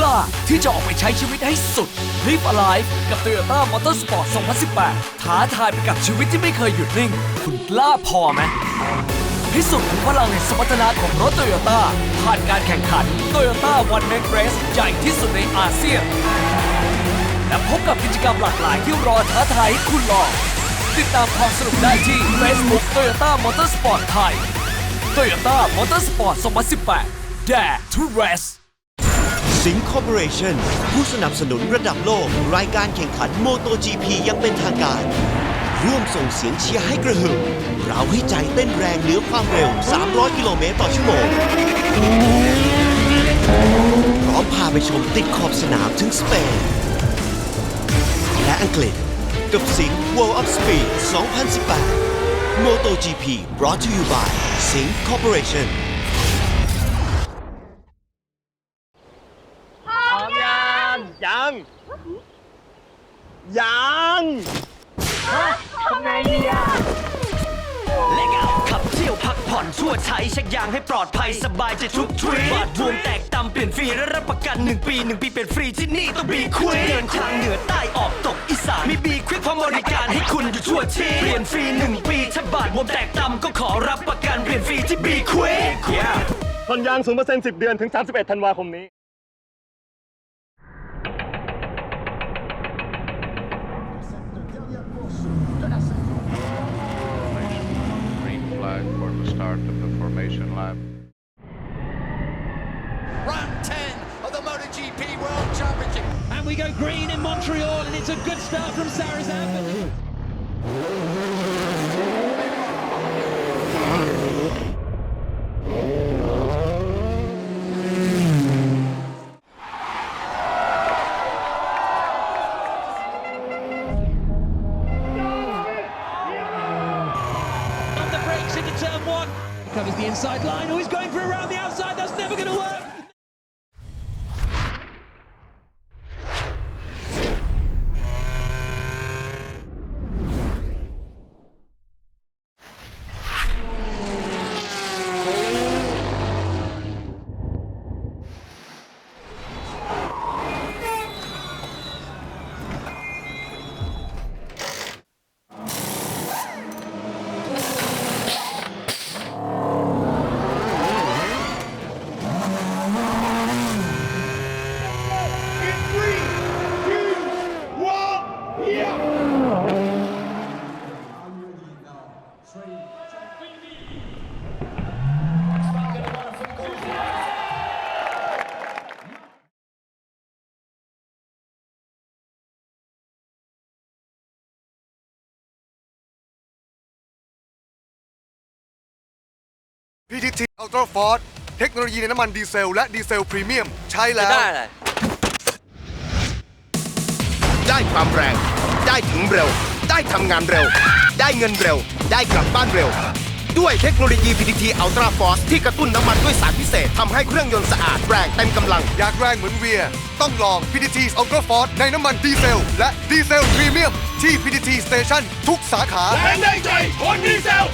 ล้าที่จะออกไปใช้ชีวิตให้สุด Live Alive กับ Toyota Motorsport 2018 ท้าทายไปกับชีวิตที่ไม่เคยหยุดนิ่ง คุณกล้าพอไหมพิสูจน์ถึงพลังแห่งสมรรถนะของรถโตโยต้าผ่านการแข่งขัน Toyota One Make Race ใหญ่ที่สุดในอาเซียนและพบกับกิจกรรมหลากหลายที่รอท้าทายให้คุณลองติดตามความสนุกได้ที่ Facebook Toyota Motorsport ไทย Toyota Motorsport 2018 Dare to Race สิงห์คอร์ปอเรชั่นผู้สนับสนุนระดับโลกรายการแข่งขันโมโต GP ยังเป็นทางการร่วมส่งเสียงเชียร์ให้กระหึ่มเราให้ใจเต้นแรงเหนือความเร็ว300 กิโลเมตรต่อชั่วโมงพร้อมพาไปชมติดขอบสนามถึงสเปนและอังกฤษกับสิงห์ World of Speed 2018 Moto GP brought to you by สิงห์ Corporation พร้อมยังทำไงดีอ่ะ เล็กเอาขับเที่ยวพักผ่อนชั่วใช้เช็คยางให้ปลอดภัยสบายใจทุกทริปบาดบวมแตกตำเปลี่ยนฟรีและรับประกัน1 ปี 1 ปีเป็นฟรีที่นี่ต้องบีควิกเดินทางเหนือใต้ออกตกอีสานมีบีควิกพร้อมบริการให้คุณอยู่ทั่วทีเปลี่ยนฟรี1 ปีถ้าบาดบวมแตกตำก็ขอรับประกันเปลี่ยนฟรีที่บีควิกผ่อนยาง 0% 10 เดือนถึง 31 ธันวาคมนี้ Green flag for the start of the formation lap. Round 10 of the MotoGP World Championship. And we go green in Montreal, and it's a good start from Sarah's Amber. On the brakes into turn 1. Covers the inside line. Oh, he's going for around the outside. That's never going to work. PTT Ultra Force เทคโนโลยีในน้ำมันดีเซลและดีเซลพรีเมียมใช้แล้วได้ความแรงได้ถึงเร็วได้ทำงานเร็วได้เงินเร็วได้กลับบ้านเร็วด้วยเทคโนโลยี PTT Ultra Force ที่กระตุ้นน้ำมันด้วยสารพิเศษทำให้เครื่องยนต์สะอาดแรงเต็มกำลังอยากแรงเหมือนเวียต้องลอง PTT Ultra Force ในน้ำมันดีเซลและดีเซลพรีเมียมที่ PTT Station ทุกสาขาแรงได้ใจคนดีเซล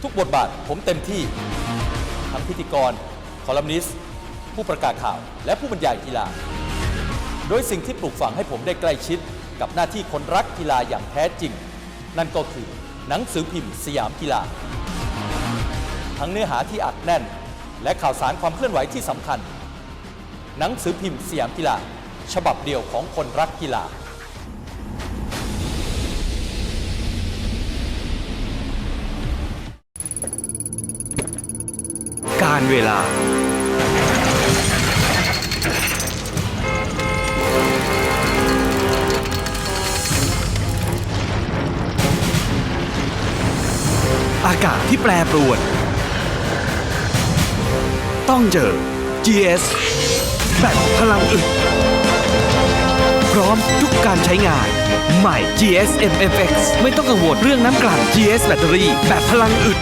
ทุกบทบาทผมเต็มที่ทั้งพิธีกรคอลัมนิสต์ผู้ประกาศข่าวและผู้บรรยายกีฬาโดยสิ่งที่ปลูกฝังให้ผมได้ใกล้ชิดกับหน้าที่คนรักกีฬาอย่างแท้จริงนั่นก็คือหนังสือพิมพ์สยามกีฬาทั้งเนื้อหาที่อัดแน่นและข่าวสารความเคลื่อนไหวที่สำคัญหนังสือพิมพ์สยามกีฬาฉบับเดียวของคนรักกีฬาการเวลาอากาศที่แปรปรวนต้องเจอ GS แบบพลังอึดพร้อมทุกการใช้งานใหม่ GS MFX ไม่ต้องกังวลเรื่องน้ำกลั่น GS แบตเตอรี่แบบพลังอึด